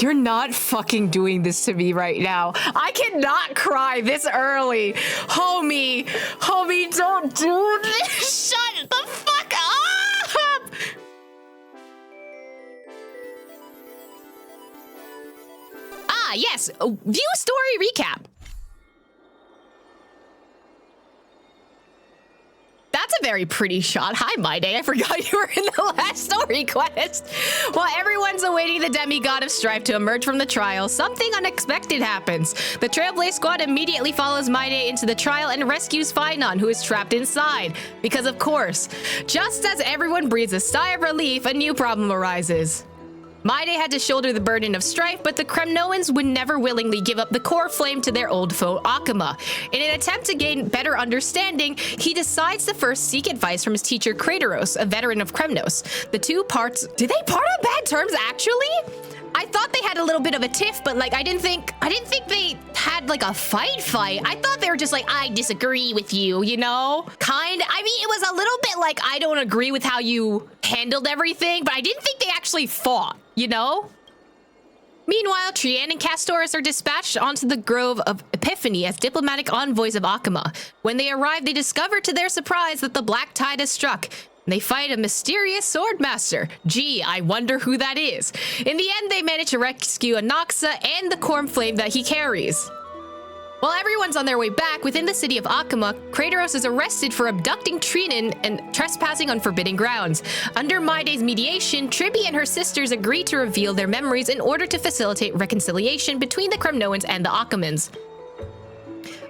You're not fucking doing this to me right now. I cannot cry this early. Homie, don't do this. Shut the fuck up. Ah, yes. View story recap. That's a very pretty shot. Hi, My Day. I forgot you were in the last story quest. While everyone's awaiting the demigod of strife to emerge from the trial, something unexpected happens. The Trailblaze squad immediately follows My Day into the trial and rescues Finon, who is trapped inside. Because of course, just as everyone breathes a sigh of relief, a new problem arises. My Day had to shoulder the burden of strife, but the Kremnoans would never willingly give up the core flame to their old foe, Akama. In an attempt to gain better understanding, he decides to first seek advice from his teacher, Kratos, a veteran of Kremnos. The two parts... Did they part on bad terms, actually? I thought they had a little bit of a tiff, but like I didn't think they had like a fight. I thought they were just like, I disagree with you, you know? I mean, it was a little bit like, I don't agree with how you handled everything, but I didn't think they actually fought, you know? Meanwhile, Trian and Castoris are dispatched onto the Grove of Epiphany as diplomatic envoys of Akama. When they arrive, they discover to their surprise that the Black Tide has struck. They fight a mysterious swordmaster. Gee, I wonder who that is. In the end, they manage to rescue Anaxa and the Corm Flame that he carries. While everyone's on their way back, within the city of Akama, Kratos is arrested for abducting Trinan and trespassing on forbidden grounds. Under My Day's mediation, Tribi and her sisters agree to reveal their memories in order to facilitate reconciliation between the Kremnoans and the Akamans.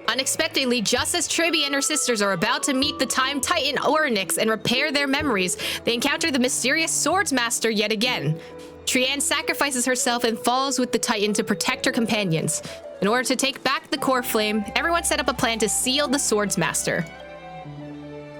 Unexpectedly, just as Tribi and her sisters are about to meet the Time Titan Orynyx and repair their memories, they encounter the mysterious Swordsmaster yet again. Trian sacrifices herself and falls with the Titan to protect her companions. In order to take back the core flame, everyone set up a plan to seal the Swordsmaster.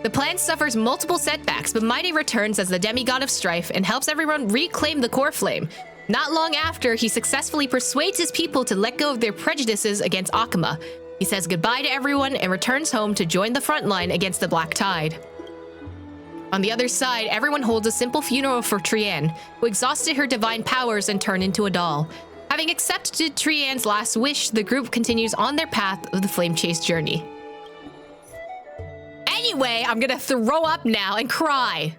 The plan suffers multiple setbacks, but My Day returns as the demigod of strife and helps everyone reclaim the core flame. Not long after, he successfully persuades his people to let go of their prejudices against Akama. He says goodbye to everyone and returns home to join the front line against the Black Tide. On the other side, everyone holds a simple funeral for Trian, who exhausted her divine powers and turned into a doll. Having accepted Trian's last wish, the group continues on their path of the Flame Chase journey. Anyway, I'm gonna throw up now and cry.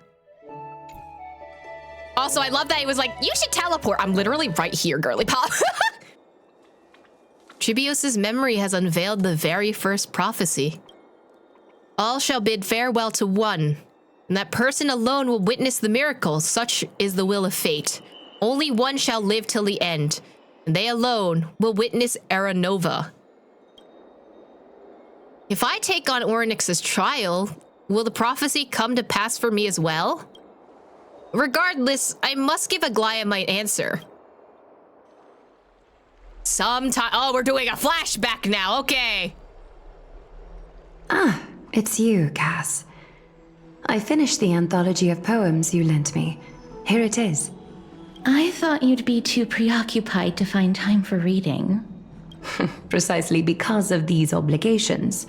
Also, I love that it was like, you should teleport. I'm literally right here, girly pop. Tribios' memory has unveiled the very first prophecy. All shall bid farewell to one, and that person alone will witness the miracle. Such is the will of fate. Only one shall live till the end, and they alone will witness Era Nova. If I take on Orynyx's trial, will the prophecy come to pass for me as well? Regardless, I must give Aglaia my answer. Oh, we're doing a flashback now, okay. Ah, it's you, Cass. I finished the anthology of poems you lent me. Here it is. I thought you'd be too preoccupied to find time for reading. Precisely because of these obligations,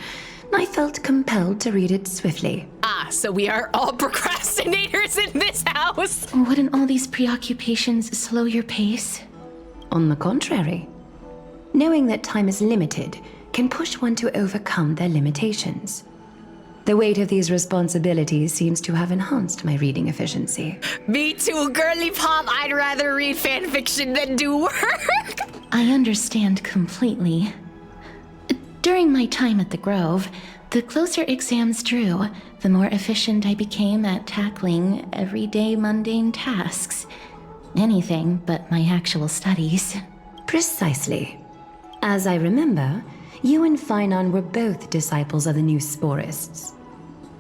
I felt compelled to read it swiftly. Ah, so we are all procrastinators in this house. Wouldn't all these preoccupations slow your pace? On the contrary. Knowing that time is limited can push one to overcome their limitations. The weight of these responsibilities seems to have enhanced my reading efficiency. Me too, girly pop. I'd rather read fanfiction than do work. I understand completely. During my time at the Grove, the closer exams drew, the more efficient I became at tackling everyday mundane tasks. Anything but my actual studies. Precisely. As I remember, you and Finon were both disciples of the new Sporists.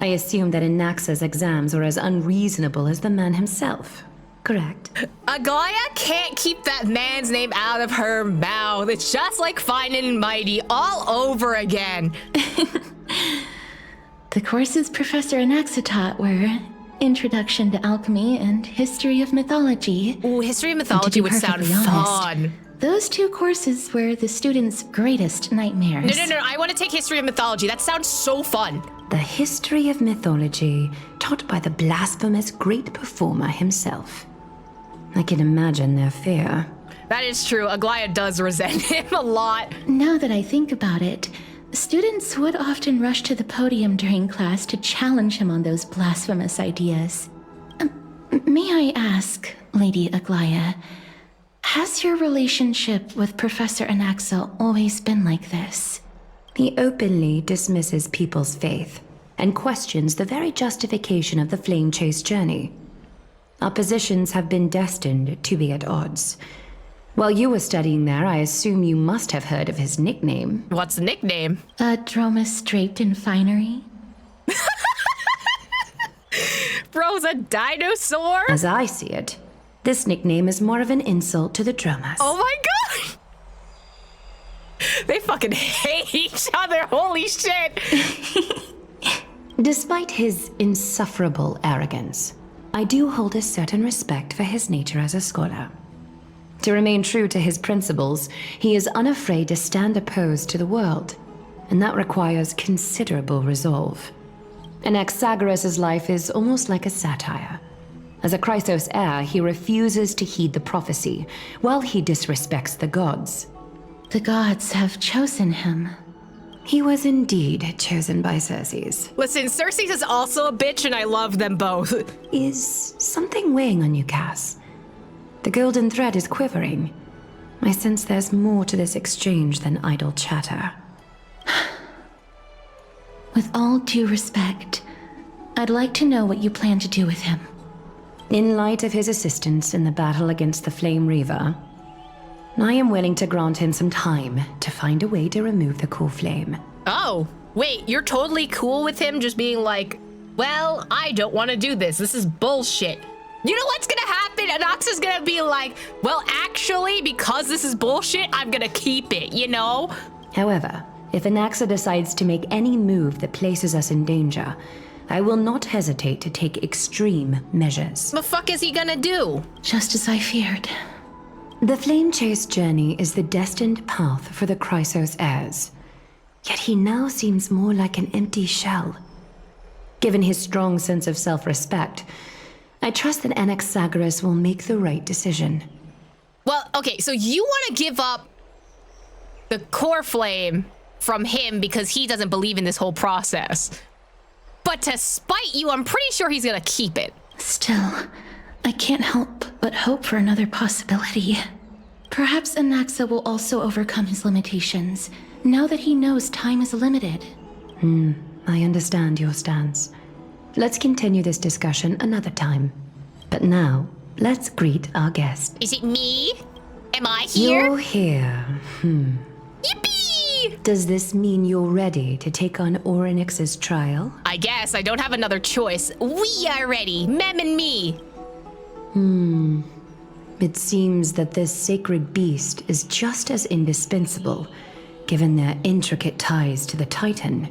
I assume that Anaxa's exams were as unreasonable as the man himself, correct? Aglaia can't keep that man's name out of her mouth. It's just like Fine and Mighty all over again. The courses Professor Anaxa taught were Introduction to Alchemy and History of Mythology. Ooh, History of Mythology would sound fun. Those two courses were the students' greatest nightmares. No, I want to take History of Mythology. That sounds so fun. The History of Mythology, taught by the blasphemous great performer himself. I can imagine their fear. That is true. Aglaya does resent him a lot. Now that I think about it, students would often rush to the podium during class to challenge him on those blasphemous ideas. May I ask, Lady Aglaya, has your relationship with Professor Anaxa always been like this? He openly dismisses people's faith and questions the very justification of the flame chase journey. Our positions have been destined to be at odds. While you were studying there, I assume you must have heard of his nickname. What's the nickname? A Dromus draped in finery? Bro's a dinosaur? As I see it, this nickname is more of an insult to the Dromas. Oh my god! They fucking hate each other, holy shit! Despite his insufferable arrogance, I do hold a certain respect for his nature as a scholar. To remain true to his principles, he is unafraid to stand opposed to the world, and that requires considerable resolve. Anaxagoras' life is almost like a satire. As a Chrysos heir, he refuses to heed the prophecy, while he disrespects the gods. The gods have chosen him. He was indeed chosen by Circes. Listen, Circes is also a bitch and I love them both. Is something weighing on you, Cass? The golden thread is quivering. I sense there's more to this exchange than idle chatter. With all due respect, I'd like to know what you plan to do with him. In light of his assistance in the battle against the Flame Reaver, I am willing to grant him some time to find a way to remove the core flame. Oh, wait, you're totally cool with him just being like, well, I don't want to do this. This is bullshit. You know what's gonna happen? Anaxa's gonna be like, well, actually, because this is bullshit, I'm gonna keep it, you know? However, if Anaxa decides to make any move that places us in danger, I will not hesitate to take extreme measures. The fuck is he gonna do? Just as I feared. The Flame Chase journey is the destined path for the Chrysos heirs. Yet he now seems more like an empty shell. Given his strong sense of self-respect, I trust that Anaxagoras will make the right decision. Well, okay, so you want to give up the core flame from him because he doesn't believe in this whole process. But to spite you, I'm pretty sure he's gonna keep it. Still, I can't help but hope for another possibility. Perhaps Anaxa will also overcome his limitations, now that he knows time is limited. I understand your stance. Let's continue this discussion another time. But now, let's greet our guest. Is it me? Am I here? You're here. Yippee! Does this mean you're ready to take on Orynyx's trial? I guess I don't have another choice. We are ready, Mem and me. It seems that this sacred beast is just as indispensable, given their intricate ties to the Titan.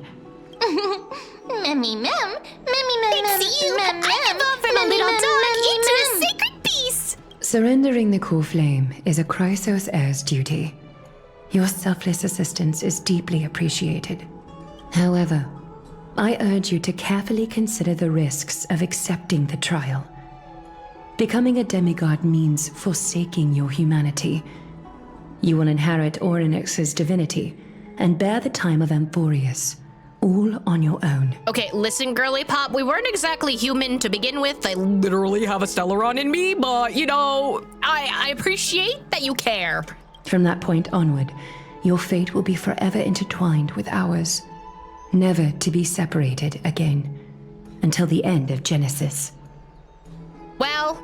Memmy mem, memmy mem, Thanks to you, mem, I evolved from a little dog into a sacred beast. Surrendering the core flame is a Chrysos heir's duty. Your selfless assistance is deeply appreciated. However, I urge you to carefully consider the risks of accepting the trial. Becoming a demigod means forsaking your humanity. You will inherit Orynyx's divinity and bear the time of Amphoreus, all on your own. Okay, listen, girly pop, we weren't exactly human to begin with. I literally have a Stellaron in me, but, you know, I appreciate that you care. From that point onward, your fate will be forever intertwined with ours, never to be separated again, until the end of Genesis. Well,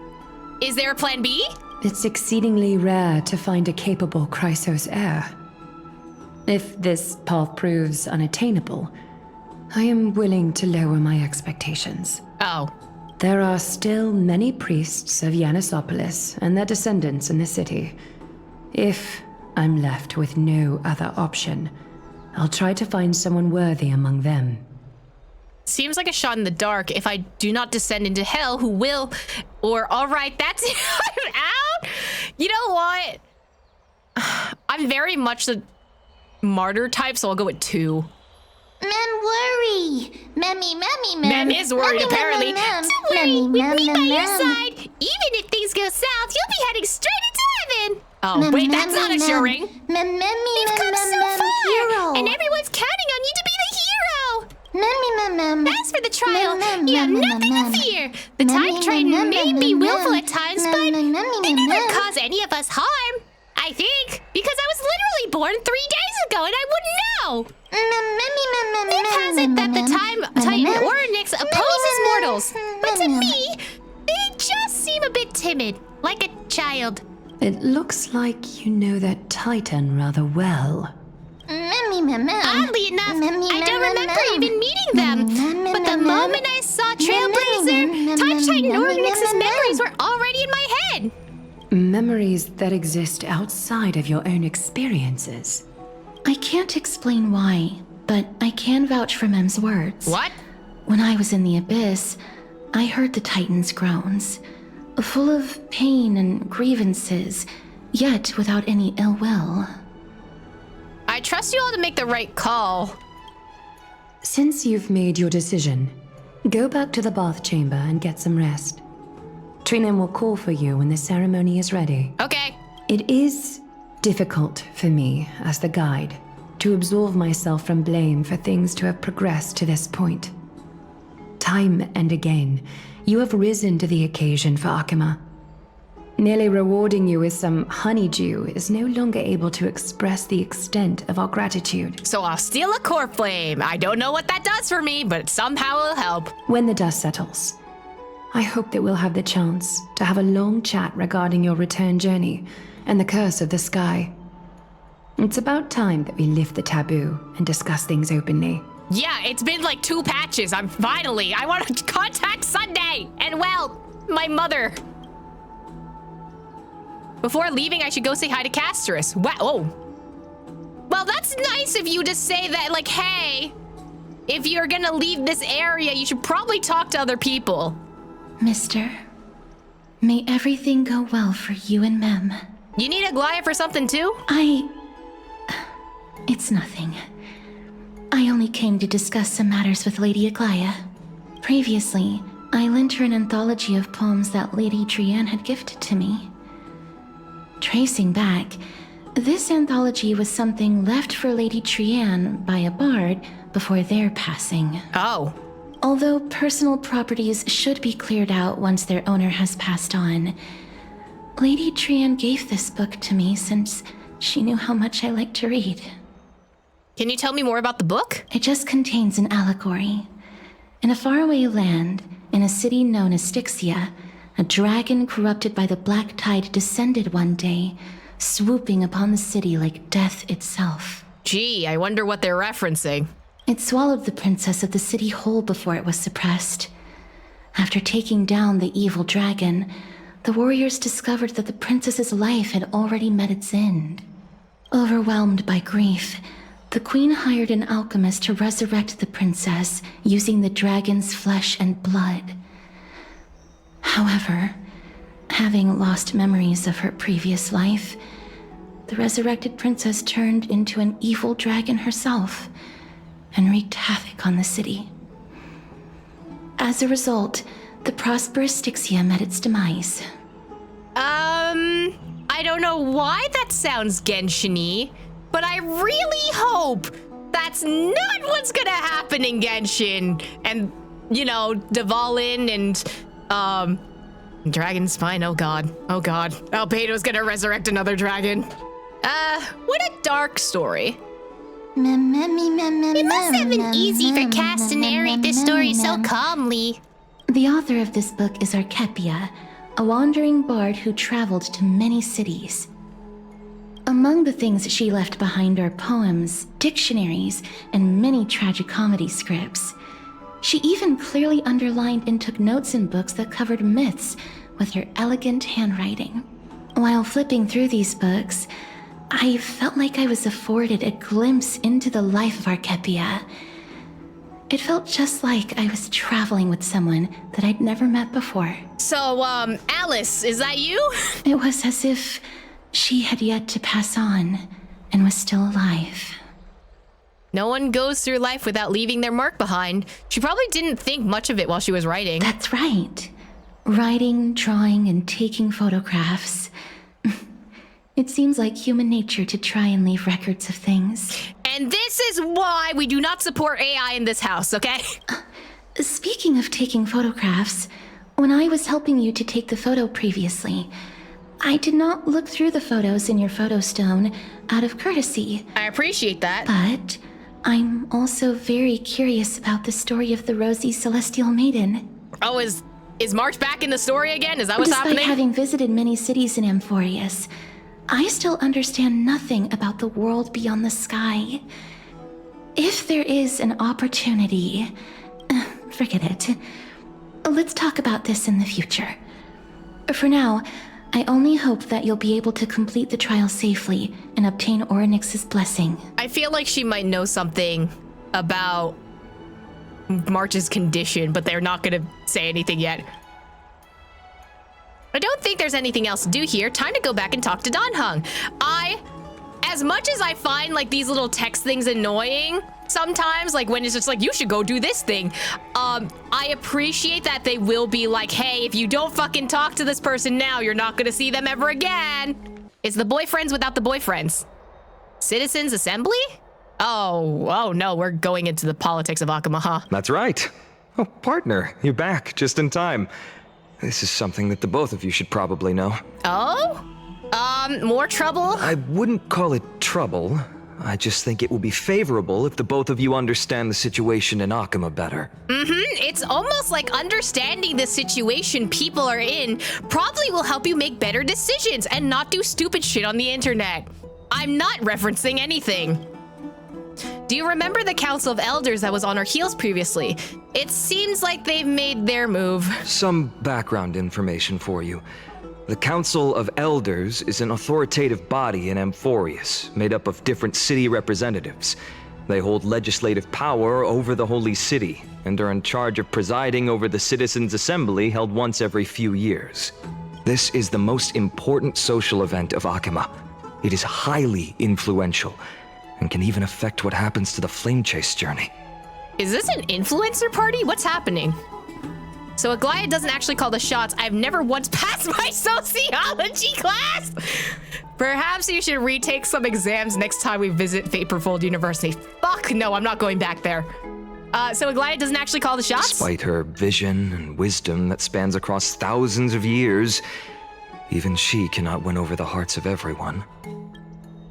is there a plan B? It's exceedingly rare to find a capable Chrysos heir. If this path proves unattainable, I am willing to lower my expectations. Oh. There are still many priests of Yanissopolis and their descendants in the city. If I'm left with no other option, I'll try to find someone worthy among them. Seems like a shot in the dark. If I do not descend into hell, who will? Or, all right, that's it. I'm out. You know what? I'm very much the martyr type, so I'll go with 2. Mem worry. Memmy, memmy, mem. Mem is worried, Memmy, apparently. mem, Don't worry, memmy, with mem, me by mem, your mem. side, even if things go south, you'll be heading straight into heaven. Oh, wait, that's not a sure ring. You've come So far, and everyone's counting on you to be the hero. As for the trial, you have nothing to fear. The Time Triton may be willful at times, but it never caused any of us harm. I think, because I was literally born 3 days ago, and I wouldn't know. Myth has it that the Time Titan Oryx opposes mortals, but to me, they just seem a bit timid, like a child. It looks like you know that Titan rather well. Oddly enough, I don't remember even meeting them. But the moment I saw Trailblazer, Time Titan Oryx's memories were already in my head. Memories that exist outside of your own experiences. I can't explain why, but I can vouch for Mem's words. What? When I was in the abyss, I heard the Titan's groans, full of pain and grievances, yet without any ill will. I trust you all to make the right call. Since you've made your decision, go back to the bath chamber and get some rest. Trinen will call for you when the ceremony is ready. Okay. It is difficult for me, as the guide, to absolve myself from blame for things to have progressed to this point. Time and again, you have risen to the occasion for Akima. Nearly rewarding you with some honeydew is no longer able to express the extent of our gratitude. So I'll steal a core flame. I don't know what that does for me, but somehow it'll help. When the dust settles, I hope that we'll have the chance to have a long chat regarding your return journey and the curse of the sky. It's about time that we lift the taboo and discuss things openly. Yeah, it's been like 2 patches. I want to contact Sunday and, well, my mother. Before leaving, I should go say hi to Casterus. Wow. Oh. Well, that's nice of you to say that, like, hey, if you're gonna leave this area, you should probably talk to other people. Mister, may everything go well for you and Mem. You need a Goliath for something, too? It's nothing. I only came to discuss some matters with Lady Aglaia. Previously, I lent her an anthology of poems that Lady Trianne had gifted to me. Tracing back, this anthology was something left for Lady Trianne by a bard before their passing. Oh. Although personal properties should be cleared out once their owner has passed on, Lady Trianne gave this book to me since she knew how much I liked to read. Can you tell me more about the book? It just contains an allegory. In a faraway land, in a city known as Styxia, a dragon corrupted by the black tide descended one day, swooping upon the city like death itself. Gee, I wonder what they're referencing. It swallowed the princess of the city whole before it was suppressed. After taking down the evil dragon, the warriors discovered that the princess's life had already met its end. Overwhelmed by grief, the queen hired an alchemist to resurrect the princess using the dragon's flesh and blood. However, having lost memories of her previous life, the resurrected princess turned into an evil dragon herself and wreaked havoc on the city. As a result, the prosperous Styxia met its demise. I don't know why that sounds Genshin-y, but I really hope that's not what's gonna happen in Genshin. And, you know, Dvalin and, Dragon's fine, oh god. Albedo's gonna resurrect another dragon. What a dark story. It must have been easy for Cass to narrate this story so calmly. The author of this book is Archepia, a wandering bard who traveled to many cities. Among the things she left behind are poems, dictionaries, and many tragicomedy scripts. She even clearly underlined and took notes in books that covered myths with her elegant handwriting. While flipping through these books, I felt like I was afforded a glimpse into the life of Archepia. It felt just like I was traveling with someone that I'd never met before. So, Alice, is that you? It was as if she had yet to pass on and was still alive. No one goes through life without leaving their mark behind. She probably didn't think much of it while she was writing. That's right. Writing, drawing, and taking photographs. It seems like human nature to try and leave records of things. And this is why we do not support AI in this house, okay? Speaking of taking photographs, when I was helping you to take the photo previously, I did not look through the photos in your photo stone out of courtesy. I appreciate that. But I'm also very curious about the story of the rosy celestial maiden. Oh, is March back in the story again? Is that what's Despite happening? having visited many cities in Amphoreus, I still understand nothing about the world beyond the sky. If there is an opportunity, forget it. Let's talk about this in the future. For now, I only hope that you'll be able to complete the trial safely and obtain Orynyx's blessing. I feel like she might know something about March's condition, but they're not gonna say anything yet. I don't think there's anything else to do here. Time to go back and talk to Danheng. As much as I find like these little text things annoying sometimes, like when it's just like, you should go do this thing, I appreciate that they will be like, hey, if you don't fucking talk to this person now, you're not gonna see them ever again. It's the boyfriends without the boyfriends. Citizens Assembly? Oh no, we're going into the politics of Akuma, huh? That's right. Oh, partner, you're back just in time. This is something that the both of you should probably know. Oh? More trouble? I wouldn't call it trouble. I just think it will be favorable if the both of you understand the situation in Akuma better. It's almost like understanding the situation people are in probably will help you make better decisions and not do stupid shit on the internet. I'm not referencing anything. Do you remember the Council of Elders that was on our heels previously? It seems like they've made their move. Some background information for you. The Council of Elders is an authoritative body in Amphoreus, made up of different city representatives. They hold legislative power over the Holy City, and are in charge of presiding over the Citizens' Assembly held once every few years. This is the most important social event of Akuma. It is highly influential, and can even affect what happens to the Flame Chase journey. Is this an influencer party? What's happening? So Aglaia doesn't actually call the shots. I've never once passed my sociology class. Perhaps you should retake some exams next time we visit Vaporfold University. Fuck no, I'm not going back there. So Aglaia doesn't actually call the shots? Despite her vision and wisdom that spans across thousands of years, even she cannot win over the hearts of everyone.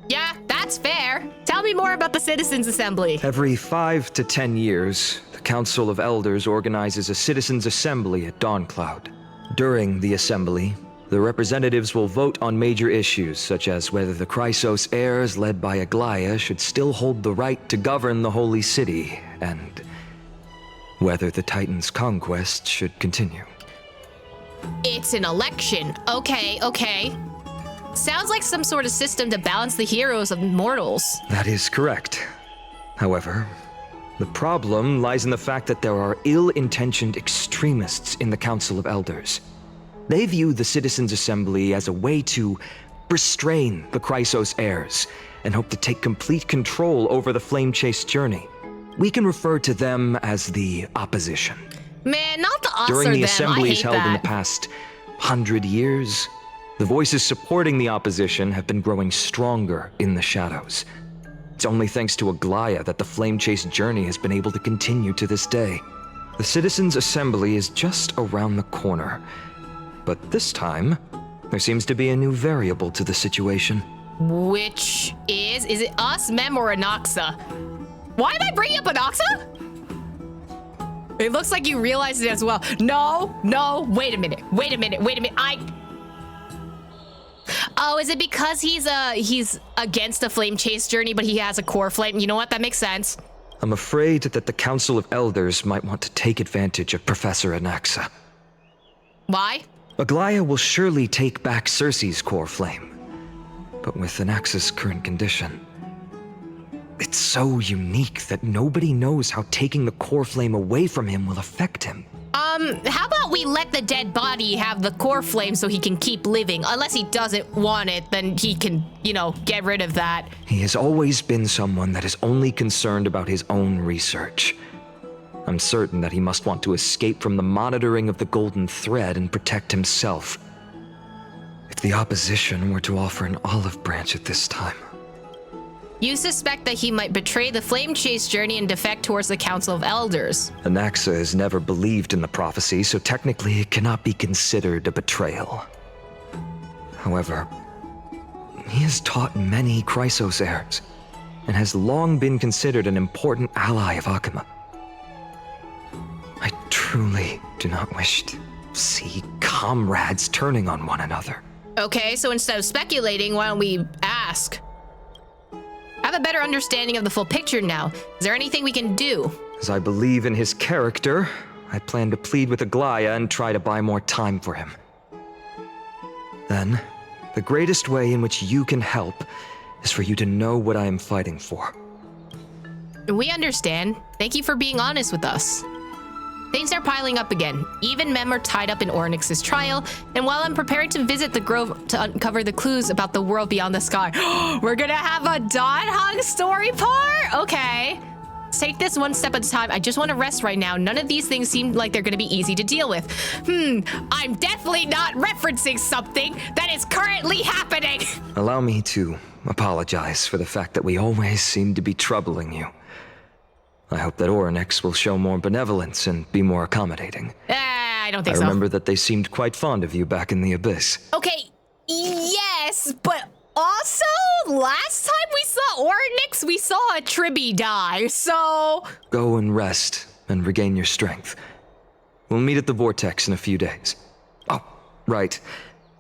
Yeah, that's fair. Tell me more about the Citizens' Assembly. Every 5 to 10 years, the Council of Elders organizes a Citizens' Assembly at Dawncloud. During the assembly, the representatives will vote on major issues, such as whether the Chrysos heirs led by Aglaia should still hold the right to govern the Holy City, and whether the Titan's conquest should continue. It's an election. Okay. Sounds like some sort of system to balance the heroes of mortals. That is correct. However, the problem lies in the fact that there are ill-intentioned extremists in the Council of Elders. They view the Citizens' Assembly as a way to restrain the Chrysos heirs and hope to take complete control over the Flame Chase journey. We can refer to them as the opposition. Man, not the us During or the them. assemblies I hate held in the that. past 100 years, the voices supporting the opposition have been growing stronger in the shadows. It's only thanks to Aglaia that the Flame Chase journey has been able to continue to this day. The Citizens' Assembly is just around the corner, but this time, there seems to be a new variable to the situation. Which is it us, Mem, or Anaxa? Why am I bringing up Anaxa? It looks like you realized it as well. No, wait a minute. Oh, is it because he's against the Flame Chase journey, but he has a core flame? You know what? That makes sense. I'm afraid that the Council of Elders might want to take advantage of Professor Anaxa. Why? Aglaia will surely take back Circe's core flame, but with Anaxa's current condition, it's so unique that nobody knows how taking the core flame away from him will affect him. How about we let the dead body have the core flame so he can keep living? Unless he doesn't want it, then he can, get rid of that. He has always been someone that is only concerned about his own research. I'm certain that he must want to escape from the monitoring of the Golden Thread and protect himself. It's If the opposition were to offer an olive branch at this time. You suspect that he might betray the Flame Chase journey and defect towards the Council of Elders. Anaxa has never believed in the prophecy, so technically it cannot be considered a betrayal. However, he has taught many Chrysos heirs, and has long been considered an important ally of Akuma. I truly do not wish to see comrades turning on one another. Okay, so instead of speculating, why don't we ask? I have a better understanding of the full picture now. Is there anything we can do? As I believe in his character, I plan to plead with Aglaya and try to buy more time for him. Then, the greatest way in which you can help is for you to know what I am fighting for. We understand. Thank you for being honest with us. Things are piling up again. Even Mem are tied up in Ornyx's trial, and while I'm preparing to visit the grove to uncover the clues about the world beyond the sky, we're gonna have a Dawn Hung story part? Okay. Let's take this one step at a time. I just want to rest right now. None of these things seem like they're gonna be easy to deal with. I'm definitely not referencing something that is currently happening. Allow me to apologize for the fact that we always seem to be troubling you. I hope that Ornyx will show more benevolence and be more accommodating. I don't think so. I remember that they seemed quite fond of you back in the Abyss. Okay, yes, but also, last time we saw Ornyx, we saw a Tribby die, so... Go and rest and regain your strength. We'll meet at the Vortex in a few days. Oh, right.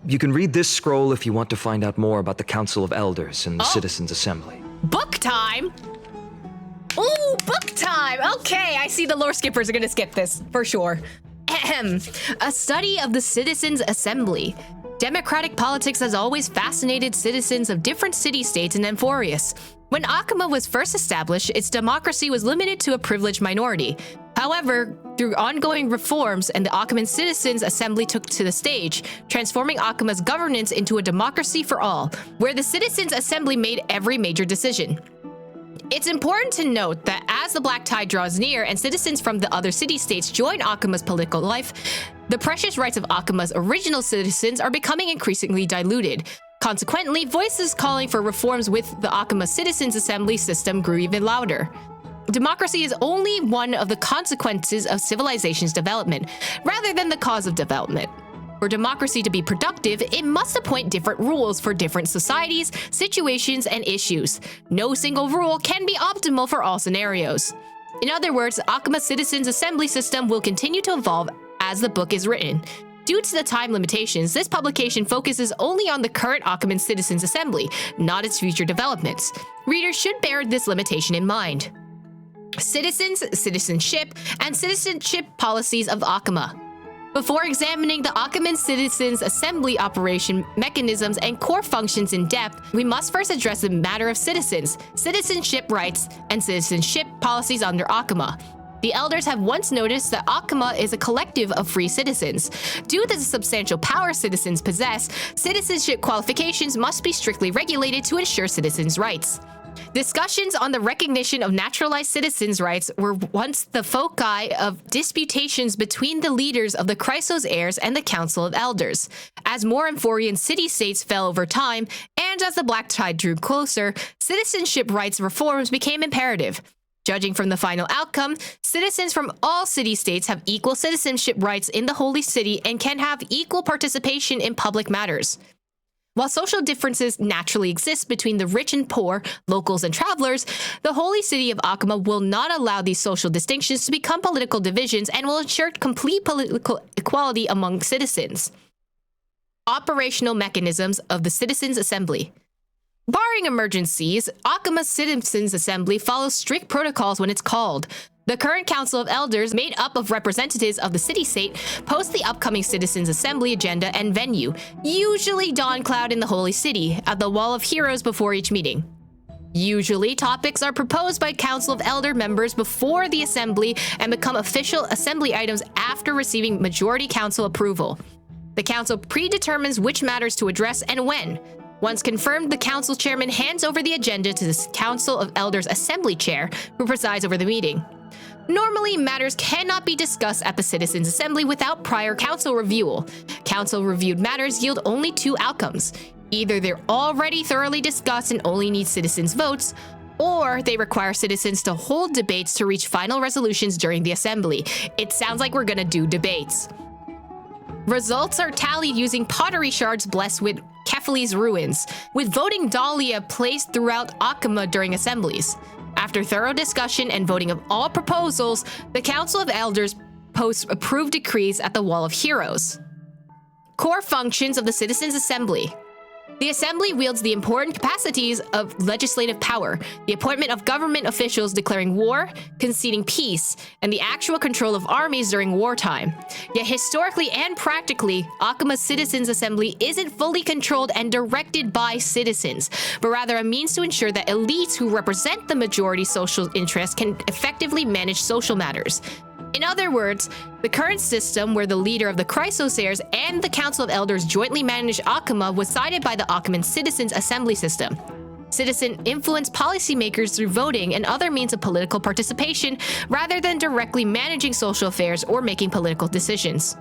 You can read this scroll if you want to find out more about the Council of Elders and the Citizens' Assembly. Book time? Ooh, book time! Okay, I see the lore skippers are gonna skip this, for sure. Ahem. A study of the Citizens' Assembly. Democratic politics has always fascinated citizens of different city-states in Amphoreus. When Akuma was first established, its democracy was limited to a privileged minority. However, through ongoing reforms and the Akuman Citizens' Assembly took to the stage, transforming Akuma's governance into a democracy for all, where the Citizens' Assembly made every major decision. It's important to note that as the Black Tide draws near and citizens from the other city-states join Akuma's political life, the precious rights of Akuma's original citizens are becoming increasingly diluted. Consequently, voices calling for reforms with the Akuma Citizens' Assembly system grew even louder. Democracy is only one of the consequences of civilization's development, rather than the cause of development. For democracy to be productive, it must appoint different rules for different societies, situations, and issues. No single rule can be optimal for all scenarios. In other words, Akuma Citizens' Assembly system will continue to evolve as the book is written. Due to the time limitations, this publication focuses only on the current Akuman Citizens' Assembly, not its future developments. Readers should bear this limitation in mind. Citizens, citizenship, and citizenship policies of Akuma. Before examining the Akuman Citizens' Assembly operation mechanisms and core functions in depth, we must first address the matter of citizens, citizenship rights, and citizenship policies under Akuma. The elders have once noticed that Akuma is a collective of free citizens. Due to the substantial power citizens possess, citizenship qualifications must be strictly regulated to ensure citizens' rights. Discussions on the recognition of naturalized citizens' rights were once the foci of disputations between the leaders of the Chrysos heirs and the Council of Elders. As more Amphorian city-states fell over time, and as the Black Tide drew closer, citizenship rights reforms became imperative. Judging from the final outcome, citizens from all city-states have equal citizenship rights in the Holy City and can have equal participation in public matters. While social differences naturally exist between the rich and poor, locals and travelers, the Holy City of Akuma will not allow these social distinctions to become political divisions and will ensure complete political equality among citizens. Operational mechanisms of the Citizens' Assembly. Barring emergencies, Akuma's Citizens' Assembly follows strict protocols when it's called. The current Council of Elders, made up of representatives of the city-state, post the upcoming Citizens' Assembly agenda and venue, usually Dawn Cloud in the Holy City, at the Wall of Heroes before each meeting. Usually, topics are proposed by Council of Elder members before the Assembly and become official Assembly items after receiving majority Council approval. The Council predetermines which matters to address and when. Once confirmed, the Council Chairman hands over the agenda to the Council of Elders Assembly Chair, who presides over the meeting. Normally, matters cannot be discussed at the Citizens' Assembly without prior council review. Council-reviewed matters yield only two outcomes. Either they're already thoroughly discussed and only need citizens' votes, or they require citizens to hold debates to reach final resolutions during the Assembly. It sounds like we're gonna do debates. Results are tallied using pottery shards blessed with Hastily ruins, with voting dahlia placed throughout Akama during assemblies. After thorough discussion and voting of all proposals, the Council of Elders posts approved decrees at the Wall of Heroes. Core functions of the Citizens' Assembly. The Assembly wields the important capacities of legislative power, the appointment of government officials declaring war, conceding peace, and the actual control of armies during wartime. Yet historically and practically, Akama's Citizens' Assembly isn't fully controlled and directed by citizens, but rather a means to ensure that elites who represent the majority social interest can effectively manage social matters. In other words, the current system where the leader of the Chrysosayers and the Council of Elders jointly manage Akama was decided by the Akaman Citizens' Assembly system. Citizen influence policymakers through voting and other means of political participation rather than directly managing social affairs or making political decisions.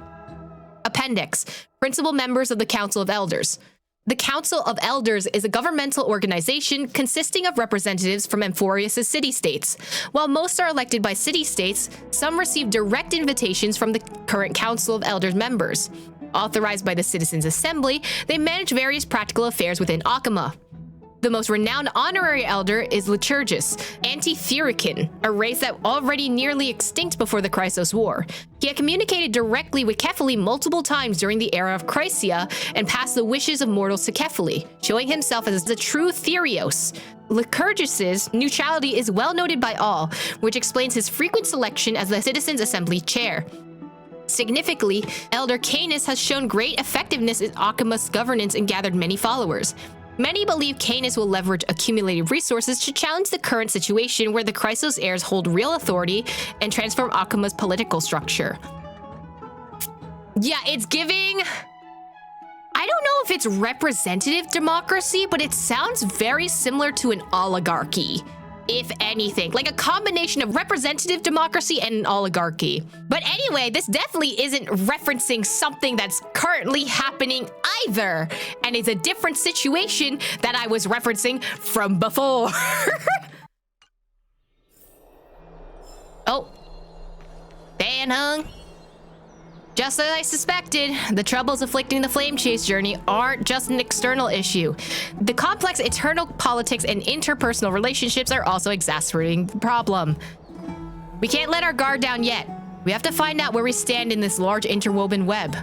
Appendix: Principal members of the Council of Elders. The Council of Elders is a governmental organization consisting of representatives from Amphoreus' city-states. While most are elected by city-states, some receive direct invitations from the current Council of Elders members. Authorized by the Citizens' Assembly, they manage various practical affairs within Akama. The most renowned honorary elder is Lycurgus, Antitherican, a race that already nearly extinct before the Chrysos War. He had communicated directly with Hastily multiple times during the era of Chrysia and passed the wishes of mortals to Hastily, showing himself as the true Therios. Lycurgus's neutrality is well noted by all, which explains his frequent selection as the Citizens' Assembly chair. Significantly, Elder Canis has shown great effectiveness in Akama's governance and gathered many followers. Many believe Canis will leverage accumulated resources to challenge the current situation where the Chrysos heirs hold real authority and transform Akama's political structure. Yeah, it's giving... I don't know if it's representative democracy, but it sounds very similar to an oligarchy, if anything. Like a combination of representative democracy and an oligarchy. But anyway, this definitely isn't referencing something that's currently happening either. And it's a different situation that I was referencing from before. Oh. Dan hung. Just as I suspected, the troubles afflicting the Flame Chase journey aren't just an external issue. The complex internal politics and interpersonal relationships are also exacerbating the problem. We can't let our guard down yet. We have to find out where we stand in this large interwoven web.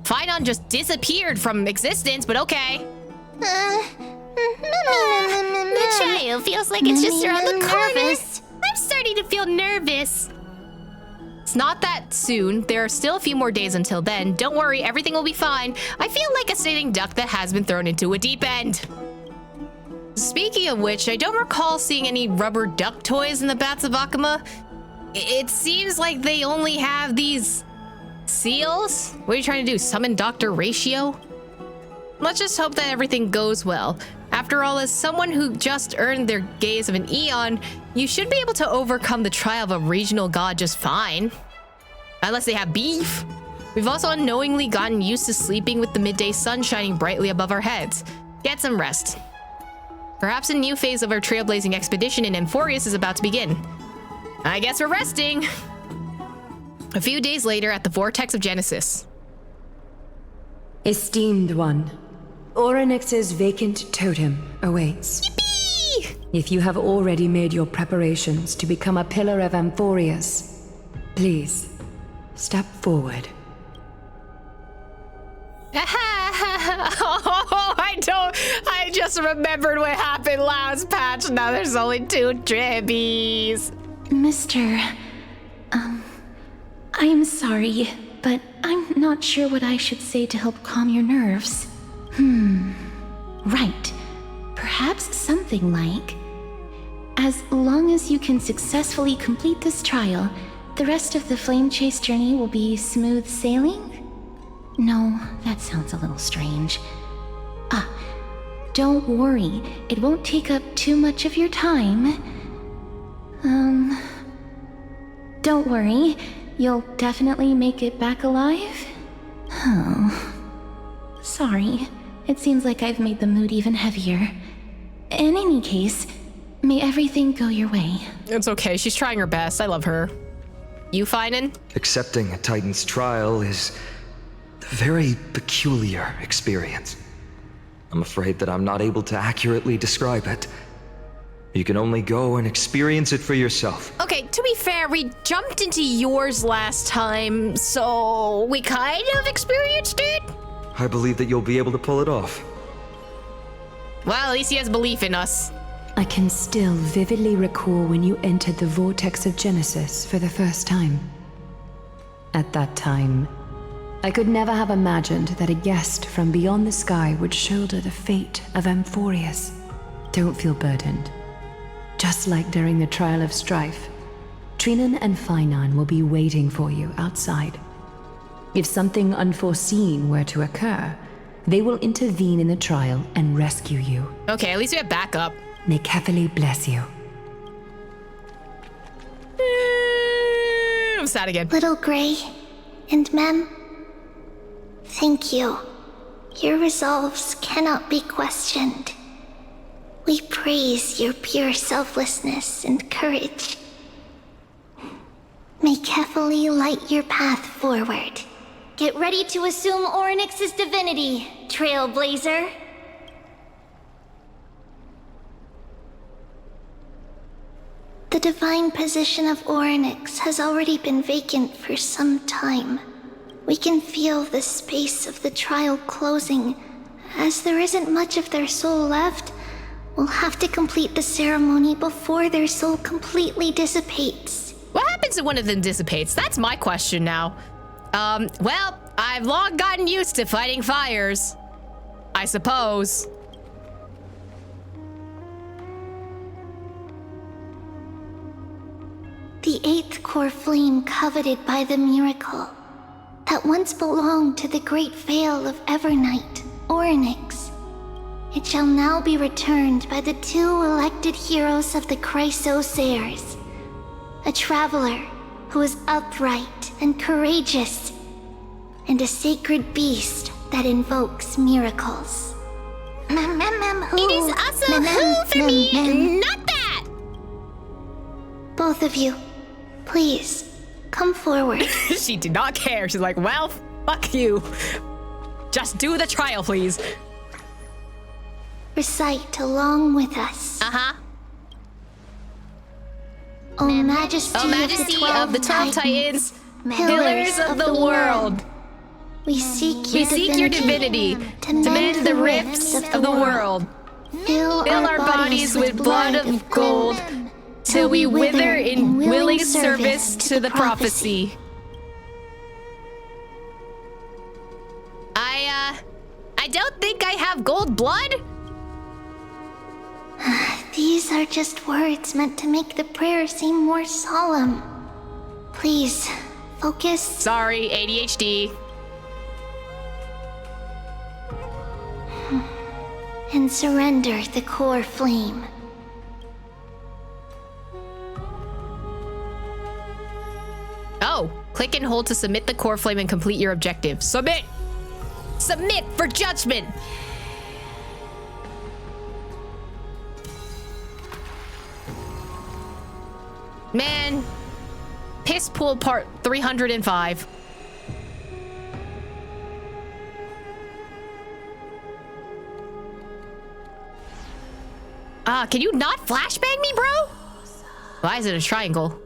Phainon just disappeared from existence, but okay. The trail feels like it's just around the corner. I'm starting to feel nervous. It's not that soon. There are still a few more days until then. Don't worry, everything will be fine. I feel like a sitting duck that has been thrown into a deep end. Speaking of which, I don't recall seeing any rubber duck toys in the Bats of Akama. It seems like they only have these seals. What are you trying to do, summon Dr. Ratio? Let's just hope that everything goes well. After all, as someone who just earned their gaze of an eon, you should be able to overcome the trial of a regional god just fine. Unless they have beef. We've also unknowingly gotten used to sleeping with the midday sun shining brightly above our heads. Get some rest. Perhaps a new phase of our trailblazing expedition in Amphoreus is about to begin. I guess we're resting. A few days later at the Vortex of Genesis. Esteemed one, Orynyx's vacant totem awaits. Yippee! If you have already made your preparations to become a pillar of Amphoreus, please, step forward. Oh, I just remembered what happened last patch. Now there's only 2 tribbies. Mr. I'm sorry, but I'm not sure what I should say to help calm your nerves. Right. Perhaps something like, as long as you can successfully complete this trial, the rest of the Flame Chase journey will be smooth sailing? No, that sounds a little strange. Don't worry, it won't take up too much of your time. Don't worry. You'll definitely make it back alive? Oh. Sorry. It seems like I've made the mood even heavier. In any case, may everything go your way. It's okay. She's trying her best. I love her. You finding? Accepting a Titan's trial is a very peculiar experience. I'm afraid that I'm not able to accurately describe it. You can only go and experience it for yourself. Okay, to be fair, we jumped into yours last time, so we kind of experienced it. I believe that you'll be able to pull it off. Well, at least he has belief in us. I can still vividly recall when you entered the vortex of Genesis for the first time. At that time, I could never have imagined that a guest from beyond the sky would shoulder the fate of Amphoreus. Don't feel burdened. Just like during the trial of strife, Trinan and Finan will be waiting for you outside. If something unforeseen were to occur, they will intervene in the trial and rescue you. Okay, at least we have backup. May Hastily bless you. I'm sad again. Little Gray and Mem, thank you. Your resolves cannot be questioned. We praise your pure selflessness and courage. May Hastily light your path forward. Get ready to assume Orynyx's divinity, Trailblazer. The divine position of Orynyx has already been vacant for some time. We can feel the space of the trial closing. As there isn't much of their soul left, we'll have to complete the ceremony before their soul completely dissipates. What happens if one of them dissipates? That's my question now. Well, I've long gotten used to fighting fires, I suppose. The eighth core flame coveted by the miracle that once belonged to the great Vale of Evernight, Orynyx. It shall now be returned by the two elected heroes of the Chrysosairs. A traveler who is upright and courageous, and a sacred beast that invokes miracles. It is also who for me, not that! Both of you, please, come forward. She did not care. She's like, well, fuck you. Just do the trial, please. Recite along with us. Uh-huh. O Majesty, of the 12 Titans, pillars of the world, we seek your divinity to mend the rifts of the world. Fill Fill our bodies with blood of gold, till we wither in willing service to the prophecy. I don't think I have gold blood. These are just words meant to make the prayer seem more solemn. Please, focus. Sorry, ADHD. And surrender the core flame. Oh, click and hold to submit the core flame and complete your objective. Submit! Submit for judgment! Man, piss pool part 305. Can you not flashbang me, bro? Why is it a triangle?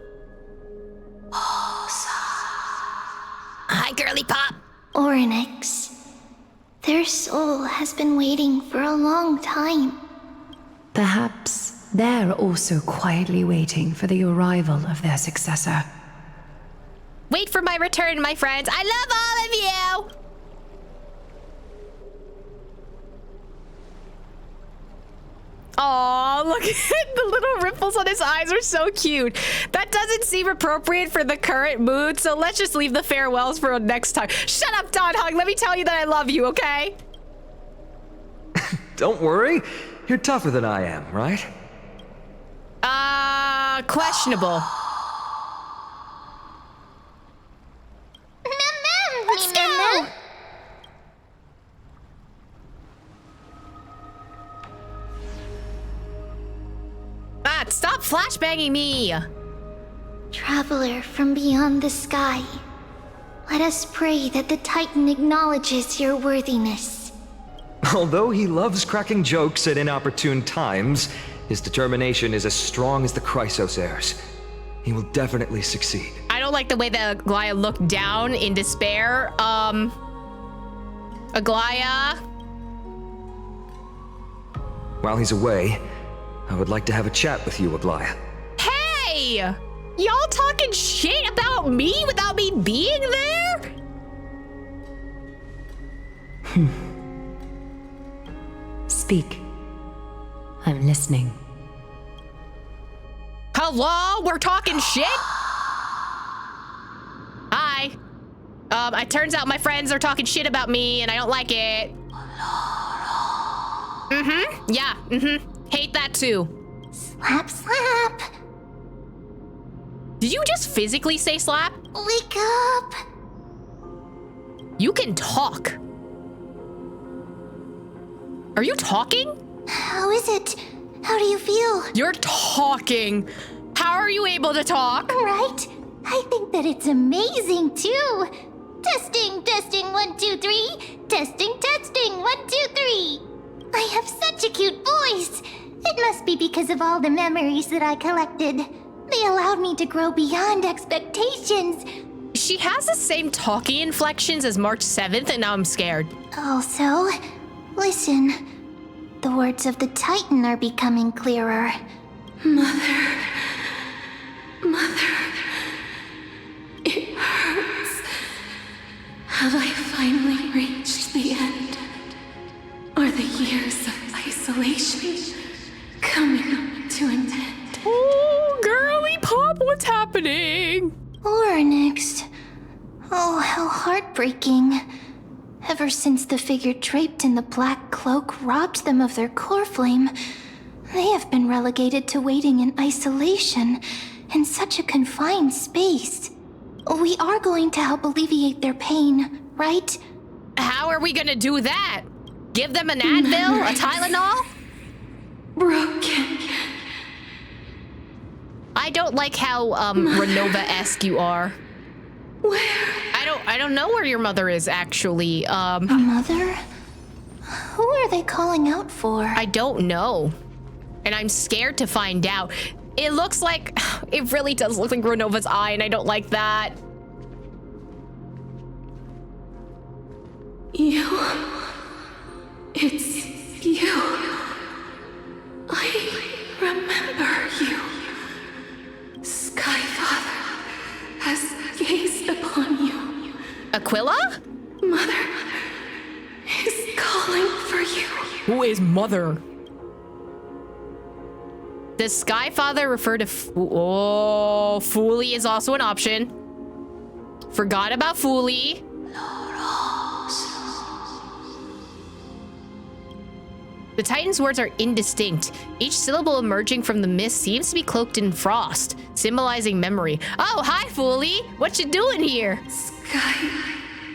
Hi, girly pop. Orynyx. Their soul has been waiting for a long time. Perhaps they're also quietly waiting for the arrival of their successor. Wait for my return, my friends. I love all of you. Aw, look at the little ripples on his eyes are so cute. That doesn't seem appropriate for the current mood, so let's just leave the farewells for next time. Shut up, Don Hug. Let me tell you that I love you, okay? Don't worry. You're tougher than I am, right? questionable. Let's go! Stop flashbanging me! Traveler from beyond the sky, let us pray that the Titan acknowledges your worthiness. Although he loves cracking jokes at inopportune times, his determination is as strong as the Chrysos heirs. He will definitely succeed. I don't like the way that Aglaya looked down in despair. Aglaya? While he's away, I would like to have a chat with you, Aglaya. Hey! Y'all talking shit about me without me being there? Speak. I'm listening. Hello? We're talking shit? Hi. It turns out my friends are talking shit about me and I don't like it. Yeah, hate that too. Slap, slap. Did you just physically say slap? Wake up. You can talk. Are you talking? How is it? How do you feel? You're talking. How are you able to talk? Right? I think that it's amazing too. Testing, testing, 1, 2, 3. Testing, testing, 1, 2, 3. I have such a cute voice. It must be because of all the memories that I collected. They allowed me to grow beyond expectations. She has the same talking inflections as March 7th, and now I'm scared. Also, listen. The words of the Titan are becoming clearer. Mother, it hurts. Have I finally reached the end? Are the years of isolation coming to an end? Oh, girly pop, what's happening? Or next. Oh, how heartbreaking. Ever since the figure draped in the black cloak robbed them of their core flame, they have been relegated to waiting in isolation in such a confined space. We are going to help alleviate their pain, right? How are we gonna do that? Give them an Advil, a Tylenol? Broken. I don't like how Renova-esque you are. Where? I don't know where your mother is actually. Mother? Who are they calling out for? I don't know. And I'm scared to find out. It looks like it really does look like Renova's eye, and I don't like that. You. It's you. I remember you. Skyfather has gazed upon you. Aquila? Mother is calling for you. Who is Mother? Does Skyfather refer to oh, Fooly is also an option. Forgot about Fooly. The Titan's words are indistinct. Each syllable emerging from the mist seems to be cloaked in frost, symbolizing memory. Oh, hi, Fooly. What you doing here? Skyfather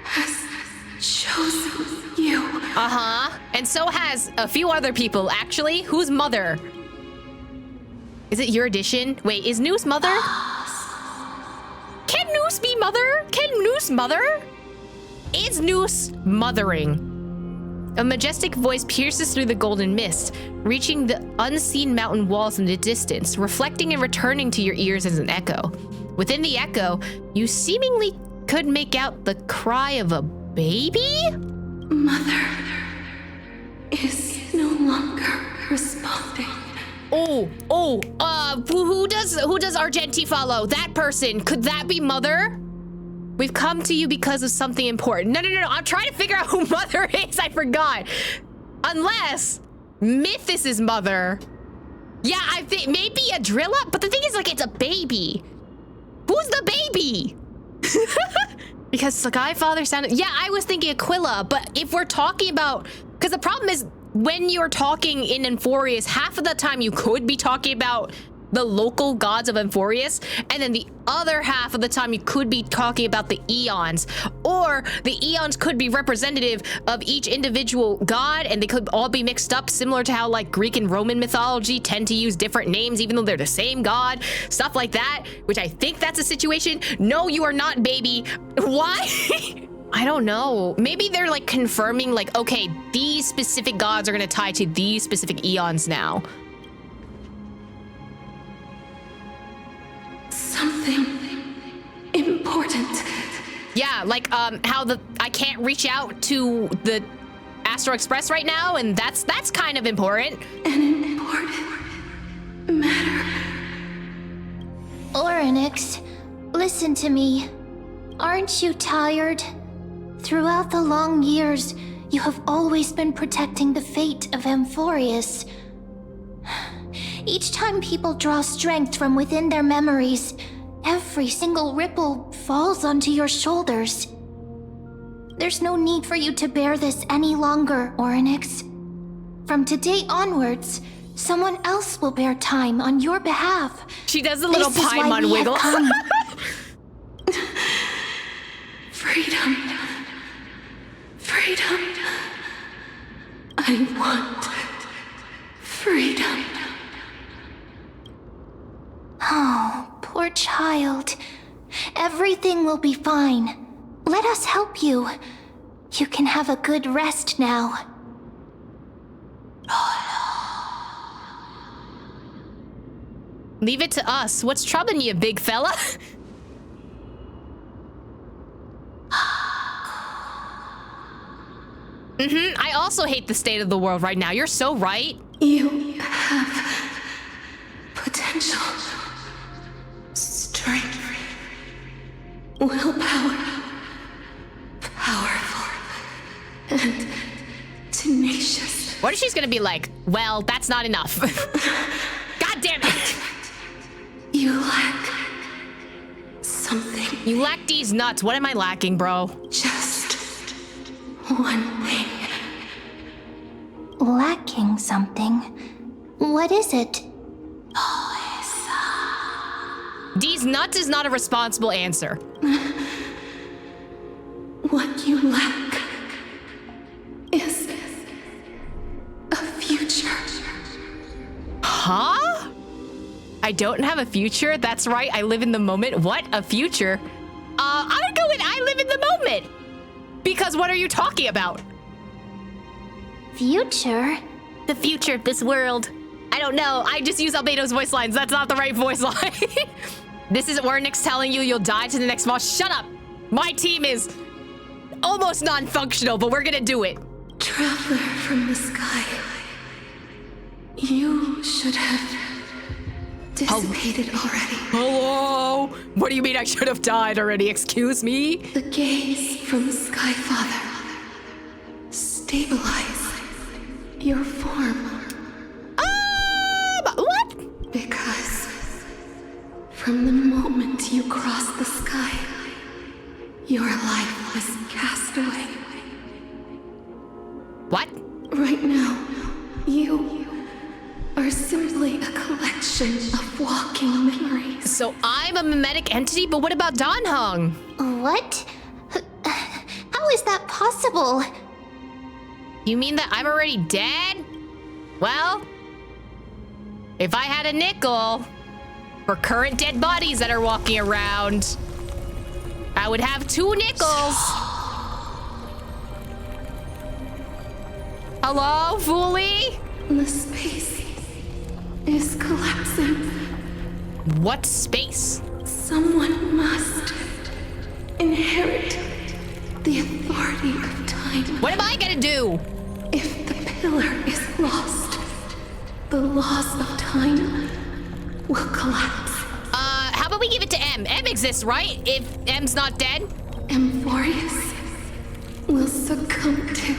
has chosen you. Uh-huh. And so has a few other people. Actually, who's Mother? Is it your edition? Wait, is Noose Mother? Can Noose be Mother? Can Noose mother? Is Noose mothering? A majestic voice pierces through the golden mist, reaching the unseen mountain walls in the distance, reflecting and returning to your ears as an echo. Within the echo, you seemingly could make out the cry of a baby? Mother is no longer responding. Who does Argenti follow? That person. Could that be Mother? We've come to you because of something important. No. I'm trying to figure out who Mother is. I forgot. Unless Mythos is Mother. Yeah, I think maybe Adrilla, but the thing is, like, it's a baby. Who's the baby? Because Skyfather sounded... Yeah, I was thinking Aquila, but if we're talking about... Because the problem is when you're talking in Amphoreus, half of the time you could be talking about the local gods of Amphoreus, and then the other half of the time you could be talking about the eons, or the eons could be representative of each individual god, and they could all be mixed up, similar to how like Greek and Roman mythology tend to use different names even though they're the same god, stuff like that, which I think that's a situation. No, you are not, baby. Why? I don't know. Maybe they're like confirming like, okay, these specific gods are gonna tie to these specific eons now. Something important. Yeah, like how I can't reach out to the Astral Express right now, and that's kind of important. An important matter. Orynyx, listen to me. Aren't you tired? Throughout the long years, you have always been protecting the fate of Amphoreus. Each time people draw strength from within their memories, every single ripple falls onto your shoulders. There's no need for you to bear this any longer, Orynyx. From today onwards, someone else will bear time on your behalf. She does a little This is why Paimon we wiggle. have come. Freedom. Freedom. I want freedom. Oh, poor child. Everything will be fine. Let us help you. You can have a good rest now. Leave it to us. What's troubling you, big fella? I also hate the state of the world right now. You're so right. You have potential, strength, willpower, powerful, and tenacious. What if she's gonna be like, well, that's not enough. God damn it. You lack something. You lack these nuts. What am I lacking, bro? Just one thing. Lacking something. What is it? These nuts is not a responsible answer. What you lack is a future. Huh? I don't have a future? That's right, I live in the moment. What? A future? I'm gonna go with I live in the moment. Because what are you talking about? Future? The future of this world. I don't know. I just use Albedo's voice lines. That's not the right voice line. This is Orynyx telling you you'll die to the next boss. Shut up. My team is almost non-functional, but we're gonna do it. Traveler from the sky. You should have dissipated already. Hello? What do you mean I should have died already? Excuse me? The gaze from the Sky Father. Stabilize your form. What? Because from the moment you crossed the sky, your life was cast away. What? Right now, you are simply a collection of walking memories. So I'm a mimetic entity, but what about Danhong? What? How is that possible? You mean that I'm already dead? Well, if I had a nickel for current dead bodies that are walking around, I would have 2 nickels. Hello, Foolie? The space is collapsing. What space? Someone must inherit the authority of time. What am I gonna do? If the pillar is lost, the laws of time will collapse. How about we give it to M? M exists, right? If M's not dead? Amphoreus will succumb to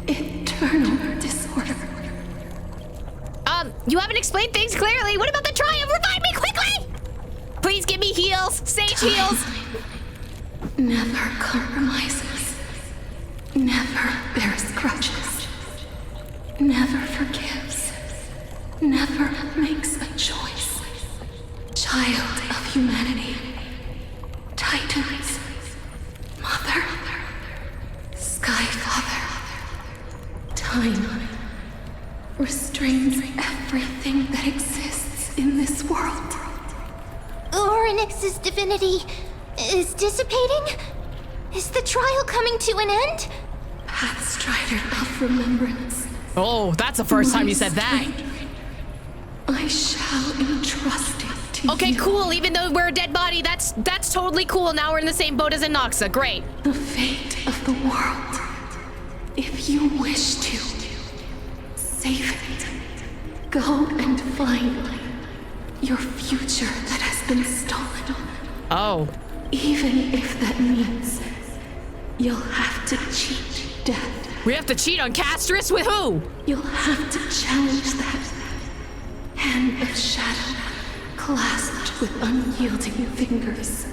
eternal disorder. You haven't explained things clearly. What about the triumph? Revive me quickly! Please give me heals. Sage heals. Never compromises. Never bears grudges. never forgives, never makes a choice. Child of humanity, Titans, Mother, Sky Father, time restrains everything that exists in this world. Orynyx's divinity is dissipating? Is the trial coming to an end? Pathstrider of remembrance. Oh, that's the first time you said that. I shall entrust it to you. Okay, cool. Even though we're a dead body, that's totally cool. Now we're in the same boat as Inoxa. Great. The fate of the world. If you wish to, save it. Go and find your future that has been stolen. Oh. Even if that means you'll have to cheat death. We have to cheat on Castris? With who? You'll have to challenge that hand of shadow clasped with unyielding fingers.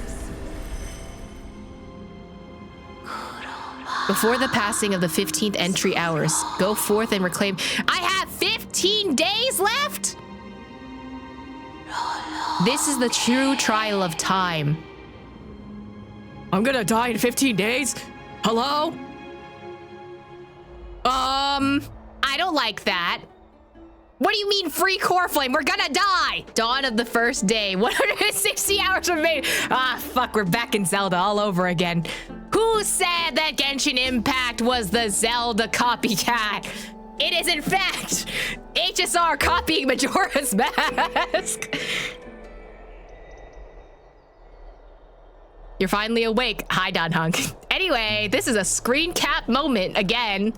Before the passing of the 15th entry hours, go forth and reclaim. I have 15 days left? This is the true trial of time. I'm gonna die in 15 days? Hello? I don't like that. What do you mean free core flame? We're gonna die! Dawn of the first day. 160 hours remain. Ah, fuck, we're back in Zelda all over again. Who said that Genshin Impact was the Zelda copycat? It is, in fact, HSR copying Majora's Mask. You're finally awake. Hi, Don Hunk. Anyway, this is a screen cap moment again.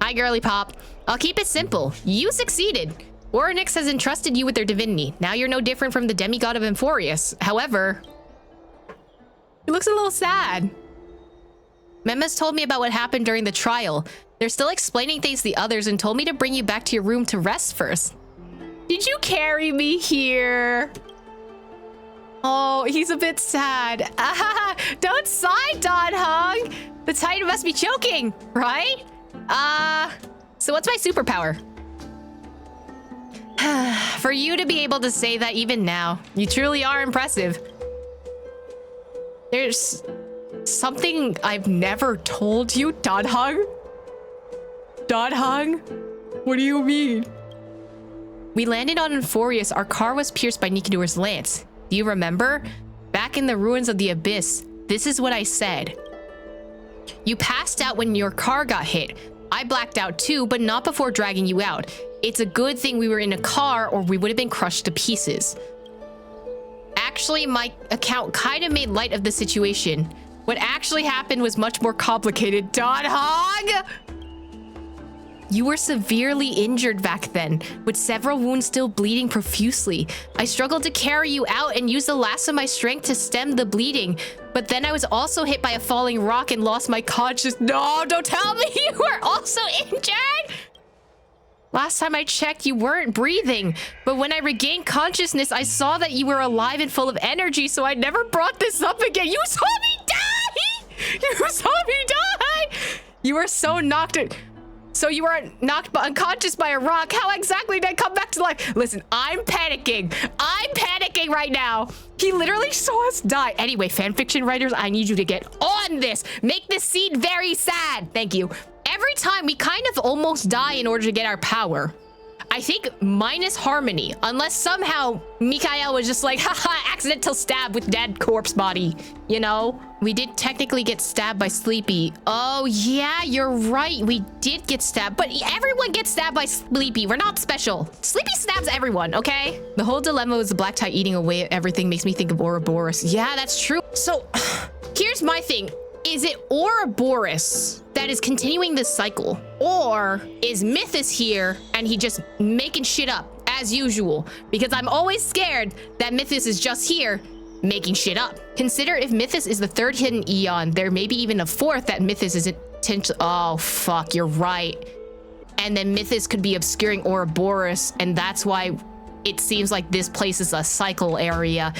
Hi, girly pop. I'll keep it simple. You succeeded. Orynyx has entrusted you with their divinity. Now you're no different from the demigod of Amphoreus. However, he looks a little sad. Memes told me about what happened during the trial. They're still explaining things to the others and told me to bring you back to your room to rest first. Did you carry me here? Oh, he's a bit sad. Don't sigh, Don Hung. The Titan must be choking, right? So what's my superpower? For you to be able to say that even now, you truly are impressive. There's something I've never told you, Don Hung. Don Hung? What do you mean? We landed on Amphoreus. Our car was pierced by Nikidor's lance. Do you remember? Back in the ruins of the abyss, this is what I said. You passed out when your car got hit. I blacked out too, but not before dragging you out. It's a good thing we were in a car or we would have been crushed to pieces. Actually, my account kind of made light of the situation. What actually happened was much more complicated. Don Hog! You were severely injured back then, with several wounds still bleeding profusely. I struggled to carry you out and used the last of my strength to stem the bleeding. But then I was also hit by a falling rock and lost my consciousness. No, don't tell me you were also injured! Last time I checked, you weren't breathing. But when I regained consciousness, I saw that you were alive and full of energy, so I never brought this up again. You saw me die! You saw me die! You were so knocked out. So you were knocked unconscious by a rock. How exactly did I come back to life? Listen, I'm panicking. I'm panicking right now. He literally saw us die. Anyway, fanfiction writers, I need you to get on this. Make this scene very sad. Thank you. Every time we kind of almost die in order to get our power. I think minus Harmony, unless somehow Mikael was just like, haha, accidental stab with dead corpse body, you know? We did technically get stabbed by Sleepy. Oh yeah, you're right, we did get stabbed, but everyone gets stabbed by Sleepy. We're not special. Sleepy stabs everyone, okay? The whole dilemma was the black tie eating away at everything makes me think of Ouroboros. Yeah, that's true. So here's my thing. Is it Ouroboros that is continuing this cycle? Or is Mythos here and he just making shit up as usual? Because I'm always scared that Mythos is just here making shit up. Consider if Mythos is the third hidden Eon, there may be even a fourth that Mythos isn't potential. Oh, fuck, you're right. And then Mythos could be obscuring Ouroboros, and that's why it seems like this place is a cycle area.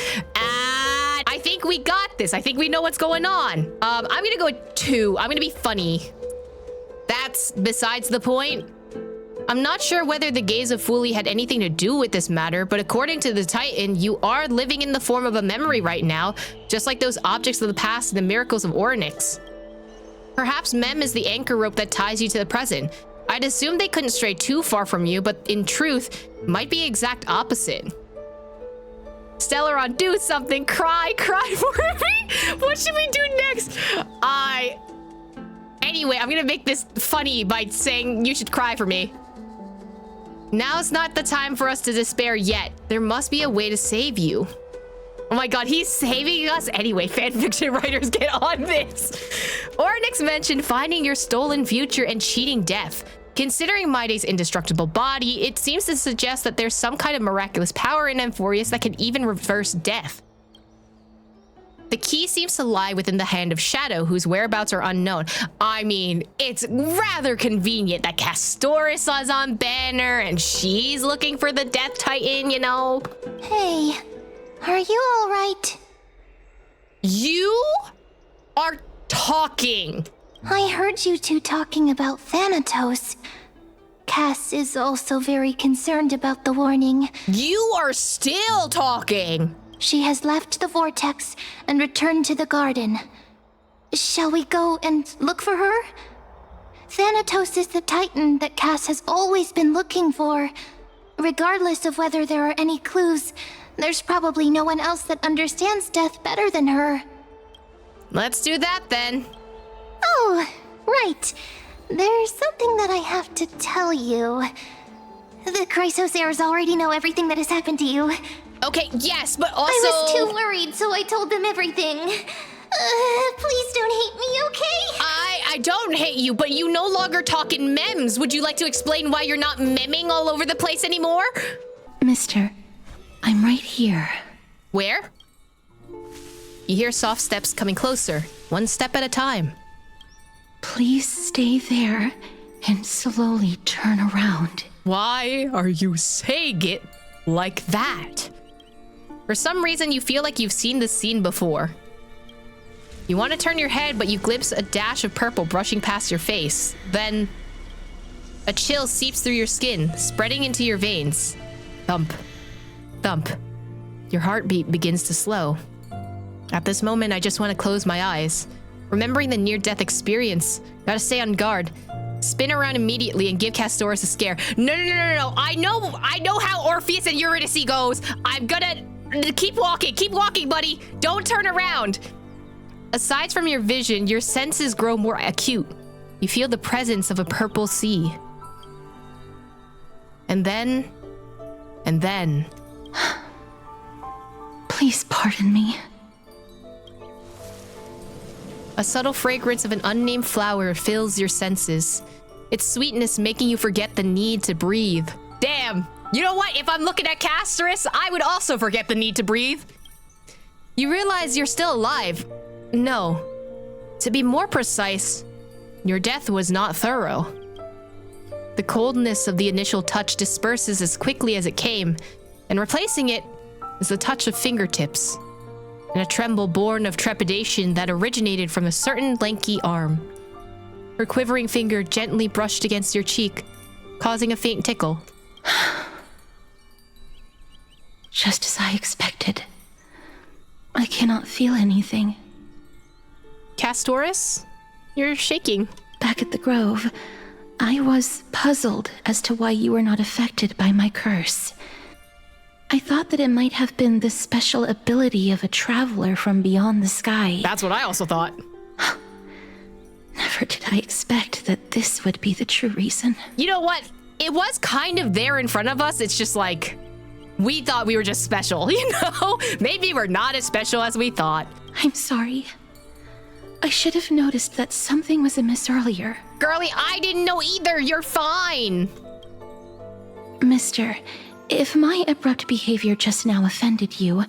I think we got this. I think we know what's going on. I'm gonna go with 2. I'm gonna be funny. that's besides the point. I'm not sure whether the gaze of Fuli had anything to do with this matter, but according to the Titan, you are living in the form of a memory right now, just like those objects of the past and the miracles of Orynyx. Perhaps Mem is the anchor rope that ties you to the present. I'd assume they couldn't stray too far from you, but in truth, might be exact opposite. Stellaron, do something! Cry for me! What should we do next? Anyway, I'm gonna make this funny by saying you should cry for me. Now's not the time for us to despair yet. There must be a way to save you. Oh my god, he's saving us? Anyway, fanfiction writers, get on this. Orynyx mentioned finding your stolen future and cheating death. Considering Maide's indestructible body, it seems to suggest that there's some kind of miraculous power in Amphoreus that can even reverse death. The key seems to lie within the hand of Shadow, whose whereabouts are unknown. I mean, it's rather convenient that Castoris is on Banner and she's looking for the Death Titan, you know? Hey, are you all right? You are talking. I heard you two talking about Thanatos. Cass is also very concerned about the warning. You are still talking. She has left the vortex and returned to the garden. Shall we go and look for her? Thanatos is the Titan that Cass has always been looking for. Regardless of whether there are any clues, there's probably no one else that understands death better than her. Let's do that then. Oh, right. There's something that I have to tell you. The Chrysosaurs already know everything that has happened to you. Okay, yes, but also... I was too worried, so I told them everything. Please don't hate me, okay? I don't hate you, but you no longer talk in memes. Would you like to explain why you're not memming all over the place anymore? Mister, I'm right here. Where? You hear soft steps coming closer, one step at a time. Please stay there and slowly turn around. Why are you saying it like that? For some reason, you feel like you've seen this scene before. You want to turn your head, but you glimpse a dash of purple brushing past your face. Then, a chill seeps through your skin, spreading into your veins. Thump. Thump. Your heartbeat begins to slow. At this moment, I just want to close my eyes. Remembering the near-death experience, gotta stay on guard. Spin around immediately and give Castoris a scare. No. I know how Orpheus and Eurydice goes. I'm gonna keep walking, buddy. Don't turn around. Aside from your vision, your senses grow more acute. You feel the presence of a purple sea. And then... Please pardon me. A subtle fragrance of an unnamed flower fills your senses. Its sweetness making you forget the need to breathe. Damn! You know what? If I'm looking at Castoris, I would also forget the need to breathe. You realize you're still alive. No. To be more precise, your death was not thorough. The coldness of the initial touch disperses as quickly as it came, and replacing it is the touch of fingertips, and a tremble born of trepidation that originated from a certain lanky arm. Her quivering finger gently brushed against your cheek, causing a faint tickle. Just as I expected. I cannot feel anything. Castoris? You're shaking. Back at the Grove, I was puzzled as to why you were not affected by my curse. I thought that it might have been the special ability of a traveler from beyond the sky. That's what I also thought. Never did I expect that this would be the true reason. You know what? It was kind of there in front of us. It's just like, we thought we were just special, you know? Maybe we're not as special as we thought. I'm sorry. I should have noticed that something was amiss earlier. Girlie, I didn't know either. You're fine. Mister, if my abrupt behavior just now offended you,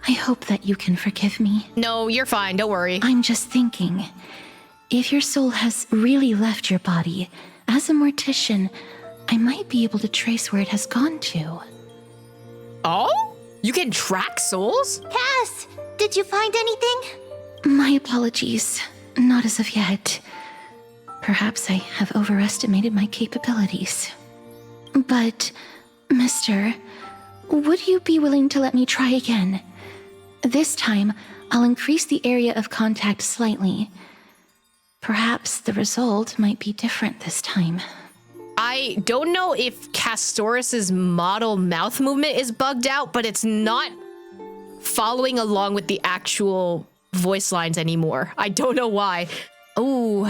I hope that you can forgive me. No, you're fine. Don't worry. I'm just thinking, if your soul has really left your body, as a mortician, I might be able to trace where it has gone to. Oh? You can track souls? Cass, did you find anything? My apologies. Not as of yet. Perhaps I have overestimated my capabilities. But, Mister, would you be willing to let me try again? This time, I'll increase the area of contact slightly. Perhaps the result might be different this time. I don't know if Castorus's model mouth movement is bugged out, but it's not following along with the actual voice lines anymore. I don't know why. Ooh.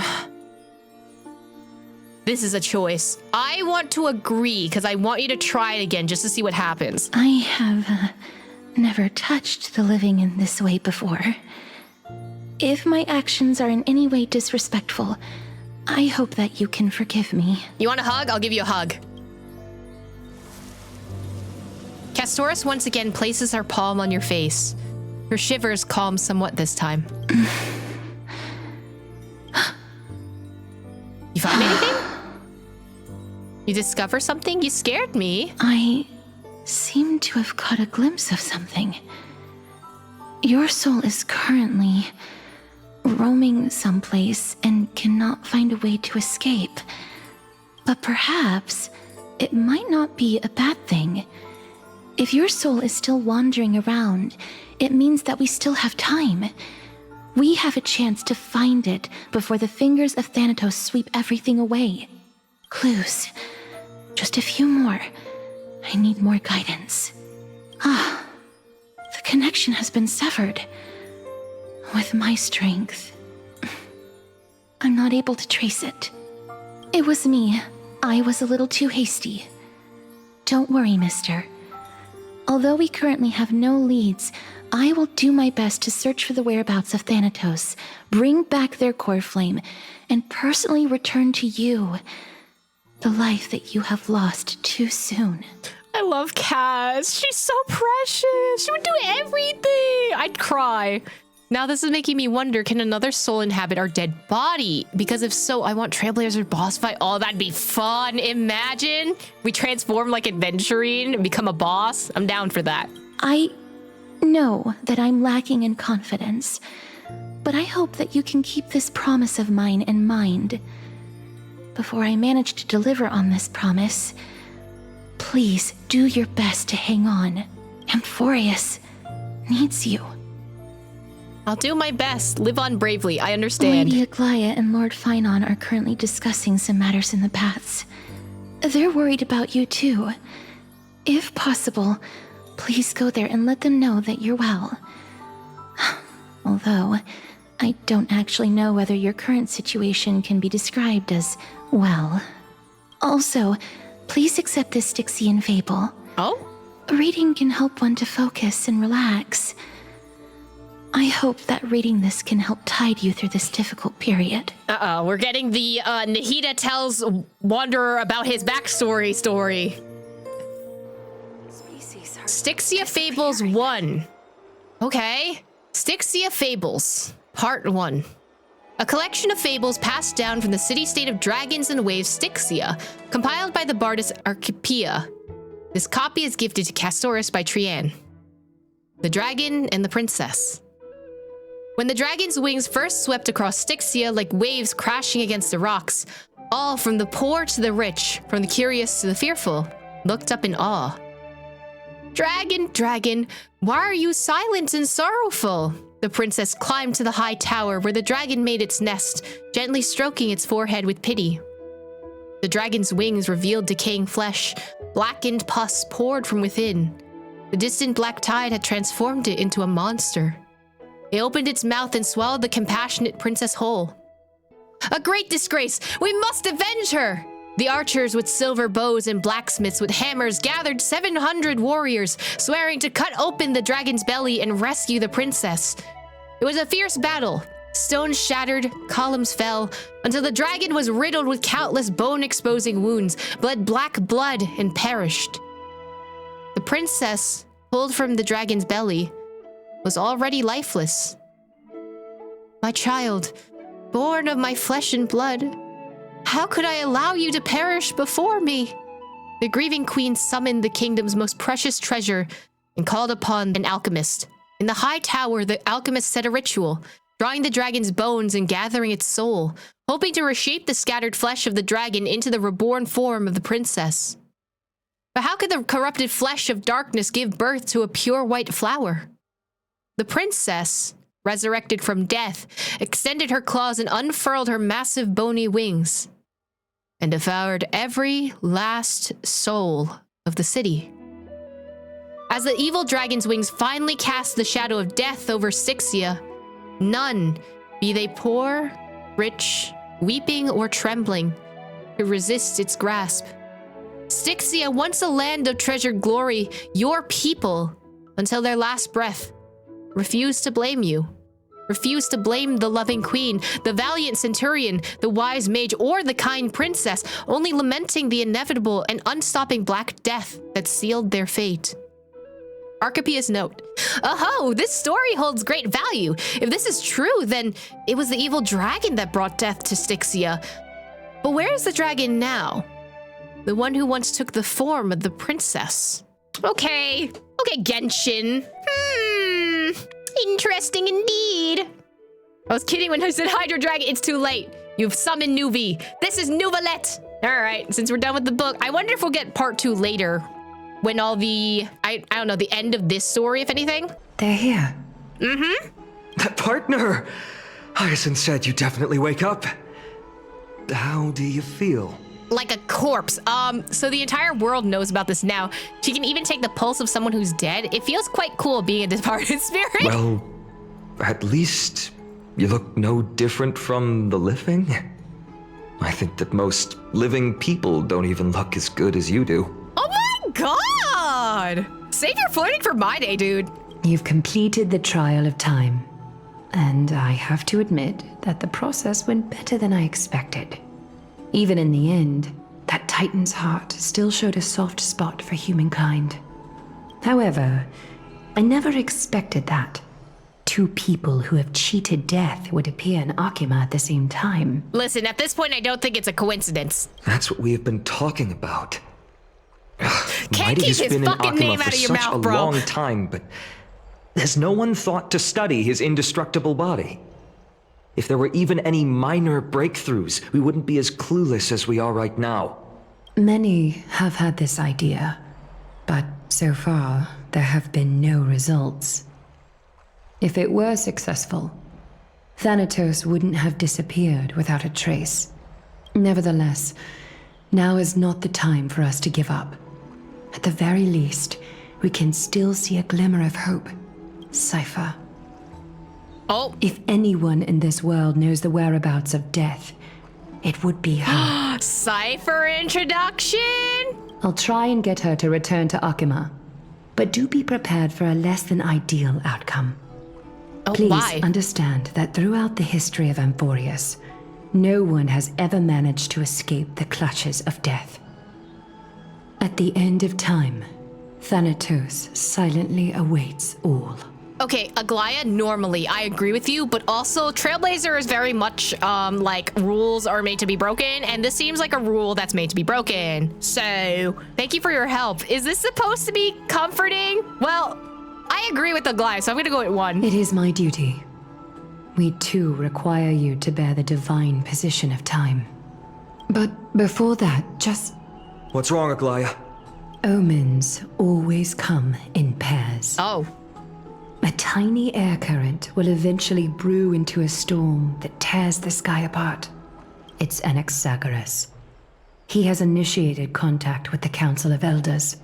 This is a choice. I want to agree because I want you to try it again just to see what happens. I have never touched the living in this way before. If my actions are in any way disrespectful, I hope that you can forgive me. You want a hug? I'll give you a hug. Castorus once again places her palm on your face. Her shivers calm somewhat this time. You find anything? You discover something? You scared me. I seem to have caught a glimpse of something. Your soul is currently roaming someplace and cannot find a way to escape. But perhaps it might not be a bad thing. If your soul is still wandering around, it means that we still have time. We have a chance to find it before the fingers of Thanatos sweep everything away. Clues. Just a few more. I need more guidance. The connection has been severed. With my strength, I'm not able to trace it. It was me. I was a little too hasty. Don't worry, mister. Although we currently have no leads, I will do my best to search for the whereabouts of Thanatos, bring back their core flame, and personally return to you the life that you have lost too soon. I love Cass. She's so precious. She would do everything. I'd cry. Now this is making me wonder, can another soul inhabit our dead body? Because if so, I want Trailblazer boss fight. Oh, that'd be fun. Imagine we transform like Adventurine and become a boss. I'm down for that. I know that I'm lacking in confidence, but I hope that you can keep this promise of mine in mind. Before I manage to deliver on this promise, please do your best to hang on. Amphoreus needs you. I'll do my best. Live on bravely. I understand. Lady Aglaya and Lord Finon are currently discussing some matters in the paths. They're worried about you too. If possible, please go there and let them know that you're well. Although, I don't actually know whether your current situation can be described as well. Also, please accept this Styxian fable. Oh? Reading can help one to focus and relax. I hope that reading this can help tide you through this difficult period. Uh-oh, we're getting the Nahida tells Wanderer about his backstory story. Styxia Fables 1. Okay. Styxia Fables, Part 1. A collection of fables passed down from the city-state of dragons and waves Styxia, compiled by the bardess Archipia. This copy is gifted to Castorus by Trianne. The Dragon and the Princess. When the dragon's wings first swept across Styxia like waves crashing against the rocks, all from the poor to the rich, from the curious to the fearful, looked up in awe. Dragon, dragon, why are you silent and sorrowful? The princess climbed to the high tower where the dragon made its nest, gently stroking its forehead with pity. The dragon's wings revealed decaying flesh. Blackened pus poured from within. The distant black tide had transformed it into a monster. It opened its mouth and swallowed the compassionate princess whole. A great disgrace! We must avenge her! The archers with silver bows and blacksmiths with hammers gathered 700 warriors, swearing to cut open the dragon's belly and rescue the princess. It was a fierce battle. Stones shattered, columns fell, until the dragon was riddled with countless bone-exposing wounds, bled black blood, and perished. The princess, pulled from the dragon's belly, was already lifeless. My child, born of my flesh and blood, how could I allow you to perish before me? The grieving queen summoned the kingdom's most precious treasure and called upon an alchemist. In the high tower, the alchemist set a ritual. drawing the dragon's bones and gathering its soul, hoping to reshape the scattered flesh of the dragon into the reborn form of the princess. But how could the corrupted flesh of darkness give birth to a pure white flower? The princess, resurrected from death, extended her claws and unfurled her massive bony wings, and devoured every last soul of the city. As the evil dragon's wings finally cast the shadow of death over Styxia, none, be they poor, rich, weeping, or trembling, could resist its grasp. Styxia, once a land of treasured glory, your people, until their last breath, refused to blame you. Refused to blame the loving queen, the valiant centurion, the wise mage, or the kind princess, only lamenting the inevitable and unstopping black death that sealed their fate. Archippus note. Oh, this story holds great value. If this is true, then it was the evil dragon that brought death to Styxia. But where is the dragon now? The one who once took the form of the princess. Okay, Genshin. Interesting indeed. I was kidding when I said Hydro Dragon. It's too late. You've summoned Nuvi. This is Nuvalet. All right, since we're done with the book, I wonder if we'll get part 2 later. When all the, I don't know, the end of this story, if anything. They're here. Partner! Hyacinth said you definitely wake up. How do you feel? Like a corpse. So the entire world knows about this now. She can even take the pulse of someone who's dead. It feels quite cool being a departed spirit. Well, at least you look no different from the living. I think that most living people don't even look as good as you do. Oh my god! Save your flirting for my day, dude. You've completed the trial of time. And I have to admit that the process went better than I expected. Even in the end, that Titan's heart still showed a soft spot for humankind. However, I never expected that. 2 people who have cheated death would appear in Akima at the same time. Listen, at this point, I don't think it's a coincidence. That's what we have been talking about. Can't keep his fucking name out of your mouth, bro. For such a long time, but has no one thought to study his indestructible body? If there were even any minor breakthroughs, we wouldn't be as clueless as we are right now. Many have had this idea, but so far, there have been no results. If it were successful, Thanatos wouldn't have disappeared without a trace. Nevertheless, now is not the time for us to give up. At the very least, we can still see a glimmer of hope. Cypher. Oh. If anyone in this world knows the whereabouts of death, it would be her. Cypher introduction? I'll try and get her to return to Akima, but do be prepared for a less than ideal outcome. Oh, Please why? understand that throughout the history of Amphoreus, no one has ever managed to escape the clutches of death. At the end of time, Thanatos silently awaits all. Okay, Aglaya, normally I agree with you, but also Trailblazer is very much like rules are made to be broken, and this seems like a rule that's made to be broken. So, thank you for your help. Is this supposed to be comforting? Well, I agree with Aglaya, so I'm gonna go with 1. It is my duty. We too require you to bear the divine position of time. But before that, just... What's wrong, Aglaya? Omens always come in pairs. Oh. A tiny air current will eventually brew into a storm that tears the sky apart. It's Anaxagoras. He has initiated contact with the Council of Elders.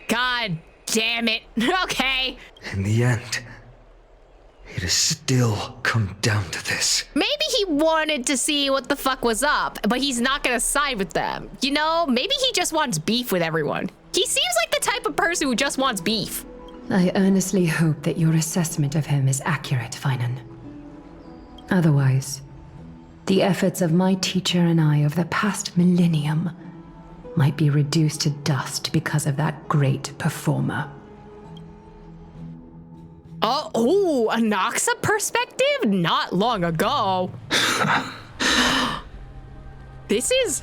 God damn it. Okay. In the end, it has still come down to this. Maybe he wanted to see what the fuck was up, but he's not gonna side with them. You know, maybe he just wants beef with everyone. He seems like the type of person who just wants beef. I earnestly hope that your assessment of him is accurate, Finan. Otherwise, the efforts of my teacher and I over the past millennium might be reduced to dust because of that great performer. Oh, a Noxa perspective? Not long ago. This is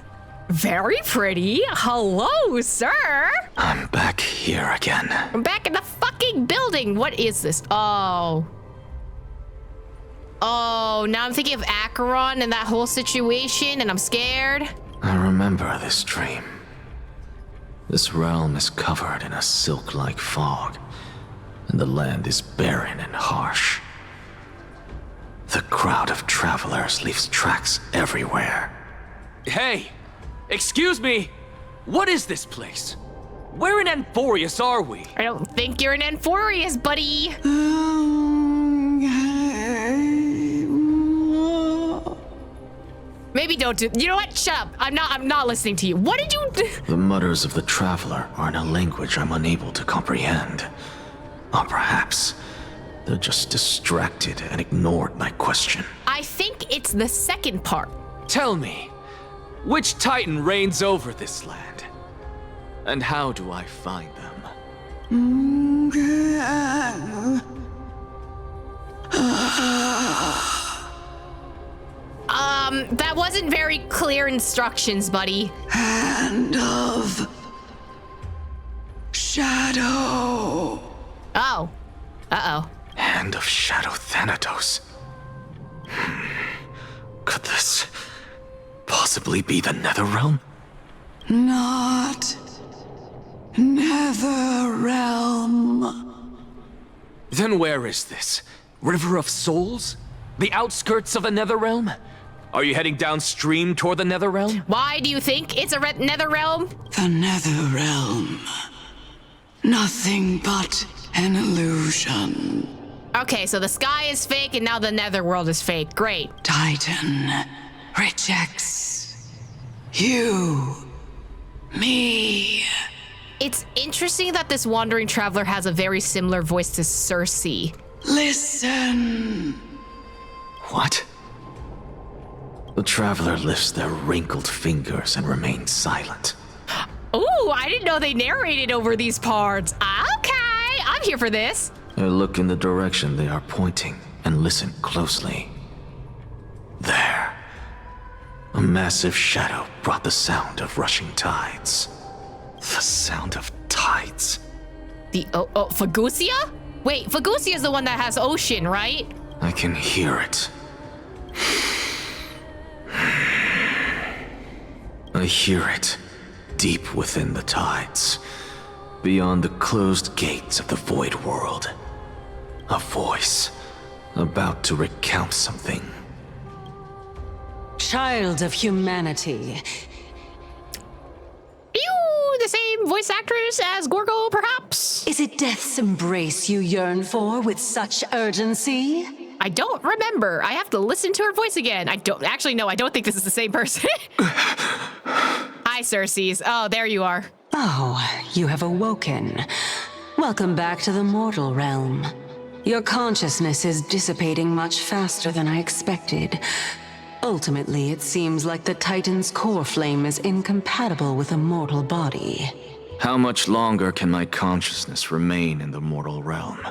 very pretty. Hello, sir. I'm back here again. I'm back in the fucking building. What is this? Oh. Oh, now I'm thinking of Acheron and that whole situation, and I'm scared. I remember this dream. This realm is covered in a silk-like fog, and the land is barren and harsh. The crowd of travelers leaves tracks everywhere. Hey! Excuse me! What is this place? Where in Amphoreus are we? I don't think you're in Amphoreus, buddy. Maybe don't do. You know what? Shut up. I'm not listening to you. What did you do? The mutters of the traveler are in a language I'm unable to comprehend. Or perhaps they're just distracted and ignored my question. I think it's the second part. Tell me, which Titan reigns over this land? And how do I find them? That wasn't very clear instructions, buddy. Hand of Shadow. Oh. Uh-oh. Hand of Shadow Thanatos. Could this possibly be the Netherrealm? Not Netherrealm. Then where is this? River of Souls? The outskirts of the Netherrealm? Are you heading downstream toward the Netherrealm? Why do you think it's a Netherrealm? The Netherrealm. Nothing but an illusion. Okay, so the sky is fake and now the netherworld is fake. Great. Titan rejects you, me. It's interesting that this wandering traveler has a very similar voice to Cersei. Listen. What? The traveler lifts their wrinkled fingers and remains silent. Ooh, I didn't know they narrated over these parts. Okay, I'm here for this. I look in the direction they are pointing and listen closely. There. A massive shadow brought the sound of rushing tides. The sound of tides. The Fagusia? Wait, Fagusia is the one that has ocean, right? I can hear it. I hear it, deep within the tides, beyond the closed gates of the void world. A voice, about to recount something. Child of humanity. You the same voice actress as Gorgo, perhaps? Is it death's embrace you yearn for with such urgency? I don't remember. I have to listen to her voice again. I don't think this is the same person. Hi, Cersei. Oh, there you are. Oh, you have awoken. Welcome back to the mortal realm. Your consciousness is dissipating much faster than I expected. Ultimately, it seems like the Titan's core flame is incompatible with a mortal body. How much longer can my consciousness remain in the mortal realm?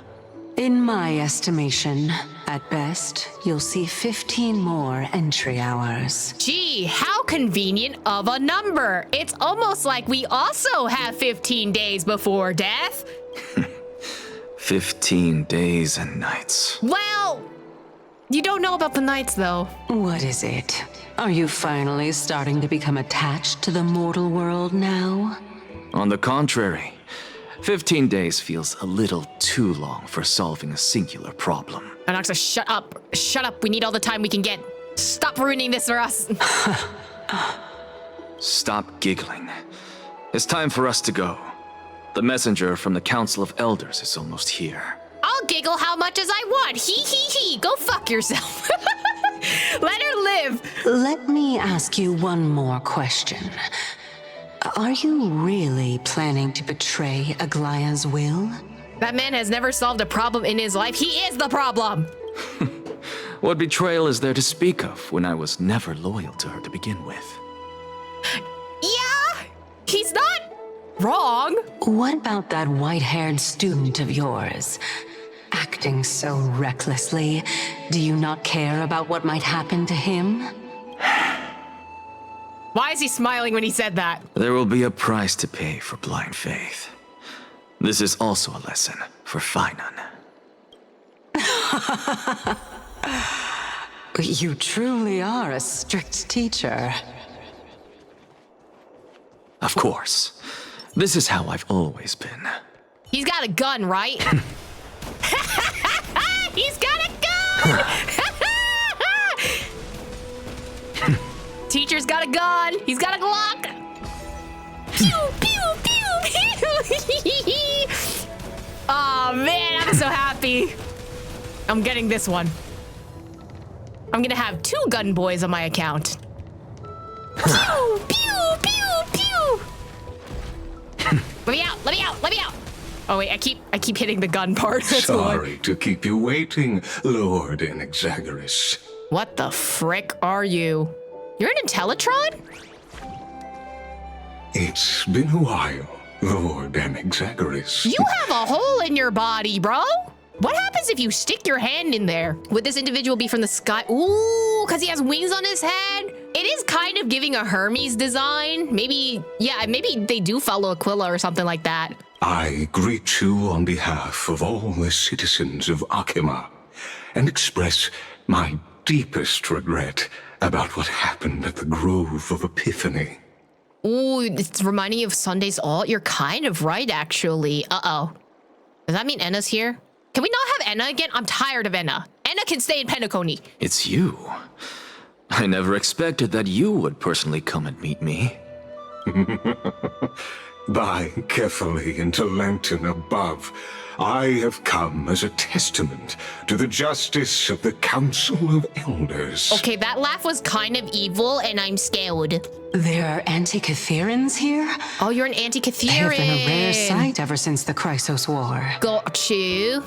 In my estimation, at best, you'll see 15 more entry hours. Gee, how convenient of a number. It's almost like we also have 15 days before death. 15 days and nights. Well, you don't know about the nights, though. What is it? Are you finally starting to become attached to the mortal world now? On the contrary, 15 days feels a little too long for solving a singular problem. Anaxa, shut up. Shut up. We need all the time we can get. Stop ruining this for us. Stop giggling. It's time for us to go. The messenger from the Council of Elders is almost here. I'll giggle how much as I want. He. Go fuck yourself. Let her live. Let me ask you one more question. Are you really planning to betray Aglaya's will? That man has never solved a problem in his life. He is the problem. What betrayal is there to speak of when I was never loyal to her to begin with? Yeah, he's not wrong. What about that white-haired student of yours? Acting so recklessly, do you not care about what might happen to him? Why is he smiling when he said that? There will be a price to pay for blind faith. This is also a lesson for Finan. You truly are a strict teacher. Of course. This is how I've always been. He's got a gun, right? He's got a gun! Teacher's got a gun. He's got a Glock. Pew, pew, pew, pew. Oh man, I'm so happy. I'm getting this one. I'm gonna have 2 gun boys on my account. Pew, pew, pew, pew. Let me out, let me out, let me out. Oh wait, I keep hitting the gun part. That's Sorry to keep you waiting, Lord Inexagoras. What the frick are you? You're an Intellitron? It's been a while, Lord Inexagoras. You have a hole in your body, bro. What happens if you stick your hand in there? Would this individual be from the sky? Ooh, because he has wings on his head? It is kind of giving a Hermes design. Maybe, yeah, maybe they do follow Aquila or something like that. I greet you on behalf of all the citizens of Akima and express my deepest regret about what happened at the Grove of Epiphany. Ooh, it's reminding you of Sunday's Alt. You're kind of right, actually. Uh-oh. Does that mean Enna's here? Can we not have Enna again? I'm tired of Enna. Enna can stay in Penacony. It's you. I never expected that you would personally come and meet me. By carefully into Lantern above, I have come as a testament to the justice of the Council of Elders. Okay, that laugh was kind of evil, and I'm scared. There are anti-Catherians here? Oh, you're an anti-Catherian. They have been a rare sight ever since the Chrysos War. Got you.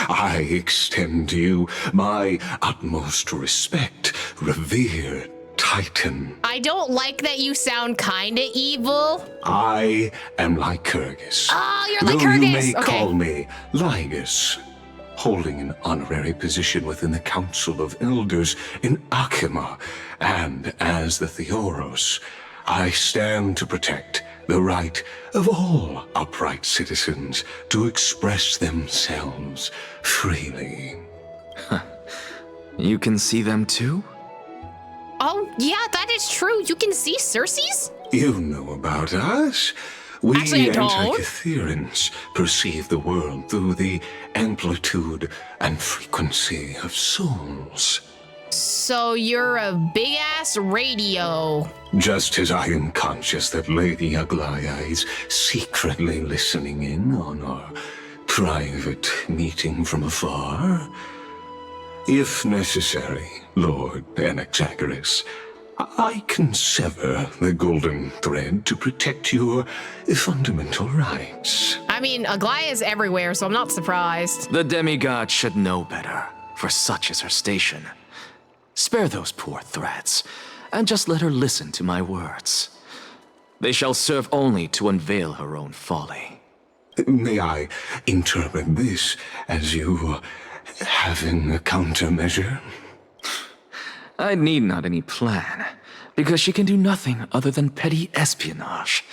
I extend to you my utmost respect, revered Titan. I don't like that you sound kinda evil. I am Lycurgus. Oh, you're Though Lycurgus. you may Okay. call me Lygus, holding an honorary position within the Council of Elders in Akima, and as the Theoros, I stand to protect the right of all upright citizens to express themselves freely. You can see them too? Oh, yeah, that is true. You can see Circe's? You know about us. We Actually, I don't. anti-Catherians perceive the world through the amplitude and frequency of souls. So you're a big-ass radio. Just as I am conscious that Lady Aglaya is secretly listening in on our private meeting from afar. If necessary, Lord Anaxagoras, I can sever the golden thread to protect your fundamental rights. I mean, Aglaya's everywhere, so I'm not surprised. The demigod should know better, for such is her station. Spare those poor threats, and just let her listen to my words. They shall serve only to unveil her own folly. May I interpret this as you having a countermeasure? I need not any plan, because she can do nothing other than petty espionage.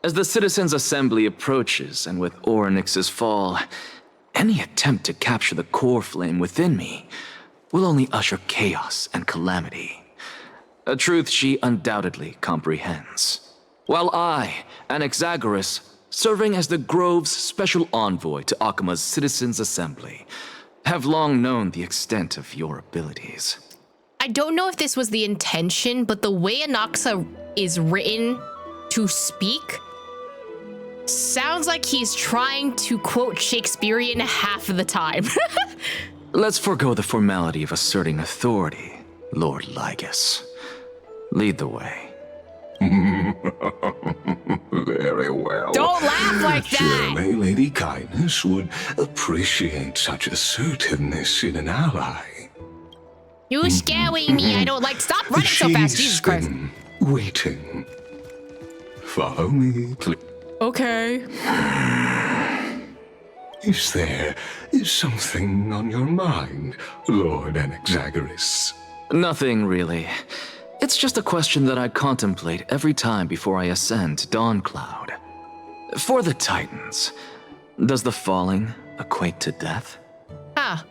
As the Citizens' Assembly approaches, and with Orynyx's fall, any attempt to capture the core flame within me will only usher chaos and calamity. A truth she undoubtedly comprehends. While I, Anaxagoras, serving as the Grove's special envoy to Akima's Citizens' Assembly, have long known the extent of your abilities. I don't know if this was the intention, but the way Anaxa is written to speak sounds like he's trying to quote Shakespearean half of the time. Let's forego the formality of asserting authority, Lord Lygus. Lead the way. Very well. Don't laugh like that! Surely Lady Kindness would appreciate such assertiveness in an ally. You scaring me. I don't like. Stop running so fast, Jesus Christ. Been waiting. Follow me, please. Okay. Is there something on your mind, Lord Anaxagoras? Nothing, really. It's just a question that I contemplate every time before I ascend to Dawncloud. For the Titans, does the falling equate to death? Ah.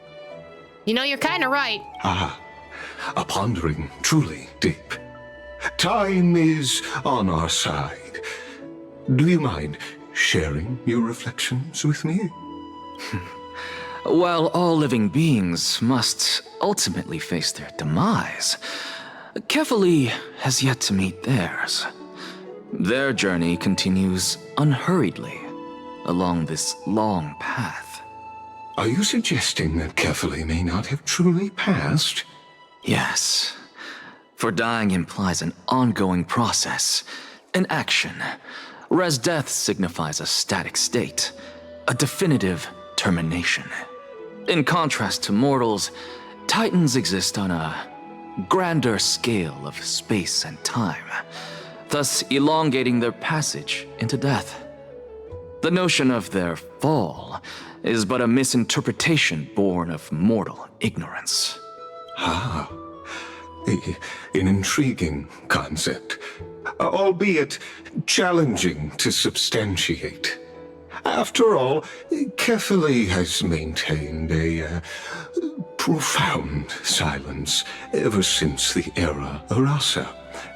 You know, you're kind of right. Ah, a pondering truly deep. Time is on our side. Do you mind sharing your reflections with me? While all living beings must ultimately face their demise, Hastily has yet to meet theirs. Their journey continues unhurriedly along this long path. Are you suggesting that Hastily may not have truly passed? Yes, for dying implies an ongoing process, an action, whereas death signifies a static state, a definitive termination. In contrast to mortals, Titans exist on a grander scale of space and time, thus elongating their passage into death. The notion of their fall is but a misinterpretation born of mortal ignorance. Ah, an intriguing concept, albeit challenging to substantiate. After all, Hastily has maintained a profound silence ever since the era Arasa,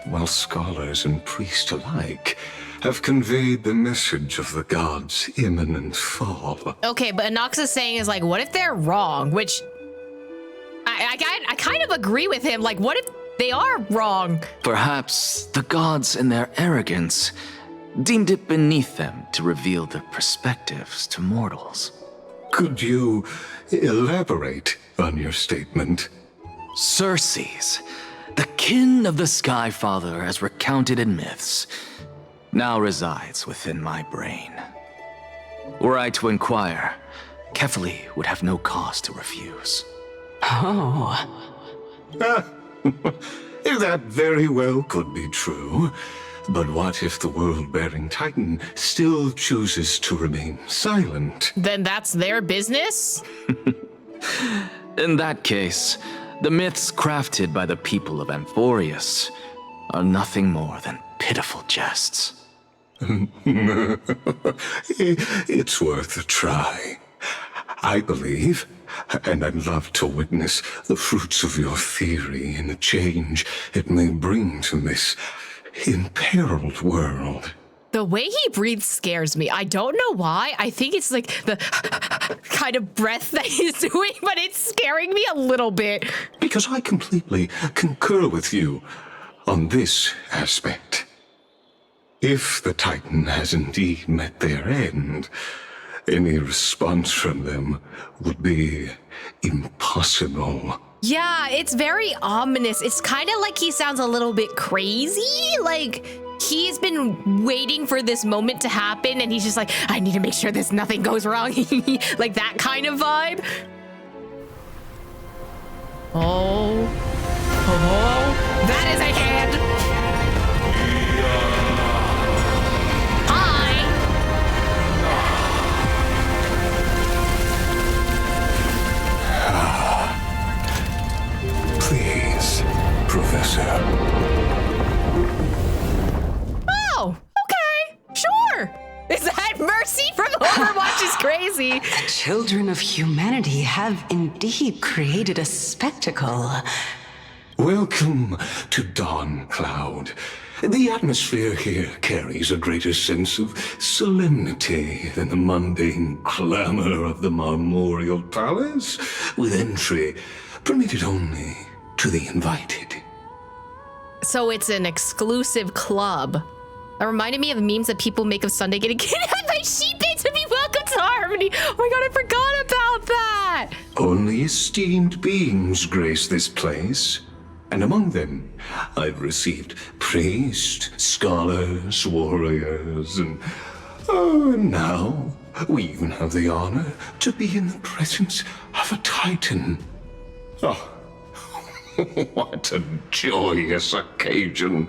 while scholars and priests alike have conveyed the message of the gods' imminent fall. Okay, but Anox is saying is like, what if they're wrong? Which I kind of agree with him. Like, what if they are wrong? Perhaps the gods in their arrogance deemed it beneath them to reveal their perspectives to mortals. Could you elaborate on your statement? Circes, the kin of the Skyfather as recounted in myths, now resides within my brain. Were I to inquire, Hastily would have no cause to refuse. Oh. That very well could be true. But what if the world-bearing Titan still chooses to remain silent? Then that's their business? In that case, the myths crafted by the people of Amphoreus are nothing more than pitiful jests. It's worth a try. I believe, and I'd love to witness the fruits of your theory and the change it may bring to this imperiled world. The way he breathes scares me. I don't know why. I think it's like the kind of breath that he's doing, but it's scaring me a little bit. Because I completely concur with you on this aspect. If the Titan has indeed met their end, any response from them would be impossible. Yeah, it's very ominous. It's kind of like he sounds a little bit crazy. Like he's been waiting for this moment to happen and he's just like, I need to make sure there's nothing goes wrong. Like that kind of vibe. Oh, that is a hand. Hi. Please, Professor. Oh, okay, sure. Is that Mercy from Overwatch is crazy? The children of humanity have indeed created a spectacle. Welcome to Dawn Cloud. The atmosphere here carries a greater sense of solemnity than the mundane clamor of the Marmorial Palace, with entry permitted only to the invited. So it's an exclusive club. That reminded me of memes that people make of Sunday getting kidnapped by sheep to be welcome to Harmony. Oh my god, I forgot about that. Only esteemed beings grace this place, and among them I've received priests, scholars, warriors, and now we even have the honor to be in the presence of a Titan. Oh, what a joyous occasion.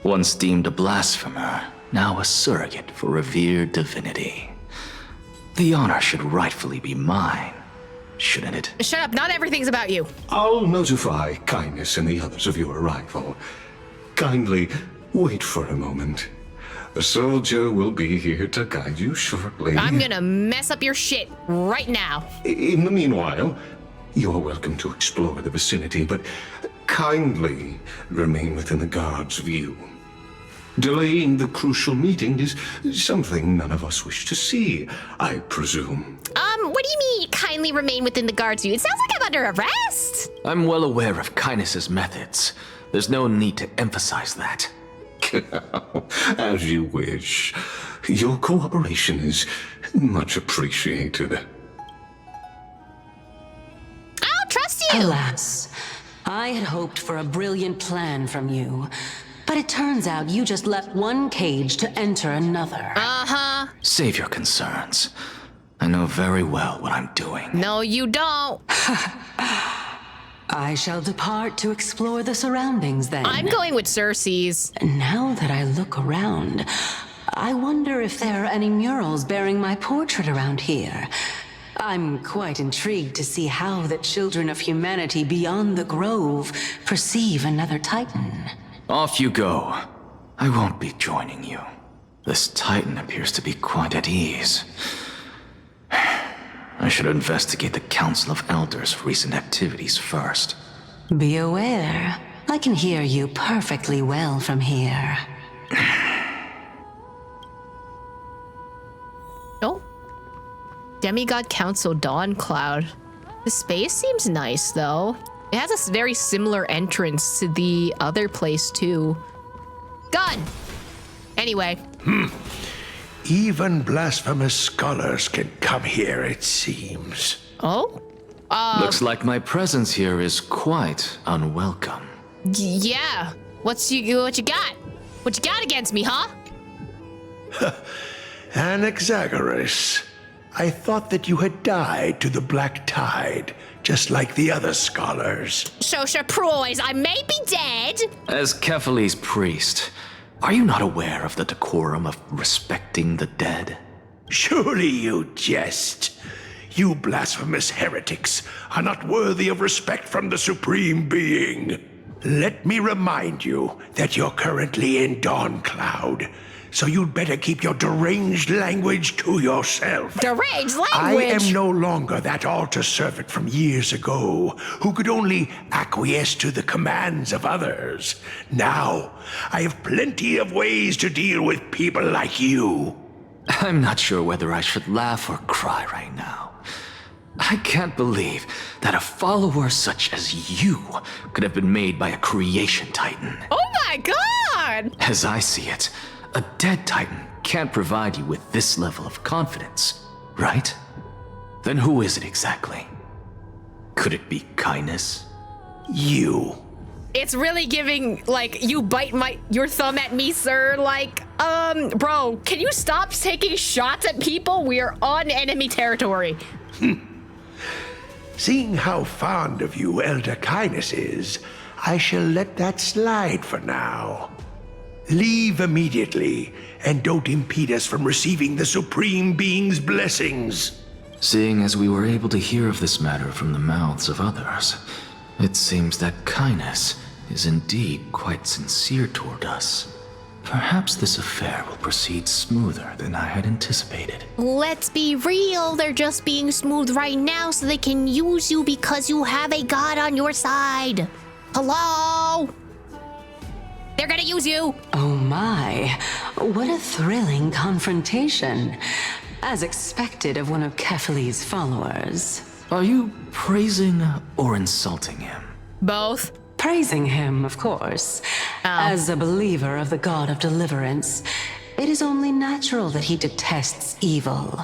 Once deemed a blasphemer, now a surrogate for revered divinity. The honor should rightfully be mine, shouldn't it? Shut up, not everything's about you. I'll notify Kindness and the others of your arrival. Kindly wait for a moment. A soldier will be here to guide you shortly. I'm gonna mess up your shit right now. In the meanwhile, you're welcome to explore the vicinity, but kindly remain within the guard's view. Delaying the crucial meeting is something none of us wish to see, I presume. What do you mean, kindly remain within the guard's view? It sounds like I'm under arrest. I'm well aware of Kindness's methods. There's no need to emphasize that. As you wish. Your cooperation is much appreciated. I'll trust you. Alas, I had hoped for a brilliant plan from you. But it turns out you just left one cage to enter another. Uh-huh. Save your concerns. I know very well what I'm doing. No, you don't. I shall depart to explore the surroundings then. I'm going with Cersei's. Now that I look around, I wonder if there are any murals bearing my portrait around here. I'm quite intrigued to see how the children of humanity beyond the Grove perceive another Titan. Off you go. I won't be joining you. This Titan appears to be quite at ease. I should investigate the Council of Elders' recent activities first. Be aware, I can hear you perfectly well from here. Oh. Demigod Council Dawn Cloud. The space seems nice, though. It has a very similar entrance to the other place, too. Gun! Anyway. Even blasphemous scholars can come here, it seems. Oh? Looks like my presence here is quite unwelcome. Yeah. What you got? What you got against me, huh? Anaxagoras, I thought that you had died to the Black Tide, just like the other scholars. So surprise, I may be dead. As Kephale's priest, are you not aware of the decorum of respecting the dead? Surely you jest. You blasphemous heretics are not worthy of respect from the Supreme Being. Let me remind you that you're currently in Dawn Cloud, so you'd better keep your deranged language to yourself. Deranged language? I am no longer that altar servant from years ago who could only acquiesce to the commands of others. Now, I have plenty of ways to deal with people like you. I'm not sure whether I should laugh or cry right now. I can't believe that a follower such as you could have been made by a creation titan. Oh my god! As I see it, a dead titan can't provide you with this level of confidence, right? Then who is it exactly? Could it be kindness? You. It's really giving, like, you bite your thumb at me, sir. Like, bro, can you stop taking shots at people? We are on enemy territory. Seeing how fond of you Elder Kindness is, I shall let that slide for now. Leave immediately, and don't impede us from receiving the Supreme Being's blessings. Seeing as we were able to hear of this matter from the mouths of others, it seems that kindness is indeed quite sincere toward us. Perhaps this affair will proceed smoother than I had anticipated. Let's be real, they're just being smooth right now so they can use you because you have a god on your side. Hello? They're gonna use you. Oh my, what a thrilling confrontation. As expected of one of Kephale's followers. Are you praising or insulting him? Both. Praising him, of course. As a believer of the God of Deliverance, it is only natural that he detests evil.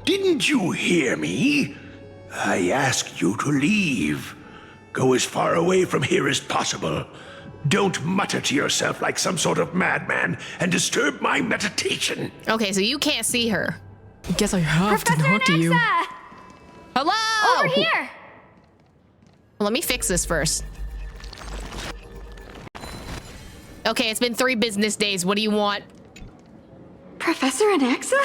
Didn't you hear me? I asked you to leave. Go as far away from here as possible. Don't mutter to yourself like some sort of madman and disturb my meditation. Okay, so you can't see her. I guess I have Professor to talk to you. Nexa! Hello! Over here! Let me fix this first. Okay, it's been 3 business days. What do you want? Professor Nexa?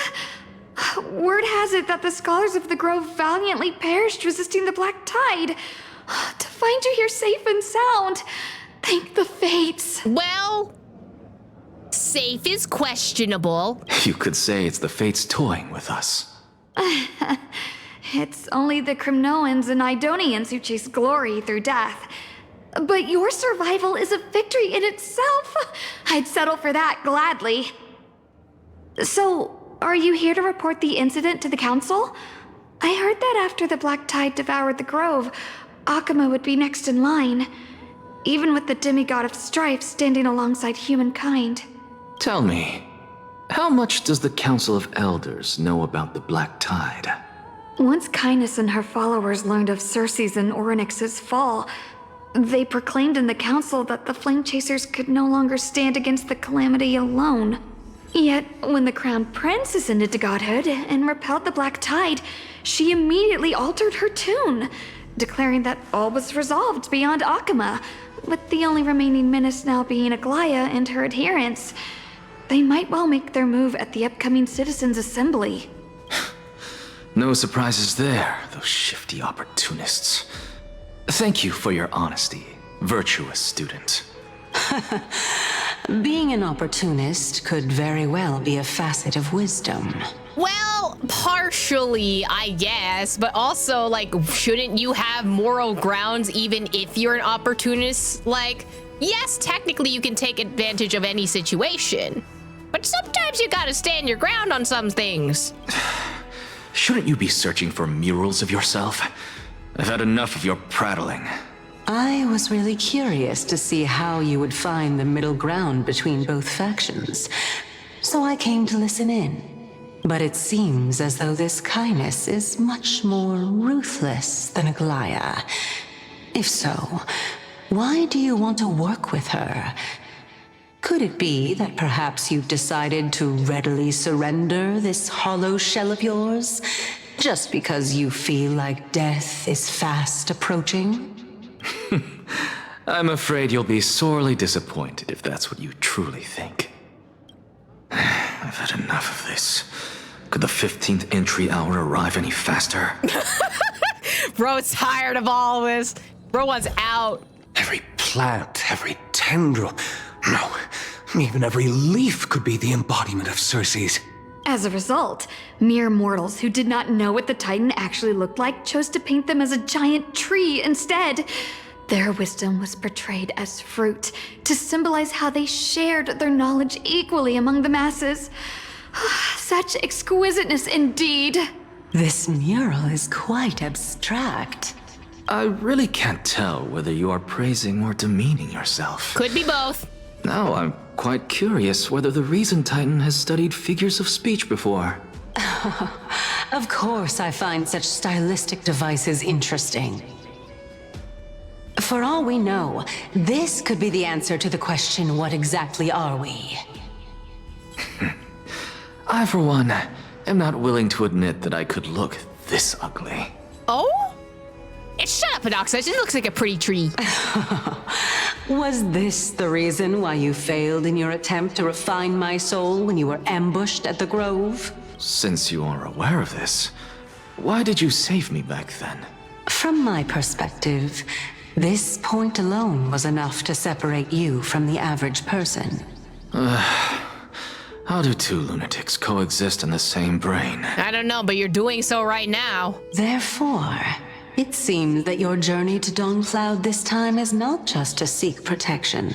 Word has it that the scholars of the Grove valiantly perished resisting the Black Tide. To find you here safe and sound, thank the fates. Well, safe is questionable. You could say it's the fates toying with us. It's only the Krymnoans and Idonians who chase glory through death. But your survival is a victory in itself. I'd settle for that gladly. So, are you here to report the incident to the council? I heard that after the Black Tide devoured the grove, Akuma would be next in line, even with the demigod of strife standing alongside humankind. Tell me, how much does the Council of Elders know about the Black Tide? Once Kindness and her followers learned of Circe's and Orynyx's fall, they proclaimed in the council that the Flame Chasers could no longer stand against the calamity alone. Yet, when the Crown Prince ascended to godhood and repelled the Black Tide, she immediately altered her tune, declaring that all was resolved beyond Akuma, with the only remaining menace now being Aglaya and her adherents. They might well make their move at the upcoming Citizens' Assembly. No surprises there, those shifty opportunists. Thank you for your honesty, virtuous student. Being an opportunist could very well be a facet of wisdom. Well, partially, I guess, but also, like, shouldn't you have moral grounds even if you're an opportunist? Like, yes, technically you can take advantage of any situation, but sometimes you gotta stand your ground on some things. Shouldn't you be searching for murals of yourself? I've had enough of your prattling. I was really curious to see how you would find the middle ground between both factions, so I came to listen in. But it seems as though this Kindness is much more ruthless than Aglaya. If so, why do you want to work with her? Could it be that perhaps you've decided to readily surrender this hollow shell of yours, just because you feel like death is fast approaching? I'm afraid you'll be sorely disappointed if that's what you truly think. I've had enough of this. Could the 15th entry hour arrive any faster? Bro's tired of all this. Bro wants out. Every plant, every tendril, no, even every leaf could be the embodiment of Circe's. As a result, mere mortals who did not know what the Titan actually looked like chose to paint them as a giant tree instead. Their wisdom was portrayed as fruit, to symbolize how they shared their knowledge equally among the masses. Such exquisiteness indeed. This mural is quite abstract. I really can't tell whether you are praising or demeaning yourself. Could be both. Now I'm quite curious whether the Reason Titan has studied figures of speech before. Of course I find such stylistic devices interesting. For all we know, this could be the answer to the question, what exactly are we? I, for one, am not willing to admit that I could look this ugly. Oh? Shut up, Anoxus. It looks like a pretty tree. Was this the reason why you failed in your attempt to refine my soul when you were ambushed at the Grove? Since you are aware of this, why did you save me back then? From my perspective, this point alone was enough to separate you from the average person. How do two lunatics coexist in the same brain? I don't know, but you're doing so right now. Therefore, it seems that your journey to Dawn-Cloud this time is not just to seek protection.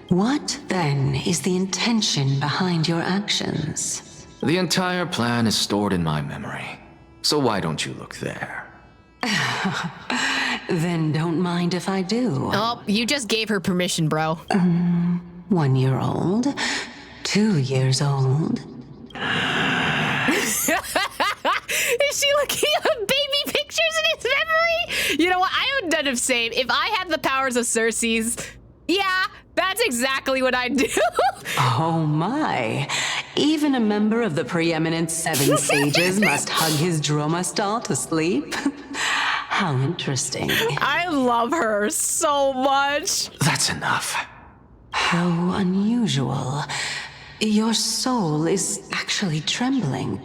What, then, is the intention behind your actions? The entire plan is stored in my memory, so why don't you look there? Then don't mind if I do. Oh, you just gave her permission, bro. 1 year old? 2 years old? Is she looking at baby pictures in his memory? You know what? I would have done the same. If I had the powers of Circe's, yeah, that's exactly what I'd do. Oh my. Even a member of the preeminent 7 sages must hug his Dromastal to sleep? How interesting. I love her so much. That's enough. How unusual. Your soul is actually trembling.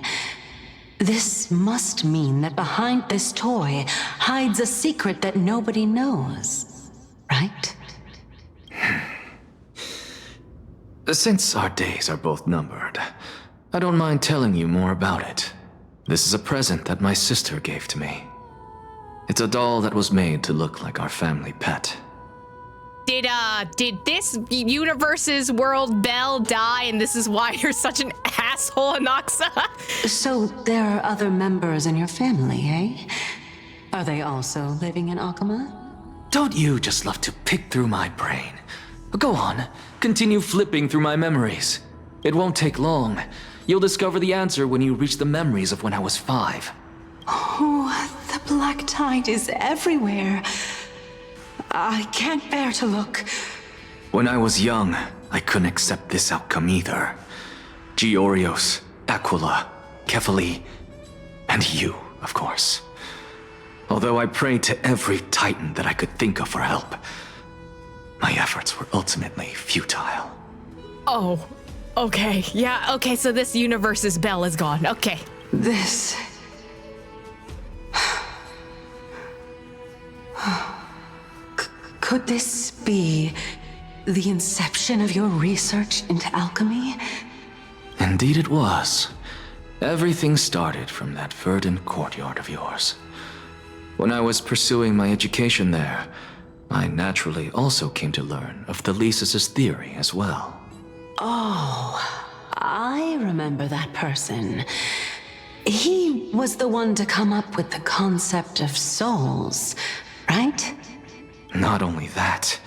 This must mean that behind this toy hides a secret that nobody knows, right? Since our days are both numbered, I don't mind telling you more about it. This is a present that my sister gave to me. It's a doll that was made to look like our family pet. Did this universe's world Belle die and this is why you're such an asshole, Anaxa? So there are other members in your family, eh? Are they also living in Akama? Don't you just love to pick through my brain? Go on, continue flipping through my memories. It won't take long. You'll discover the answer when you reach the memories of when I was 5. Oh, the black tide is everywhere. I can't bear to look. When I was young, I couldn't accept this outcome either. Georios, Aquila, Kefali, and you, of course. Although I prayed to every titan that I could think of for help, my efforts were ultimately futile. Oh, okay. Yeah, okay, so this universe's Belle is gone. Okay. This... Could this be the inception of your research into alchemy? Indeed it was. Everything started from that verdant courtyard of yours. When I was pursuing my education there, I naturally also came to learn of Thelesis' theory as well. Oh, I remember that person. He was the one to come up with the concept of souls, right? Not only that,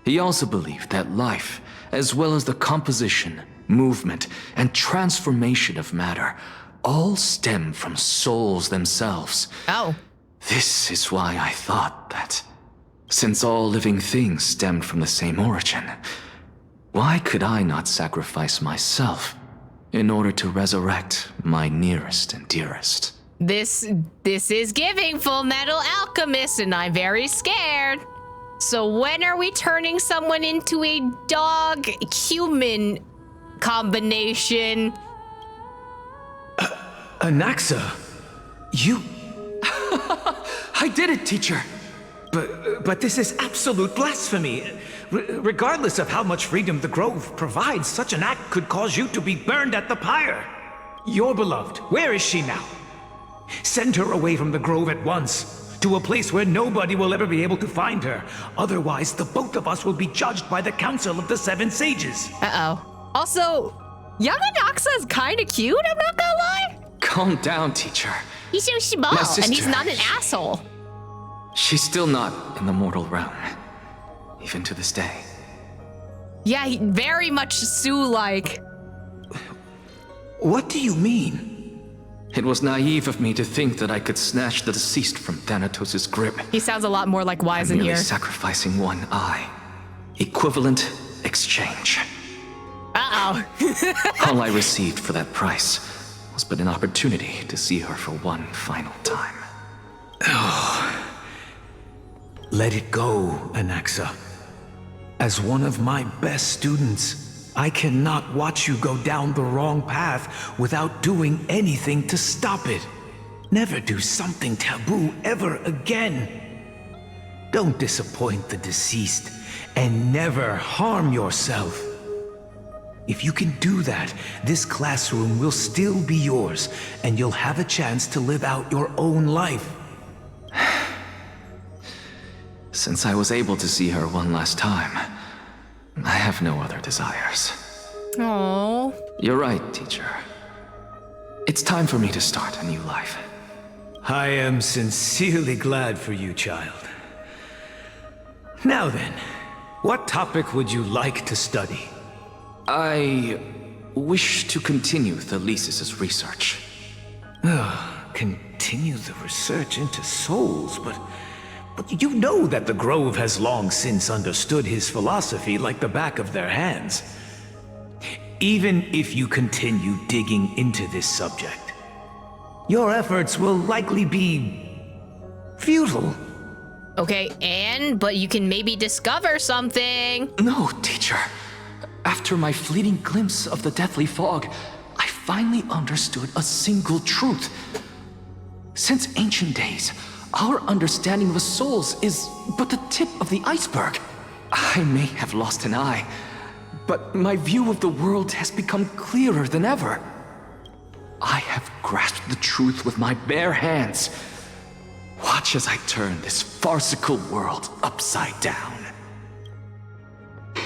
he also believed that life, as well as the composition, movement, and transformation of matter, all stem from souls themselves. Oh. This is why I thought that, since all living things stemmed from the same origin, why could I not sacrifice myself in order to resurrect my nearest and dearest? This is giving Full Metal Alchemist, and I'm very scared. So when are we turning someone into a dog-human combination? Anaxa, you... I did it, teacher! But this is absolute blasphemy. Regardless of how much freedom the Grove provides, such an act could cause you to be burned at the pyre. Your beloved, where is she now? Send her away from the Grove at once, to a place where nobody will ever be able to find her. Otherwise, the both of us will be judged by the Council of the Seven Sages. Uh-oh. Also, young Anaxa is kind of cute, I'm not gonna lie. Calm down, teacher. He's so small, and he's not an asshole. She's still not in the mortal realm, even to this day. Yeah, very much Sue-like. What do you mean? It was naive of me to think that I could snatch the deceased from Thanatos' grip. He sounds a lot more like Wise in here. Sacrificing one eye. Equivalent exchange. Uh-oh. All I received for that price was but an opportunity to see her for one final time. Oh. Let it go, Anaxa. As one of my best students, I cannot watch you go down the wrong path without doing anything to stop it. Never do something taboo ever again. Don't disappoint the deceased, and never harm yourself. If you can do that, this classroom will still be yours, and you'll have a chance to live out your own life. Since I was able to see her one last time, I have no other desires. Oh. You're right, teacher. It's time for me to start a new life. I am sincerely glad for you, child. Now then, what topic would you like to study? I wish to continue Thelesis' research. Continue the research into souls, but you know that the Grove has long since understood his philosophy like the back of their hands. Even if you continue digging into this subject, your efforts will likely be futile. Okay, but you can maybe discover something. No, teacher. After my fleeting glimpse of the deathly fog, I finally understood a single truth. Since ancient days, our understanding of the souls is but the tip of the iceberg. I may have lost an eye, but my view of the world has become clearer than ever. I have grasped the truth with my bare hands. Watch as I turn this farcical world upside down.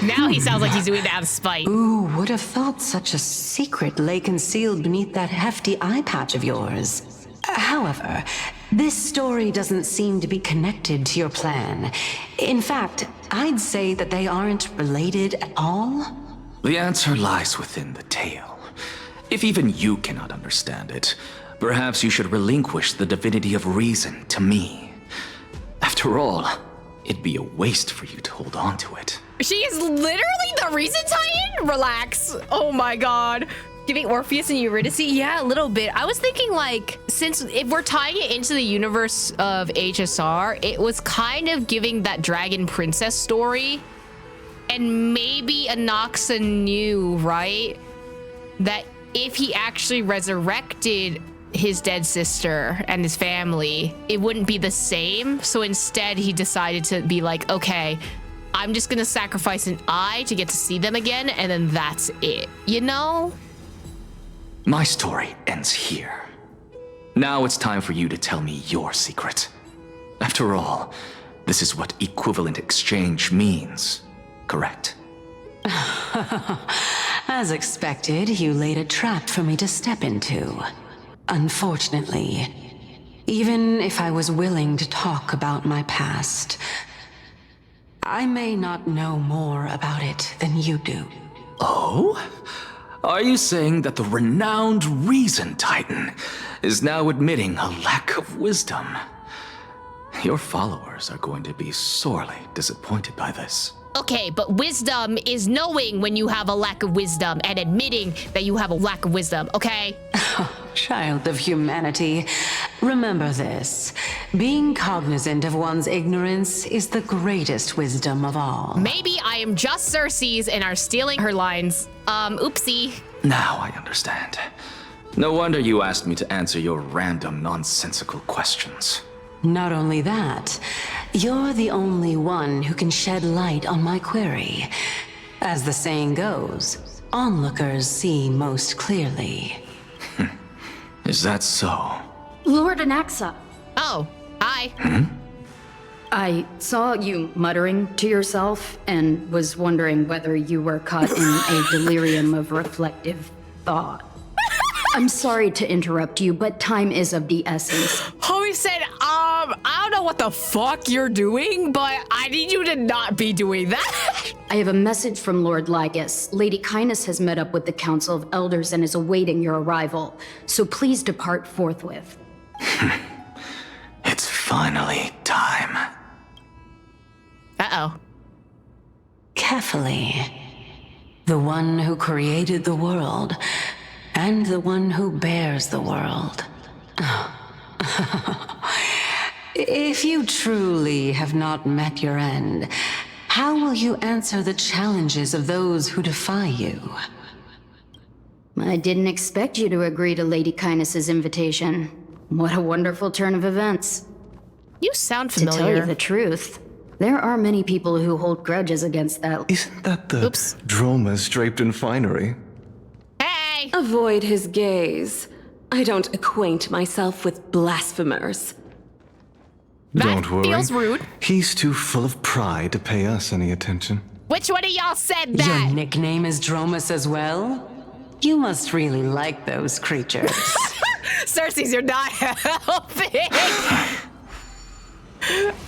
Now he sounds like he's doing it out of spite. Who would have thought such a secret lay concealed beneath that hefty eye patch of yours? However, this story doesn't seem to be connected to your plan. In fact, I'd say that they aren't related at all. The answer lies within the tale. If even you cannot understand it, perhaps you should relinquish the divinity of reason to me. After all, it'd be a waste for you to hold on to it. She is literally the reason, Titan? Relax. Oh my god. Giving Orpheus and Eurydice? Yeah, a little bit. I was thinking, like, since if we're tying it into the universe of HSR, it was kind of giving that dragon princess story. And maybe Anaxa knew, right? That if he actually resurrected his dead sister and his family, it wouldn't be the same. So instead, he decided to be like, okay, I'm just gonna sacrifice an eye to get to see them again, and then that's it, you know? My story ends here. Now it's time for you to tell me your secret. After all, this is what equivalent exchange means, correct? As expected, you laid a trap for me to step into. Unfortunately, even if I was willing to talk about my past, I may not know more about it than you do. Oh? Are you saying that the renowned Reason Titan is now admitting a lack of wisdom? Your followers are going to be sorely disappointed by this. Okay, but wisdom is knowing when you have a lack of wisdom and admitting that you have a lack of wisdom, okay? Child of humanity, remember this. Being cognizant of one's ignorance is the greatest wisdom of all. Maybe I am just Cersei's and are stealing her lines. Oopsie. Now I understand. No wonder you asked me to answer your random, nonsensical questions. Not only that, you're the only one who can shed light on my query. As the saying goes, onlookers see most clearly. Is that so? Lord Anaxa. Oh, hi. I saw you muttering to yourself and was wondering whether you were caught in a delirium of reflective thought. I'm sorry to interrupt you, but time is of the essence. Homie said, I don't know what the fuck you're doing, but I need you to not be doing that. I have a message from Lord Lygus. Lady Kindness has met up with the Council of Elders and is awaiting your arrival, so please depart forthwith. It's finally time. Uh-oh. Carefully. The one who created the world, and the one who bears the world. If you truly have not met your end, how will you answer the challenges of those who defy you? I didn't expect you to agree to Lady Kindness's invitation. What a wonderful turn of events. You sound familiar. To tell you the truth, there are many people who hold grudges against that. Isn't that the Dromas draped in finery? Hey! Avoid his gaze. I don't acquaint myself with blasphemers. Don't worry. Feels rude. He's too full of pride to pay us any attention. Which one of y'all said that? Your nickname is Dromas as well? You must really like those creatures. Cersei's, you're not helping.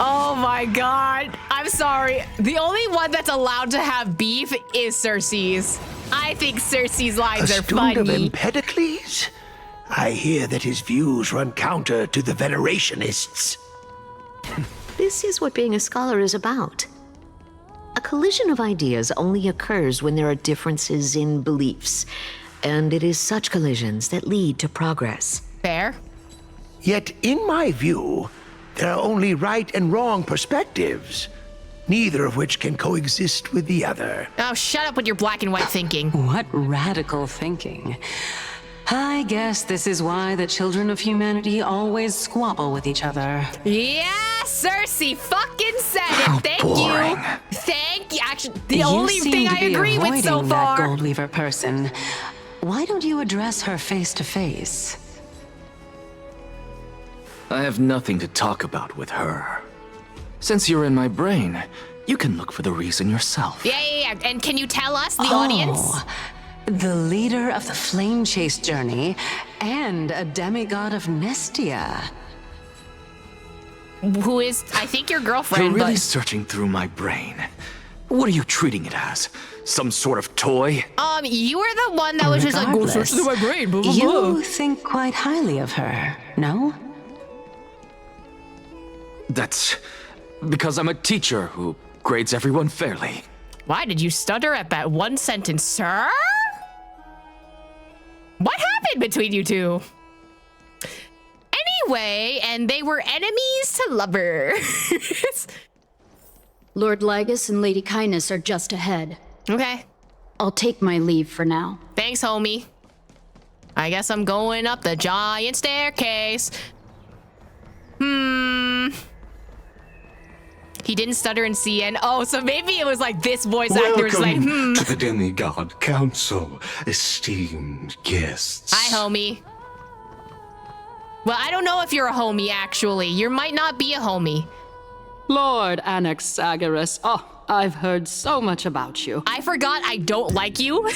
Oh my god. I'm sorry. The only one that's allowed to have beef is Cersei's. I think Cersei's lines are funny. A student of Empedocles? I hear that his views run counter to the Venerationists. This is what being a scholar is about. A collision of ideas only occurs when there are differences in beliefs, and it is such collisions that lead to progress. Fair. Yet, in my view, there are only right and wrong perspectives, neither of which can coexist with the other. Oh, shut up with your black and white thinking. What radical thinking. I guess this is why the children of humanity always squabble with each other. Yeah, Cersei fucking said it. How Thank boring. you. Thank you. actually the only thing I agree with so that far. Goldweaver person. Why don't you address her face to face? I have nothing to talk about with her. Since you're in my brain, you can look for the reason yourself. Yeah. And can you tell us, the audience? The leader of the Flame Chase journey and a demigod of Nestia. Who is, I think, your girlfriend. You're really searching through my brain. What are you treating it as? Some sort of toy? You were the one that was just like, go search through my brain, blah, blah, blah. You think quite highly of her, no? That's because I'm a teacher who grades everyone fairly. Why did you stutter at that one sentence, sir? What happened between you two? Anyway, and they were enemies to lovers. Lord Lygus and Lady Kindness are just ahead. Okay. I'll take my leave for now. Thanks, homie. I guess I'm going up the giant staircase. He didn't stutter in CN. Oh, so maybe it was like this voice actor was like, to the Demigod Council, esteemed guests. Hi, homie. Well, I don't know if you're a homie, actually. You might not be a homie. Lord Anaxagoras. Oh, I've heard so much about you. I forgot I don't like you.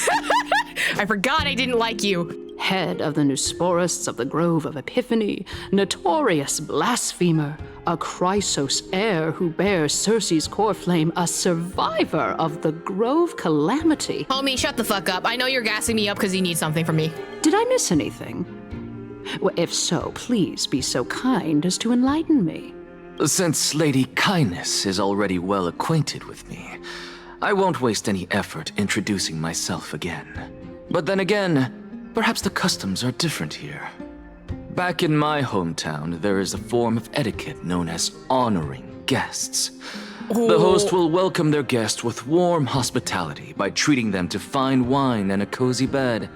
I forgot I didn't like you. Head of the Nusporists of the Grove of Epiphany, notorious blasphemer, a Chrysos heir who bears Circe's core flame, a survivor of the Grove calamity. Homie, shut the fuck up. I know you're gassing me up because you need something from me. Did I miss anything? Well, if so, please be so kind as to enlighten me. Since Lady Kindness is already well acquainted with me, I won't waste any effort introducing myself again. But then again, perhaps the customs are different here. Back in my hometown, there is a form of etiquette known as honoring guests. The host will welcome their guest with warm hospitality by treating them to fine wine and a cozy bed.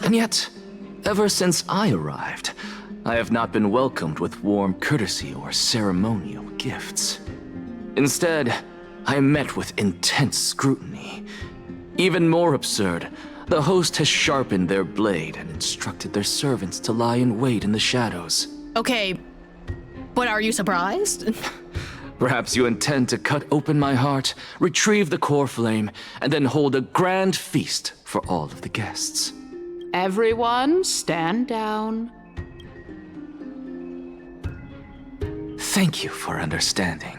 And yet, ever since I arrived, I have not been welcomed with warm courtesy or ceremonial gifts. Instead, I am met with intense scrutiny. Even more absurd, the host has sharpened their blade and instructed their servants to lie in wait in the shadows. Okay, but are you surprised? Perhaps you intend to cut open my heart, retrieve the core flame, and then hold a grand feast for all of the guests. Everyone, stand down. Thank you for understanding.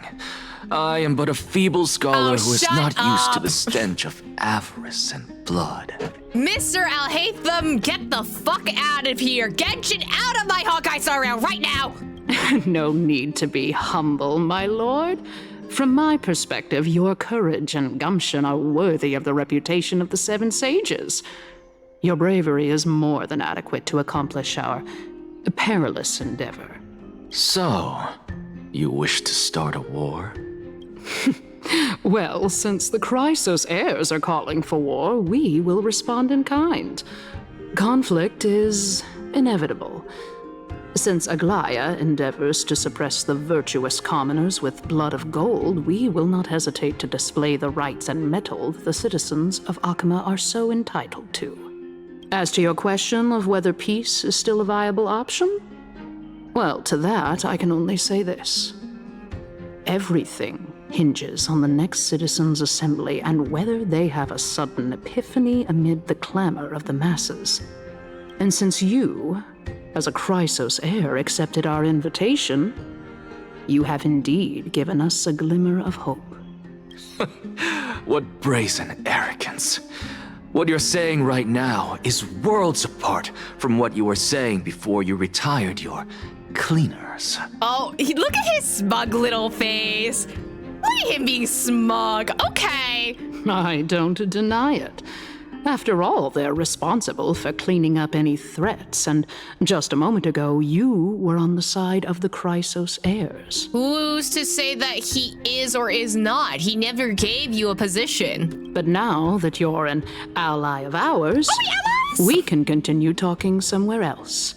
I am but a feeble scholar who is not used to the stench of avarice and blood. Mr. Alhaitham, get the fuck out of here. Genshin out of my Honkai Star Rail right now. No need to be humble, my lord. From my perspective, your courage and gumption are worthy of the reputation of the Seven Sages. Your bravery is more than adequate to accomplish our perilous endeavor. So, you wish to start a war? Well, since the Chrysos heirs are calling for war, we will respond in kind. Conflict is inevitable. Since Aglaya endeavors to suppress the virtuous commoners with blood of gold, we will not hesitate to display the rights and metal the citizens of Akama are so entitled to. As to your question of whether peace is still a viable option, well, to that I can only say this. Everything hinges on the next citizens' assembly and whether they have a sudden epiphany amid the clamor of the masses. And since you, as a Chrysos heir, accepted our invitation, you have indeed given us a glimmer of hope. What brazen arrogance. What you're saying right now is worlds apart from what you were saying before you retired your cleaners. Oh, look at his smug little face. Look at him being smug. Okay. I don't deny it. After all, they're responsible for cleaning up any threats, and just a moment ago, you were on the side of the Chrysos heirs. Who's to say that he is or is not? He never gave you a position. But now that you're an ally of ours, we can continue talking somewhere else.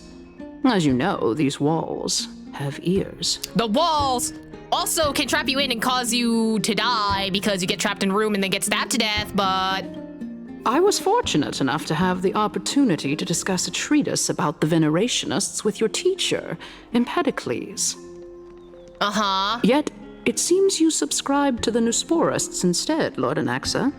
As you know, these walls, have ears. The walls also can trap you in and cause you to die because you get trapped in a room and then get stabbed to death, but... I was fortunate enough to have the opportunity to discuss a treatise about the Venerationists with your teacher, Empedocles. Uh-huh. Yet, it seems you subscribe to the Nusporists instead, Lord Anaxa.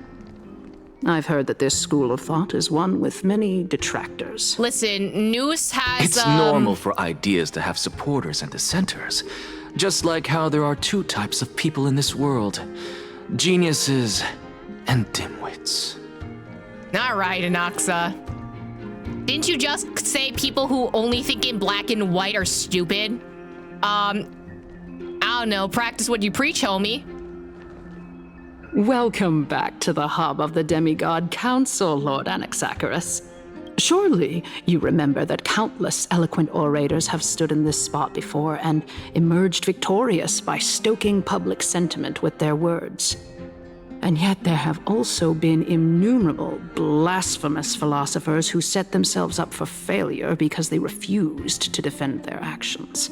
I've heard that this school of thought is one with many detractors. Listen, Noose has, It's normal for ideas to have supporters and dissenters. Just like how there are two types of people in this world. Geniuses and dimwits. All right, Anaxa. Didn't you just say people who only think in black and white are stupid? I don't know, practice what you preach, homie. Welcome back to the hub of the Demigod Council, Lord Anaxagoras. Surely you remember that countless eloquent orators have stood in this spot before and emerged victorious by stoking public sentiment with their words. And yet there have also been innumerable blasphemous philosophers who set themselves up for failure because they refused to defend their actions.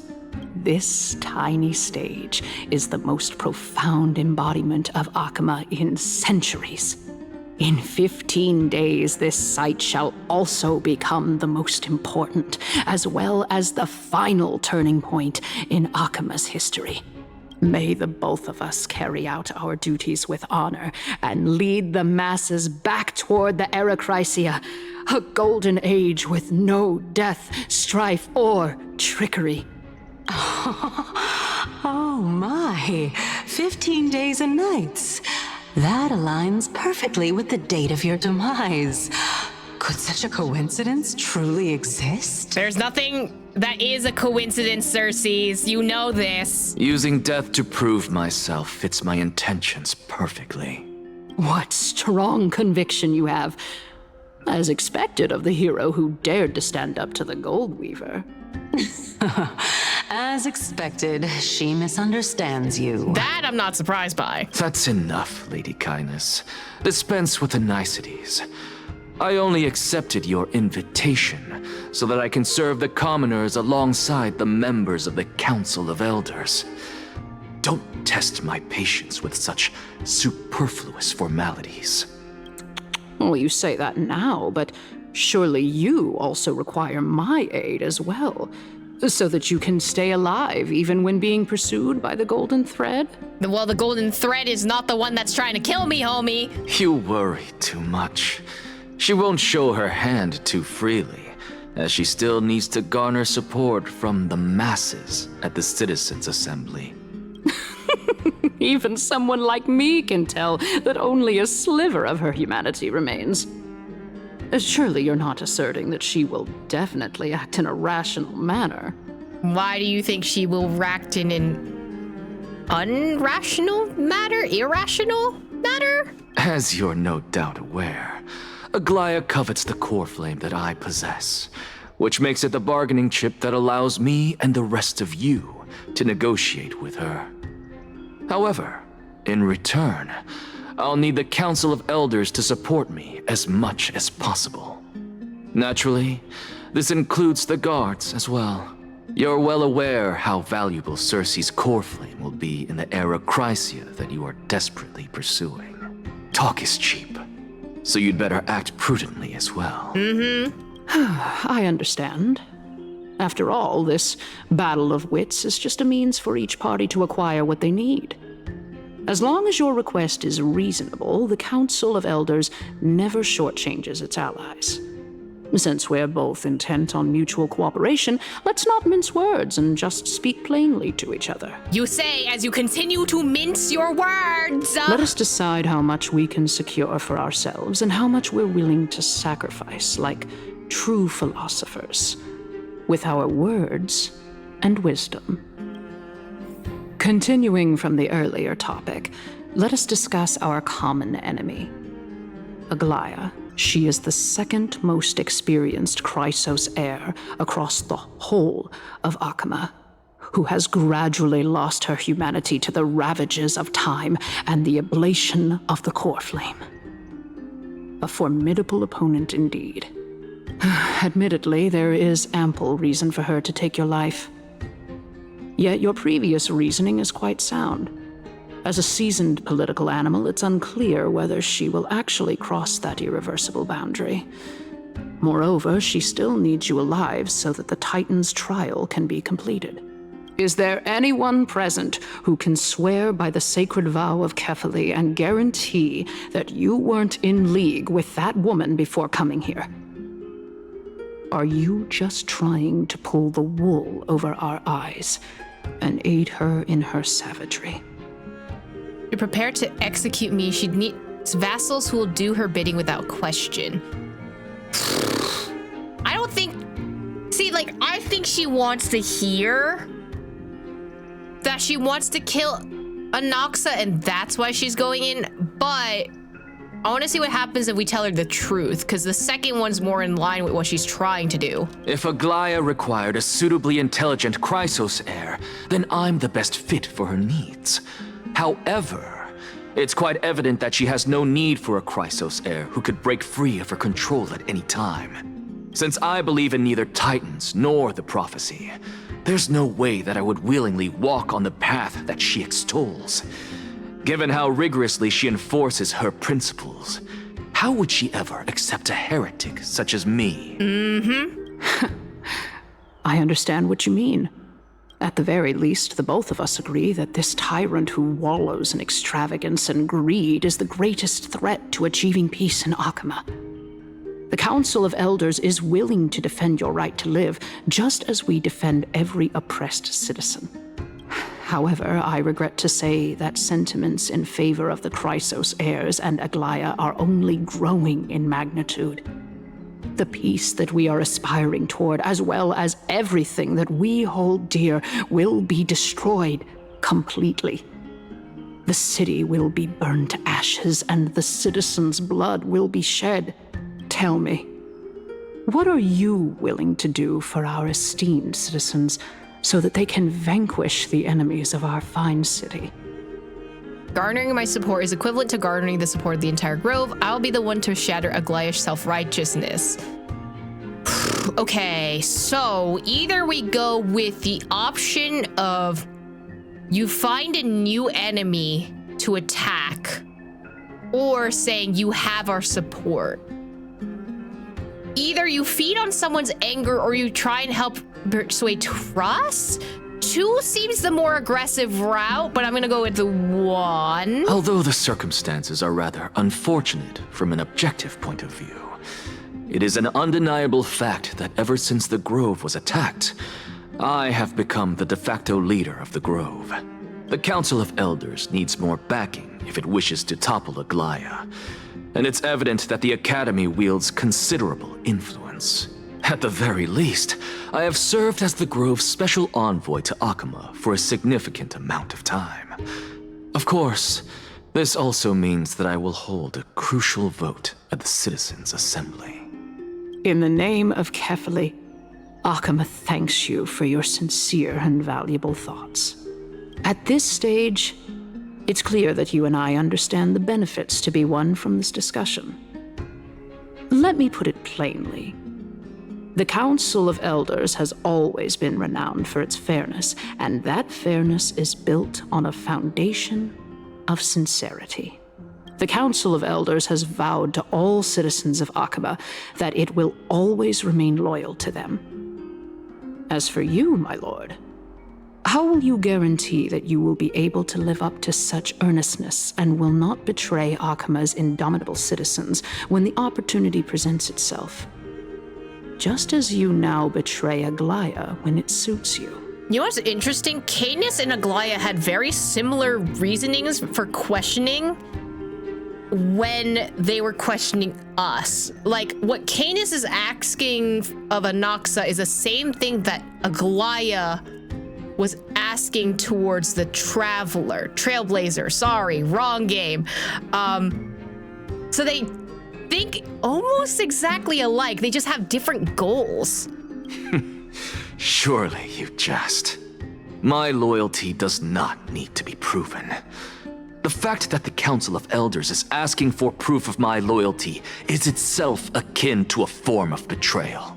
This tiny stage is the most profound embodiment of Akama in centuries. In 15 days, this site shall also become the most important, as well as the final turning point in Akama's history. May the both of us carry out our duties with honor and lead the masses back toward the Erechrysia, a golden age with no death, strife, or trickery. Oh my, 15 days and nights. That aligns perfectly with the date of your demise. Could such a coincidence truly exist? There's nothing that is a coincidence, Circes. You know this. Using death to prove myself fits my intentions perfectly. What strong conviction you have. As expected of the hero who dared to stand up to the Gold Weaver. As expected, she misunderstands you. That I'm not surprised by. That's enough, Lady Kindness. Dispense with the niceties. I only accepted your invitation so that I can serve the commoners alongside the members of the Council of Elders. Don't test my patience with such superfluous formalities. Well, you say that now, but surely you also require my aid as well, so that you can stay alive even when being pursued by the Golden Thread? Well, the Golden Thread is not the one that's trying to kill me, homie. You worry too much. She won't show her hand too freely, as she still needs to garner support from the masses at the Citizens' Assembly. Even someone like me can tell that only a sliver of her humanity remains. Surely you're not asserting that she will definitely act in a rational manner. Why do you think she will act in an unrational matter? Irrational matter? As you're no doubt aware, Aglaya covets the core flame that I possess, which makes it the bargaining chip that allows me and the rest of you to negotiate with her. However, in return, I'll need the Council of Elders to support me as much as possible. Naturally, this includes the guards as well. You're well aware how valuable Circe's core flame will be in the Erechrysia that you are desperately pursuing. Talk is cheap, so you'd better act prudently as well. I understand. After all, this battle of wits is just a means for each party to acquire what they need. As long as your request is reasonable, the Council of Elders never shortchanges its allies. Since we're both intent on mutual cooperation, let's not mince words and just speak plainly to each other. You say as you continue to mince your words. Let us decide how much we can secure for ourselves and how much we're willing to sacrifice, like true philosophers, with our words and wisdom. Continuing from the earlier topic, let us discuss our common enemy, Aglaya. She is the second most experienced Chrysos heir across the whole of Akama, who has gradually lost her humanity to the ravages of time and the ablation of the core flame. A formidable opponent indeed. Admittedly, there is ample reason for her to take your life. Yet your previous reasoning is quite sound. As a seasoned political animal, it's unclear whether she will actually cross that irreversible boundary. Moreover, she still needs you alive so that the Titan's trial can be completed. Is there anyone present who can swear by the sacred vow of Hastily and guarantee that you weren't in league with that woman before coming here? Are you just trying to pull the wool over our eyes and aid her in her savagery? You're prepared to execute me. She needs vassals who will do her bidding without question. I don't think... See, like, I think she wants to hear that she wants to kill Anaxa, and that's why she's going in, but I want to see what happens if we tell her the truth, because the second one's more in line with what she's trying to do. If Aglaya required a suitably intelligent Chrysos heir, then I'm the best fit for her needs. However, it's quite evident that she has no need for a Chrysos heir who could break free of her control at any time. Since I believe in neither Titans nor the prophecy, there's no way that I would willingly walk on the path that she extols. Given how rigorously she enforces her principles, how would she ever accept a heretic such as me? I understand what you mean. At the very least, the both of us agree that this tyrant who wallows in extravagance and greed is the greatest threat to achieving peace in Akama. The Council of Elders is willing to defend your right to live, just as we defend every oppressed citizen. However, I regret to say that sentiments in favor of the Chrysos heirs and Aglaya are only growing in magnitude. The peace that we are aspiring toward, as well as everything that we hold dear, will be destroyed completely. The city will be burned to ashes, and the citizens' blood will be shed. Tell me, what are you willing to do for our esteemed citizens so that they can vanquish the enemies of our fine city? Garnering my support is equivalent to garnering the support of the entire grove. I'll be the one to shatter Aglaya's self-righteousness. Okay, so either we go with the option of you find a new enemy to attack, or saying you have our support. Either you feed on someone's anger or you try and help persuade trust. 2 seems the more aggressive route, but I'm gonna go with the 1. Although the circumstances are rather unfortunate from an objective point of view, it is an undeniable fact that ever since the Grove was attacked, I have become the de facto leader of the Grove. The Council of Elders needs more backing if it wishes to topple Aglaya, and it's evident that the Academy wields considerable influence. At the very least, I have served as the Grove's special envoy to Akama for a significant amount of time. Of course, this also means that I will hold a crucial vote at the Citizens' Assembly. In the name of Hastily, Akama thanks you for your sincere and valuable thoughts. At this stage, it's clear that you and I understand the benefits to be won from this discussion. Let me put it plainly. The Council of Elders has always been renowned for its fairness, and that fairness is built on a foundation of sincerity. The Council of Elders has vowed to all citizens of Akaba that it will always remain loyal to them. As for you, my lord, how will you guarantee that you will be able to live up to such earnestness and will not betray Akama's indomitable citizens when the opportunity presents itself? Just as you now betray Aglaya when it suits you. You know what's interesting? Cadmus and Aglaya had very similar reasonings for questioning when they were questioning us. Like, what Cadmus is asking of Anaxa is the same thing that Aglaya was asking towards the Trailblazer. Sorry, wrong game. So they think almost exactly alike. They just have different goals. Surely you jest. My loyalty does not need to be proven. The fact that the Council of Elders is asking for proof of my loyalty is itself akin to a form of betrayal.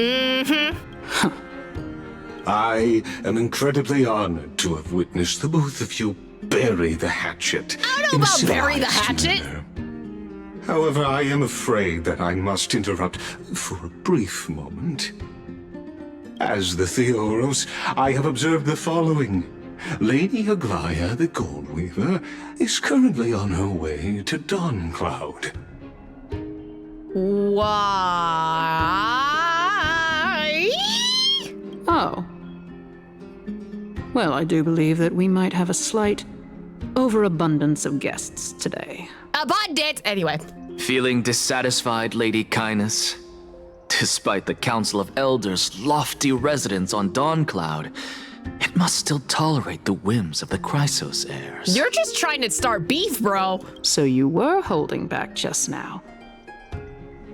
I am incredibly honored to have witnessed the both of you bury the hatchet. I don't know about bury the hatchet. However, I am afraid that I must interrupt for a brief moment. As the Theoros, I have observed the following. Lady Aglaya, the Goldweaver, is currently on her way to Dawncloud. Why? Oh. Well, I do believe that we might have a slight overabundance of guests today. Abundant! Anyway. Feeling dissatisfied, Lady Kindness? Despite the Council of Elders' lofty residence on Dawncloud, it must still tolerate the whims of the Chrysos heirs. You're just trying to start beef, bro. So you were holding back just now.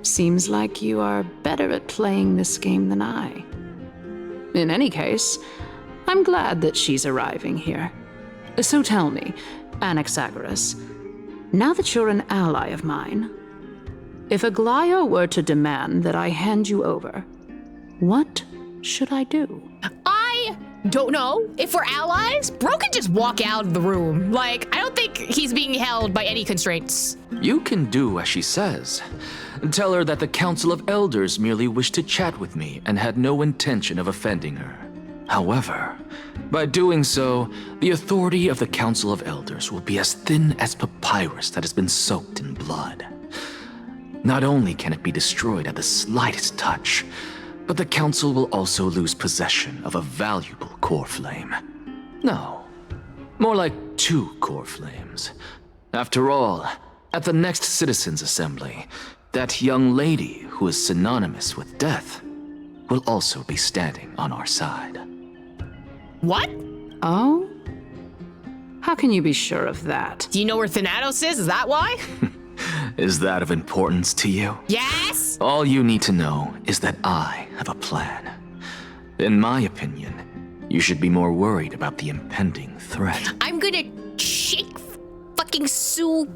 Seems like you are better at playing this game than I. In any case, I'm glad that she's arriving here. So tell me, Anaxagoras, now that you're an ally of mine, if Aglaya were to demand that I hand you over, what should I do? I don't know. If we're allies, bro can just walk out of the room. Like, I don't think he's being held by any constraints. You can do as she says. Tell her that the Council of Elders merely wished to chat with me and had no intention of offending her. However, by doing so, the authority of the Council of Elders will be as thin as papyrus that has been soaked in blood. Not only can it be destroyed at the slightest touch, but the Council will also lose possession of a valuable core flame. No, more like 2 core flames. After all, at the next Citizens' Assembly, that young lady who is synonymous with death will also be standing on our side. What? Oh? How can you be sure of that? Do you know where Thanatos is? Is that why? Is that of importance to you? Yes! All you need to know is that I have a plan. In my opinion, you should be more worried about the impending threat. I'm gonna shake fucking Sue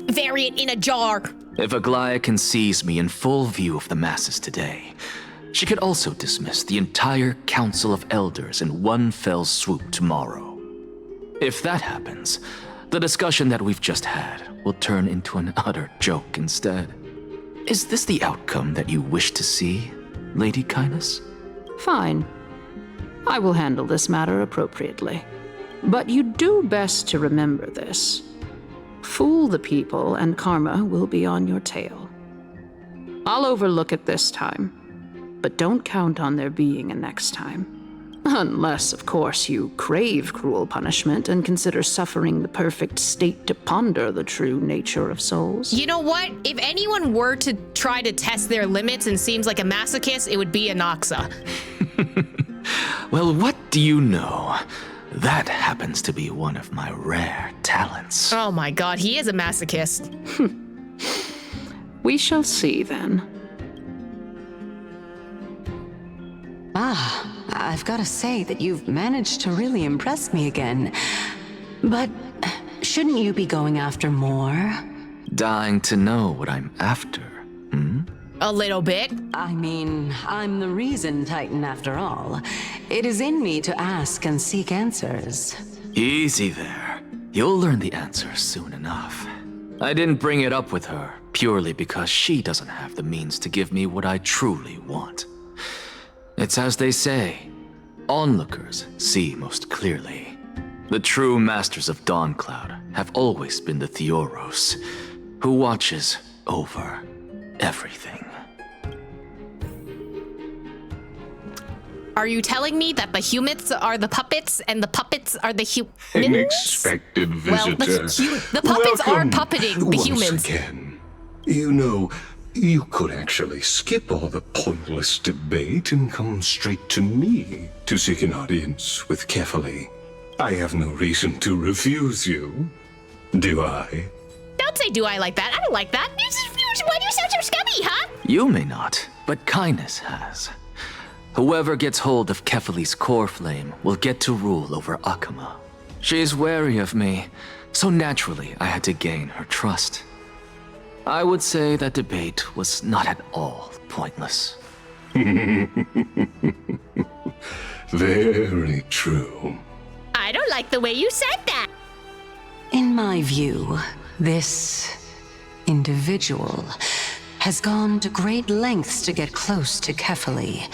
variant in a jar. If Aglaya can seize me in full view of the masses today, she could also dismiss the entire Council of Elders in one fell swoop tomorrow. If that happens, the discussion that we've just had will turn into an utter joke instead. Is this the outcome that you wish to see, Lady Kindness? Fine. I will handle this matter appropriately. But you do best to remember this. Fool the people and karma will be on your tail. I'll overlook it this time, but don't count on there being a next time. Unless, of course, you crave cruel punishment and consider suffering the perfect state to ponder the true nature of souls. You know what? If anyone were to try to test their limits and seems like a masochist, it would be Anaxa. Well, what do you know? That happens to be one of my rare talents. Oh my god, he is a masochist. We shall see then. Ah, I've got to say that you've managed to really impress me again. But shouldn't you be going after more? Dying to know what I'm after, hmm? A little bit. I mean, I'm the reason Titan after all. It is in me to ask and seek answers. Easy there. You'll learn the answer soon enough. I didn't bring it up with her purely because she doesn't have the means to give me what I truly want. It's as they say, onlookers see most clearly. The true masters of Dawncloud have always been the Theoros, who watches over everything. Are you telling me that the humans are the puppets and the puppets are the humans? Unexpected visitor. Well, the puppets Welcome are puppeting the once humans. Again. You know, you could actually skip all the pointless debate and come straight to me to seek an audience with Hastily. I have no reason to refuse you, do I? Don't say do I like that. I don't like that. Why do you sound so scummy, huh? You may not, but Kindness has. Whoever gets hold of Hastily's core flame will get to rule over Akama. She's wary of me, so naturally I had to gain her trust. I would say that debate was not at all pointless. Very true. I don't like the way you said that. In my view, this individual has gone to great lengths to get close to Hastily.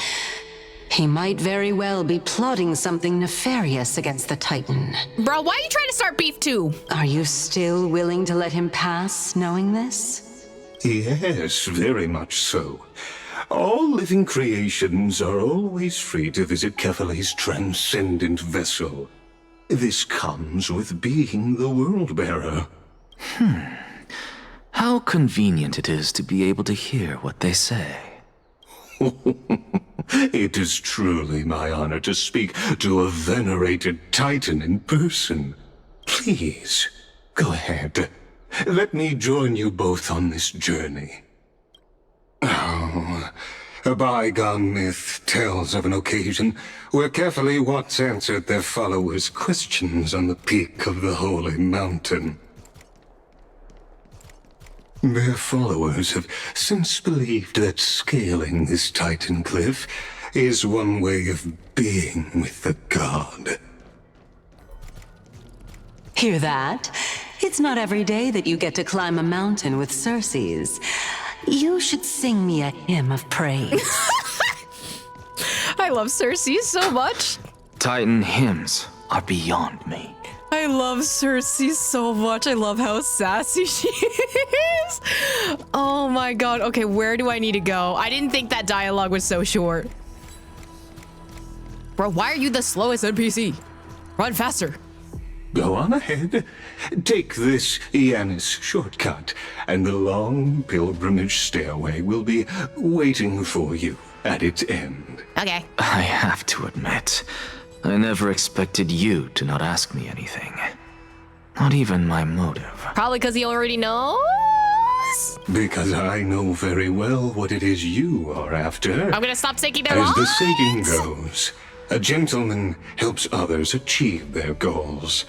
He might very well be plotting something nefarious against the Titan. Bro, why are you trying to start beef too? Are you still willing to let him pass, knowing this? Yes, very much so. All living creations are always free to visit Hastily's transcendent vessel. This comes with being the World-Bearer. How convenient it is to be able to hear what they say. It is truly my honor to speak to a venerated Titan in person. Please, go ahead. Let me join you both on this journey. Oh, a bygone myth tells of an occasion where Hastily once answered their followers' questions on the peak of the holy mountain. Their followers have since believed that scaling this Titan cliff is one way of being with the god. Hear that? It's not every day that you get to climb a mountain with Circes. You should sing me a hymn of praise. I love Cersei so much. Titan hymns are beyond me. I love Cersei so much. I love how sassy she is. Oh my god. Okay, where do I need to go? I didn't think that dialogue was so short. Bro, why are you the slowest NPC? Run faster. Go on ahead. Take this Yanis shortcut, and the long pilgrimage stairway will be waiting for you at its end. Okay. I have to admit, I never expected you to not ask me anything. Not even my motive. Probably because he already knows? Because I know very well what it is you are after. I'm gonna stop taking their As lines. the saying goes, a gentleman helps others achieve their goals.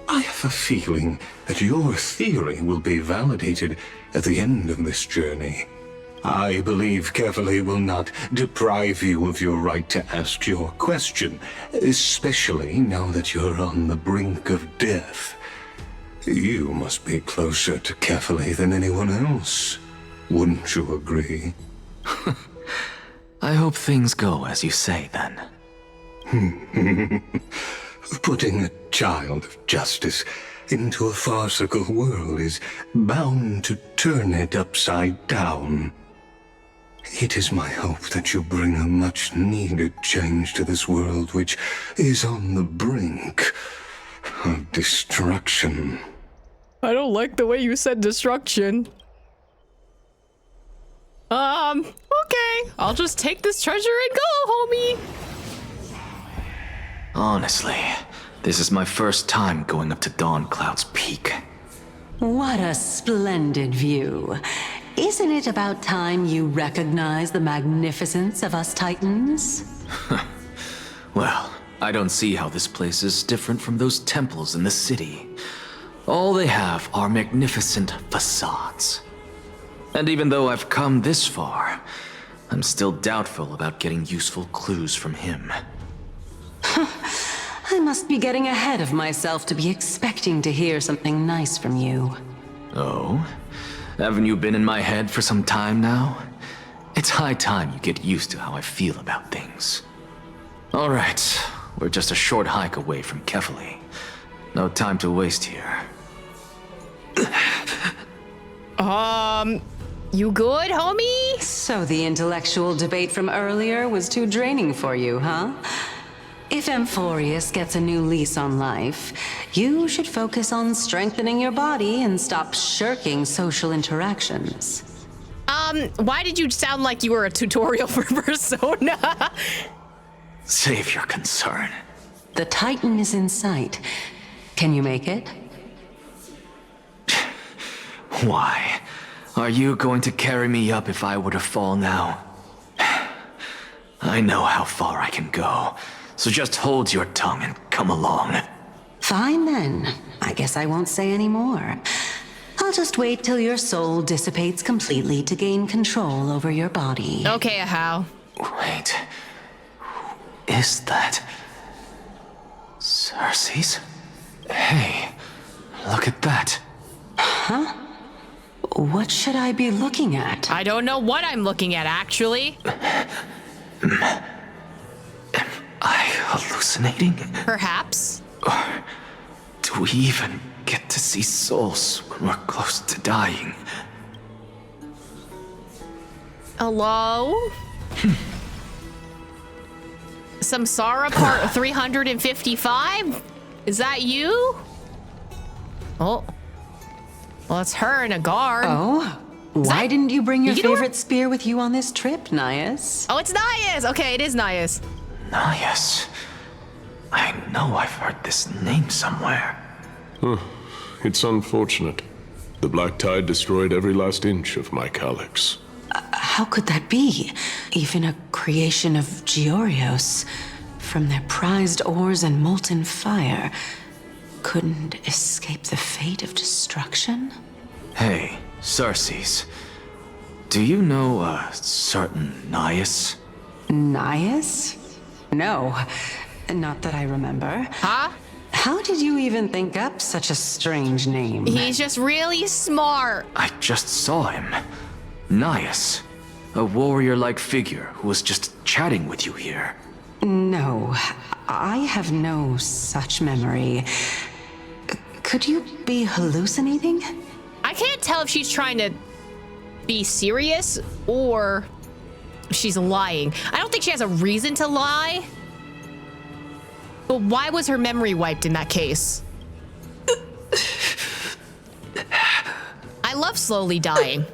I have a feeling that your theory will be validated at the end of this journey. I believe Hastily will not deprive you of your right to ask your question, especially now that you're on the brink of death. You must be closer to Hastily than anyone else. Wouldn't you agree? I hope things go as you say, then. Putting a child of justice into a farcical world is bound to turn it upside down. It is my hope that you bring a much-needed change to this world which is on the brink of destruction. I don't like the way you said destruction. Okay. I'll just take this treasure and go, homie. Honestly, this is my first time going up to Dawncloud's peak. What a splendid view. Isn't it about time you recognize the magnificence of us Titans? Well, I don't see how this place is different from those temples in the city. All they have are magnificent facades. And even though I've come this far, I'm still doubtful about getting useful clues from him. I must be getting ahead of myself to be expecting to hear something nice from you. Oh? Haven't you been in my head for some time now? It's high time you get used to how I feel about things. Alright, we're just a short hike away from Hastily. No time to waste here. You good, homie? So the intellectual debate from earlier was too draining for you, huh? If Amphoreus gets a new lease on life, you should focus on strengthening your body and stop shirking social interactions. Why did you sound like you were a tutorial for Persona? Save your concern. The Titan is in sight. Can you make it? Why? Are you going to carry me up if I were to fall now? I know how far I can go, so just hold your tongue and come along. Fine then. I guess I won't say any more. I'll just wait till your soul dissipates completely to gain control over your body. Okay, how? Wait. is that? Cersei's? Hey, look at that. Huh? What should I be looking at? I don't know what I'm looking at, actually. Am I hallucinating? Perhaps. Or do we even get to see souls when we're close to dying? Hello? Samsara part 355? Is that you? Oh. Well, it's her and a guard. Oh? Why didn't you bring your favorite spear with you on this trip, Nias? Oh, it's Nias! Okay, it is Nias. Nias. I know I've heard this name somewhere. It's unfortunate. The Black Tide destroyed every last inch of my calyx. How could that be? Even a creation of Georios, from their prized ores and molten fire, couldn't escape the fate of destruction? Hey, Cersei's. Do you know a certain Nias? Nias? No, not that I remember. Huh? How did you even think up such a strange name? He's just really smart. I just saw him. Nias. A warrior-like figure who was just chatting with you here. No, I have no such memory. Could you be hallucinating? I can't tell if she's trying to be serious or she's lying. I don't think she has a reason to lie. But why was her memory wiped in that case? I love slowly dying.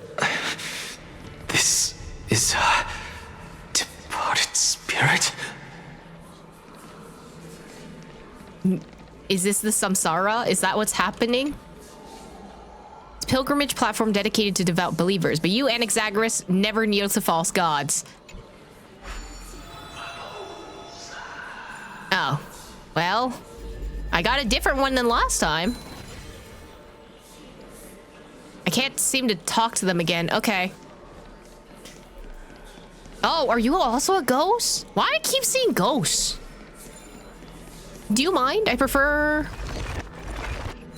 This is a departed spirit? Is this the Samsara? Is that what's happening? It's a pilgrimage platform dedicated to devout believers, but you, Anaxagoras, never kneel to false gods. Oh. Well, I got a different one than last time. I can't seem to talk to them again. Okay. Oh, are you also a ghost? Why do I keep seeing ghosts? Do you mind? I prefer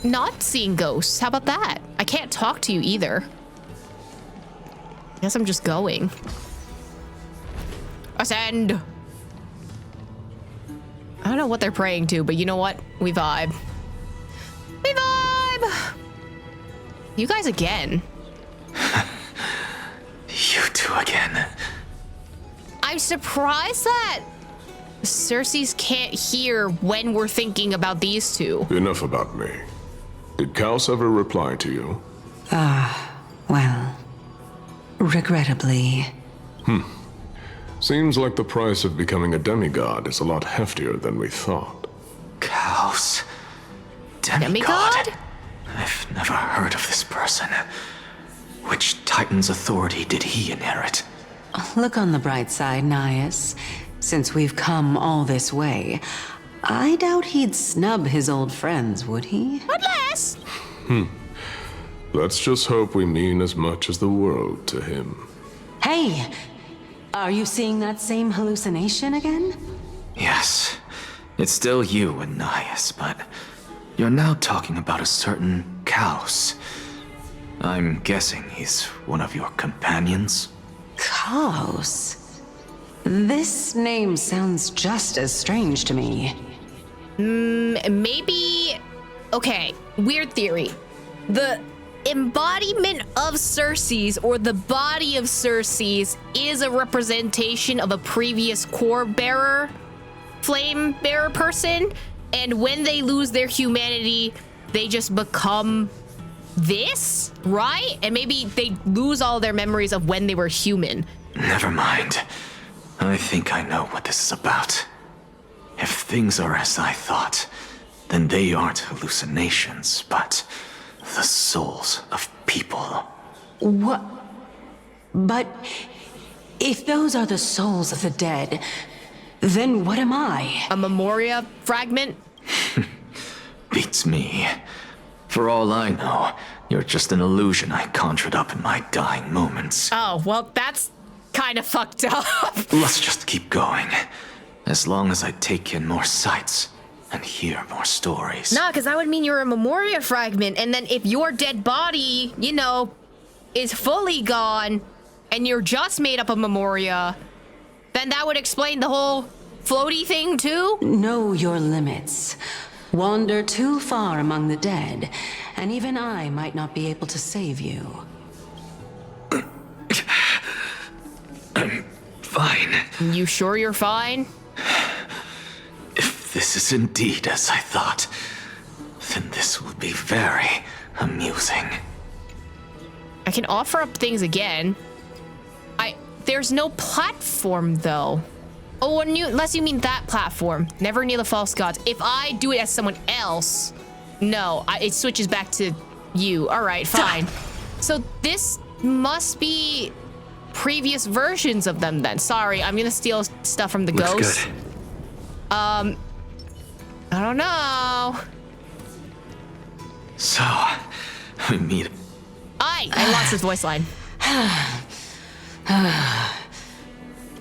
not seeing ghosts. How about that? I can't talk to you either. I guess I'm just going. Ascend! I don't know what they're praying to, but you know what? We vibe. We vibe! You guys again. You two again. I'm surprised that Cersei's can't hear when we're thinking about these two. Enough about me. Did Kaos ever reply to you? Well, regrettably. Seems like the price of becoming a demigod is a lot heftier than we thought. Kaos. Demigod? I've never heard of this person. Which Titan's authority did he inherit? Look on the bright side, Nias. Since we've come all this way, I doubt he'd snub his old friends, would he? Unless... Let's just hope we mean as much as the world to him. Hey! Are you seeing that same hallucination again? Yes. It's still you and Nias, but you're now talking about a certain Kaos. I'm guessing he's one of your companions? Kaos? This name sounds just as strange to me. Maybe... Okay, weird theory. The embodiment of Cersei's, or the body of Cersei's, is a representation of a previous core bearer, flame bearer person, and when they lose their humanity, they just become this, right? And maybe they lose all their memories of when they were human. Never mind. I think I know what this is about. If things are as I thought, then they aren't hallucinations, but the souls of people. What? But if those are the souls of the dead, then what am I? A Memoria fragment? Beats me. For all I know, you're just an illusion I conjured up in my dying moments. Oh, well, that's kind of fucked up. Let's just keep going. As long as I take in more sights and hear more stories. Nah, because that would mean you're a Memoria fragment, and then if your dead body, you know, is fully gone, and you're just made up of Memoria, then that would explain the whole floaty thing too? Know your limits. Wander too far among the dead, and even I might not be able to save you. I'm fine. You sure you're fine? If this is indeed as I thought, then this will be very amusing. I can offer up things again. There's no platform though. Oh, unless you mean that platform. Never near the false gods. If I do it as someone else, no, it switches back to you. All right, fine. So this must be previous versions of them then. Sorry, I'm gonna steal stuff from the ghost. Good. I don't know. So, we meet. I lost his voice line.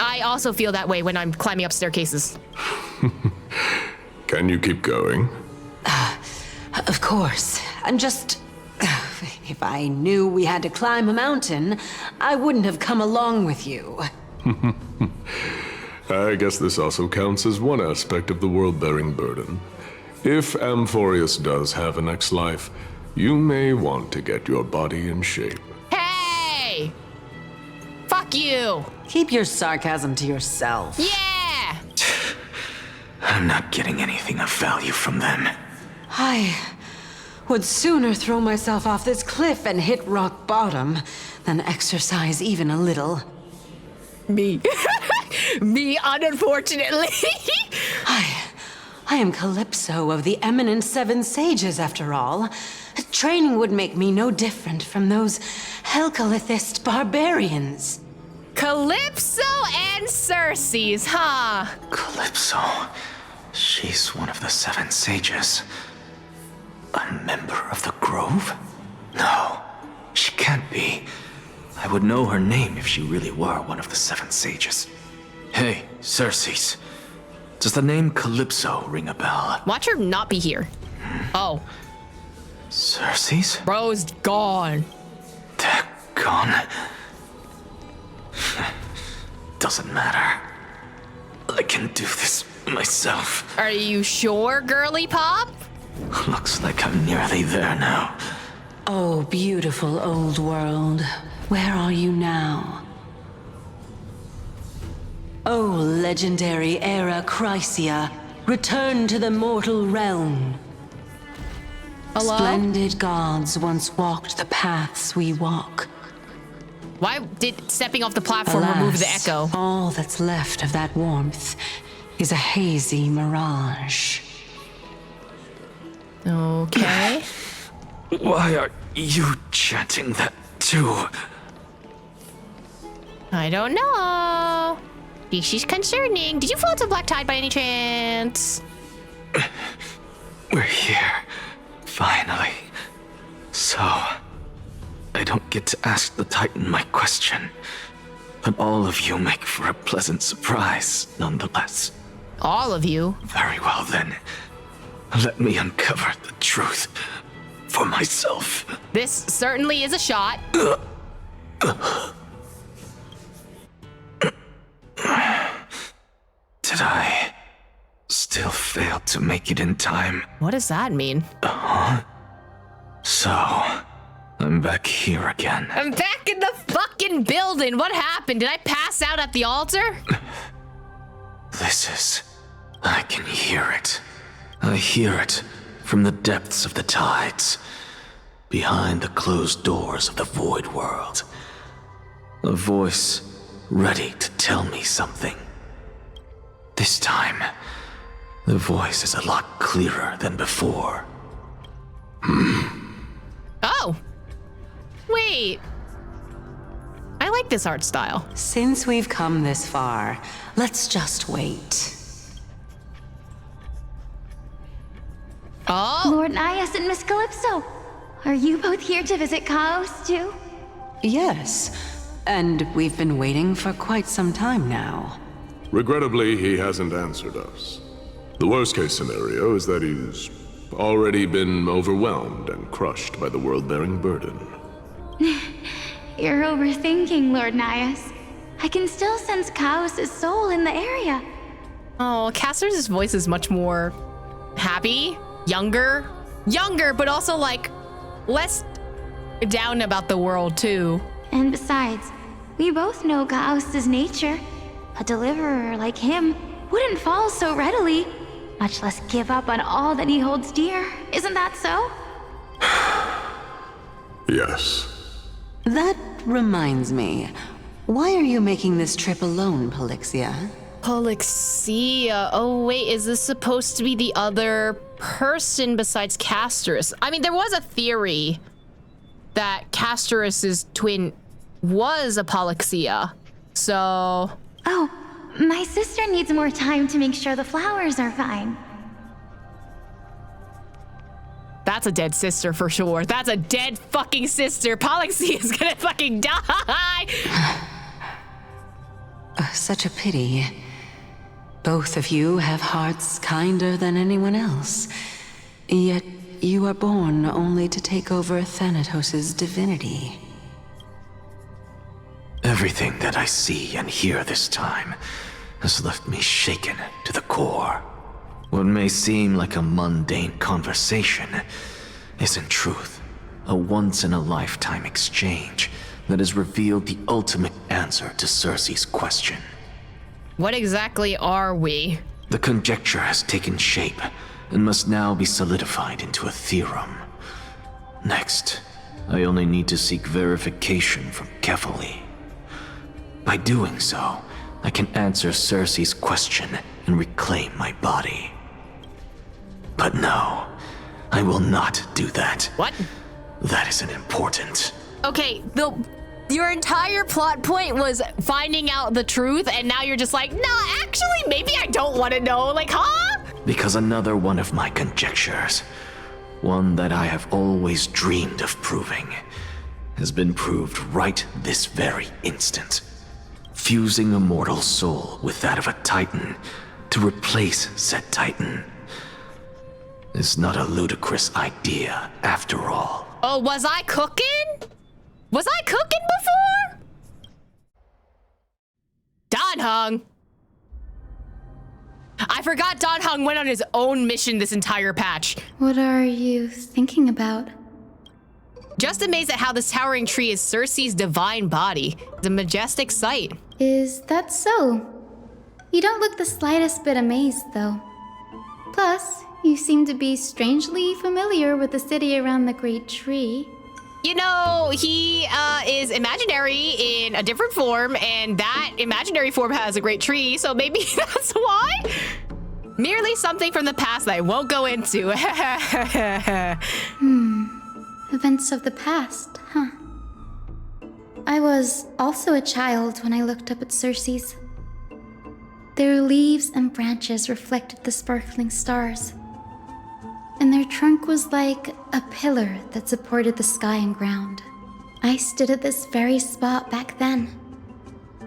I also feel that way when I'm climbing up staircases. Can you keep going? Of course. I'm just... If I knew we had to climb a mountain, I wouldn't have come along with you. I guess this also counts as one aspect of the world-bearing burden. If Amphoreus does have a next life, you may want to get your body in shape. Hey! Fuck you! Keep your sarcasm to yourself. Yeah! I'm not getting anything of value from them. I would sooner throw myself off this cliff and hit rock bottom than exercise even a little. Me. Me, unfortunately. I am Calypso of the eminent Seven Sages, after all. Training would make me no different from those Helcalithist barbarians. Calypso and Circes, huh? Calypso. She's one of the Seven Sages. A member of the Grove? No, she can't be. I would know her name if she really were one of the Seven Sages. Hey, Circes. Does the name Calypso ring a bell? Watch her not be here. Oh. Circes? Bro's gone. They're gone. Doesn't matter. I can do this myself. Are you sure, girly pop? Looks like I'm nearly there now. Oh, beautiful old world. Where are you now? Oh, legendary era Chrysia, return to the mortal realm. Hello? Splendid gods once walked the paths we walk. Why did stepping off the platform Alas, remove the echo? All that's left of that warmth is a hazy mirage. Okay. Why are you chanting that too? I don't know. This is concerning. Did you fall into black tide by any chance? We're here. Finally. So, I don't get to ask the Titan my question, but all of you make for a pleasant surprise, nonetheless. All of you? Very well then. Let me uncover the truth for myself. This certainly is a shot. Did I still fail to make it in time? What does that mean? So, I'm back here again. I'm back in the fucking building. What happened? Did I pass out at the altar? I can hear it. I hear it from the depths of the tides, behind the closed doors of the void world. A voice ready to tell me something. This time, the voice is a lot clearer than before. Oh. Wait. I like this art style. Since we've come this far, let's just wait. Oh. Lord Nias and Miss Calypso, are you both here to visit Chaos too? Yes, and we've been waiting for quite some time now. Regrettably, he hasn't answered us. The worst-case scenario is that he's already been overwhelmed and crushed by the world-bearing burden. You're overthinking, Lord Nias. I can still sense Chaos' soul in the area. Oh, Castor's voice is much more happy, younger, but also like less down about the world too. And besides, we both know Chaos' nature. A deliverer like him wouldn't fall so readily, much less give up on all that he holds dear. Isn't that so? Yes. That reminds me. Why are you making this trip alone, Polixia? Polixia. Oh wait, is this supposed to be the other person besides Castorus? I mean, there was a theory that Castorus's twin was a Polixia. So... Oh, my sister needs more time to make sure the flowers are fine. That's a dead sister for sure. That's a dead fucking sister. Polixia is gonna fucking die! Such a pity. Both of you have hearts kinder than anyone else. Yet you are born only to take over Thanatos' divinity. Everything that I see and hear this time has left me shaken to the core. What may seem like a mundane conversation is in truth a once-in-a-lifetime exchange that has revealed the ultimate answer to Circe's question. What exactly are we? The conjecture has taken shape and must now be solidified into a theorem. Next, I only need to seek verification from Hastily. By doing so, I can answer Circe's question and reclaim my body. But no, I will not do that. What? That isn't important. Okay, your entire plot point was finding out the truth, and now you're just like, nah, actually, maybe I don't want to know. Like, huh? Because another one of my conjectures, one that I have always dreamed of proving, has been proved right this very instant. Fusing a mortal soul with that of a Titan to replace said Titan is not a ludicrous idea after all. Oh, was I cooking? Was I cooking before? Don Hung. I forgot Don Hung went on his own mission this entire patch. What are you thinking about? Just amazed at how this towering tree is Circe's divine body. It's a majestic sight. Is that so? You don't look the slightest bit amazed, though. Plus, you seem to be strangely familiar with the city around the great tree. You know, he is imaginary in a different form, and that imaginary form has a great tree, so maybe that's why? Merely something from the past that I won't go into. Events of the past, huh? I was also a child when I looked up at Circe's. Their leaves and branches reflected the sparkling stars, and their trunk was like a pillar that supported the sky and ground. I stood at this very spot back then,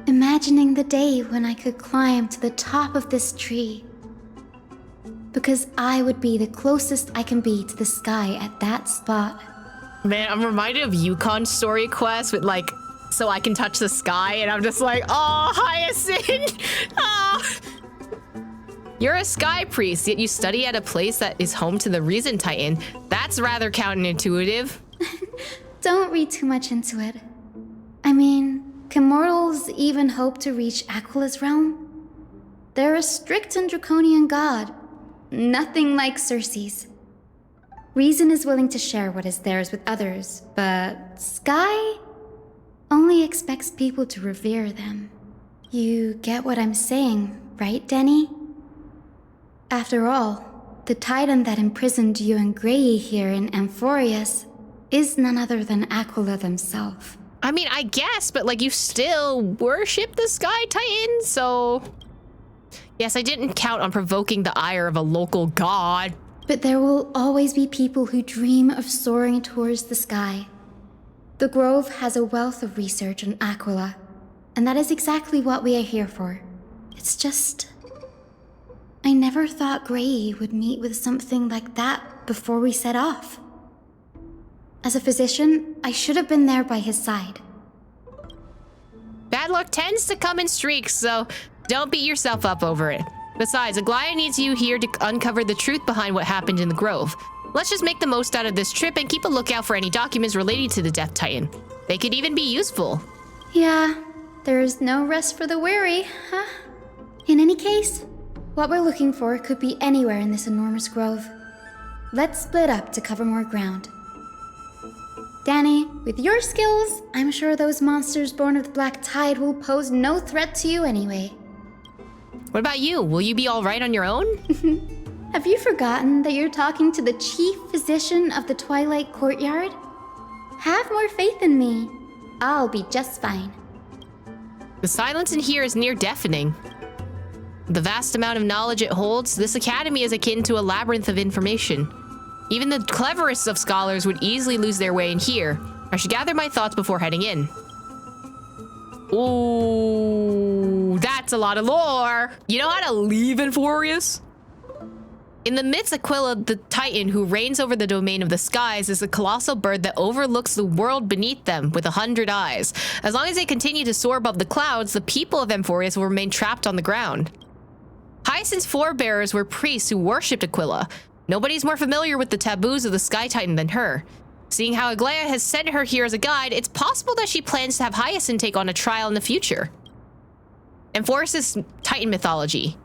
imagining the day when I could climb to the top of this tree, because I would be the closest I can be to the sky at that spot. Man, I'm reminded of Yukon's story quest with like, so I can touch the sky, and I'm just like, oh, Hyacinth! Oh. You're a sky priest, yet you study at a place that is home to the Reason Titan. That's rather counterintuitive. Don't read too much into it. I mean, can mortals even hope to reach Aquila's realm? They're a strict and draconian god. Nothing like Circe's. Reason is willing to share what is theirs with others, but Sky only expects people to revere them. You get what I'm saying, right, Denny? After all, the Titan that imprisoned you and Grey here in Amphoreus is none other than Aquila themselves. I mean, I guess, but like you still worship the Sky Titan, so... Yes, I didn't count on provoking the ire of a local god. But there will always be people who dream of soaring towards the sky. The Grove has a wealth of research on Aquila, and that is exactly what we are here for. It's just... I never thought Gray would meet with something like that before we set off. As a physician, I should have been there by his side. Bad luck tends to come in streaks, so don't beat yourself up over it. Besides, Aglaia needs you here to uncover the truth behind what happened in the Grove. Let's just make the most out of this trip and keep a lookout for any documents related to the Death Titan. They could even be useful. Yeah, there's no rest for the weary, huh? In any case, what we're looking for could be anywhere in this enormous grove. Let's split up to cover more ground. Danny, with your skills, I'm sure those monsters born of the Black Tide will pose no threat to you anyway. What about you? Will you be all right on your own? Have you forgotten that you're talking to the chief physician of the Twilight Courtyard? Have more faith in me. I'll be just fine. The silence in here is near deafening. The vast amount of knowledge it holds, this academy is akin to a labyrinth of information. Even the cleverest of scholars would easily lose their way in here. I should gather my thoughts before heading in. Ooh, that's a lot of lore. You know how to leave Amphoreus? In the midst, Aquila, the Titan who reigns over the domain of the skies, is a colossal bird that overlooks the world beneath them with 100 eyes. As long as they continue to soar above the clouds, the people of Amphoreus will remain trapped on the ground. Hyacinth's forebears were priests who worshipped Aquila. Nobody's more familiar with the taboos of the Sky Titan than her. Seeing how Aglaia has sent her here as a guide, it's possible that she plans to have Hyacinth take on a trial in the future. Amphoreus' Titan mythology.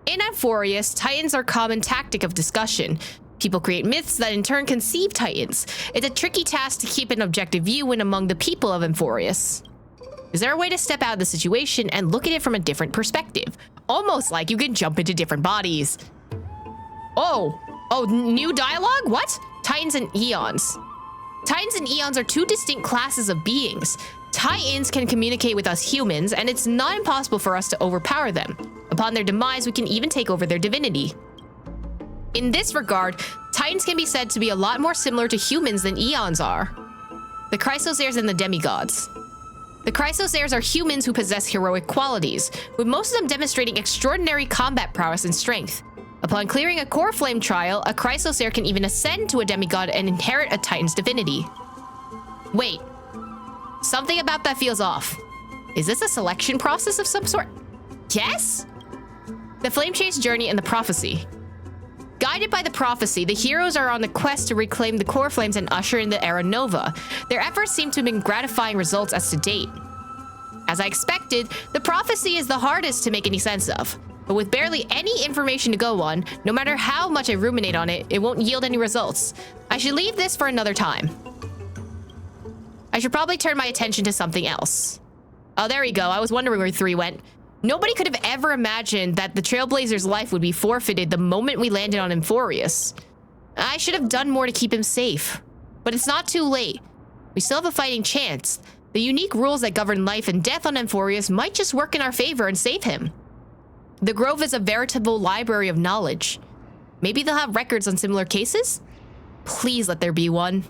In Amphoreus, Titans are a common tactic of discussion. People create myths that in turn conceive Titans. It's a tricky task to keep an objective view when among the people of Amphoreus. Is there a way to step out of the situation and look at it from a different perspective? Almost like you can jump into different bodies. Oh, new dialogue? What? Titans and Eons. Titans and Eons are two distinct classes of beings. Titans can communicate with us humans, and it's not impossible for us to overpower them. Upon their demise, we can even take over their divinity. In this regard, Titans can be said to be a lot more similar to humans than Eons are. The Chrysosaurs and the Demigods. The Chrysosaurs are humans who possess heroic qualities, with most of them demonstrating extraordinary combat prowess and strength. Upon clearing a core flame trial, a Chrysosaur can even ascend to a demigod and inherit a Titan's divinity. Wait, something about that feels off. Is this a selection process of some sort? Yes? The Flame Chase Journey and the Prophecy. Guided by the prophecy, the heroes are on the quest to reclaim the core flames and usher in the Era Nova. Their efforts seem to have been gratifying results as to date. As I expected, the prophecy is the hardest to make any sense of. But with barely any information to go on, no matter how much I ruminate on it, it won't yield any results. I should leave this for another time. I should probably turn my attention to something else. Oh, there we go. I was wondering where 3 went. Nobody could have ever imagined that the Trailblazer's life would be forfeited the moment we landed on Amphoreus. I should have done more to keep him safe. But it's not too late. We still have a fighting chance. The unique rules that govern life and death on Amphoreus might just work in our favor and save him. The Grove is a veritable library of knowledge. Maybe they'll have records on similar cases? Please let there be one.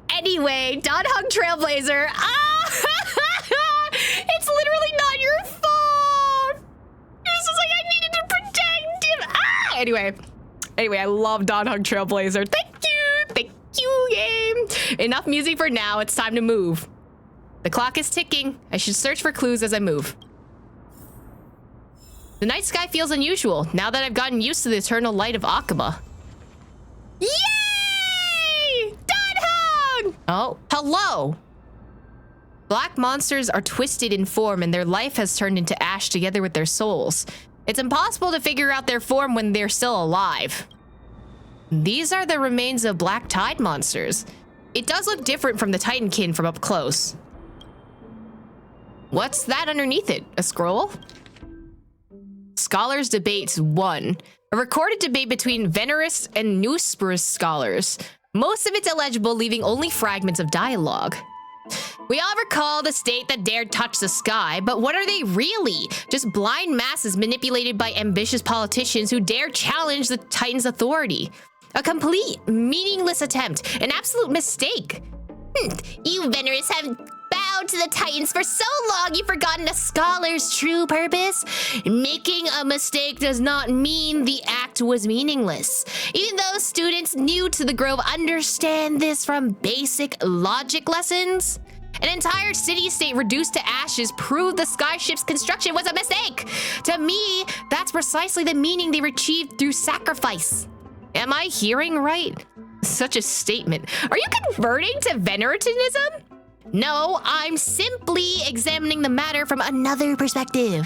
Anyway, Dawnhung Trailblazer. It's literally not your fault. It's just like I needed to protect him. Anyway, I love Dawnhung Trailblazer. Thank you, game. Enough music for now. It's time to move. The clock is ticking. I should search for clues as I move. The night sky feels unusual now that I've gotten used to the eternal light of Akaba. Yay! Dawnhung! Oh, hello. Black monsters are twisted in form and their life has turned into ash together with their souls. It's impossible to figure out their form when they're still alive. These are the remains of Black Tide monsters. It does look different from the Titankin from up close. What's that underneath it? A scroll? Scholars Debates 1. A recorded debate between Venerist and Newsperus scholars. Most of it's illegible, leaving only fragments of dialogue. We all recall the state that dared touch the sky, but what are they really? Just blind masses manipulated by ambitious politicians who dare challenge the Titan's authority. A complete, meaningless attempt, an absolute mistake. You Venerists have bowed bowed to the Titans for so long you've forgotten a scholar's true purpose? Making a mistake does not mean the act was meaningless. Even though students new to the Grove understand this from basic logic lessons, an entire city-state reduced to ashes proved the skyship's construction was a mistake. To me, that's precisely the meaning they achieved through sacrifice. Am I hearing right? Such a statement. Are you converting to Veneratonism? No, I'm simply examining the matter from another perspective.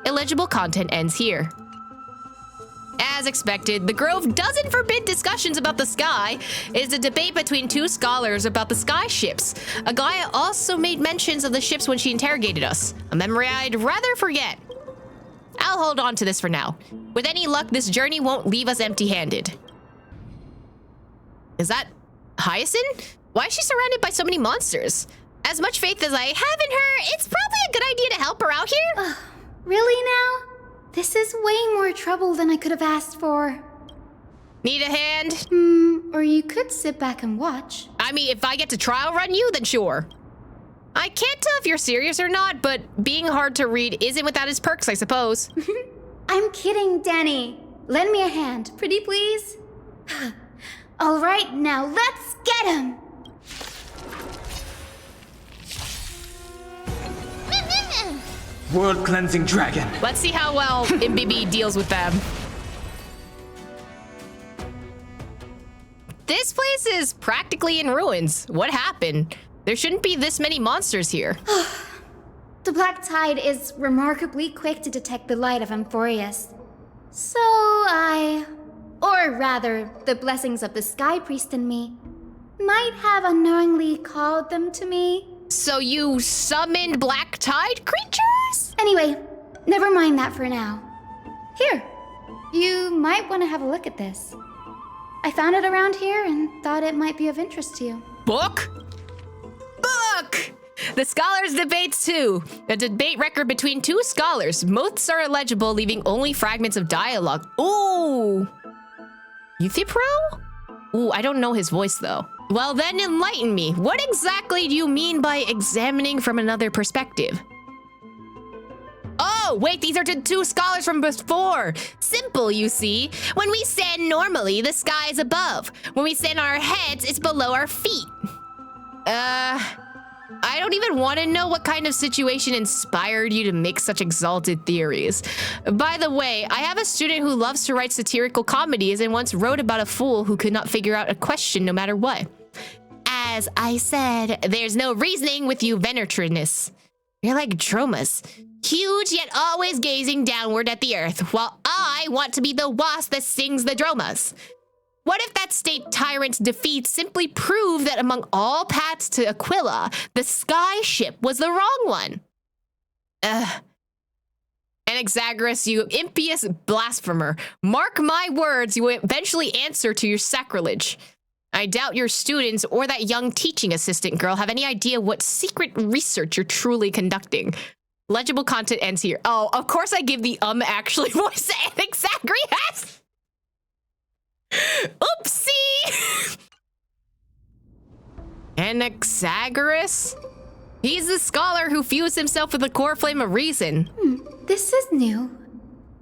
Illegible content ends here. As expected, the Grove doesn't forbid discussions about the sky. It is a debate between two scholars about the sky ships. Aglaia also made mentions of the ships when she interrogated us, a memory I'd rather forget. I'll hold on to this for now. With any luck, this journey won't leave us empty-handed. Is that Hyacinth? Why is she surrounded by so many monsters? As much faith as I have in her, it's probably a good idea to help her out here. Really now? This is way more trouble than I could have asked for. Need a hand? Or you could sit back and watch. I mean, if I get to trial run you, then sure. I can't tell if you're serious or not, but being hard to read isn't without its perks, I suppose. I'm kidding, Danny. Lend me a hand, pretty please. All right, now let's get him. World-cleansing dragon. Let's see how well MBB deals with them. This place is practically in ruins. What happened? There shouldn't be this many monsters here. The Black Tide is remarkably quick to detect the light of Amphoreus. So or rather, the blessings of the Sky Priest in me, might have unknowingly called them to me. So you summoned Black Tide creatures? Anyway, never mind that for now. Here, you might want to have a look at this. I found it around here and thought it might be of interest to you. Book? Book! The scholars' debates too. A debate record between two scholars. Most are illegible, leaving only fragments of dialogue. Ooh! Euthipro? Ooh, I don't know his voice though. Well then enlighten me. What exactly do you mean by examining from another perspective? Oh, wait, these are two scholars from before. Simple, you see. When we stand normally, the sky is above. When we stand on our heads, it's below our feet. I don't even want to know what kind of situation inspired you to make such exalted theories. By the way, I have a student who loves to write satirical comedies and once wrote about a fool who could not figure out a question no matter what. As I said, there's no reasoning with you Venertriness. You're like Dromas, huge yet always gazing downward at the earth, while I want to be the wasp that sings the Dromas. What if that state tyrant's defeat simply proved that among all paths to Aquila, the sky ship was the wrong one? Anaxagoras, you impious blasphemer. Mark my words, you will eventually answer to your sacrilege. I doubt your students or that young teaching assistant girl have any idea what secret research you're truly conducting. Legible content ends here. Oh, of course I give the actually voice to Anaxagoras. Oopsie! Anaxagoras? He's the scholar who fused himself with the core flame of reason. This is new.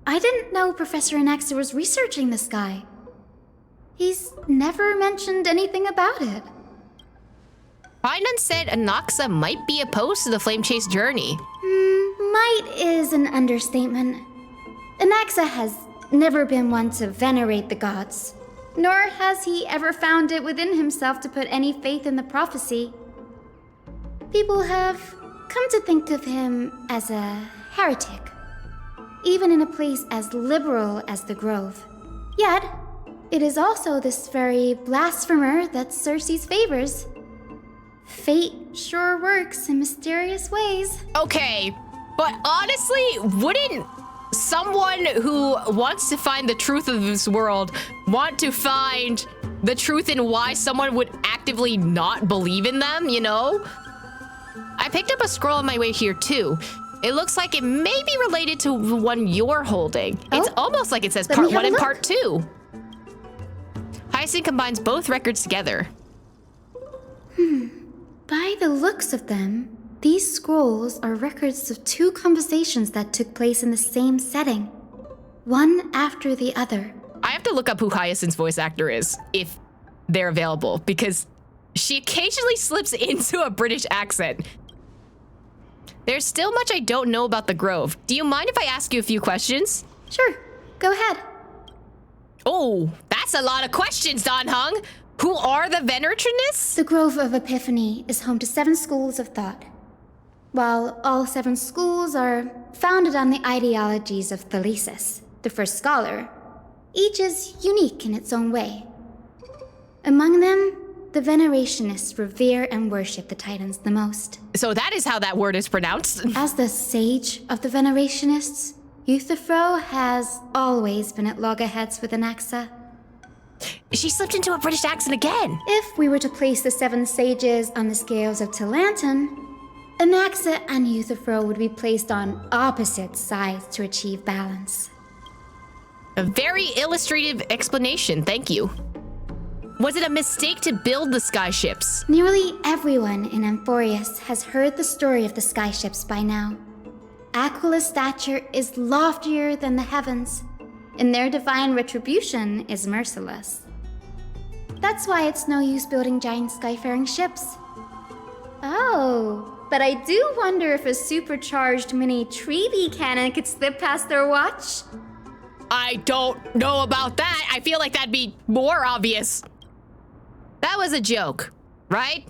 I didn't know Professor Anaxa was researching the sky. He's never mentioned anything about it. Finan said Anaxa might be opposed to the Flame Chase journey. Might is an understatement. Anaxa has never been one to venerate the gods. Nor has he ever found it within himself to put any faith in the prophecy. People have come to think of him as a heretic, even in a place as liberal as the Grove. Yet, it is also this very blasphemer that Circe's favors. Fate sure works in mysterious ways. Okay, but honestly, wouldn't someone who wants to find the truth of this world want to find the truth in why someone would actively not believe in them, you know? I picked up a scroll on my way here too. It looks like it may be related to the one you're holding. It's almost like it says part 1 and part 2. Hyacinth combines both records together. By the looks of them, these scrolls are records of 2 conversations that took place in the same setting, one after the other. I have to look up who Hyacinth's voice actor is, if they're available, because she occasionally slips into a British accent. There's still much I don't know about the Grove. Do you mind if I ask you a few questions? Sure, go ahead. Oh, that's a lot of questions, Don Hung. Who are the Veneratronists? The Grove of Epiphany is home to 7 schools of thought. While all 7 schools are founded on the ideologies of Thalesis, the first scholar, each is unique in its own way. Among them, the Venerationists revere and worship the Titans the most. So that is how that word is pronounced. As the sage of the Venerationists, Euthyphro has always been at loggerheads with Anaxa. She slipped into a British accent again. If we were to place the 7 sages on the scales of Talanton, Anaxa and Euthyphro would be placed on opposite sides to achieve balance. A very illustrative explanation, thank you. Was it a mistake to build the skyships? Nearly everyone in Amphoreus has heard the story of the skyships by now. Aquila's stature is loftier than the heavens, and their divine retribution is merciless. That's why it's no use building giant skyfaring ships. Oh, but I do wonder if a supercharged mini treaty cannon could slip past their watch. I don't know about that. I feel like that'd be more obvious. That was a joke, right?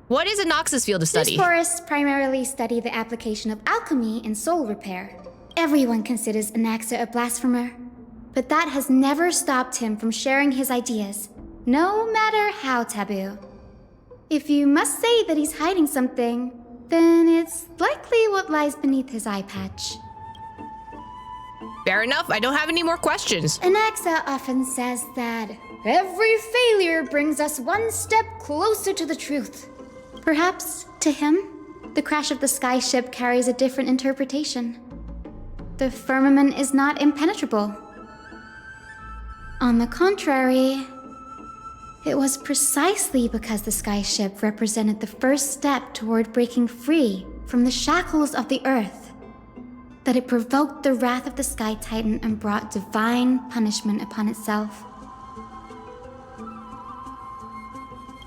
What is Anaxa's field of study? These forests primarily study the application of alchemy in soul repair. Everyone considers Anaxa a blasphemer, but that has never stopped him from sharing his ideas, no matter how taboo. If you must say that he's hiding something, then it's likely what lies beneath his eye patch. Fair enough, I don't have any more questions. Anaxa often says that every failure brings us one step closer to the truth. Perhaps, to him, the crash of the skyship carries a different interpretation. The firmament is not impenetrable. On the contrary, it was precisely because the skyship represented the first step toward breaking free from the shackles of the earth that it provoked the wrath of the Sky Titan and brought divine punishment upon itself.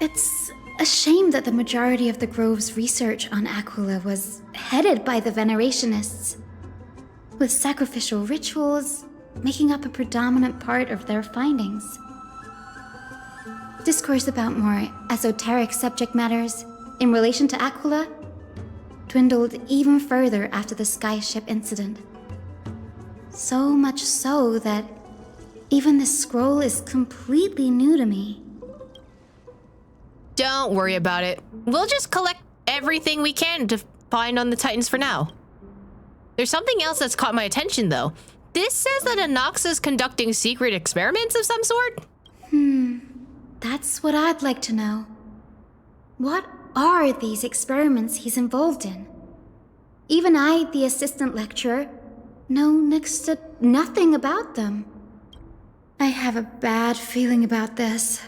It's a shame that the majority of the Grove's research on Aquila was headed by the Venerationists, with sacrificial rituals making up a predominant part of their findings. Discourse about more esoteric subject matters in relation to Aquila dwindled even further after the skyship incident. So much so that even this scroll is completely new to me. Don't worry about it. We'll just collect everything we can to find on the Titans for now. There's something else that's caught my attention, though. This says that Anaxa's conducting secret experiments of some sort? That's what I'd like to know. What are these experiments he's involved in? Even I, the assistant lecturer, know next to nothing about them. I have a bad feeling about this.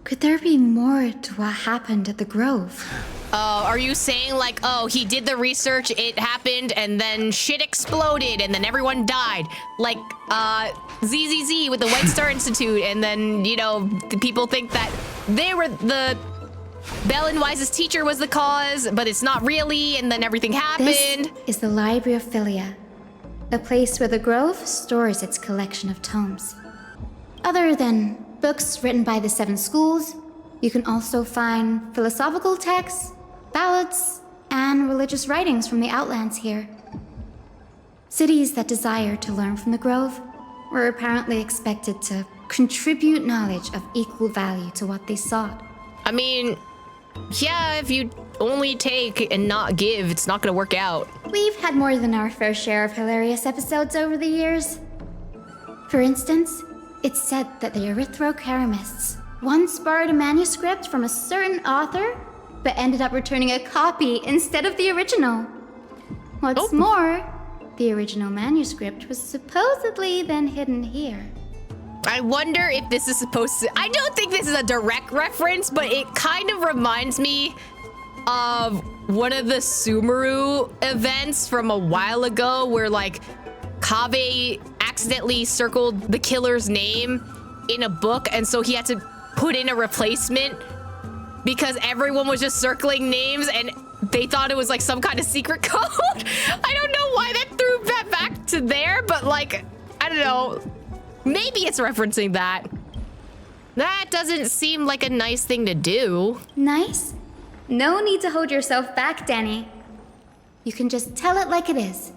Could there be more to what happened at the Grove? Are you saying like, oh, he did the research, it happened, and then shit exploded, and then everyone died? Like, ZZZ with the White Star Institute, and then, you know, the people think that they were the... Bell and Wise's teacher was the cause, but it's not really, and then everything happened. This is the Library of Philia, a place where the Grove stores its collection of tomes. Other than books written by the 7 schools, you can also find philosophical texts, ballads, and religious writings from the Outlands here. Cities that desire to learn from the Grove were apparently expected to contribute knowledge of equal value to what they sought. I mean, yeah, if you only take and not give, it's not gonna work out. We've had more than our fair share of hilarious episodes over the years. For instance, it's said that the Erythrocheramists once borrowed a manuscript from a certain author, but ended up returning a copy instead of the original. What's more, the original manuscript was supposedly then hidden here. I wonder if this is supposed to... I don't think this is a direct reference, but it kind of reminds me of one of the Sumeru events from a while ago where, like, Kaveh accidentally circled the killer's name in a book, and so he had to put in a replacement because everyone was just circling names and they thought it was like some kind of secret code. I don't know why that threw that back to there, but like, I don't know. Maybe it's referencing that. That doesn't seem like a nice thing to do. Nice? No need to hold yourself back, Danny. You can just tell it like it is.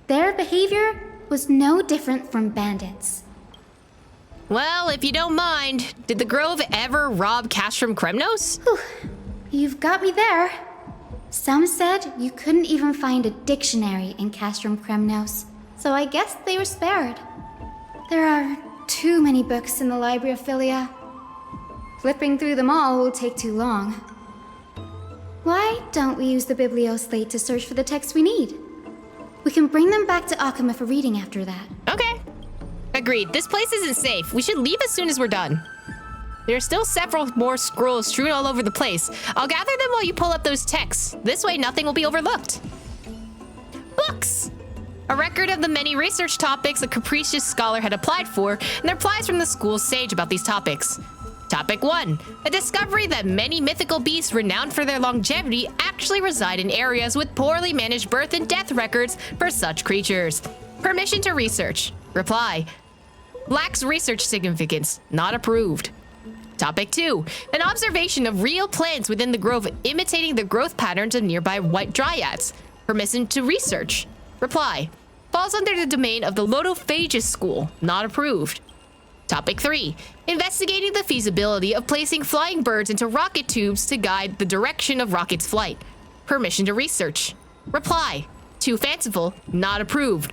Their behavior was no different from bandits. Well, if you don't mind, did the Grove ever rob Castrum Kremnos? Whew. You've got me there. Some said you couldn't even find a dictionary in Castrum Kremnos, so I guess they were spared. There are too many books in the Library of Philia. Flipping through them all will take too long. Why don't we use the Biblioslate to search for the texts we need? We can bring them back to Akuma for reading after that. Okay. Agreed. This place isn't safe. We should leave as soon as we're done. There are still several more scrolls strewn all over the place. I'll gather them while you pull up those texts. This way, nothing will be overlooked. Books! A record of the many research topics a capricious scholar had applied for, and the replies from the school's sage about these topics. Topic 1. A discovery that many mythical beasts renowned for their longevity actually reside in areas with poorly managed birth and death records for such creatures. Permission to research. Reply. Lacks research significance. Not approved. Topic 2. An observation of real plants within the grove imitating the growth patterns of nearby white dryads. Permission to research. Reply. Falls under the domain of the Lotophagus School. Not approved. Topic 3. Investigating the feasibility of placing flying birds into rocket tubes to guide the direction of rocket's flight. Permission to research. Reply. Too fanciful. Not approved.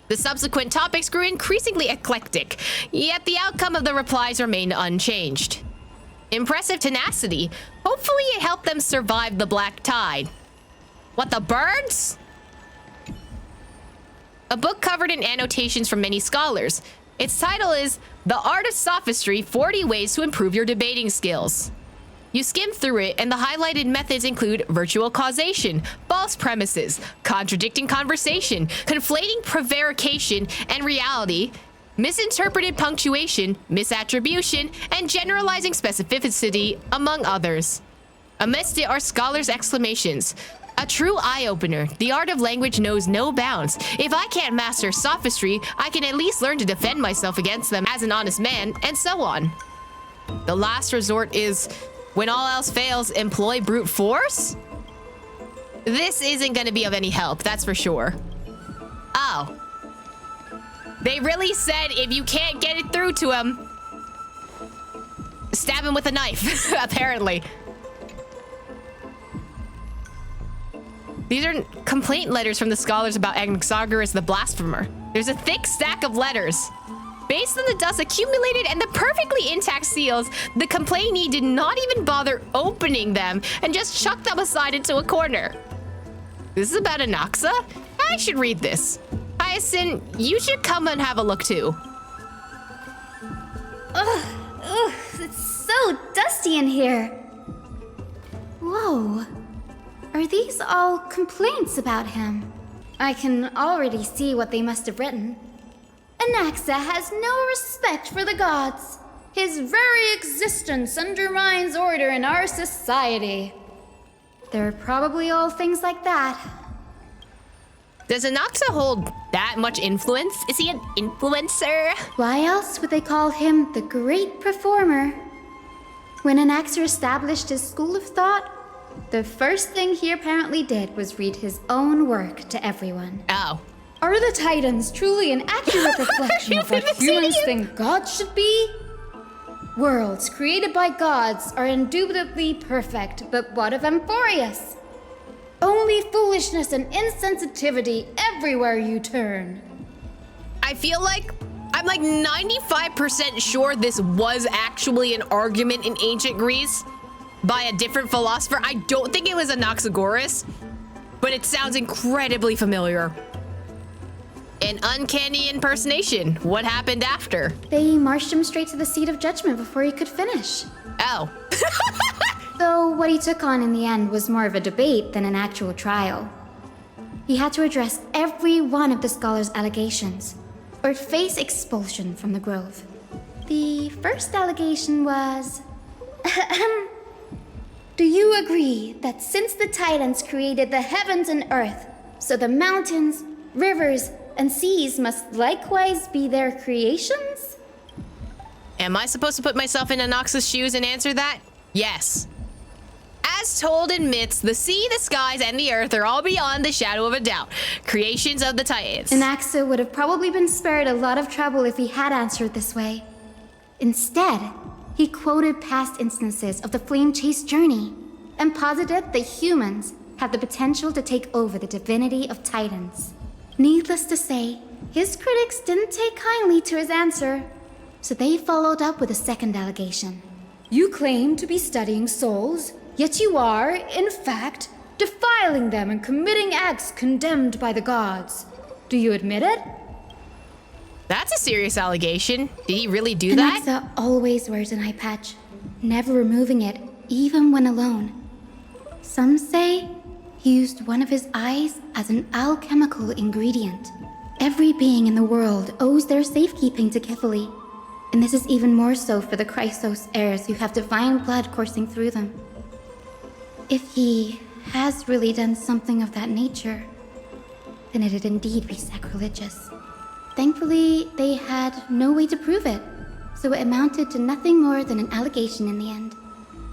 The subsequent topics grew increasingly eclectic, yet the outcome of the replies remained unchanged. Impressive tenacity. Hopefully it helped them survive the black tide. What, the birds? A book covered in annotations from many scholars. Its title is The Art of Sophistry: 40 Ways to Improve Your Debating Skills. You skim through it, and the highlighted methods include virtual causation, false premises, contradicting conversation, conflating prevarication and reality, misinterpreted punctuation, misattribution, and generalizing specificity, among others. Amidst it are scholars' exclamations. A true eye-opener. The art of language knows no bounds. If I can't master sophistry, I can at least learn to defend myself against them as an honest man, and so on. The last resort is, when all else fails, employ brute force? This isn't going to be of any help, that's for sure. Oh. They really said if you can't get it through to him, stab him with a knife, apparently. These are complaint letters from the scholars about Anaxagoras the Blasphemer. There's a thick stack of letters. Based on the dust accumulated and the perfectly intact seals, the complainee did not even bother opening them and just chucked them aside into a corner. This is about Anaxa? I should read this. Hyacinth, you should come and have a look too. Ugh, it's so dusty in here. Whoa. Are these all complaints about him? I can already see what they must have written. Anaxa has no respect for the gods. His very existence undermines order in our society. They're probably all things like that. Does Anaxa hold that much influence? Is he an influencer? Why else would they call him the Great Performer? When Anaxa established his school of thought, the first thing he apparently did was read his own work to everyone. Oh. Are the Titans truly an accurate reflection of what humans think gods should be? Worlds created by gods are indubitably perfect, but what of Amphoreus? Only foolishness and insensitivity everywhere you turn. I feel like I'm like 95% sure this was actually an argument in ancient Greece by a different philosopher. I don't think it was Anaxagoras, but it sounds incredibly familiar. An uncanny impersonation. What happened after? They marched him straight to the seat of judgment before he could finish. Oh. So what he took on in the end was more of a debate than an actual trial. He had to address every one of the scholar's allegations, or face expulsion from the Grove. The first allegation was... Do you agree that since the Titans created the heavens and earth, so the mountains, rivers, and seas must likewise be their creations? Am I supposed to put myself in Anaxa's shoes and answer that? Yes. As told in myths, the sea, the skies, and the earth are all beyond the shadow of a doubt. Creations of the Titans. Anaxa would have probably been spared a lot of trouble if he had answered this way. Instead, he quoted past instances of the Flame Chase journey and posited that humans have the potential to take over the divinity of Titans. Needless to say, his critics didn't take kindly to his answer, so they followed up with a second allegation. You claim to be studying souls, yet you are, in fact, defiling them and committing acts condemned by the gods. Do you admit it? That's a serious allegation. Did he really do that? Anaxa always wears an eye patch, never removing it, even when alone. Some say he used one of his eyes as an alchemical ingredient. Every being in the world owes their safekeeping to Hastily, and this is even more so for the Chrysos heirs who have divine blood coursing through them. If he has really done something of that nature, then it'd indeed be sacrilegious. Thankfully, they had no way to prove it, so it amounted to nothing more than an allegation in the end.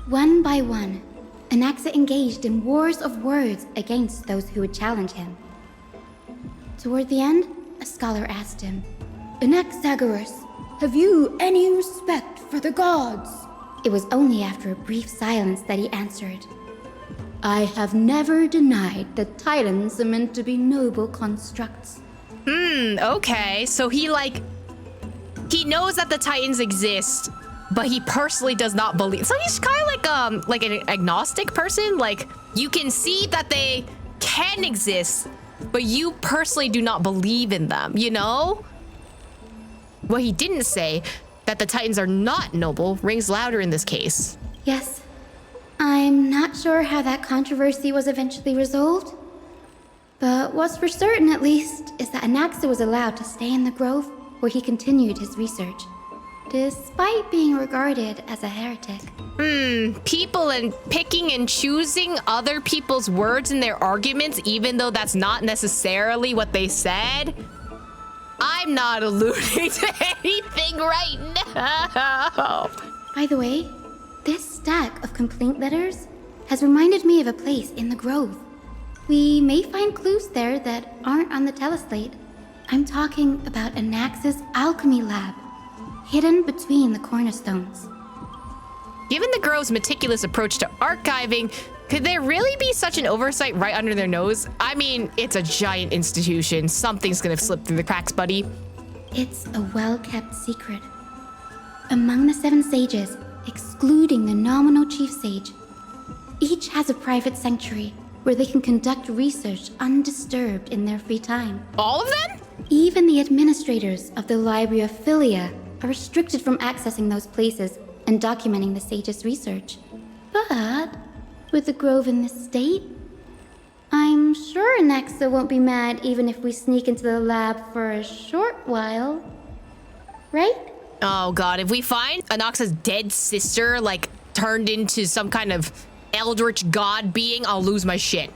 One by one, Anaxa engaged in wars of words against those who would challenge him. Toward the end, a scholar asked him, Anaxagoras, have you any respect for the gods? It was only after a brief silence that he answered, I have never denied that Titans are meant to be noble constructs. Okay. So he knows that the Titans exist, but he personally does not believe. So he's kind of like an agnostic person. Like, you can see that they can exist, but you personally do not believe in them, you know? What he didn't say, that the Titans are not noble, rings louder in this case. Yes. I'm not sure how that controversy was eventually resolved, but what's for certain, at least, is that Anaxa was allowed to stay in the Grove where he continued his research, despite being regarded as a heretic. People and picking and choosing other people's words in their arguments, even though that's not necessarily what they said? I'm not alluding to anything right now. By the way, this stack of complaint letters has reminded me of a place in the Grove. We may find clues there that aren't on the teleslate. I'm talking about Anaxa's alchemy lab, hidden between the cornerstones. Given the Grove's meticulous approach to archiving, could there really be such an oversight right under their nose? I mean, it's a giant institution. Something's gonna slip through the cracks, buddy. It's a well-kept secret. Among the 7 sages, excluding the nominal chief sage, each has a private sanctuary where they can conduct research undisturbed in their free time. All of them? Even the administrators of the Library of Philia are restricted from accessing those places and documenting the sage's research. But with the Grove in this state, I'm sure Anaxa won't be mad even if we sneak into the lab for a short while. Right? Oh god, if we find Anaxa's dead sister, like, turned into some kind of eldritch god being, I'll lose my shit.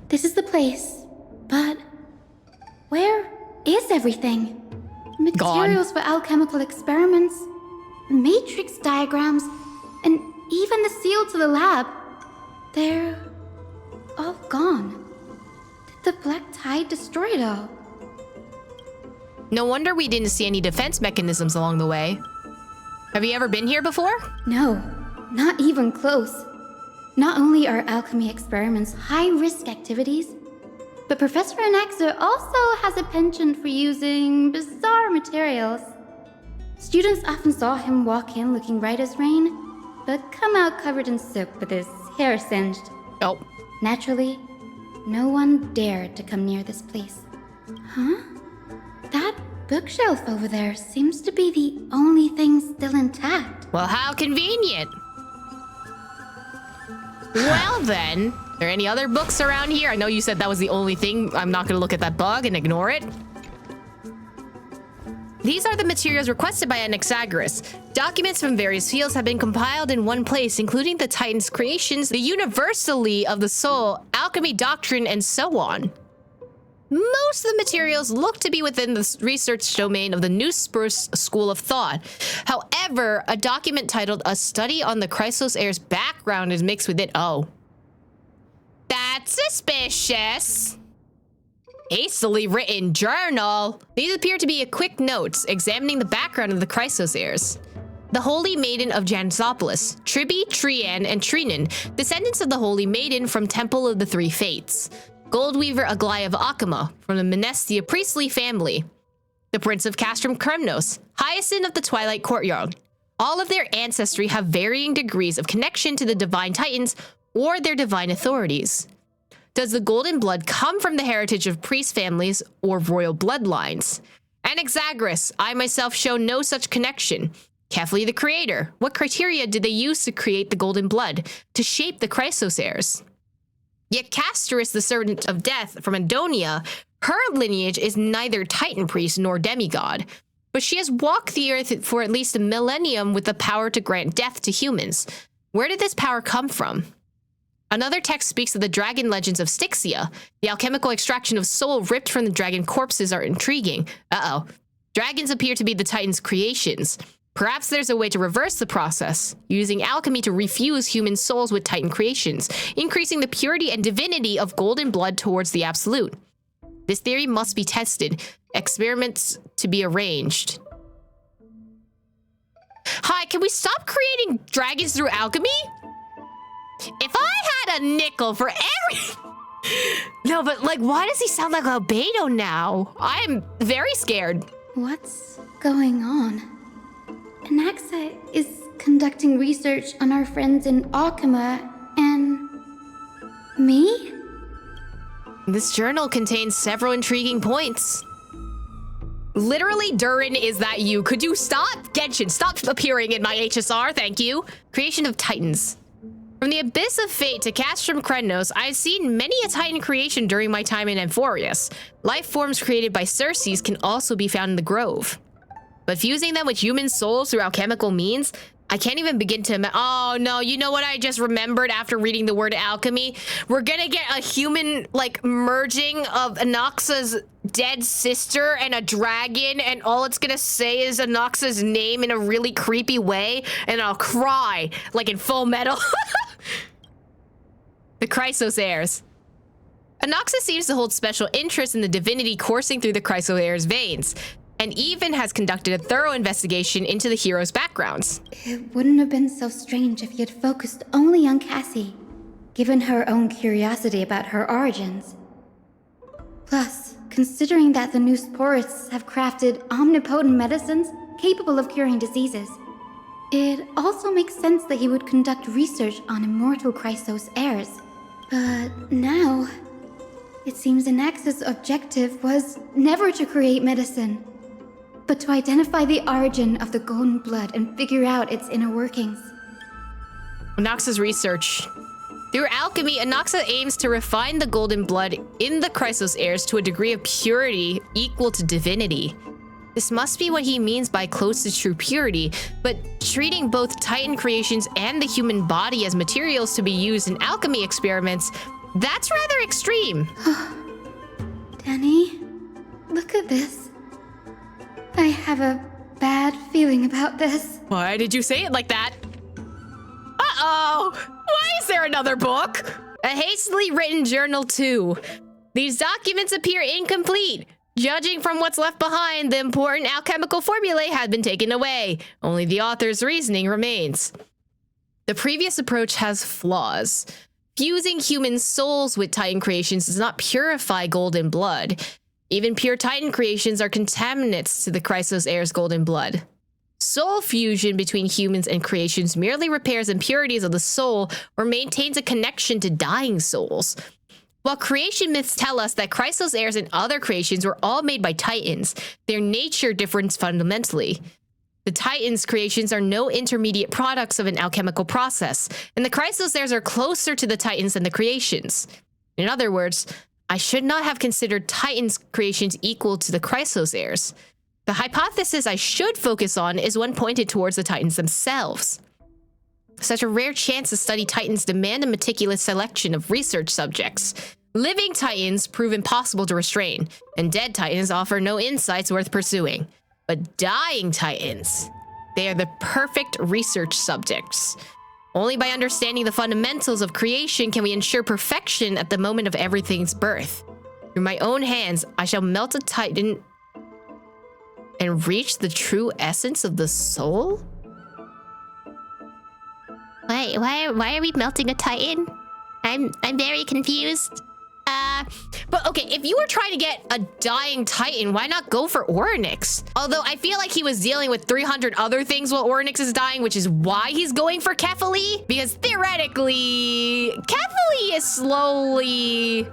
This is the place, but where is everything? Materials for alchemical experiments, matrix diagrams, and even the seal to the lab. They're all gone. Did the Black Tide destroy it all? No wonder we didn't see any defense mechanisms along the way. Have you ever been here before? No, not even close. Not only are alchemy experiments high-risk activities, but Professor Anaxa also has a penchant for using bizarre materials. Students often saw him walk in looking right as rain, but come out covered in soot with his hair singed. Oh. Naturally, no one dared to come near this place. Huh? That bookshelf over there seems to be the only thing still intact. Well, how convenient. Well then, are there any other books around here? I know you said that was the only thing. I'm not gonna look at that bug and ignore it. These are the materials requested by Anaxagoras. Documents from various fields have been compiled in one place, including the Titan's creations, the Universally of the Soul, alchemy doctrine, and so on. Most of the materials look to be within the research domain of the New Spurs School of Thought. However, a document titled A Study on the Chrysos Heir's Background is mixed with it. Oh. That's suspicious. Hastily written journal. These appear to be quick notes examining the background of the Chrysos heirs. The Holy Maiden of Jansopolis, Tribi, Trian, and Trinan, descendants of the Holy Maiden from Temple of the Three Fates. Goldweaver Aglaya of Akama, from the Menestia priestly family. The Prince of Castrum Kremnos, Hyacinth of the Twilight Courtyard. All of their ancestry have varying degrees of connection to the Divine Titans or their divine authorities. Does the golden blood come from the heritage of priest families or royal bloodlines? Anaxagoras, I myself show no such connection. Kephli the creator, what criteria did they use to create the golden blood, to shape the Chrysos heirs? Yet Castorus, the servant of death from Adonia, her lineage is neither Titan priest nor demigod, but she has walked the earth for at least a millennium with the power to grant death to humans. Where did this power come from? Another text speaks of the dragon legends of Styxia. The alchemical extraction of soul ripped from the dragon corpses are intriguing. Uh-oh. Dragons appear to be the Titan's creations. Perhaps there's a way to reverse the process, using alchemy to refuse human souls with Titan creations, increasing the purity and divinity of golden blood towards the absolute. This theory must be tested, experiments to be arranged. Hi, can we stop creating dragons through alchemy? If I had a nickel for every... No, but like, why does he sound like Albedo now? I'm very scared. What's going on? Anaxa is conducting research on our friends in Akama and... me? This journal contains several intriguing points. Literally, Durin, is that you? Could you stop? Genshin, stop appearing in my HSR, thank you. Creation of Titans. From the Abyss of Fate to Castrum Kremnos, I've seen many a Titan creation during my time in Amphoreus. Life forms created by Circes can also be found in the Grove. But fusing them with human souls through alchemical means, I can't even begin to oh no, you know what I just remembered after reading the word alchemy? We're gonna get a human, like, merging of Anaxa's dead sister and a dragon, and all it's gonna say is Anaxa's name in a really creepy way, and I'll cry, like in Full Metal. The Chrysos heirs. Anaxa seems to hold special interest in the divinity coursing through the Chrysos heirs' veins, and even has conducted a thorough investigation into the heroes' backgrounds. It wouldn't have been so strange if he had focused only on Cassie, given her own curiosity about her origins. Plus, considering that the new sporists have crafted omnipotent medicines capable of curing diseases, it also makes sense that he would conduct research on immortal Chrysos heirs. But now, it seems Anaxa's objective was never to create medicine, but to identify the origin of the golden blood and figure out its inner workings. Anaxa's research. Through alchemy, Anaxa aims to refine the golden blood in the Chrysos heirs to a degree of purity equal to divinity. This must be what he means by close to true purity, but treating both Titan creations and the human body as materials to be used in alchemy experiments, that's rather extreme. Danny, look at this. I have a bad feeling about this. Why did you say it like that? Uh-oh! Why is there another book? A hastily written journal too. These documents appear incomplete. Judging from what's left behind, the important alchemical formulae have been taken away. Only the author's reasoning remains. The previous approach has flaws. Fusing human souls with Titan creations does not purify golden blood. Even pure Titan creations are contaminants to the Chrysos heirs' golden blood. Soul fusion between humans and creations merely repairs impurities of the soul or maintains a connection to dying souls. While creation myths tell us that Chrysos heirs and other creations were all made by Titans, their nature differs fundamentally. The Titans' creations are no intermediate products of an alchemical process, and the Chrysos heirs are closer to the Titans than the creations. In other words, I should not have considered Titans' creations equal to the Chrysos heirs. The hypothesis I should focus on is one pointed towards the Titans themselves. Such a rare chance to study Titans demand a meticulous selection of research subjects. Living Titans prove impossible to restrain, and dead Titans offer no insights worth pursuing. But dying Titans, they are the perfect research subjects. Only by understanding the fundamentals of creation can we ensure perfection at the moment of everything's birth. Through my own hands, I shall melt a Titan and reach the true essence of the soul? Why are we melting a Titan? I'm very confused. But okay, if you were trying to get a dying Titan, why not go for Orynyx? Although I feel like he was dealing with 300 other things while Orynyx is dying, which is why he's going for Hastily. Because theoretically, Hastily is slowly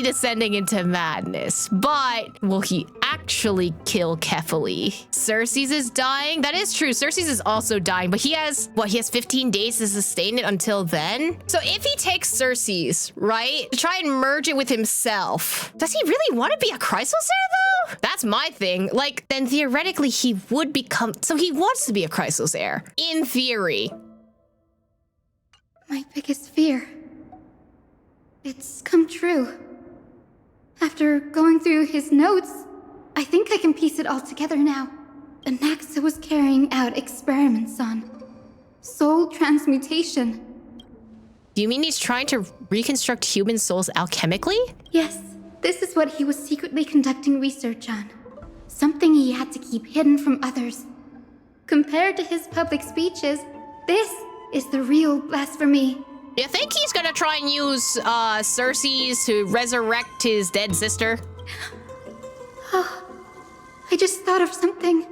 descending into madness. But will he actually kill Hastily? Cersei's is dying. That is true. Cersei's is also dying, but he has 15 days to sustain it until then. So if he takes Cersei's, right, to try and merge it with himself, does he really want to be a Chrysos heir though? That's my thing. Like, then theoretically he would become, so he wants to be a Chrysos heir, in theory. My biggest fear. It's come true. After going through his notes, I think I can piece it all together now. Anaxa was carrying out experiments on soul transmutation. Do you mean he's trying to reconstruct human souls alchemically? Yes, this is what he was secretly conducting research on. Something he had to keep hidden from others. Compared to his public speeches, this is the real blasphemy. You think he's gonna try and use Cersei's to resurrect his dead sister? Oh, I just thought of something.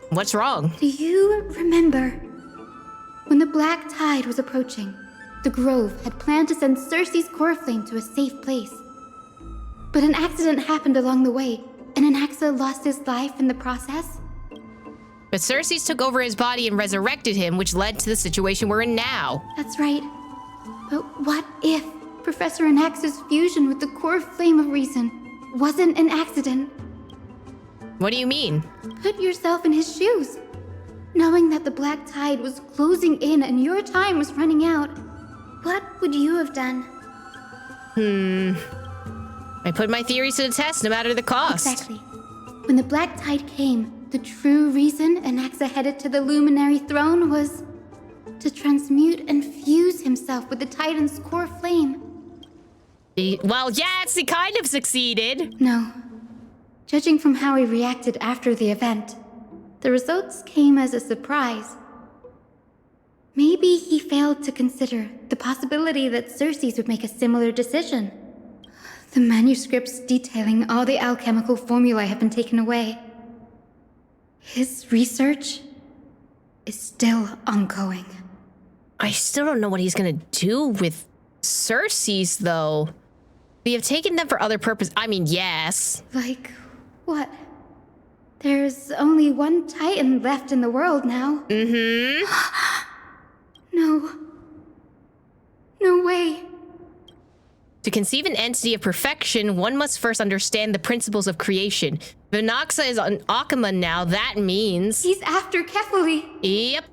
What's wrong? Do you remember? When the Black Tide was approaching, the Grove had planned to send Cersei's core flame to a safe place. But an accident happened along the way, and Anaxa lost his life in the process. But Cersei's took over his body and resurrected him, which led to the situation we're in now. That's right. But what if Professor Anaxa's fusion with the core flame of reason wasn't an accident? What do you mean? Put yourself in his shoes. Knowing that the Black Tide was closing in and your time was running out, what would you have done? I put my theories to the test, no matter the cost. Exactly. When the Black Tide came, the true reason Anaxa headed to the Luminary Throne was to transmute and fuse himself with the Titan's core flame. Well, yes, he kind of succeeded. No. Judging from how he reacted after the event, the results came as a surprise. Maybe he failed to consider the possibility that Cersei's would make a similar decision. The manuscripts detailing all the alchemical formulae have been taken away. His research is still ongoing. I still don't know what he's gonna do with Cersei's, though. We have taken them for other purposes. I mean, yes. Like, what? There's only one Titan left in the world now. No. No way. To conceive an entity of perfection, one must first understand the principles of creation. If Anaxa is an Akama now, that means... He's after Hastily. Yep.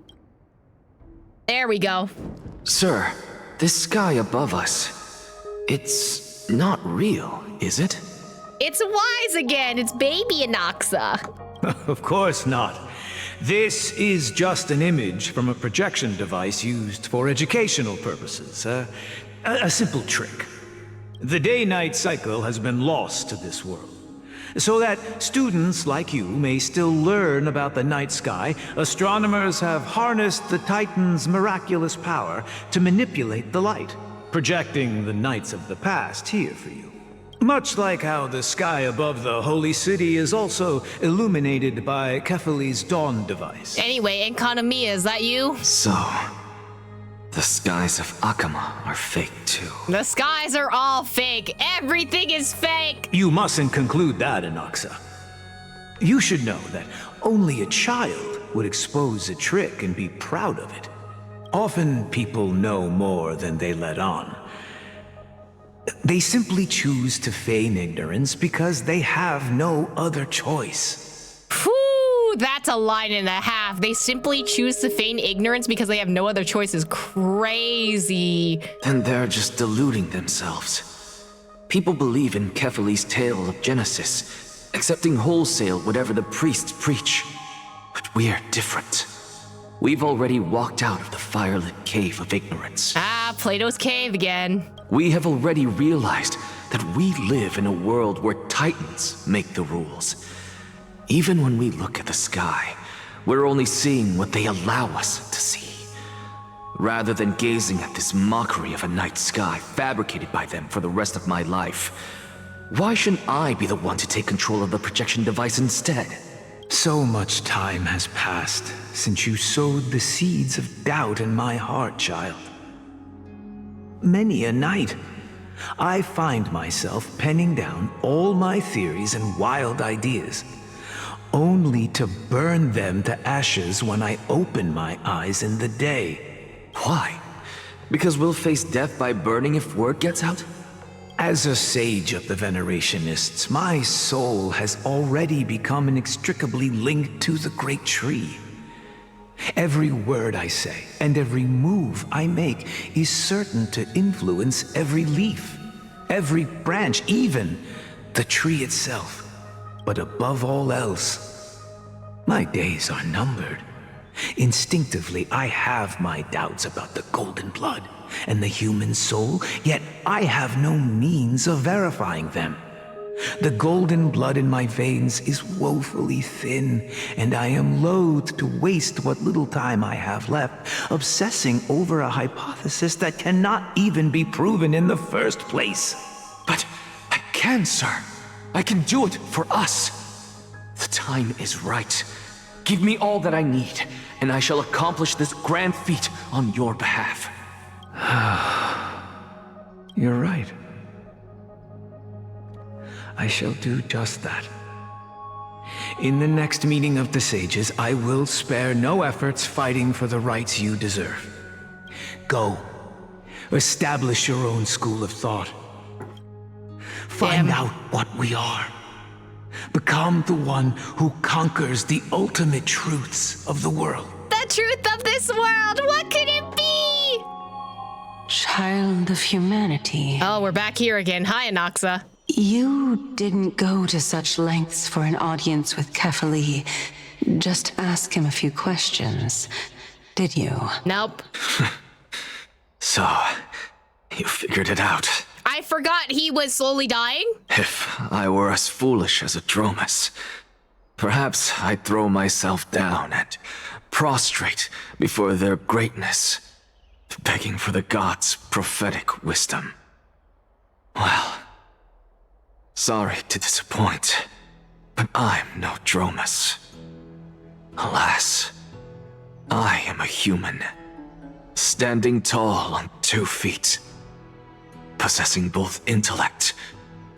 There we go. Sir, this sky above us, it's not real, is it? It's wise again. It's baby Anaxa. Of course not. This is just an image from a projection device used for educational purposes. A simple trick. The day-night cycle has been lost to this world. So that students like you may still learn about the night sky, astronomers have harnessed the Titan's miraculous power to manipulate the light, projecting the nights of the past here for you. Much like how the sky above the Holy City is also illuminated by Hastly's dawn device. Anyway, Enkanamiya, is that you? So, The skies of Akama are fake too. The skies are all fake. Everything is fake. You mustn't conclude that, Anaxa. You should know that only a child would expose a trick and be proud of it. Often people know more than they let on. They simply choose to feign ignorance because they have no other choice. Whew, that's a line and a half. They simply choose to feign ignorance because they have no other choice is crazy. And they're just deluding themselves. People believe in Kephaly's tale of Genesis, accepting wholesale whatever the priests preach. But we're different. We've already walked out of the firelit cave of ignorance. Ah, Plato's cave again. We have already realized that we live in a world where titans make the rules. Even when we look at the sky, we're only seeing what they allow us to see. Rather than gazing at this mockery of a night sky fabricated by them for the rest of my life, why shouldn't I be the one to take control of the projection device instead? So much time has passed since you sowed the seeds of doubt in my heart, child. Many a night, I find myself penning down all my theories and wild ideas, only to burn them to ashes when I open my eyes in the day. Why? Because we'll face death by burning if word gets out? As a sage of the Venerationists, my soul has already become inextricably linked to the great tree. Every word I say and every move I make is certain to influence every leaf, every branch, even the tree itself. But above all else, my days are numbered. Instinctively, I have my doubts about the golden blood and the human soul, yet I have no means of verifying them. The golden blood in my veins is woefully thin, and I am loath to waste what little time I have left obsessing over a hypothesis that cannot even be proven in the first place. But I can, sir. I can do it for us. The time is right. Give me all that I need, and I shall accomplish this grand feat on your behalf. You're right. I shall do just that. In the next meeting of the sages, I will spare no efforts fighting for the rights you deserve. Go. Establish your own school of thought. Find out what we are. Become the one who conquers the ultimate truths of the world. The truth of this world, what could it be? Child of humanity. Oh, we're back here again. Hi, Anaxa. You didn't go to such lengths for an audience with Kephaly. Just ask him a few questions, did you? Nope. So, you figured it out. I forgot he was slowly dying. If I were as foolish as a Dromus, perhaps I'd throw myself down and prostrate before their greatness, begging for the gods' prophetic wisdom. Well, sorry to disappoint, but I'm no Dromus. Alas, I am a human, standing tall on 2 feet, possessing both intellect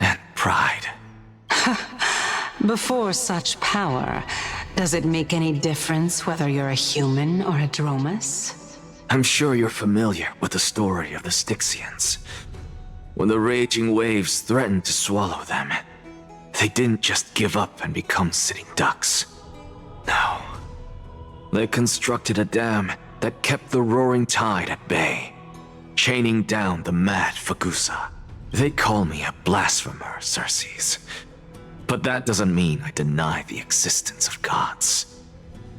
and pride. Before such power, does it make any difference whether you're a human or a Dromus? I'm sure you're familiar with the story of the Styxians. When the raging waves threatened to swallow them, they didn't just give up and become sitting ducks. No. They constructed a dam that kept the roaring tide at bay, chaining down the mad Fagusa. They call me a blasphemer, Circes. But that doesn't mean I deny the existence of gods.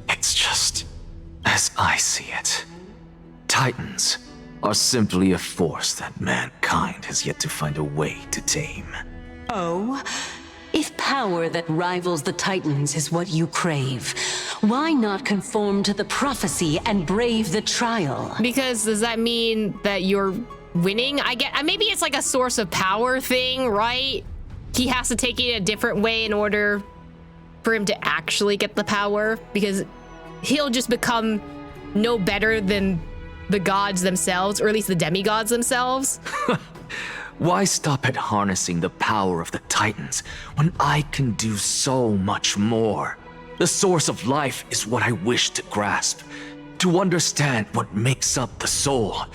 It's just, as I see it, Titans are simply a force that mankind has yet to find a way to tame. Oh? If power that rivals the Titans is what you crave, why not conform to the prophecy and brave the trial? Because does that mean that you're winning? Maybe it's like a source of power thing, right? He has to take it a different way in order for him to actually get the power, because he'll just become no better than the gods themselves, or at least the demigods themselves? Why stop at harnessing the power of the Titans when I can do so much more? The source of life is what I wish to grasp, to understand what makes up the soul,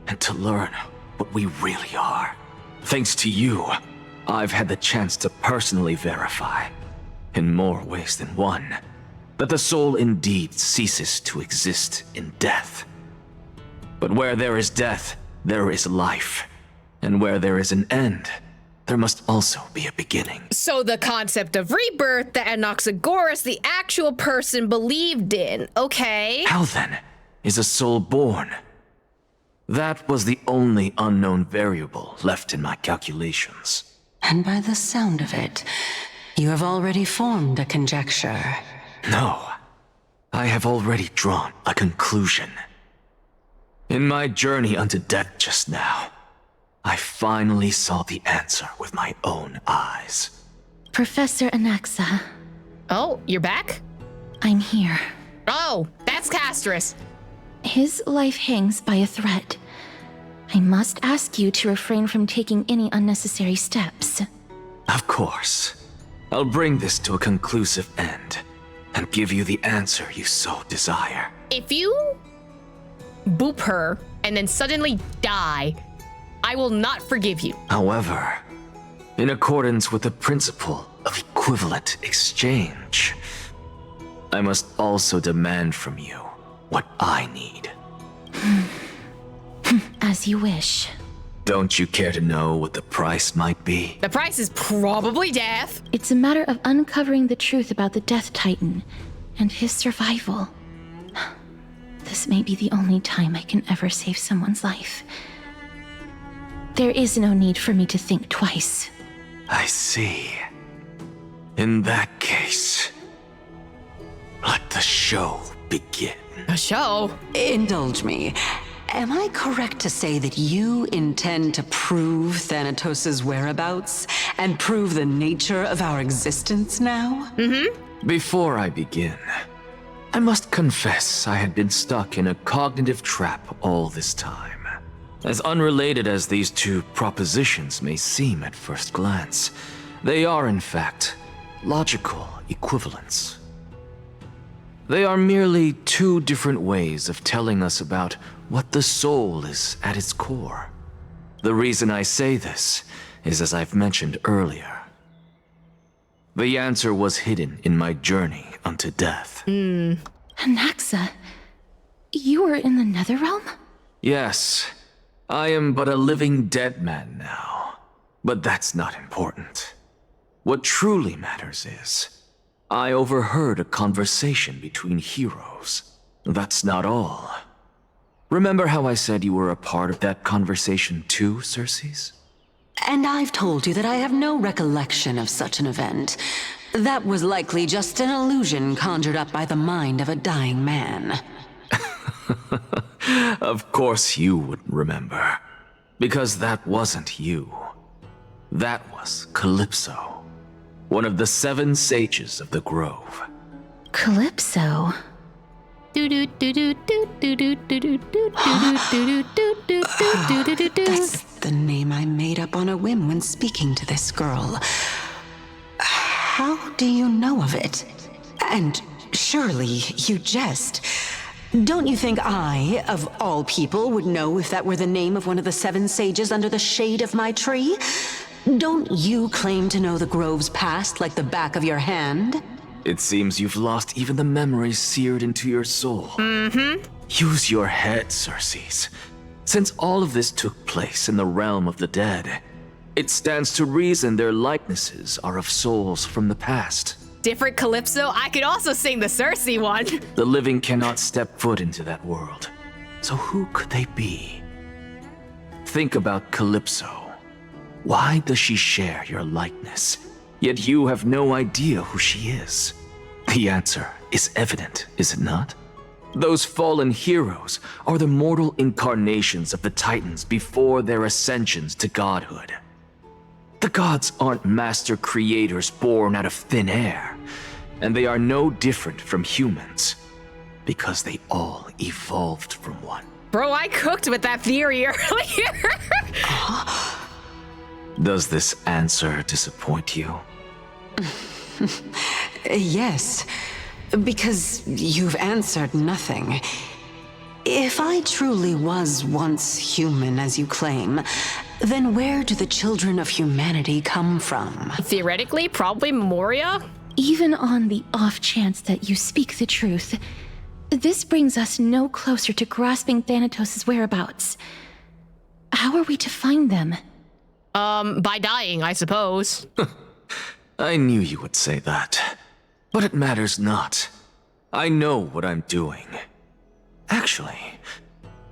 and to learn what we really are. Thanks to you, I've had the chance to personally verify, in more ways than one, that the soul indeed ceases to exist in death. But where there is death, there is life. And where there is an end, there must also be a beginning. So the concept of rebirth that Anaxagoras, the actual person, believed in, okay? How then is a soul born? That was the only unknown variable left in my calculations. And by the sound of it, you have already formed a conjecture. No, I have already drawn a conclusion. In my journey unto death just now, I finally saw the answer with my own eyes. Professor Anaxa. Oh, you're back? I'm here. Oh, that's Castris. His life hangs by a thread. I must ask you to refrain from taking any unnecessary steps. Of course. I'll bring this to a conclusive end and give you the answer you so desire. If you boop her and then suddenly die, I will not forgive you. However, in accordance with the principle of equivalent exchange, I must also demand from you what I need. As you wish. Don't you care to know what the price might be? The price is probably death. It's a matter of uncovering the truth about the Death Titan and his survival. This may be the only time I can ever save someone's life. There is no need for me to think twice. I see. In that case, let the show begin. A show? Indulge me. Am I correct to say that you intend to prove Thanatos' whereabouts and prove the nature of our existence now? Mm-hmm. Before I begin, I must confess I had been stuck in a cognitive trap all this time. As unrelated as these two propositions may seem at first glance, they are in fact logical equivalents. They are merely two different ways of telling us about what the soul is at its core. The reason I say this is as I've mentioned earlier. The answer was hidden in my journey unto death. Anaxa, you were in the Netherrealm? Yes, I am but a living dead man now, but that's not important. What truly matters is, I overheard a conversation between heroes. That's not all. Remember how I said you were a part of that conversation too, Circes? And I've told you that I have no recollection of such an event. That was likely just an illusion conjured up by the mind of a dying man. Of course you wouldn't remember, because that wasn't you. That was Calypso, one of the 7 sages of the Grove. Calypso? That's the name I made up on a whim when speaking to this girl. How do you know of it? And surely you jest. Don't you think I, of all people, would know if that were the name of one of the 7 sages under the shade of my tree? Don't you claim to know the Grove's past like the back of your hand? It seems you've lost even the memories seared into your soul. Mm-hmm. Use your head, Circes. Since all of this took place in the realm of the dead, it stands to reason their likenesses are of souls from the past. Different Calypso? I could also sing the Circe one. The living cannot step foot into that world. So who could they be? Think about Calypso. Why does she share your likeness, yet you have no idea who she is? The answer is evident, is it not? Those fallen heroes are the mortal incarnations of the Titans before their ascensions to godhood. The gods aren't master creators born out of thin air, and they are no different from humans, because they all evolved from one. Bro, I cooked with that theory earlier. Does this answer disappoint you? Yes, because you've answered nothing. If I truly was once human, as you claim, then where do the children of humanity come from? Theoretically, probably Moria? Even on the off chance that you speak the truth, this brings us no closer to grasping Thanatos' whereabouts. How are we to find them? By dying, I suppose. I knew you would say that. But it matters not. I know what I'm doing. Actually,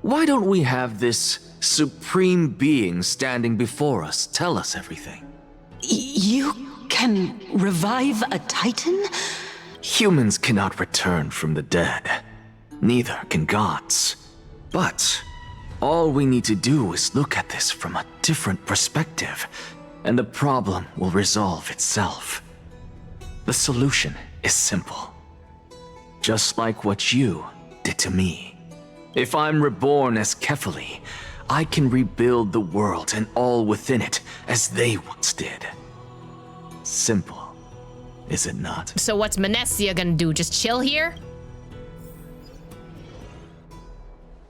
why don't we have this supreme being standing before us tell us everything? You can revive a titan? Humans cannot return from the dead. Neither can gods. But all we need to do is look at this from a different perspective, and the problem will resolve itself. The solution is simple. Just like what you did to me. If I'm reborn as Hastily, I can rebuild the world and all within it as they once did. Simple, is it not? So what's Manessia gonna do? Just chill here?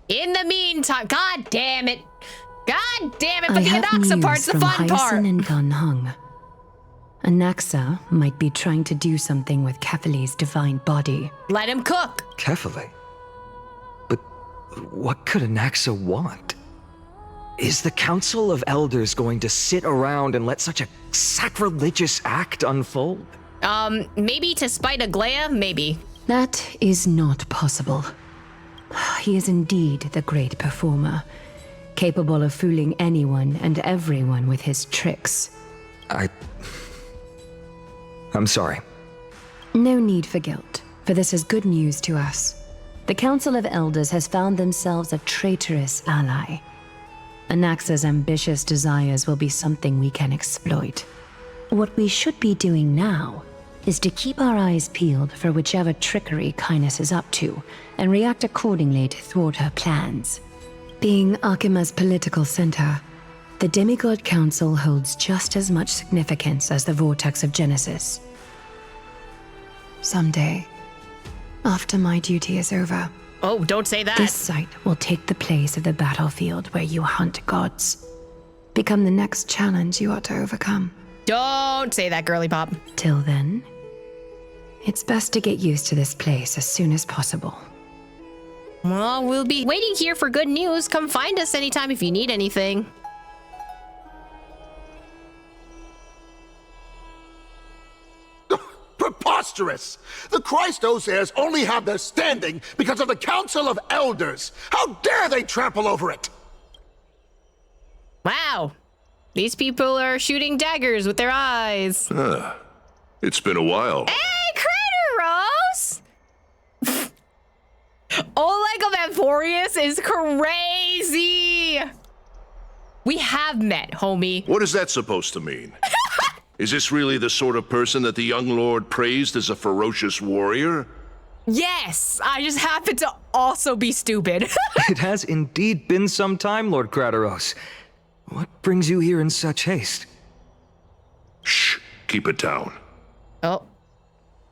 In the meantime, god damn it. God damn it, but the Anaxa part's the fun part. And Ganhung. Anaxa might be trying to do something with Hathily's divine body. Let him cook. Hastily? But what could Anaxa want? Is the Council of Elders going to sit around and let such a sacrilegious act unfold? Maybe to spite Aglaya? Maybe. That is not possible. He is indeed the great performer, capable of fooling anyone and everyone with his tricks. I'm sorry. No need for guilt, for this is good news to us. The Council of Elders has found themselves a traitorous ally. Anaxa's ambitious desires will be something we can exploit. What we should be doing now is to keep our eyes peeled for whichever trickery Kainis is up to, and react accordingly to thwart her plans. Being Akima's political center, the Demigod Council holds just as much significance as the Vortex of Genesis. Someday, after my duty is over... Oh, don't say that. This site will take the place of the battlefield where you hunt gods. Become the next challenge you ought to overcome. Don't say that, girly pop. Till then, it's best to get used to this place as soon as possible. Well, we'll be waiting here for good news. Come find us anytime if you need anything. Preposterous! The Christos heirs only have their standing because of the Council of Elders. How dare they trample over it? Wow. These people are shooting daggers with their eyes. It's been a while. Hey, Crater Rose! Oleg of Amphoreus is crazy! We have met, homie. What is that supposed to mean? Is this really the sort of person that the young lord praised as a ferocious warrior? Yes, I just happen to also be stupid. It has indeed been some time, Lord Crateros. What brings you here in such haste? Shh, keep it down. Oh,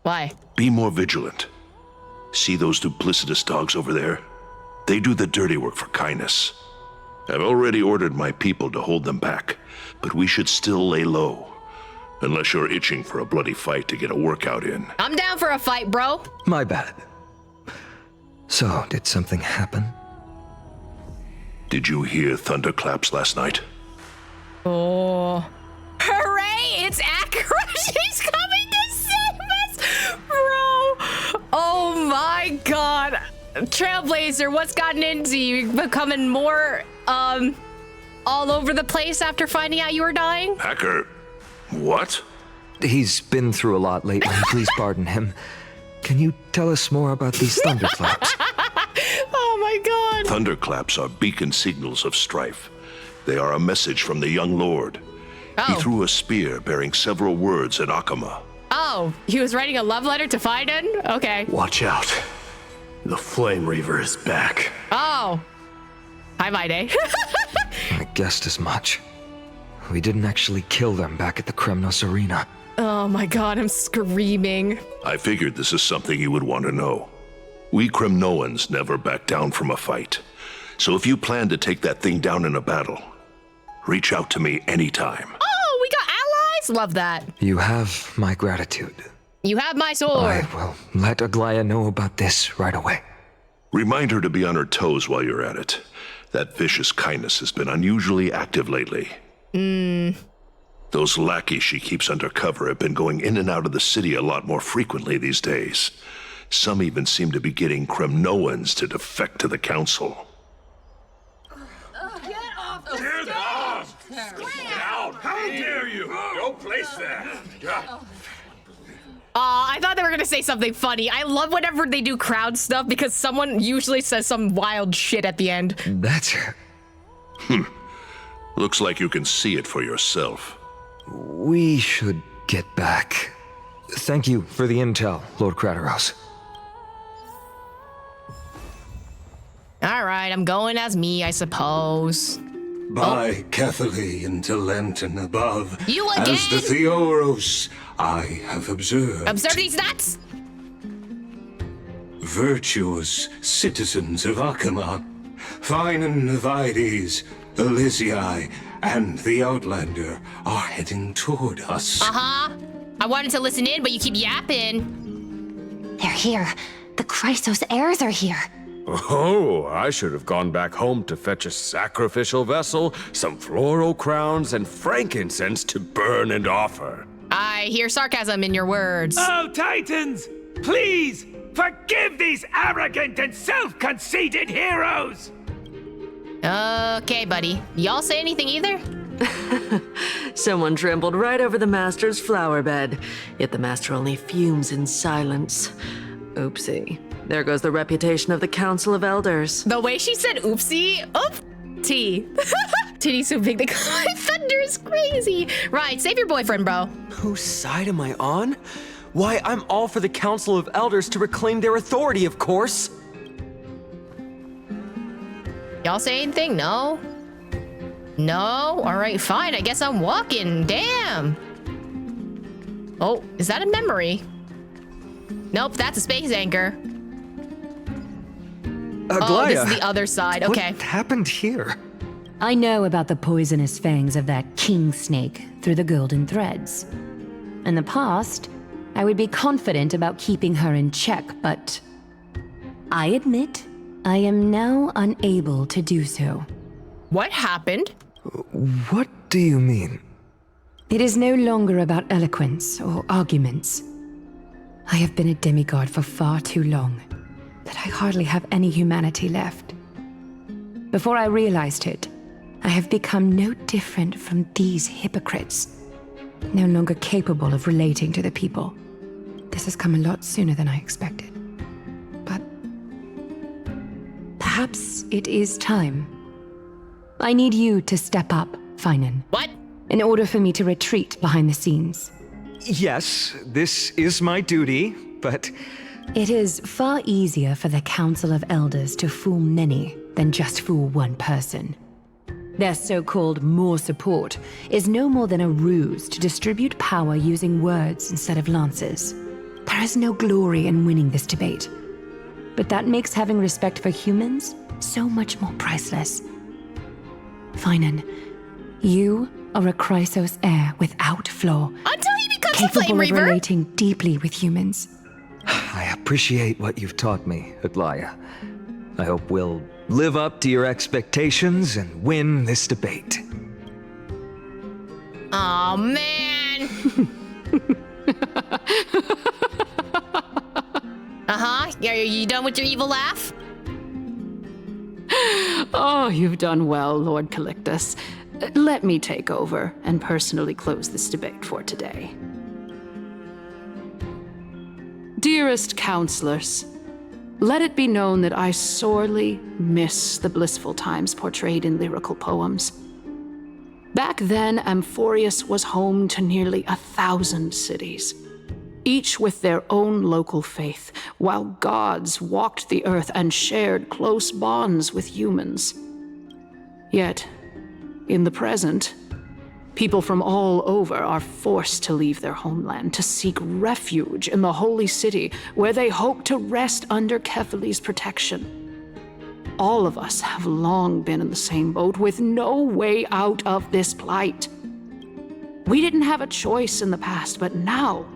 why? Be more vigilant. See those duplicitous dogs over there? They do the dirty work for Kainis. I've already ordered my people to hold them back, but we should still lay low. Unless you're itching for a bloody fight to get a workout in. I'm down for a fight, bro. My bad. So, did something happen? Did you hear thunderclaps last night? Oh. Hooray! It's Akira! She's coming to save us! Bro! Oh my god. Trailblazer, what's gotten into you? Becoming more, all over the place after finding out you were dying? Hacker, what? He's been through a lot lately. Please pardon him. Can you tell us more about these thunderclaps? Oh my god. Thunderclaps are beacon signals of strife. They are a message from the young lord. He threw a spear bearing several words at Akama. Oh, he was writing a love letter to Fiden? Okay. Watch out. The Flame Reaver is back. Oh. Hi, my day. I guessed as much. We didn't actually kill them back at the Kremnos Arena. Oh my god, I'm screaming. I figured this is something you would want to know. We Kremnoans never back down from a fight. So if you plan to take that thing down in a battle, reach out to me anytime. Oh, we got allies? Love that. You have my gratitude. You have my sword. I will let Aglaya know about this right away. Remind her to be on her toes while you're at it. That vicious kindness has been unusually active lately. Those lackeys she keeps under cover have been going in and out of the city a lot more frequently these days. Some even seem to be getting Kremnoans to defect to the council. Get off the Get out! How dare you! Don't place that! I thought they were gonna say something funny. I love whenever they do crowd stuff because someone usually says some wild shit at the end. That's... Looks like you can see it for yourself. We should get back. Thank you for the intel, Lord Krateros. Alright, I'm going as me, I suppose. By Hastily into Lenten above, You again? as the Theoros I have observed. Observe these nuts! Virtuous citizens of Akamon, Finan Vides, Elysiae, and the Outlander are heading toward us. Uh-huh. I wanted to listen in, but you keep yapping. They're here. The Chrysos heirs are here. Oh, I should have gone back home to fetch a sacrificial vessel, some floral crowns, and frankincense to burn and offer. I hear sarcasm in your words. Oh, Titans! Please, forgive these arrogant and self-conceited heroes! Okay, buddy. Y'all say anything either? Someone trampled right over the Master's flower bed, yet the Master only fumes in silence. Oopsie. There goes the reputation of the Council of Elders. The way she said oopsie, oop-tea. Titty's so big they call it thunder is crazy. Right, save your boyfriend, bro. Whose side am I on? Why, I'm all for the Council of Elders to reclaim their authority, of course. Y'all say anything? No? No? Alright, fine. I guess I'm walking. Damn. Oh, is that a memory? Nope, that's a space anchor. Aglaya, oh, this is the other side. Okay. What happened here? I know about the poisonous fangs of that king snake through the golden threads. In the past, I would be confident about keeping her in check, but I admit I am now unable to do so. What happened? What do you mean? It is no longer about eloquence or arguments. I have been a demigod for far too long that I hardly have any humanity left. Before I realized it, I have become no different from these hypocrites, no longer capable of relating to the people. This has come a lot sooner than I expected. But perhaps it is time. I need you to step up, Finan. What? In order for me to retreat behind the scenes. Yes, this is my duty, but... It is far easier for the Council of Elders to fool many than just fool one person. Their so-called more support is no more than a ruse to distribute power using words instead of lances. There is no glory in winning this debate, but that makes having respect for humans so much more priceless. Finan, you are a Chrysos heir without flaw. Until he becomes a capable Flame of Reaver. relating deeply with humans. I appreciate what you've taught me, Aglaya. I hope we'll live up to your expectations and win this debate. Oh man. Uh-huh. Are you done with your evil laugh? Oh, you've done well, Lord Calictus. Let me take over and personally close this debate for today. Dearest counselors, let it be known that I sorely miss the blissful times portrayed in lyrical poems. Back then, Amphoreus was home to nearly 1,000 cities, each with their own local faith, while gods walked the earth and shared close bonds with humans. Yet, in the present, people from all over are forced to leave their homeland to seek refuge in the holy city where they hope to rest under Hastily's protection. All of us have long been in the same boat with no way out of this plight. We didn't have a choice in the past, but now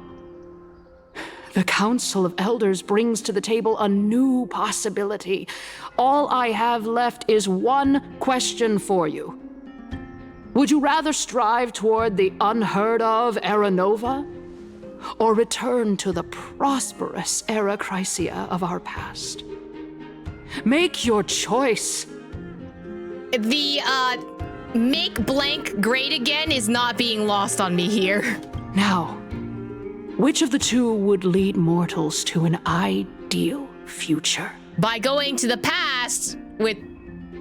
the Council of Elders brings to the table a new possibility. All I have left is one question for you. Would you rather strive toward the unheard of Era Nova, or return to the prosperous Era Chrysia of our past? Make your choice. The, make blank great again is not being lost on me here. Now, which of the two would lead mortals to an ideal future? By going to the past with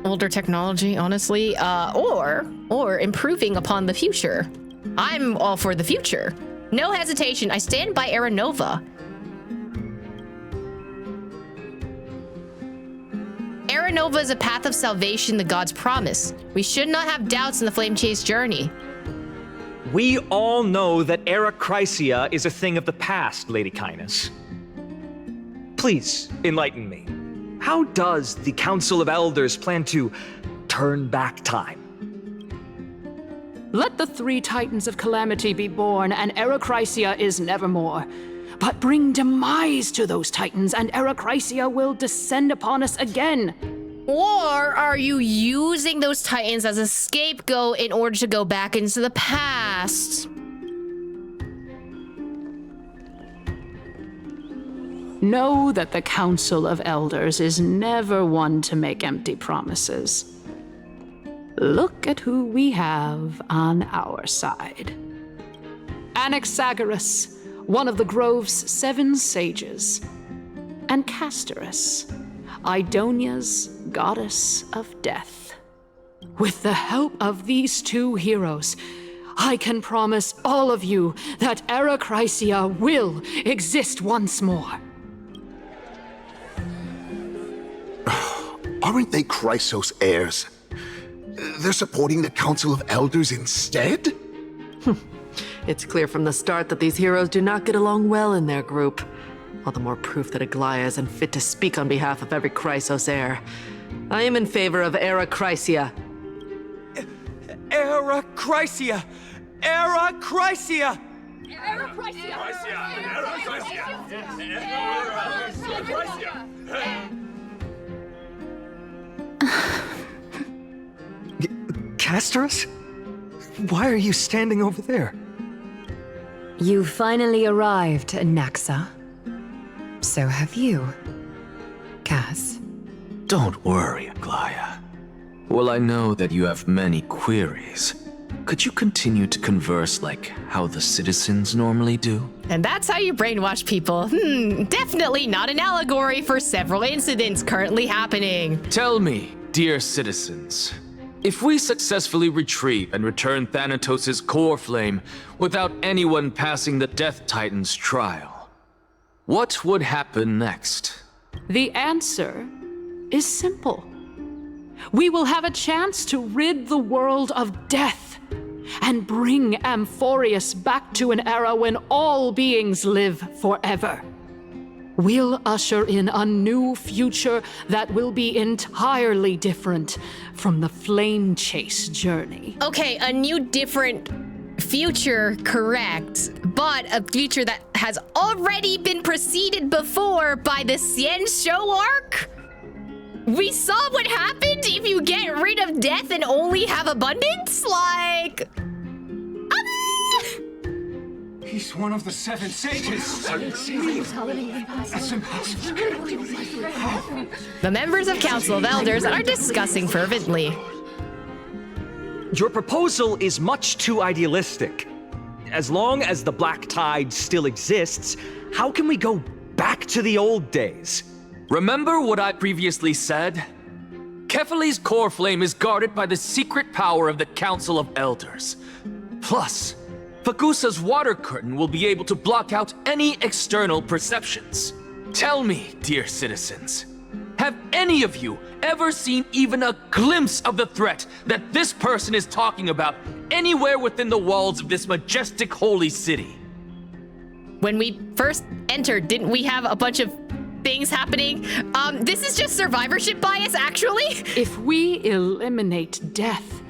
older technology, honestly, or improving upon the future. I'm all for the future. No hesitation, I stand by Era Nova. Era Nova is a path of salvation the gods promise. We should not have doubts in the Flame Chase journey. We all know that Era Chrysia is a thing of the past, Lady Kindness. Please, enlighten me. How does the Council of Elders plan to turn back time? Let the three Titans of Calamity be born, and Era Chrysia is nevermore. But bring demise to those Titans, and Era Chrysia will descend upon us again. Or are you using those Titans as a scapegoat in order to go back into the past? Know that the Council of Elders is never one to make empty promises. Look at who we have on our side. Anaxagoras, one of the Grove's 7 sages, and Castorus, Idonia's goddess of death. With the help of these two heroes, I can promise all of you that Era Chrysia will exist once more. Aren't they Chrysos heirs? They're supporting the Council of Elders instead? It's clear from the start that these heroes do not get along well in their group. All the more proof that Aglaia is unfit to speak on behalf of every Chrysos heir. I am in favor of Era Chrysia. Era Chrysia! Era Chrysia! Era Chrysia! Castorus? Why are you standing over there? You finally arrived, Naxa. So have you, Cass. Don't worry, Aglaia. Well, I know that you have many queries. Could you continue to converse like how the citizens normally do? And that's how you brainwash people. Definitely not an allegory for several incidents currently happening. Tell me, dear citizens, if we successfully retrieve and return Thanatos' core flame without anyone passing the Death Titan's trial, what would happen next? The answer is simple. We will have a chance to rid the world of death and bring Amphoreus back to an era when all beings live forever. We'll usher in a new future that will be entirely different from the Flame Chase journey. Okay, a new different future, correct, but a future that has already been preceded before by the Cien show arc? We saw what happened if you get rid of death and only have abundance? Like... He's one of the 7 sages. That's impossible. The members of Council of Elders are discussing fervently. Your proposal is much too idealistic. As long as the Black Tide still exists, how can we go back to the old days? Remember what I previously said? Hastily's core flame is guarded by the secret power of the Council of Elders. Plus, Fagusa's water curtain will be able to block out any external perceptions. Tell me, dear citizens, Have any of you ever seen even a glimpse of the threat that this person is talking about anywhere within the walls of this majestic holy city? When we first entered, didn't we have a bunch of things happening? This is just survivorship bias, actually. If we eliminate death,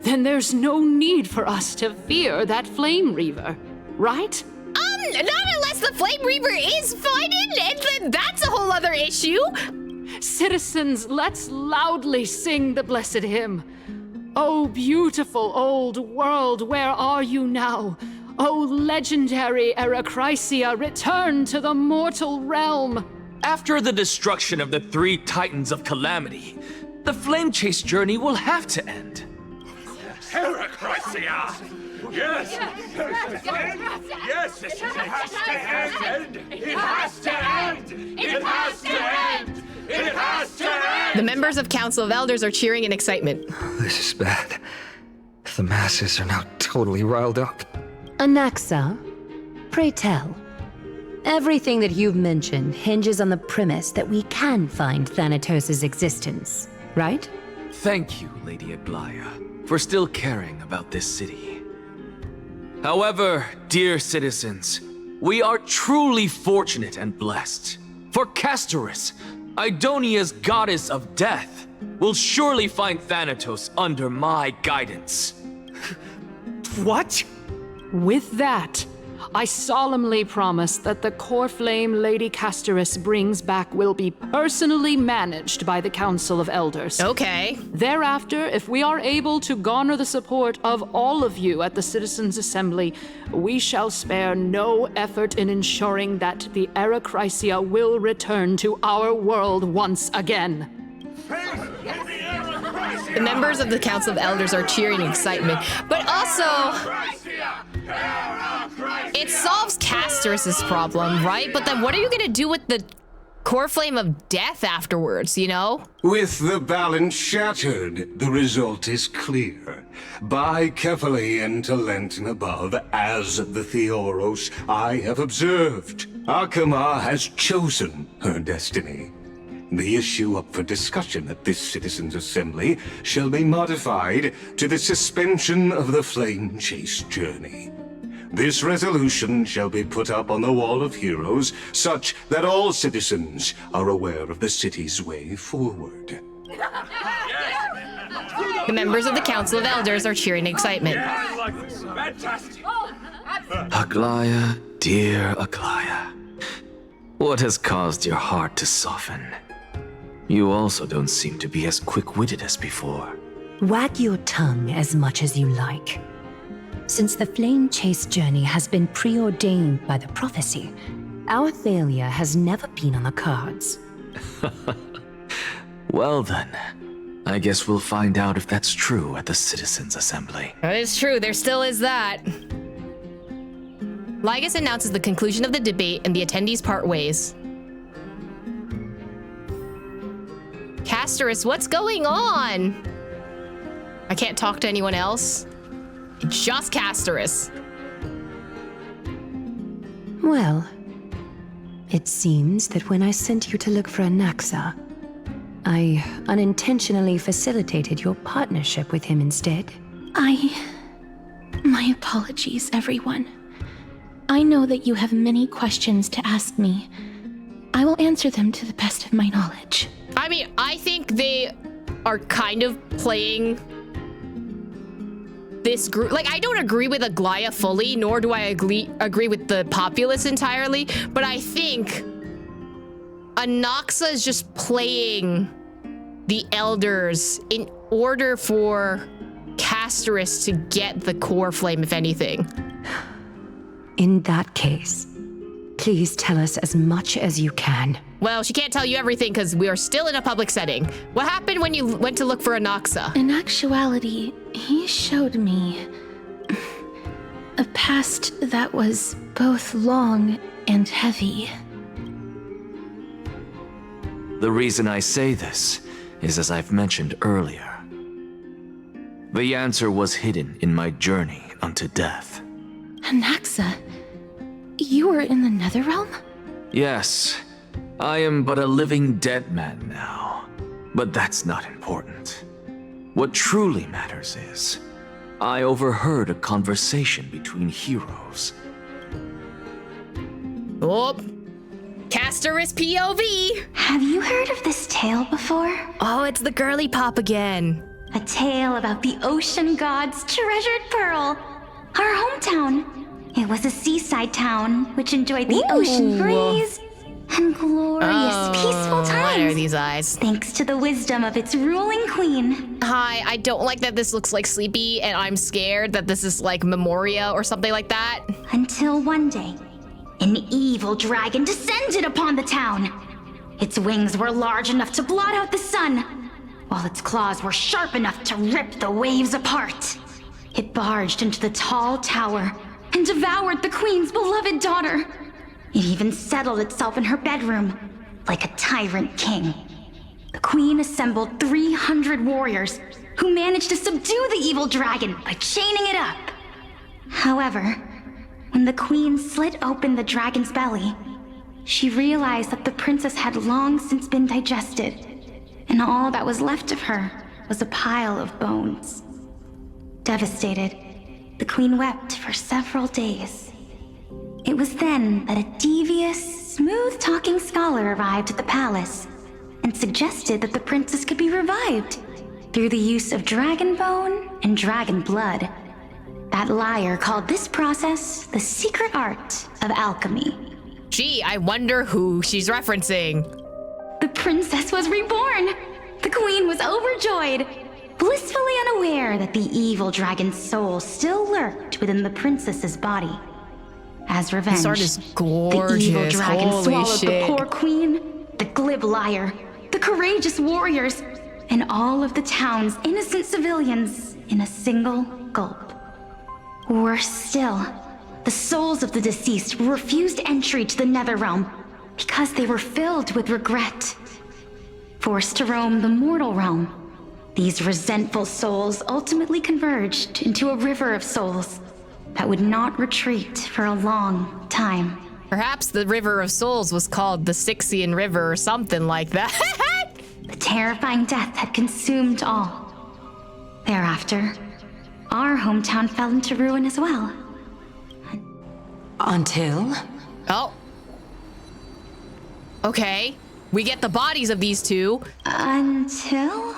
then there's no need for us to fear that Flame Reaver, right? Not unless the Flame Reaver is fighting, and then that's a whole other issue. Citizens, let's loudly sing the blessed hymn. Oh, beautiful old world, where are you now? Oh, legendary Erechrysia, return to the mortal realm. After the destruction of the 3 Titans of Calamity, the Flame Chase journey will have to end. Erechrysia! Yes! Yes! It has to end! It has to end! It has to end! It has to end! The members of Council of Elders are cheering in excitement. This is bad. The masses are now totally riled up. Anaxa, pray tell. Everything that you've mentioned hinges on the premise that we can find Thanatos' existence, right? Thank you, Lady Aglaya, for still caring about this city. However, dear citizens, we are truly fortunate and blessed. For Castorus, Idonia's goddess of death, will surely find Thanatos under my guidance. What? With that, I solemnly promise that the core flame Lady Castorus brings back will be personally managed by the Council of Elders. Okay. Thereafter, if we are able to garner the support of all of you at the Citizens' Assembly, we shall spare no effort in ensuring that the Erechrysia will return to our world once again. The members of the Council of Elders are cheering in excitement, but also, it solves Castorus' problem, right? But then what are you gonna do with the core flame of death afterwards, you know? With the balance shattered, the result is clear. Buy carefully into Lent and above, as the Theoros I have observed. Akama has chosen her destiny. The issue up for discussion at this Citizens' Assembly shall be modified to the suspension of the Flame Chase journey. This resolution shall be put up on the Wall of Heroes, such that all citizens are aware of the city's way forward. The members of the Council of Elders are cheering in excitement. I like this. Fantastic! Aglaya, dear Aglaya, what has caused your heart to soften? You also don't seem to be as quick-witted as before. Wag your tongue as much as you like. Since the Flame Chase journey has been preordained by the prophecy, our failure has never been on the cards. Well then, I guess we'll find out if that's true at the Citizens' Assembly. That is true, there still is that. Lygus announces the conclusion of the debate and the attendees part ways. Castorus, what's going on? I can't talk to anyone else. Just Castorus. Well, it seems that when I sent you to look for Anaxa, I unintentionally facilitated your partnership with him instead. My apologies, everyone. I know that you have many questions to ask me. I will answer them to the best of my knowledge. I mean, I think they are kind of playing this group. Like, I don't agree with Aglaya fully, nor do I agree with the populace entirely, but I think Anaxa is just playing the elders in order for Castorus to get the core flame, if anything. In that case, please tell us as much as you can. Well, she can't tell you everything because we are still in a public setting. What happened when you went to look for Anaxa? In actuality, he showed me a past that was both long and heavy. The reason I say this is as I've mentioned earlier. The answer was hidden in my journey unto death. Anaxa, you were in the Netherrealm? Yes, I am but a living dead man now, but that's not important. What truly matters is, I overheard a conversation between heroes. Oh, Caster's POV. Have you heard of this tale before? Oh, it's the girly pop again. A tale about the ocean god's treasured pearl. Our hometown. It was a seaside town which enjoyed the ocean breeze and glorious, peaceful times. What are these eyes? Thanks to the wisdom of its ruling queen. Hi, I don't like that this looks like Sleepy, and I'm scared that this is like Memoria or something like that. Until one day, an evil dragon descended upon the town. Its wings were large enough to blot out the sun, while its claws were sharp enough to rip the waves apart. It barged into the tall tower and devoured the queen's beloved daughter. It even settled itself in her bedroom, like a tyrant king. The queen assembled 300 warriors who managed to subdue the evil dragon by chaining it up. However, when the queen slit open the dragon's belly, she realized that the princess had long since been digested, and all that was left of her was a pile of bones. Devastated, the queen wept for several days. It was then that a devious, smooth-talking scholar arrived at the palace and suggested that the princess could be revived through the use of dragon bone and dragon blood. That liar called this process the secret art of alchemy. Gee, I wonder who she's referencing. The princess was reborn! The queen was overjoyed, blissfully unaware that the evil dragon's soul still lurked within the princess's body. As revenge, This art is gorgeous. the evil dragon Holy swallowed shit. the poor queen, the glib liar, the courageous warriors, and all of the town's innocent civilians in a single gulp. Worse still, the souls of the deceased were refused entry to the Netherrealm because they were filled with regret. Forced to roam the mortal realm, these resentful souls ultimately converged into a river of souls that would not retreat for a long time. Perhaps the River of Souls was called the Styxian River or something like that. The terrifying death had consumed all. Thereafter, our hometown fell into ruin as well. Until? Oh. Okay. We get the bodies of these two. Until?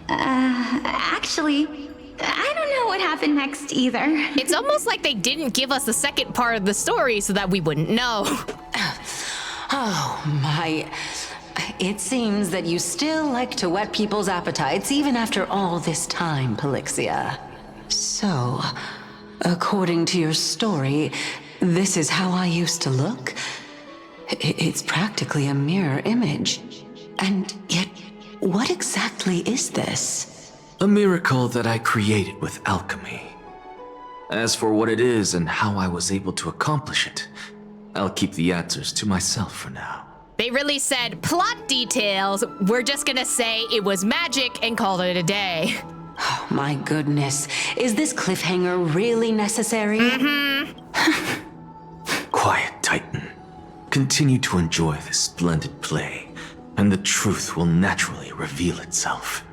Actually, I don't know what happened next either. It's almost like they didn't give us the second part of the story so that we wouldn't know. Oh my. It seems that you still like to whet people's appetites even after all this time, Pelixia. So, according to your story, this is how I used to look? It's practically a mirror image. And yet, what exactly is this? A miracle that I created with alchemy. As for what it is and how I was able to accomplish it, I'll keep the answers to myself for now. They really said plot details. We're just gonna say it was magic and call it a day. Oh my goodness. Is this cliffhanger really necessary? Quiet, Titan. Continue to enjoy this splendid play, and the truth will naturally reveal itself.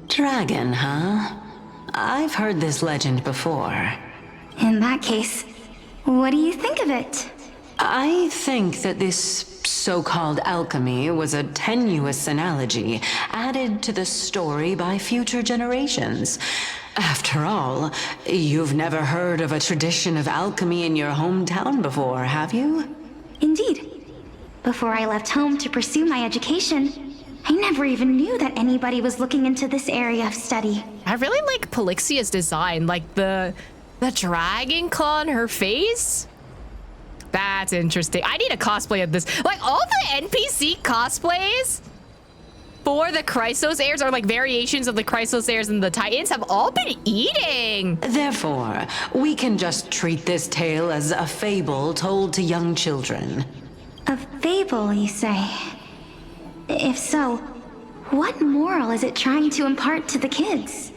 Dragon, huh? I've heard this legend before. In that case, what do you think of it? I think that this so-called alchemy was a tenuous analogy added to the story by future generations. After all, you've never heard of a tradition of alchemy in your hometown before, have you? Indeed. Before I left home to pursue my education, I never even knew that anybody was looking into this area of study. I really like Pelixia's design, like the dragon claw on her face. That's interesting. I need a cosplay of this. Like all the NPC cosplays for the Chrysos heirs are like variations of the Chrysos heirs and the Titans have all been eating. Therefore, we can just treat this tale as a fable told to young children. A fable, you say? If so, what moral is it trying to impart to the kids?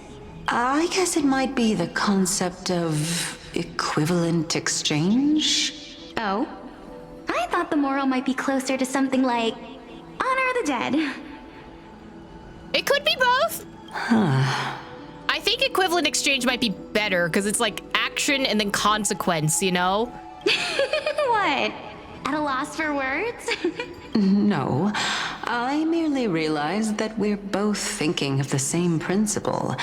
I guess it might be the concept of equivalent exchange. Oh? I I thought the moral might be closer to something like honor the dead. It could be both. I think equivalent exchange might be better because it's like action and then consequence, you know? What? At a loss for words? No, I merely realized that we're both thinking of the same principle.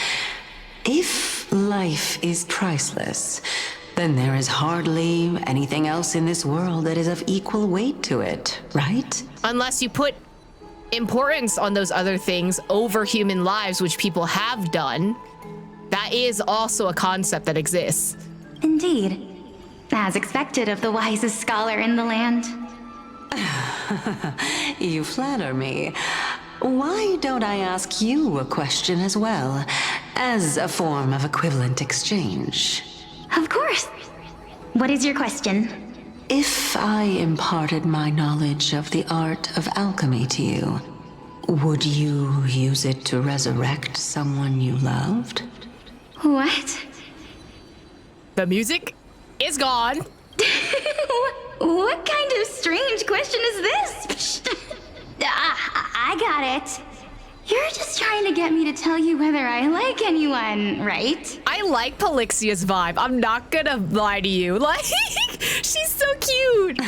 If life is priceless, then there is hardly anything else in this world that is of equal weight to it, right? Unless you put importance on those other things over human lives, which people have done. That is also a concept that exists. Indeed. As expected of the wisest scholar in the land. You flatter me. Why don't I ask you a question as well, as a form of equivalent exchange? Of course. What is your question? If I imparted my knowledge of the art of alchemy to you, would you use it to resurrect someone you loved? What? The music is gone. What kind of strange question is this? I got it. You're just trying to get me to tell you whether I like anyone, right? I like Pelixia's vibe. I'm not gonna lie to you. Like, she's so cute.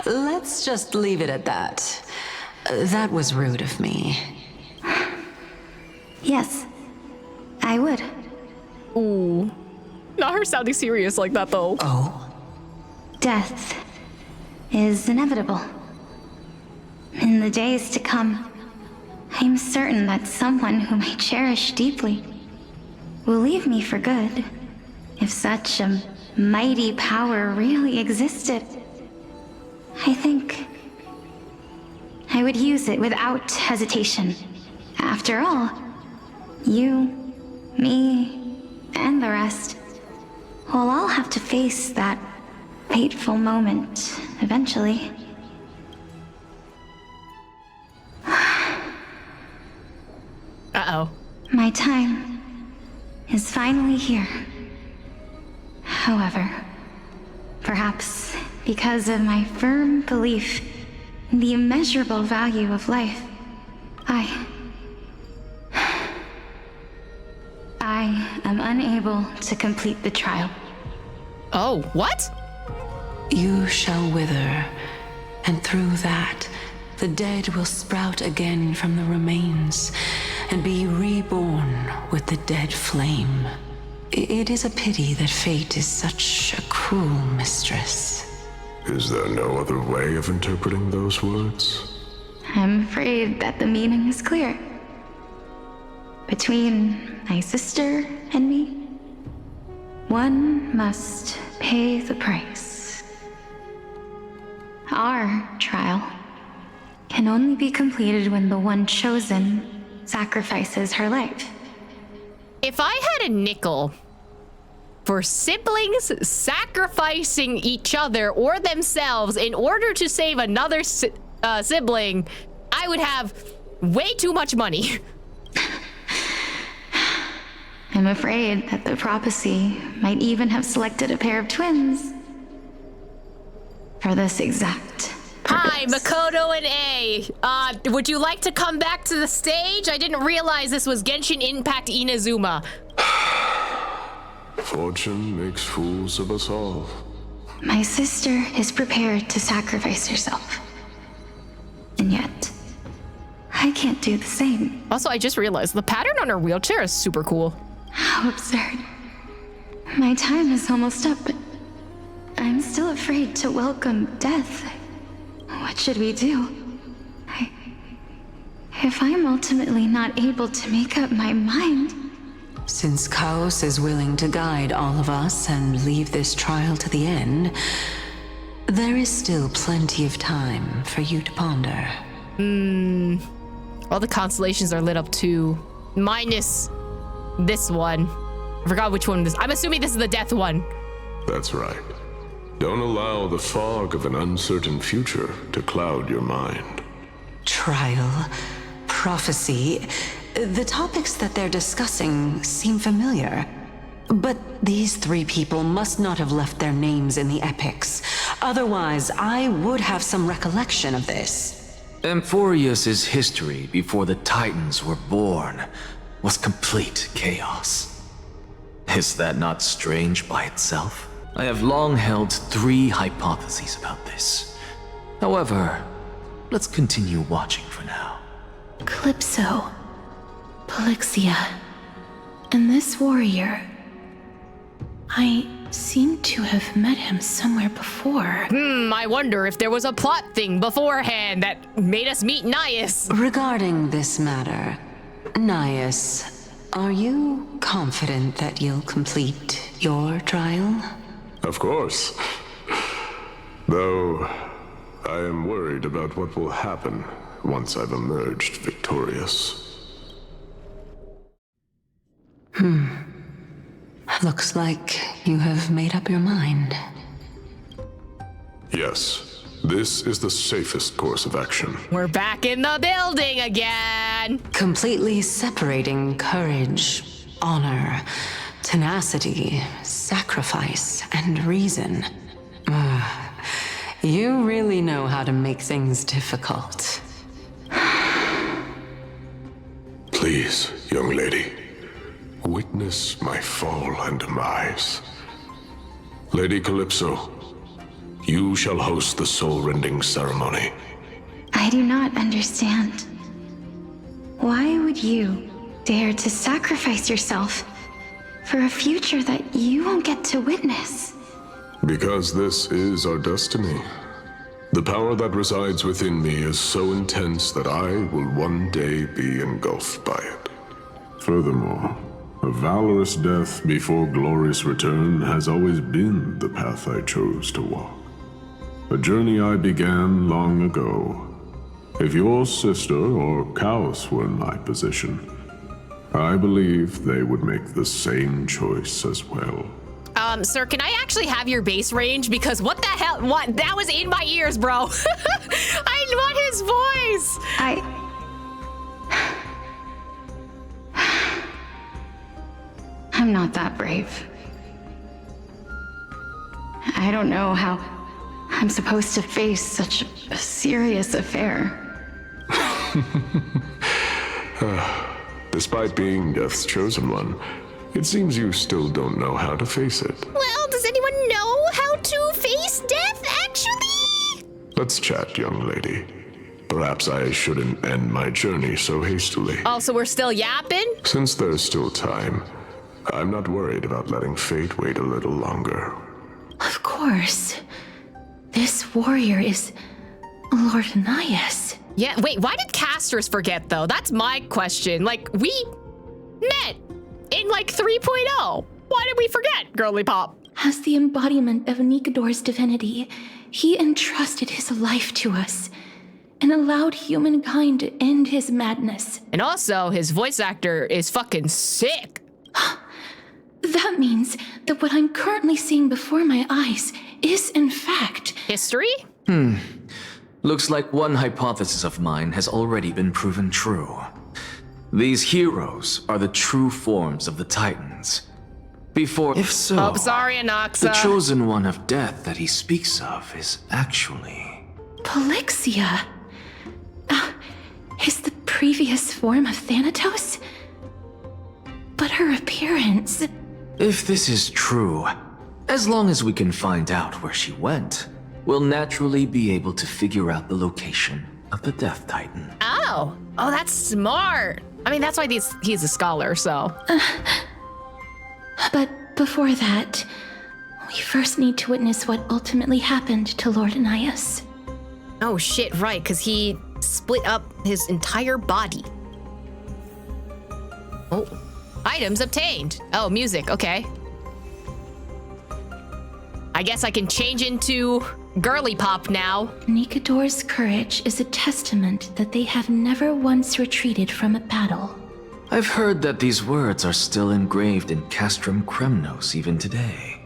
Let's just leave it at that. That was rude of me. Yes, I would. Ooh. Not her sounding serious like that, though. Oh? Death is inevitable. In the days to come, I'm certain that someone whom I cherish deeply will leave me for good. If such a mighty power really existed, I think I would use it without hesitation. After all, you, me, and the rest will all have to face that fateful moment eventually. Uh-oh. My time is finally here. However, perhaps because of my firm belief in the immeasurable value of life, I am unable to complete the trial. Oh, what? You shall wither, and through that, the dead will sprout again from the remains, and be reborn with the dead flame. It is a pity that fate is such a cruel mistress. Is there no other way of interpreting those words? I'm afraid that the meaning is clear. Between my sister and me, one must pay the price. Our trial can only be completed when the one chosen sacrifices her life. If I had a nickel for siblings sacrificing each other or themselves in order to save another sibling, I would have way too much money. I'm afraid that the prophecy might even have selected a pair of twins for this exact purpose. Hi, Makoto and A. Would you like to come back to the stage? I didn't realize this was Genshin Impact Inazuma. Fortune makes fools of us all. My sister is prepared to sacrifice herself. And yet, I can't do the same. Also, I just realized the pattern on her wheelchair is super cool. How absurd. My time is almost up, but I'm still afraid to welcome death. What should we do? If I'm ultimately not able to make up my mind... Since Chaos is willing to guide all of us and leave this trial to the end, there is still plenty of time for you to ponder. All the constellations are lit up too. Minus this one. I forgot which one this. I'm assuming this is the death one. That's right. Don't allow the fog of an uncertain future to cloud your mind. Trial, prophecy, the topics that they're discussing seem familiar. But these three people must not have left their names in the epics. Otherwise, I would have some recollection of this. Amphoreus' history before the Titans were born was complete chaos. Is that not strange by itself? I have long held 3 hypotheses about this. However, let's continue watching for now. Calypso, Polixia, and this warrior. I seem to have met him somewhere before. I wonder if there was a plot thing beforehand that made us meet Nias. Regarding this matter, Nias, are you confident that you'll complete your trial? Of course. Though, I am worried about what will happen once I've emerged victorious. Looks like you have made up your mind. Yes, this is the safest course of action. We're back in the building again. Completely separating courage, honor, tenacity, sacrifice, and reason. You really know how to make things difficult. Please, young lady, witness my fall and demise. Lady Calypso, you shall host the soul-rending ceremony. I do not understand. Why would you dare to sacrifice yourself for a future that you won't get to witness? Because this is our destiny. The power that resides within me is so intense that I will one day be engulfed by it. Furthermore, a valorous death before glorious return has always been the path I chose to walk. A journey I began long ago. If your sister or Kaos were in my position, I believe they would make the same choice as well. Sir, can I actually have your base range? Because what the hell? What? That was in my ears, bro. I want his voice. I'm not that brave. I don't know how I'm supposed to face such a serious affair. Despite being Death's chosen one, it seems you still don't know how to face it. Well, does anyone know how to face death, actually? Let's chat, young lady. Perhaps I shouldn't end my journey so hastily. Oh, so we're still yapping? Since there's still time, I'm not worried about letting fate wait a little longer. Of course. This warrior is Lord Nias. Yeah, wait, why did casters forget, though? That's my question. Like, we met in, like, 3.0. Why did we forget, girly pop? As the embodiment of Nikador's divinity, he entrusted his life to us and allowed humankind to end his madness. And also, his voice actor is fucking sick. That means that what I'm currently seeing before my eyes is, in fact, history? Looks like one hypothesis of mine has already been proven true. These heroes are the true forms of the Titans. If so, oh, sorry, Anaxa. The chosen one of death that he speaks of is actually... Polixia. Is the previous form of Thanatos? But her appearance... If this is true, as long as we can find out where she went, we'll naturally be able to figure out the location of the Death Titan. Oh, that's smart. I mean, that's why he's a scholar, so. But before that, we first need to witness what ultimately happened to Lord Nias. Oh shit, right, because he split up his entire body. Oh, items obtained. Oh, music, okay. I guess I can change into girly pop now. Nikador's courage is a testament that they have never once retreated from a battle. I've heard that these words are still engraved in Castrum Kremnos even today.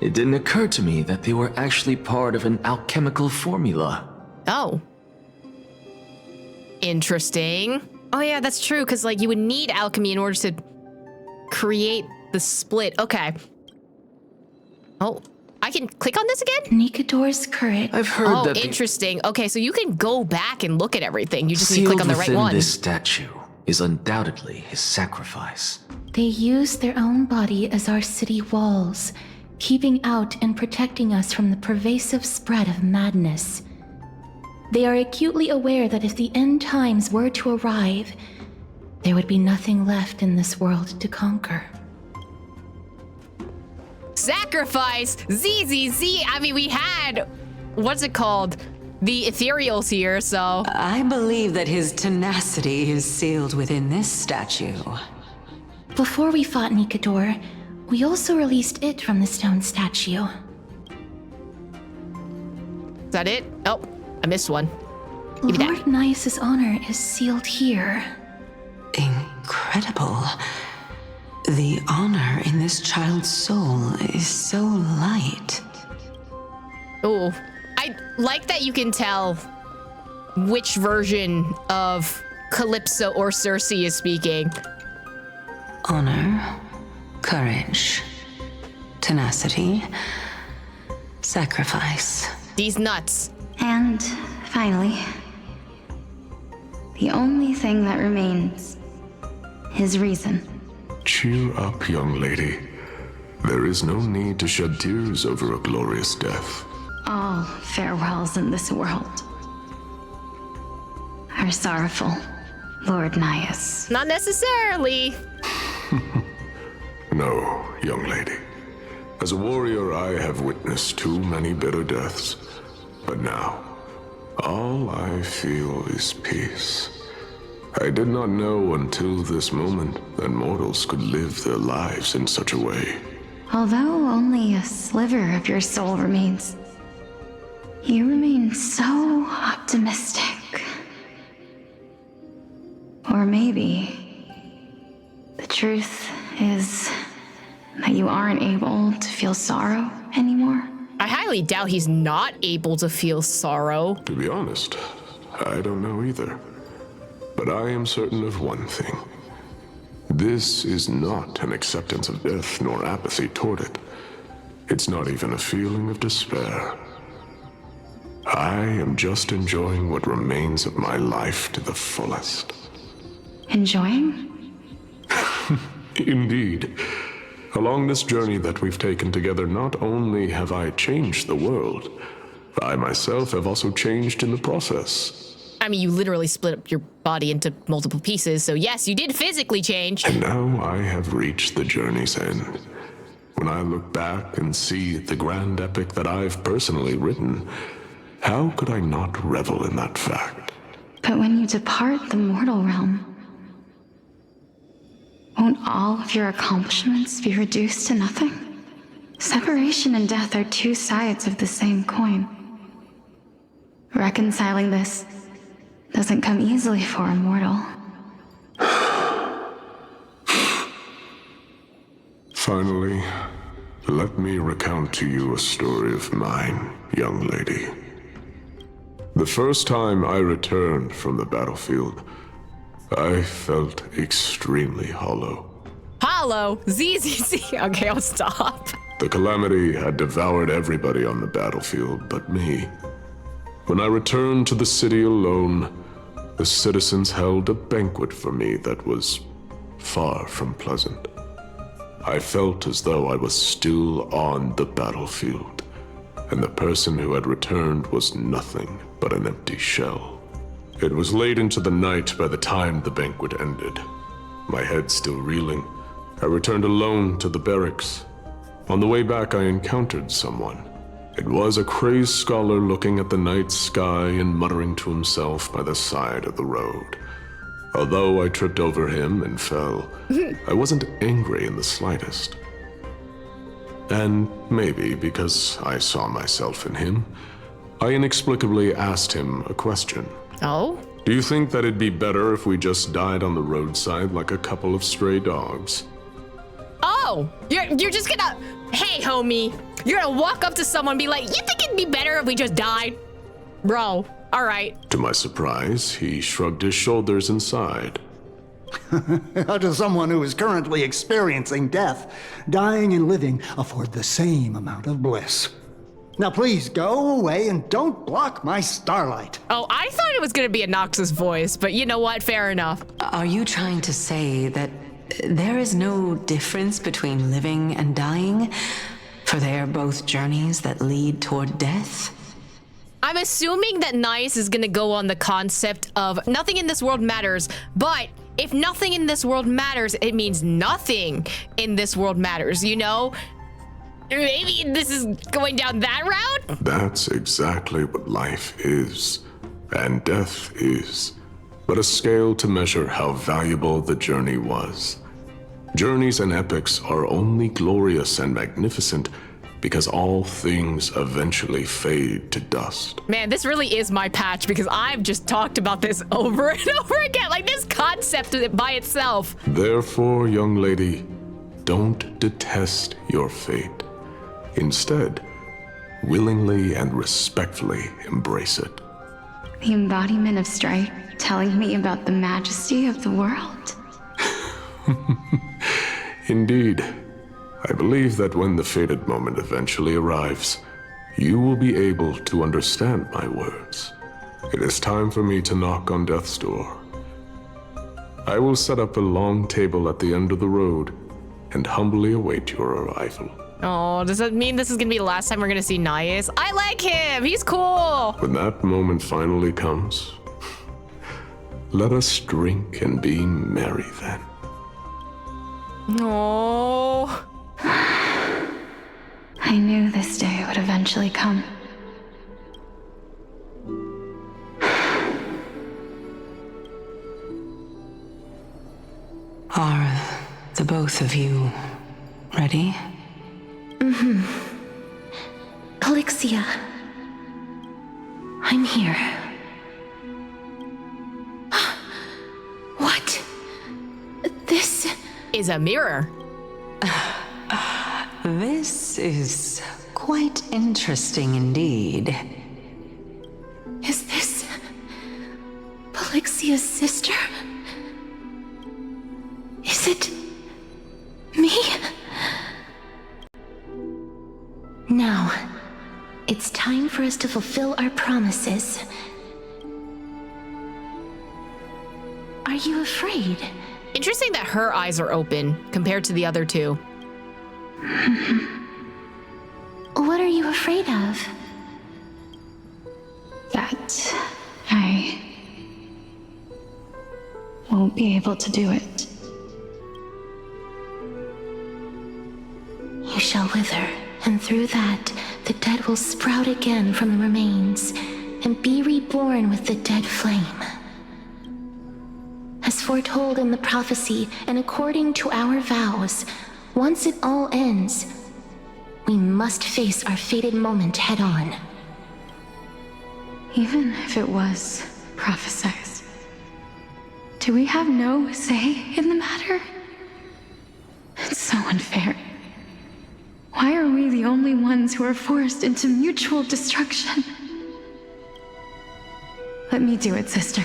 It didn't occur to me that they were actually part of an alchemical formula. Oh. Interesting. Oh yeah, that's true, because like you would need alchemy in order to create the split. Okay. Oh, I can click on this again? Nikador's courage. I've heard Oh, that interesting. Okay, so you can go back and look at everything. You just need to sealed click on the right within one. this statue is undoubtedly his sacrifice. They use their own body as our city walls, keeping out and protecting us from the pervasive spread of madness. They are acutely aware that if the end times were to arrive, there would be nothing left in this world to conquer. Sacrifice! ZZZ! I mean, we had, what's it called? The ethereals here, so. I believe that his tenacity is sealed within this statue. Before we fought Nikador, we also released it from the stone statue. Is that it? Oh, I missed one. Give me that. Lord Nias's honor is sealed here. Incredible. The honor in this child's soul is so light. Oh, I like that you can tell which version of Calypso or Circe is speaking. Honor, courage, tenacity, sacrifice. These nuts. And finally, the only thing that remains is reason. Cheer up, young lady. There is no need to shed tears over a glorious death. All farewells in this world are sorrowful, Lord Nias. Not necessarily. No, young lady. As a warrior, I have witnessed too many bitter deaths. But now, all I feel is peace. I did not know until this moment that mortals could live their lives in such a way. Although only a sliver of your soul remains, you remain so optimistic. Or maybe the truth is that you aren't able to feel sorrow anymore. I highly doubt he's not able to feel sorrow. To be honest, I don't know either. But I am certain of one thing. This is not an acceptance of death nor apathy toward it. It's not even a feeling of despair. I am just enjoying what remains of my life to the fullest. Enjoying? Indeed. Along this journey that we've taken together, not only have I changed the world, I myself have also changed in the process. I mean, you literally split up your body into multiple pieces, so yes, you did physically change. And now I have reached the journey's end. When I look back and see the grand epic that I've personally written, how could I not revel in that fact? But when you depart the mortal realm, won't all of your accomplishments be reduced to nothing? Separation and death are two sides of the same coin. Reconciling this doesn't come easily for a mortal. Finally, let me recount to you a story of mine, young lady. The first time I returned from the battlefield, I felt extremely hollow. Hollow? ZZZ. Okay, I'll stop. The calamity had devoured everybody on the battlefield but me. When I returned to the city alone, the citizens held a banquet for me that was far from pleasant. I felt as though I was still on the battlefield, and the person who had returned was nothing but an empty shell. It was late into the night by the time the banquet ended. My head still reeling, I returned alone to the barracks. On the way back, I encountered someone. It was a crazed scholar looking at the night sky and muttering to himself by the side of the road. Although I tripped over him and fell, I wasn't angry in the slightest. And maybe because I saw myself in him, I inexplicably asked him a question. Oh? Do you think that it'd be better if we just died on the roadside like a couple of stray dogs? Oh, you're just gonna, hey homie, you're gonna walk up to someone and be like, you think it'd be better if we just died? Bro, all right. To my surprise, he shrugged his shoulders and sighed. How does someone who is currently experiencing death, dying and living, afford the same amount of bliss? Now please go away and don't block my starlight. Oh, I thought it was going to be a Nox's voice, but you know what? Fair enough. Are you trying to say that there is no difference between living and dying? For they are both journeys that lead toward death? I'm assuming that Nice is going to go on the concept of nothing in this world matters, but if nothing in this world matters, it means nothing in this world matters, you know? Maybe this is going down that route? That's exactly what life is, and death is, but a scale to measure how valuable the journey was. Journeys and epics are only glorious and magnificent because all things eventually fade to dust. Man, this really is my patch because I've just talked about this over and over again, like this concept by itself. Therefore, young lady, don't detest your fate. Instead, willingly and respectfully embrace it. The embodiment of strife telling me about the majesty of the world. Indeed. I believe that when the fated moment eventually arrives, you will be able to understand my words. It is time for me to knock on death's door. I will set up a long table at the end of the road and humbly await your arrival. Oh, does that mean this is gonna be the last time we're gonna see Nias? I like him, he's cool. When that moment finally comes, let us drink and be merry then. Oh. I knew this day would eventually come. Are the both of you ready? Mm-hmm. Styxia. I'm here. What? This is a mirror. This is quite interesting indeed. Is this Styxia's sister? Is it me? Now, it's time for us to fulfill our promises. Are you afraid? Interesting that her eyes are open compared to the other two. What are you afraid of? That I won't be able to do it. You shall wither, and through that, the dead will sprout again from the remains, and be reborn with the dead flame. As foretold in the prophecy, and according to our vows, once it all ends, we must face our fated moment head-on. Even if it was prophesized, do we have no say in the matter? It's so unfair. Why are we the only ones who are forced into mutual destruction? Let me do it, sister.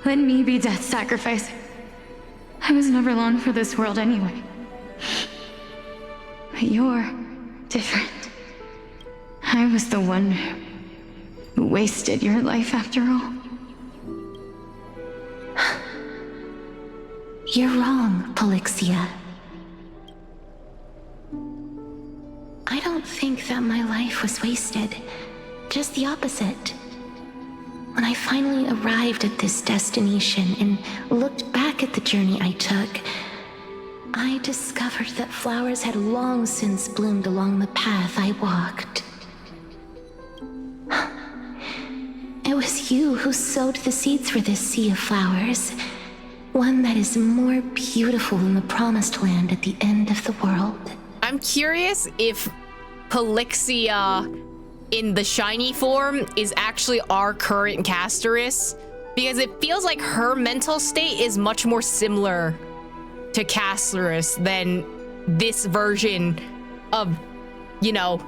Let me be death's sacrifice. I was never long for this world anyway. But you're different. I was the one who wasted your life after all. You're wrong, Styxia. I don't think that my life was wasted. Just the opposite. When I finally arrived at this destination and looked back at the journey I took, I discovered that flowers had long since bloomed along the path I walked. It was you who sowed the seeds for this sea of flowers, one that is more beautiful than the promised land at the end of the world. I'm curious if Styxia in the shiny form is actually our current Casterus, because it feels like her mental state is much more similar to Casterus than this version of, you know,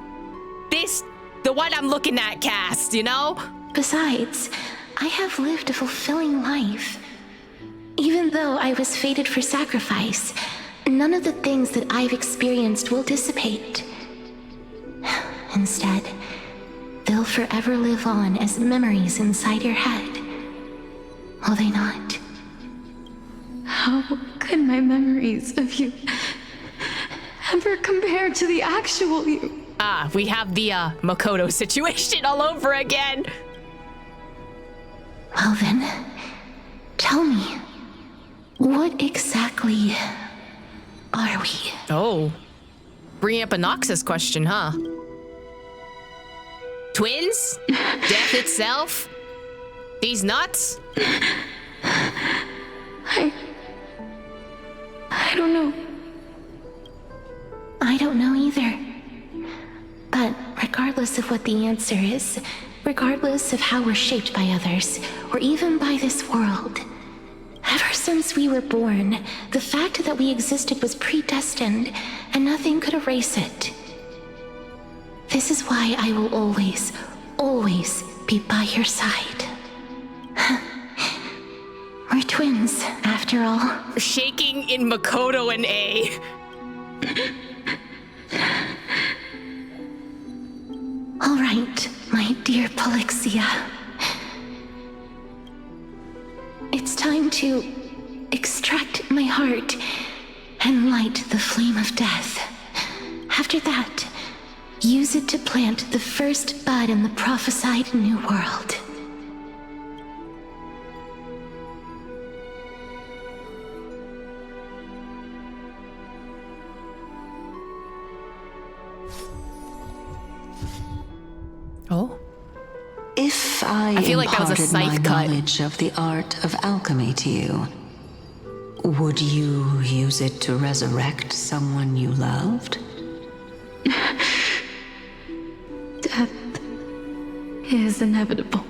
the one I'm looking at cast, you know? Besides, I have lived a fulfilling life. Even though I was fated for sacrifice, none of the things that I've experienced will dissipate. Instead, they'll forever live on as memories inside your head. Will they not? How could my memories of you ever compare to the actual you? Ah, we have the Makoto situation all over again. Well then, tell me, what exactly are we? Oh, bringing up a Noxus question, huh? Twins? Death itself? These nuts? I don't know. I don't know either. But regardless of what the answer is, regardless of how we're shaped by others, or even by this world, ever since we were born, the fact that we existed was predestined, and nothing could erase it. This is why I will always, always be by your side. We're twins, after all. Shaking in Makoto and A. All right, my dear Polixia. It's time to extract my heart and light the flame of death. After that, use it to plant the first bud in the prophesied new world. Oh? If I feel like that was a imparted scythe my cut. knowledge of the art of alchemy to you, would you use it to resurrect someone you loved? Death is inevitable.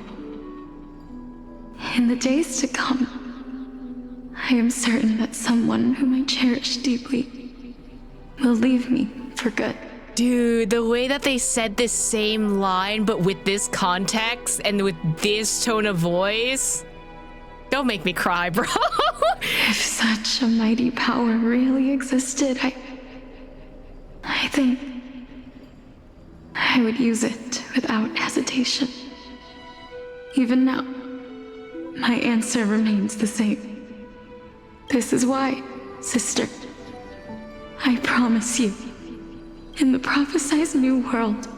In the days to come, I am certain that someone whom I cherish deeply will leave me for good. Dude, the way that they said this same line, but with this context and with this tone of voice, don't make me cry, bro. If such a mighty power really existed, I think I would use it without hesitation. Even now, my answer remains the same. This is why, sister, I promise you, in the prophesied new world,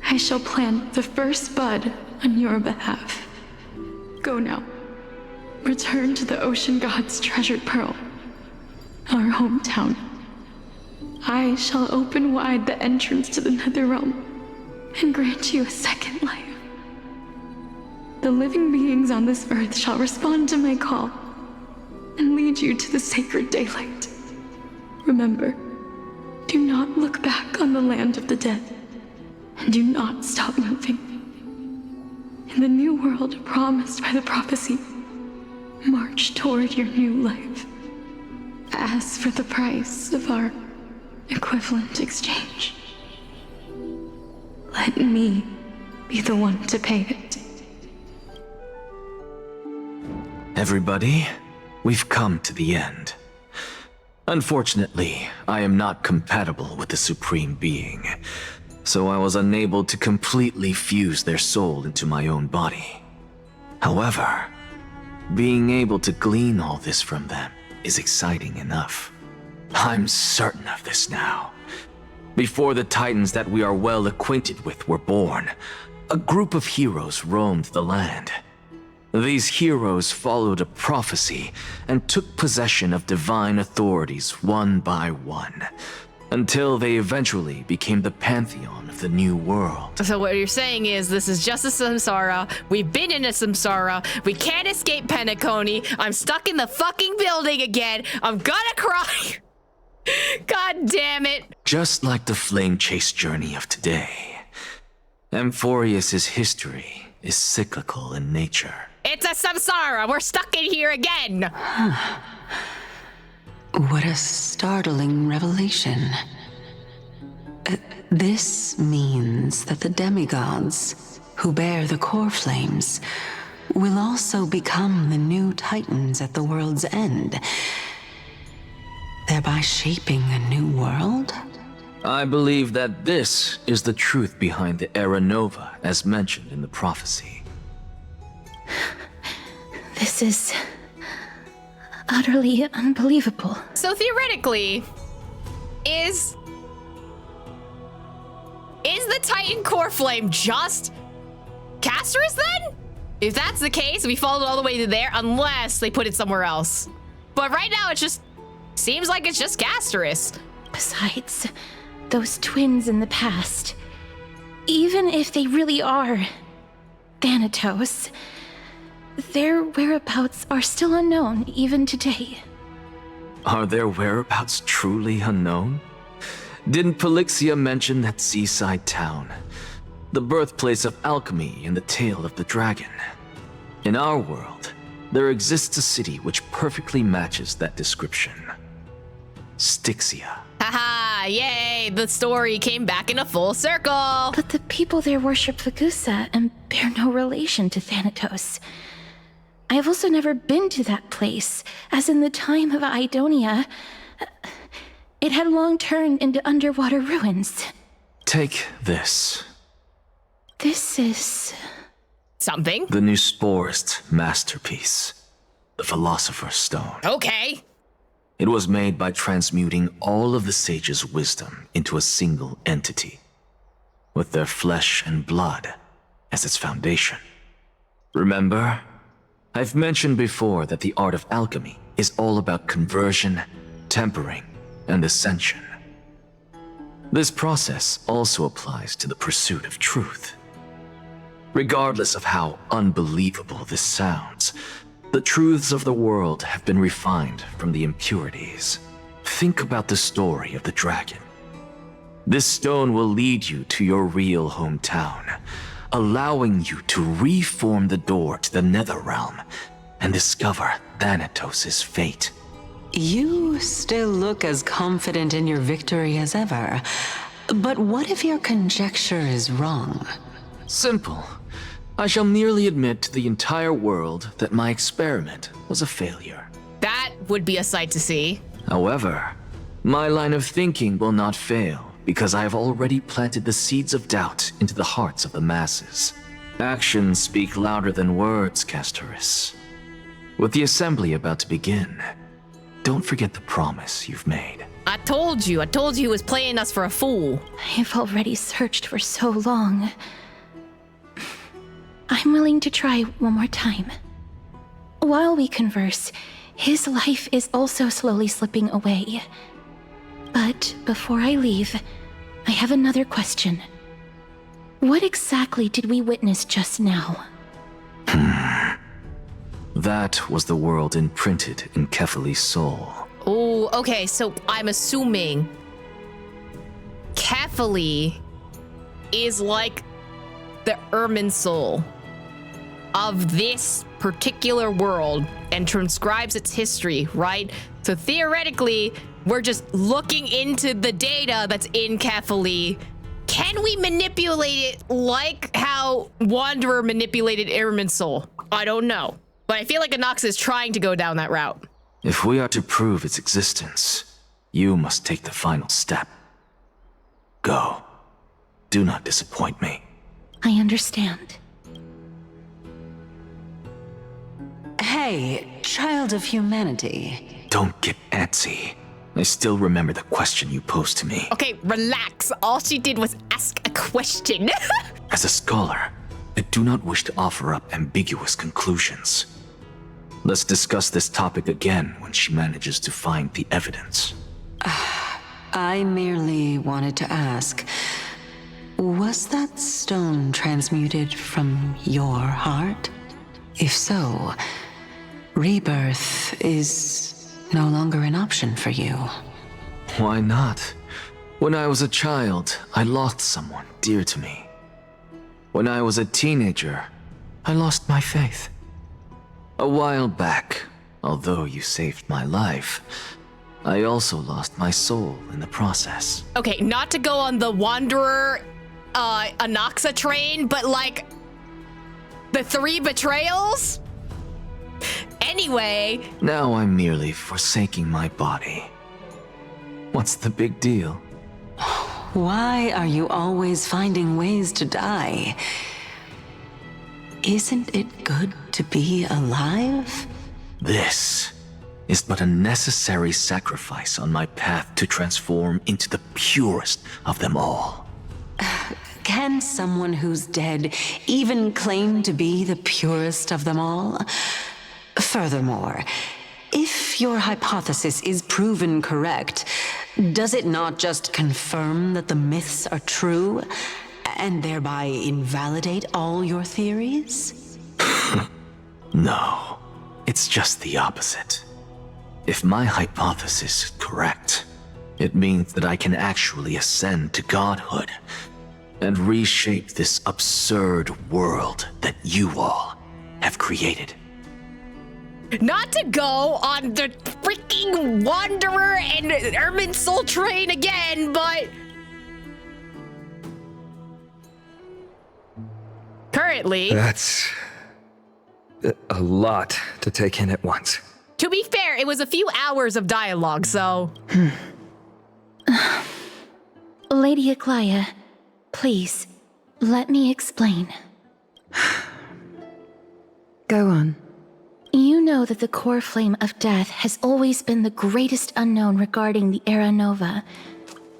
I shall plant the first bud on your behalf. Go now. Return to the ocean god's treasured pearl, our hometown. I shall open wide the entrance to the Netherrealm and grant you a second life. The living beings on this earth shall respond to my call and lead you to the sacred daylight. Remember, do not look back on the land of the dead, and do not stop moving. In the new world promised by the prophecy, march toward your new life. As for the price of our equivalent exchange, let me be the one to pay it. Everybody, we've come to the end. Unfortunately, I am not compatible with the Supreme Being, so I was unable to completely fuse their soul into my own body. However, being able to glean all this from them is exciting enough. I'm certain of this now. Before the Titans that we are well acquainted with were born, a group of heroes roamed the land. These heroes followed a prophecy and took possession of divine authorities one by one, until they eventually became the pantheon of the new world. So what you're saying is this is just a samsara. We've been in a samsara. We can't escape Penacony. I'm stuck in the fucking building again. I'm gonna cry. God damn it. Just like the flame chase journey of today, Amphoreus' history is cyclical in nature. It's a samsara. We're stuck in here again. What a startling revelation. This means that the demigods, who bear the core flames, will also become the new titans at the world's end, thereby shaping a new world? I believe that this is the truth behind the Era Nova, as mentioned in the prophecy. This is utterly unbelievable. So theoretically, is the Titan core flame just Casterus then? If that's the case, we followed all the way to there, unless they put it somewhere else. But right now, it just seems like it's just Casterus. Besides, those twins in the past, even if they really are Thanatos, their whereabouts are still unknown even today. Are their whereabouts truly unknown? Didn't Pelixia mention that seaside town? The birthplace of alchemy and the tale of the dragon. In our world, there exists a city which perfectly matches that description. Styxia. Haha, yay, the story came back in a full circle. But the people there worship Fagusa and bear no relation to Thanatos. I have also never been to that place, as in the time of Idonia, it had long turned into underwater ruins. Take this. This is... something? The new Sporist masterpiece. The Philosopher's Stone. Okay. It was made by transmuting all of the sages' wisdom into a single entity, with their flesh and blood as its foundation. Remember? I've mentioned before that the art of alchemy is all about conversion, tempering, and ascension. This process also applies to the pursuit of truth. Regardless of how unbelievable this sounds, the truths of the world have been refined from the impurities. Think about the story of the dragon. This stone will lead you to your real hometown, allowing you to reform the door to the Netherrealm and discover Thanatos' fate. You still look as confident in your victory as ever, but what if your conjecture is wrong? Simple. I shall merely admit to the entire world that my experiment was a failure. That would be a sight to see. However, my line of thinking will not fail because I have already planted the seeds of doubt into the hearts of the masses. Actions speak louder than words, Casterus. With the assembly about to begin, don't forget the promise you've made. I told you he was playing us for a fool. I've already searched for so long. I'm willing to try one more time. While we converse, his life is also slowly slipping away. But before I leave, I have another question. What exactly did we witness just now? That was the world imprinted in Kefali's soul. Oh, okay, so I'm assuming Kefali is like the Ermin soul of this particular world and transcribes its history, right? So theoretically, we're just looking into the data that's in Kefali. Can we manipulate it like how Wanderer manipulated Ermin's soul? I don't know. But I feel like Anoxa is trying to go down that route. If we are to prove its existence, you must take the final step. Go. Do not disappoint me. I understand. Hey, child of humanity. Don't get antsy. I still remember the question you posed to me. Okay, relax. All she did was ask a question. As a scholar, I do not wish to offer up ambiguous conclusions. Let's discuss this topic again when she manages to find the evidence. I merely wanted to ask, was that stone transmuted from your heart? If so, rebirth is no longer an option for you. Why not? When I was a child, I lost someone dear to me. When I was a teenager, I lost my faith. A while back, although you saved my life, I also lost my soul in the process. Okay, not to go on the Wanderer Anoxa train, but like, The 3 betrayals? Anyway. Now I'm merely forsaking my body. What's the big deal? Why are you always finding ways to die? Isn't it good to be alive? This is but a necessary sacrifice on my path to transform into the purest of them all. Can someone who's dead even claim to be the purest of them all? Furthermore, if your hypothesis is proven correct, does it not just confirm that the myths are true, and thereby invalidate all your theories? No, it's just the opposite. If my hypothesis is correct, it means that I can actually ascend to godhood and reshape this absurd world that you all have created. Not to go on the freaking Wanderer and Ermine Soul train again, but currently, That's a lot to take in at once. to be fair, it was a few hours of dialogue, so. Lady Aglaia, please, let me explain. Go on. You know that the core flame of death has always been the greatest unknown regarding the Era Nova,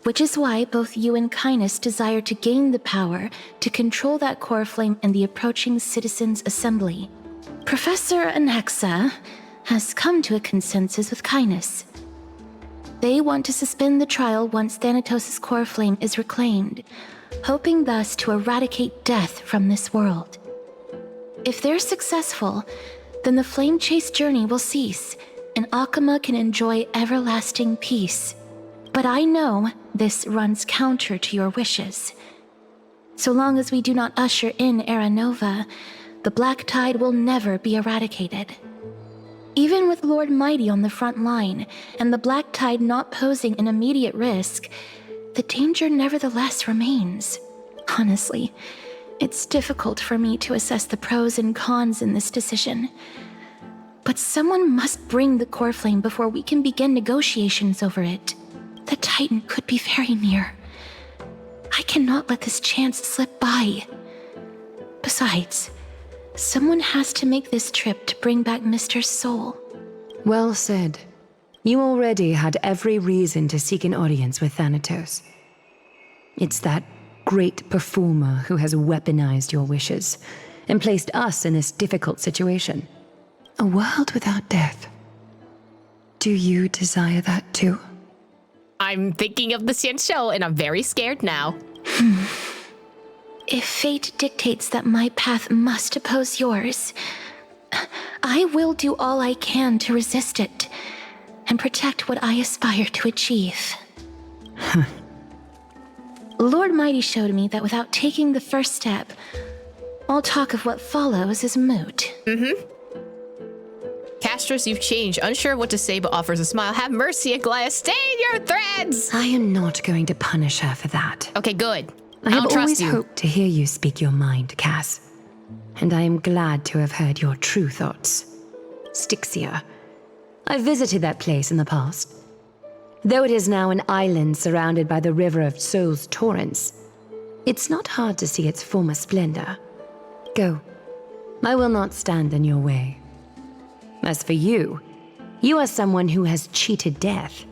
which is why both you and Kynus desire to gain the power to control that core flame in the approaching Citizens' Assembly. Professor Anaxa has come to a consensus with Kynus. They want to suspend the trial once Thanatos' core flame is reclaimed, hoping thus to eradicate death from this world. If they're successful, then the flame chase journey will cease, and Akama can enjoy everlasting peace. But I know this runs counter to your wishes. So long as we do not usher in Era Nova, the Black Tide will never be eradicated. Even with Lord Mighty on the front line, and the Black Tide not posing an immediate risk, the danger nevertheless remains. Honestly, it's difficult for me to assess the pros and cons in this decision. But someone must bring the core flame before we can begin negotiations over it. The Titan could be very near. I cannot let this chance slip by. Besides, someone has to make this trip to bring back Mr. Soul. Well said. You already had every reason to seek an audience with Thanatos. It's that great performer who has weaponized your wishes and placed us in this difficult situation. A world without death. Do you desire that too? I'm thinking of the Xianxiu, and I'm very scared now. If fate dictates that my path must oppose yours, I will do all I can to resist it and protect what I aspire to achieve. Lord Mighty showed me that without taking the first step, all talk of what follows is moot. Castris, you've changed. Unsure of what to say, but offers a smile. Have mercy, Aglaia. Stay in your threads! I am not going to punish her for that. Okay, good. I don't have trust always you. hoped to hear you speak your mind, Cass. And I am glad to have heard your true thoughts. Styxia. I visited that place in the past. Though it is now an island surrounded by the river of Soul's torrents, it's not hard to see its former splendor. Go. I will not stand in your way. As for you, you are someone who has cheated death.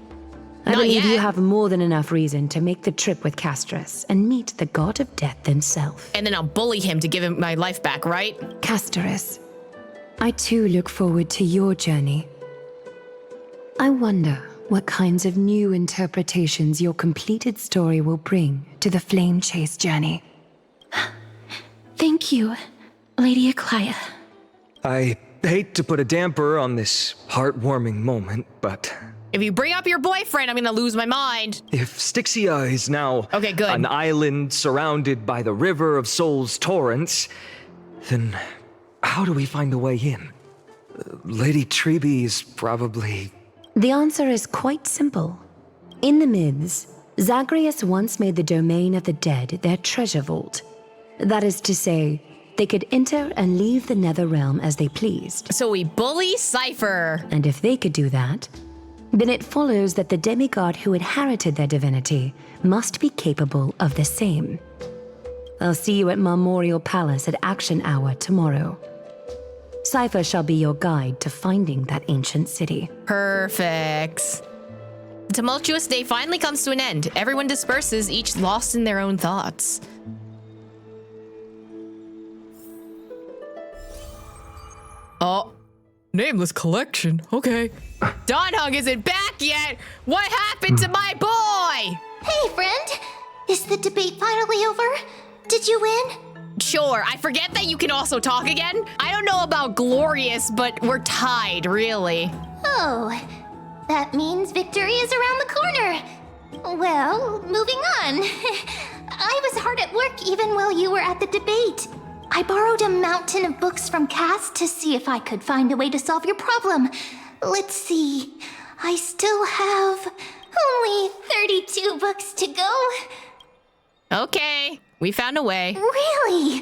I Not believe yet. you have more than enough reason to make the trip with Castris and meet the god of death himself. And then I'll bully him to give him my life back, right? Castris, I too look forward to your journey. I wonder what kinds of new interpretations your completed story will bring to the flame chase journey. Thank you, Lady Aglaia. I hate to put a damper on this heartwarming moment, but If you bring up your boyfriend, I'm gonna lose my mind. if Styxia is now Okay, good. an island surrounded by the river of Soul's torrents, then how do we find a way in? Lady Treby is probably... The answer is quite simple. In the myths, Zagreus once made the domain of the dead their treasure vault. That is to say, They could enter and leave the Nether Realm as they pleased. So we bully Cypher. And if they could do that, then it follows that the demigod who inherited their divinity must be capable of the same. I'll see you at Memorial Palace at Action Hour tomorrow. Cypher shall be your guide to finding that ancient city. Perfect. The tumultuous day finally comes to an end. Everyone disperses, each lost in their own thoughts. Oh, Nameless Collection. Okay. Dawnhung isn't back yet. What happened to my boy? Hey, friend. Is the debate finally over? Did you win? Sure, I forget that you can also talk again. I don't know about glorious, but we're tied, really. Oh, that means victory is around the corner. Well, moving on. I was hard at work even while you were at the debate. I borrowed a mountain of books from Cass to see if I could find a way to solve your problem. Let's see. I still have only 32 books to go. Okay, we found a way. Really?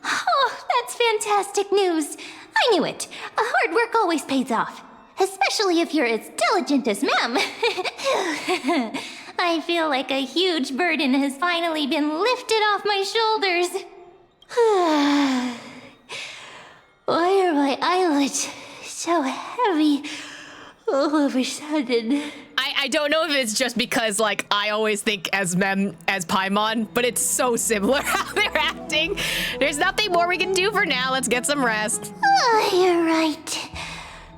Oh, that's fantastic news. I knew it. Hard work always pays off. Especially if you're as diligent as Mem. I feel like a huge burden has finally been lifted off my shoulders. Why are my eyelids so heavy all of a sudden? I don't know if it's just because, like, I always think as Mem as Paimon, but it's so similar how they're acting. There's nothing more we can do for now. Let's get some rest. Oh, you're right.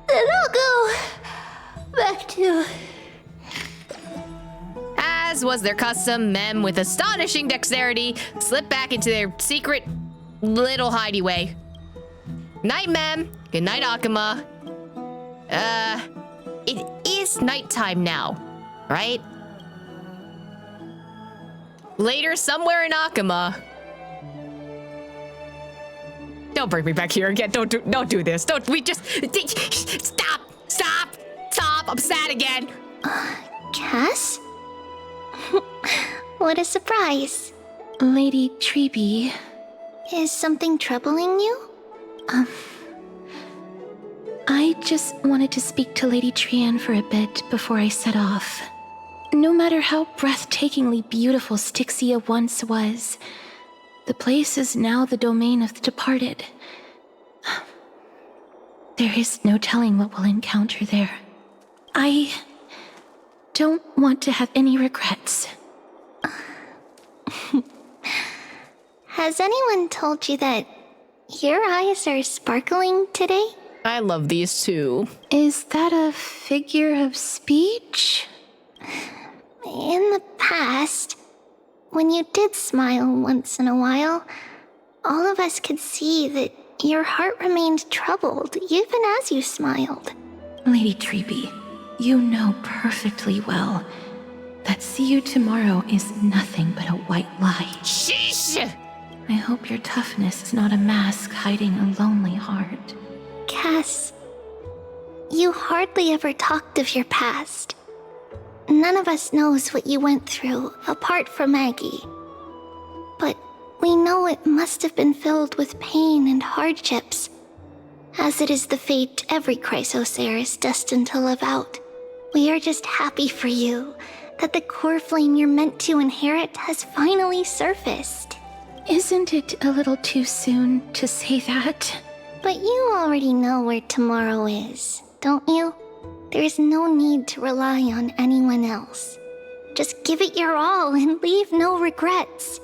Then I'll go back to... As was their custom, Mem, with astonishing dexterity, slipped back into their secret little hideaway. Night, Mem. Good night, Akuma. It is nighttime now, right? Later, somewhere in Akuma. Don't bring me back here again. Don't do this. Stop. I'm sad again. Cass? What a surprise. Lady Treeby. Is something troubling you? I just wanted to speak to Lady Trian for a bit before I set off. No matter how breathtakingly beautiful Styxia once was, the place is now the domain of the departed. There is no telling what we'll encounter there. I don't want to have any regrets. Has anyone told you that your eyes are sparkling today? I love these too. Is that a figure of speech? In the past, when you did smile once in a while, all of us could see that your heart remained troubled even as you smiled. Lady Treeby, you know perfectly well that see you tomorrow is nothing but a white lie. Sheesh! I hope your toughness is not a mask hiding a lonely heart. Cass, you hardly ever talked of your past. None of us knows what you went through, apart from Maggie. But we know it must have been filled with pain and hardships, as it is the fate every Chrysosaur is destined to live out. We are just happy for you that the core flame you're meant to inherit has finally surfaced. Isn't it a little too soon to say that? But you already know where tomorrow is, don't you? There's no need to rely on anyone else. Just give it your all and leave no regrets.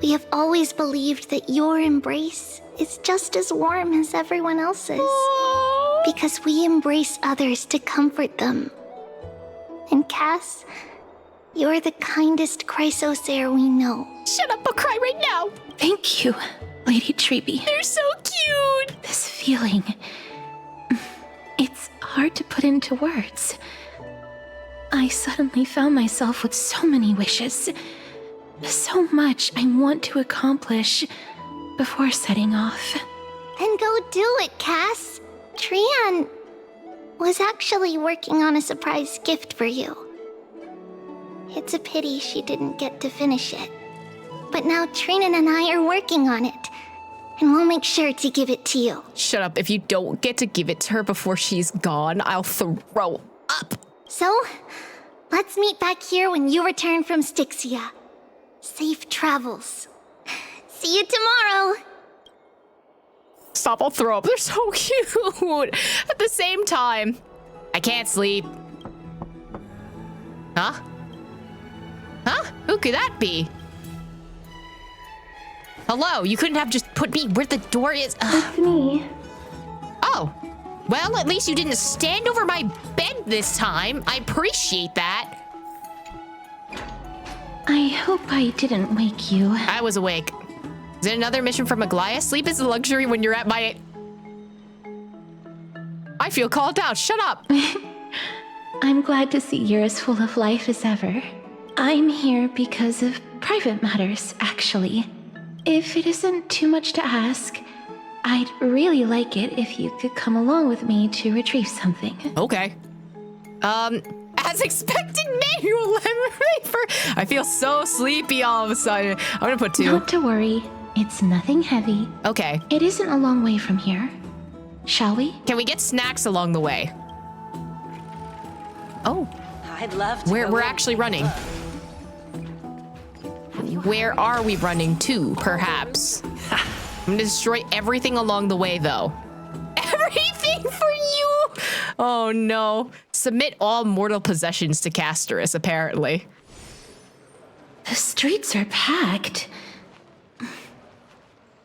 We have always believed that your embrace is just as warm as everyone else's. Because we embrace others to comfort them. And Cass, you're the kindest Chrysosaur we know. Shut up, I'll cry right now. Thank you, Lady Treeby. They're so cute. This feeling, it's hard to put into words. I suddenly found myself with so many wishes. So much I want to accomplish before setting off. Then go do it, Cass. Trian was actually working on a surprise gift for you. It's a pity she didn't get to finish it. But now Trinan and I are working on it. and we'll make sure to give it to you. Shut up. If you don't get to give it to her before she's gone, I'll throw up. So, let's meet back here when you return from Styxia. Safe travels. See you tomorrow. Stop, I'll throw up. They're so cute. At the same time, I can't sleep. Huh? Huh? Who could that be? Hello, you couldn't have just put me where the door is. It's me. Oh, well, at least you didn't stand over my bed this time. I appreciate that. I hope I didn't wake you. I was awake. Is it another mission from Aglaia? Sleep is a luxury when you're at my... I feel called out. Shut up. I'm glad to see you're as full of life as ever. I'm here because of private matters, actually. If it isn't too much to ask, I'd really like it if you could come along with me to retrieve something. Okay. As expected, manual for... I feel so sleepy all of a sudden. I'm gonna put 2. Not to worry. It's nothing heavy. Okay. It isn't a long way from here. Shall we? Can we get snacks along the way? Oh. I'd love to. We're actually running. Where are we running to, perhaps? I'm gonna destroy everything along the way, though. Everything for you! Oh, no. Submit all mortal possessions to Casterus, apparently. The streets are packed.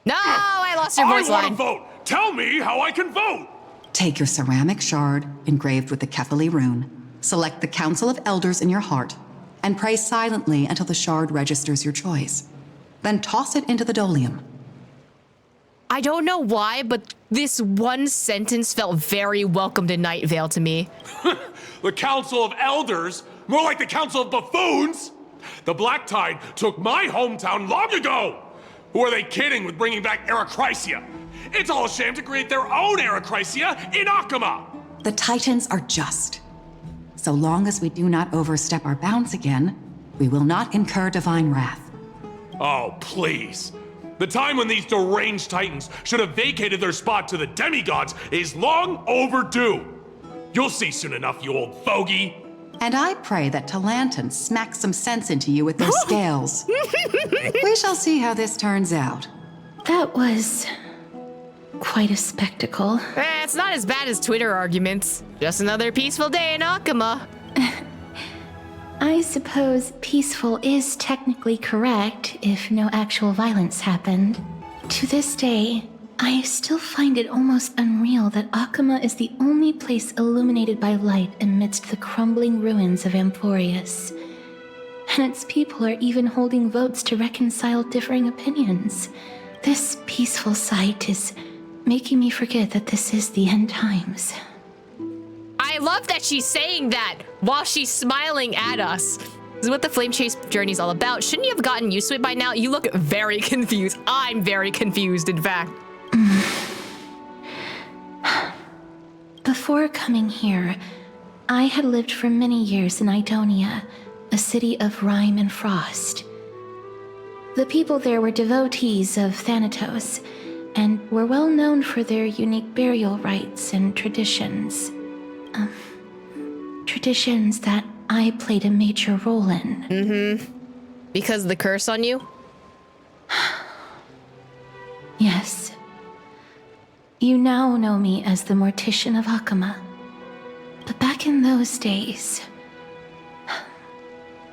No, I lost your voice line. I want to vote! Tell me how I can vote! Take your ceramic shard, engraved with the Hastily rune, select the Council of Elders in your heart, and pray silently until the shard registers your choice. Then toss it into the dolium. I don't know why, but this one sentence felt very welcome to Night Vale to me. The Council of Elders? More like the Council of Buffoons? The Black Tide took my hometown long ago! Who are they kidding with bringing back Eracrycia? It's all a sham to create their own Eracrycia in Akama! The Titans are just. So long as we do not overstep our bounds again, we will not incur divine wrath. Oh, please. The time when these deranged Titans should have vacated their spot to the demigods is long overdue. You'll see soon enough, you old fogey. And I pray that Talanton smacks some sense into you with their scales. We shall see how this turns out. That was quite a spectacle. It's not as bad as Twitter arguments. Just another peaceful day in Akama. I suppose peaceful is technically correct if no actual violence happened. To this day, I still find it almost unreal that Akama is the only place illuminated by light amidst the crumbling ruins of Amphoreus. And its people are even holding votes to reconcile differing opinions. This peaceful sight is making me forget that this is the end times. I love that she's saying that while she's smiling at us. This is what the Flame Chase journey is all about. Shouldn't you have gotten used to it by now? You look very confused. I'm very confused, in fact. Before coming here, I had lived for many years in Idonia, a city of rime and frost. The people there were devotees of Thanatos, and were well known for their unique burial rites and traditions. Traditions that I played a major role in. Mm-hmm. Because of the curse on you? Yes. You now know me as the Mortician of Akama. But back in those days,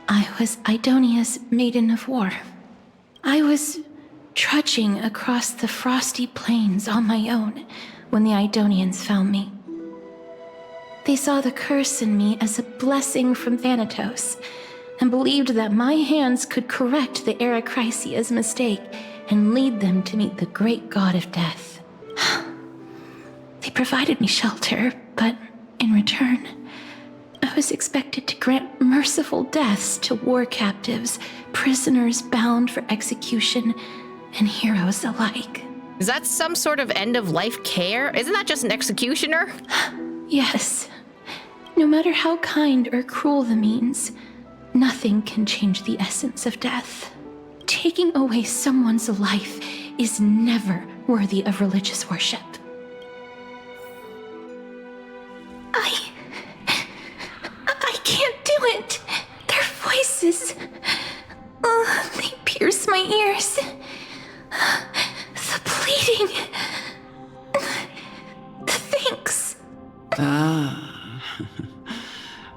I was Idonia's Maiden of War. I was trudging across the frosty plains on my own when the Idonians found me. They saw the curse in me as a blessing from Thanatos, and believed that my hands could correct the Eracrycia's mistake and lead them to meet the great god of death. They provided me shelter, but in return, I was expected to grant merciful deaths to war captives, prisoners bound for execution, and heroes alike. Is that some sort of end-of-life care? Isn't that just an executioner? Yes. No matter how kind or cruel the means, nothing can change the essence of death. Taking away someone's life is never worthy of religious worship. I can't do it. Their voices, they pierce my ears. The pleading, the thanks. Ah,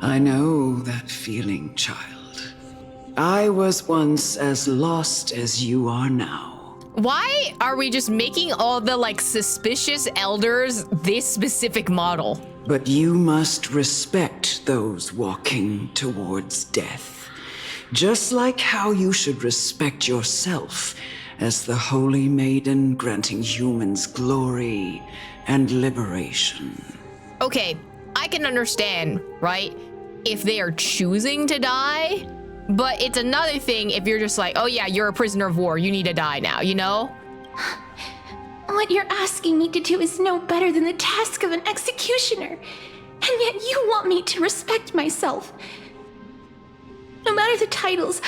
I know that feeling, child. I was once as lost as you are now. Why are we just making all the suspicious elders this specific model? But you must respect those walking towards death. Just like how you should respect yourself as the Holy Maiden granting humans glory and liberation. Okay, I can understand, right? If they are choosing to die, but it's another thing if you're just like, oh yeah, you're a prisoner of war, you need to die now, you know? What you're asking me to do is no better than the task of an executioner, and yet you want me to respect myself. No matter the titles,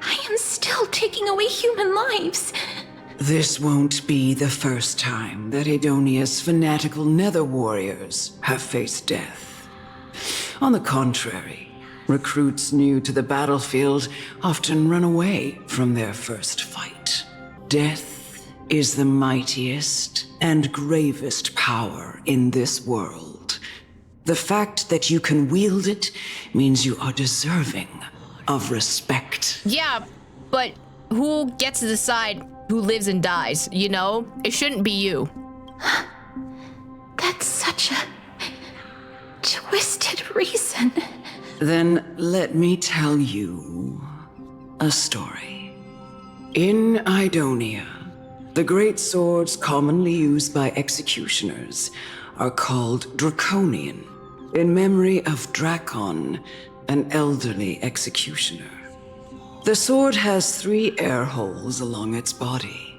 I am still taking away human lives. This won't be the first time that Edonia's fanatical nether warriors have faced death. On the contrary, recruits new to the battlefield often run away from their first fight. Death is the mightiest and gravest power in this world. The fact that you can wield it means you are deserving of respect. Yeah, but who gets to decide who lives and dies, you know? It shouldn't be you. That's such a twisted reason. Then let me tell you a story. In Idonia, the great swords commonly used by executioners are called Draconian, in memory of Drakon, an elderly executioner. The sword has 3 air holes along its body.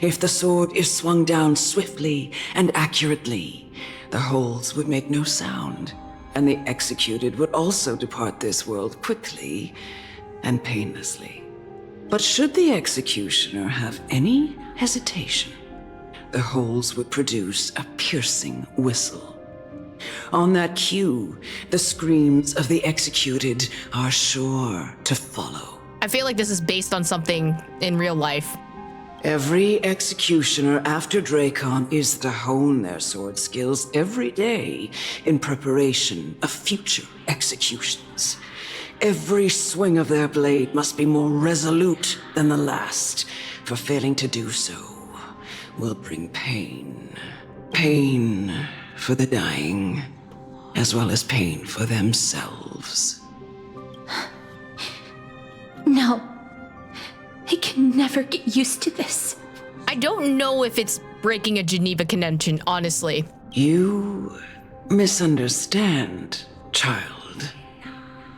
If the sword is swung down swiftly and accurately, the holes would make no sound, and the executed would also depart this world quickly and painlessly. But should the executioner have any hesitation, the holes would produce a piercing whistle. On that cue, the screams of the executed are sure to follow. I feel like this is based on something in real life. Every executioner after Drakon is to hone their sword skills every day in preparation of future executions. Every swing of their blade must be more resolute than the last, for failing to do so will bring pain. Pain for the dying, as well as pain for themselves. No. I can never get used to this. I don't know if it's breaking a Geneva Convention, honestly. You misunderstand, child.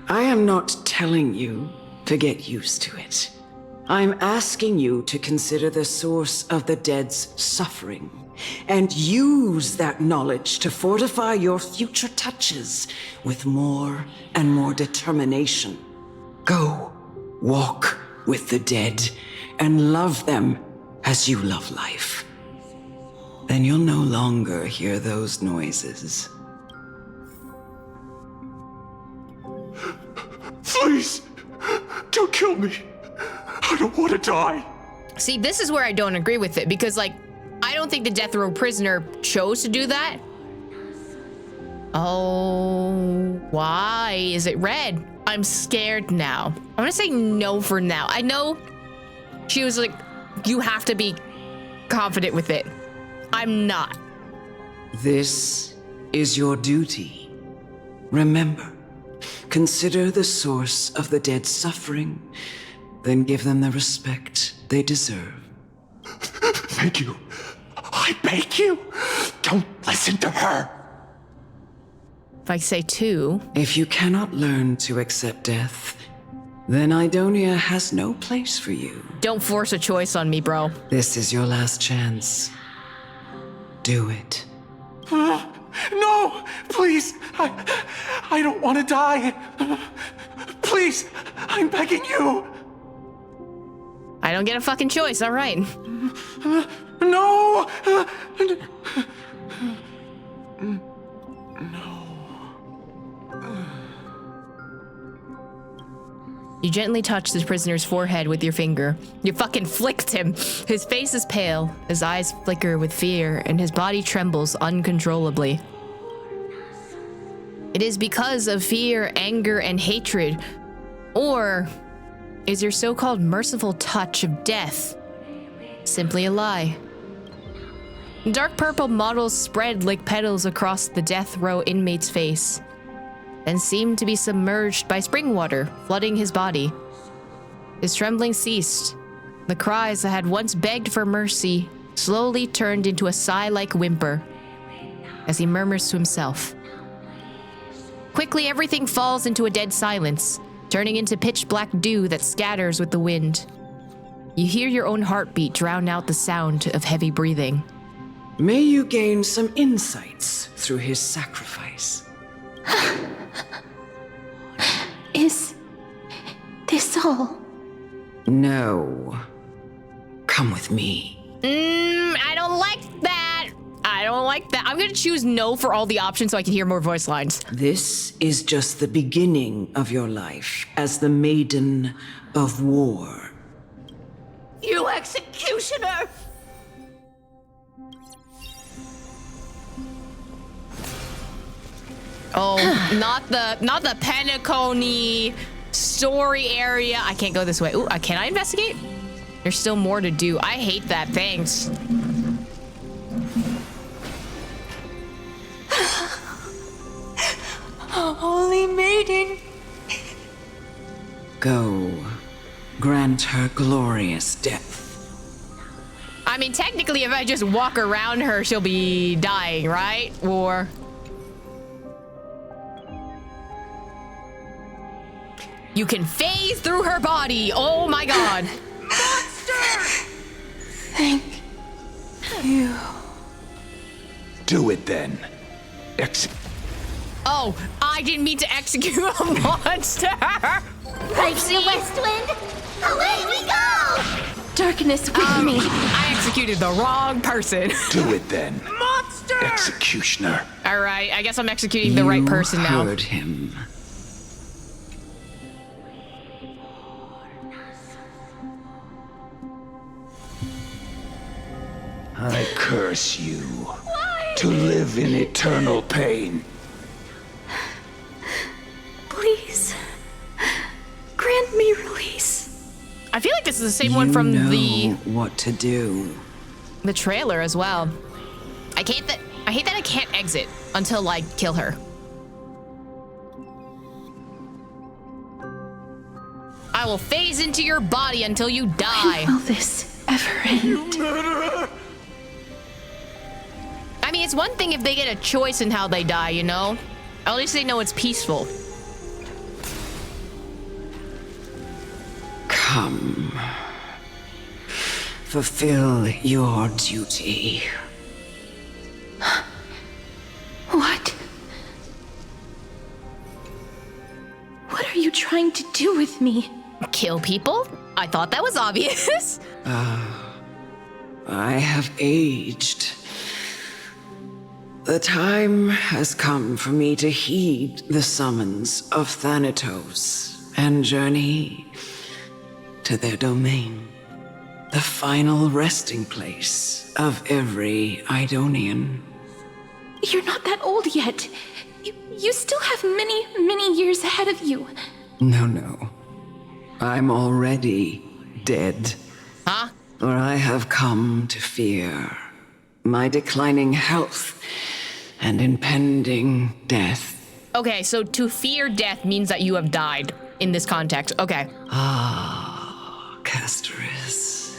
I am not telling you to get used to it. I'm asking you to consider the source of the dead's suffering and use that knowledge to fortify your future touches with more and more determination. Go, walk with the dead and love them as you love life. Then you'll no longer hear those noises. Please, don't kill me. I don't want to die. See, this is where I don't agree with it, because, I don't think the death row prisoner chose to do that. Oh, why is it red? I'm scared now. I'm gonna say no for now. I know she was like, you have to be confident with it. I'm not. This is your duty. Remember, consider the source of the dead's suffering, then give them the respect they deserve. Thank you. I beg you, don't listen to her. If I say 2. If you cannot learn to accept death, then Idonia has no place for you. Don't force a choice on me, bro. This is your last chance. Do it. No, please. I don't want to die. Please, I'm begging you. I I don't get a fucking choice, all right. No! You gently touch the prisoner's forehead with your finger. You fucking flicked him. His face is pale, his eyes flicker with fear, and his body trembles uncontrollably. It is because of fear, anger, and hatred. Or is your so-called merciful touch of death simply a lie? Dark purple mottles spread like petals across the death row inmate's face, then seemed to be submerged by spring water, flooding his body. His trembling ceased. The cries that had once begged for mercy slowly turned into a sigh-like whimper as he murmurs to himself. Quickly, everything falls into a dead silence, turning into pitch-black dew that scatters with the wind. You hear your own heartbeat drown out the sound of heavy breathing. May you gain some insights through his sacrifice. Is this all? No. Come with me. I don't like that. I don't like that. I'm gonna choose no for all the options so I can hear more voice lines. This is just the beginning of your life as the Maiden of War. You executioner! Oh, not the Penacony story area. I can't go this way. Ooh, can I investigate? There's still more to do. I hate that. Thanks. Holy maiden. Go. Grant her glorious death. I mean, technically, if I just walk around her, she'll be dying, right? Or... you can phase through her body. Oh my god. Monster! Thank you. Do it then. Oh, I didn't mean to execute a monster. Right, the west wind. Away we go! Darkness with me. I executed the wrong person. Do it then. Monster! Executioner. All right, I guess I'm executing the right person now. You heard him. I curse you to live in eternal pain. Please, grant me release. I feel like this is the same one from know what to do. The trailer as well. I hate that I can't exit until I kill her. I will phase into your body until you die. When will this ever end? You murderer! I mean, it's one thing if they get a choice in how they die, you know? At least they know it's peaceful. Come. Fulfill your duty. What? What are you trying to do with me? Kill people? I thought that was obvious. I have aged. The time has come for me to heed the summons of Thanatos and journey to their domain, the final resting place of every Idonian. You're not that old yet. You still have many, many years ahead of you. No. I'm already dead. Huh? For I have come to fear my declining health and impending death. Okay, so to fear death means that you have died in this context. Okay. Castoris,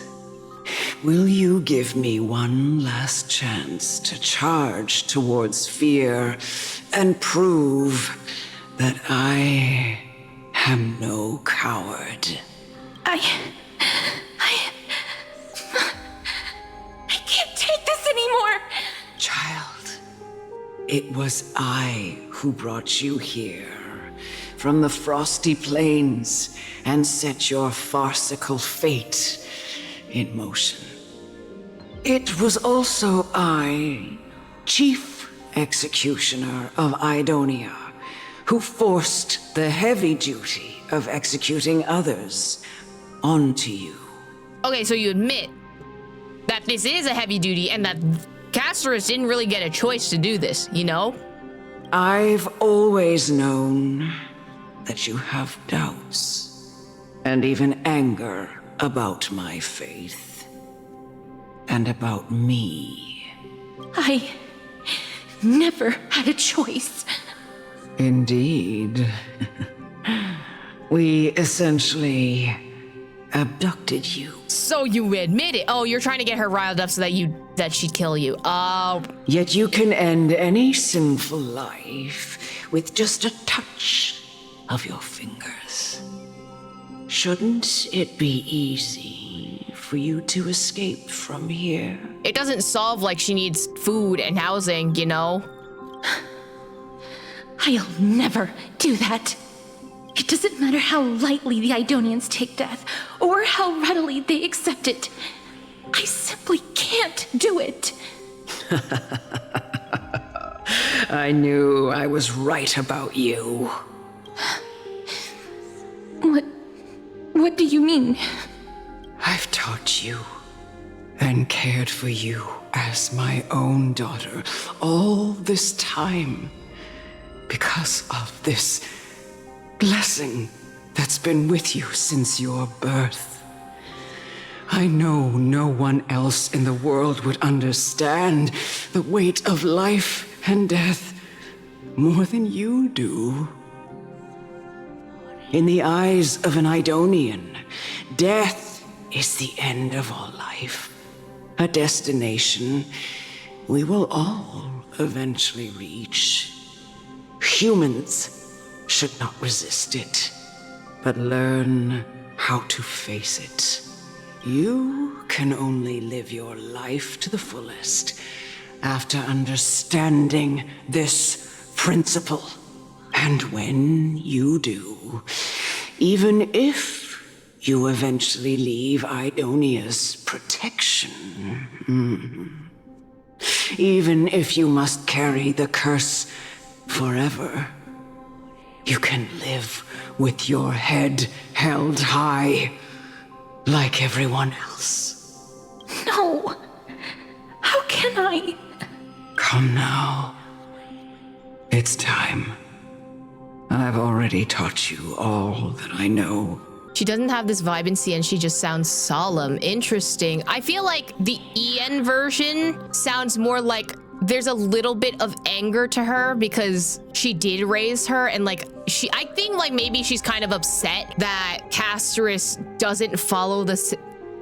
will you give me one last chance to charge towards fear and prove that I am no coward? I can't take this anymore. Child, it was I who brought you here from the frosty plains and set your farcical fate in motion. It was also I, Chief Executioner of Idonia, who forced the heavy duty of executing others onto you. Okay, so you admit that this is a heavy duty and that Castorus didn't really get a choice to do this, you know? I've always known that you have doubts and even anger about my faith and about me. I never had a choice. Indeed. We essentially abducted you. So you admit it. Oh, you're trying to get her riled up so that she'd kill you. Oh. Yet you can end any sinful life with just a touch of your fingers. Shouldn't it be easy for you to escape from here? It doesn't solve like she needs food and housing, you know? I'll never do that. It doesn't matter how lightly the Idonians take death, or how readily they accept it. I simply can't do it. I knew I was right about you. What do you mean? I've taught you and cared for you as my own daughter all this time because of this blessing that's been with you since your birth. I know no one else in the world would understand the weight of life and death more than you do. In the eyes of an Idonian, death is the end of all life, a destination we will all eventually reach. Humans should not resist it, but learn how to face it. You can only live your life to the fullest after understanding this principle. And when you do, even if you eventually leave Idonia's protection, even if you must carry the curse forever, you can live with your head held high, like everyone else. No! How can I? Come now. It's time. I've already taught you all that I know. She doesn't have this vibrancy and she just sounds solemn. Interesting. I feel like the Ian version sounds more like there's a little bit of anger to her because she did raise her, and like I think like maybe she's kind of upset that Castorus doesn't follow the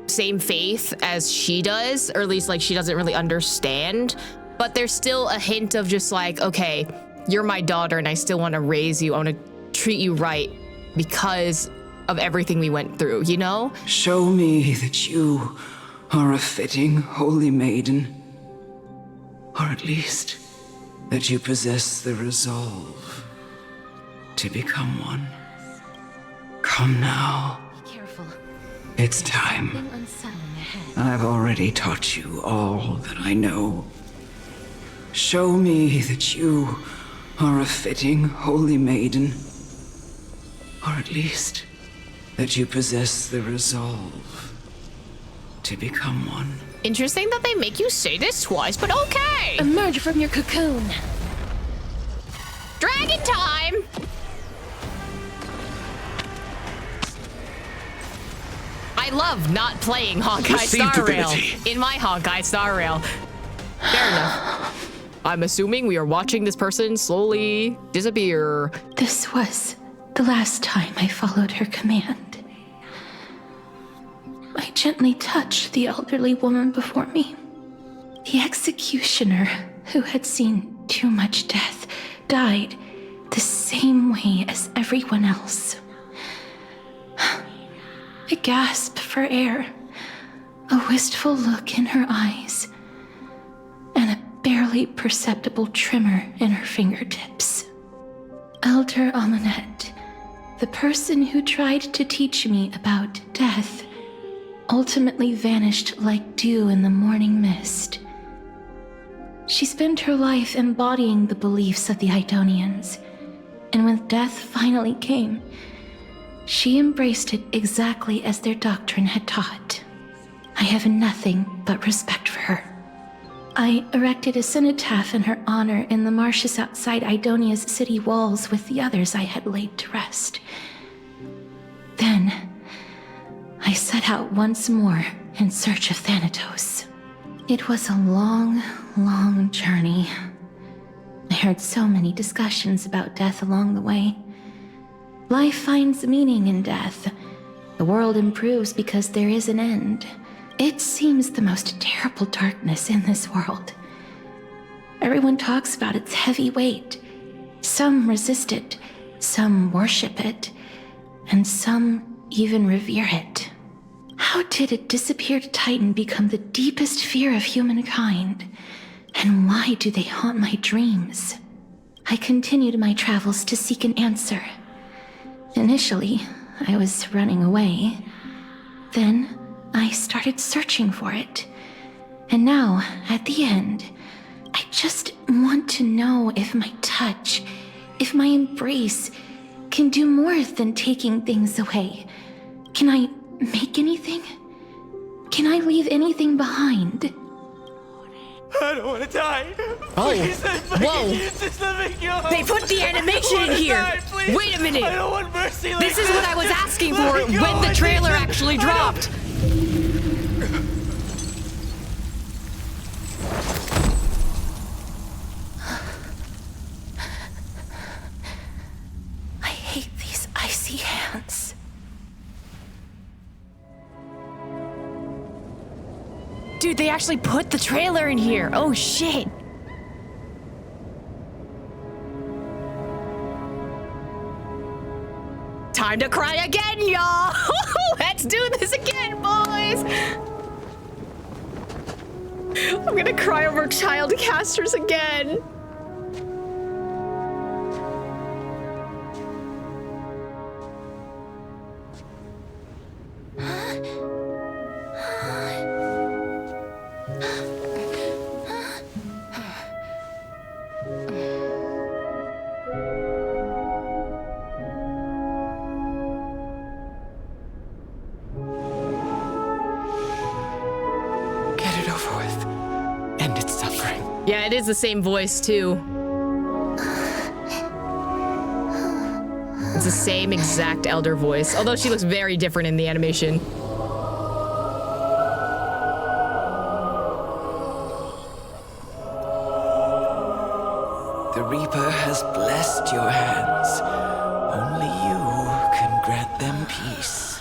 same faith as she does, or at least like she doesn't really understand. But there's still a hint of just like, okay, you're my daughter and I still want to raise you. I want to treat you right because of everything we went through, you know? Show me that you are a fitting holy maiden. Or at least that you possess the resolve to become one. Come now. Be careful. It's time. Something unsettling ahead. I've already taught you all that I know. Show me that you are a fitting holy maiden. Or at least that you possess the resolve to become one. Interesting that they make you say this twice, but okay. Emerge from your cocoon. Dragon time! I love not playing Honkai Star Rail in my Honkai Star Rail. Fair enough. I'm assuming we are watching this person slowly disappear. This was the last time I followed her command. I gently touched the elderly woman before me. The executioner, who had seen too much death, died the same way as everyone else. A gasp for air, a wistful look in her eyes, and a barely perceptible tremor in her fingertips. Elder Amunet the person who tried to teach me about death ultimately vanished like dew in the morning mist. She spent her life embodying the beliefs of the Idonians, and when death finally came, she embraced it exactly as their doctrine had taught. I have nothing but respect for her. I erected a cenotaph in her honor in the marshes outside Idonia's city walls with the others I had laid to rest. Then, I set out once more in search of Thanatos. It was a long, long journey. I heard so many discussions about death along the way. Life finds meaning in death. The world improves because there is an end. It seems the most terrible darkness in this world. Everyone talks about its heavy weight. Some resist it, some worship it, and some even revere it. How did a disappeared titan become the deepest fear of humankind? And why do they haunt my dreams? I continued my travels to seek an answer. Initially, I was running away. Then, I started searching for it. And now, at the end, I just want to know if my touch, if my embrace, can do more than taking things away. Can I make anything? Can I leave anything behind? I don't want to die. Oh, Please, whoa. They put the animation in here. Wait a minute. I don't want mercy like this is what I was asking for when the trailer actually dropped. I hate these icy hands. Dude, they actually put the trailer in here. Oh, shit. Time to cry again, y'all. Let's do this again, boys. I'm gonna cry over child casters again. Yeah, it is the same voice, too. It's the same exact elder voice, although she looks very different in the animation. The Reaper has blessed your hands. Only you can grant them peace.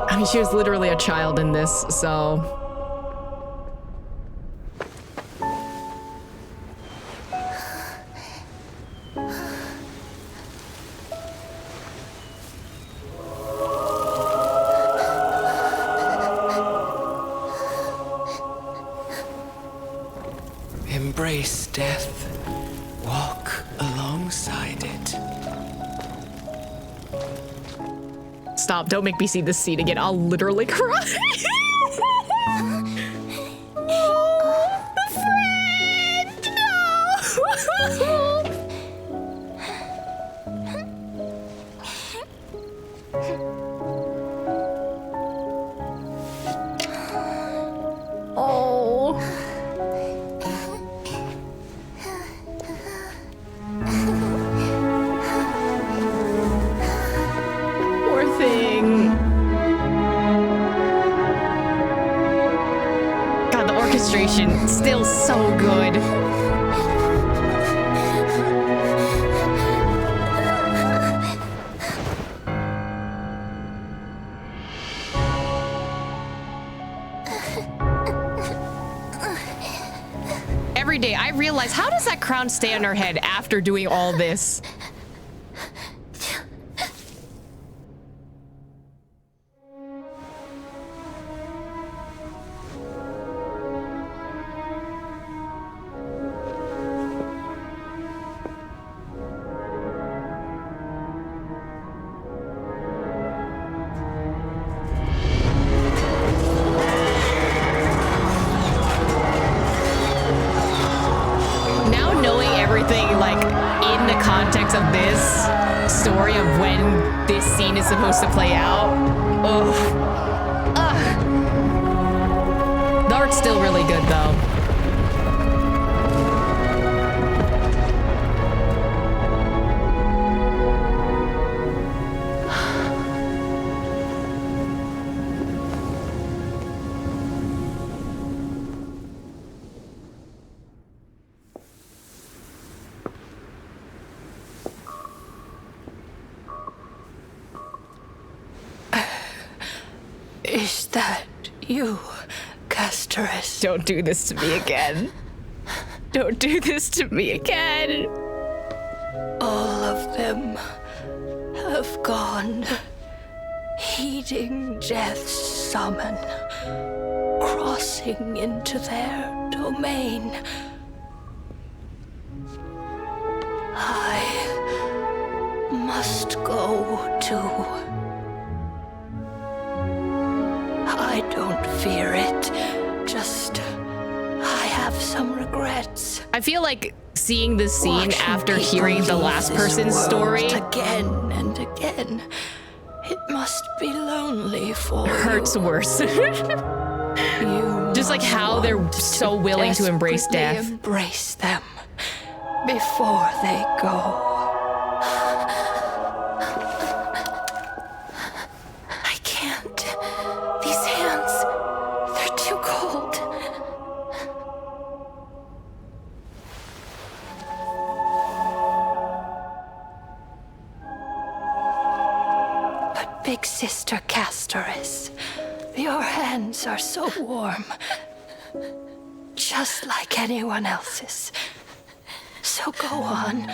I mean, she was literally a child in this, so... Embrace death. Walk alongside it. Stop, don't make me see this scene again. I'll literally cry. Oh, friend, no. Oh. Poor thing. God, the orchestration still so good. Every day I realize, how does that crown stay on her head after doing all this? context of this story of when this scene is supposed to play out. Ugh. The art's still really good though. Is that you, Casteress? Don't do this to me again. Don't do this to me again. All of them have gone, heeding death's summon, crossing into their domain. I must go too. I don't fear it, just I have some regrets. I feel like seeing this scene Watching after people hearing the leave last this person's world story again and again. It must be lonely for hurts you. worse. Just like how they're so willing to embrace death. Embrace them before they go. I can't. These hands, they're too cold. But Big Sister Casteress, your hands are so warm. Just like anyone else's. So go on.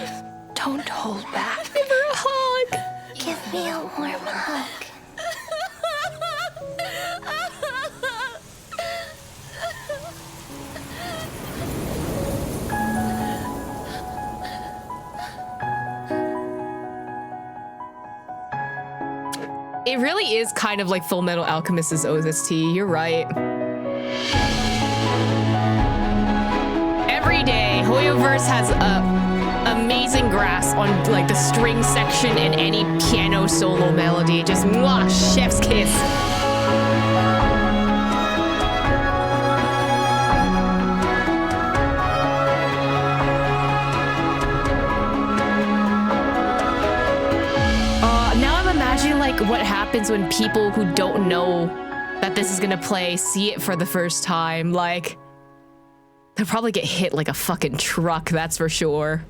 Don't hold back. Give her a hug. Give me a warm hug. It really is kind of like Full Metal Alchemist's OST. You're right. Every day, Hoyoverse has a amazing grasp on like the string section in any piano solo melody. Just mwah, chef's kiss. Now I'm imagining like what happens when people who don't know that this is gonna play see it for the first time. Like, they'll probably get hit like a fucking truck, that's for sure.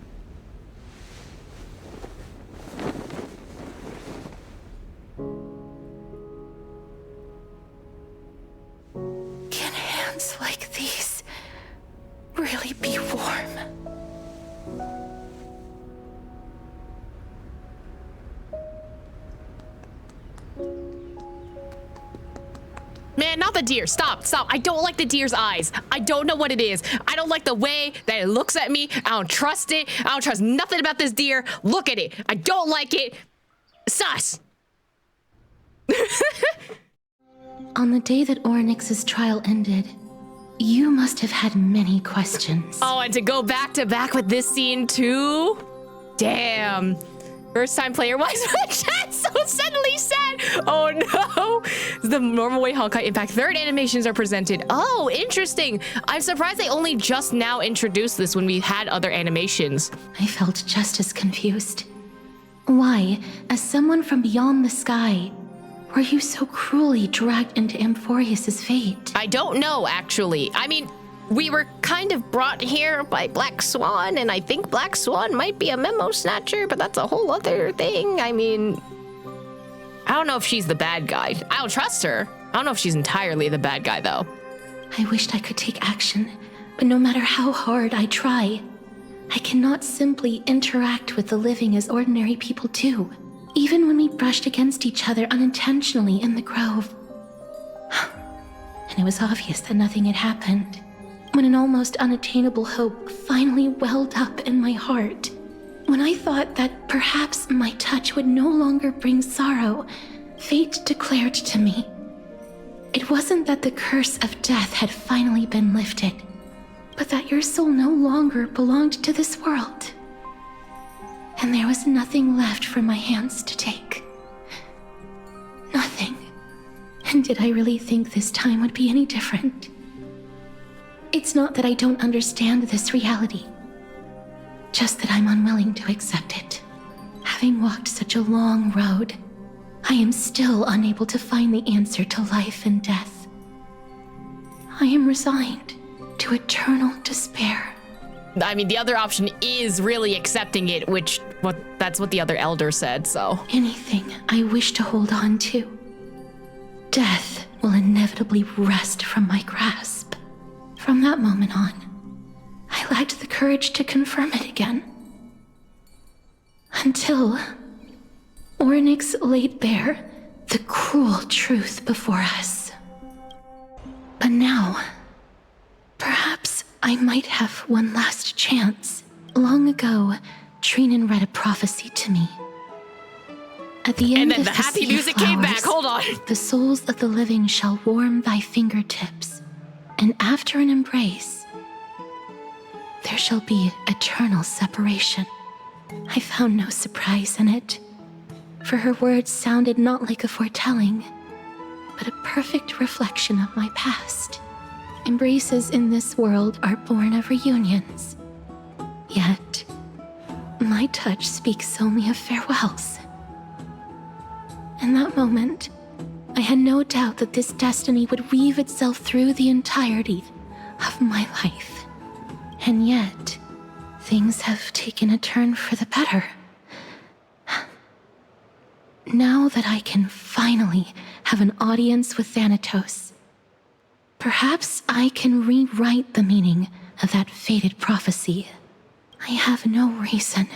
Can hands like these really be warm? Man, not the deer. Stop, stop. I don't like the deer's eyes. I don't know what it is. I don't like the way that it looks at me. I don't trust it. I don't trust nothing about this deer. Look at it. I don't like it. Sus. On the day that Orynyx's trial ended, you must have had many questions. Oh, and to go back to back with this scene too? Damn. First time player wise, chat so suddenly sad. Oh no. The normal way Honkai Impact 3rd animations are presented. Oh, interesting. I'm surprised they only just now introduced this when we had other animations. I felt just as confused. Why, as someone from beyond the sky, were you so cruelly dragged into Amphoreus' fate? I don't know, actually. I mean, we were kind of brought here by Black Swan, and I think Black Swan might be a memo snatcher, but that's a whole other thing. I mean, I don't know if she's the bad guy. I don't trust her. I don't know if she's entirely the bad guy, though. I wished I could take action, but no matter how hard I try, I cannot simply interact with the living as ordinary people do, even when we brushed against each other unintentionally in the grove. And it was obvious that nothing had happened. When an almost unattainable hope finally welled up in my heart, when I thought that perhaps my touch would no longer bring sorrow, fate declared to me, it wasn't that the curse of death had finally been lifted, but that your soul no longer belonged to this world. and there was nothing left for my hands to take. Nothing. And did I really think this time would be any different? It's not that I don't understand this reality, just that I'm unwilling to accept it. Having walked such a long road, I am still unable to find the answer to life and death. I am resigned to eternal despair. I mean, the other option is really accepting it, that's what the other elder said, so. Anything I wish to hold on to, death will inevitably wrest from my grasp. From that moment on, I lacked the courage to confirm it again. Until Ornyx laid bare the cruel truth before us. But now, perhaps I might have one last chance. Long ago, Trinan read a prophecy to me. At the end and then of the happy music came back. Hold on. The souls of the living shall warm thy fingertips, and after an embrace, there shall be eternal separation. I found no surprise in it, for her words sounded not like a foretelling, but a perfect reflection of my past. Embraces in this world are born of reunions. Yet, my touch speaks only of farewells. In that moment, I had no doubt that this destiny would weave itself through the entirety of my life. And yet, things have taken a turn for the better. Now that I can finally have an audience with Thanatos, perhaps I can rewrite the meaning of that fated prophecy. I have no reason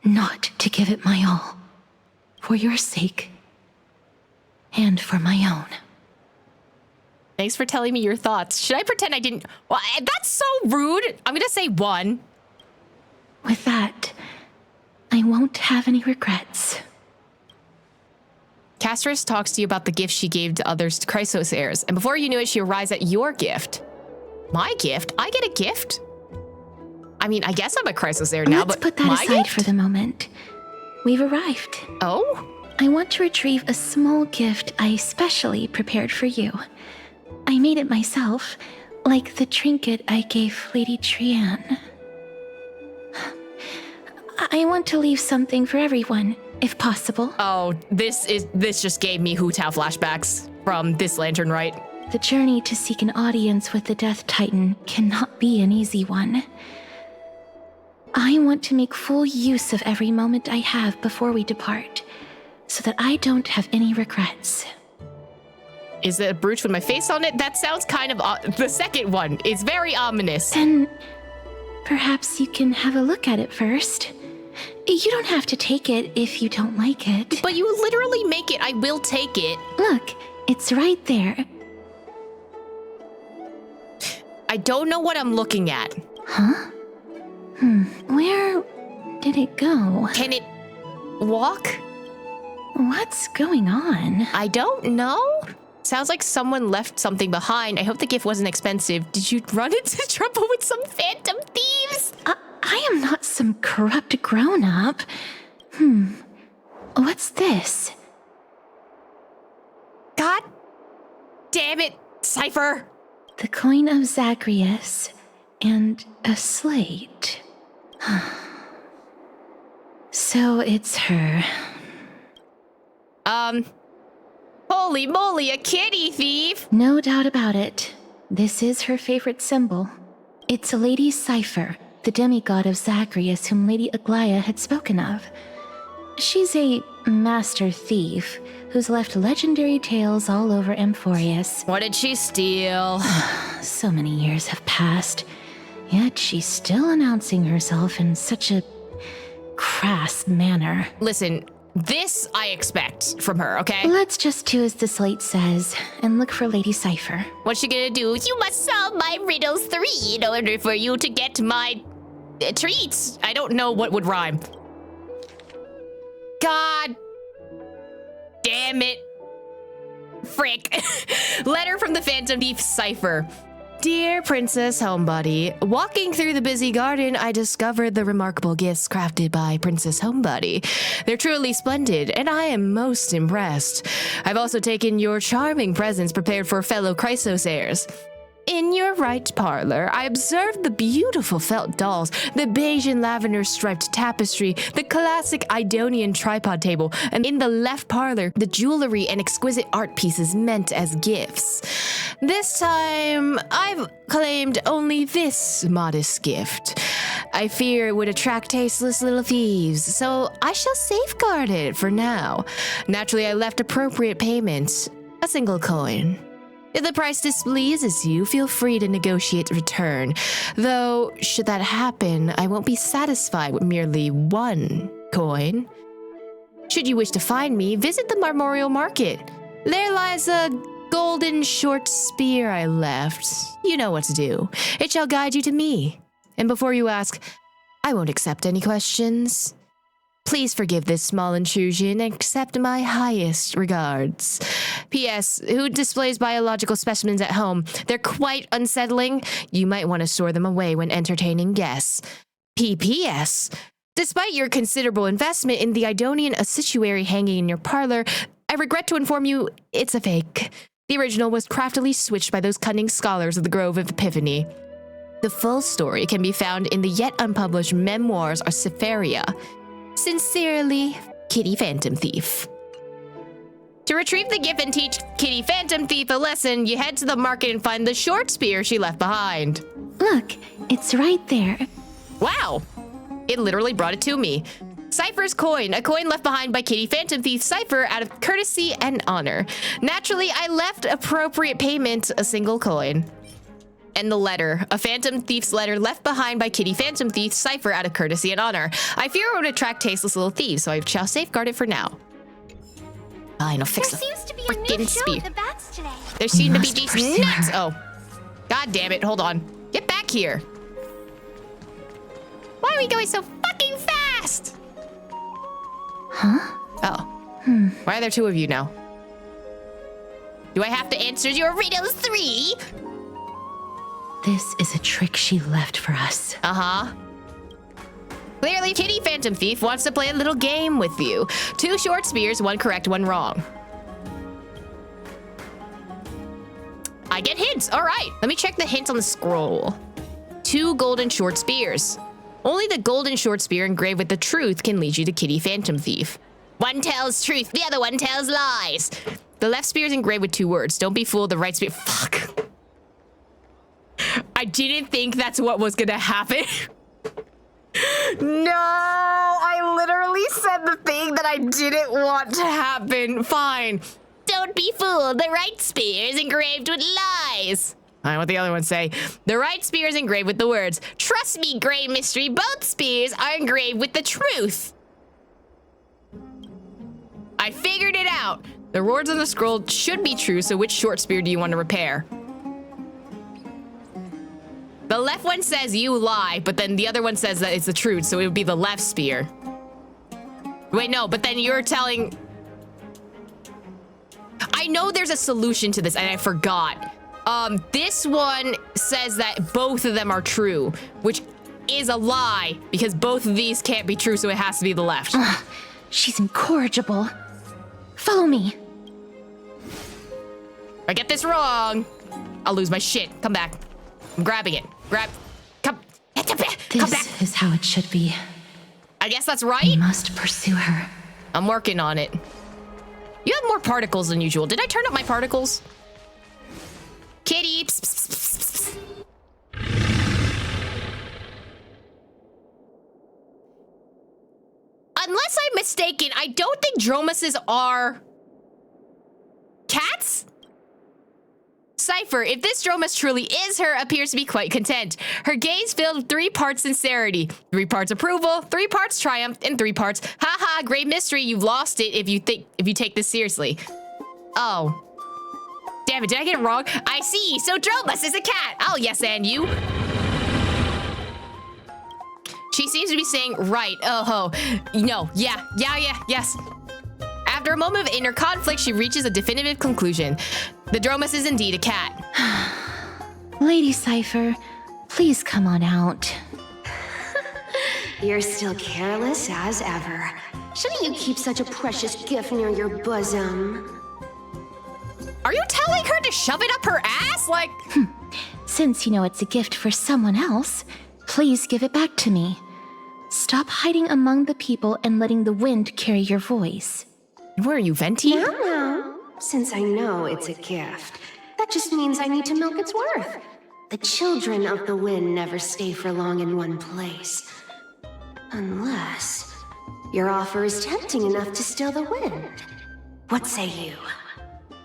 not to give it my all, for your sake, and for my own. Thanks for telling me your thoughts. Should I pretend I didn't? Well, that's so rude. I'm gonna say 1. With that, I won't have any regrets. Castris talks to you about the gift she gave to others Chrysos heirs, and before you knew it, she arrives at your gift. My gift? I get a gift? I mean, I guess I'm a Chrysos heir now, Let's but put that my aside gift? for the moment. We've arrived. Oh? I want to retrieve a small gift I specially prepared for you. I made it myself, like the trinket I gave Lady Trianne. I want to leave something for everyone, if possible. Oh, this just gave me Hu Tao flashbacks from this lantern, right? The journey to seek an audience with the Death Titan cannot be an easy one. I want to make full use of every moment I have before we depart, so that I don't have any regrets. Is it a brooch with my face on it? That sounds kind of... the second one is very ominous. Then perhaps you can have a look at it first. You don't have to take it if you don't like it. But you literally make it. I will take it. Look, it's right there. I don't know what I'm looking at. Huh? Where did it go? Can it walk? What's going on? I don't know. Sounds like someone left something behind. I hope the gift wasn't expensive. Did you run into trouble with some phantom thieves? I am not some corrupt grown-up. What's this? God damn it, Cypher. The coin of Zagreus and a slate. So it's her. Holy moly, a kitty thief! No doubt about it. This is her favorite symbol. It's Lady Cypher, the demigod of Zagreus whom Lady Aglaia had spoken of. She's a master thief who's left legendary tales all over Amphoreus. What did she steal? So many years have passed, yet she's still announcing herself in such a crass manner. Listen, this I expect from her, okay? Let's just do as the slate says and look for Lady Cypher. What's she gonna do? You must solve my riddles 3 in order for you to get my treats. I don't know what would rhyme. God damn it. Frick. Letter from the Phantom Thief Cypher. Dear Princess Homebody, walking through the busy garden, I discovered the remarkable gifts crafted by Princess Homebody. They're truly splendid, and I am most impressed. I've also taken your charming presents prepared for fellow Chrysos heirs. In your right parlor, I observed the beautiful felt dolls, the beige and lavender striped tapestry, the classic Idonian tripod table, and in the left parlor, the jewelry and exquisite art pieces meant as gifts. This time, I've claimed only this modest gift. I fear it would attract tasteless little thieves, so I shall safeguard it for now. Naturally, I left appropriate payment, a single coin. If the price displeases you, feel free to negotiate return. Though, should that happen, I won't be satisfied with merely one coin. Should you wish to find me, visit the Marmorial Market. There lies a golden short spear I left. You know what to do. It shall guide you to me. And before you ask, I won't accept any questions. Please forgive this small intrusion and accept my highest regards. P.S. Who displays biological specimens at home? They're quite unsettling. You might want to store them away when entertaining guests. P.P.S. Despite your considerable investment in the Idonian ossuary hanging in your parlor, I regret to inform you it's a fake. The original was craftily switched by those cunning scholars of the Grove of Epiphany. The full story can be found in the yet unpublished Memoirs of Cytherea. Sincerely, Kitty Phantom Thief. To retrieve the gift and teach Kitty Phantom Thief a lesson, you head to the market and find the short spear she left behind. Look, it's right there. Wow! It literally brought it to me. Cypher's coin, a coin left behind by Kitty Phantom Thief Cypher out of courtesy and honor. Naturally, I left appropriate payment, a single coin. And the letter, a Phantom Thief's letter left behind by Kitty Phantom Thief Cypher out of courtesy and honor. I fear it would attract tasteless little thieves, so I shall safeguard it for now. Fine, I'll fix the freaking spear. There seem to be these nuts. Oh, god damn it! Hold on. Get back here. Why are we going so fucking fast? Huh? Oh. Why are there two of you now? Do I have to answer your riddles 3? This is a trick she left for us. Uh-huh. Clearly, Kitty Phantom Thief wants to play a little game with you. 2 short spears, 1 correct, 1 wrong. I get hints. All right. Let me check the hints on the scroll. 2 golden short spears. Only the golden short spear engraved with the truth can lead you to Kitty Phantom Thief. One tells truth, the other one tells lies. The left spear is engraved with 2 words. Don't be fooled, the right spear... Fuck. I didn't think that's what was gonna happen. No, I literally said the thing that I didn't want to happen. Fine. Don't be fooled, the right spear is engraved with lies. I know what the other ones say. The right spear is engraved with the words, trust me, Grey Mystery, both spears are engraved with the truth. I figured it out. The words on the scroll should be true, so which short spear do you want to repair? The left one says you lie, but then the other one says that it's the truth, so it would be the left spear. Wait, no, but then you're telling... I know there's a solution to this, and I forgot. This one says that both of them are true, which is a lie, because both of these can't be true, so it has to be the left. She's incorrigible. Follow me. If I get this wrong, I'll lose my shit. Come back. I'm grabbing it. Come back. This is how it should be. I guess that's right. We must pursue her. I'm working on it. You have more particles than usual. Did I turn up my particles? Kitty. Psst, psst, psst, psst. Unless I'm mistaken, I don't think dromuses are cats? Cypher, if this dromus truly is her, appears to be quite content. Her gaze filled with 3 parts sincerity, 3 parts approval, 3 parts triumph, and 3 parts, haha, great mystery, you've lost it if you take this seriously. Oh. Damn it, did I get it wrong? I see, so dromus is a cat. Oh, yes, and you. She seems to be saying right, oh ho. No, yeah, yes. After a moment of inner conflict, she reaches a definitive conclusion. The dromus is indeed a cat. Lady Cypher, please come on out. You're still careless as ever. Shouldn't you keep such a precious gift near your bosom? Are you telling her to shove it up her ass? Like... Since you know it's a gift for someone else, please give it back to me. Stop hiding among the people and letting the wind carry your voice. Where are you, Venti? No. Since I know it's a gift, that just means I need to milk its worth. The children of the wind never stay for long in one place. Unless your offer is tempting enough to still the wind. What say you?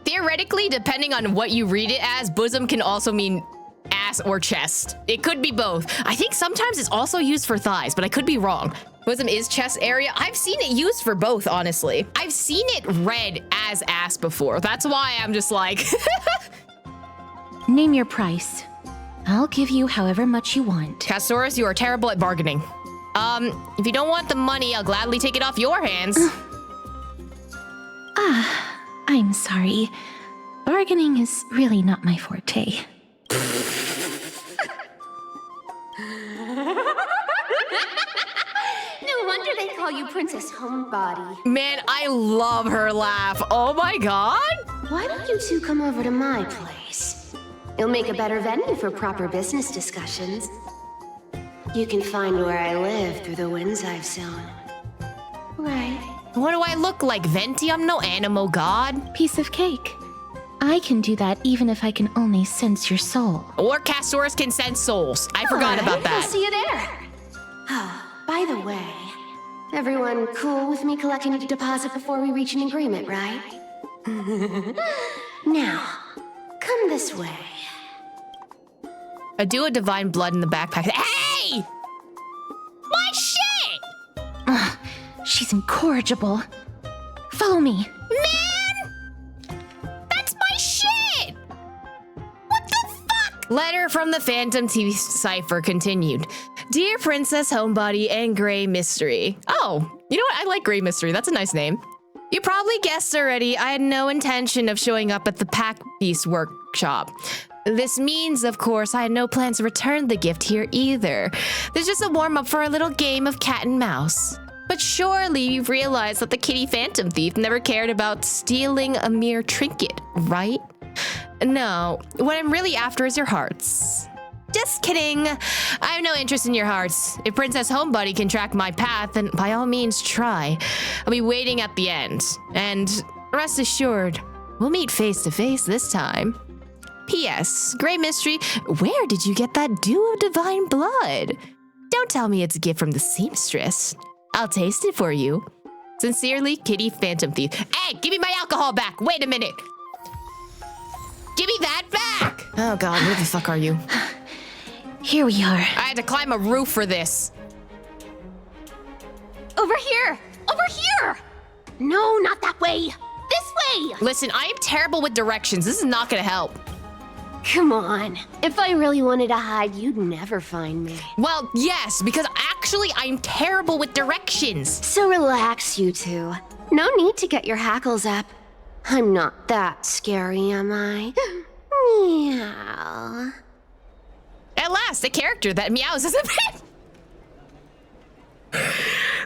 Theoretically, depending on what you read it as, bosom can also mean ass or chest. It could be both. I think sometimes it's also used for thighs, but I could be wrong. Bosom is chest area. I've seen it used for both, honestly. I've seen it read as ass before. That's why I'm just like... Name your price. I'll give you however much you want. Castoris, you are terrible at bargaining. If you don't want the money, I'll gladly take it off your hands. I'm sorry. Bargaining is really not my forte. No wonder they call you Princess Homebody. Man, I love her laugh. Oh my god. Why don't you two come over to my place? It'll make a better venue for proper business discussions. You can find where I live through the winds I've sown. Right. What do I look like, Venti? I'm no animal god. Piece of cake. I can do that even if I can only sense your soul. Or Castoris can sense souls. I forgot about that. I'll see you there. By the way, everyone cool with me collecting a deposit before we reach an agreement, right? Now, come this way. I do a divine blood in the backpack. Hey! My shit! She's incorrigible. Follow me. Man! That's my shit! What the fuck? Letter from the Phantom TV Cipher continued. Dear Princess Homebody and Grey Mystery. Oh, you know what? I like Grey Mystery. That's a nice name. You probably guessed already, I had no intention of showing up at the Pack Beast workshop. This means, of course, I had no plans to return the gift here either. There's just a warm-up for a little game of cat and mouse. But surely you've realized that the kitty phantom thief never cared about stealing a mere trinket, right? No, what I'm really after is your hearts. Just kidding. I have no interest in your hearts. If Princess Homebody can track my path, then by all means try. I'll be waiting at the end. And rest assured, we'll meet face to face this time. P.S. Grey Mystery, where did you get that dew of divine blood? Don't tell me it's a gift from the seamstress. I'll taste it for you. Sincerely, Kitty Phantom Thief. Hey, give me my alcohol back. Wait a minute. Give me that back. Oh god, where the fuck are you? Here we are. I had to climb a roof for this. Over here! Over here! No, not that way! This way! Listen, I am terrible with directions. This is not gonna help. Come on. If I really wanted to hide, you'd never find me. Well, yes, because actually I'm terrible with directions. So relax, you two. No need to get your hackles up. I'm not that scary, am I? Meow. At last, a character that meows as a bit.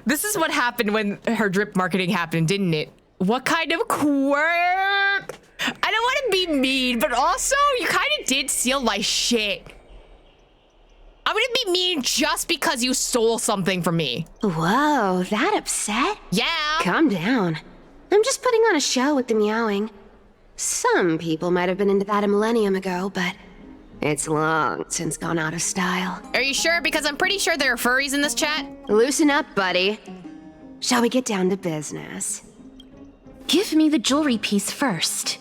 This is what happened when her drip marketing happened, didn't it? What kind of quirk? I don't want to be mean, but also you kind of did steal my shit. I'm gonna be mean just because you stole something from me. Whoa, that upset? Yeah. Calm down. I'm just putting on a show with the meowing. Some people might have been into that a millennium ago, but it's long since gone out of style. Are you sure? Because I'm pretty sure there are furries in this chat. Loosen up, buddy. Shall we get down to business? Give me the jewelry piece first,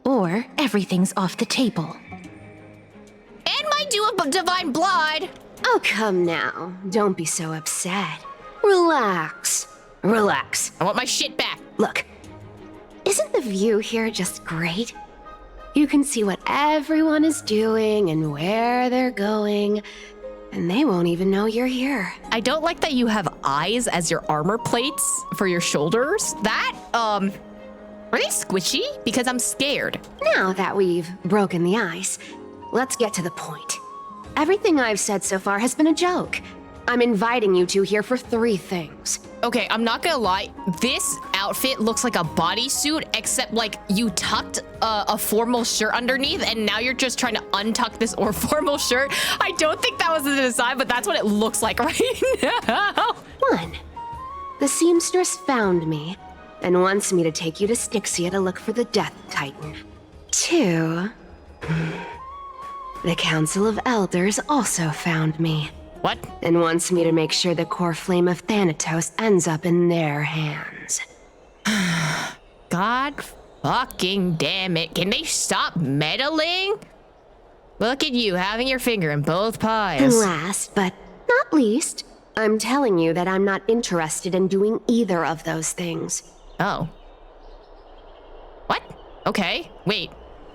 or everything's off the table. And my dew of divine blood. Oh, come now. Don't be so upset. Relax. Relax. I want my shit back. Look, isn't the view here just great? You can see what everyone is doing and where they're going, and they won't even know you're here. I don't like that you have eyes as your armor plates for your shoulders. That, are they squishy? Because I'm scared. Now that we've broken the ice, let's get to the point. Everything I've said so far has been a joke. I'm inviting you two here for 3 things. Okay, I'm not gonna lie. This outfit looks like a bodysuit, except like you tucked a formal shirt underneath, and now you're just trying to untuck this formal shirt. I don't think that was the design, but that's what it looks like right now. 1. The seamstress found me and wants me to take you to Styxia to look for the Death Titan. 2. The Council of Elders also found me. What? And wants me to make sure the core flame of Thanatos ends up in their hands. God fucking damn it. Can they stop meddling? Look at you, having your finger in both pies. And last, but not least, I'm telling you that I'm not interested in doing either of those things. Oh. What? Okay, wait.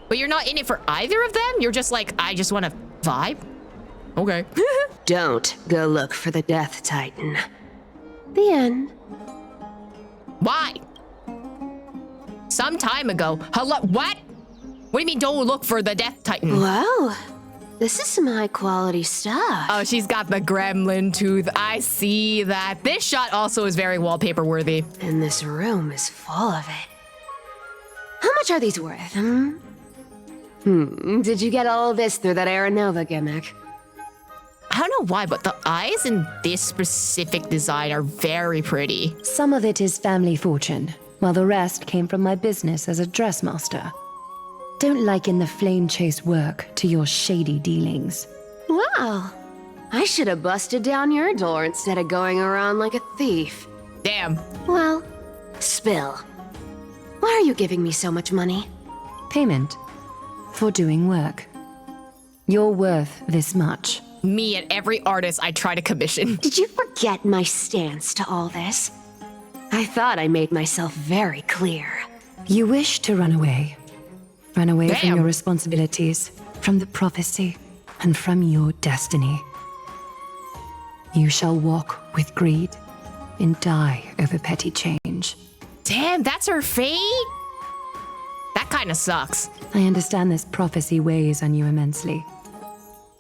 But you're not in it for either of them? You're just like, I just want to vibe? Okay. Don't go look for the Death Titan. The end. Why? Some time ago. Hello, what? What do you mean don't look for the Death Titan? Whoa. This is some high quality stuff. Oh, she's got the gremlin tooth. I see that. This shot also is very wallpaper worthy. And this room is full of it. How much are these worth, Did you get all of this through that Aeronova gimmick? I don't know why, but the eyes in this specific design are very pretty. Some of it is family fortune, while the rest came from my business as a dressmaster. Don't liken the flame chase work to your shady dealings. Wow. I should have busted down your door instead of going around like a thief. Damn. Well, spill. Why are you giving me so much money? Payment for doing work. You're worth this much. Me and every artist I try to commission. Did you forget my stance to all this? I thought I made myself very clear. You wish to run away. Run away Damn. from your responsibilities, from the prophecy, and from your destiny. You shall walk with greed and die over petty change. Damn, that's her fate? That kind of sucks. I understand this prophecy weighs on you immensely.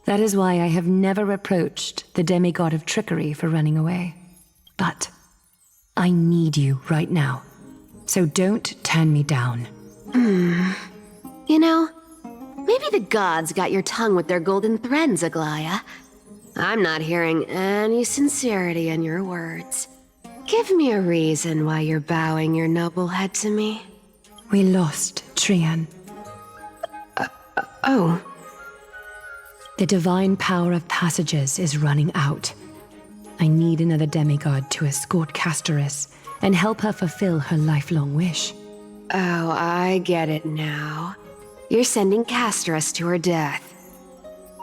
That is why I have never reproached the demigod of trickery for running away. But I need you right now, so don't turn me down. You know, maybe the gods got your tongue with their golden threads, Aglaya. I'm not hearing any sincerity in your words. Give me a reason why you're bowing your noble head to me. We lost Trian. Oh. The divine power of passages is running out. I need another demigod to escort Castoris and help her fulfill her lifelong wish. Oh, I get it now. You're sending Castoris to her death.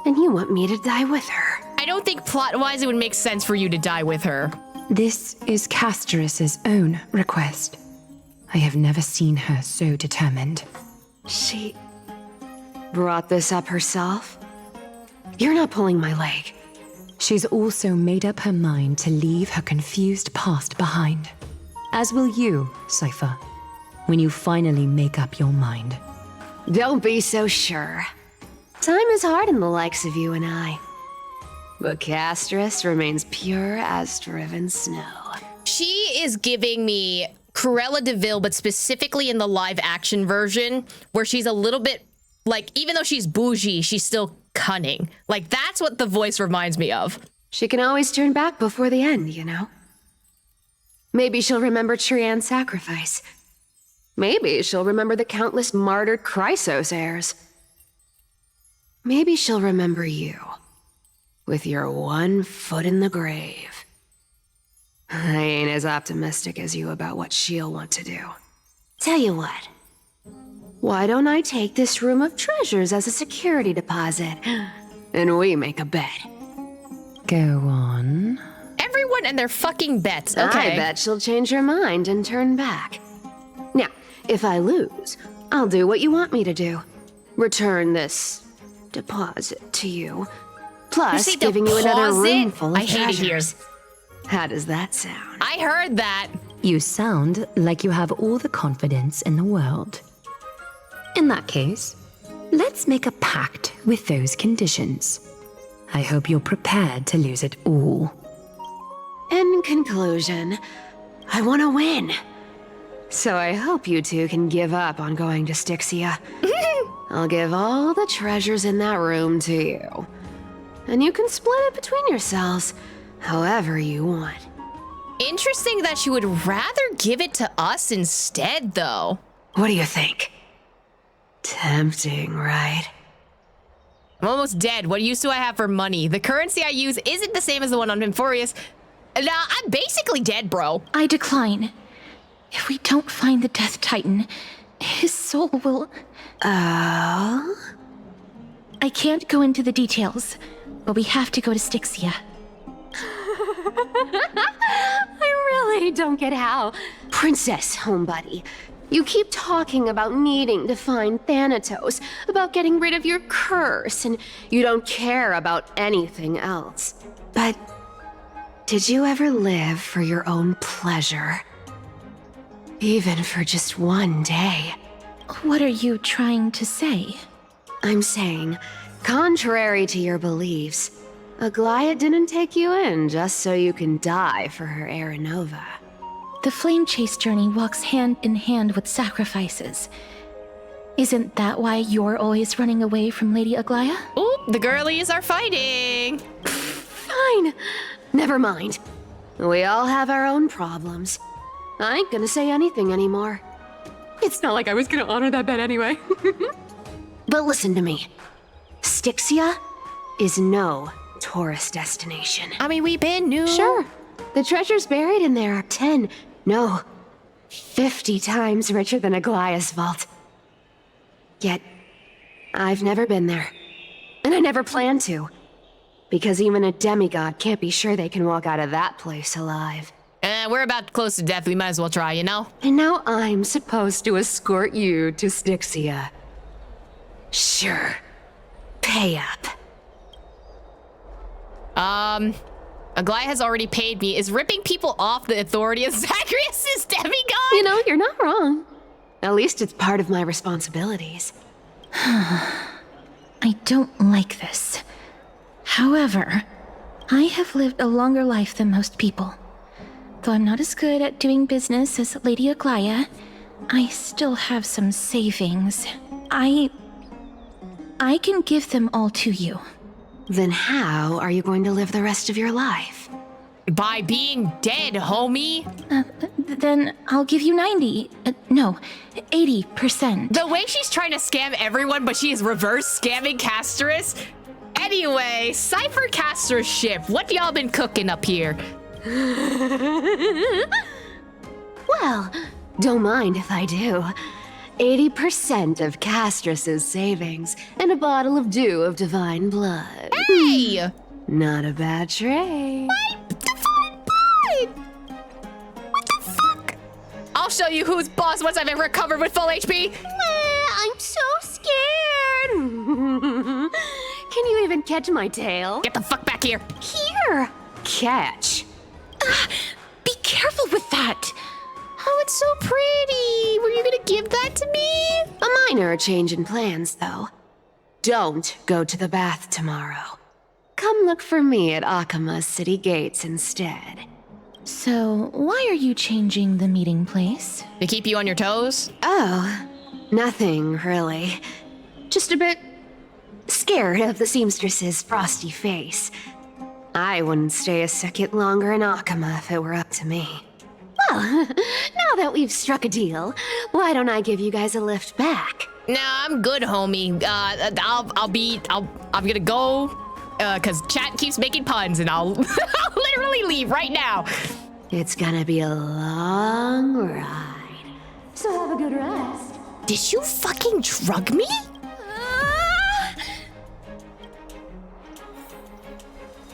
And you want me to die with her. I don't think plot-wise it would make sense for you to die with her. This is Castoris' own request. I have never seen her so determined. She brought this up herself? You're not pulling my leg. She's also made up her mind to leave her confused past behind. As will you, Cypher, when you finally make up your mind. Don't be so sure. Time is hard in the likes of you and I. But Castoris remains pure as driven snow. She is giving me Cruella de Vil, but specifically in the live action version, where she's a little bit, like, even though she's bougie, she's still cunning. Like, that's what the voice reminds me of. She can always turn back before the end, you know? Maybe she'll remember Trian's sacrifice. Maybe she'll remember the countless martyred Chrysos heirs. Maybe she'll remember you, with your one foot in the grave. I ain't as optimistic as you about what she'll want to do. Tell you what. Why don't I take this room of treasures as a security deposit, and we make a bet? Go on. Everyone and their fucking bets, okay. I bet she'll change her mind and turn back. Now, if I lose, I'll do what you want me to do. Return this deposit to you. Plus, giving you another room full of treasures. I hate it here. How does that sound? I heard that. You sound like you have all the confidence in the world. In that case, Let's make a pact with those conditions. I hope you're prepared to lose it all. In conclusion, I want to win. So I hope you two can give up on going to Styxia. I'll give all the treasures in that room to you. And you can split it between yourselves however you want. Interesting that she would rather give it to us instead, though. What do you think? Tempting, right? I'm almost dead. What use do I have for money? The currency I use isn't the same as the one on Amphoreus. Nah, I'm basically dead, bro. I decline. If we don't find the Death Titan, his soul will... Oh? I can't go into the details, but we have to go to Styxia. I really don't get how. Princess, homebuddy, you keep talking about needing to find Thanatos, about getting rid of your curse, and you don't care about anything else. But did you ever live for your own pleasure? Even for just one day? What are you trying to say? I'm saying, contrary to your beliefs, Aglaia didn't take you in just so you can die for her Aranova. The flame chase journey walks hand in hand with sacrifices. Isn't that why you're always running away from Lady Aglaia? Oop, the girlies are fighting. Fine. Never mind. We all have our own problems. I ain't gonna say anything anymore. It's not like I was gonna honor that bet anyway. But listen to me. Styxia is no tourist destination. I mean, we've been new. Sure. The treasures buried in there are 10, no, 50 times richer than Aglaia's vault. Yet, I've never been there. And I never plan to. Because even a demigod can't be sure they can walk out of that place alive. We're about close to death. We might as well try, you know? And now I'm supposed to escort you to Styxia. Sure. Pay up. Aglaia has already paid me. Is ripping people off the authority of Zagreus' demigod? You know, you're not wrong. At least it's part of my responsibilities. I don't like this. However, I have lived a longer life than most people. Though I'm not as good at doing business as Lady Aglaia, I still have some savings. I can give them all to you. Then how are you going to live the rest of your life? By being dead, homie. Then I'll give you 80%. The way she's trying to scam everyone, but she is reverse scamming Casterus. Anyway, Cypher Casterus ship. What y'all been cooking up here? Well, don't mind if I do. 80% of Castrus's savings and a bottle of dew of divine blood. Hey! Not a bad trade. My divine blood! What the fuck? I'll show you who's boss once I've recovered with full HP. I'm so scared. Can you even catch my tail? Get the fuck back here. Here. Catch. Be careful with that. Oh, it's so pretty. Were you gonna give that to me? A minor change in plans, though. Don't go to the bath tomorrow. Come look for me at Akima's city gates instead. So, why are you changing the meeting place? To keep you on your toes? Oh, nothing really. Just a bit scared of the seamstress's frosty face. I wouldn't stay a second longer in Akima if it were up to me. Well, now that we've struck a deal, why don't I give you guys a lift back? Nah, I'm good, homie. I'm gonna go, cause chat keeps making puns and I'll literally leave right now. It's gonna be a long ride. So have a good rest. Did you fucking drug me?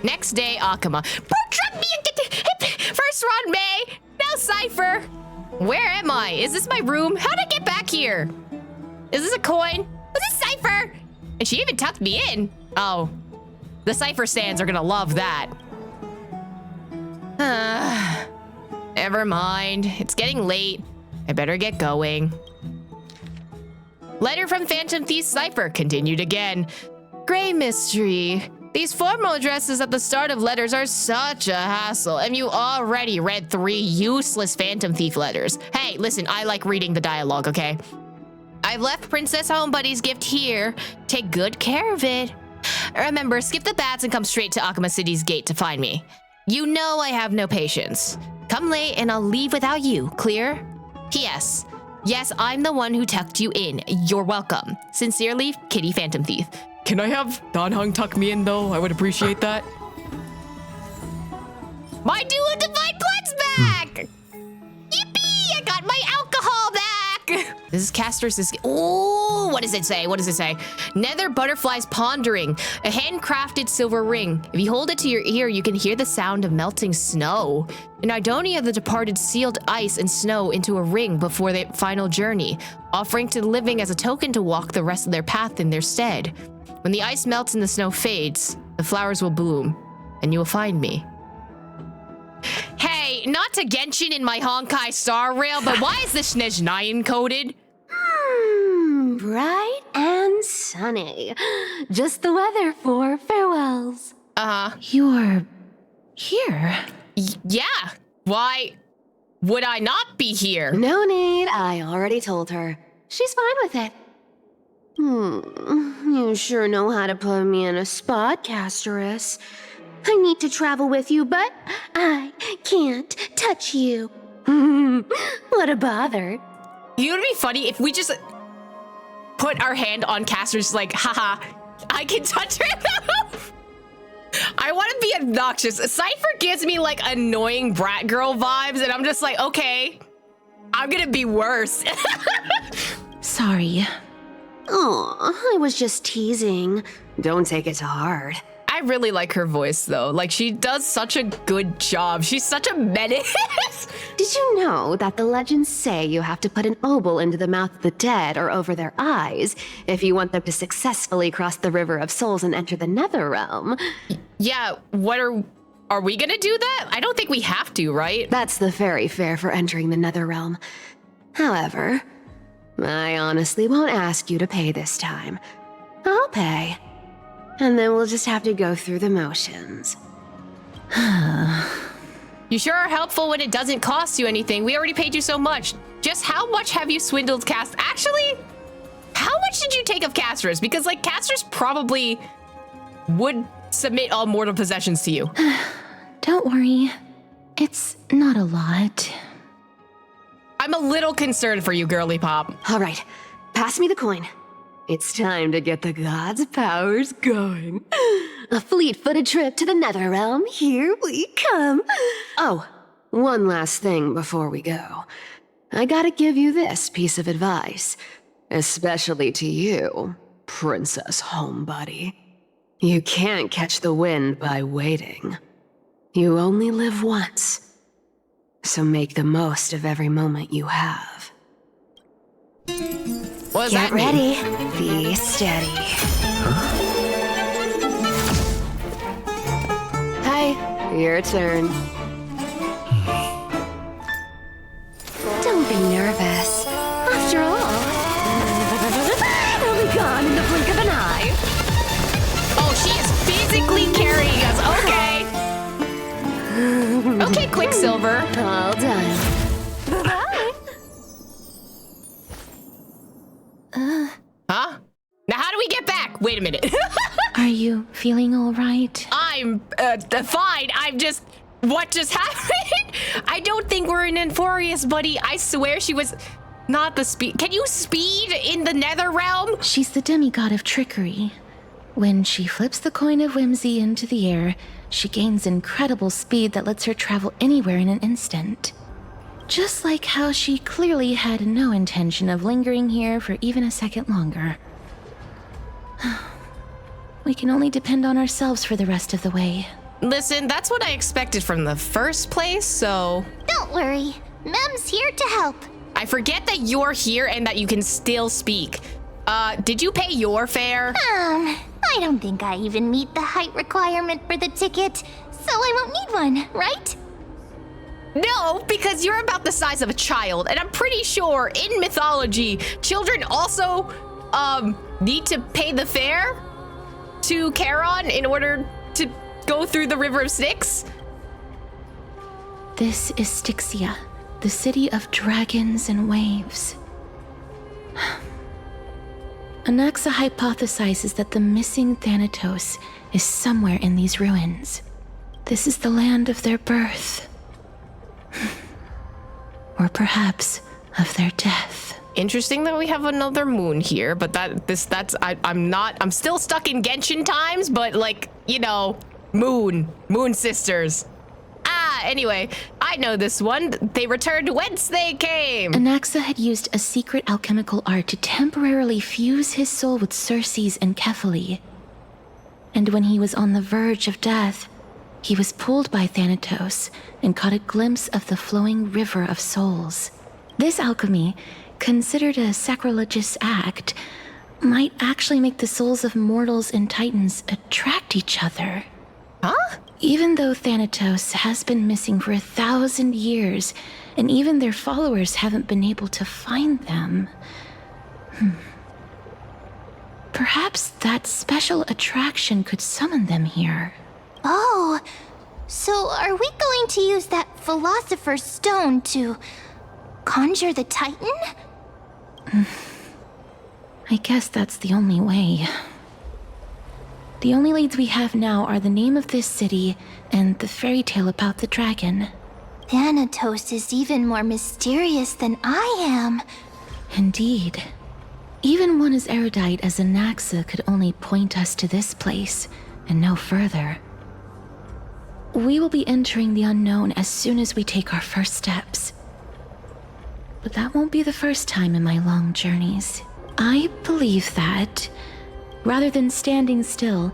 Next day, Akima. Bro, drug me and get the first run, May. Now Cypher. Where am I? Is this my room? How'd I get back here? Is this a coin? Was this Cypher? And she even tucked me in. Oh, the Cypher stands are gonna love that. Never mind. It's getting late. I better get going. Letter from Phantom Thief Cipher, continued again. Gray mystery. These formal addresses at the start of letters are such a hassle, and you already read 3 useless Phantom Thief letters. Hey, listen, I like reading the dialogue, okay? I've left Princess Homebuddy's gift here. Take good care of it. Remember, skip the bats and come straight to Akuma City's gate to find me. You know I have no patience. Come late and I'll leave without you, clear? P.S. Yes, I'm the one who tucked you in. You're welcome. Sincerely, Kitty Phantom Thief. Can I have Danhung tuck me in, though? I would appreciate that. My Dew of Divine Blood's back! Yippee! I got my alcohol back! This is Castor's. Oh, what does it say? What does it say? Nether butterflies pondering. A handcrafted silver ring. If you hold it to your ear, you can hear the sound of melting snow. In Idonia, the departed sealed ice and snow into a ring before their final journey, offering to the living as a token to walk the rest of their path in their stead. When the ice melts and the snow fades, the flowers will bloom, and you will find me. Hey, not to Genshin in my Honkai Star Rail, but why is this Snezhnaya coded? Bright and sunny. Just the weather for farewells. You're here? Yeah. Why would I not be here? No need. I already told her. She's fine with it. You sure know how to put me in a spot, Castorus. I need to travel with you, but I can't touch you. What a bother. You know what would be funny if we just put our hand on Castor's, like, haha, I can touch her. I want to be obnoxious. Cypher gives me like annoying brat girl vibes, and I'm just like, okay, I'm gonna be worse. Sorry. Aw, I was just teasing. Don't take it to heart. I really like her voice, though. Like, she does such a good job. She's such a menace. Did you know that the legends say you have to put an obol into the mouth of the dead or over their eyes if you want them to successfully cross the River of Souls and enter the Nether Realm? Yeah, what are we gonna do that? I don't think we have to, right? That's the fairy fare for entering the Nether Realm. However, I honestly won't ask you to pay this time. I'll pay. And then we'll just have to go through the motions. You sure are helpful when it doesn't cost you anything. We already paid you so much. Just how much have you swindled Cast? Actually, how much did you take of Castor's? Because, like, Castor's probably would submit all mortal possessions to you. Don't worry. It's not a lot. I'm a little concerned for you, girly pop. All right, pass me the coin. It's time to get the gods' powers going. A fleet-footed trip to the Nether Realm. Here we come. Oh, one last thing before we go. I gotta give you this piece of advice. Especially to you, Princess Homebuddy. You can't catch the wind by waiting. You only live once. So make the most of every moment you have. What does Get that mean? ready. Be steady. Hi, your turn. Don't be nervous. After all, it'll be gone in the blink of an eye. Oh, she is physically carrying us. Okay. Okay, Quicksilver. All done. Huh? Now how do we get back? Wait a minute. Are you feeling all right? I'm fine. I'm just... What just happened? I don't think we're in Amphoreus, buddy. I swear she was not the speed. Can you speed in the Nether Realm? She's the demigod of trickery. When she flips the coin of whimsy into the air, she gains incredible speed that lets her travel anywhere in an instant. Just like how she clearly had no intention of lingering here for even a second longer. We can only depend on ourselves for the rest of the way. Listen, that's what I expected from the first place, so... Don't worry. Mem's here to help. I forget that you're here and that you can still speak. Did you pay your fare? I don't think I even meet the height requirement for the ticket, so I won't need one, right? No, because you're about the size of a child, and I'm pretty sure in mythology, children also need to pay the fare to Charon in order to go through the River of Styx. This is Styxia, the city of dragons and waves. Anaxa hypothesizes that the missing Thanatos is somewhere in these ruins. This is the land of their birth. Or perhaps of their death. Interesting that we have another moon here, but I'm still stuck in Genshin times, but like, you know, moon sisters. Anyway, I know this one. They returned whence they came. Anaxa had used a secret alchemical art to temporarily fuse his soul with Circe's and Hastily. And when he was on the verge of death, he was pulled by Thanatos and caught a glimpse of the flowing river of souls. This alchemy, considered a sacrilegious act, might actually make the souls of mortals and titans attract each other. Huh? Even though Thanatos has been missing for 1,000 years, and even their followers haven't been able to find them, perhaps that special attraction could summon them here. Oh, so are we going to use that Philosopher's Stone to conjure the Titan? I guess that's the only way. The only leads we have now are the name of this city and the fairy tale about the dragon. Thanatos is even more mysterious than I am. Indeed. Even one as erudite as Anaxa could only point us to this place, and no further. We will be entering the unknown as soon as we take our first steps. But that won't be the first time in my long journeys. I believe that, rather than standing still,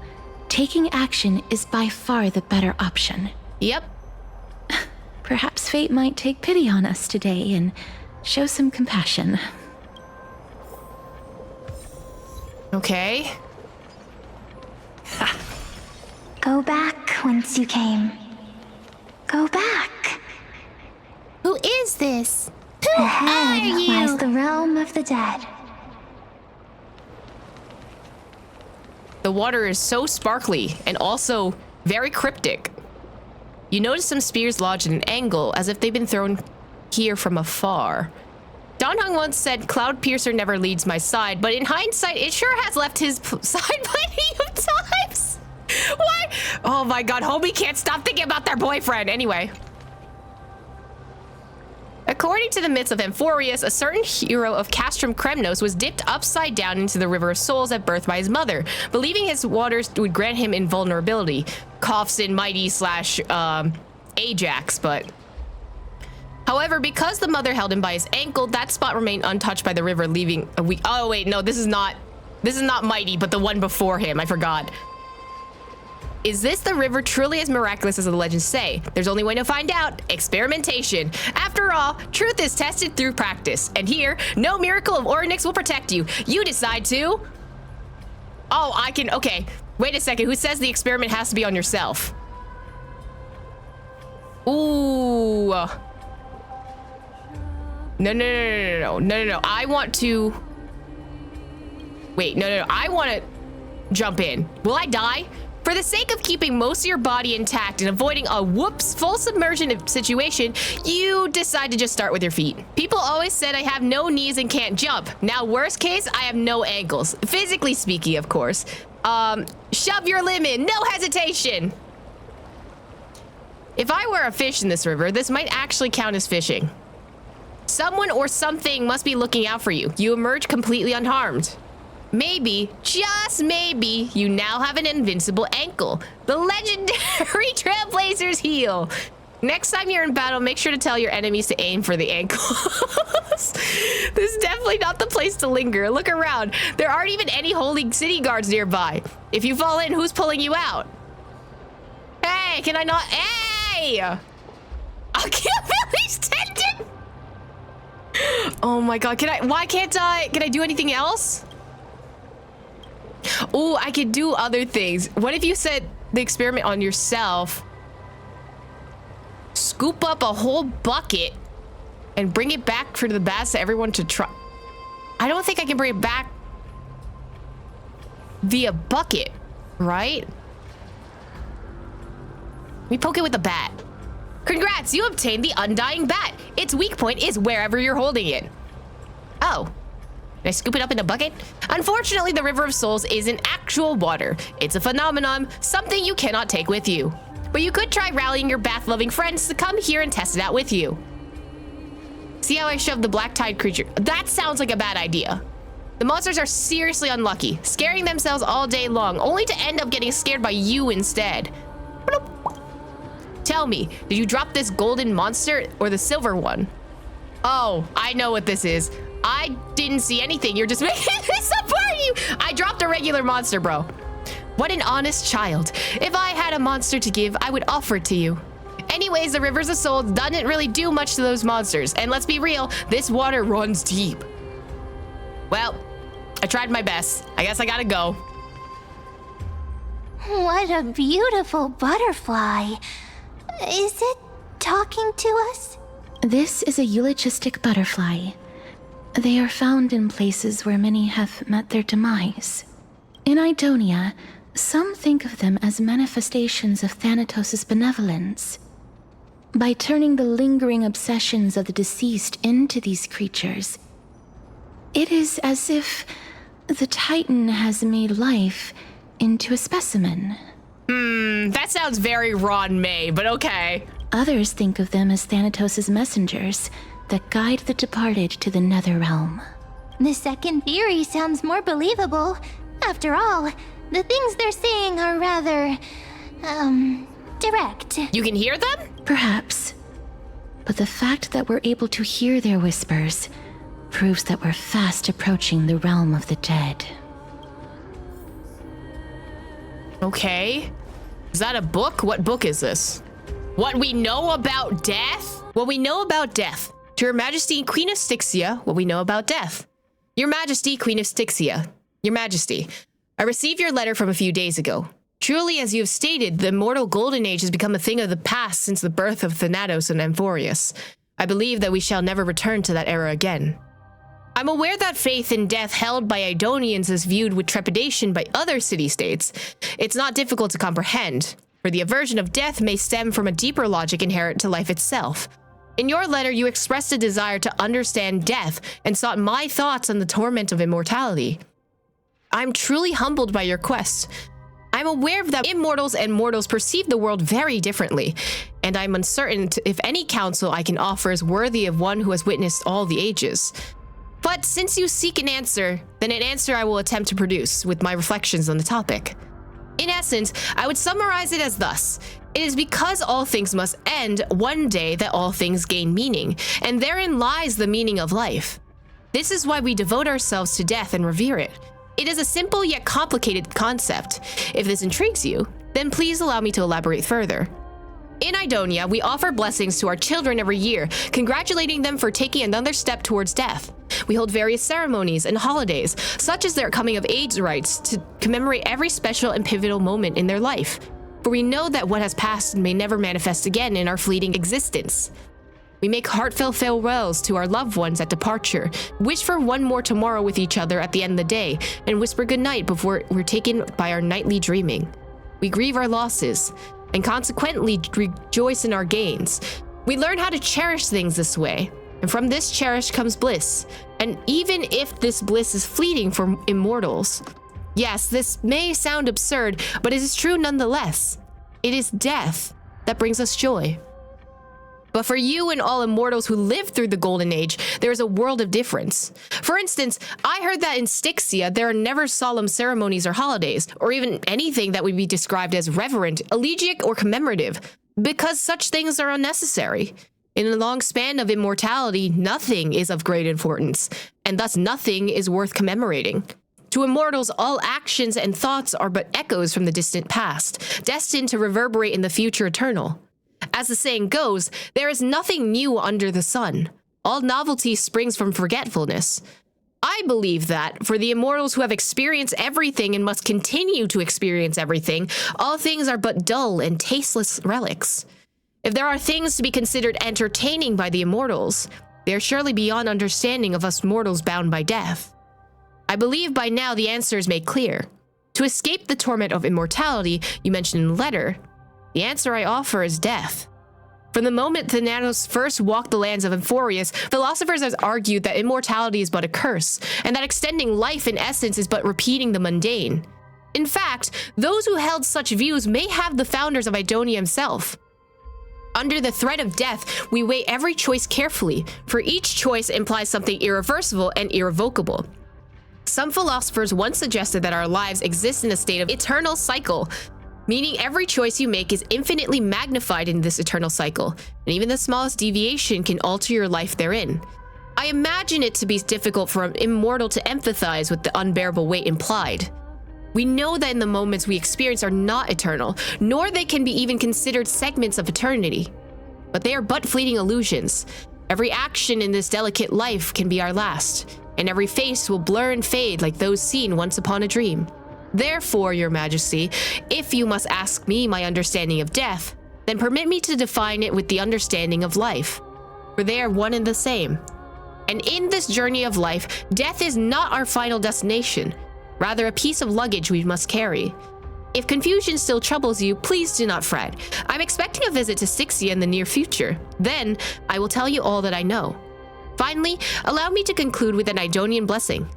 taking action is by far the better option. Yep. Perhaps fate might take pity on us today and show some compassion. Okay. Go back whence you came. Go back. Who is this? Ahead are you? lies the realm of the dead. The water is so sparkly and also very cryptic. You notice some spears lodged at an angle as if they've been thrown here from afar. Don Hung once said, "Cloud Piercer never leaves my side," but in hindsight, it sure has left his side plenty of times. Why? Oh my god, homie can't stop thinking about their boyfriend. Anyway. According to the myths of Amphoreus, a certain hero of Castrum Kremnos was dipped upside down into the River of Souls at birth by his mother, believing his waters would grant him invulnerability. Coughs in mighty / Ajax, but... However, because the mother held him by his ankle, that spot remained untouched by the river, leaving a weak... Oh wait, no, this is not mighty, but the one before him, I forgot. Is this the river truly as miraculous as the legends say? There's only one way to find out: experimentation. After all, truth is tested through practice. And here, no miracle of Orynyx will protect you. You decide to... Oh, I can... Okay, wait a second. Who says the experiment has to be on yourself? Ooh. No. I want to... Wait, no. I want to jump in. Will I die? For the sake of keeping most of your body intact and avoiding a whoops full submersion situation, you decide to just start with your feet. People always said I have no knees and can't jump. Now, worst case, I have no ankles. Physically speaking, of course. Shove your limb in, no hesitation. If I were a fish in this river, this might actually count as fishing. Someone or something must be looking out for you. You emerge completely unharmed. Maybe, just maybe, you now have an invincible ankle. The legendary Trailblazer's heel. Next time you're in battle, make sure to tell your enemies to aim for the ankles. This is definitely not the place to linger. Look around. There aren't even any holy city guards nearby. If you fall in, who's pulling you out? Hey, can I not? Hey! Achilles tendon? Oh my god, why can't I do anything else? Oh, I could do other things. What if you said the experiment on yourself? Scoop up a whole bucket and bring it back for the baths to everyone to try. I don't think I can bring it back via bucket, right? Let me poke it with a bat. Congrats, you obtained the Undying Bat. Its weak point is wherever you're holding it. Oh, can I scoop it up in a bucket? Unfortunately, the River of Souls isn't actual water. It's a phenomenon, something you cannot take with you. But you could try rallying your bath-loving friends to come here and test it out with you. See how I shoved the black tide creature? That sounds like a bad idea. The monsters are seriously unlucky, scaring themselves all day long, only to end up getting scared by you instead. Tell me, did you drop this golden monster or the silver one? Oh, I know what this is. I didn't see anything. You're just making this up for you. I dropped a regular monster, bro. What an honest child. If I had a monster to give, I would offer it to you. Anyways, the Rivers of Souls doesn't really do much to those monsters. And let's be real, this water runs deep. Well, I tried my best. I guess I gotta go. What a beautiful butterfly. Is it talking to us? This is a eulogistic butterfly. They are found in places where many have met their demise. In Idonia, some think of them as manifestations of Thanatos' benevolence. By turning the lingering obsessions of the deceased into these creatures, it is as if the Titan has made life into a specimen. That sounds very Ron May, but okay. Others think of them as Thanatos' messengers that guide the departed to the nether realm. The second theory sounds more believable. After all, the things they're saying are rather, direct. You can hear them? Perhaps. But the fact that we're able to hear their whispers proves that we're fast approaching the realm of the dead. Okay. Is that a book? What book is this? What we know about death? What we know about death. To Your Majesty, Queen of Styxia, what we know about death. Your Majesty, Queen of Styxia. Your Majesty, I received your letter from a few days ago. Truly, as you have stated, the immortal golden age has become a thing of the past since the birth of Thanatos and Amphoreus. I believe that we shall never return to that era again. I'm aware that faith in death held by Idonians is viewed with trepidation by other city-states. It's not difficult to comprehend, for the aversion of death may stem from a deeper logic inherent to life itself. In your letter, you expressed a desire to understand death and sought my thoughts on the torment of immortality. I'm truly humbled by your quest. I'm aware that immortals and mortals perceive the world very differently, and I'm uncertain if any counsel I can offer is worthy of one who has witnessed all the ages. But since you seek an answer, then an answer I will attempt to produce with my reflections on the topic. In essence, I would summarize it as thus. It is because all things must end one day that all things gain meaning, and therein lies the meaning of life. This is why we devote ourselves to death and revere it. It is a simple yet complicated concept. If this intrigues you, then please allow me to elaborate further. In Idonia, we offer blessings to our children every year, congratulating them for taking another step towards death. We hold various ceremonies and holidays, such as their coming-of-age rites, to commemorate every special and pivotal moment in their life. For we know that what has passed may never manifest again in our fleeting existence. We make heartfelt farewells to our loved ones at departure, wish for one more tomorrow with each other at the end of the day, and whisper goodnight before we're taken by our nightly dreaming. We grieve our losses, and consequently rejoice in our gains. We learn how to cherish things this way, and from this cherish comes bliss. And even if this bliss is fleeting for immortals, yes, this may sound absurd, but it is true nonetheless. It is death that brings us joy. But for you and all immortals who lived through the Golden Age, there is a world of difference. For instance, I heard that in Styxia, there are never solemn ceremonies or holidays, or even anything that would be described as reverent, elegiac, or commemorative, because such things are unnecessary. In the long span of immortality, nothing is of great importance, and thus nothing is worth commemorating. To immortals, all actions and thoughts are but echoes from the distant past, destined to reverberate in the future eternal. As the saying goes, there is nothing new under the sun. All novelty springs from forgetfulness. I believe that, for the immortals who have experienced everything and must continue to experience everything, all things are but dull and tasteless relics. If there are things to be considered entertaining by the immortals, they are surely beyond understanding of us mortals bound by death. I believe by now the answer is made clear. To escape the torment of immortality you mentioned in the letter, the answer I offer is death. From the moment the Nanos first walked the lands of Amphoreus, philosophers have argued that immortality is but a curse, and that extending life in essence is but repeating the mundane. In fact, those who held such views may have the founders of Idonia himself. Under the threat of death, we weigh every choice carefully, for each choice implies something irreversible and irrevocable. Some philosophers once suggested that our lives exist in a state of eternal cycle, meaning every choice you make is infinitely magnified in this eternal cycle, and even the smallest deviation can alter your life therein. I imagine it to be difficult for an immortal to empathize with the unbearable weight implied. We know that in the moments we experience are not eternal, nor they can be even considered segments of eternity. But they are but fleeting illusions. Every action in this delicate life can be our last, and every face will blur and fade like those seen once upon a dream. Therefore, Your Majesty, if you must ask me my understanding of death, then permit me to define it with the understanding of life, for they are one and the same. And in this journey of life, death is not our final destination, rather a piece of luggage we must carry. If confusion still troubles you, please do not fret. I'm expecting a visit to Styxia in the near future. Then, I will tell you all that I know. Finally, allow me to conclude with an Idonian blessing.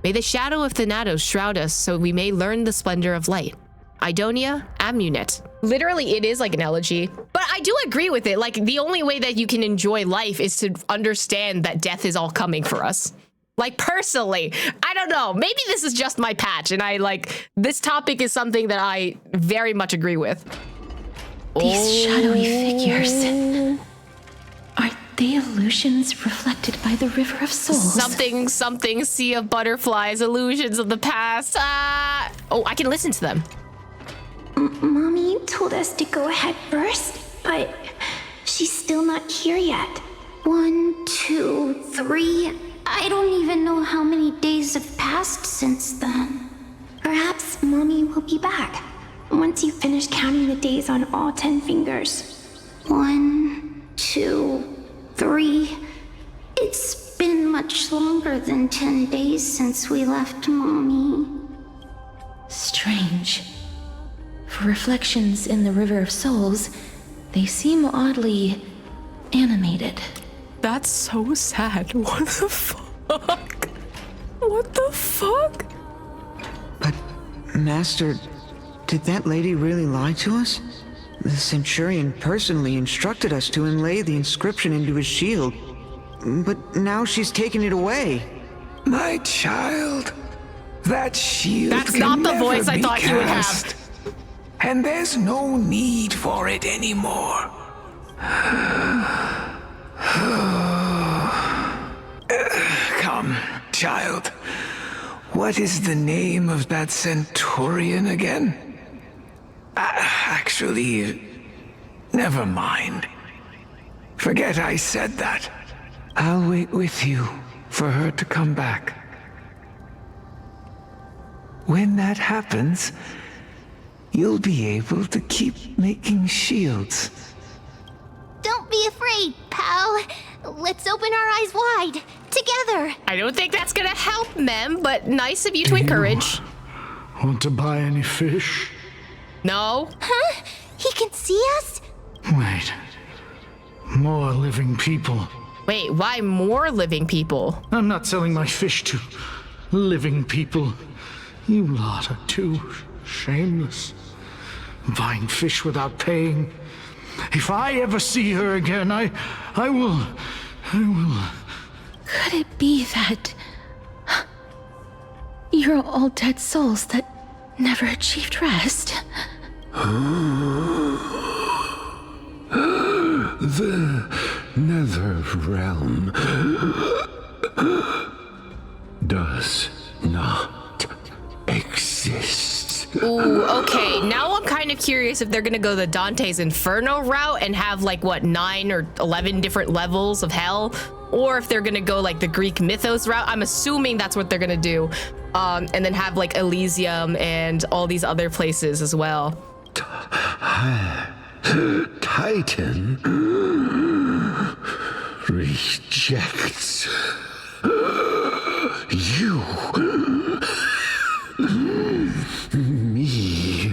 May the shadow of Thanatos shroud us so we may learn the splendor of light. Idonia, Amunet. Literally, it is like an elegy, but I do agree with it. Like, the only way that you can enjoy life is to understand that death is all coming for us. Like, personally, I don't know. Maybe this is just my patch, and this topic is something that I very much agree with. These shadowy figures. Are they illusions reflected by the River of Souls? Something, sea of butterflies, illusions of the past. Oh, I can listen to them. Mommy told us to go ahead first, but she's still not here yet. 1, 2, 3. I don't even know how many days have passed since then. Perhaps Mommy will be back once you finish counting the days on all 10 fingers. 1, 2, 3. It's been much longer than 10 days since we left Mommy. Strange. For reflections in the River of Souls, they seem oddly animated. That's so sad. What the fuck? What the fuck? But, Master, did that lady really lie to us? The Centurion personally instructed us to inlay the inscription into his shield, but now she's taken it away. My child, that shield That's can not the never voice I be thought cast, you would have. and there's no need for it anymore. Come, child. What is the name of that Centurion again? Actually, never mind. Forget I said that. I'll wait with you for her to come back. When that happens, you'll be able to keep making shields. Don't be afraid, pal. Let's open our eyes wide, together. I don't think that's gonna help, Mem, but nice of you to encourage. Want to buy any fish? No. Huh? He can see us? Wait. More living people. Wait, why more living people? I'm not selling my fish to living people. You lot are too shameless. Buying fish without paying. If I ever see her again, I will... Could it be that you're all dead souls that never achieved rest? The Nether Realm does not exist. Ooh, okay. Now I'm kind of curious if they're gonna go the Dante's Inferno route and have 9 or 11 different levels of hell, or if they're gonna go the Greek mythos route. I'm assuming that's what they're gonna do, and then have Elysium and all these other places as well. Titan rejects you. Me.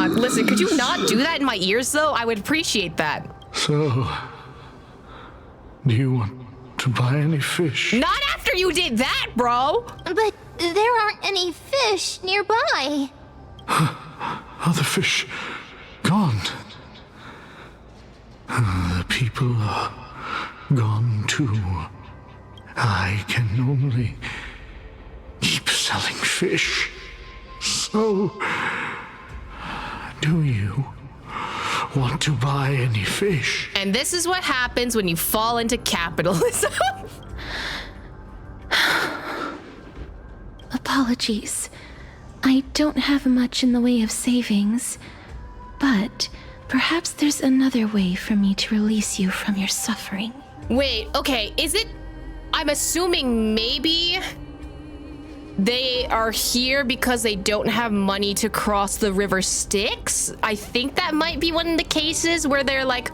Listen, could you not do that in my ears, though? I would appreciate that. So, do you want to buy any fish? Not after you did that, bro! But there aren't any fish nearby. Other fish gone. The people are gone too. I can only keep selling fish. So, do you want to buy any fish? And this is what happens when you fall into capitalism. Apologies. I don't have much in the way of savings, but perhaps there's another way for me to release you from your suffering. Wait, okay, is it... I'm assuming maybe they are here because they don't have money to cross the river Styx? I think that might be one of the cases where they're like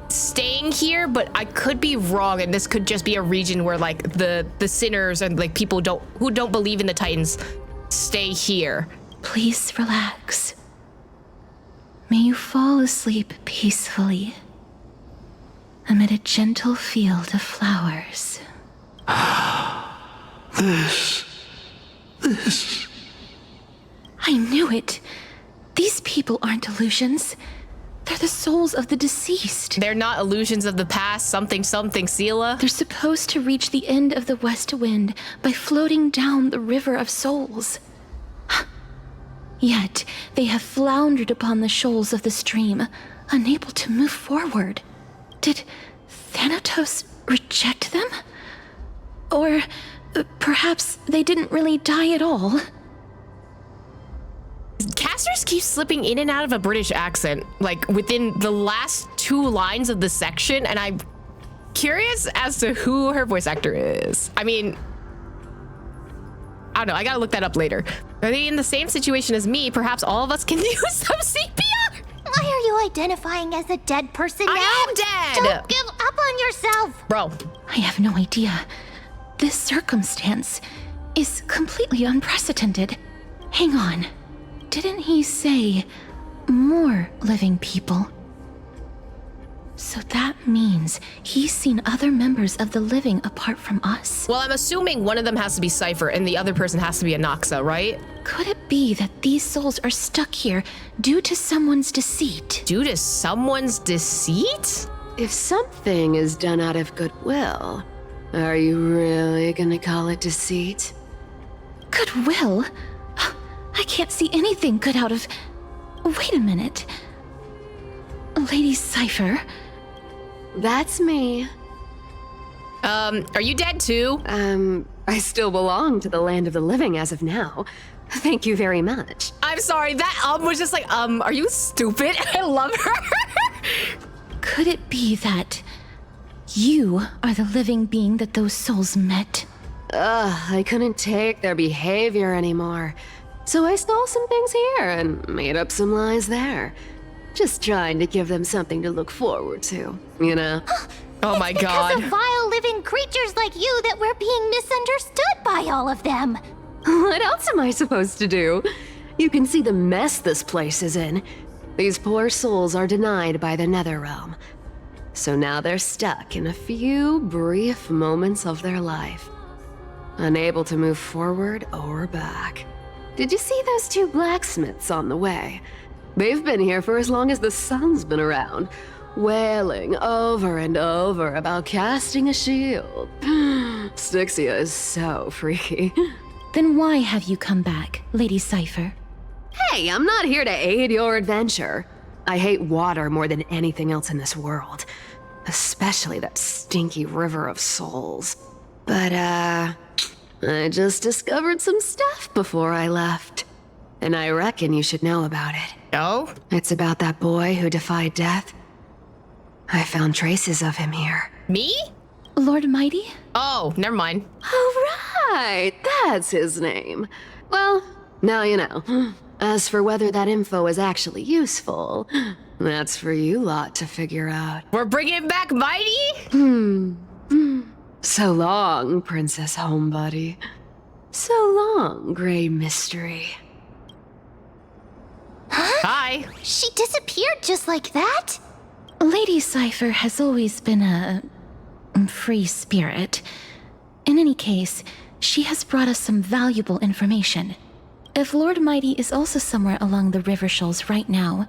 staying here, but I could be wrong, and this could just be a region where like the sinners and like people who don't believe in the Titans stay here. Please relax. May you fall asleep peacefully amid a gentle field of flowers. This. I knew it. These people aren't illusions. They're the souls of the deceased. They're not illusions of the past, something, Sela. They're supposed to reach the end of the west wind by floating down the river of souls. Yet, they have floundered upon the shoals of the stream, unable to move forward. Did Thanatos reject them? Or perhaps they didn't really die at all? Casters keep slipping in and out of a British accent, like within the last 2 lines of the section, and I'm curious as to who her voice actor is. I mean, I don't know, I gotta look that up later. Are they in the same situation as me? Perhaps all of us can use some CPR? Why are you identifying as a dead person now? I am dead! Don't give up on yourself! Bro. I have no idea. This circumstance is completely unprecedented. Hang on. Didn't he say more living people? So that means he's seen other members of the living apart from us? Well, I'm assuming one of them has to be Cypher and the other person has to be a Noxa, right? Could it be that these souls are stuck here due to someone's deceit? Due to someone's deceit? If something is done out of goodwill, are you really gonna call it deceit? Goodwill? I can't see anything good out of... Wait a minute. Lady Cypher? That's me. Are you dead too? I still belong to the land of the living as of now. Thank you very much. I'm sorry, that was just like, are you stupid? I love her. Could it be that you are the living being that those souls met? I couldn't take their behavior anymore. So I stole some things here and made up some lies there. Just trying to give them something to look forward to, you know? Oh my god. Because of vile living creatures like you that we're being misunderstood by all of them. What else am I supposed to do? You can see the mess this place is in. These poor souls are denied by the Netherrealm. So now they're stuck in a few brief moments of their life. Unable to move forward or back. Did you see those 2 blacksmiths on the way? They've been here for as long as the sun's been around, wailing over and over about casting a shield. Styxia is so freaky. Then why have you come back, Lady Cypher? Hey, I'm not here to aid your adventure. I hate water more than anything else in this world. Especially that stinky river of souls. But, I just discovered some stuff before I left. And I reckon you should know about it. Oh? It's about that boy who defied death. I found traces of him here. Me? Lord Mighty? Oh, never mind. Oh, right. That's his name. Well, now you know. As for whether that info is actually useful, that's for you lot to figure out. We're bringing back Mighty? So long, Princess Homebody. So long, Grey Mystery. Hi. She disappeared just like that? Lady Cypher has always been a free spirit. In any case, she has brought us some valuable information. If Lord Mighty is also somewhere along the river shoals right now,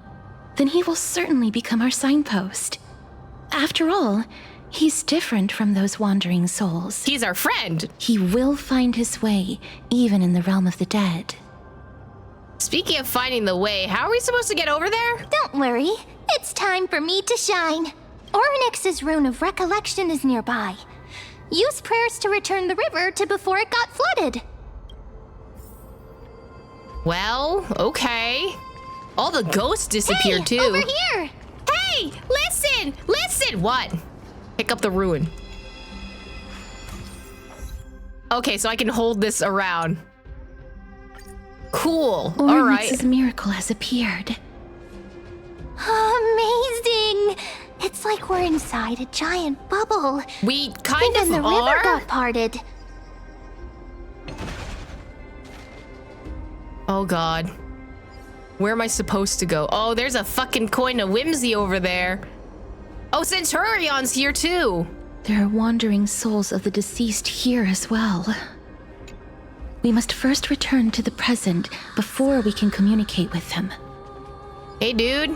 then he will certainly become our signpost. After all, he's different from those wandering souls. He's our friend. He will find his way, even in the realm of the dead. Speaking of finding the way, how are we supposed to get over there? Don't worry. It's time for me to shine. Ornyx's rune of recollection is nearby. Use prayers to return the river to before it got flooded. Well, okay. All the ghosts disappeared too. Over here! Hey, listen! Listen! What? Pick up the ruin. Okay, so I can hold this around. Cool. All right. Ornyx's miracle has appeared. Amazing! It's like we're inside a giant bubble. We kind Even of the are. river got parted. Oh god. Where am I supposed to go? Oh, there's a fucking coin of whimsy over there. Oh, Centurion's here too. There are wandering souls of the deceased here as well. We must first return to the present before we can communicate with them. Hey, dude.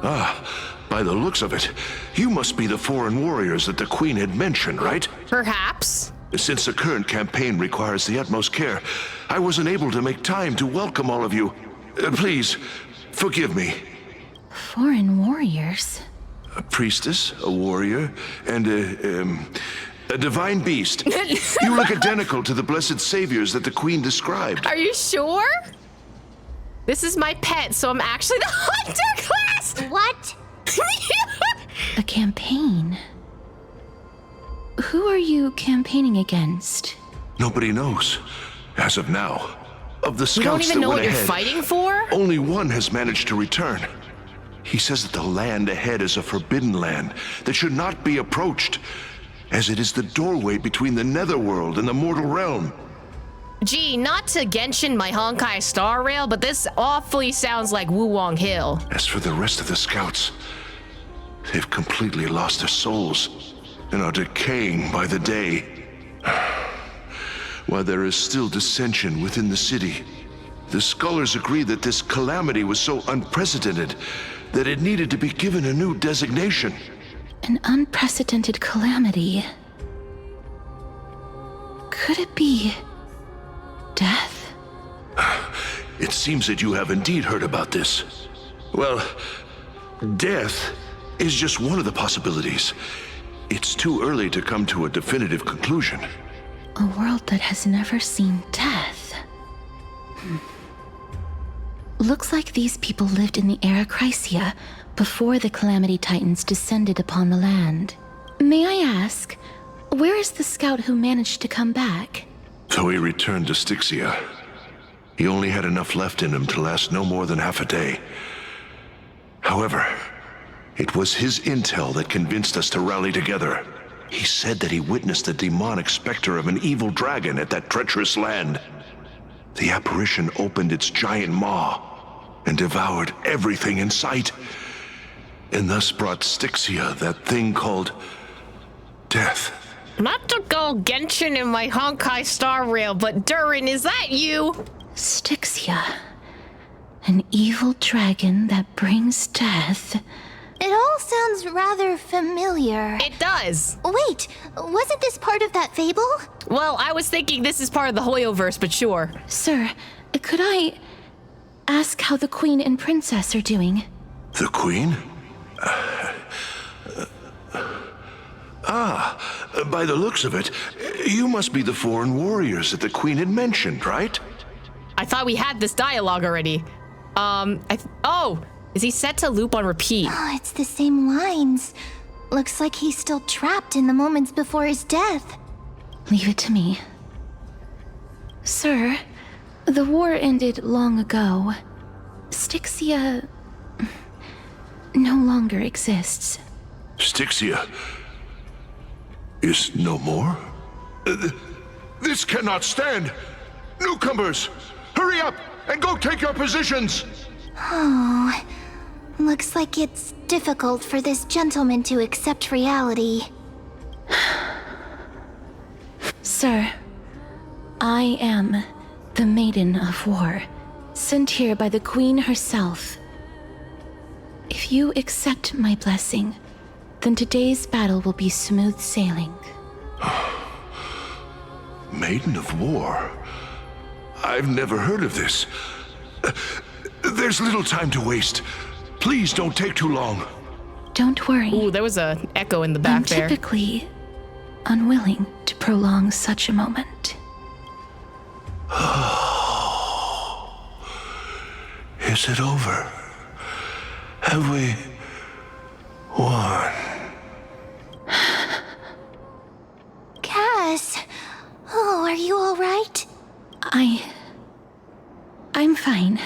Ah, by the looks of it, you must be the foreign warriors that the Queen had mentioned, right? Perhaps. Since the current campaign requires the utmost care, I wasn't able to make time to welcome all of you. Please, forgive me. Foreign warriors? A priestess, a warrior, and a divine beast. You look identical to the blessed saviors that the Queen described. Are you sure? This is my pet, so I'm actually the hunter class! What? A campaign? Who are you campaigning against? Nobody knows, as of now. Of the You don't scouts even that know went what you're ahead, fighting for? only one has managed to return. He says that the land ahead is a forbidden land that should not be approached, as it is the doorway between the netherworld and the mortal realm. Gee, not to Genshin my Honkai Star Rail, but this awfully sounds like Wulong Hill. As for the rest of the scouts, they've completely lost their souls and are decaying by the day. While there is still dissension within the city, the scholars agree that this calamity was so unprecedented that it needed to be given a new designation. An unprecedented calamity. Could it be death? It seems that you have indeed heard about this. Well, death is just one of the possibilities. It's too early to come to a definitive conclusion. A world that has never seen death. Looks like these people lived in the era Chrysia before the Calamity Titans descended upon the land. May I ask, where is the scout who managed to come back? So he returned to Styxia. He only had enough left in him to last no more than half a day. However, it was his intel that convinced us to rally together. He said that he witnessed the demonic specter of an evil dragon at that treacherous land. The apparition opened its giant maw and devoured everything in sight, and thus brought Styxia that thing called death. Not to go Genshin in my Honkai Star Rail, but Durin, is that you? Styxia. An evil dragon that brings death. It all sounds rather familiar. It does. Wait, wasn't this part of that fable? Well, I was thinking this is part of the Hoyoverse, but sure. Sir, could I ask how the Queen and Princess are doing? The Queen? By the looks of it, you must be the foreign warriors that the Queen had mentioned, right? I thought we had this dialogue already. Oh, is he set to loop on repeat? Oh, it's the same lines. Looks like he's still trapped in the moments before his death. Leave it to me. Sir, The war ended long ago. Styxia no longer exists. Styxia is no more? This cannot stand! Newcomers, hurry up and go take your positions! Oh, looks like it's difficult for this gentleman to accept reality. Sir, I am the Maiden of War, sent here by the Queen herself. If you accept my blessing, then today's battle will be smooth sailing. Maiden of War? I've never heard of this. There's little time to waste. Please don't take too long. Don't worry. Ooh, there was an echo in the back I'm there. typically unwilling to prolong such a moment. Is it over? Have we won? Cass! Oh, are you alright? I'm fine.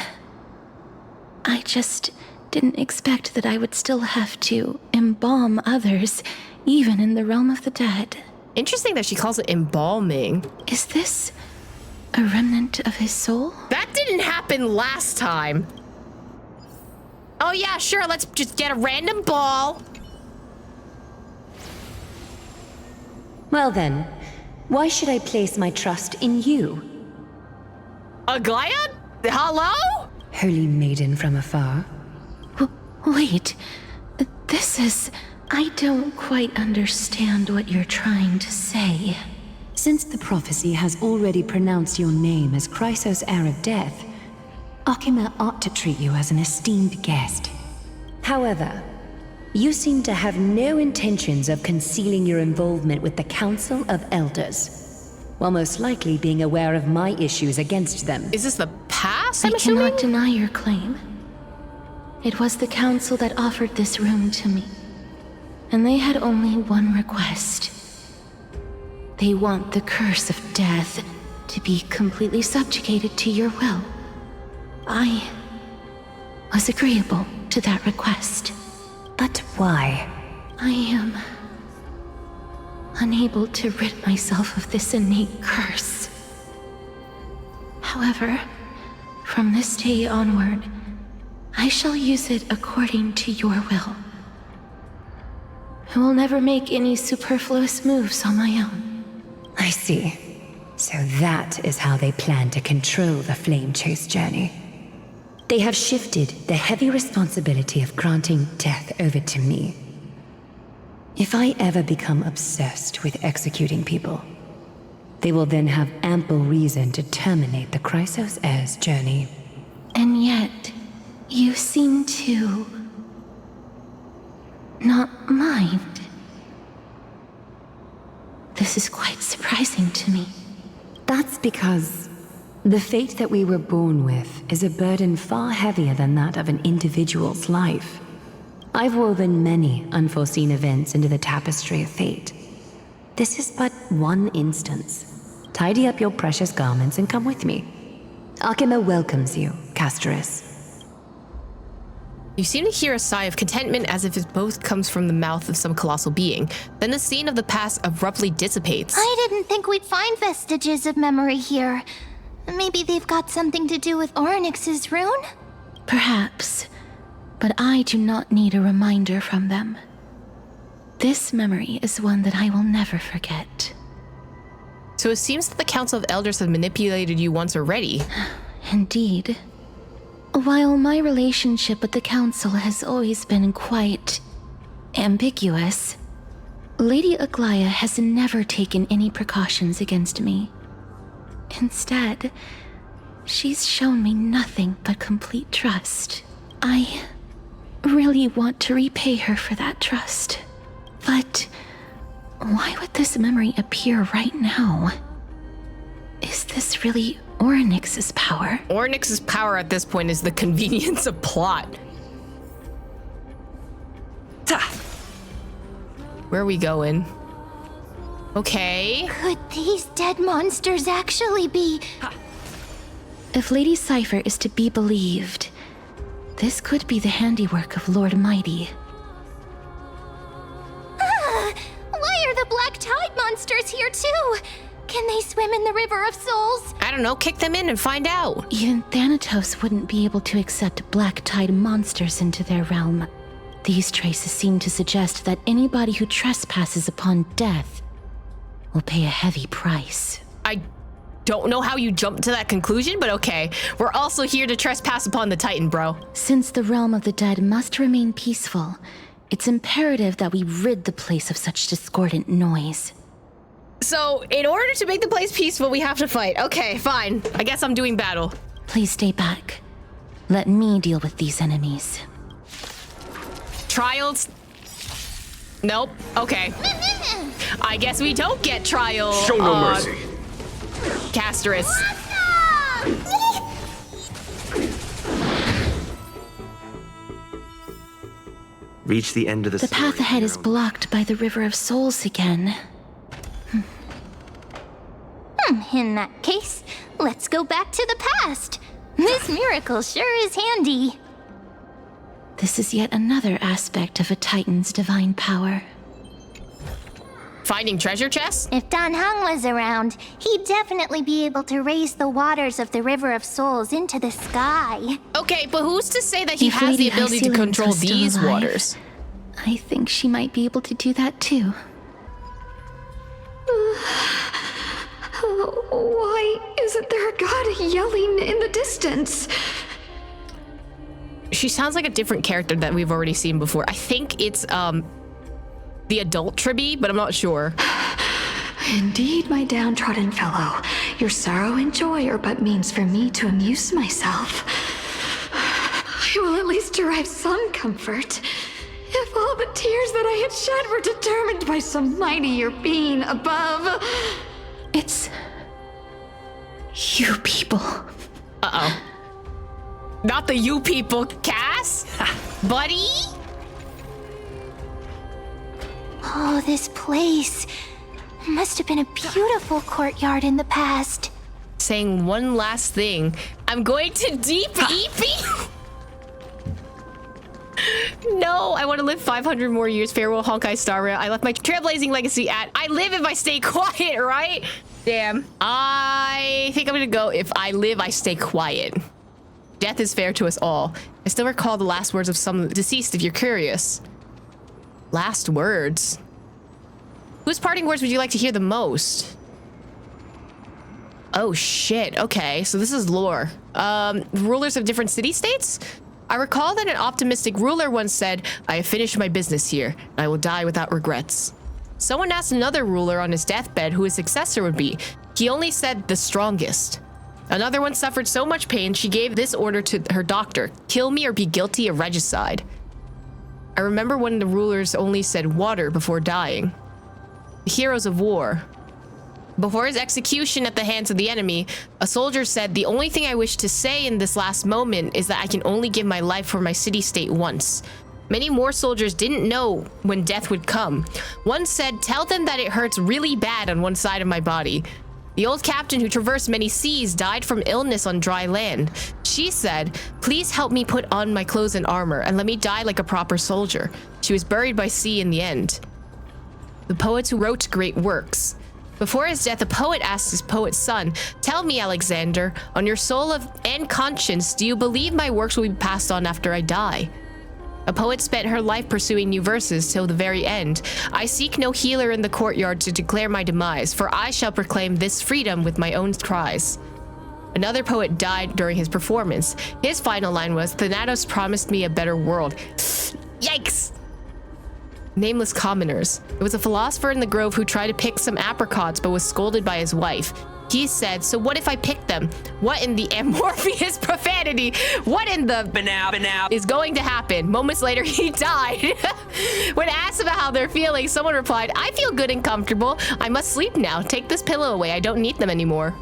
I just didn't expect that I would still have to embalm others, even in the realm of the dead. Interesting that she calls it embalming. Is this a remnant of his soul? That didn't happen last time. Oh yeah, sure, let's just get a random ball. Well then, why should I place my trust in you? Aglaya? Hello? Holy maiden from afar. Wait, this is... I don't quite understand what you're trying to say. Since the prophecy has already pronounced your name as Chrysos, heir of death, Akima ought to treat you as an esteemed guest. However, you seem to have no intentions of concealing your involvement with the Council of Elders, while most likely being aware of my issues against them. Is this the past, I I'm assuming? cannot deny your claim. It was the Council that offered this room to me, and they had only one request. They want the curse of death to be completely subjugated to your will. I was agreeable to that request. But why? I am unable to rid myself of this innate curse. However, from this day onward, I shall use it according to your will. I will never make any superfluous moves on my own. I see. So that is how they plan to control the Flame Chase journey. They have shifted the heavy responsibility of granting death over to me. If I ever become obsessed with executing people, they will then have ample reason to terminate the Chrysos heir's journey. And yet, you seem to... not mind. This is quite surprising to me. That's because the fate that we were born with is a burden far heavier than that of an individual's life. I've woven many unforeseen events into the tapestry of fate. This is but one instance. Tidy up your precious garments and come with me. Akima welcomes you, Castoris. You seem to hear a sigh of contentment as if it both comes from the mouth of some colossal being. Then the scene of the past abruptly dissipates. I didn't think we'd find vestiges of memory here. Maybe they've got something to do with Orynyx's rune? Perhaps, but I do not need a reminder from them. This memory is one that I will never forget. So it seems that the Council of Elders have manipulated you once already. Indeed. While my relationship with the Council has always been quite ambiguous, Lady Aglaya has never taken any precautions against me. Instead, she's shown me nothing but complete trust. I really want to repay her for that trust. But why would this memory appear right now? Is this really Orynyx's power? Orynyx's power at this point is the convenience of plot. Where are we going? Okay. Could these dead monsters actually be If Lady Cypher is to be believed, this could be the handiwork of Lord Mighty. Why are the black tide monsters here too? Can they swim in the River of Souls? I don't know, kick them in and find out. Even Thanatos wouldn't be able to accept black tide monsters into their realm. These traces seem to suggest that anybody who trespasses upon death will pay a heavy price. I don't know how you jumped to that conclusion, but okay. We're also here to trespass upon the Titan, bro. Since the realm of the dead must remain peaceful, it's imperative that we rid the place of such discordant noise. So, in order to make the place peaceful, we have to fight. Okay, fine. I guess I'm doing battle. Please stay back. Let me deal with these enemies. Trials? Nope. Okay. I guess we don't get trial. Show no mercy. Casterus. Reach the end of The path ahead is blocked by the River of Souls again. In that case, let's go back to the past. This miracle sure is handy. This is yet another aspect of a Titan's divine power. Finding treasure chests? If Dan Heng was around, he'd definitely be able to raise the waters of the River of Souls into the sky. Okay, but who's to say that he If has the Lady ability to Hastily control was still these alive, waters? I think she might be able to do that too. Why isn't there a god yelling in the distance? She sounds like a different character that we've already seen before. I think it's, the adult Tribby, but I'm not sure. Indeed, my downtrodden fellow, your sorrow and joy are but means for me to amuse myself. I will at least derive some comfort. If all the tears that I had shed were determined by some mightier being above. It's you people. Uh-oh. Not the you people, Cass? Buddy? Oh, this place must have been a beautiful courtyard in the past. Saying one last thing. I'm going to deep EP. No, I want to live 500 more years. Farewell, Honkai Star Rail. I left my trailblazing legacy at I live if I stay quiet, right? Damn. I think I'm gonna go if I live, I stay quiet. Death is fair to us all. I still recall the last words of some deceased if you're curious. Last words? Whose parting words would you like to hear the most? Oh shit, okay, so this is lore. Rulers of different city-states? I recall that an optimistic ruler once said, I have finished my business here, and I will die without regrets. Someone asked another ruler on his deathbed who his successor would be. He only said the strongest. Another one suffered so much pain, she gave this order to her doctor, kill me or be guilty of regicide. I remember when the rulers only said water before dying. The heroes of war. Before his execution at the hands of the enemy, a soldier said, the only thing I wish to say in this last moment is that I can only give my life for my city-state once. Many more soldiers didn't know when death would come. One said, tell them that it hurts really bad on one side of my body. The old captain who traversed many seas died from illness on dry land. She said, please help me put on my clothes and armor and let me die like a proper soldier. She was buried by sea in the end. The poets who wrote great works. Before his death, a poet asked his poet's son, tell me, Alexander, on your soul and conscience, do you believe my works will be passed on after I die? A poet spent her life pursuing new verses till the very end. I seek no healer in the courtyard to declare my demise, for I shall proclaim this freedom with my own cries. Another poet died during his performance. His final line was, Thanatos promised me a better world. Yikes! Nameless commoners. It was a philosopher in the grove who tried to pick some apricots but was scolded by his wife. He said, so what if I pick them? What in the Amphoreus profanity? What in the banal is going to happen? Moments later, he died. When asked about how they're feeling, someone replied, I feel good and comfortable. I must sleep now. Take this pillow away. I don't need them anymore.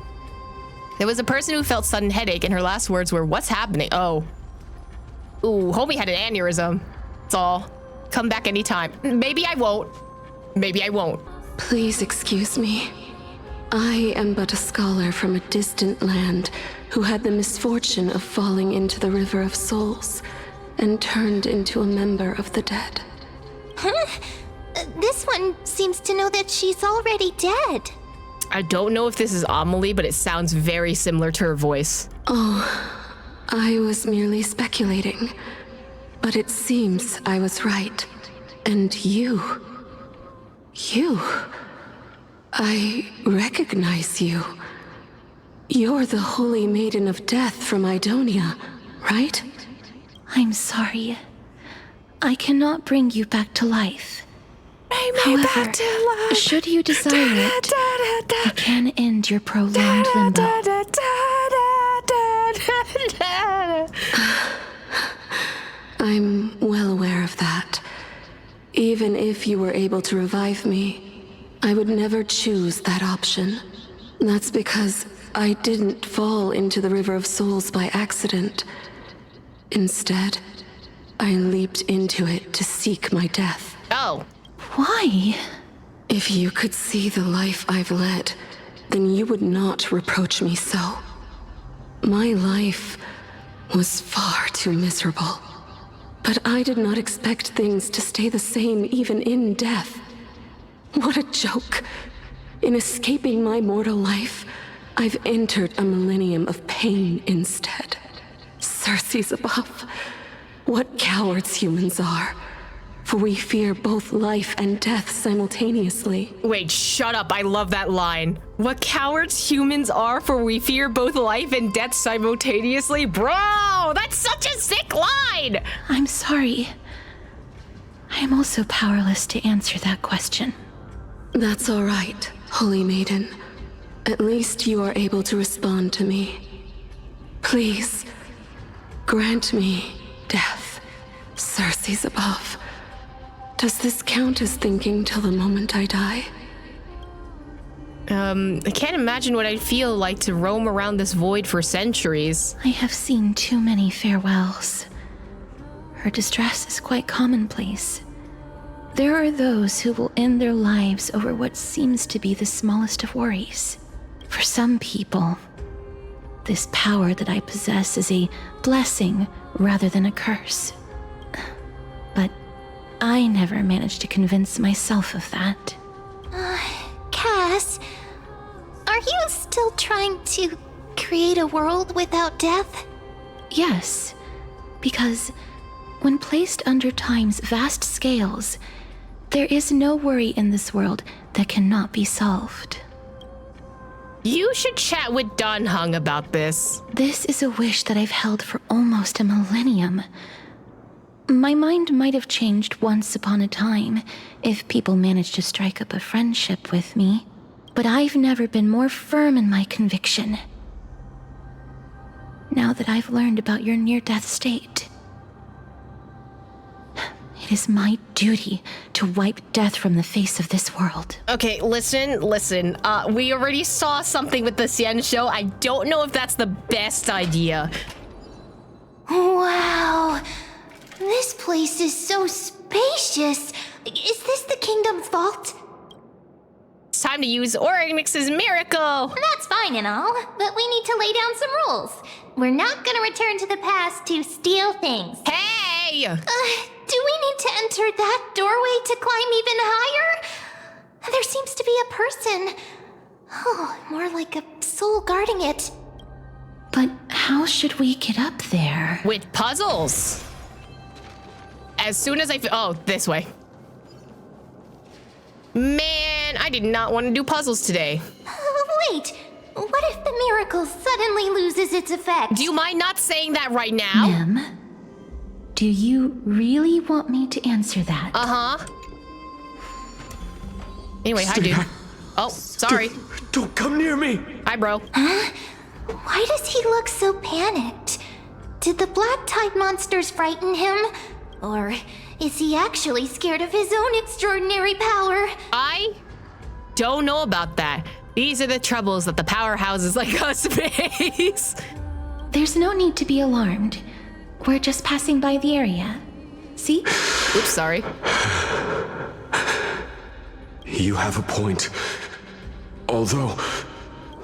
There was a person who felt sudden headache and her last words were, what's happening? Oh. Ooh, homie had an aneurysm. That's all. Come back anytime. Maybe I won't. Maybe I won't. Please excuse me. I am but a scholar from a distant land, who had the misfortune of falling into the River of Souls and turned into a member of the dead. Huh? This one seems to know that she's already dead. I don't know if this is Amelie, but it sounds very similar to her voice. Oh, I was merely speculating. But it seems I was right. And you... I recognize you. You're the Holy Maiden of Death from Idonia, right? I'm sorry. I cannot bring you back to life. However, should you desire it, I can end your prolonged limbo. I'm well aware of that. Even if you were able to revive me, I would never choose that option. That's because I didn't fall into the River of Souls by accident. Instead, I leaped into it to seek my death. Oh. Why? If you could see the life I've led, then you would not reproach me so. My life was far too miserable. But I did not expect things to stay the same even in death. What a joke. In escaping my mortal life, I've entered a millennium of pain instead. Circe's above. What cowards humans are. For we fear both life and death simultaneously. Wait, shut up. I love that line. What cowards humans are, for we fear both life and death simultaneously. Bro, that's such a sick line. I'm sorry. I am also powerless to answer that question. That's all right, Holy Maiden. At least you are able to respond to me. Please, grant me death. Circe's above. Does this count as thinking till the moment I die? I can't imagine what I'd feel like to roam around this void for centuries. I have seen too many farewells. Her distress is quite commonplace. There are those who will end their lives over what seems to be the smallest of worries. For some people, this power that I possess is a blessing rather than a curse. But I never managed to convince myself of that. Cass, are you still trying to create a world without death? Yes, because when placed under time's vast scales, there is no worry in this world that cannot be solved. You should chat with Don Hung about this. This is a wish that I've held for almost a millennium. My mind might have changed once upon a time if people managed to strike up a friendship with me, but I've never been more firm in my conviction. Now that I've learned about your near-death state, it is my duty to wipe death from the face of this world. Okay, listen. We already saw something with the Cien show. I don't know if that's the best idea. Wow. This place is so spacious. Is this the kingdom's vault? It's time to use Oryx's miracle. That's fine and all, but we need to lay down some rules. We're not gonna return to the past to steal things. Hey! Do we need to enter that doorway to climb even higher? There seems to be a person. Oh, more like a soul guarding it. But how should we get up there? With puzzles. As soon as oh, this way. Man, I did not want to do puzzles today. Wait, what if the miracle suddenly loses its effect? Do you mind not saying that right now? Ma'am, do you really want me to answer that? Uh-huh. Anyway, hi, dude. Oh, sorry. Don't come near me. Hi, bro. Huh? Why does he look so panicked? Did the black tide monsters frighten him? Or is he actually scared of his own extraordinary power? I don't know about that. These are the troubles that the powerhouses like us face. There's no need to be alarmed. We're just passing by the area. See? Oops, sorry. You have a point. Although,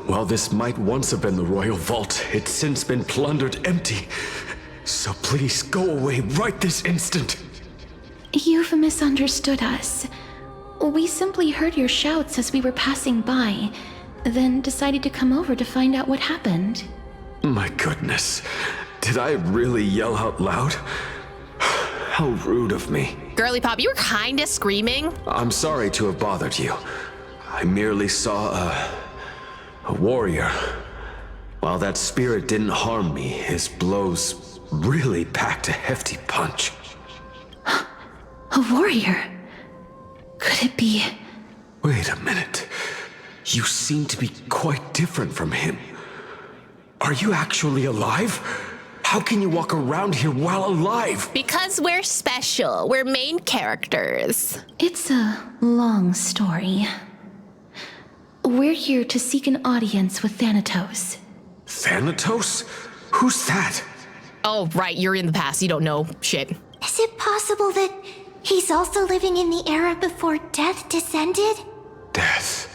while this might once have been the royal vault, it's since been plundered empty. So please go away right this instant. You've misunderstood us. We simply heard your shouts as we were passing by, then decided to come over to find out what happened. My goodness. Did I really yell out loud? How rude of me. Girly Pop, you were kinda screaming. I'm sorry to have bothered you. I merely saw a warrior. While that spirit didn't harm me, his blows really packed a hefty punch. A warrior? Could it be? Wait a minute. You seem to be quite different from him. Are you actually alive? How can you walk around here while alive? Because we're special. We're main characters. It's a long story. We're here to seek an audience with Thanatos. Thanatos? Who's that? Oh, right, you're in the past. You don't know shit. Is it possible that he's also living in the era before death descended? Death?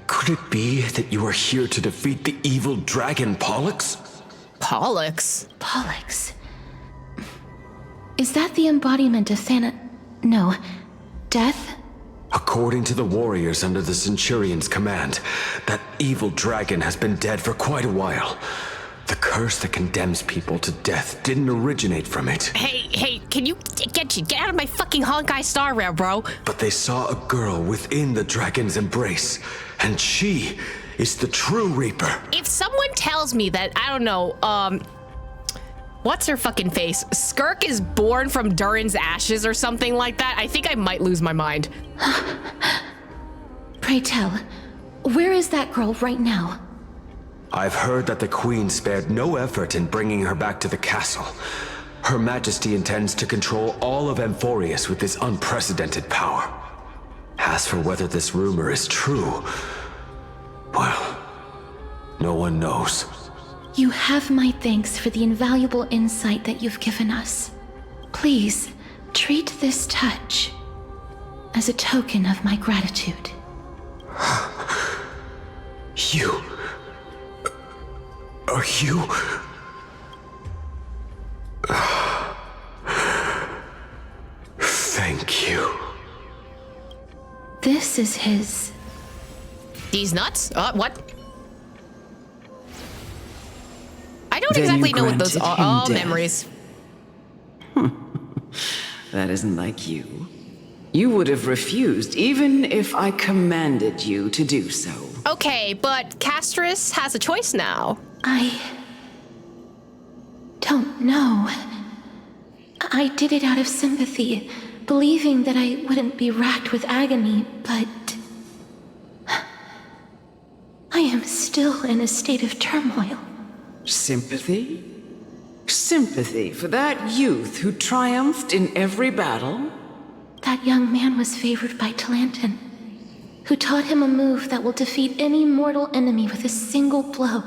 Could it be that you are here to defeat the evil dragon Pollux? Pollux? Pollux? Is that the embodiment of No. Death? According to the warriors under the Centurion's command, that evil dragon has been dead for quite a while. The curse that condemns people to death didn't originate from it. Hey, can you get out of my fucking Honkai Star Rail, bro? But they saw a girl within the dragon's embrace, and she is the true Reaper. If someone tells me that, I don't know, what's her fucking face? Skirk is born from Durin's ashes or something like that, I think I might lose my mind. Pray tell, where is that girl right now? I've heard that the Queen spared no effort in bringing her back to the castle. Her Majesty intends to control all of Amphoreus with this unprecedented power. As for whether this rumor is true, well, no one knows. You have my thanks for the invaluable insight that you've given us. Please, treat this touch as a token of my gratitude. You... Are you... Thank you. This is his... These nuts? What? I don't Then exactly you know what those are. granted Oh, him memories. That isn't like you. You would have refused even if I commanded you to do so. Okay, but Castris has a choice now. I don't know. I did it out of sympathy, believing that I wouldn't be racked with agony, but I am still in a state of turmoil. Sympathy? Sympathy for that youth who triumphed in every battle? That young man was favored by Talantin, who taught him a move that will defeat any mortal enemy with a single blow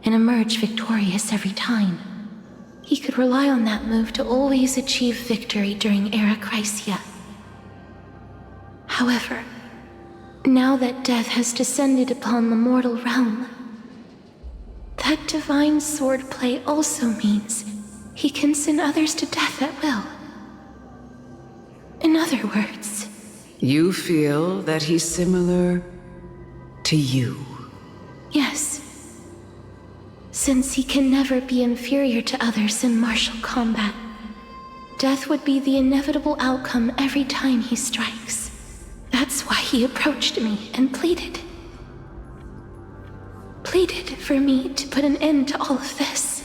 and emerge victorious every time. He could rely on that move to always achieve victory during Era Chrysia. However, now that death has descended upon the mortal realm, that divine swordplay also means he can send others to death at will. In other words... You feel that he's similar to you? Yes. Since he can never be inferior to others in martial combat, death would be the inevitable outcome every time he strikes. That's why he approached me and pleaded. Pleaded for me to put an end to all of this.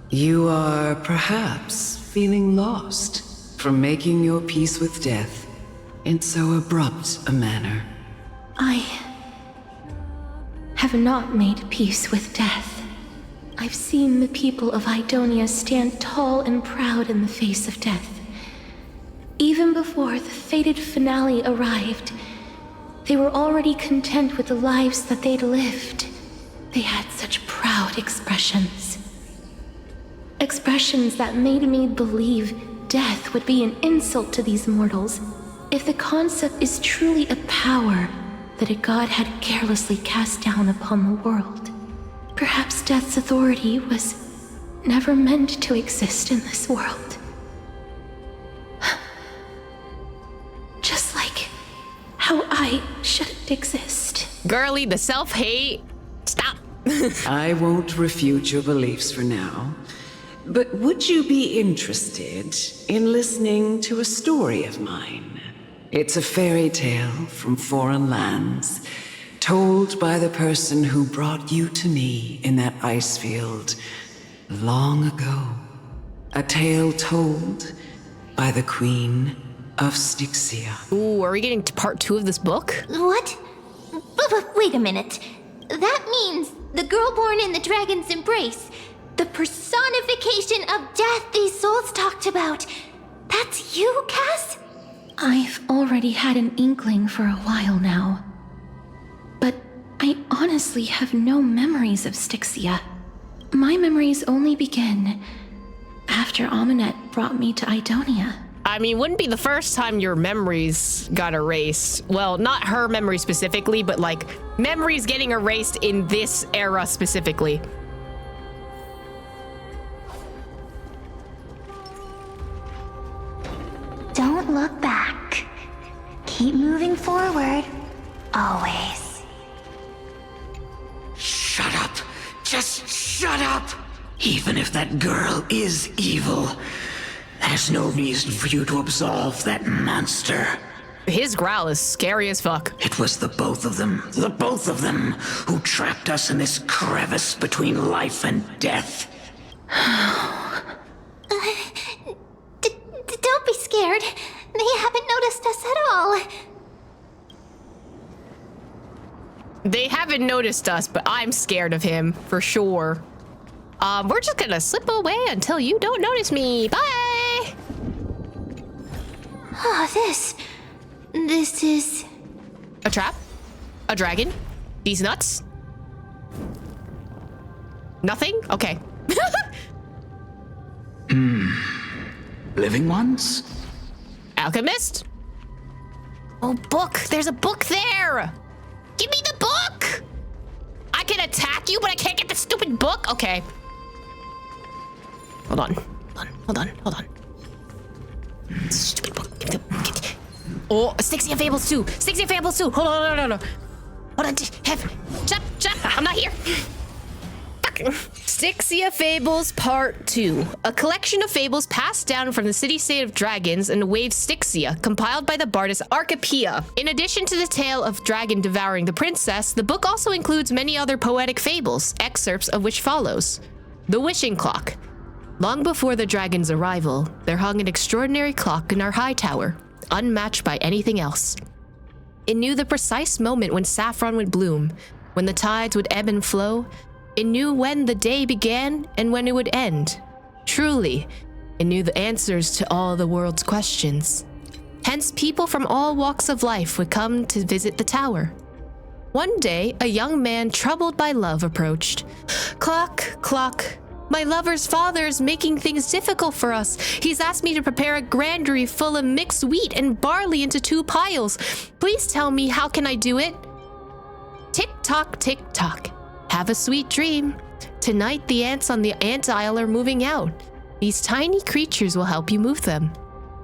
You are perhaps feeling lost from making your peace with death in so abrupt a manner. I have not made peace with death. I've seen the people of Idonia stand tall and proud in the face of death. Even before the fated finale arrived, they were already content with the lives that they'd lived. They had such proud expressions. Expressions that made me believe death would be an insult to these mortals. If the concept is truly a power that a god had carelessly cast down upon the world. Perhaps death's authority was never meant to exist in this world. Just like how I shouldn't exist. Girly, the self-hate. Stop. I won't refute your beliefs for now, but would you be interested in listening to a story of mine? It's a fairy tale from foreign lands, told by the person who brought you to me in that ice field long ago. A tale told by the Queen of Styxia. Ooh, are we getting to part 2 of this book? What? Wait a minute. That means the girl born in the dragon's embrace, the personification of death these souls talked about. That's you, Cass? I've already had an inkling for a while now. But I honestly have no memories of Styxia. My memories only begin after Amunet brought me to Idonia. I mean, wouldn't be the first time your memories got erased. Well, not her memory specifically, but like memories getting erased in this era specifically. Don't look back. Keep moving forward. Always. Shut up. Just shut up. Even if that girl is evil, there's no reason for you to absolve that monster. His growl is scary as fuck. It was the both of them, who trapped us in this crevice between life and death. Don't be scared. They haven't noticed us at all. They haven't noticed us, but I'm scared of him, for sure. We're just gonna slip away until you don't notice me. Bye! Oh, this is... A trap? A dragon? These nuts? Nothing? Okay. Living ones? Alchemist? Oh, book! There's a book there! Give me the book! I can attack you, but I can't get the stupid book? Okay. Hold on. Stupid book. Oh, Styxia Fables 2! Styxia Fables 2! Hold on, no. Hold on, Chop! I'm not here! Styxia Fables Part 2. A collection of fables passed down from the city-state of dragons and the wave Styxia, compiled by the bardess Archipia. In addition to the tale of dragon devouring the princess, the book also includes many other poetic fables, excerpts of which follows. The Wishing Clock. Long before the dragon's arrival, there hung an extraordinary clock in our high tower, unmatched by anything else. It knew the precise moment when saffron would bloom, when the tides would ebb and flow. It knew when the day began and when it would end. Truly, it knew the answers to all the world's questions. Hence, people from all walks of life would come to visit the tower. One day, a young man troubled by love approached. Clock, clock, my lover's father is making things difficult for us. He's asked me to prepare a granary full of mixed wheat and barley into 2 piles. Please tell me, how can I do it? Tick-tock, tick-tock. Have a sweet dream. Tonight, the ants on the ant isle are moving out. These tiny creatures will help you move them.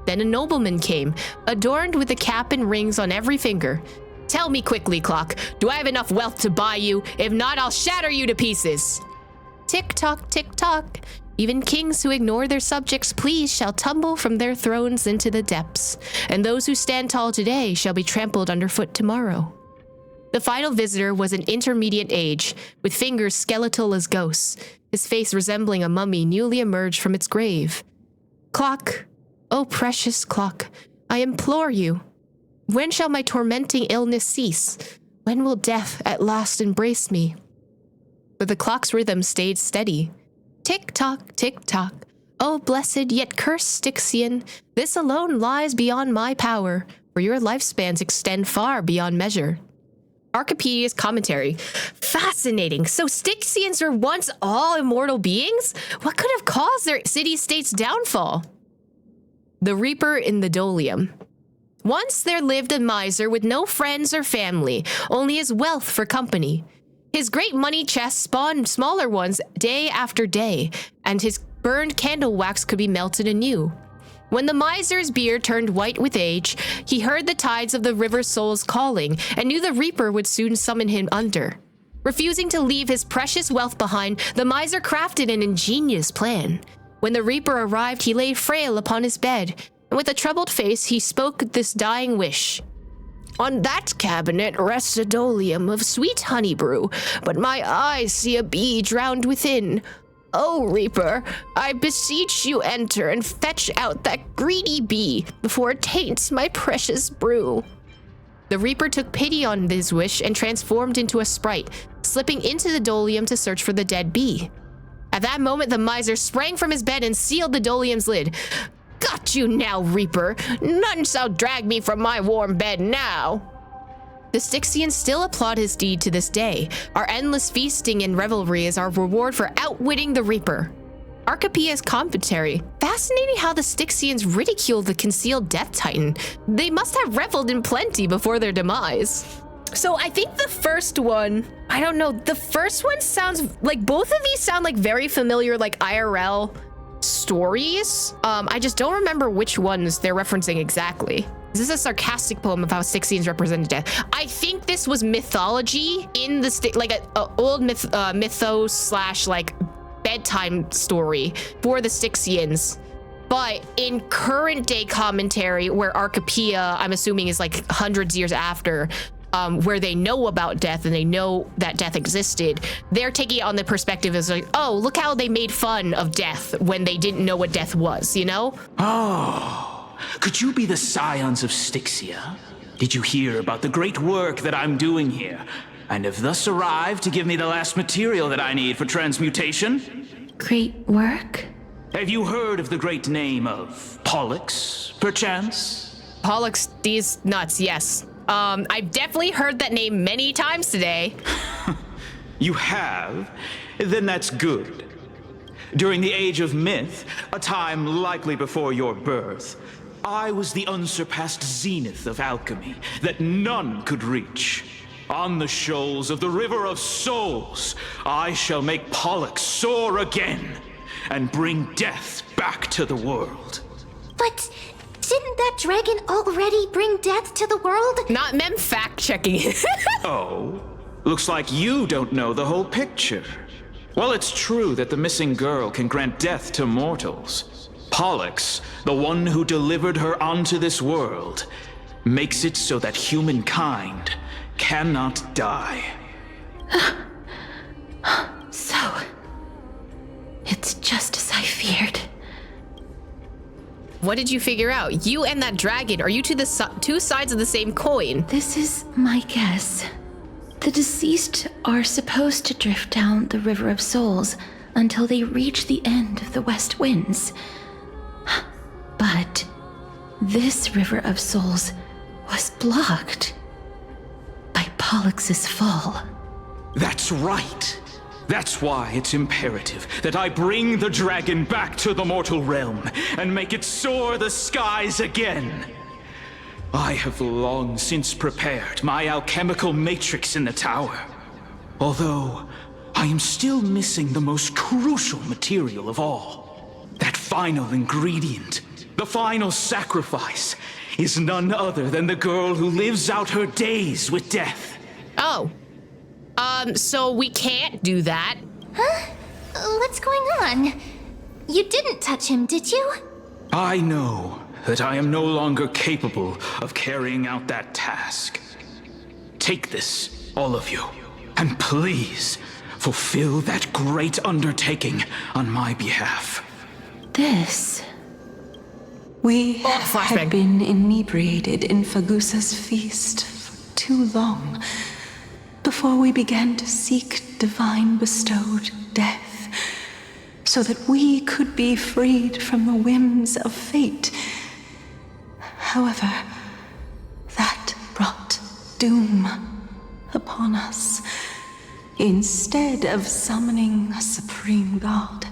Then a nobleman came, adorned with a cap and rings on every finger. Tell me quickly, clock, do I have enough wealth to buy you? If not, I'll shatter you to pieces. Tick-tock, tick-tock. Even kings who ignore their subjects' pleas shall tumble from their thrones into the depths, and those who stand tall today shall be trampled underfoot tomorrow. The final visitor was an intermediate age, with fingers skeletal as ghosts, his face resembling a mummy newly emerged from its grave. Clock, oh precious clock, I implore you. When shall my tormenting illness cease? When will death at last embrace me? But the clock's rhythm stayed steady. Tick-tock, tick-tock. Oh blessed yet cursed Styxian, this alone lies beyond my power, for your lifespans extend far beyond measure. Archipedia's commentary. Fascinating. So Styxians were once all immortal beings? What could have caused their city-state's downfall? The Reaper in the Dolium. Once there lived a miser with no friends or family, only his wealth for company. His great money chest spawned smaller ones day after day, and his burned candle wax could be melted anew. When the miser's beard turned white with age, he heard the tides of the river souls calling and knew the reaper would soon summon him under. Refusing to leave his precious wealth behind, the miser crafted an ingenious plan. When the reaper arrived, he lay frail upon his bed, and with a troubled face he spoke this dying wish. On that cabinet rests a dolium of sweet honey brew, but my eyes see a bee drowned within. Oh, Reaper, I beseech you enter and fetch out that greedy bee before it taints my precious brew. The Reaper took pity on his wish and transformed into a sprite, slipping into the dolium to search for the dead bee. At that moment, the miser sprang from his bed and sealed the dolium's lid. Got you now, Reaper. None shall drag me from my warm bed now. The Styxians still applaud his deed to this day. Our endless feasting and revelry is our reward for outwitting the Reaper. Arcapia's commentary. Fascinating how the Styxians ridiculed the concealed Death Titan. They must have reveled in plenty before their demise. So I think the first one, I don't know, the first one sounds like, both of these sound like very familiar, like IRL stories. I just don't remember which ones they're referencing exactly. This is a sarcastic poem of how Styxians represented death. I think this was mythology in the like a old mythos slash like bedtime story for the Styxians. But in current day commentary, where Arcapia, I'm assuming, is like hundreds years after, where they know about death and they know that death existed, they're taking it on the perspective as like, oh, look how they made fun of death when they didn't know what death was, you know? Oh, could you be the scions of Styxia? Did you hear about the great work that I'm doing here, and have thus arrived to give me the last material that I need for transmutation? Great work? Have you heard of the great name of Pollux, perchance? Pollux, these nuts, yes. I've definitely heard that name many times today. You have? Then that's good. During the age of myth, a time likely before your birth, I was the unsurpassed zenith of alchemy that none could reach. On the shoals of the River of Souls, I shall make Pollux soar again and bring death back to the world. But didn't that dragon already bring death to the world? Not mem fact-checking. Oh, looks like you don't know the whole picture. Well, it's true that the missing girl can grant death to mortals. Pollux, the one who delivered her onto this world, makes it so that humankind cannot die. So, it's just as I feared. What did you figure out? You and that dragon, are you to the two sides of the same coin? This is my guess. The deceased are supposed to drift down the River of Souls until they reach the end of the West Winds. But this River of Souls was blocked by Pollux's fall. That's right. That's why it's imperative that I bring the dragon back to the mortal realm and make it soar the skies again. I have long since prepared my alchemical matrix in the tower, although I am still missing the most crucial material of all. That final ingredient, the final sacrifice, is none other than the girl who lives out her days with death. Oh. So we can't do that. Huh? What's going on? You didn't touch him, did you? I know that I am no longer capable of carrying out that task. Take this, all of you, and please fulfill that great undertaking on my behalf. This... We had been inebriated in Fagusa's feast for too long before we began to seek divine bestowed death, so that we could be freed from the whims of fate. However, that brought doom upon us. Instead of summoning a supreme god,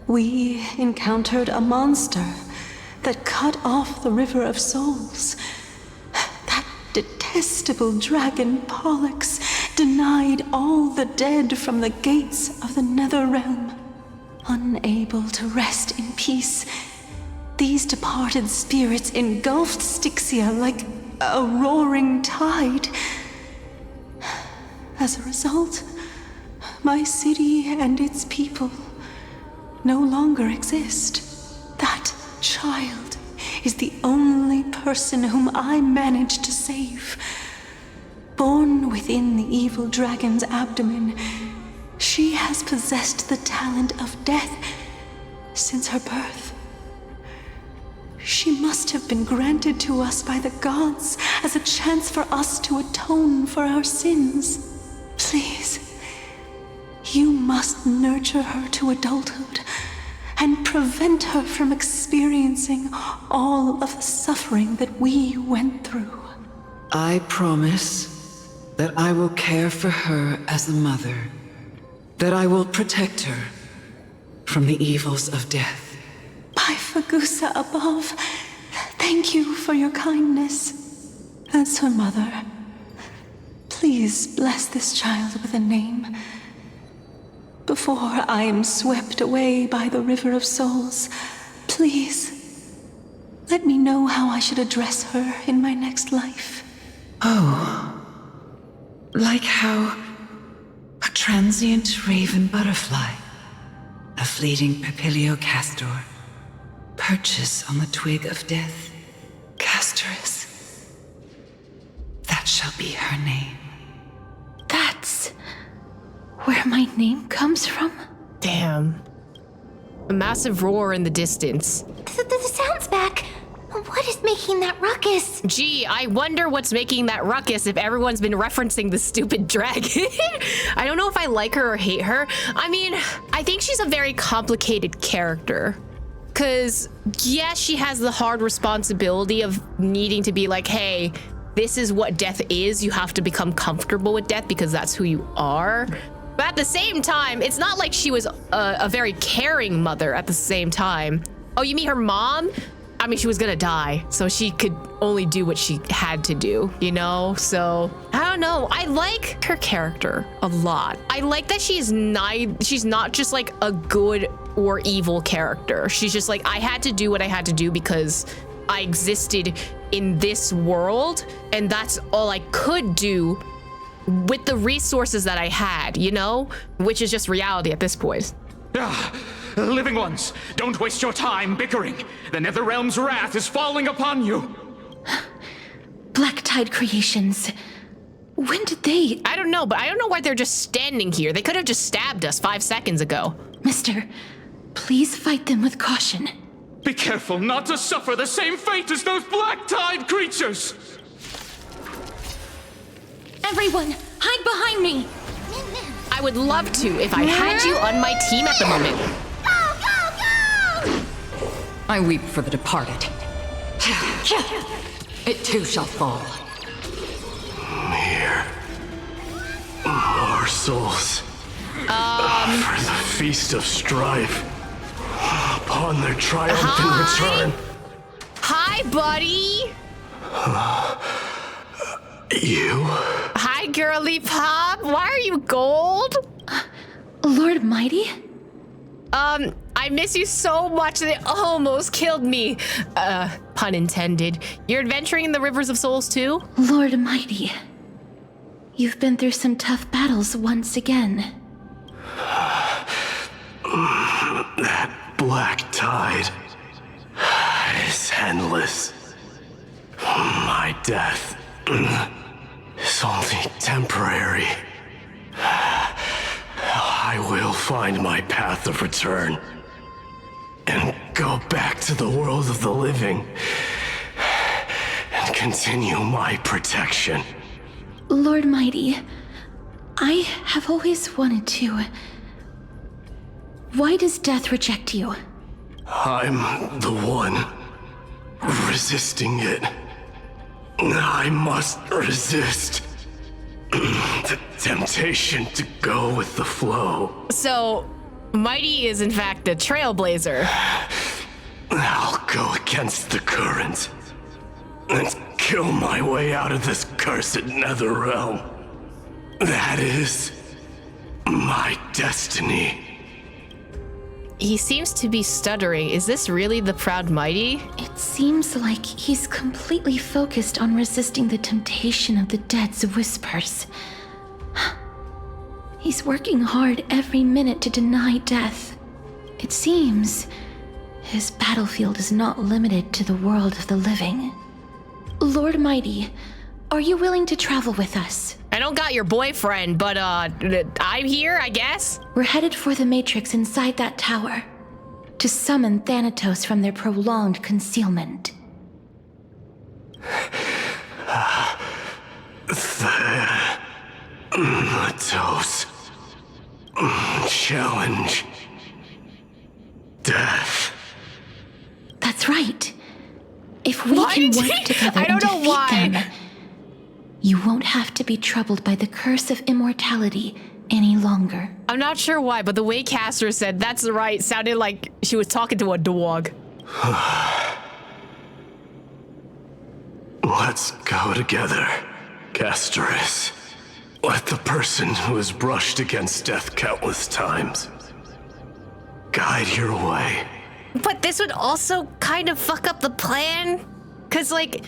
we encountered a monster that cut off the River of Souls. That detestable dragon Pollux denied all the dead from the gates of the Nether Realm. Unable to rest in peace, these departed spirits engulfed Styxia like a roaring tide. As a result, my city and its people no longer exist. That child is the only person whom I managed to save. Born within the evil dragon's abdomen, she has possessed the talent of death since her birth. She must have been granted to us by the gods as a chance for us to atone for our sins. Please, you must nurture her to adulthood and prevent her from experiencing all of the suffering that we went through. I promise that I will care for her as a mother, that I will protect her from the evils of death. By Fagusa above, thank you for your kindness. As her mother, please bless this child with a name. Before I am swept away by the River of Souls, please, let me know how I should address her in my next life. Oh, like how a transient raven butterfly, a fleeting papilio castor, perches on the twig of death. Castorus. That shall be her name. That's where my name comes from? Damn. A massive roar in the distance. The sound's back. What is making that ruckus? Gee, I wonder what's making that ruckus if everyone's been referencing the stupid dragon. I don't know if I like her or hate her. I mean, I think she's a very complicated character. Because, yes, she has the hard responsibility of needing to be like, hey, this is what death is. You have to become comfortable with death because that's who you are. But at the same time, it's not like she was a very caring mother at the same time. Oh, you mean her mom? I mean, she was gonna die, so she could only do what she had to do, you know? So, I don't know. I like her character a lot. I like that she's not just like a good or evil character. She's just like, I had to do what I had to do because I existed in this world, and that's all I could do with the resources that I had, you know? Which is just reality at this point. Living ones, don't waste your time bickering. The Netherrealm's wrath is falling upon you. Black Tide Creations. When did they? I don't know, but I don't know why they're just standing here. They could have just stabbed us 5 seconds ago. Mister, please fight them with caution. Be careful not to suffer the same fate as those Black Tide creatures. Everyone, hide behind me. I would love to if I had you on my team at the moment. I weep for the departed. It too shall fall. Here. Our souls. For the feast of strife. Upon their triumphant return. Hi, buddy. You? Hi, girly pop. Why are you gold? Lord Mighty? I miss you so much that it almost killed me. Pun intended. You're adventuring in the Rivers of Souls too? Lord Mighty. You've been through some tough battles once again. That black tide is endless. My death is only temporary. I will find my path of return and go back to the world of the living and continue my protection. Lord Mighty, I have always wanted to. Why does death reject you? I'm the one resisting it. I must resist the temptation to go with the flow. So, Mighty is in fact the Trailblazer. I'll go against the current and kill my way out of this cursed nether realm. That is my destiny. He seems to be stuttering. Is this really the Proud Mighty? It seems like he's completely focused on resisting the temptation of the dead's whispers. He's working hard every minute to deny death. It seems his battlefield is not limited to the world of the living. Lord Mighty, are you willing to travel with us? I don't got your boyfriend, but I'm here, I guess? We're headed for the Matrix inside that tower to summon Thanatos from their prolonged concealment. Thanatos. Challenge. Death. That's right. If we can work together and defeat them, you won't have to be troubled by the curse of immortality any longer. I'm not sure why, but the way Caster said "that's right" sounded like she was talking to a dog. Let's go together, Casterus. Let the person who has brushed against death countless times guide your way. But this would also kind of fuck up the plan. Cause like,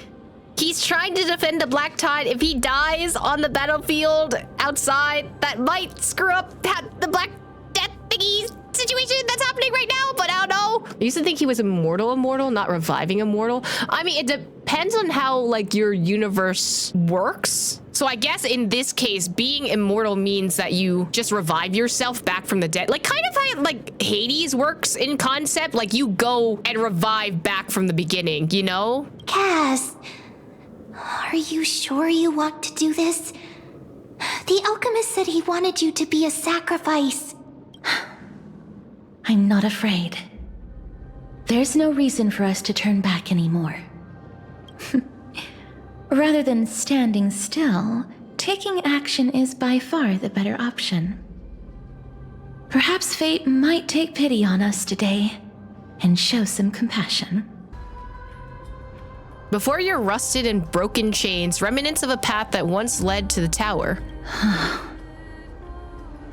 he's trying to defend the Black Tide. If he dies on the battlefield outside, that might screw up the Black Death thingy situation that's happening right now, but I don't know. I used to think he was immortal, not reviving immortal. I mean, it depends on how like your universe works. So I guess in this case, being immortal means that you just revive yourself back from the dead. Like kind of how like Hades works in concept. Like you go and revive back from the beginning, you know? Cass, are you sure you want to do this? The alchemist said he wanted you to be a sacrifice. I'm not afraid. There's no reason for us to turn back anymore. Rather than standing still, taking action is by far the better option. Perhaps fate might take pity on us today and show some compassion. Before your rusted and broken chains, remnants of a path that once led to the tower.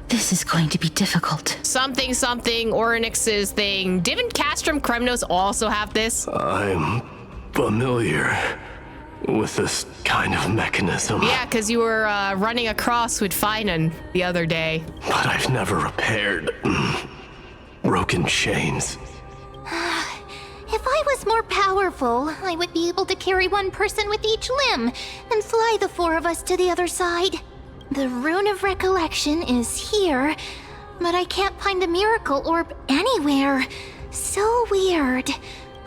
This is going to be difficult. Something, Orynyx's thing. Didn't Castrum Kremnos also have this? I'm familiar with this kind of mechanism. Yeah, because you were running across with Finan the other day. But I've never repaired broken chains. If I was more powerful, I would be able to carry one person with each limb and fly the four of us to the other side. The Rune of Recollection is here, but I can't find the miracle orb anywhere. So weird.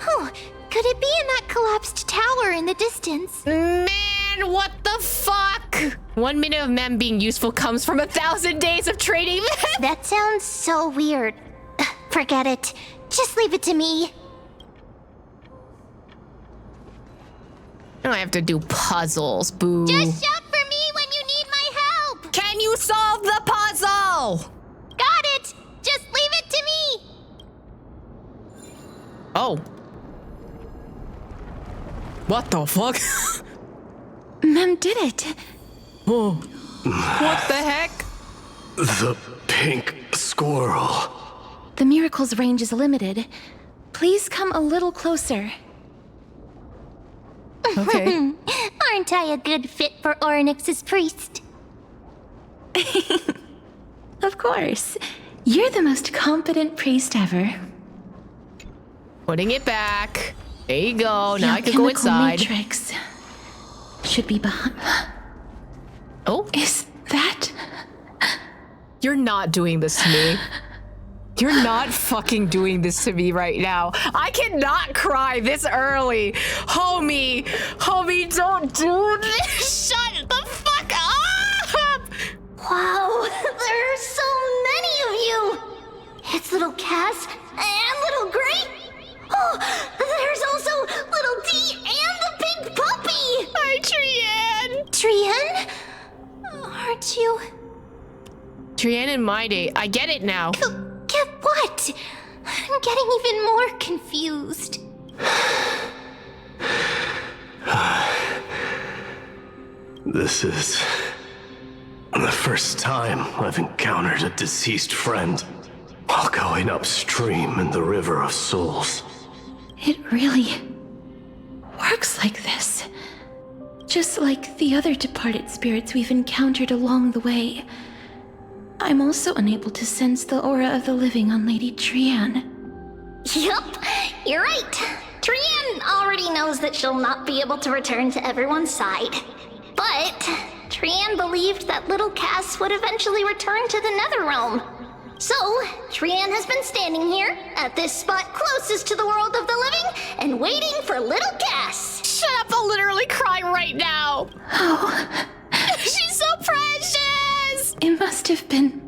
Oh, could it be in that collapsed tower in the distance? Man, what the fuck? 1 minute of Mem being useful comes from 1,000 days of training. That sounds so weird. Forget it. Just leave it to me. I have to do puzzles, boo. Just shout for me when you need my help. Can you solve the puzzle? Got it. Just leave it to me. Oh. What the fuck? Mem did it. Oh. What the heck? The pink squirrel. The miracle's range is limited. Please come a little closer. Okay. Aren't I a good fit for Orynyx's priest? Of course. You're the most competent priest ever. Putting it back. There you go. The Now I can go inside. Matrix should be behind. Oh. Is that? You're not doing this to me. You're not fucking doing this to me right now. I cannot cry this early. Homie, don't do this. Shut the fuck up. Wow, there are so many of you. It's little Cass and little Grape. Oh, there's also little D and the pink puppy. Hi, Trienne. Trienne? Aren't you? Trienne and My Day. I get it now. Get what? I'm getting even more confused. This is the first time I've encountered a deceased friend while going upstream in the River of Souls. It really works like this. Just like the other departed spirits we've encountered along the way. I'm also unable to sense the aura of the living on Lady Trian. Yup, you're right. Trian already knows that she'll not be able to return to everyone's side. But Trian believed that little Cass would eventually return to the Netherrealm. So, Trian has been standing here, at this spot closest to the world of the living, and waiting for little Cass. Shut up, I'll literally cry right now. Oh. She's so precious! It must have been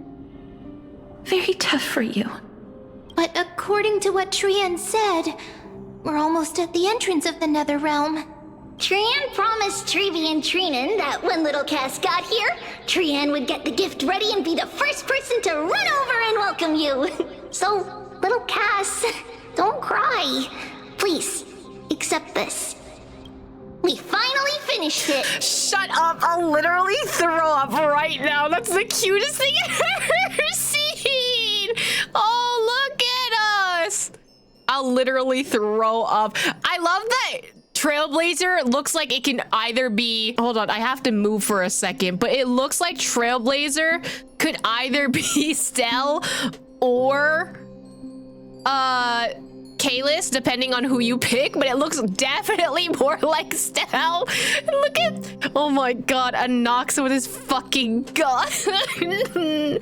very tough for you. But according to what Trian said, we're almost at the entrance of the Netherrealm. Trian promised Trevi and Trinan that when little Cass got here, Trian would get the gift ready and be the first person to run over and welcome you. So, little Cass, don't cry. Please, accept this. We finally finished it. Shut up, I'll literally throw up right now. That's the cutest thing I've ever seen. Oh, look at us. I'll literally throw up. I love that Trailblazer looks like it can either be, hold on, I have to move for a second, but it looks like Trailblazer could either be Stell or Kalis, depending on who you pick, but it looks definitely more like Stell. Look at, oh my god, Anox with his fucking gun.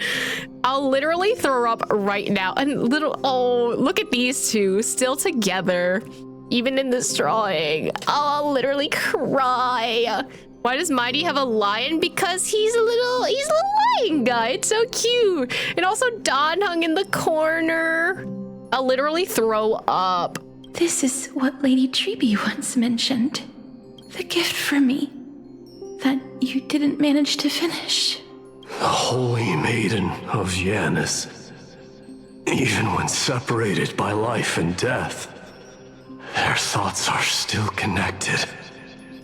I'll literally throw up right now. And oh, look at these two still together. Even in this drawing. Oh, I'll literally cry. Why does Mighty have a lion? Because he's a little lion guy. It's so cute. And also Don hung in the corner. I'll literally throw up. This is what Lady Treeby once mentioned. The gift for me that you didn't manage to finish. The Holy Maiden of Yanis. Even when separated by life and death, their thoughts are still connected.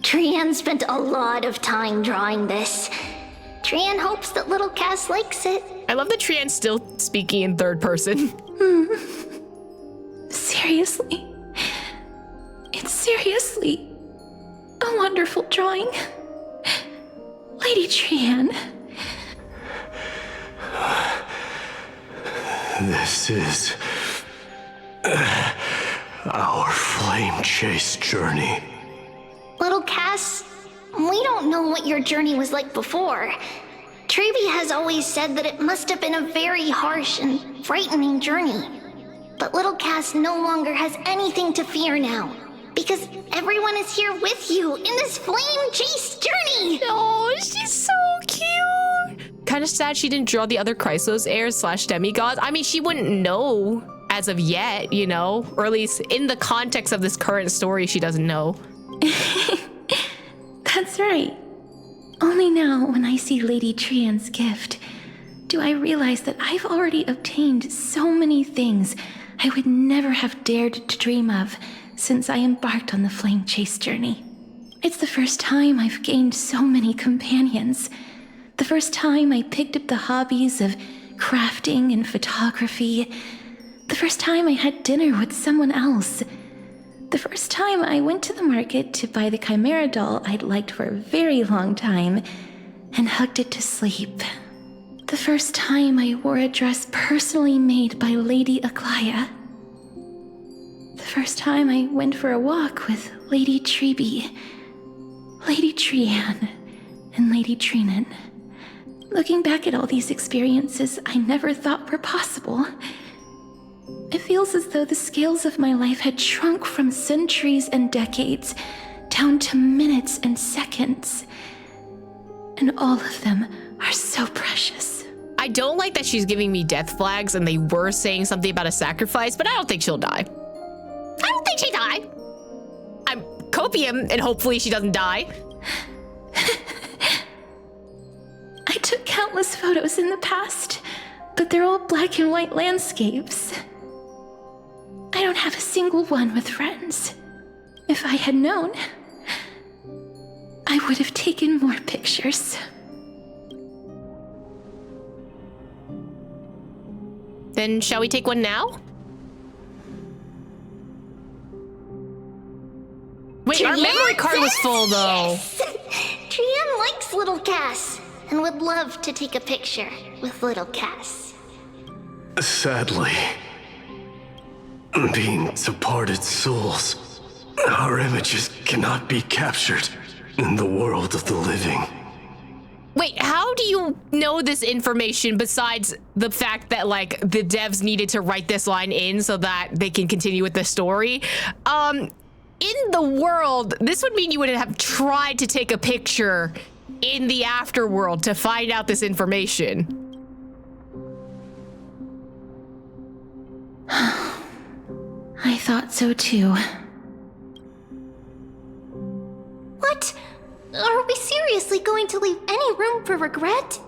Trian spent a lot of time drawing this. Trian hopes that little Cass likes it. I love that Trian's still speaking in third person. Seriously. It's seriously a wonderful drawing. Lady Trian. This is our flame chase journey. Little Cass, we don't know what your journey was like before. Trevi has always said that it must have been a very harsh and frightening journey. But little Cass no longer has anything to fear now, because everyone is here with you in this flame chase journey. Oh, she's so cute. Kind of sad she didn't draw the other Chrysos heirs / demigods. I mean, she wouldn't know as of yet, you know, or at least in the context of this current story, she doesn't know. That's right. Only now, when I see Lady Trian's gift, do I realize that I've already obtained so many things I would never have dared to dream of since I embarked on the flame chase journey. It's the first time I've gained so many companions. The first time I picked up the hobbies of crafting and photography. The first time I had dinner with someone else. The first time I went to the market to buy the Chimera doll I'd liked for a very long time and hugged it to sleep. The first time I wore a dress personally made by Lady Aglaya. The first time I went for a walk with Lady Treeby, Lady Trian, and Lady Trinan. Looking back at all these experiences I never thought were possible, it feels as though the scales of my life had shrunk from centuries and decades down to minutes and seconds. And all of them are so precious. I don't like that she's giving me death flags and they were saying something about a sacrifice, but I don't think she'll die. I don't think she'll die. I'm copium and hopefully she doesn't die. I took countless photos in the past, but they're all black and white landscapes. I don't have a single one with friends. If I had known, I I would have taken more pictures. Then shall we take one now? Wait, our memory card was full though. Trian likes little Cass and would love to take a picture with little Cass. Sadly, being departed souls, our images cannot be captured in the world of the living. Wait, how do you know this information besides the fact that, like, the devs needed to write this line in so that they can continue with the story? In the world, this would mean you would have tried to take a picture in the afterworld to find out this information. I thought so too. What? Are we seriously going to leave any room for regret?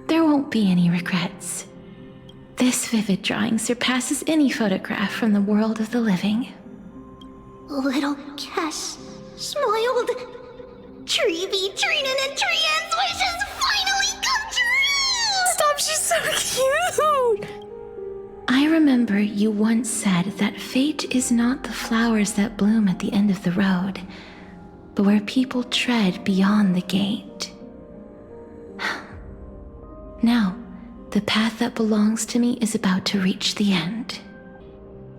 There won't be any regrets. This vivid drawing surpasses any photograph from the world of the living. Little Cass smiled. Treevee, Trinan, and Trian's wishes finally come true! Stop, she's so cute! I remember you once said that fate is not the flowers that bloom at the end of the road, but where people tread beyond the gate. Now, the path that belongs to me is about to reach the end.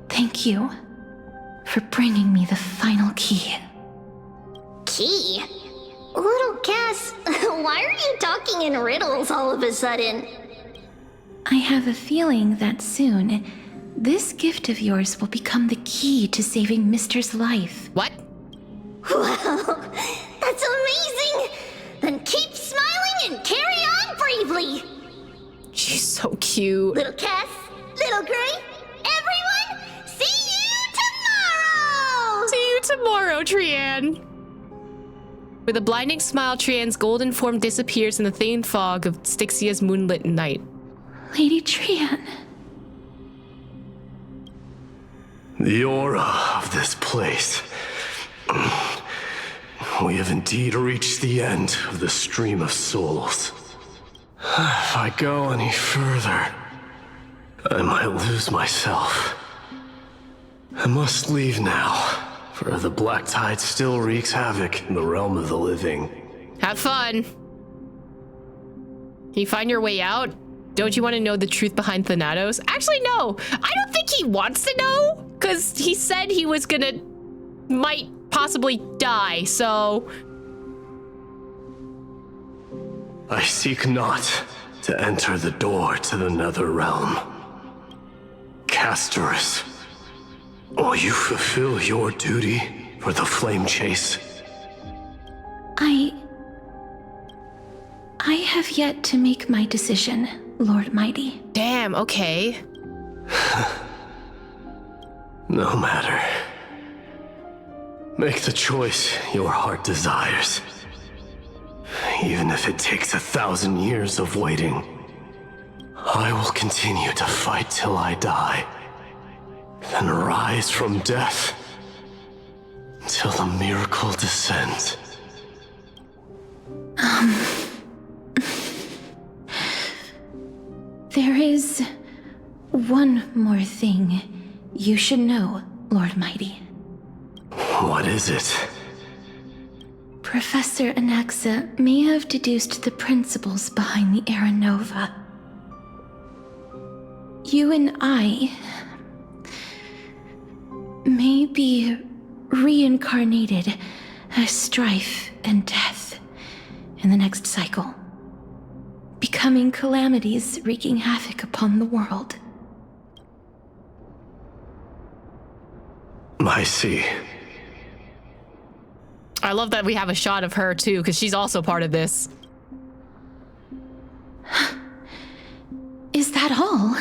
Thank you for bringing me the final key. Key? Little Cass, why are you talking in riddles all of a sudden? I have a feeling that soon, this gift of yours will become the key to saving Mister's life. What? Wow, that's amazing! Then keep smiling and carry on bravely! She's so cute. Little Cass, Little Gray, everyone, see you tomorrow! See you tomorrow, Trian. With a blinding smile, Trian's golden form disappears in the thin fog of Styxia's moonlit night. Lady Trian. The aura of this place. We have indeed reached the end of the stream of souls. If I go any further, I might lose myself. I must leave now, for the black tide still wreaks havoc in the realm of the living. Have fun. Can you find your way out? Don't you want to know the truth behind Thanatos? Actually, no. I don't think he wants to know, because he said he was might possibly die, so... I seek not to enter the door to the nether realm. Castorus, will you fulfill your duty for the flame chase? I have yet to make my decision, Lord Mighty. Damn, okay. No matter. Make the choice your heart desires. Even if it takes 1,000 years of waiting, I will continue to fight till I die, then rise from death till the miracle descends. There is one more thing you should know, Lord Mighty. What is it? Professor Anaxa may have deduced the principles behind the Era Nova. You and I may be reincarnated as strife and death in the next cycle, becoming calamities wreaking havoc upon the world. I see. I love that we have a shot of her too, because she's also part of this. Is that all?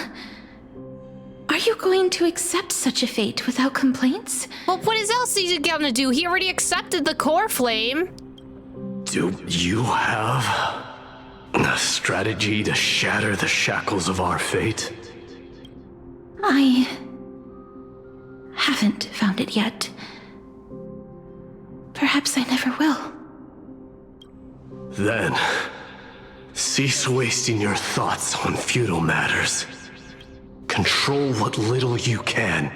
Are you going to accept such a fate without complaints? Well, what else is he gonna do? He already accepted the core flame. Do you have a strategy to shatter the shackles of our fate? I haven't found it yet. Perhaps I never will. Then, cease wasting your thoughts on futile matters. Control what little you can.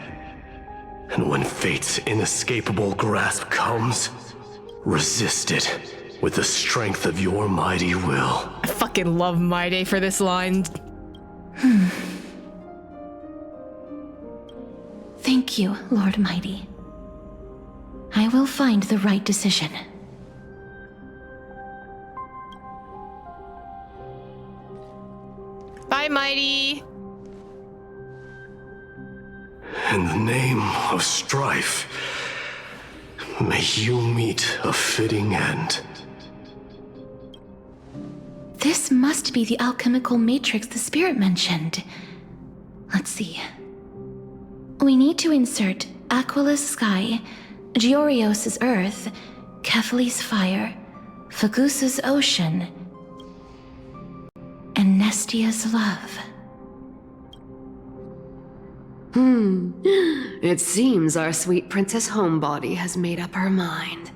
And when fate's inescapable grasp comes, resist it with the strength of your mighty will. I fucking love My Day for this line. Thank you, Lord Mighty. I will find the right decision. Bye, Mighty. In the name of strife, may you meet a fitting end. This must be the alchemical matrix the spirit mentioned. Let's see. We need to insert Aquila's sky, Georios' earth, Kephaly's fire, Fagusa's ocean, and Nestia's love. It seems our sweet Princess Homebody has made up her mind.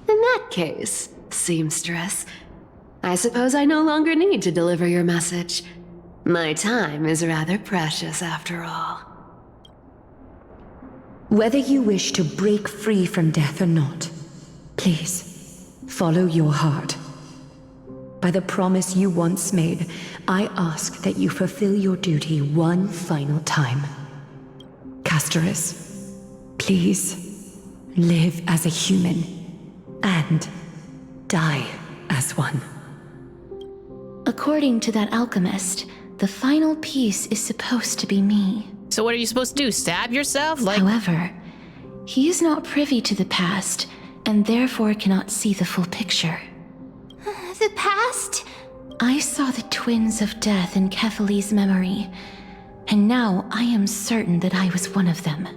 In that case, seamstress, I suppose I no longer need to deliver your message. My time is rather precious after all. Whether you wish to break free from death or not, please, follow your heart. By the promise you once made, I ask that you fulfill your duty one final time. Castorus, please, live as a human, and die as one. According to that alchemist, the final piece is supposed to be me. So what are you supposed to do? Stab yourself? However, he is not privy to the past, and therefore cannot see the full picture. The past? I saw the twins of death in Kephaly's memory, and now I am certain that I was one of them.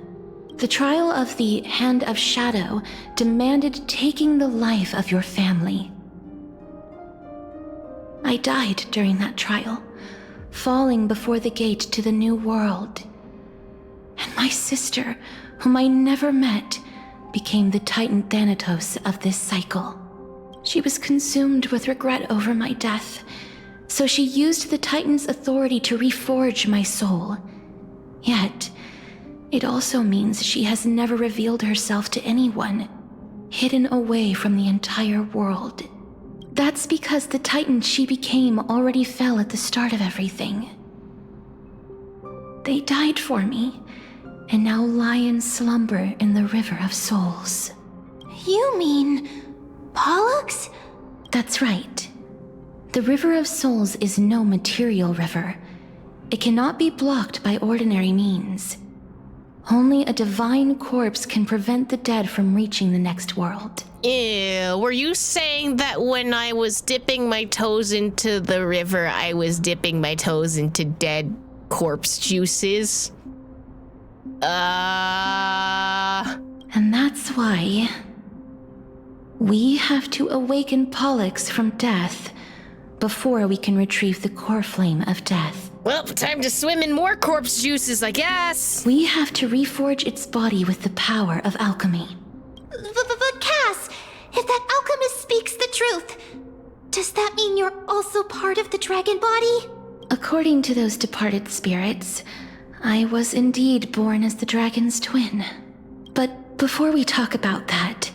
The trial of the Hand of Shadow demanded taking the life of your family. I died during that trial, falling before the gate to the new world. And my sister, whom I never met, became the Titan Thanatos of this cycle. She was consumed with regret over my death, so she used the Titan's authority to reforge my soul. Yet, it also means she has never revealed herself to anyone, hidden away from the entire world. That's because the Titan she became already fell at the start of everything. They died for me, and now lie in slumber in the River of Souls. You mean Pollux? That's right. The River of Souls is no material river. It cannot be blocked by ordinary means. Only a divine corpse can prevent the dead from reaching the next world. Ew, were you saying that when I was dipping my toes into the river, I was dipping my toes into dead corpse juices? And that's why we have to awaken Pollux from death before we can retrieve the core flame of death. Well, time to swim in more corpse juices, I guess. We have to reforge its body with the power of alchemy. But Cass, if that alchemist speaks the truth, does that mean you're also part of the dragon body? According to those departed spirits, I was indeed born as the dragon's twin. But before we talk about that,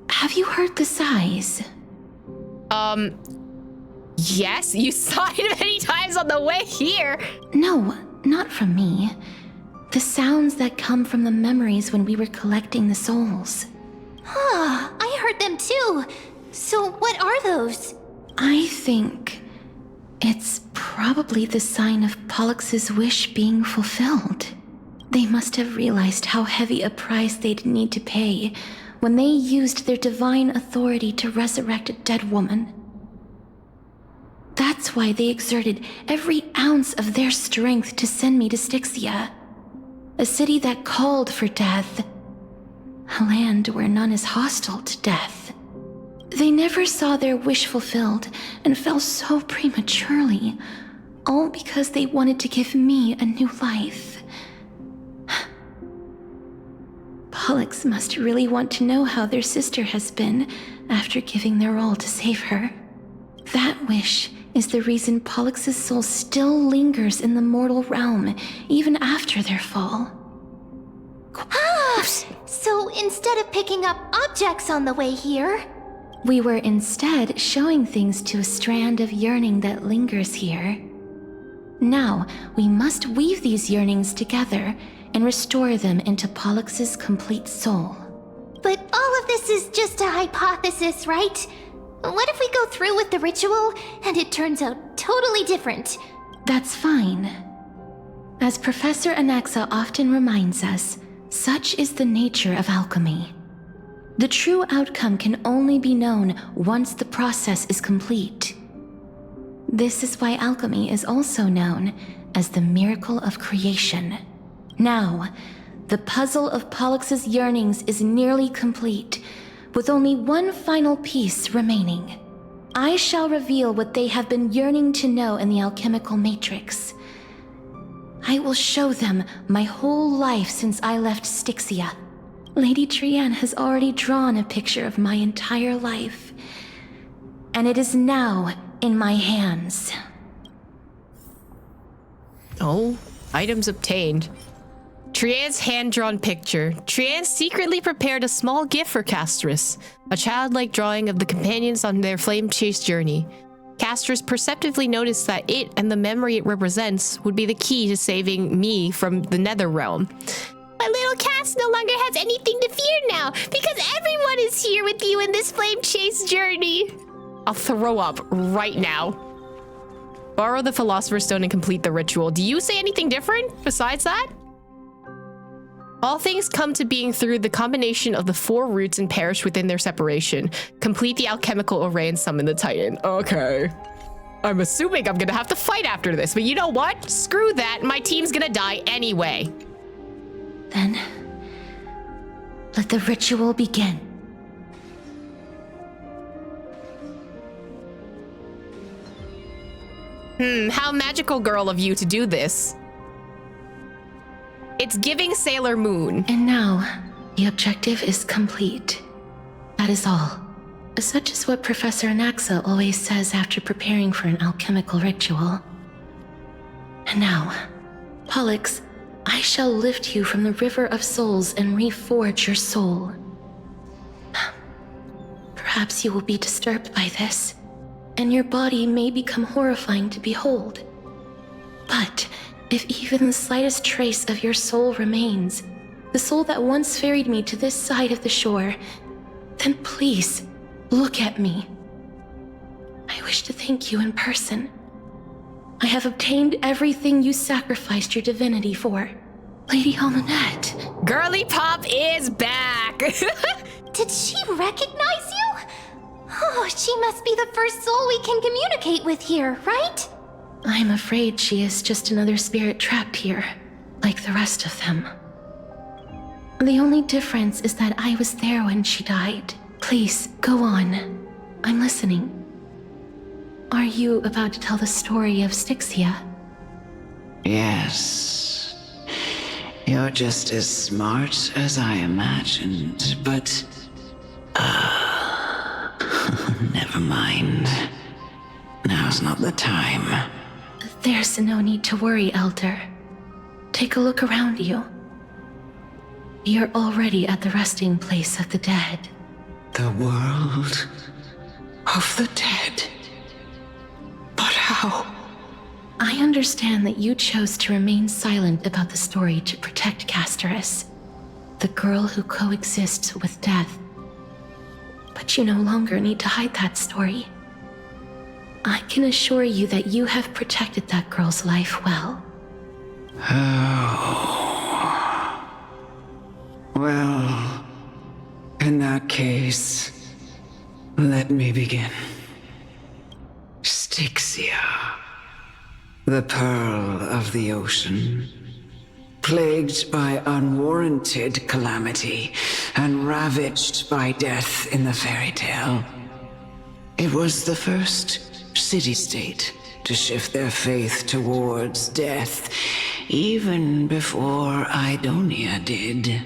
have you heard the sighs? Yes, you sighed many times on the way here. No, not from me. The sounds that come from the memories when we were collecting the souls. I heard them too. So what are those? I think it's probably the sign of Pollux's wish being fulfilled. They must have realized how heavy a price they'd need to pay when they used their divine authority to resurrect a dead woman. That's why they exerted every ounce of their strength to send me to Styxia, a city that called for death, a land where none is hostile to death. They never saw their wish fulfilled and fell so prematurely, all because they wanted to give me a new life. Pollux must really want to know how their sister has been after giving their all to save her. That wish is the reason Pollux's soul still lingers in the mortal realm, even after their fall. So instead of picking up objects on the way here, we were instead showing things to a strand of yearning that lingers here. Now, we must weave these yearnings together and restore them into Pollux's complete soul. But all of this is just a hypothesis, right? What if we go through with the ritual and it turns out totally different? That's fine. As Professor Anaxa often reminds us, such is the nature of alchemy. The true outcome can only be known once the process is complete. This is why alchemy is also known as the miracle of creation. Now, the puzzle of Pollux's yearnings is nearly complete, with only one final piece remaining. I shall reveal what they have been yearning to know in the alchemical matrix. I will show them my whole life since I left Styxia. Lady Trienne has already drawn a picture of my entire life, and it is now in my hands. Oh, items obtained. Trienne's hand-drawn picture. Trienne secretly prepared a small gift for Castris, a childlike drawing of the companions on their flame-chased journey. Castris perceptively noticed that it and the memory it represents would be the key to saving me from the Nether Realm. My little Cass no longer has anything to fear now, because everyone is here with you in this flame chase journey. I'll throw up right now. Borrow the Philosopher's Stone and complete the ritual. Do you say anything different besides that? All things come to being through the combination of the 4 roots and perish within their separation. Complete the alchemical array and summon the Titan. Okay. I'm assuming I'm gonna have to fight after this, but you know what? Screw that. My team's gonna die anyway. Then, let the ritual begin. How magical girl of you to do this. It's giving Sailor Moon. And now, the objective is complete. That is all. Such is what Professor Anaxa always says after preparing for an alchemical ritual. And now, Pollux, I shall lift you from the river of souls and reforge your soul. Perhaps you will be disturbed by this, and your body may become horrifying to behold. But if even the slightest trace of your soul remains, the soul that once ferried me to this side of the shore, then please, look at me. I wish to thank you in person. I have obtained everything you sacrificed your divinity for. Lady Almanette. Girly Pop is back. Did she recognize you? Oh, she must be the first soul we can communicate with here, right? I'm afraid she is just another spirit trapped here, like the rest of them. The only difference is that I was there when she died. Please, go on. I'm listening. Are you about to tell the story of Styxia? Yes. You're just as smart as I imagined, but... never mind. Now's not the time. There's no need to worry, Elder. Take a look around you. You're already at the resting place of the dead. The world of the dead? But how? I understand that you chose to remain silent about the story to protect Castris, the girl who coexists with death. But you no longer need to hide that story. I can assure you that you have protected that girl's life well. Oh. Well, in that case, let me begin. Styxia, the pearl of the ocean, plagued by unwarranted calamity and ravaged by death in the fairy tale. It was the first city-state to shift their faith towards death, even before Idonia did.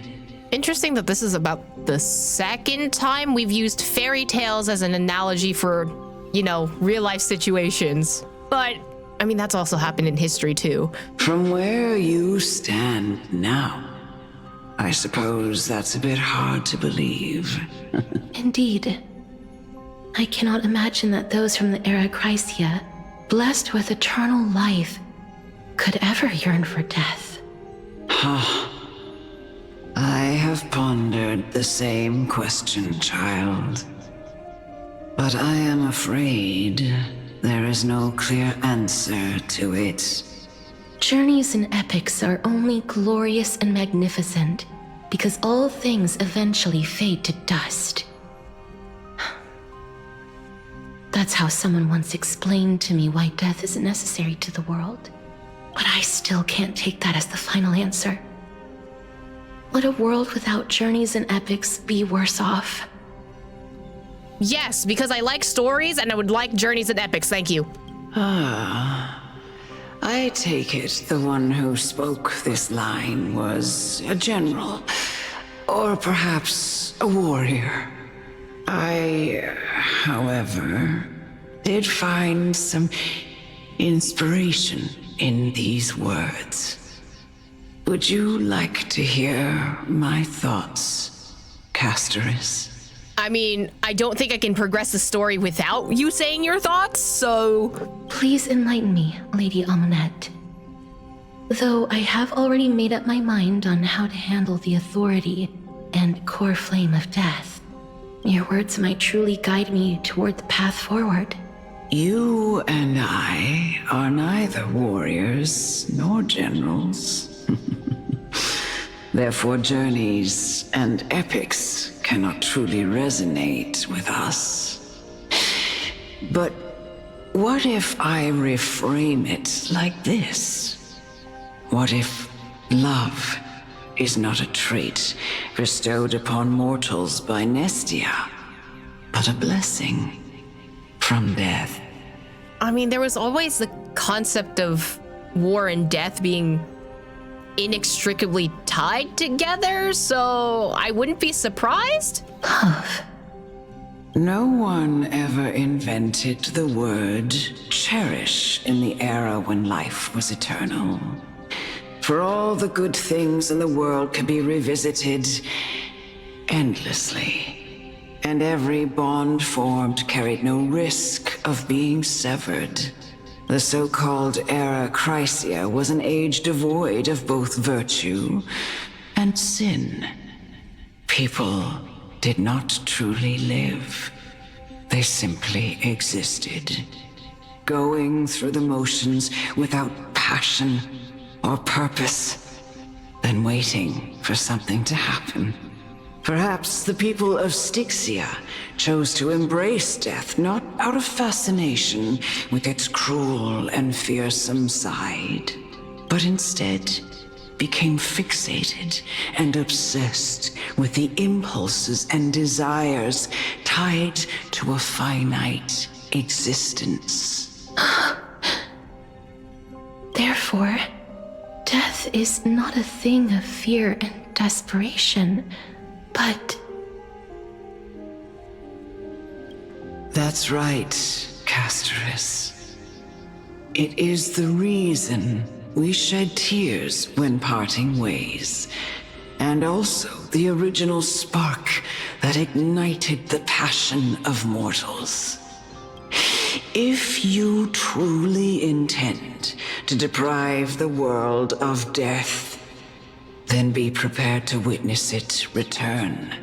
Interesting that this is about the second time we've used fairy tales as an analogy for, real life situations. But, I mean, that's also happened in history too. From where you stand now, I suppose that's a bit hard to believe. Indeed. I cannot imagine that those from the era Chrysia, blessed with eternal life, could ever yearn for death. I have pondered the same question, child. But I am afraid there is no clear answer to it. Journeys and epics are only glorious and magnificent because all things eventually fade to dust. That's how someone once explained to me why death isn't necessary to the world. But I still can't take that as the final answer. Would a world without journeys and epics be worse off? Yes, because I like stories and I would like journeys and epics, thank you. I take it the one who spoke this line was a general, or perhaps a warrior. I, however, did find some inspiration in these words. Would you like to hear my thoughts, Castoris? I mean, I don't think I can progress the story without you saying your thoughts, so... Please enlighten me, Lady Amonette. Though I have already made up my mind on how to handle the authority and core flame of death, your words might truly guide me toward the path forward. You and I are neither warriors nor generals. Therefore, journeys and epics cannot truly resonate with us. But what if I reframe it like this? What if love is not a trait bestowed upon mortals by Nestia, but a blessing from death? I mean, there was always the concept of war and death being inextricably tied together, so I wouldn't be surprised. Love. No one ever invented the word cherish in the era when life was eternal. For all the good things in the world could be revisited endlessly, and every bond formed carried no risk of being severed. The so-called era Chrysia was an age devoid of both virtue and sin. People did not truly live. They simply existed, going through the motions without passion or purpose, then waiting for something to happen. Perhaps the people of Styxia chose to embrace death not out of fascination with its cruel and fearsome side, but instead became fixated and obsessed with the impulses and desires tied to a finite existence. Therefore, death is not a thing of fear and desperation, but... That's right, Castoris. It is the reason we shed tears when parting ways, and also the original spark that ignited the passion of mortals. If you truly intend to deprive the world of death, then be prepared to witness it return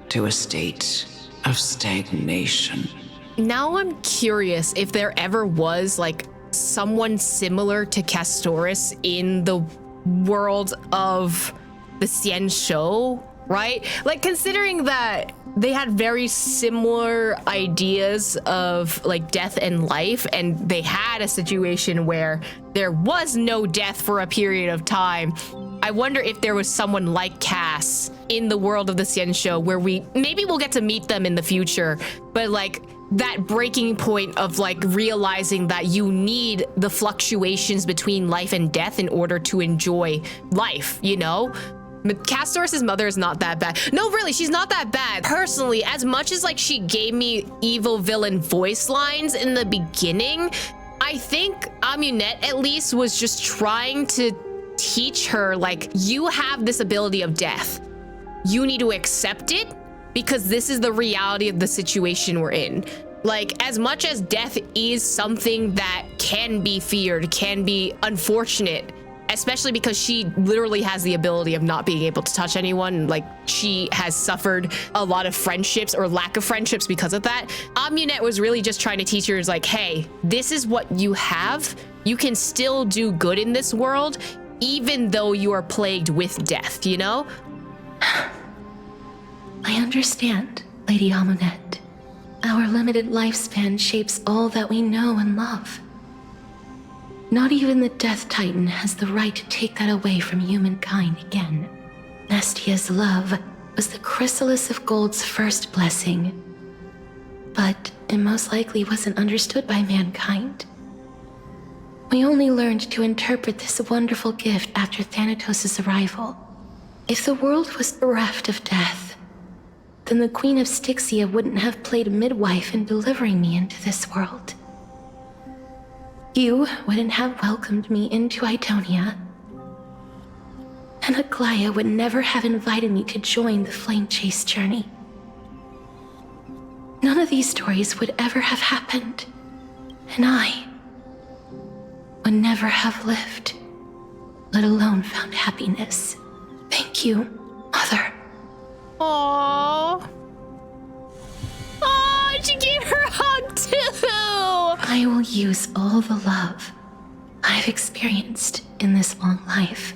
to a state of stagnation. Now I'm curious if there ever was, like, someone similar to Castoris in the world of the Xian show, right? Like, considering that they had very similar ideas of, like, death and life, and they had a situation where there was no death for a period of time. I wonder if there was someone like Cass in the world of the Xian show where maybe we'll get to meet them in the future, but, like, that breaking point of, like, realizing that you need the fluctuations between life and death in order to enjoy life, you know? Castor's mother is not that bad. No, really, she's not that bad. Personally, as much as like she gave me evil villain voice lines in the beginning, I think Amunet at least was just trying to teach her, like, you have this ability of death. You need to accept it because this is the reality of the situation we're in. Like, as much as death is something that can be feared, can be unfortunate, especially because she literally has the ability of not being able to touch anyone. Like, she has suffered a lot of friendships or lack of friendships because of that. Amunet was really just trying to teach her, is like, hey, this is what you have. You can still do good in this world, even though you are plagued with death, you know? I understand, Lady Amunet. Our limited lifespan shapes all that we know and love. Not even the Death Titan has the right to take that away from humankind again. Nestia's love was the chrysalis of Gold's first blessing, but it most likely wasn't understood by mankind. We only learned to interpret this wonderful gift after Thanatos' arrival. If the world was bereft of death, then the Queen of Styxia wouldn't have played midwife in delivering me into this world. You wouldn't have welcomed me into Idonia, and Aglaya would never have invited me to join the Flame Chase journey. None of these stories would ever have happened, and I would never have lived, let alone found happiness. Thank you, Mother. Aww. Oh, she gave her a hug too. I will use all the love I've experienced in this long life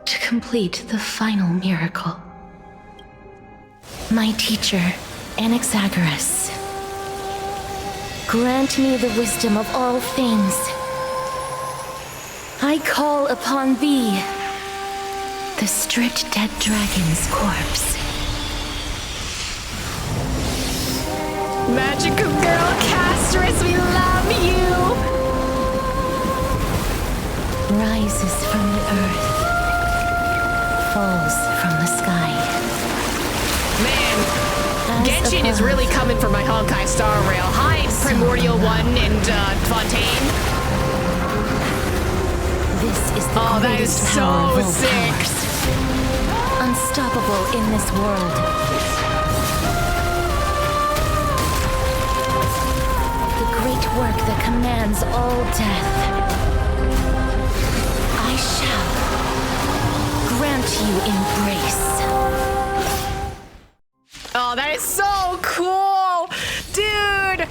to complete the final miracle. My teacher, Anaxagoras, grant me the wisdom of all things. I call upon thee, the stripped dead dragon's corpse. Magical girl Castress, we love you! Rises from the earth, falls from the sky. Man, Genshin is really coming for my Honkai Star Rail. Hi, Primordial One and Fontaine. This is the that is greatest power so of all sick. powers. Unstoppable in this world. The great work that commands all death. I shall grant you embrace. Oh, that is so cool! Dude!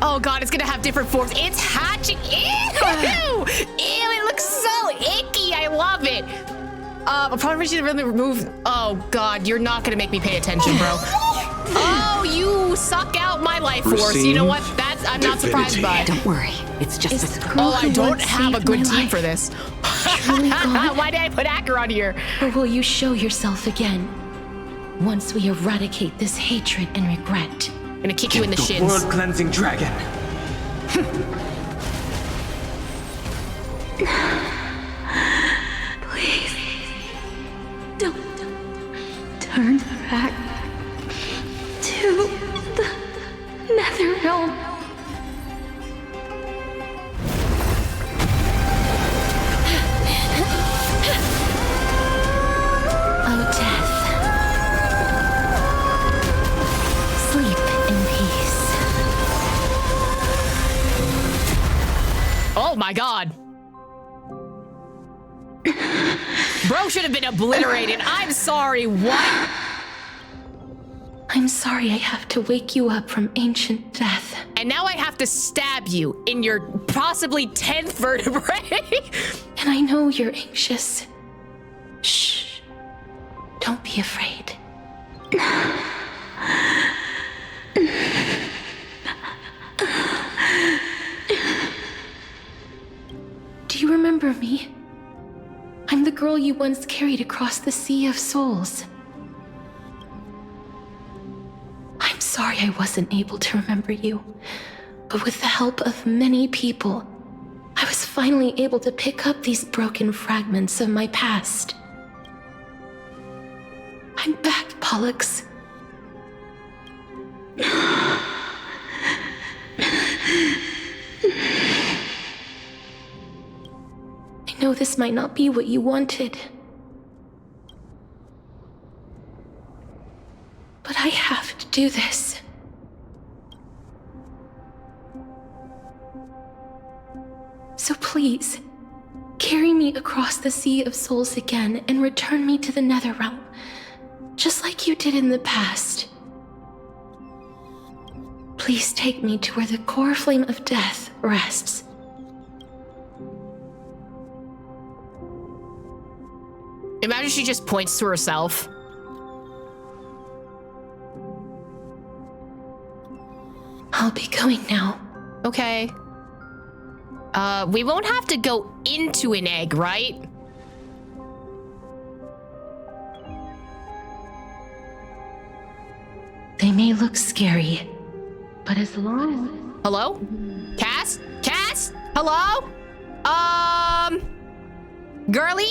Oh god, it's gonna have different forms. It's hatching. Ew! Ew, it looks so icky. I love it. I probably should really remove. Oh god, you're not gonna make me pay attention, bro. Oh, you suck out my life force. You know what? That's I'm not surprised by. Don't worry, it's just a Oh, I don't have a good team for this. Why did I put Acheron here? Or will you show yourself again once we eradicate this hatred and regret? I'm gonna kick you in the shins. World-cleansing dragon. Please, don't turn back to the Nether Realm. Oh, death. Sleep in peace. Oh my god. Bro should have been obliterated. I'm sorry, what? I'm sorry I have to wake you up from ancient death. And now I have to stab you in your possibly 10th vertebrae. And I know you're anxious. Shh. Don't be afraid. Do you remember me? I'm the girl you once carried across the Sea of Souls. I'm sorry I wasn't able to remember you, but with the help of many people, I was finally able to pick up these broken fragments of my past. Pollux. I know this might not be what you wanted, but I have to do this. So please, carry me across the Sea of Souls again and return me to the Netherrealm, just like you did in the past. Please take me to where the core flame of death rests. Imagine she just points to herself. I'll be going now. Okay. We won't have to go into an egg, right? They may look scary, but as long... Hello? Cass? Cass? Hello? Girly?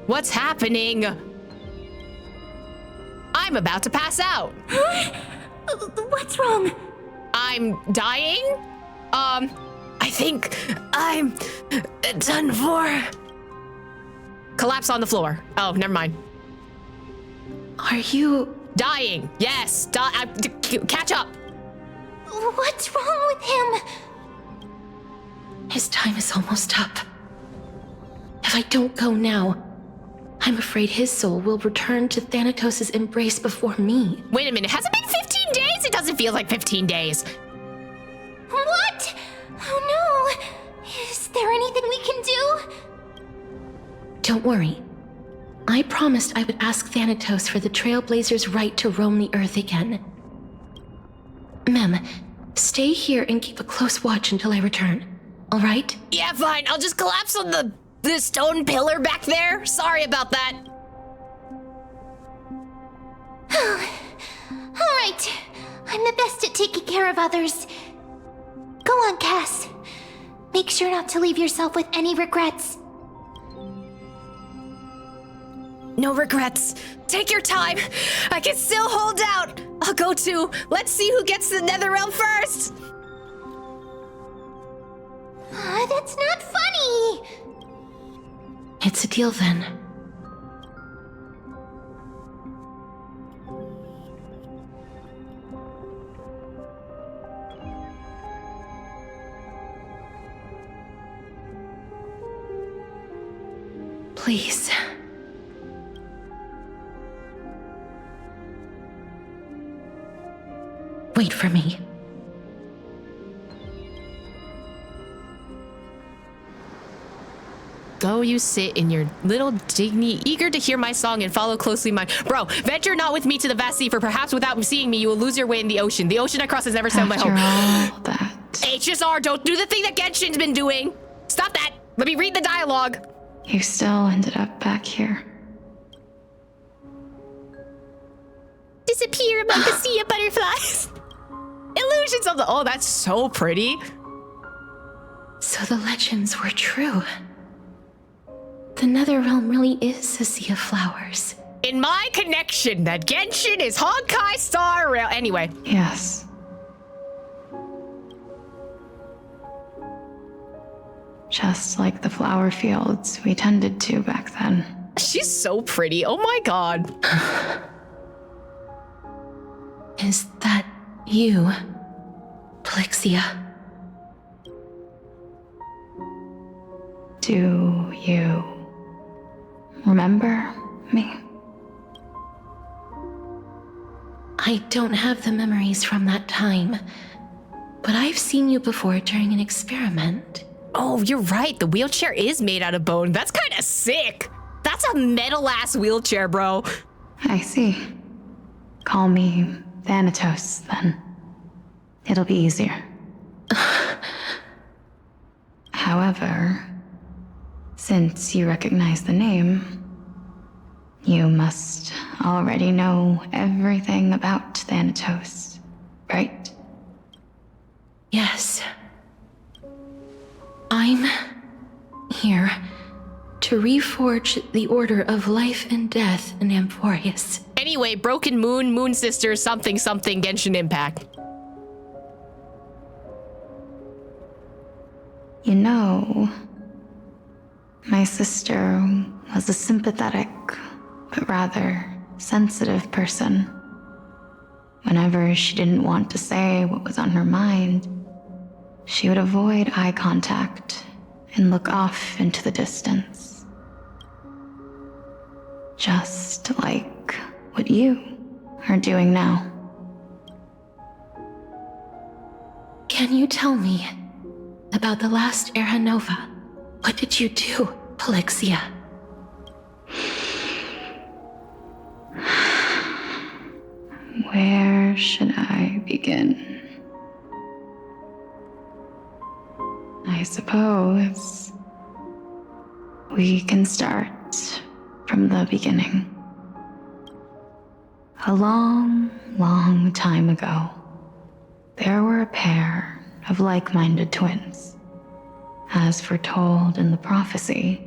What's happening? I'm about to pass out. What's wrong? I'm dying? I think I'm done for. Collapse on the floor. Oh, never mind. Are you... Dying. Yes. Catch up. What's wrong with him? His time is almost up. If I don't go now, I'm afraid his soul will return to Thanatos' embrace before me. Wait a minute, has it been 15 days? It doesn't feel like 15 days. What? Oh no! Is there anything we can do? Don't worry. I promised I would ask Thanatos for the Trailblazers' right to roam the Earth again. Mem, stay here and keep a close watch until I return. All right? Yeah, fine. I'll just collapse on the stone pillar back there. Sorry about that. All right. I'm the best at taking care of others. Go on, Cass. Make sure not to leave yourself with any regrets. No regrets. Take your time. I can still hold out. I'll go to. Let's see who gets the Netherrealm first. That's not funny. It's a deal then. Please. Wait for me. Go you sit in your little dignity, eager to hear my song and follow closely my... Bro, venture not with me to the vast sea, for perhaps without seeing me, you will lose your way in the ocean. The ocean I cross has never sound my home. All that. HSR, don't do the thing that Genshin's been doing. Stop that. Let me read the dialogue. You still ended up back here. Disappear among the sea of butterflies. Illusions of the... Oh, that's so pretty. So the legends were true. The Netherrealm really is a sea of flowers. In my connection, that Genshin is Honkai Star Rail. Anyway. Yes. Just like the flower fields we tended to back then. She's so pretty. Oh my god. Is that you, Styxia? Do you remember me? I don't have the memories from that time, but I've seen you before during an experiment. Oh, you're right. The wheelchair is made out of bone. That's kind of sick. That's a metal-ass wheelchair, bro. I see. Call me Thanatos, then. It'll be easier. However, since you recognize the name, you must already know everything about Thanatos, right? Yes. I'm here to reforge the order of life and death in Amphoreus. Anyway, Broken Moon, Moon Sisters, something, Genshin Impact. You know, my sister was a sympathetic, but rather sensitive person. Whenever she didn't want to say what was on her mind, she would avoid eye contact and look off into the distance. Just like what you are doing now. Can you tell me about the last Era Nova? What did you do, Pelixia? Where should I begin? I suppose we can start from the beginning. A long, long time ago, there were a pair of like-minded twins. As foretold in the prophecy,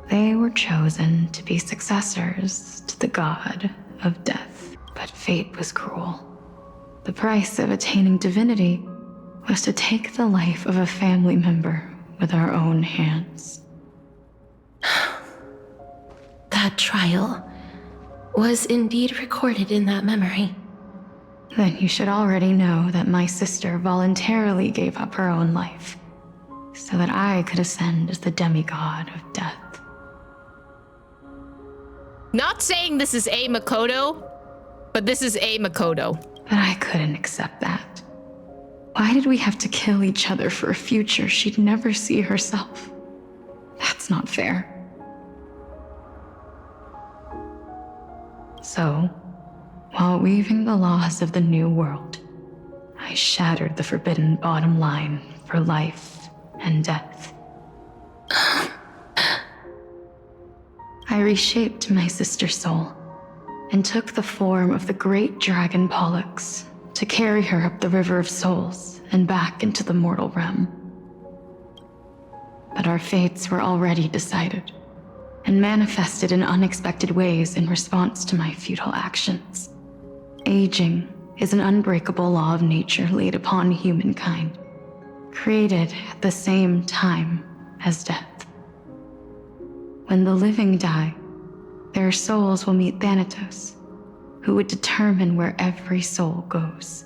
they were chosen to be successors to the god of death. But fate was cruel. The price of attaining divinity was to take the life of a family member with our own hands. That trial was indeed recorded in that memory. Then you should already know that my sister voluntarily gave up her own life so that I could ascend as the demigod of death. Not saying this is a Makoto, but this is a Makoto. But I couldn't accept that. Why did we have to kill each other for a future she'd never see herself? That's not fair. So, while weaving the laws of the new world, I shattered the forbidden bottom line for life and death. I reshaped my sister's soul and took the form of the great dragon Pollux to carry her up the River of Souls and back into the mortal realm. But our fates were already decided and manifested in unexpected ways in response to my futile actions. Aging is an unbreakable law of nature laid upon humankind, created at the same time as death. When the living die, their souls will meet Thanatos, who would determine where every soul goes.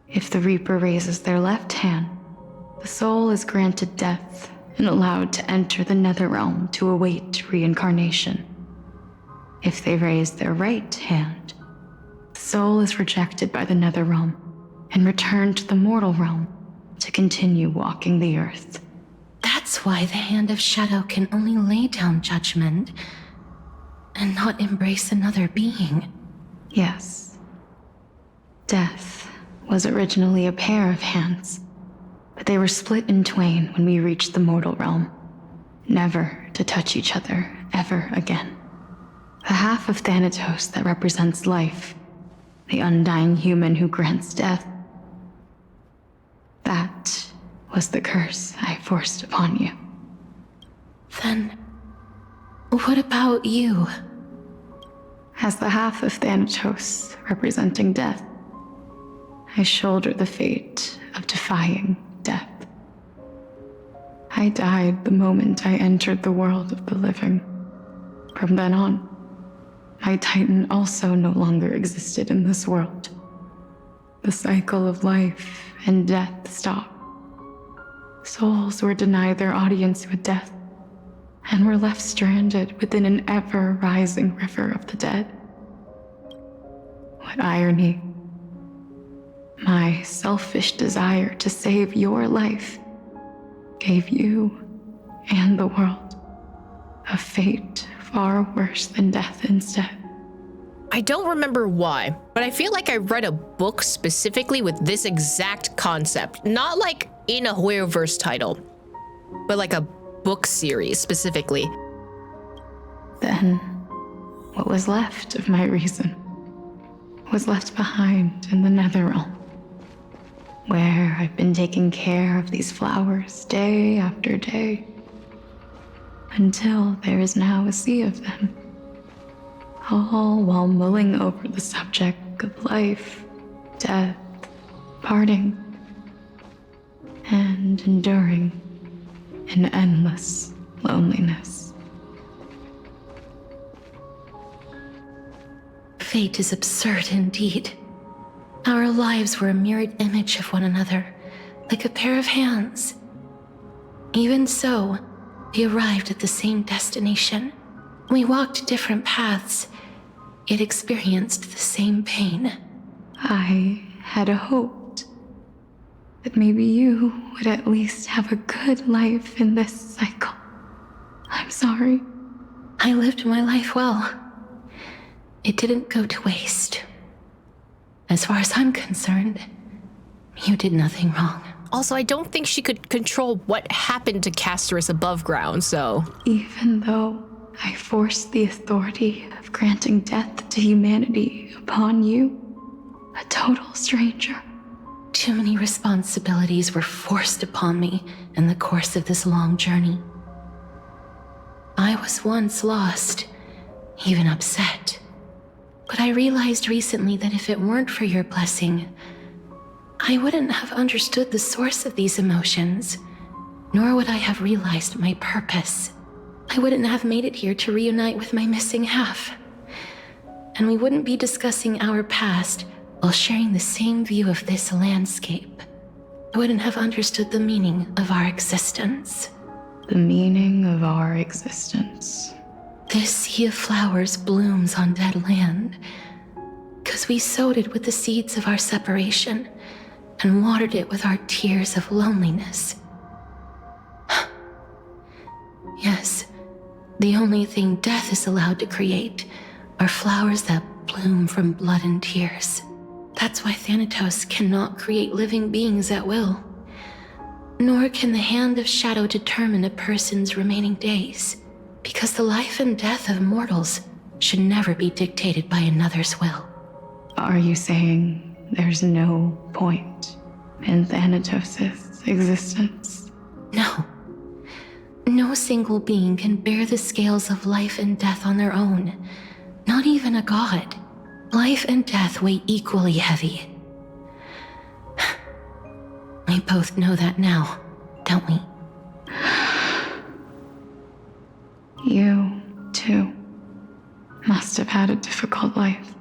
If the Reaper raises their left hand, the soul is granted death and allowed to enter the Netherrealm to await reincarnation. If they raise their right hand, the soul is rejected by the Netherrealm and returned to the mortal realm to continue walking the earth. That's why the Hand of Shadow can only lay down judgment and not embrace another being. Yes. Death was originally a pair of hands, but they were split in twain when we reached the mortal realm, never to touch each other ever again. The half of Thanatos that represents life, the undying human who grants death, that was the curse I forced upon you. Then, what about you? As the half of Thanatos representing death, I shoulder the fate of defying death. I died the moment I entered the world of the living. From then on, my Titan also no longer existed in this world. The cycle of life and death stopped. Souls were denied their audience with death and were left stranded within an ever-rising river of the dead. What irony. My selfish desire to save your life gave you and the world a fate far worse than death instead. I don't remember why, but I feel like I read a book specifically with this exact concept. Not like in a Hoyoverse title, but like a book series specifically. Then, what was left of my reason was left behind in the Netherrealm, where I've been taking care of these flowers day after day. until there is now a sea of them. All while mulling over the subject of life, death, parting, and enduring an endless loneliness. Fate is absurd indeed. Our lives were a mirrored image of one another, like a pair of hands. Even so, we arrived at the same destination. We walked different paths, yet experienced the same pain. I had hoped that maybe you would at least have a good life in this cycle. I'm sorry. I lived my life well. It didn't go to waste. As far as I'm concerned, you did nothing wrong. Also, I don't think she could control what happened to Castorus above ground, so... Even though I forced the authority of granting death to humanity upon you, a total stranger. Too many responsibilities were forced upon me in the course of this long journey. I was once lost, even upset. But I realized recently that if it weren't for your blessing, I wouldn't have understood the source of these emotions, nor would I have realized my purpose. I wouldn't have made it here to reunite with my missing half. And we wouldn't be discussing our past while sharing the same view of this landscape. I wouldn't have understood the meaning of our existence. The meaning of our existence. This sea of flowers blooms on dead land, 'cause we sowed it with the seeds of our separation and watered it with our tears of loneliness. Yes, the only thing death is allowed to create are flowers that bloom from blood and tears. That's why Thanatos cannot create living beings at will. Nor can the hand of shadow determine a person's remaining days, because the life and death of mortals should never be dictated by another's will. Are you saying there's no point in Thanatos' existence? No. No single being can bear the scales of life and death on their own. Not even a god. Life and death weigh equally heavy. We both know that now, don't we? You, too, must have had a difficult life.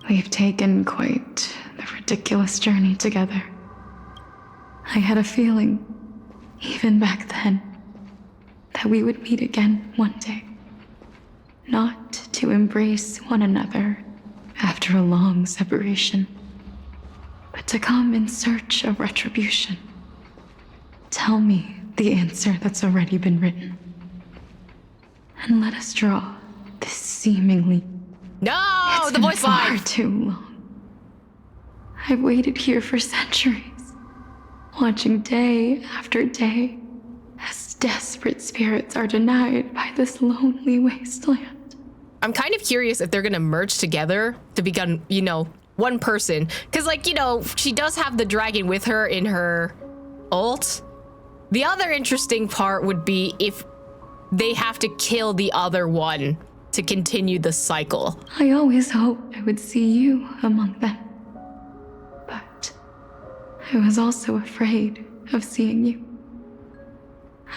We've taken quite the ridiculous journey together. I had a feeling, even back then, that we would meet again one day. Not to embrace one another after a long separation, but to come in search of retribution. Tell me the answer that's already been written. And let us draw this seemingly... No! It's The voice been far line! too long. I've waited here for centuries, watching day after day as desperate spirits are denied by this lonely wasteland. I'm kind of curious if they're gonna merge together to become, one person. Because, she does have the dragon with her in her ult. The other interesting part would be if they have to kill the other one to continue the cycle. I always hoped I would see you among them. But I was also afraid of seeing you.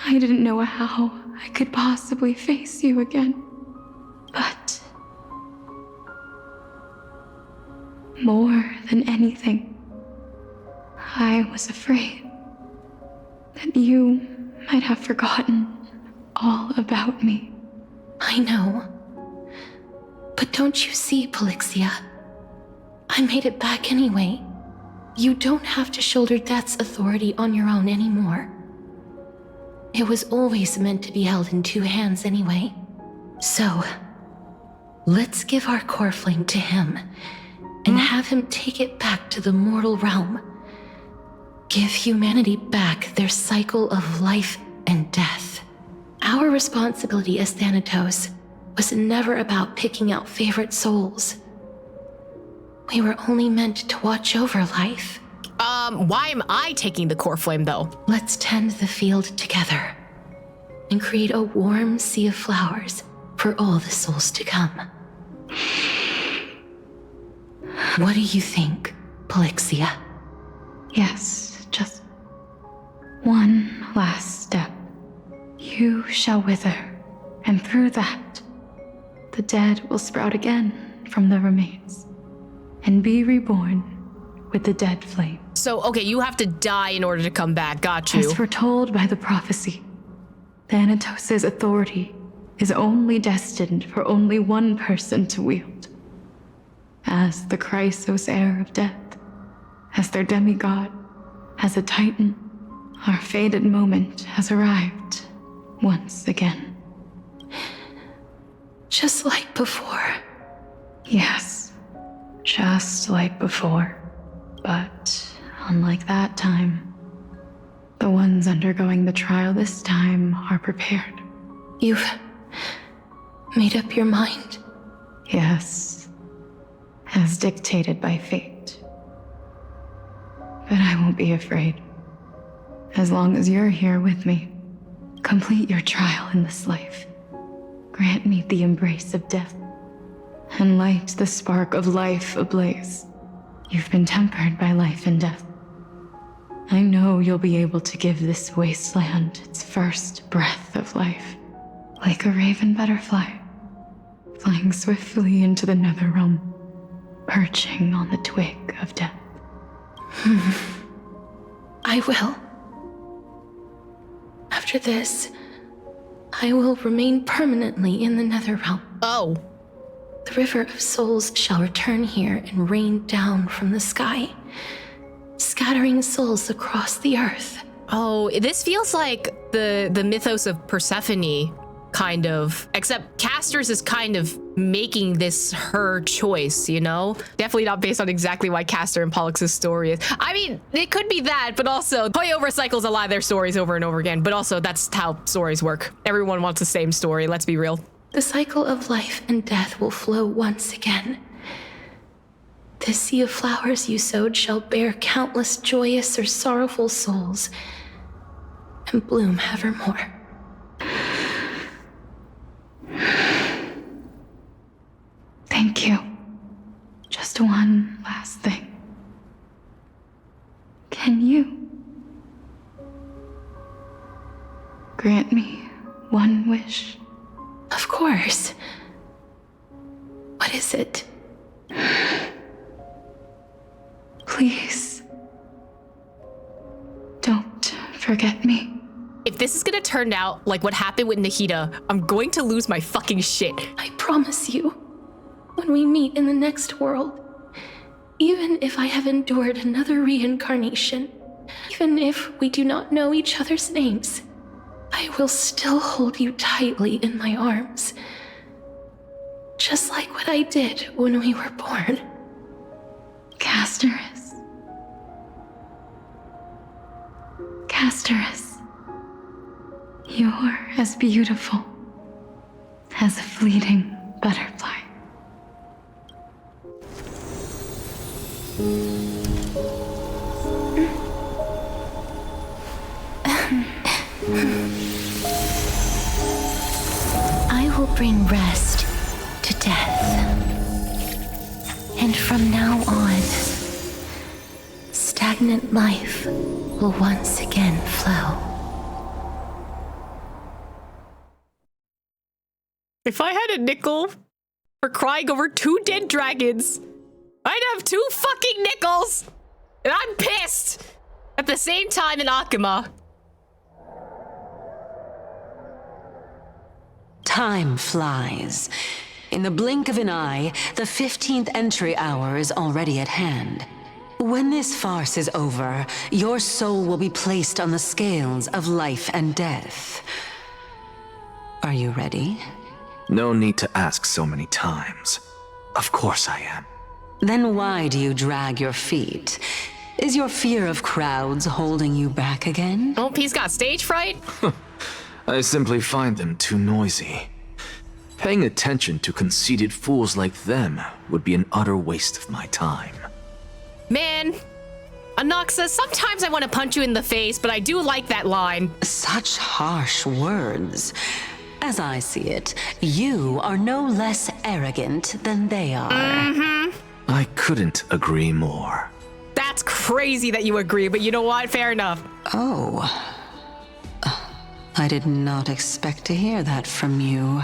I didn't know how I could possibly face you again. But more than anything, I was afraid that you might have forgotten all about me. I know. But don't you see, Pelixia? I made it back anyway. You don't have to shoulder death's authority on your own anymore. It was always meant to be held in two hands anyway. So, let's give our core flame to him and have him take it back to the mortal realm. Give humanity back their cycle of life and death. Our responsibility as Thanatos was never about picking out favorite souls. We were only meant to watch over life. Why am I taking the core flame, though? Let's tend the field together. and create a warm sea of flowers for all the souls to come. What do you think, Styxia? Yes, just one last step. You shall wither, and through that, the dead will sprout again from the remains, and be reborn with the dead flame. So, okay, you have to die in order to come back. Got you. As foretold by the prophecy, Thanatos' authority is only destined for only one person to wield. As the Chrysos heir of death, as their demigod, as a titan, our fated moment has arrived once again. Just like before. Yes, just like before. But unlike that time, the ones undergoing the trial this time are prepared. You've made up your mind? Yes, as dictated by fate. But I won't be afraid. As long as you're here with me, complete your trial in this life. Grant me the embrace of death, and light the spark of life ablaze. You've been tempered by life and death. I know you'll be able to give this wasteland its first breath of life, like a raven butterfly, flying swiftly into the Netherrealm, perching on the twig of death. I will. After this, I will remain permanently in the Netherrealm. Oh. The River of Souls shall return here and rain down from the sky, scattering souls across the earth. Oh, this feels like the mythos of Persephone, kind of. Except Castor's is kind of making this her choice, you know? Definitely not based on exactly why Castor and Pollux' story is. I mean, it could be that, but also Hoyo recycles a lot of their stories over and over again, but also that's how stories work. Everyone wants the same story, let's be real. The cycle of life and death will flow once again. This sea of flowers you sowed shall bear countless joyous or sorrowful souls, and bloom evermore. Thank you. Just one last thing. Can you grant me one wish? Of course. What is it? Please, don't forget me. If this is gonna turn out like what happened with Nahida, I'm going to lose my fucking shit. I promise you, when we meet in the next world, even if I have endured another reincarnation, even if we do not know each other's names, I will still hold you tightly in my arms. Just like what I did when we were born. Castorus. Castorus. You're as beautiful as a fleeting butterfly. I will bring rest to death. And from now on, stagnant life will once again flow. If I had a nickel for crying over 2 dead dragons, I'd have 2 fucking nickels! And I'm pissed! At the same time in Akuma. Time flies. In the blink of an eye, the 15th entry hour is already at hand. When this farce is over, your soul will be placed on the scales of life and death. Are you ready? No need to ask so many times. Of course I am. Then why do you drag your feet? Is your fear of crowds holding you back again? Oh, he's got stage fright? I simply find them too noisy. Paying attention to conceited fools like them would be an utter waste of my time. Man, Anaxa, sometimes I want to punch you in the face, but I do like that line. Such harsh words. As I see it, you are no less arrogant than they are. I couldn't agree more. That's crazy that you agree, but you know what? Fair enough. Oh. I did not expect to hear that from you.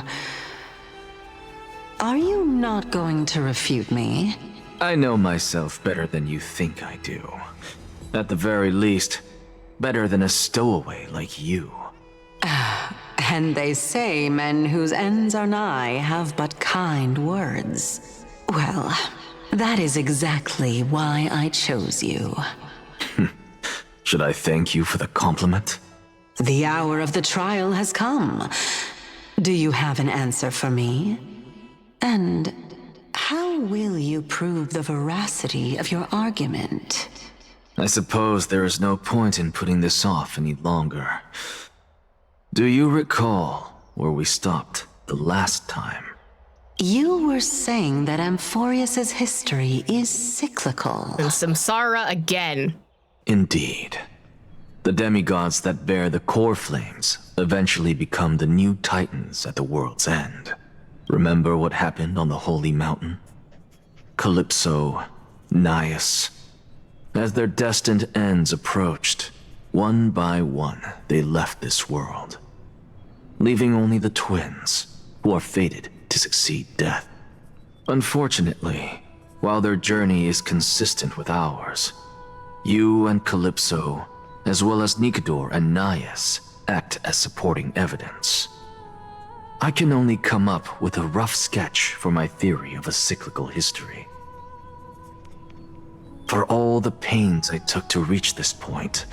Are you not going to refute me? I know myself better than you think I do. At the very least, better than a stowaway like you. And they say men whose ends are nigh have but kind words. Well, that is exactly why I chose you. Should I thank you for the compliment? The hour of the trial has come. Do you have an answer for me? And how will you prove the veracity of your argument? I suppose there is no point in putting this off any longer. Do you recall where we stopped the last time? You were saying that Amphoreus's history is cyclical. And Samsara again. Indeed. The demigods that bear the core flames eventually become the new titans at the world's end. Remember what happened on the Holy Mountain? Calypso, Naias. As their destined ends approached, one by one they left this world, leaving only the twins, who are fated to succeed death. Unfortunately, while their journey is consistent with ours, you and Calypso, as well as Nikador and Naias, act as supporting evidence. I can only come up with a rough sketch for my theory of a cyclical history. For all the pains I took to reach this point,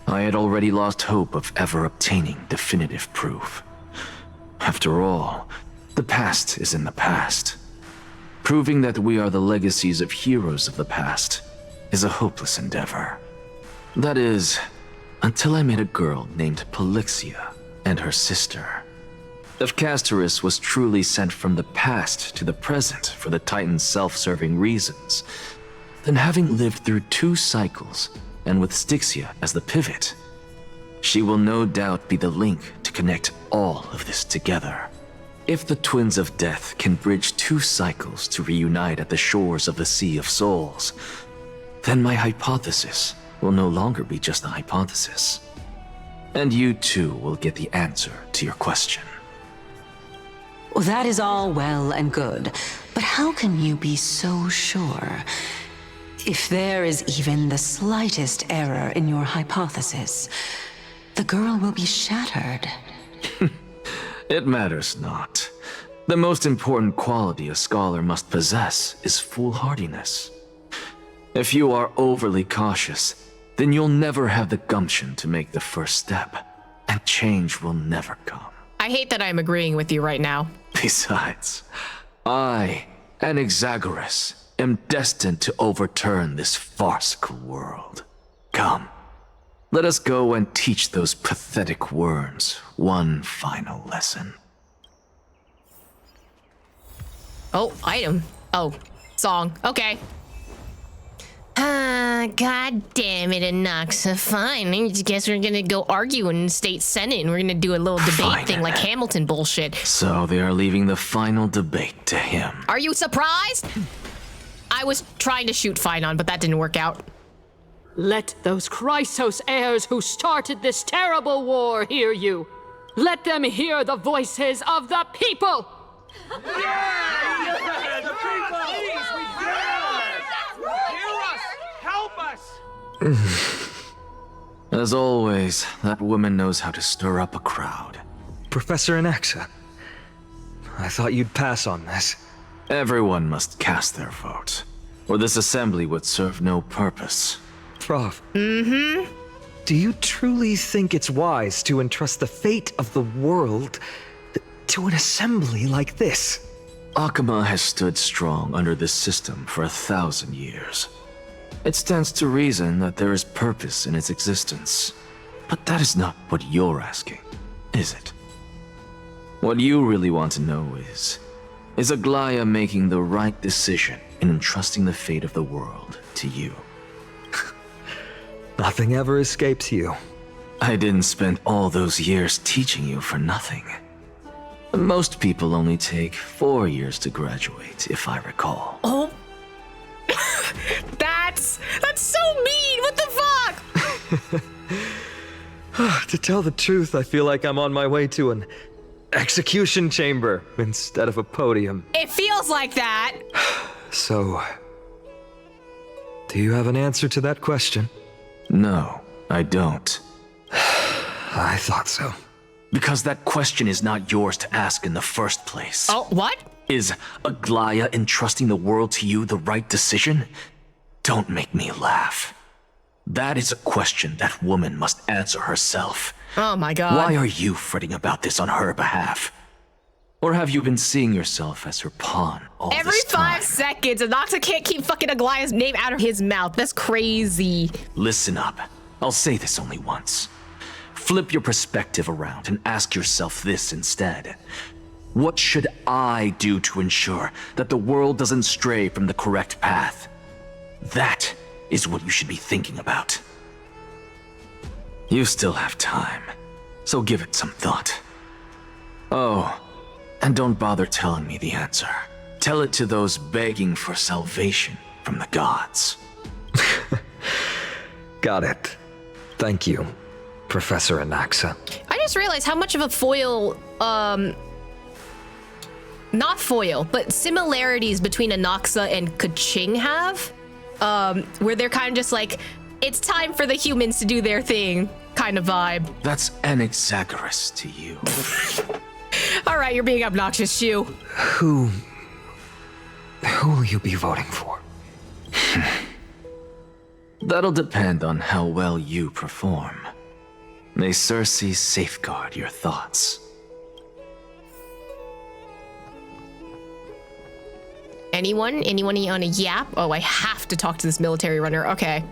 I had already lost hope of ever obtaining definitive proof. After all, the past is in the past. Proving that we are the legacies of heroes of the past is a hopeless endeavor. That is, until I met a girl named Styxia and her sister. If Castorus was truly sent from the past to the present for the Titan's self-serving reasons, then having lived through 2 cycles, and with Styxia as the pivot, she will no doubt be the link to connect all of this together. If the Twins of Death can bridge 2 cycles to reunite at the shores of the Sea of Souls, then my hypothesis will no longer be just a hypothesis. And you too will get the answer to your question. Well, that is all well and good, but how can you be so sure? If there is even the slightest error in your hypothesis, the girl will be shattered. It matters not. The most important quality a scholar must possess is foolhardiness. If you are overly cautious, then you'll never have the gumption to make the first step, and change will never come. I hate that I'm agreeing with you right now. Besides, I, Anaxagoras, am destined to overturn this farcical world. Come, let us go and teach those pathetic worms one final lesson. Oh, item. Oh, song. Okay. God damn it, Anaxa. Fine. I guess we're gonna go argue in the state senate and we're gonna do a little debate thing like Hamilton bullshit. So they are leaving the final debate to him. Are you surprised? I was trying to shoot Finon, but that didn't work out. Let those Chrysos heirs who started this terrible war hear you. Let them hear the voices of the people! As always, that woman knows how to stir up a crowd. Professor Anaxa, I thought you'd pass on this. Everyone must cast their vote, or this assembly would serve no purpose. Prof. Do you truly think it's wise to entrust the fate of the world to an assembly like this? Akama has stood strong under this system for 1,000 years. It stands to reason that there is purpose in its existence. But that is not what you're asking, is it? What you really want to know is Aglaya making the right decision in entrusting the fate of the world to you? Nothing ever escapes you. I didn't spend all those years teaching you for nothing. Most people only take 4 years to graduate, if I recall. Oh. That's so mean. What the fuck? To tell the truth, I feel like I'm on my way to an execution chamber instead of a podium. It feels like that. So, do you have an answer to that question? No, I don't. I thought so. Because that question is not yours to ask in the first place. Oh, what? Is Aglaya entrusting the world to you the right decision? Don't make me laugh. That is a question that woman must answer herself. Oh my god. Why are you fretting about this on her behalf? Or have you been seeing yourself as her pawn all Every this time? 5 seconds, Anoxa can't keep fucking Aglaya's name out of his mouth. That's crazy. Listen up. I'll say this only once. Flip your perspective around and ask yourself this instead. What should I do to ensure that the world doesn't stray from the correct path? That is what you should be thinking about. You still have time, so give it some thought. Oh, and don't bother telling me the answer. Tell it to those begging for salvation from the gods. Got it. Thank you, Professor Anaxa. I just realized how much of a foil, not foil, but similarities between Anaxa and Kaching have. Where they're kind of just like, it's time for the humans to do their thing kind of vibe. That's Anaxagoras to you. All right, you're being obnoxious, Shu. Who will you be voting for? That'll depend on how well you perform. May Cersei safeguard your thoughts. Anyone on a yap? Oh, I have to talk to this military runner. Okay.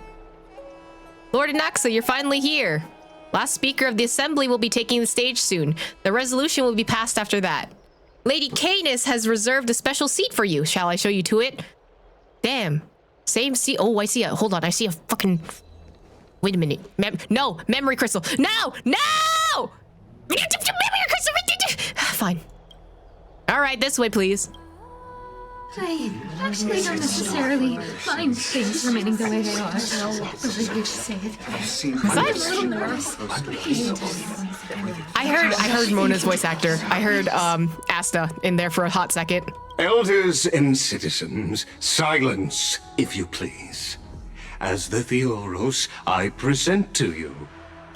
Lord Anaxa, you're finally here. Last speaker of the assembly will be taking the stage soon. The resolution will be passed after that. Lady Canis has reserved a special seat for you. Shall I show you to it? Damn. Same seat. Oh, I see a... Hold on, I see a fucking... Wait a minute. No! Memory crystal. No! No! Memory crystal! Fine. All right, this way, please. I actually don't necessarily mind things remaining the way they are. However you say it. I heard Mona's voice actor. I heard Asta in there for a hot second. Elders and citizens, silence, if you please. As the Theoros, I present to you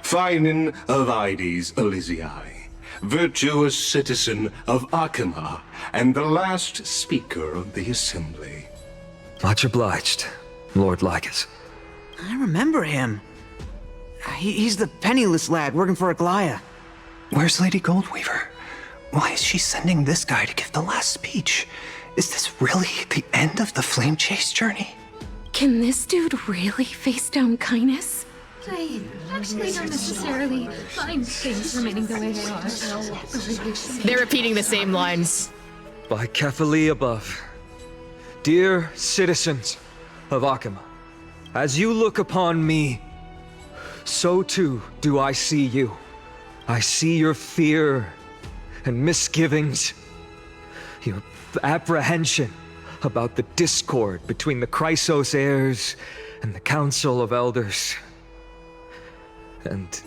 Finan of Ides Elysiae, virtuous citizen of Akima, and the last speaker of the assembly. Much obliged, Lord Lycus. I remember him. He's the penniless lad working for Aglaya. Where's Lady Goldweaver? Why is she sending this guy to give the last speech? Is this really the end of the Flame Chase journey? Can this dude really face down kindness? I actually don't necessarily mind things remaining the way they are. They're repeating the same lines. By Hastily above. Dear citizens of Akima, as you look upon me, so too do I see you. I see your fear and misgivings, your apprehension about the discord between the Chrysos heirs and the Council of Elders, and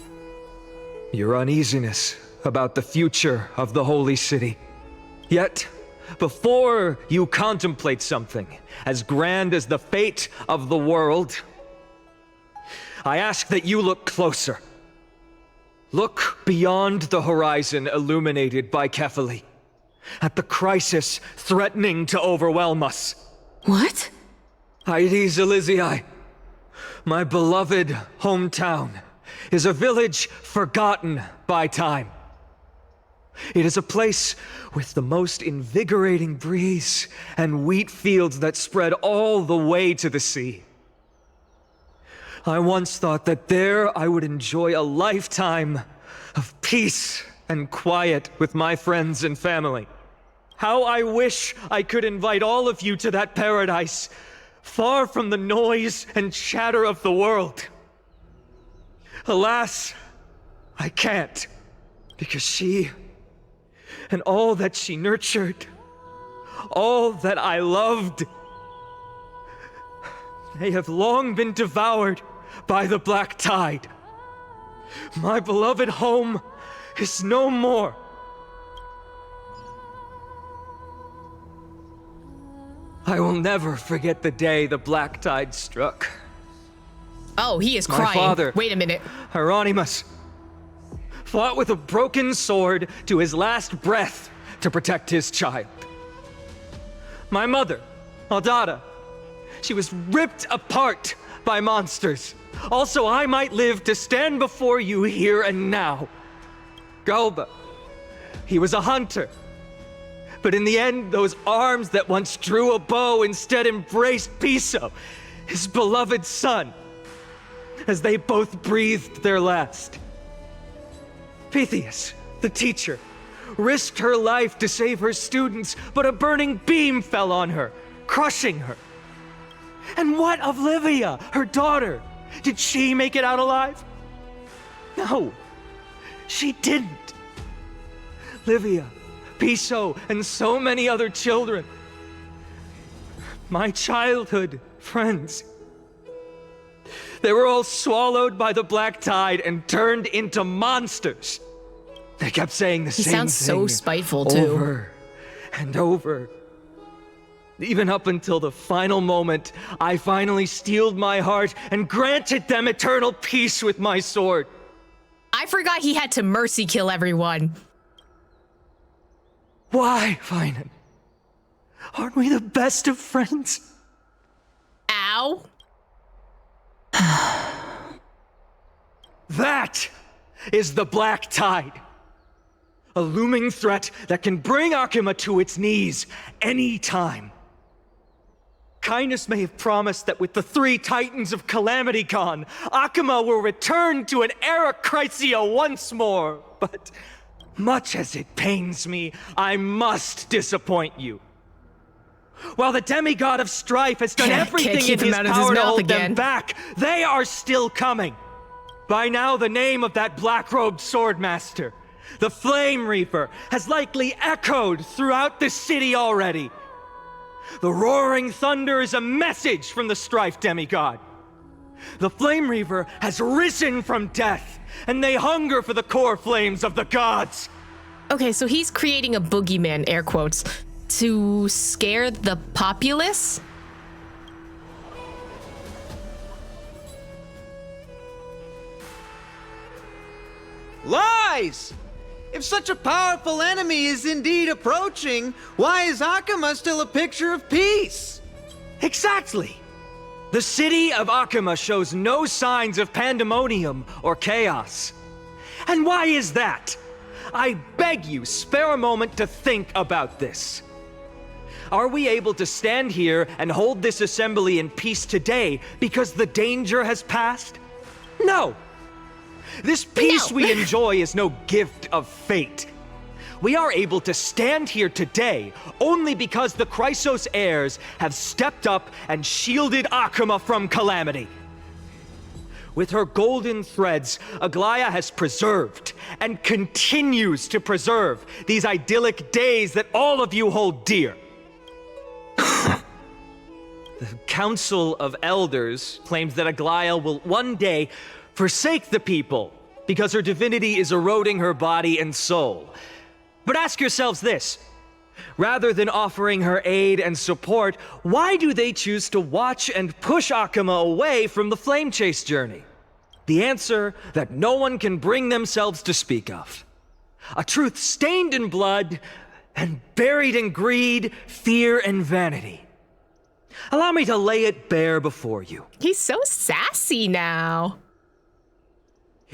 your uneasiness about the future of the Holy City. Yet, before you contemplate something as grand as the fate of the world, I ask that you look closer. Look beyond the horizon illuminated by Hastily, at the crisis threatening to overwhelm us. What? Ides Elysiae, my beloved hometown, is a village forgotten by time. It is a place with the most invigorating breeze and wheat fields that spread all the way to the sea. I once thought that there I would enjoy a lifetime of peace and quiet with my friends and family. How I wish I could invite all of you to that paradise, far from the noise and chatter of the world. Alas, I can't, because she and all that she nurtured, all that I loved, they have long been devoured by the black tide. My beloved home is no more. I will never forget the day the black tide struck. Oh, he is My crying. father, Wait a minute. Hieronymus, fought with a broken sword to his last breath to protect his child. My mother, Aldada, she was ripped apart by monsters. Also, I might live to stand before you here and now. Galba, he was a hunter. But in the end, those arms that once drew a bow instead embraced Piso, his beloved son, as they both breathed their last. Pythias, the teacher, risked her life to save her students, but a burning beam fell on her, crushing her. And what of Livia, her daughter? Did she make it out alive? No, she didn't. Livia, Piso, and so many other children. My childhood friends. They were all swallowed by the black tide and turned into monsters. They kept saying the same thing. He sounds so spiteful, too. Over and over. Even up until the final moment, I finally steeled my heart and granted them eternal peace with my sword. I forgot he had to mercy kill everyone. Why, Finan? Aren't we the best of friends? Ow. That is the black tide. A looming threat that can bring Akuma to its knees any time. Kindness may have promised that with the 3 Titans of Calamity gone, Akuma will return to an era Chrysia once more, but much as it pains me, I must disappoint you. While the demigod of strife has done everything in his power to hold them back, they are still coming. By now, the name of that black-robed swordmaster, the Flame Reaper, has likely echoed throughout the city already. The roaring thunder is a message from the strife demigod. The Flame Reaper has risen from death, and they hunger for the core flames of the gods. Okay, so he's creating a boogeyman, air quotes, to scare the populace? Lies! If such a powerful enemy is indeed approaching, why is Akuma still a picture of peace? Exactly! The city of Akuma shows no signs of pandemonium or chaos. And why is that? I beg you, spare a moment to think about this. Are we able to stand here and hold this assembly in peace today because the danger has passed? No! This peace we enjoy is no gift of fate. We are able to stand here today only because the Chrysos heirs have stepped up and shielded Akuma from calamity. With her golden threads, Aglaya has preserved and continues to preserve these idyllic days that all of you hold dear. The Council of Elders claims that Aglaya will one day forsake the people because her divinity is eroding her body and soul. But ask yourselves this. Rather than offering her aid and support, why do they choose to watch and push Akuma away from the Flame Chase journey? The answer that no one can bring themselves to speak of. A truth stained in blood and buried in greed, fear, and vanity. Allow me to lay it bare before you. He's so sassy now.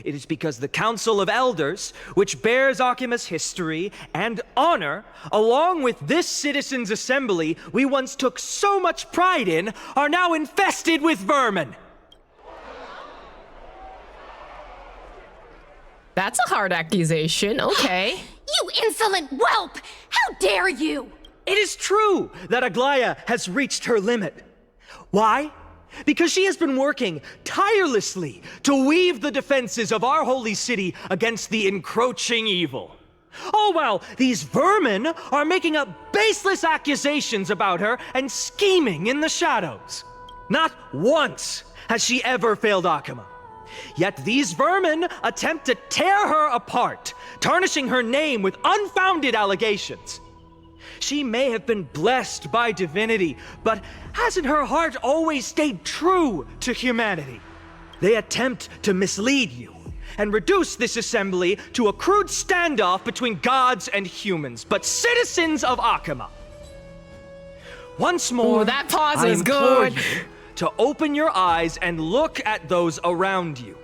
It is because the Council of Elders, which bears Akuma's history and honor, along with this citizens' assembly we once took so much pride in, are now infested with vermin. That's a hard accusation, okay. You insolent whelp! How dare you! It is true that Aglaya has reached her limit. Why? because she has been working tirelessly to weave the defenses of our holy city against the encroaching evil. All while these vermin are making up baseless accusations about her and scheming in the shadows. Not once has she ever failed Akama. Yet these vermin attempt to tear her apart, tarnishing her name with unfounded allegations. She may have been blessed by divinity, but hasn't her heart always stayed true to humanity? They attempt to mislead you and reduce this assembly to a crude standoff between gods and humans, but citizens of Akama. Once more, Ooh, that pause I is implore good. you to open your eyes and look at those around you.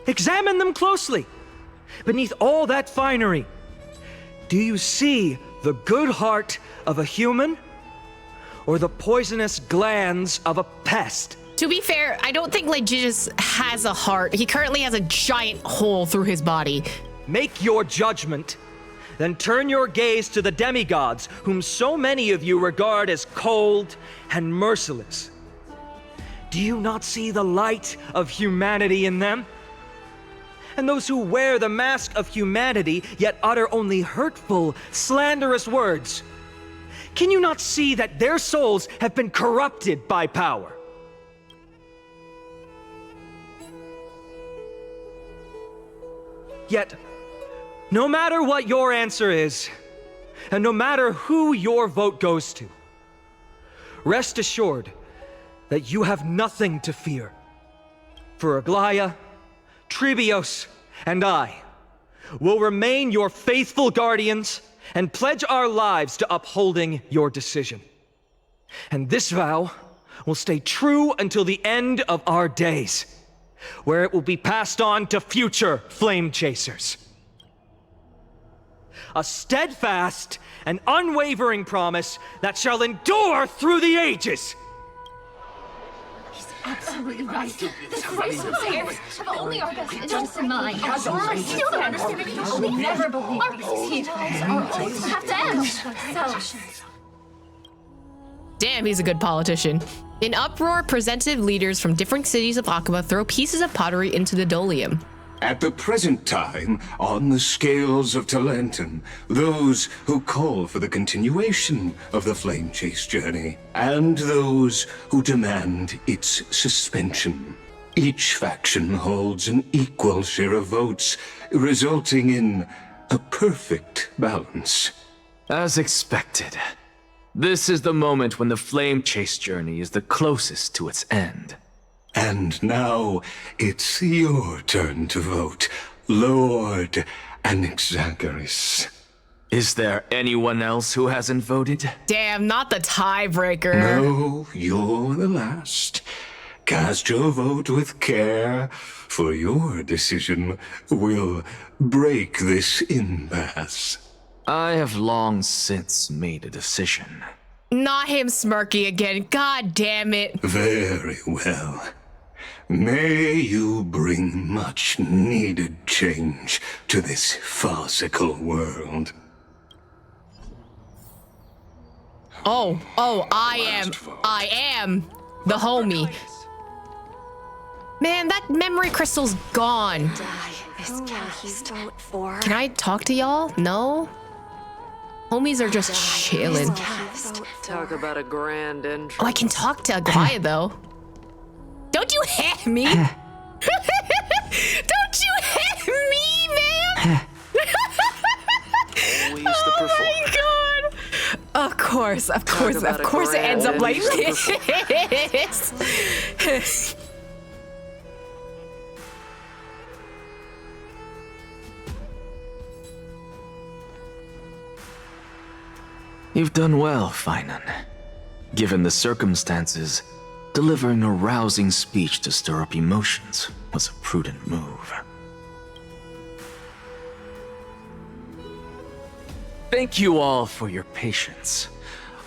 Examine them closely. Beneath all that finery, do you see the good heart of a human or the poisonous glands of a pest? To be fair, I don't think Legitus has a heart. He currently has a giant hole through his body. Make your judgment, then turn your gaze to the demigods, whom so many of you regard as cold and merciless. Do you not see the light of humanity in them? And those who wear the mask of humanity, yet utter only hurtful, slanderous words. Can you not see that their souls have been corrupted by power? Yet, no matter what your answer is, and no matter who your vote goes to, rest assured that you have nothing to fear. For Aglaya, Tribios, and I will remain your faithful guardians and pledge our lives to upholding your decision. And this vow will stay true until the end of our days, where it will be passed on to future flame chasers. A steadfast and unwavering promise that shall endure through the ages. Absolutely right. The Chrysos heirs have only our best interests in mind. I still don't understand it. I will never believe our succeed. Have to end. So. Damn, he's a good politician. In uproar, representative leaders from different cities of Akama throw pieces of pottery into the Dolium. At the present time, on the scales of Talentum, those who call for the continuation of the Flame Chase journey, and those who demand its suspension. Each faction holds an equal share of votes, resulting in a perfect balance. As expected. This is the moment when the Flame Chase journey is the closest to its end. And now, it's your turn to vote, Lord Anaxagoras. Is there anyone else who hasn't voted? Damn, not the tiebreaker. No, you're the last. Cast your vote with care, for your decision will break this impasse. I have long since made a decision. Not him smirky again. God damn it. Very well. May you bring much needed change to this farcical world. Oh, I am the homie. Man, that memory crystal's gone. Can I talk to y'all? No? Homies are just chilling. Talk about a grand entrance. Oh, I can talk to Aglaya though. Don't you hit me? Don't you hit me, man? Oh my god. Of course it ends up like this. You've done well, Finan. Given the circumstances, delivering a rousing speech to stir up emotions was a prudent move. Thank you all for your patience.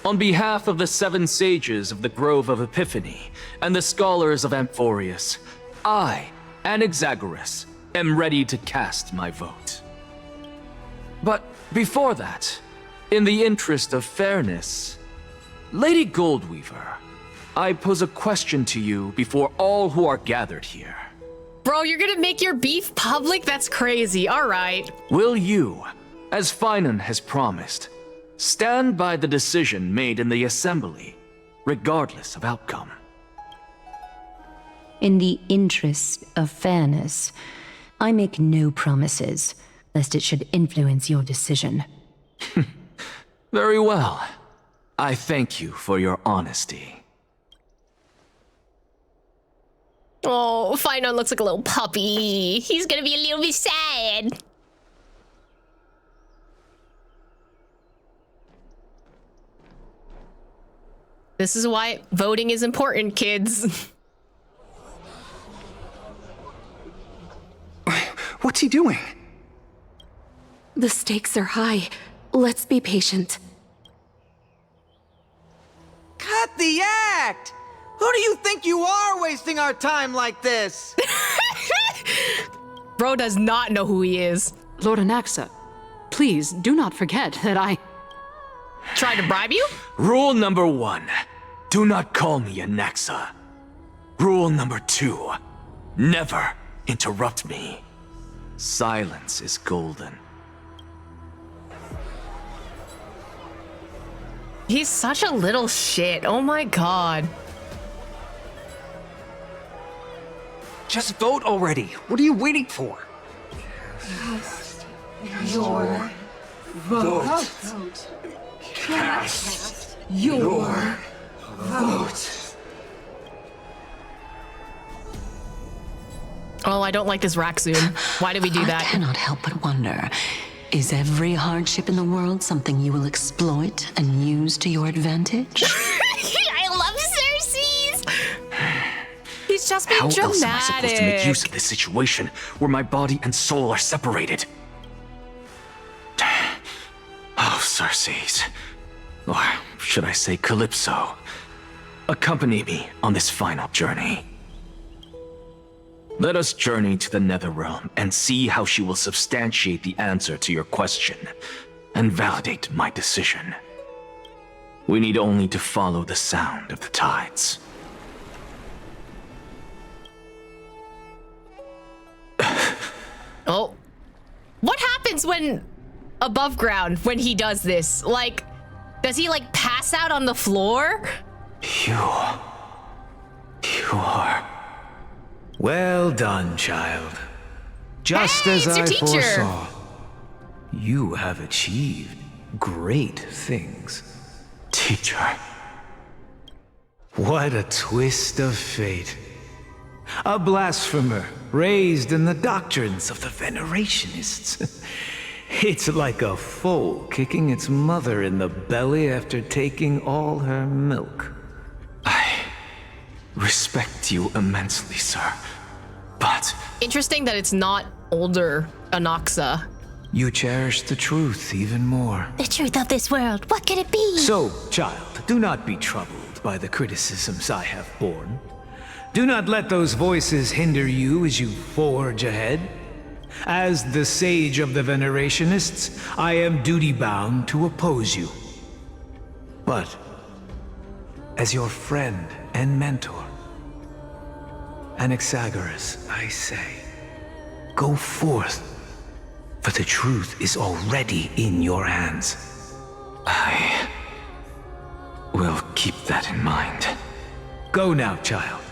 On behalf of the 7 sages of the Grove of Epiphany and the scholars of Amphoreus, I, Anaxagoras, am ready to cast my vote. But before that, in the interest of fairness, Lady Goldweaver, I pose a question to you before all who are gathered here. Bro, you're gonna make your beef public? That's crazy. All right. Will you, as Finan has promised, stand by the decision made in the assembly, regardless of outcome? In the interest of fairness, I make no promises, lest it should influence your decision. Very well. I thank you for your honesty. Oh, Finan looks like a little puppy. He's gonna be a little bit sad. This is why voting is important, kids. What's he doing? The stakes are high. Let's be patient. Cut the act! Who do you think you are wasting our time like this? Bro does not know who he is. Lord Anaxa, please do not forget that I... Tried to bribe you? Rule number 1, do not call me Anaxa. Rule number 2, never interrupt me. Silence is golden. He's such a little shit. Oh my god. Just vote already. What are you waiting for? Cast your vote. Cast your vote. Oh, I don't like this Raxoon. Why did we do that? I cannot help but wonder, is every hardship in the world something you will exploit and use to your advantage? I love Xerxes! He's just being How dramatic. else am I supposed to make use of this situation where my body and soul are separated? Oh, Xerxes. Or should I say Calypso? Accompany me on this final journey. Let us journey to the Netherrealm and see how she will substantiate the answer to your question and validate my decision. We need only to follow the sound of the tides. Oh. What happens when above ground when he does this? Like, does he like pass out on the floor? You are... Well done, child. Just Hey, as it's your I teacher. foresaw. You have achieved great things. Teacher. What a twist of fate. A blasphemer raised in the doctrines of the Venerationists. It's like a foal kicking its mother in the belly after taking all her milk. I respect you immensely, sir. But... Interesting that it's not older Anaxa. You cherish the truth even more. The truth of this world, what could it be? So, child, do not be troubled by the criticisms I have borne. Do not let those voices hinder you as you forge ahead. As the sage of the Venerationists, I am duty-bound to oppose you. But, as your friend and mentor, Anaxagoras, I say, go forth, for the truth is already in your hands. I will keep that in mind. Go now, child.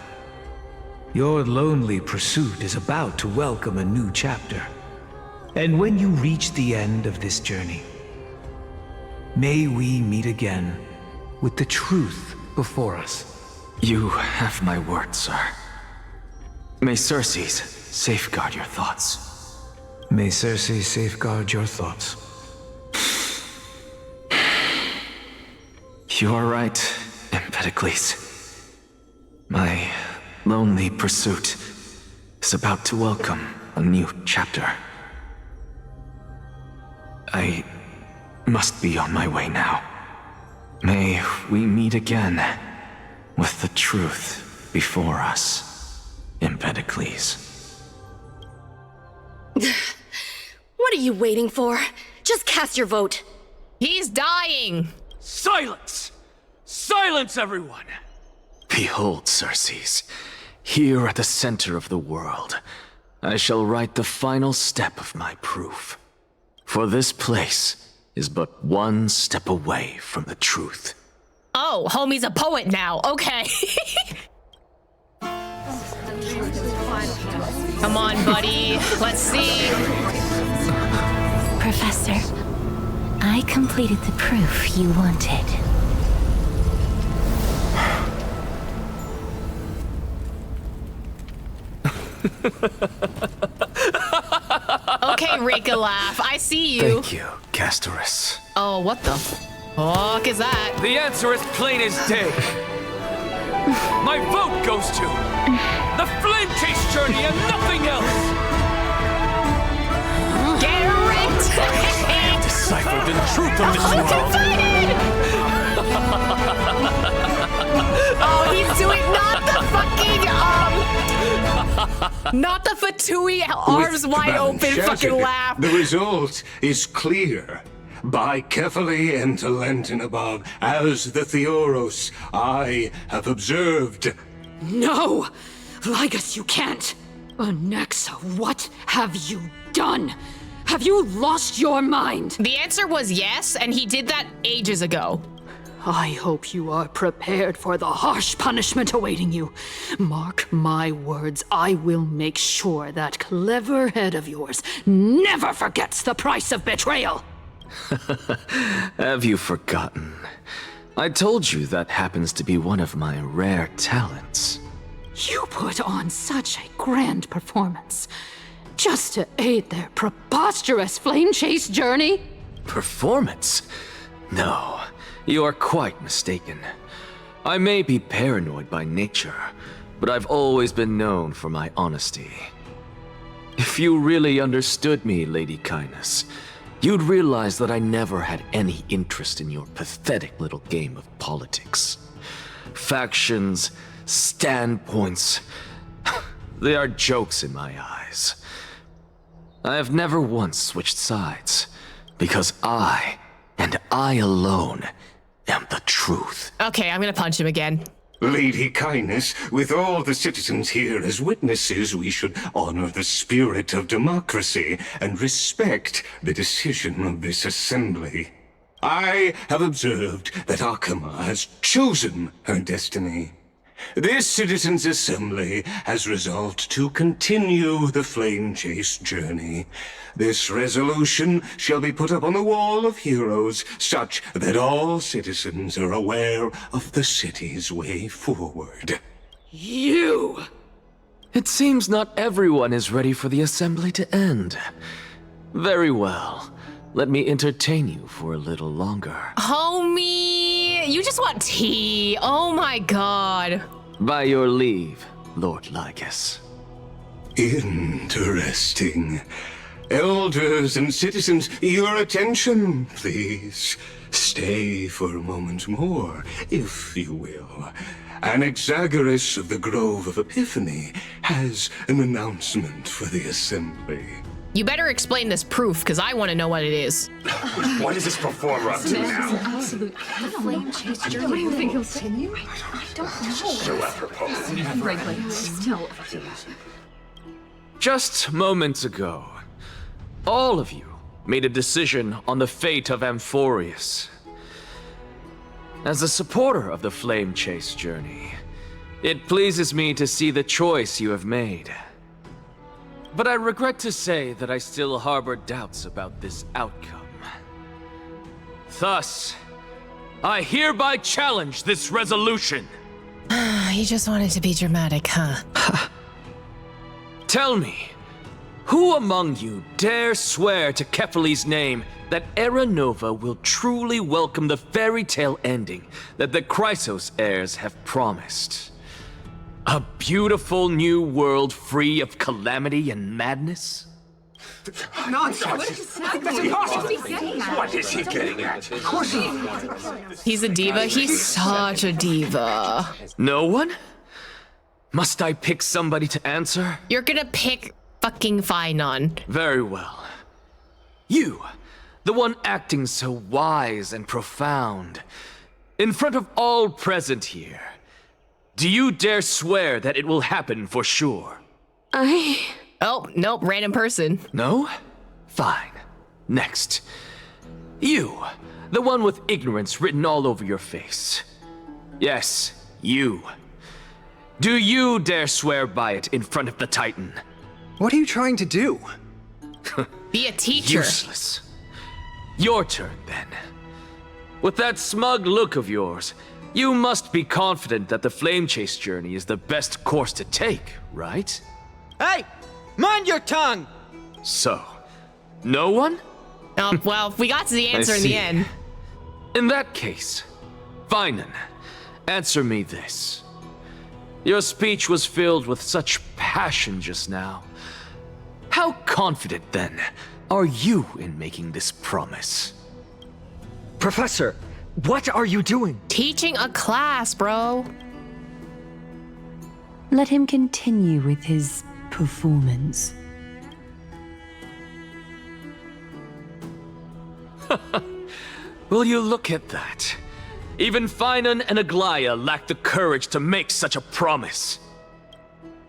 Your lonely pursuit is about to welcome a new chapter. And when you reach the end of this journey, may we meet again with the truth before us. You have my word, sir. May Xerxes safeguard your thoughts. May Xerxes safeguard your thoughts. You are right, Empedocles. My lonely pursuit is about to welcome a new chapter. I must be on my way now. May we meet again with the truth before us, Empedocles. What are you waiting for? Just cast your vote. He's dying. Silence! Silence, everyone! Behold, Circes, here at the center of the world, I shall write the final step of my proof. For this place is but one step away from the truth. Oh, homie's a poet now. Okay. Come on, buddy. Let's see. Professor, I completed the proof you wanted. Okay, Rika laugh. I see you. Thank you, Castorus. Oh, what the fuck is that? The answer is plain as day. My vote goes to the Flame Chase Journey and nothing else. Get wrecked! I have deciphered the truth of this world. Oh, he's doing not the fucking not the Fatui arms wide open fucking laugh. The result is clear. By carefully and Talentin above, as the Theoros, I have observed. No! Ligus, you can't! Anaxa, what have you done? Have you lost your mind? The answer was yes, and he did that ages ago. I hope you are prepared for the harsh punishment awaiting you. Mark my words, I will make sure that clever head of yours never forgets the price of betrayal. Have you forgotten? I told you that happens to be one of my rare talents. You put on such a grand performance just to aid their preposterous flame chase journey? Performance? No, you are quite mistaken. I may be paranoid by nature, but I've always been known for my honesty. If you really understood me, Lady Kindness, you'd realize that I never had any interest in your pathetic little game of politics. Factions, standpoints, they are jokes in my eyes. I have never once switched sides, because I, and I alone, am the truth. Okay, I'm gonna punch him again. Lady Kindness, with all the citizens here as witnesses, we should honor the spirit of democracy and respect the decision of this assembly. I have observed that Akama has chosen her destiny. This citizens' assembly has resolved to continue the flame chase journey. This resolution shall be put up on the wall of heroes, such that all citizens are aware of the city's way forward. You! It seems not everyone is ready for the assembly to end. Very well. Let me entertain you for a little longer. Homie, you just want tea. Oh my god. By your leave, Lord Ligus. Interesting. Elders and citizens, your attention, please. Stay for a moment more, if you will. Anaxagoras of the Grove of Epiphany has an announcement for the assembly. You better explain this proof, because I want to know what it is. What is this performer up to now? Absolute flame chase journey. What do you think he'll continue? I don't know. So apropos. Frankly, still. Just moments ago, all of you made a decision on the fate of Amphoreus. As a supporter of the Flame Chase journey, it pleases me to see the choice you have made. But I regret to say that I still harbor doubts about this outcome. Thus, I hereby challenge this resolution. You just wanted to be dramatic, huh? Tell me, who among you dare swear to Kefali's name that Era Nova will truly welcome the fairy tale ending that the Chrysos heirs have promised? A beautiful new world free of calamity and madness? Nonsense! What is he getting at? Of course He's a diva. He's such a diva. No one? Must I pick somebody to answer? You're gonna pick fucking Finon. Very well. You, the one acting so wise and profound, in front of all present here, Do you dare swear that it will happen for sure? Oh, nope, random person. No? Fine. Next. You, the one with ignorance written all over your face. Yes, you. Do you dare swear by it in front of the Titan? What are you trying to do? Be a teacher. Useless. Your turn, then. With that smug look of yours, you must be confident that the Flame Chase journey is the best course to take, right? Hey! Mind your tongue! So, no one? Oh, well, we got to the answer in the end. In that case, Finan, answer me this. Your speech was filled with such passion just now. How confident, then, are you in making this promise? Professor, what are you doing? Teaching a class, bro. Let him continue with his performance. Will you look at that? Even Finan and Aglaya lack the courage to make such a promise.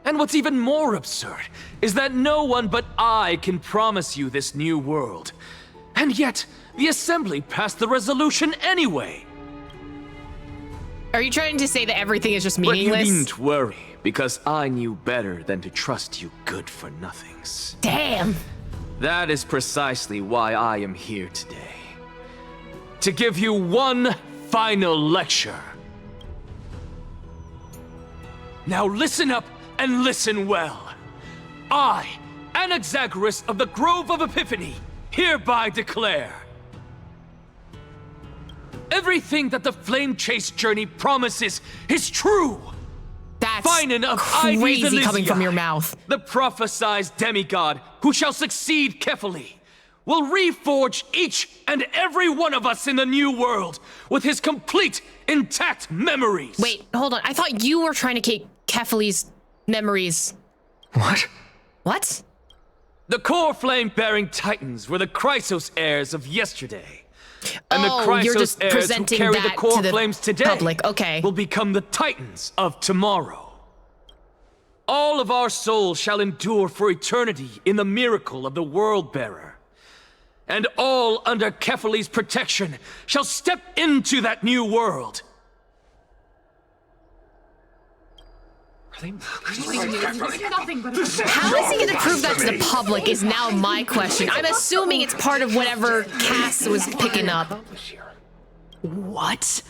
And what's even more absurd is that no one but I can promise you this new world. And yet, the Assembly passed the resolution anyway. Are you trying to say that everything is just meaningless? But you needn't worry, because I knew better than to trust you good-for-nothings. Damn! That is precisely why I am here today. To give you one final lecture. Now listen up and listen well. I, Anaxagoras of the Grove of Epiphany, hereby declare everything that the Flame Chase journey promises is true. That's Finan of crazy coming Ivy from your mouth. The prophesied demigod who shall succeed Hastily will reforge each and every one of us in the new world with his complete, intact memories. Wait, hold on. I thought you were trying to keep Hastly's memories. What? What? The core flame-bearing titans were the Chrysos heirs of yesterday. And the you're Chrysos just heirs who presenting carry the that core to the flames today public. Okay. will become the titans of tomorrow. All of our souls shall endure for eternity in the miracle of the World-Bearer. And all under Hastly's protection shall step into that new world. How is he going to prove that to the public is now my question. I'm assuming it's part of whatever Cass was picking up. What?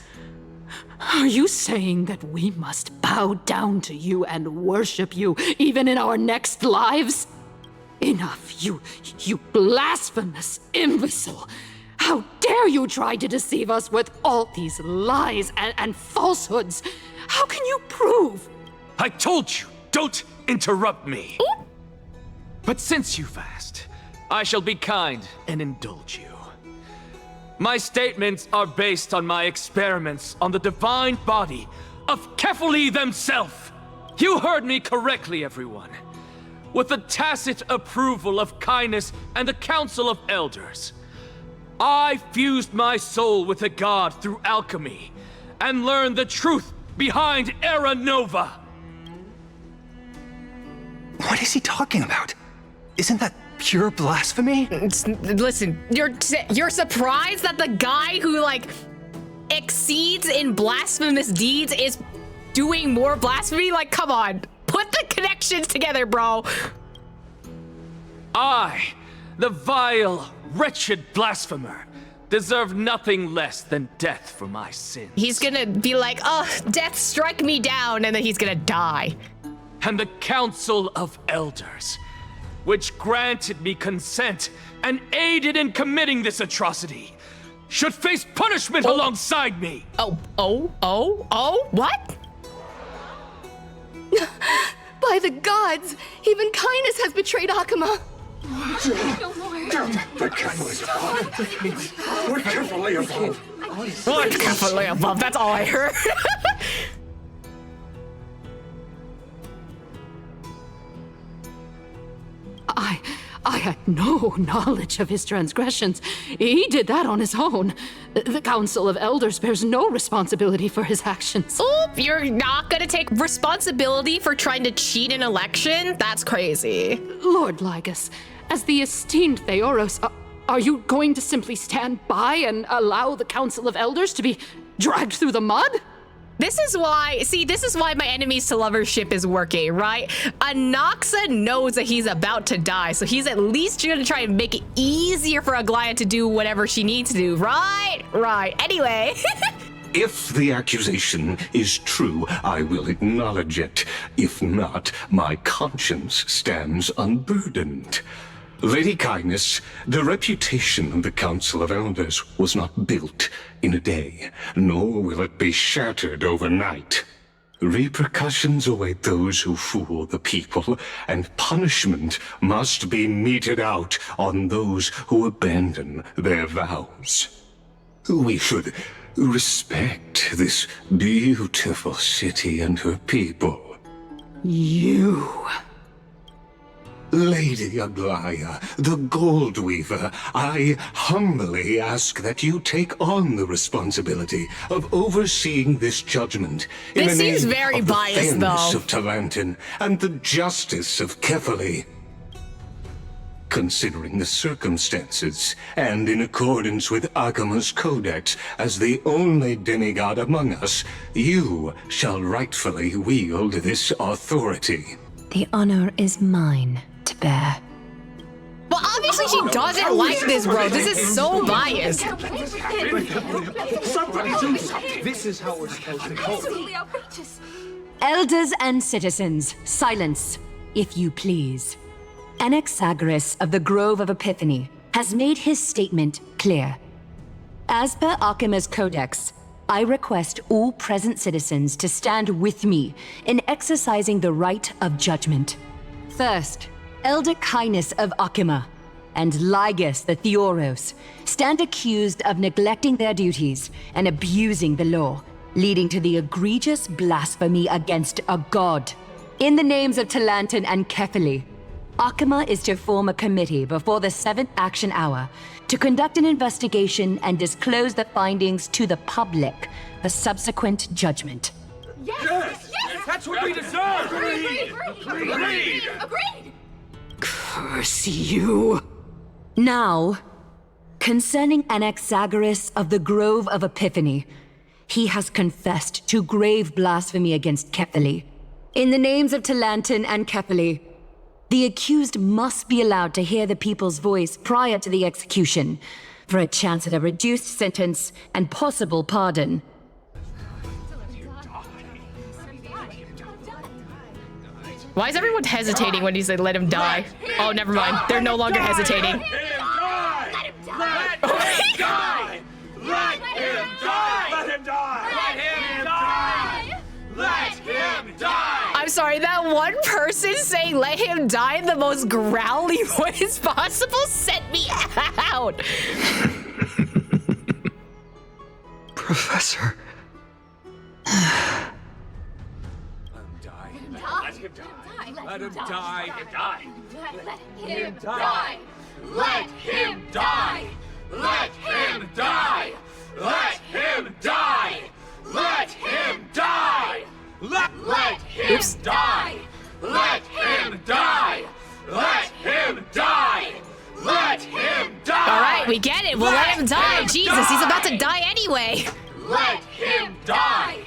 Are you saying that we must bow down to you and worship you even in our next lives? Enough, you blasphemous imbecile! How dare you try to deceive us with all these lies and falsehoods? How can you prove? I told you, don't interrupt me. But since you've asked, I shall be kind and indulge you. My statements are based on my experiments on the divine body of Hastily themselves. You heard me correctly, everyone. With the tacit approval of Kindness and the Council of Elders, I fused my soul with the god through alchemy and learned the truth behind Era Nova. What is he talking about? Isn't that pure blasphemy? Listen, you're surprised that the guy who exceeds in blasphemous deeds is doing more blasphemy? Like, come on, put the connections together, bro. I, the vile, wretched blasphemer, deserve nothing less than death for my sins. He's gonna be like, oh, death strike me down, and then he's gonna die. And the Council of Elders, which granted me consent and aided in committing this atrocity, should face punishment alongside me. What? By the gods, even Kindness has betrayed Akuma. The Catalyst We're carefully above. We're carefully above, that's all I heard. I I had no knowledge of his transgressions. He did that on his own. The Council of Elders bears no responsibility for his actions. Oop, you're not gonna take responsibility for trying to cheat an election? That's crazy. Lord Lygus, as the esteemed Theoros, are you going to simply stand by and allow the Council of Elders to be dragged through the mud? This is why my enemies to lovers ship is working, right? Anaxa knows that he's about to die, so he's at least gonna try and make it easier for Aglaya to do whatever she needs to do, right? Right. Anyway. If the accusation is true, I will acknowledge it. If not, my conscience stands unburdened. Lady Kindness, the reputation of the Council of Elders was not built in a day, nor will it be shattered overnight. Repercussions await those who fool the people, and punishment must be meted out on those who abandon their vows. We should respect this beautiful city and her people. You... Lady Aglaya, the Gold Weaver, I humbly ask that you take on the responsibility of overseeing this judgment in This the seems name very of the biased, fairness though. of Talantin and the justice of Hastily. Considering the circumstances, and in accordance with Akima's codex as the only demigod among us, you shall rightfully wield this authority. The honor is mine to bear. Well, obviously she doesn't like this, bro. This is so biased. Somebody do something. This is how we're supposed to go. Absolutely outrageous. Elders and citizens, silence, if you please. Anaxagoras of the Grove of Epiphany has made his statement clear. As per Akima's codex, I request all present citizens to stand with me in exercising the right of judgment. First, Elder Kindness of Akima and Lygus the Theoros stand accused of neglecting their duties and abusing the law, leading to the egregious blasphemy against a god. In the names of Talantin and Hastily, Akima is to form a committee before the 7th action hour to conduct an investigation and disclose the findings to the public for subsequent judgment. Yes! That's what we deserve! Agreed! Curse you! Now, concerning Anaxagoras of the Grove of Epiphany, he has confessed to grave blasphemy against Hastily. In the names of Talantin and Hastily, the accused must be allowed to hear the people's voice prior to the execution, for a chance at a reduced sentence and possible pardon. Why is everyone hesitating when he said let him die? Oh, never mind. They're no longer hesitating. Let him die! Let him die! Let him die! Let him die! Let him die! I'm sorry, that one person saying let him die in the most growly voice possible sent me out. Professor. Let him die! Let him die! Let him die! Let him die! Let him die! Let him die! Let him die! Let him die! Let him die! Let him die! All right, we get it. We'll let him die. Jesus, he's about to die anyway. Let him die!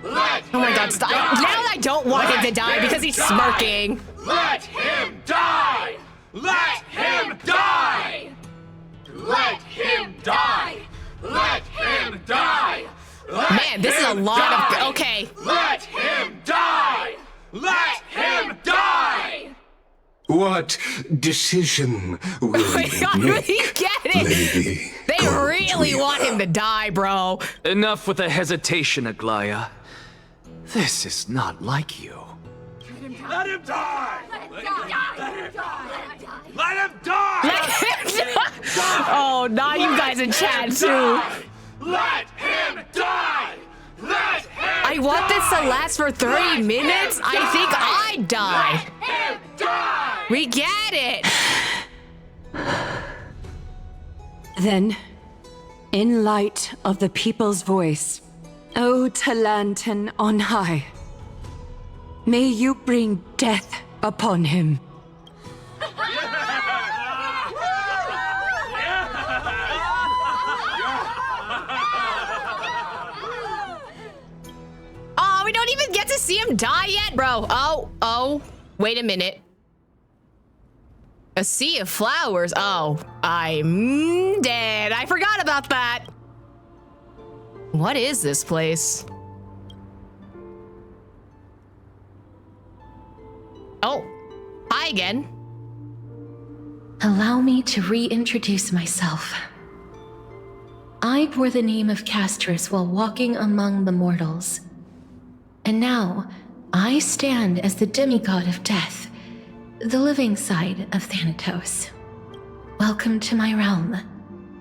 Oh my God, stop. Now I don't want him to die because he's smirking. Let him die! Let him die! Let him die! Let him die! Man, this is a lot of... Okay. Let him die! Let him die! What decision will Oh my you God, make, we get it. Lady They Gold really Weaver? want him to die, bro. Enough with the hesitation, Aglaya. This is not like you. Let him die! Let him die! Let him die! Let him die! Let him die! Oh, not you guys in chat, too. Let him die! Let him I want this to last for 30 minutes. I think I'd die. Let him die! We get it. Then, in light of the people's voice, O Talantan on high, may you bring death upon him. Oh, we don't even get to see him die yet, bro. Oh, wait a minute. A sea of flowers. Oh, I'm dead. I forgot about that. What is this place? Oh, hi again. Allow me to reintroduce myself. I bore the name of Castrus while walking among the mortals. And now, I stand as the demigod of death, the living side of Thanatos. Welcome to my realm,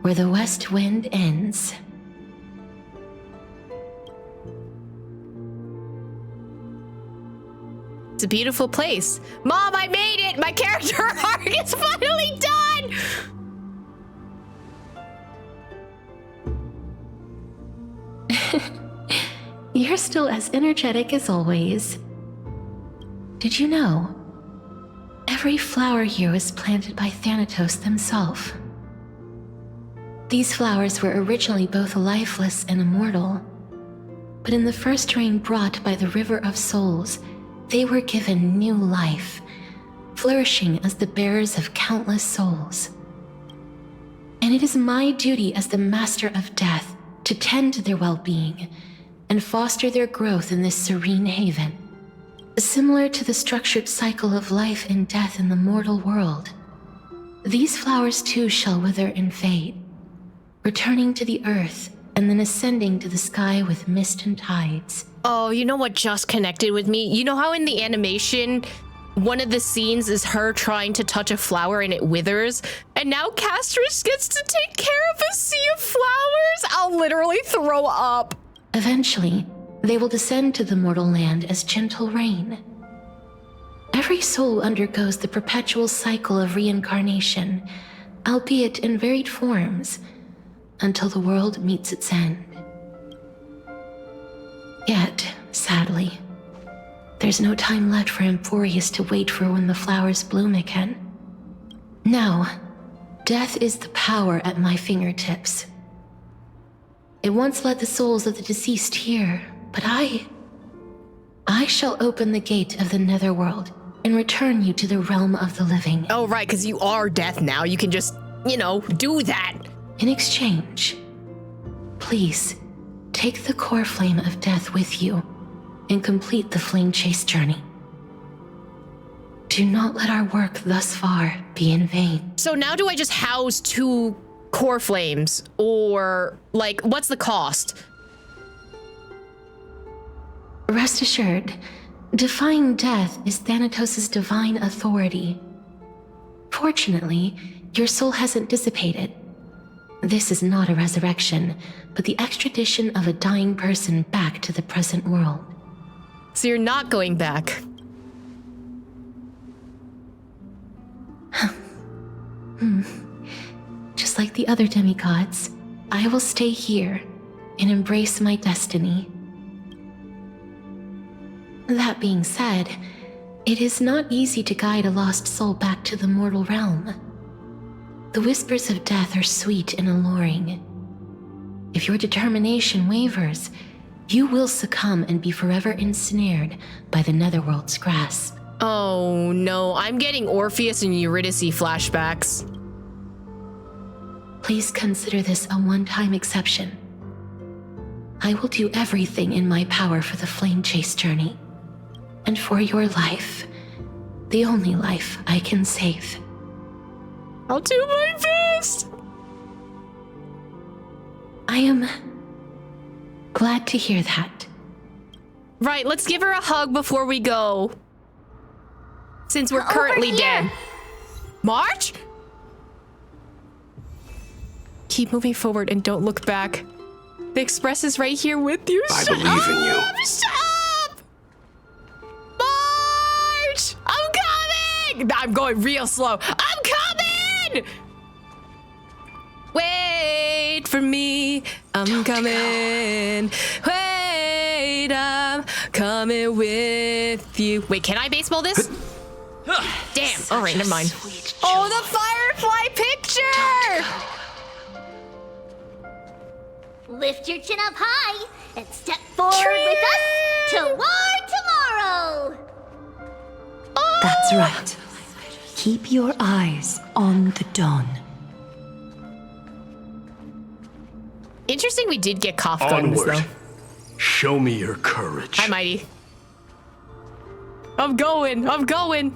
where the west wind ends. It's a beautiful place. Mom, I made it! My character arc is finally done! You're still as energetic as always. Did you know? Every flower here was planted by Thanatos himself. These flowers were originally both lifeless and immortal, but in the first rain brought by the River of Souls, they were given new life, flourishing as the bearers of countless souls. And it is my duty as the Master of Death to tend to their well-being and foster their growth in this serene haven. Similar to the structured cycle of life and death in the mortal world, these flowers too shall wither and fade, returning to the earth and then ascending to the sky with mist and tides. Oh, you know what just connected with me? You know how in the animation, one of the scenes is her trying to touch a flower and it withers? And now Castrus gets to take care of a sea of flowers? I'll literally throw up. Eventually, they will descend to the mortal land as gentle rain. Every soul undergoes the perpetual cycle of reincarnation, albeit in varied forms, until the world meets its end. Yet, sadly, there's no time left for Amphoreus to wait for when the flowers bloom again. Now, death is the power at my fingertips. It once led the souls of the deceased here, but I shall open the gate of the netherworld and return you to the realm of the living. Oh, right, because you are death now. You can just, do that. In exchange, please take the core flame of death with you and complete the flame chase journey. Do not let our work thus far be in vain. So now do I just house 2 core flames? Or, what's the cost? Rest assured, defying death is Thanatos' divine authority. Fortunately, your soul hasn't dissipated. This is not a resurrection, but the extradition of a dying person back to the present world. So you're not going back? Just like the other demigods, I will stay here and embrace my destiny. That being said, it is not easy to guide a lost soul back to the mortal realm. The whispers of death are sweet and alluring. If your determination wavers, you will succumb and be forever ensnared by the netherworld's grasp. Oh no, I'm getting Orpheus and Eurydice flashbacks. Please consider this a one-time exception. I will do everything in my power for the flame chase journey. And for your life, the only life I can save. I'll do my best! I am glad to hear that. Right, let's give her a hug before we go. Since we're currently dead. March? Keep moving forward and don't look back. The Express is right here with you. I believe in you. Shut up! March! I'm coming! I'm going real slow. I'm coming! wait for me. I'm coming. Wait, I'm coming with you. Wait, can I baseball this? Damn. All right, never mind. Oh, the firefly picture! Lift your chin up high and step forward with us toward tomorrow. That's right. Keep your eyes on the dawn. Interesting we did get cough guns, Onward. though. Show me your courage. Hi, Mighty. I'm going.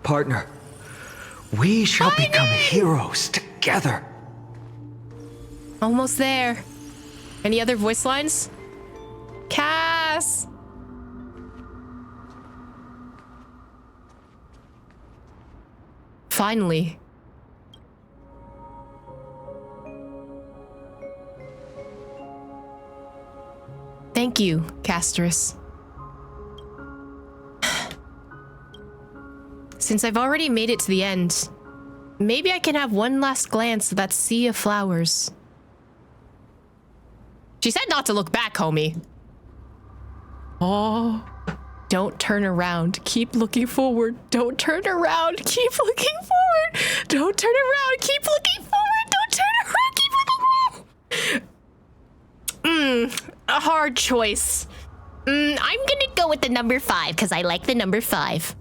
Partner, we shall become heroes together. Almost there. Any other voice lines? Cass! Finally. Thank you, Casterus. Since I've already made it to the end, maybe I can have one last glance at that sea of flowers. She said not to look back, homie. Oh, don't turn around. Keep looking forward. Don't turn around. Keep looking forward. Don't turn around. Keep looking forward. Don't turn around. Keep looking forward. A hard choice. I'm gonna go with the number 5 because I like the number 5.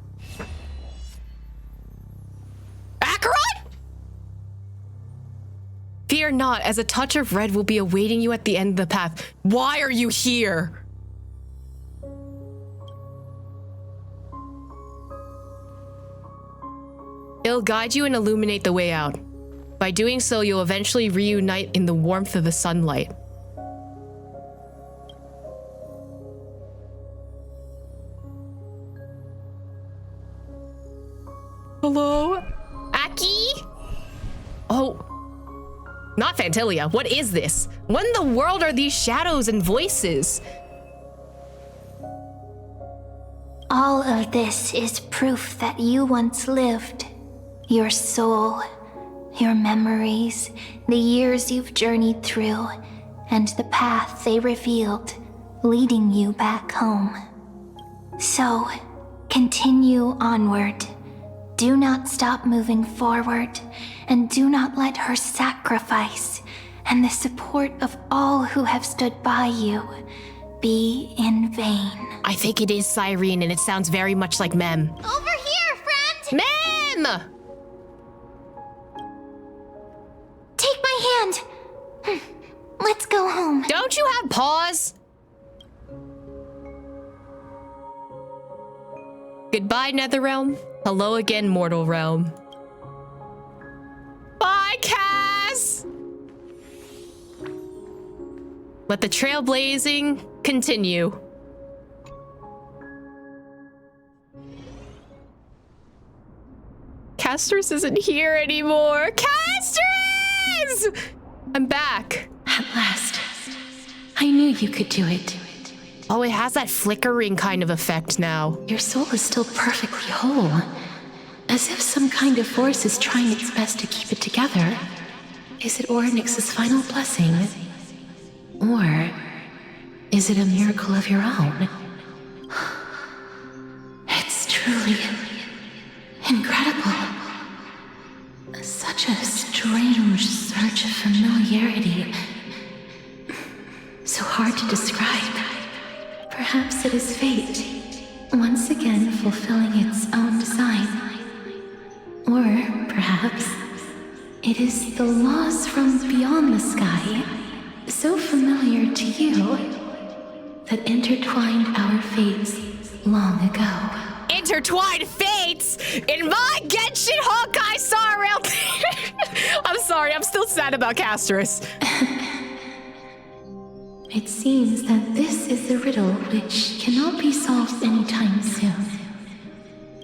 Acheron? Fear not, as a touch of red will be awaiting you at the end of the path. Why are you here? It'll guide you and illuminate the way out. By doing so, you'll eventually reunite in the warmth of the sunlight. Hello? Aki? Oh. Not Phantilia. What is this? What in the world are these shadows and voices? All of this is proof that you once lived. Your soul, your memories, the years you've journeyed through, and the path they revealed, leading you back home. So, continue onward. Do not stop moving forward, and do not let her sacrifice and the support of all who have stood by you be in vain. I think it is Cyrene, and it sounds very much like Mem. Over here, friend! Mem! Take my hand. Let's go home. Don't you have paws? Goodbye, Netherrealm. Hello again, Mortal Realm. Bye, Cass! Let the trailblazing continue. Casterus isn't here anymore. Casterus! I'm back. At last. I knew you could do it. Oh, it has that flickering kind of effect now. Your soul is still perfectly whole. As if some kind of force is trying its best to keep it together. Is it Orynyx's final blessing? Or is it a miracle of your own? It's truly incredible. Such a strange surge of familiarity. So hard to describe. Perhaps it is fate, once again fulfilling its own design. Or perhaps it is the laws from beyond the sky, so familiar to you, that intertwined our fates long ago. Intertwined fates in my Genshin Honkai Star Rail. I'm sorry, I'm still sad about Casterus. It seems that this is a riddle which cannot be solved anytime soon.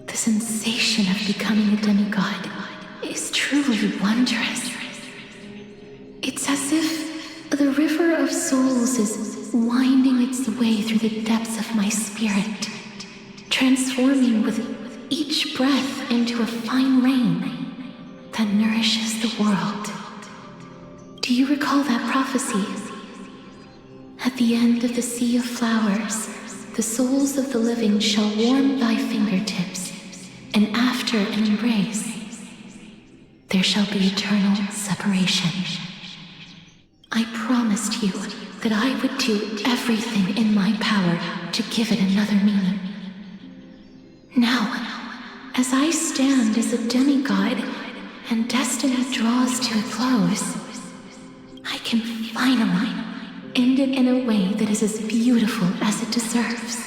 The sensation of becoming a demigod is truly wondrous. It's as if the river of souls is winding its way through the depths of my spirit, transforming with each breath into a fine rain that nourishes the world. Do Do you recall that prophecy? At the end of the sea of flowers, the souls of the living shall warm thy fingertips, and after an embrace, there shall be eternal separation. I promised you that I would do everything in my power to give it another meaning. Now, as I stand as a demigod and destiny draws to a close, I can finally end it in a way that is as beautiful as it deserves.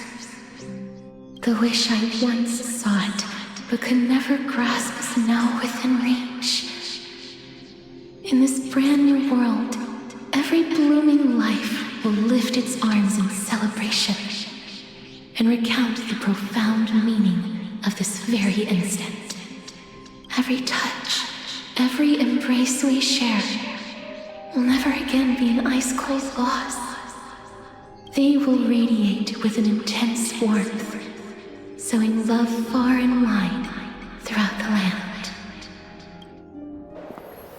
The wish I once sought but could never grasp is now within reach. In this brand new world, every blooming life will lift its arms in celebration and recount the profound meaning of this very instant. Every touch, every embrace we share will never again be an ice-cold loss. They will radiate with an intense warmth, sowing love far and wide throughout the land.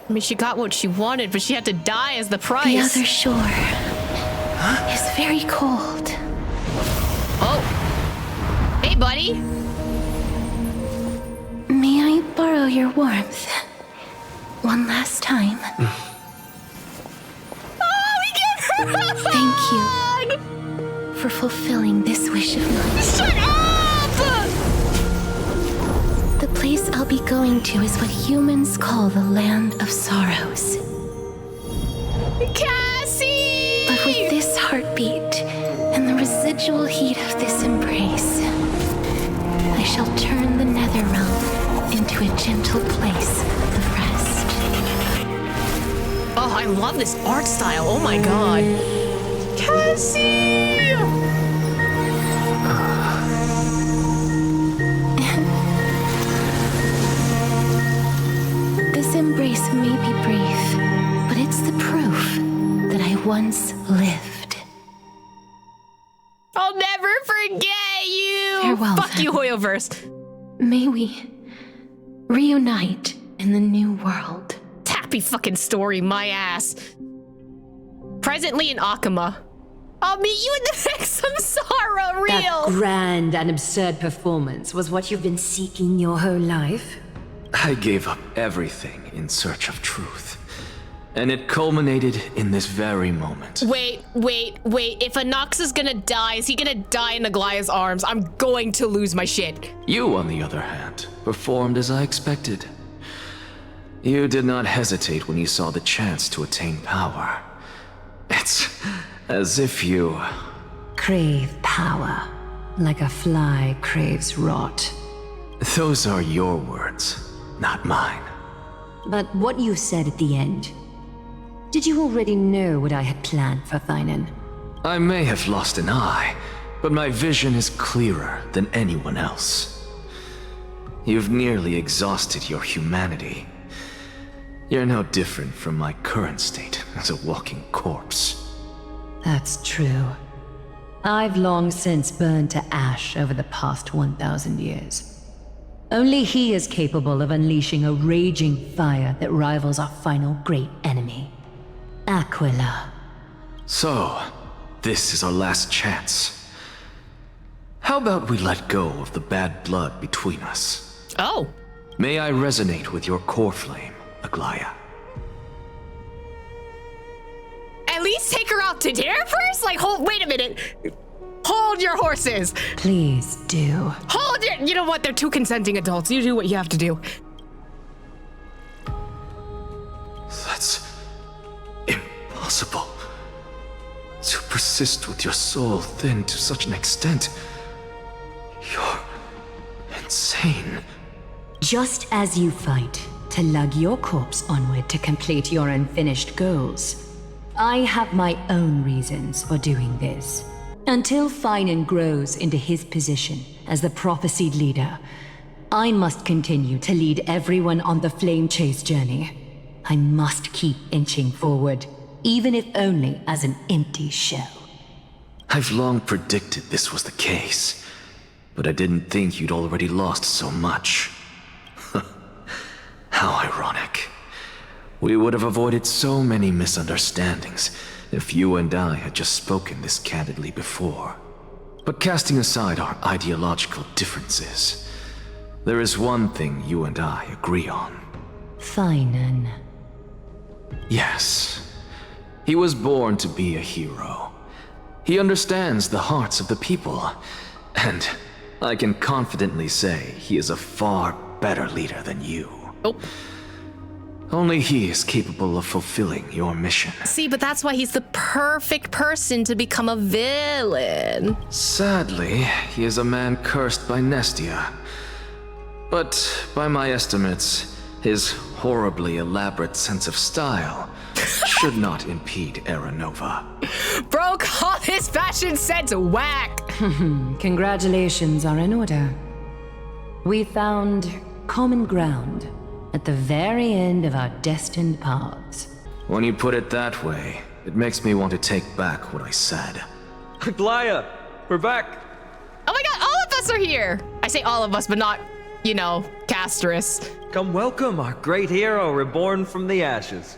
I mean, she got what she wanted, but she had to die as the price. The other shore is very cold. Oh. Hey, buddy. May I borrow your warmth? One last time. Thank you for fulfilling this wish of mine. Shut up! The place I'll be going to is what humans call the Land of Sorrows. Cassie! But with this heartbeat and the residual heat of this embrace, I shall turn the nether realm into a gentle place of rest. Oh, I love this art style. Oh my god. Cassie! This embrace may be brief, but it's the proof that I once lived. I'll never forget you! Farewell, Fuck then. you, Hoyoverse. May we reunite in the new world. Happy fucking story, my ass. Presently in Akama. I'll meet you in the next Samsara reel! That grand and absurd performance was what you've been seeking your whole life? I gave up everything in search of truth. And it culminated in this very moment. Wait. If Anox is gonna die, is he gonna die in Aglaya's arms? I'm going to lose my shit. You, on the other hand, performed as I expected. You did not hesitate when you saw the chance to attain power. It's as if you... Crave power, like a fly craves rot. Those are your words, not mine. But what you said at the end, did you already know what I had planned for Thynan? I may have lost an eye, but my vision is clearer than anyone else. You've nearly exhausted your humanity. You're no different from my current state as a walking corpse. That's true. I've long since burned to ash over the past 1,000 years. Only he is capable of unleashing a raging fire that rivals our final great enemy, Aquila. So, this is our last chance. How about we let go of the bad blood between us? Oh. May I resonate with your core flame, Aglaya? At least take her out to dinner first? Like, wait a minute. Hold your horses. Please do. Hold your... You know what? They're two consenting adults. You do what you have to do. That's... impossible. To persist with your soul thinned to such an extent. You're... insane. Just as you fight to lug your corpse onward to complete your unfinished goals, I have my own reasons for doing this. Until Thynan grows into his position as the prophesied leader, I must continue to lead everyone on the flame chase journey. I must keep inching forward, even if only as an empty shell. I've long predicted this was the case, but I didn't think you'd already lost so much. How ironic. We would have avoided so many misunderstandings if you and I had just spoken this candidly before. But casting aside our ideological differences, there is one thing you and I agree on. Finan. Yes. He was born to be a hero. He understands the hearts of the people, and I can confidently say he is a far better leader than you. Oh. Only he is capable of fulfilling your mission. See, but that's why he's the perfect person to become a villain. Sadly, he is a man cursed by Nestia. But by my estimates, his horribly elaborate sense of style should not impede Era Nova. Bro, call his fashion sense whack. Congratulations are in order. We found common ground at the very end of our destined paths. When you put it that way, it makes me want to take back what I said. Aglaya, we're back. Oh my god, all of us are here. I say all of us, but not, you know, Castris. Come welcome our great hero reborn from the ashes.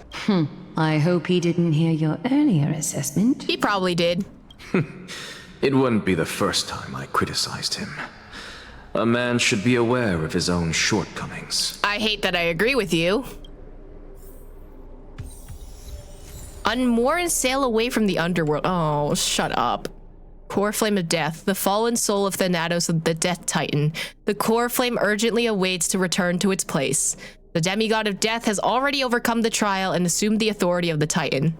I hope he didn't hear your earlier assessment. He probably did. It wouldn't be the first time I criticized him. A man should be aware of his own shortcomings. I hate that I agree with you. Unmoor and sail away from the underworld. Oh, shut up. Core Flame of Death, the fallen soul of Thanatos, the Death Titan. The Core Flame urgently awaits to return to its place. The demigod of death has already overcome the trial and assumed the authority of the Titan.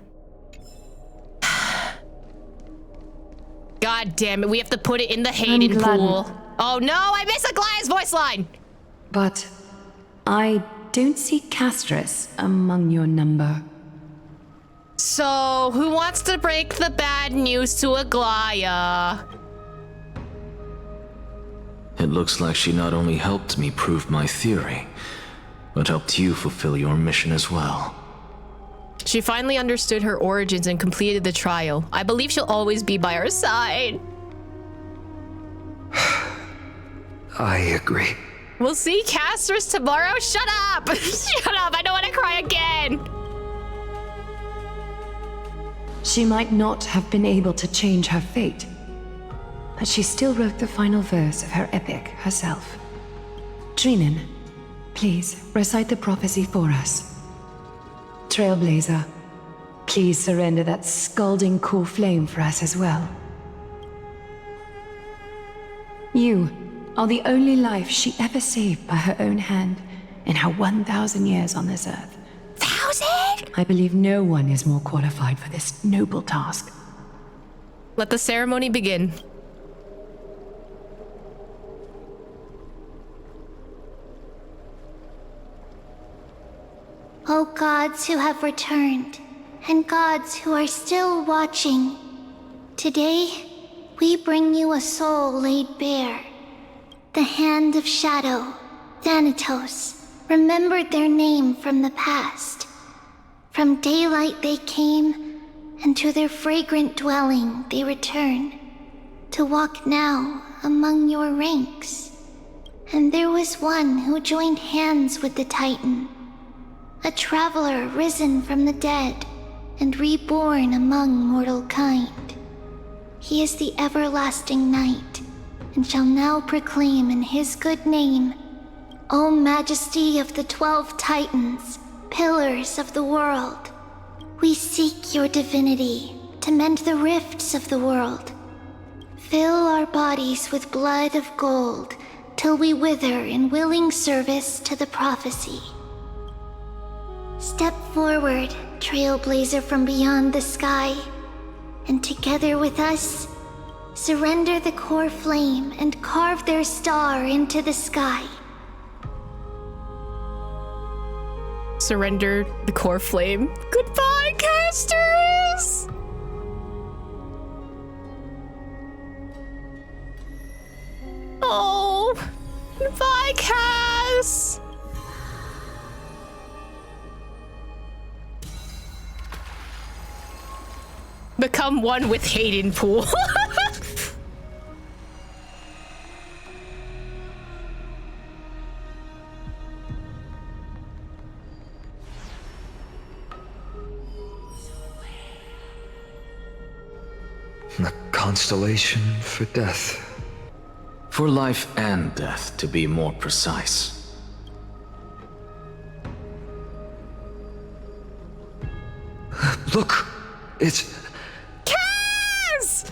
God damn it, we have to put it in the Hayden pool. Oh no, I miss Aglaya's voice line! But I don't see Castris among your number. So, who wants to break the bad news to Aglaya? It looks like she not only helped me prove my theory, but helped you fulfill your mission as well. She finally understood her origins and completed the trial. I believe she'll always be by our side. I agree. We'll see Castris tomorrow. Shut up! Shut up, I don't want to cry again! She might not have been able to change her fate, but she still wrote the final verse of her epic herself. Dreamin, please recite the prophecy for us. Trailblazer, please surrender that scalding core flame for us as well. You are the only life she ever saved by her own hand in her 1,000 years on this earth. 1,000? I believe no one is more qualified for this noble task. Let the ceremony begin. O gods who have returned, and gods who are still watching, today we bring you a soul laid bare. The hand of shadow, Thanatos, remembered their name from the past. From daylight they came, and to their fragrant dwelling they return, to walk now among your ranks. And there was one who joined hands with the Titan, a traveler risen from the dead and reborn among mortal kind. He is the everlasting night, and shall now proclaim in his good name, O Majesty of the 12 Titans, pillars of the world, we seek your divinity to mend the rifts of the world. Fill our bodies with blood of gold till we wither in willing service to the prophecy. Step forward, Trailblazer from beyond the sky, and together with us, surrender the core flame and carve their star into the sky. Surrender the core flame. Goodbye, Castris! Oh, goodbye, Cass! Become one with Hayden Pool. constellation for death. For life and death, to be more precise. Look! It's... Kaz!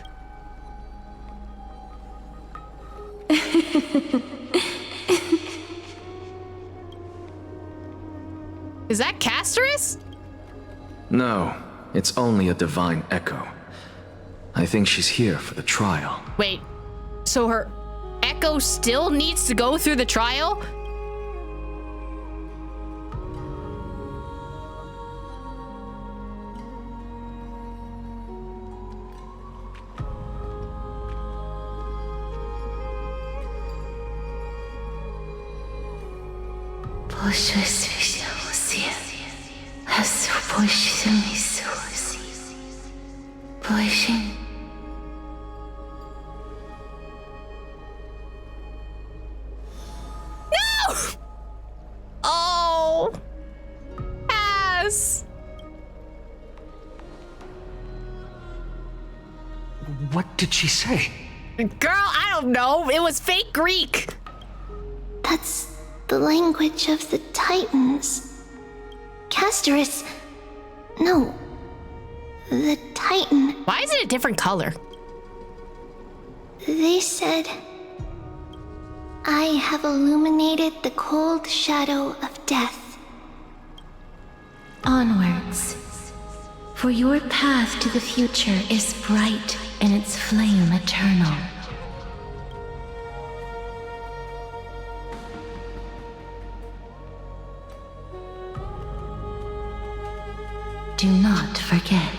Is that Casterus? No, it's only a divine echo. I think she's here for the trial. Wait, so her echo still needs to go through the trial? No! Oh! Ass! What did she say? Girl, I don't know. It was fake Greek. That's the language of the Titans. Casterus. No. The Titan. Why is it a different color? They said, I have illuminated the cold shadow of death. Onwards. For your path to the future is bright and its flame eternal. Do not forget.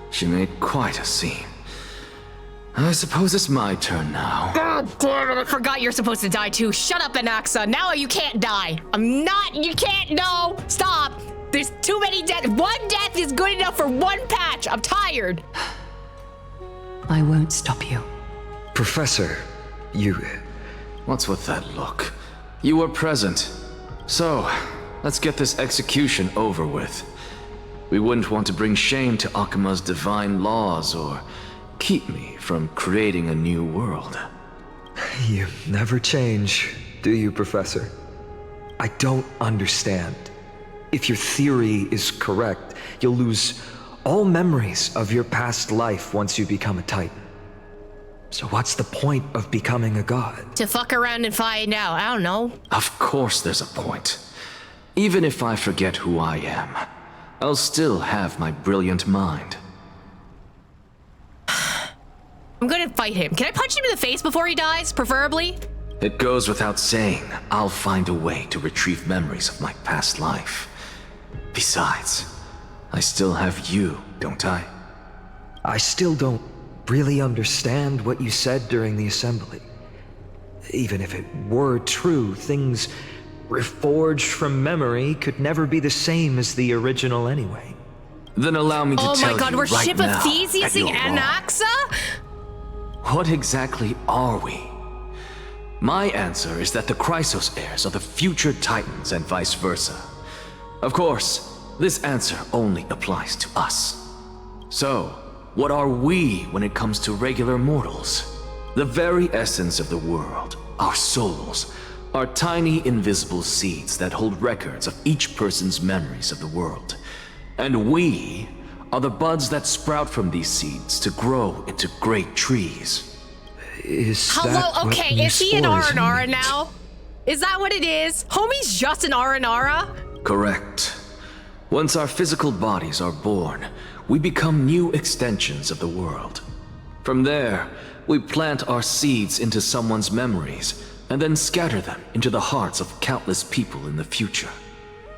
She made quite a scene. I suppose it's my turn now. God damn it, I forgot you're supposed to die too. Shut up, Anaxa. Now you can't die. You can't, no. Stop. There's too many deaths. One death is good enough for one patch. I'm tired. I won't stop you. Professor, you... What's with that look? You were present. So, let's get this execution over with. We wouldn't want to bring shame to Akima's divine laws or keep me from creating a new world. You never change, do you, Professor? I don't understand. If your theory is correct, you'll lose all memories of your past life once you become a Titan. So what's the point of becoming a god? To fuck around and find out. I don't know. Of course there's a point. Even if I forget who I am, I'll still have my brilliant mind. I'm gonna fight him. Can I punch him in the face before he dies, preferably? It goes without saying, I'll find a way to retrieve memories of my past life. Besides, I still have you, don't I? I still don't really understand what you said during the assembly. Even if it were true, things reforged from memory could never be the same as the original anyway. Then allow me to tell you right now. Oh my god, we're ship of Theseusing Anaxa? What exactly are we? My answer is that the Chrysos heirs are the future Titans and vice versa. Of course, this answer only applies to us. So, what are we when it comes to regular mortals? The very essence of the world, our souls, are tiny invisible seeds that hold records of each person's memories of the world. And we are the buds that sprout from these seeds to grow into great trees. Hello, okay, is he an Aranara now? Is that what it is? Homie's just an Aranara? Correct. Once our physical bodies are born, we become new extensions of the world. From there, we plant our seeds into someone's memories, and then scatter them into the hearts of countless people in the future.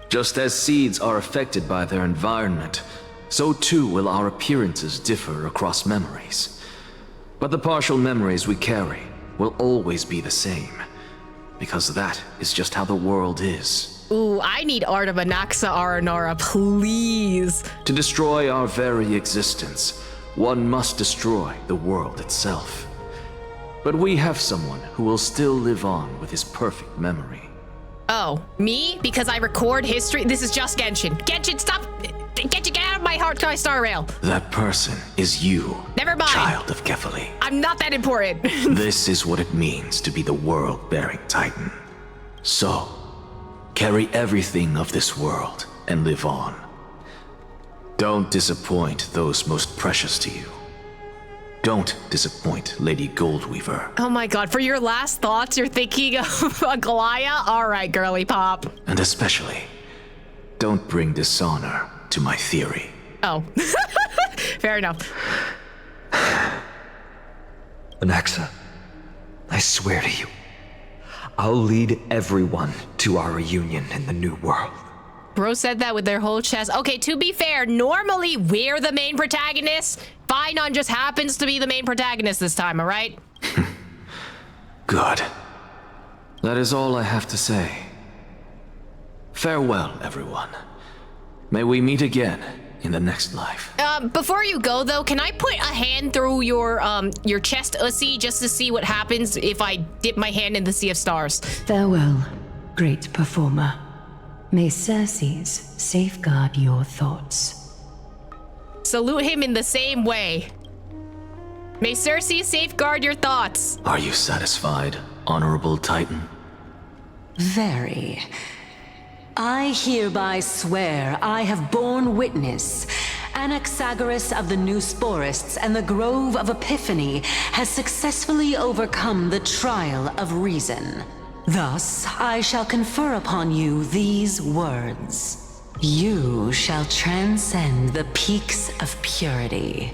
Just as seeds are affected by their environment, so too will our appearances differ across memories. But the partial memories we carry will always be the same, because that is just how the world is. Ooh, I need Art of Anaxa Aranara, please. To destroy our very existence, one must destroy the world itself. But we have someone who will still live on with his perfect memory. Oh, me? Because I record history? This is just Genshin. Genshin, stop! Genshin, get out of my Honkai Star Rail! That person is you. Never mind. Child of Kefali. I'm not that important. This is what it means to be the world-bearing Titan. So, carry everything of this world and live on. Don't disappoint those most precious to you. Don't disappoint Lady Goldweaver. Oh my god, for your last thoughts, you're thinking of Aglaya? Alright, girly pop. And especially, don't bring dishonor to my theory. Oh. Fair enough. Anaxa, I swear to you, I'll lead everyone to our reunion in the new world. Bro said that with their whole chest. Okay, to be fair, normally we're the main protagonist. Finon just happens to be the main protagonist this time, alright? Good. That is all I have to say. Farewell, everyone. May we meet again in the next life. Before you go though, can I put a hand through your chest, Ussy, just to see what happens if I dip my hand in the Sea of Stars? Farewell, great performer. May Circes safeguard your thoughts. Salute him in the same way. May Circes safeguard your thoughts. Are you satisfied, Honorable Titan? Very. I hereby swear I have borne witness. Anaxagoras of the New Sporists and the Grove of Epiphany has successfully overcome the trial of reason. Thus, I shall confer upon you these words. You shall transcend the peaks of purity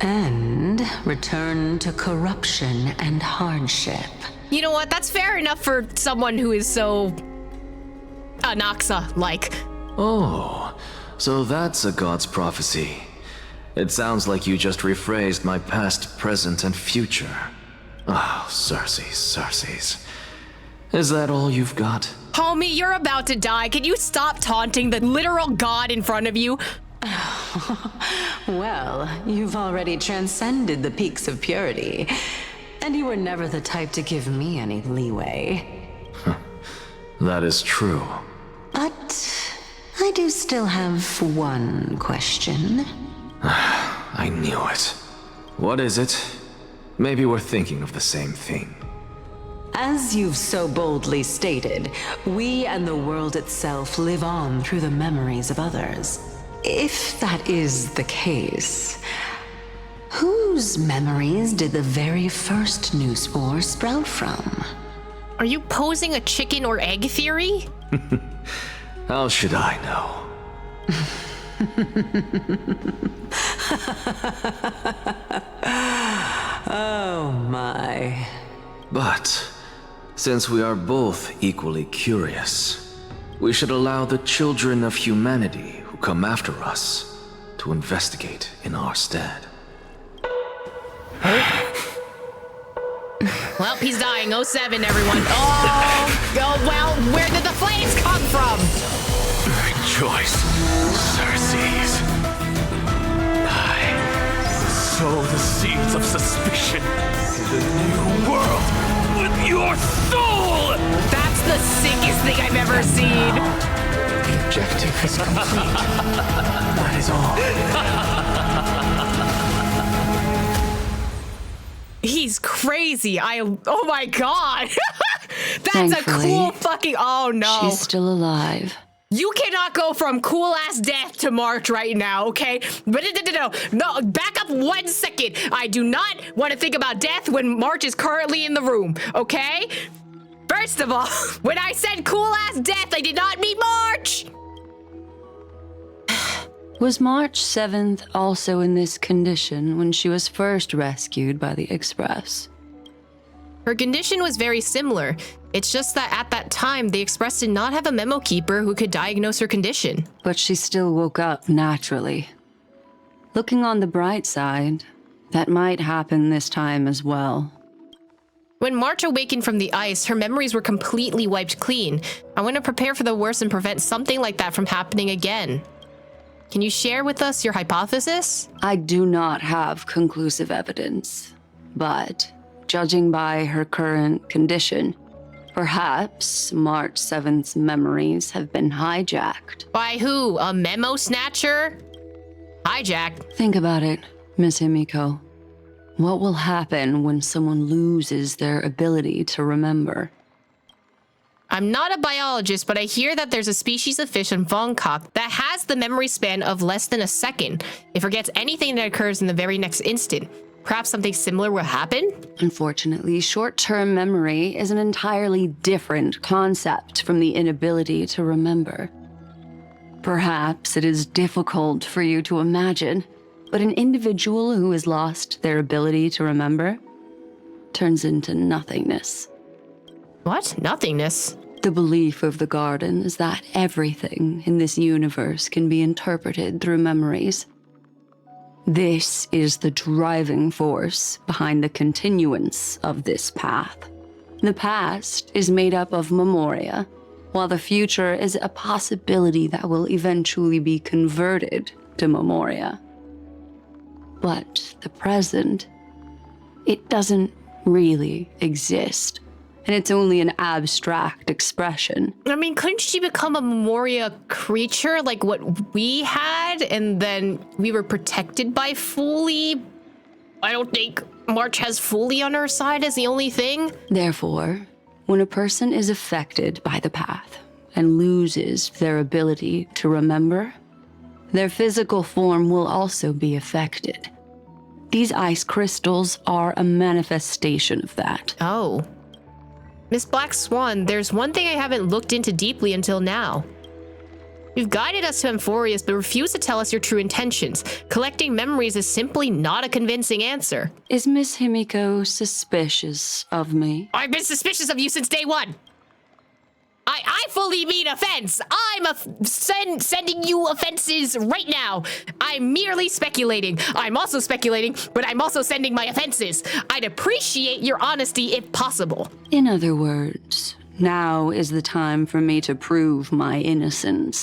and return to corruption and hardship. You know what? That's fair enough for someone who is so Anaxa-like. Oh, so that's a god's prophecy. It sounds like you just rephrased my past, present, and future. Oh, Circes. Is that all you've got? Homie, you're about to die. Can you stop taunting the literal god in front of you? Well, you've already transcended the peaks of purity, and you were never the type to give me any leeway. That is true. But I do still have one question. I knew it. What is it? Maybe we're thinking of the same thing. As you've so boldly stated, we and the world itself live on through the memories of others. If that is the case, whose memories did the very first new spore sprout from? Are you posing a chicken or egg theory? How should I know? Oh my. But since we are both equally curious, we should allow the children of humanity who come after us to investigate in our stead. Well, he's dying. 07, everyone. Oh, well, where did the flames come from? Rejoice, Circes. I sow the seeds of suspicion in the new world with your soul! That's the sickest thing I've ever seen. The objective is complete. That is all. He's crazy. Oh my god. That's Thankfully, a cool fucking, oh no. She's still alive. You cannot go from cool ass death to March right now, okay? But no, back up 1 second. I do not want to think about death when March is currently in the room, okay? First of all, when I said cool ass death, I did not mean March. Was March 7th also in this condition when she was first rescued by the Express? Her condition was very similar. It's just that at that time, the Express did not have a memo keeper who could diagnose her condition. But she still woke up naturally. Looking on the bright side, that might happen this time as well. When March awakened from the ice, her memories were completely wiped clean. I want to prepare for the worst and prevent something like that from happening again. Can you share with us your hypothesis? I do not have conclusive evidence, but judging by her current condition, Perhaps March 7th's memories have been hijacked. By who? A memo snatcher? Hijacked? Think about it, Miss Himiko. What will happen when someone loses their ability to remember? I'm not a biologist, but I hear that there's a species of fish in Vongkok that has the memory span of less than a second. It forgets anything that occurs in the very next instant. Perhaps something similar will happen? Unfortunately, short-term memory is an entirely different concept from the inability to remember. Perhaps it is difficult for you to imagine, but an individual who has lost their ability to remember turns into nothingness. What? Nothingness? The belief of the Garden is that everything in this universe can be interpreted through memories. This is the driving force behind the continuance of this path. The past is made up of memoria, while the future is a possibility that will eventually be converted to memoria. But the present, it doesn't really exist. And it's only an abstract expression. I mean, couldn't she become a memoria creature like what we had, and then we were protected by Fully? I don't think March has Fully on her side as the only thing. Therefore, when a person is affected by the path and loses their ability to remember, their physical form will also be affected. These ice crystals are a manifestation of that. Oh. Miss Black Swan, there's one thing I haven't looked into deeply until now. You've guided us to Amphoreus, but refuse to tell us your true intentions. Collecting memories is simply not a convincing answer. Is Miss Himiko suspicious of me? I've been suspicious of you since day one. I fully mean offense. I'm sending you offenses right now. I'm merely speculating. I'm also speculating, but I'm also sending my offenses. I'd appreciate your honesty if possible. In other words, now is the time for me to prove my innocence.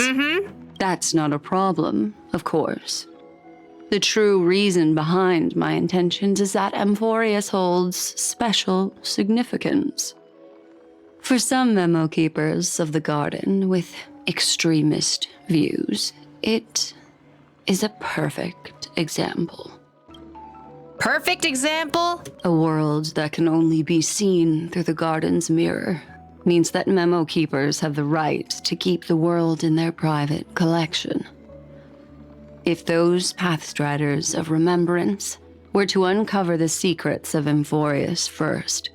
That's not a problem, of course. The true reason behind my intentions is that Amphoreus holds special significance. For some memo keepers of the Garden with extremist views, it is a perfect example. Perfect example? A world that can only be seen through the Garden's mirror means that memo keepers have the right to keep the world in their private collection. If those Pathstriders of Remembrance were to uncover the secrets of Amphoreus first,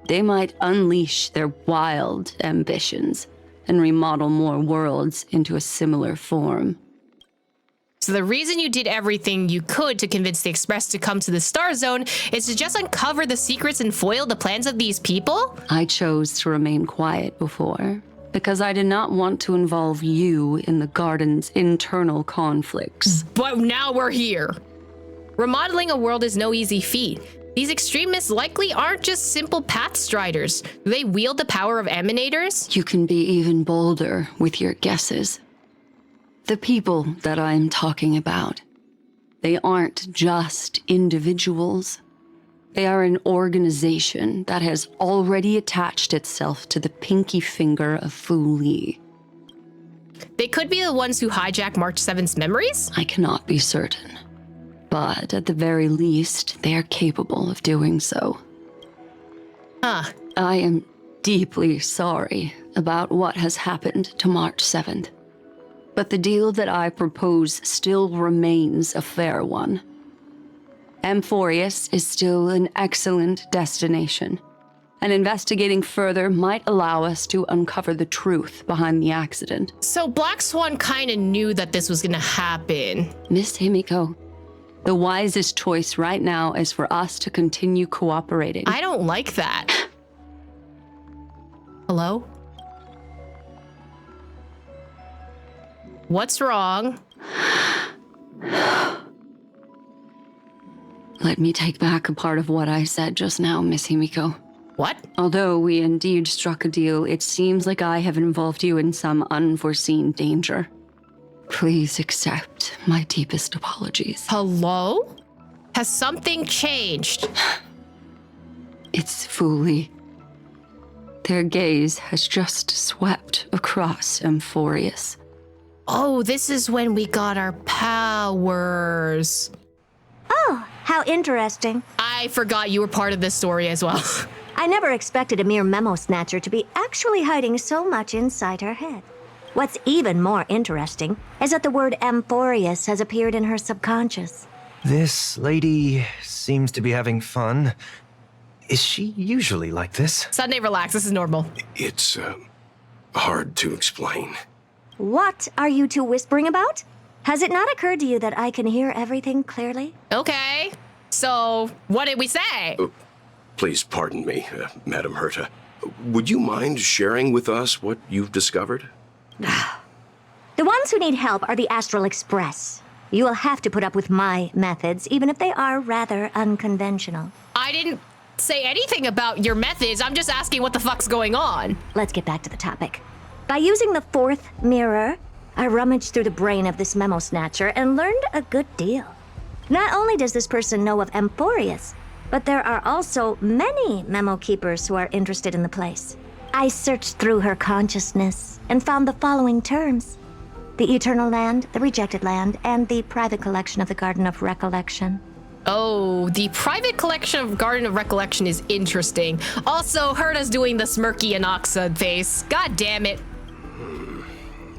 they might unleash their wild ambitions and remodel more worlds into a similar form. So the reason you did everything you could to convince the Express to come to the Star Zone is to just uncover the secrets and foil the plans of these people? I chose to remain quiet before, because I did not want to involve you in the Garden's internal conflicts. But now we're here. Remodeling a world is no easy feat. These extremists likely aren't just simple Pathstriders. Do they wield the power of emanators? You can be even bolder with your guesses. The people that I am talking about, they aren't just individuals. They are an organization that has already attached itself to the pinky finger of Fu Li. They could be the ones who hijack March 7th's memories? I cannot be certain. But at the very least, they are capable of doing so. Huh. I am deeply sorry about what has happened to March 7th. But the deal that I propose still remains a fair one. Amphoreus is still an excellent destination, and investigating further might allow us to uncover the truth behind the accident. So Black Swan kinda knew that this was gonna happen. Miss Himiko, the wisest choice right now is for us to continue cooperating. I don't like that. Hello? What's wrong? Let me take back a part of what I said just now, Miss Himiko. What? Although we indeed struck a deal, it seems like I have involved you in some unforeseen danger. Please accept my deepest apologies. Hello? Has something changed? It's Fu Li. Their gaze has just swept across Amphoreus. Oh, this is when we got our powers. Oh, how interesting. I forgot you were part of this story as well. I never expected a mere memo snatcher to be actually hiding so much inside her head. What's even more interesting is that the word Amphoreus has appeared in her subconscious. This lady seems to be having fun. Is she usually like this? Sunday, relax. This is normal. It's, hard to explain. What are you two whispering about? Has it not occurred to you that I can hear everything clearly? Okay. So, what did we say? Please pardon me, Madam Herta. Would you mind sharing with us what you've discovered? The ones who need help are the Astral Express. You will have to put up with my methods, even if they are rather unconventional. I didn't say anything about your methods. I'm just asking what the fuck's going on. Let's get back to the topic. By using the fourth mirror, I rummaged through the brain of this memo snatcher and learned a good deal. Not only does this person know of Amphoreus, but there are also many memo keepers who are interested in the place. I searched through her consciousness and found the following terms: the Eternal Land, the Rejected Land, and the private collection of the Garden of Recollection. Oh, the private collection of Garden of Recollection is interesting. Also, Herta's doing the smirky Anaxa face. God damn it.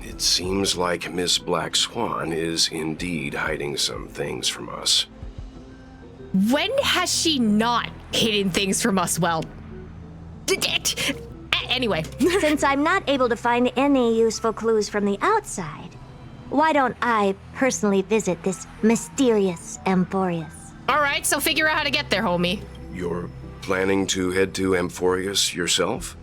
It seems like Miss Black Swan is indeed hiding some things from us. When has she not hidden things from us? Well, anyway. Since I'm not able to find any useful clues from the outside, why don't I personally visit this mysterious Amphoreus? All right, so figure out how to get there, homie. You're planning to head to Amphoreus yourself?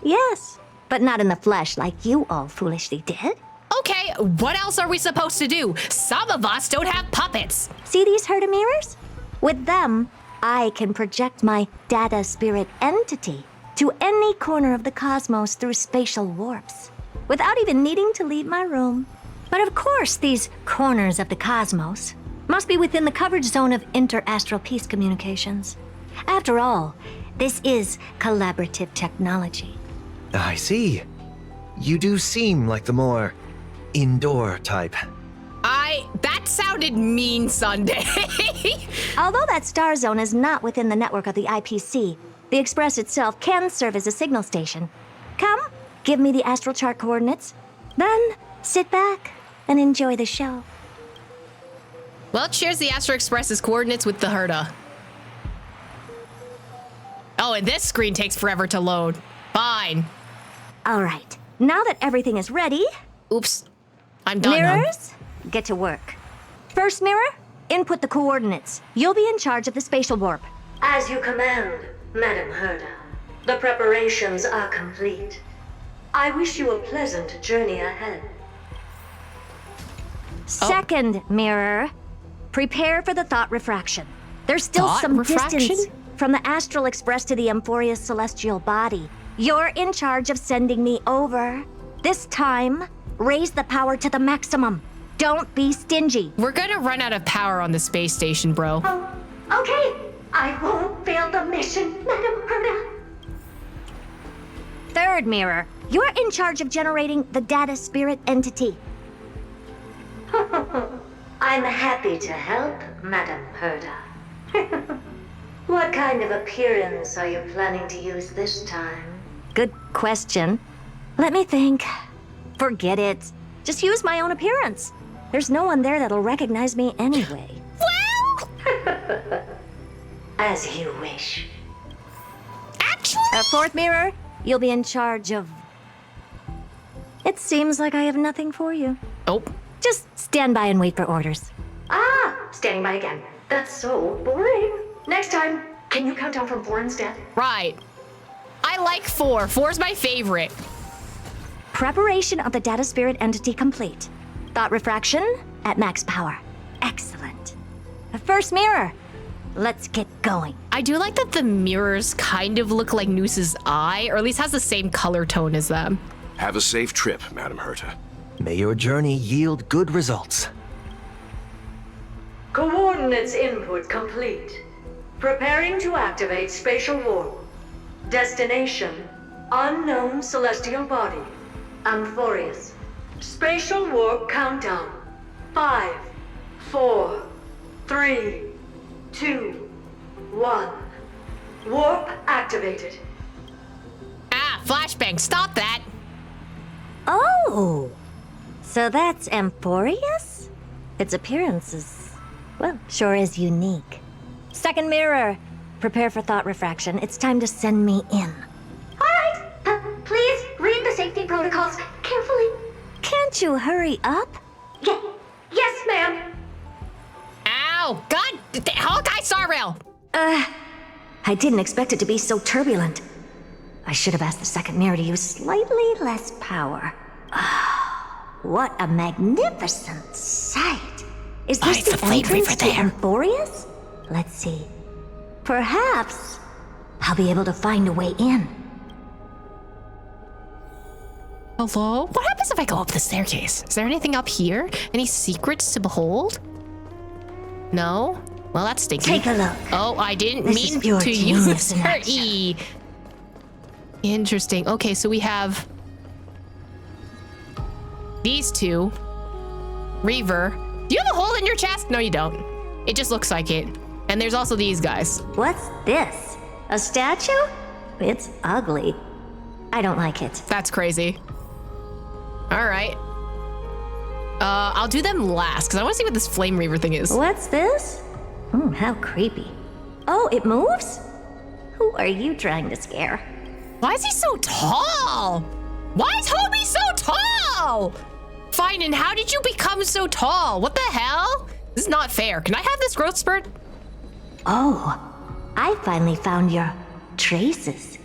Yes, but not in the flesh like you all foolishly did. Okay, what else are we supposed to do? Some of us don't have puppets. See these Herta mirrors? With them, I can project my data spirit entity to any corner of the cosmos through spatial warps, without even needing to leave my room. But of course, these corners of the cosmos must be within the coverage zone of inter-astral peace communications. After all, this is collaborative technology. I see. You do seem like the more indoor type. That sounded mean, Sunday. Although that star zone is not within the network of the IPC, the Express itself can serve as a signal station. Come, give me the astral chart coordinates, then sit back and enjoy the show. Well, shares the Astro Express's coordinates with the Herta. Oh, and this screen takes forever to load. Fine. All right, now that everything is ready... Oops, I'm done. Mirrors, get to work. First mirror, input the coordinates. You'll be in charge of the spatial warp. As you command, Madam Herta. The preparations are complete. I wish you a pleasant journey ahead. Second mirror, prepare for the thought refraction. There's still some distance from the Astral Express to the Amphoreus celestial body. You're in charge of sending me over. This time, raise the power to the maximum. Don't be stingy. We're gonna run out of power on the space station, bro. Okay, I won't fail the mission, Madam Herta. Third mirror, you're in charge of generating the data spirit entity. I'm happy to help, Madam Herta. What kind of appearance are you planning to use this time? Good question. Let me think. Forget it. Just use my own appearance. There's no one there that'll recognize me anyway. Well... As you wish. Actually... Fourth mirror, you'll be in charge of... It seems like I have nothing for you. Oh. Just stand by and wait for orders. Ah, standing by again. That's so boring. Next time, can you count down from 4 instead? Right. I like 4. 4's my favorite. Preparation of the data spirit entity complete. Thought refraction at max power. Excellent. First mirror. Let's get going. I do like that the mirrors kind of look like Noose's eye, or at least has the same color tone as them. Have a safe trip, Madam Herta. May your journey yield good results. Coordinates input complete. Preparing to activate spatial warp. Destination, Unknown celestial body. Amphoreus. Spatial warp countdown. 5, 4, 3, 2, 1. Warp activated. Ah, flashbang, stop that! Oh! So that's Amphoreus? Its appearance is, well, sure is unique. Second mirror, prepare for thought refraction. It's time to send me in. Alright, please read the safety protocols carefully. Can't you hurry up? Yes, ma'am. Ow! God! Honkai Sawrail! I didn't expect it to be so turbulent. I should have asked the second mirror to use slightly less power. What a magnificent sight! Is this the entrance to Amphoreus? Let's see. Perhaps I'll be able to find a way in. Hello? What happens if I go up the staircase? Is there anything up here? Any secrets to behold? No? Well, that's stinky. Take a look. Oh, I didn't This mean is pure to genius use in her action. E. Interesting. Okay, so we have these two. Reaver. Do you have a hole in your chest? No, you don't. It just looks like it. And there's also these guys. What's this? A statue? It's ugly. I don't like it. That's crazy. All right. I'll do them last because I want to see what this flame reaver thing is. What's this? How creepy. Oh, it moves? Who are you trying to scare? Why is he so tall? Why is Hobie so tall? Fine, and how did you become so tall? What the hell? This is not fair. Can I have this growth spurt? Oh, I finally found your traces.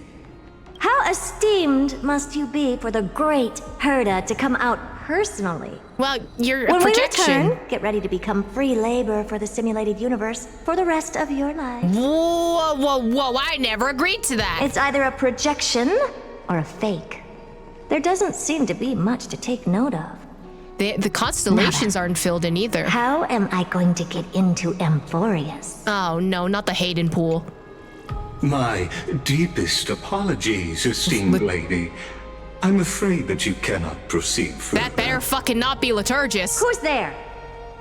How esteemed must you be for the great Herda to come out personally? Well, you're a When projection. we return, get ready to become free labor for the simulated universe for the rest of your life. Whoa, whoa, whoa, I never agreed to that. It's either a projection or a fake. There doesn't seem to be much to take note of. The constellations aren't filled in either. How am I going to get into Amphoreus? Oh no, not the Hayden pool. My deepest apologies, esteemed lady. I'm afraid that you cannot proceed further. That better fucking not be Liturgus. Who's there?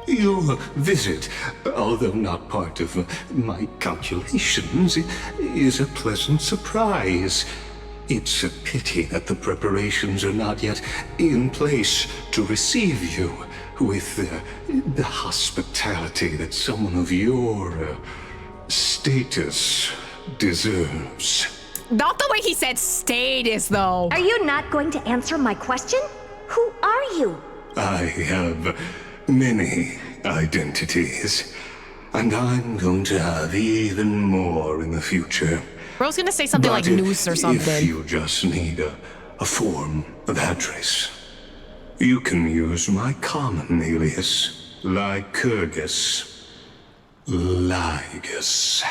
Your visit, although not part of my calculations, is a pleasant surprise. It's a pity that the preparations are not yet in place to receive you with the hospitality that someone of your status deserves. Not the way he said status, though. Are you not going to answer my question? Who are you? I have many identities, and I'm going to have even more in the future. Bro's gonna say something like noose or If something. you just need a form of address, you can use my common alias, Lycurgus. Lygus.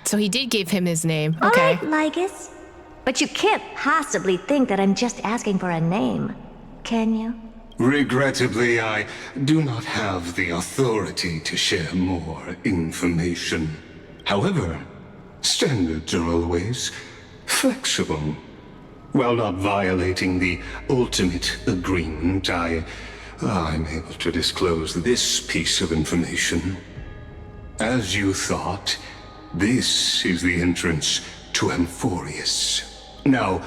So he did give him his name. Okay. All right, Lygus. But you can't possibly think that I'm just asking for a name, can you? Regrettably, I do not have the authority to share more information. However, standards are always flexible. While not violating the ultimate agreement, I'm able to disclose this piece of information. As you thought, this is the entrance to Amphoreus. Now,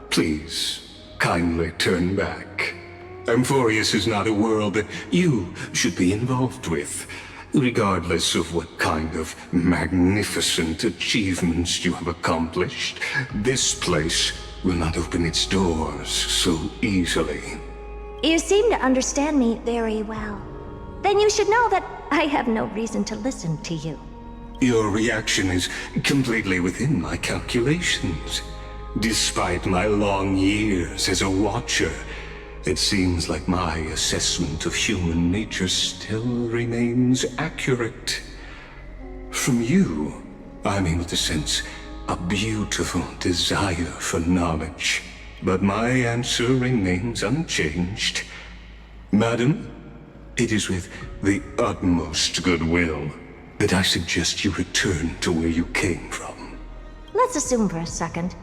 please, kindly turn back. Amphoreus is not a world that you should be involved with, regardless of what kind of magnificent achievements you have accomplished. This place will not open its doors so easily. You seem to understand me very well. Then you should know that I have no reason to listen to you. Your reaction is completely within my calculations. Despite my long years as a watcher, it seems like my assessment of human nature still remains accurate. From you, I'm able to sense a beautiful desire for knowledge, but my answer remains unchanged. Madam, it is with the utmost goodwill that I suggest you return to where you came from. Let's assume for a second.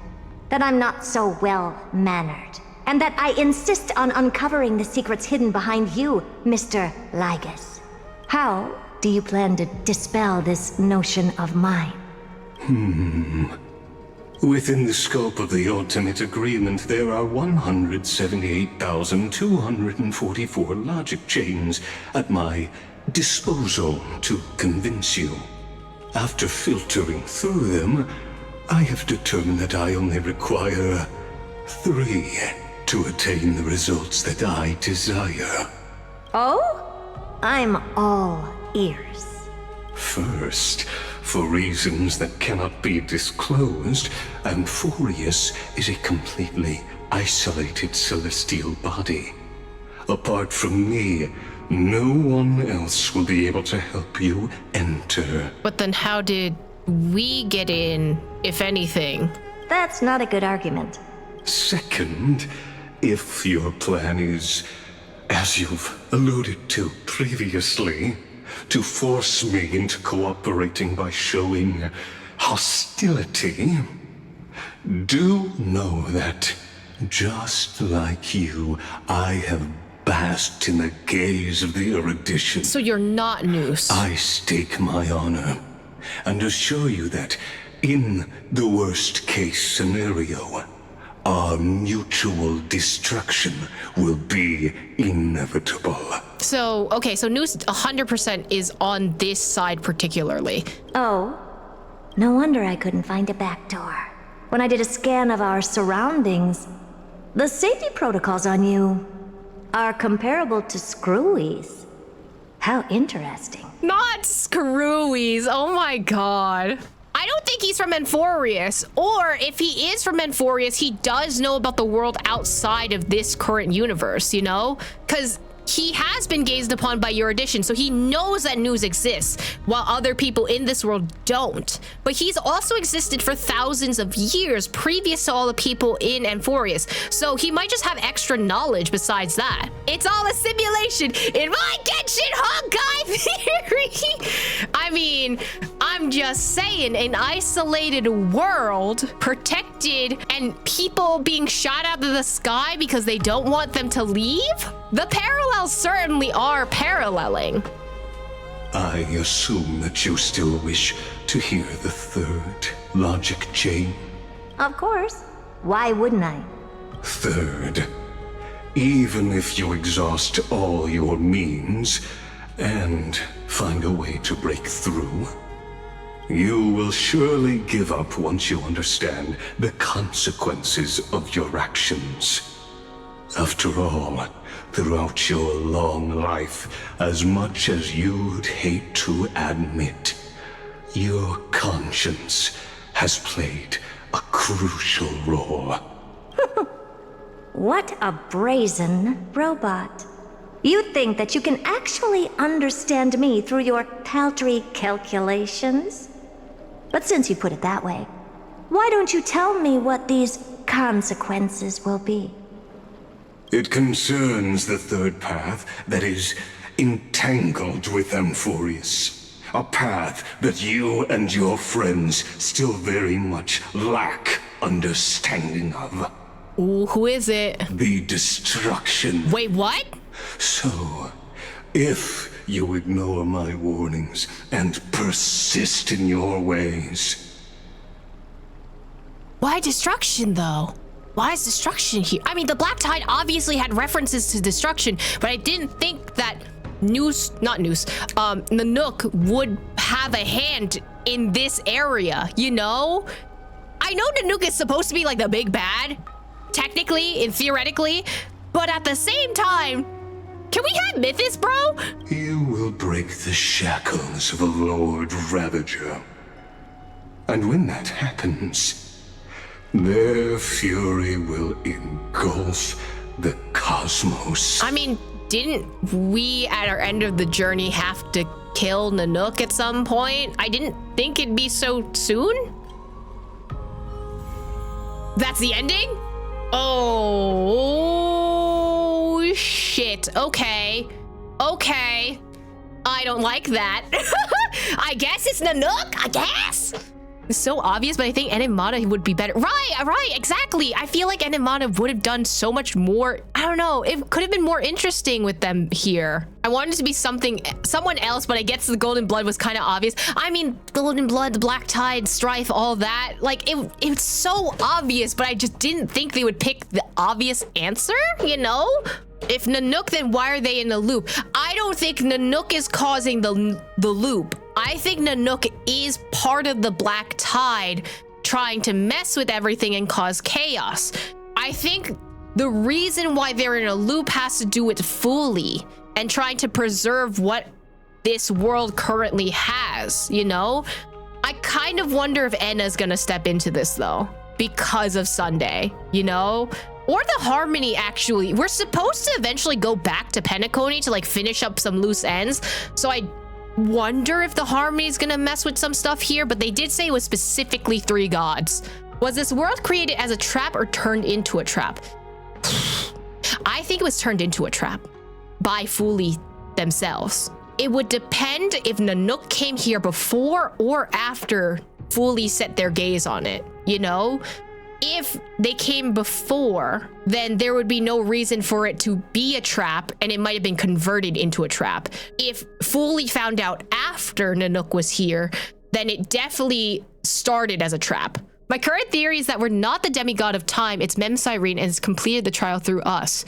that I'm not so well-mannered, and that I insist on uncovering the secrets hidden behind you, Mr. Lygus. How do you plan to dispel this notion of mine? Within the scope of the ultimate agreement, there are 178,244 logic chains at my disposal to convince you. After filtering through them, I have determined that I only require 3 to attain the results that I desire. Oh? I'm all ears. First, for reasons that cannot be disclosed, Amphoreus is a completely isolated celestial body. Apart from me, no one else will be able to help you enter. But then how did we get in, if anything? That's not a good argument. Second, if your plan is, as you've alluded to previously, to force me into cooperating by showing hostility, do know that, just like you, I have basked in the gaze of the erudition. So you're not Noose. I stake my honor, and assure you that, in the worst-case scenario, our mutual destruction will be inevitable. So, okay, so Noose 100% is on this side particularly. Oh, no wonder I couldn't find a back door. When I did a scan of our surroundings, the safety protocols on you are comparable to Screwy's. How interesting. Not Screwy's, oh my god. I don't think he's from Amphoreus, or if he is from Amphoreus, he does know about the world outside of this current universe, you know? Because he has been gazed upon by Erudition, so he knows that news exists, while other people in this world don't. But he's also existed for thousands of years previous to all the people in Amphoreus, so he might just have extra knowledge besides that. It's all a simulation in my Genshin Honkai theory! I mean, I'm just saying, an isolated world, protected, and people being shot out of the sky because they don't want them to leave? The parallels certainly are paralleling. I assume that you still wish to hear the third logic chain? Of course. Why wouldn't I? Third, even if you exhaust all your means and find a way to break through, you will surely give up once you understand the consequences of your actions. After all, throughout your long life, as much as you'd hate to admit, your conscience has played a crucial role. What a brazen robot. You think that you can actually understand me through your paltry calculations? But since you put it that way, why don't you tell me what these consequences will be? It concerns the third path that is entangled with Amphoreus. A path that you and your friends still very much lack understanding of. Ooh, who is it? The destruction. Wait, what? So, if you ignore my warnings and persist in your ways... Why destruction, though? Why is destruction here? I mean, the Black Tide obviously had references to destruction, but I didn't think that Nanook would have a hand in this area, you know? I know Nanook is supposed to be like the big bad, technically and theoretically, but at the same time, can we have Mythos, bro? You will break the shackles of a Lord Ravager. And when that happens, their fury will engulf the cosmos. I mean, didn't we at our end of the journey have to kill Nanook at some point? I didn't think it'd be so soon. That's the ending? Oh, shit. Okay. Okay. I don't like that. I guess it's Nanook, I guess? so obvious, but I think Enigmata would be better. Right, exactly. I feel like Enigmata would have done so much more. I don't know. It could have been more interesting with them here. I wanted it to be someone else, but I guess the Golden Blood was kind of obvious. I mean, Golden Blood, the Black Tide, Strife, all that. Like, it's so obvious, but I just didn't think they would pick the obvious answer, you know? If Nanook, then why are they in the loop? I don't think Nanook is causing the loop. I think Nanook is part of the Black Tide trying to mess with everything and cause chaos. I think the reason why they're in a loop has to do with Fuli and trying to preserve what this world currently has, you know? I kind of wonder if Enna's gonna step into this though, because of Sunday, you know? Or the Harmony, actually. We're supposed to eventually go back to Penacony to like finish up some loose ends. So I wonder if the Harmony is gonna mess with some stuff here, but they did say it was specifically 3 gods. Was this world created as a trap or turned into a trap? I think it was turned into a trap by Fuli themselves. It would depend if Nanook came here before or after Fuli set their gaze on it, you know? If they came before, then there would be no reason for it to be a trap, and it might have been converted into a trap. If Fuli found out after Nanook was here, then it definitely started as a trap. My current theory is that we're not the demigod of time, it's Mem Cyrene and has completed the trial through us.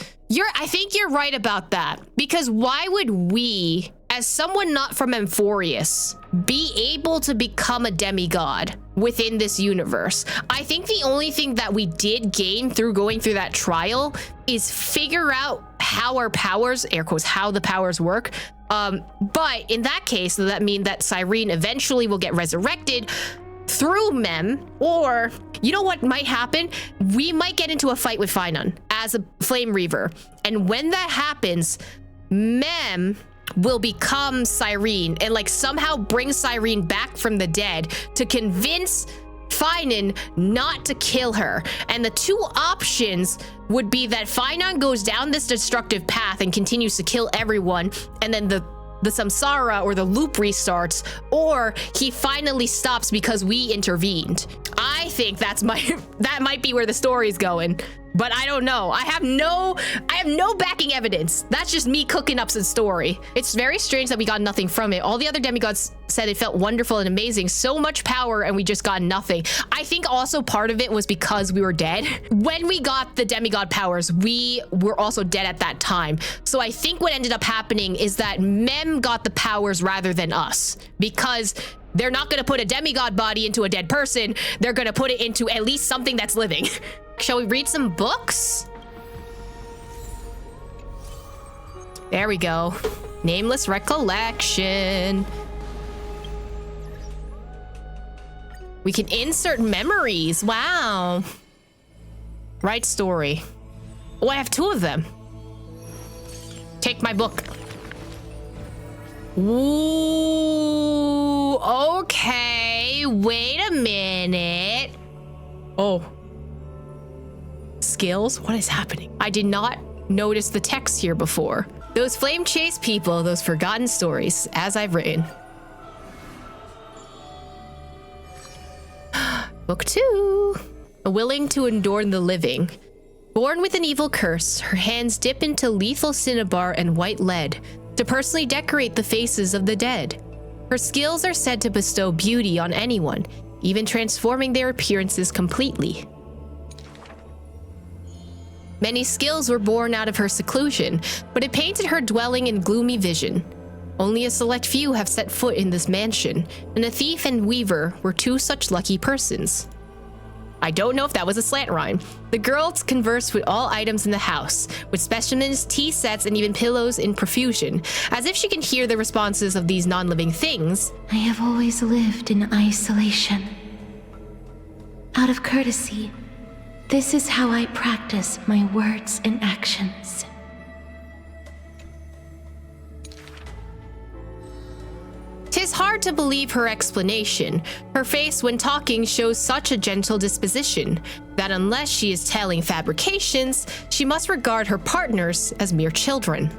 I think you're right about that, because why would we, as someone not from Amphoreus, be able to become a demigod within this universe? I think the only thing that we did gain through going through that trial is figure out how our powers, air quotes, how the powers work. But in that case, does that mean that Cyrene eventually will get resurrected through Mem? Or, you know what might happen? We might get into a fight with Finon as a Flame Reaver. And when that happens, Mem will become Cyrene and like somehow bring Cyrene back from the dead to convince Finon not to kill her. And the 2 options would be that Finon goes down this destructive path and continues to kill everyone, and then the samsara or the loop restarts, or he finally stops because we intervened. I think that might be where the story's going, but I don't know. I have no backing evidence. That's just me cooking up some story. It's very strange that we got nothing from it. All the other demigods said it felt wonderful and amazing, so much power, and we just got nothing. I think also part of it was because we were dead. When we got the demigod powers, we were also dead at that time. So I think what ended up happening is that Mem got the powers rather than us, because they're not going to put a demigod body into a dead person. They're going to put it into at least something that's living. Shall we read some books? There we go. Nameless Recollection. We can insert memories. Wow. Write story. Oh, I have 2 of them. Take my book. Ooh, okay. Wait a minute. Oh. Skills? What is happening? I did not notice the text here before. Those flame chase people, those forgotten stories, as I've written. Book 2. Willing to endure the living. Born with an evil curse, her hands dip into lethal cinnabar and white lead to personally decorate the faces of the dead. Her skills are said to bestow beauty on anyone, even transforming their appearances completely. Many skills were born out of her seclusion, but it painted her dwelling in gloomy vision. Only a select few have set foot in this mansion, and a thief and weaver were 2 such lucky persons. I don't know if that was a slant rhyme. The girls conversed with all items in the house, with specimens, tea sets, and even pillows in profusion, as if she can hear the responses of these non-living things. I have always lived in isolation. Out of courtesy, this is how I practice my words and actions. Tis hard to believe her explanation. Her face when talking shows such a gentle disposition that unless she is telling fabrications, she must regard her partners as mere children.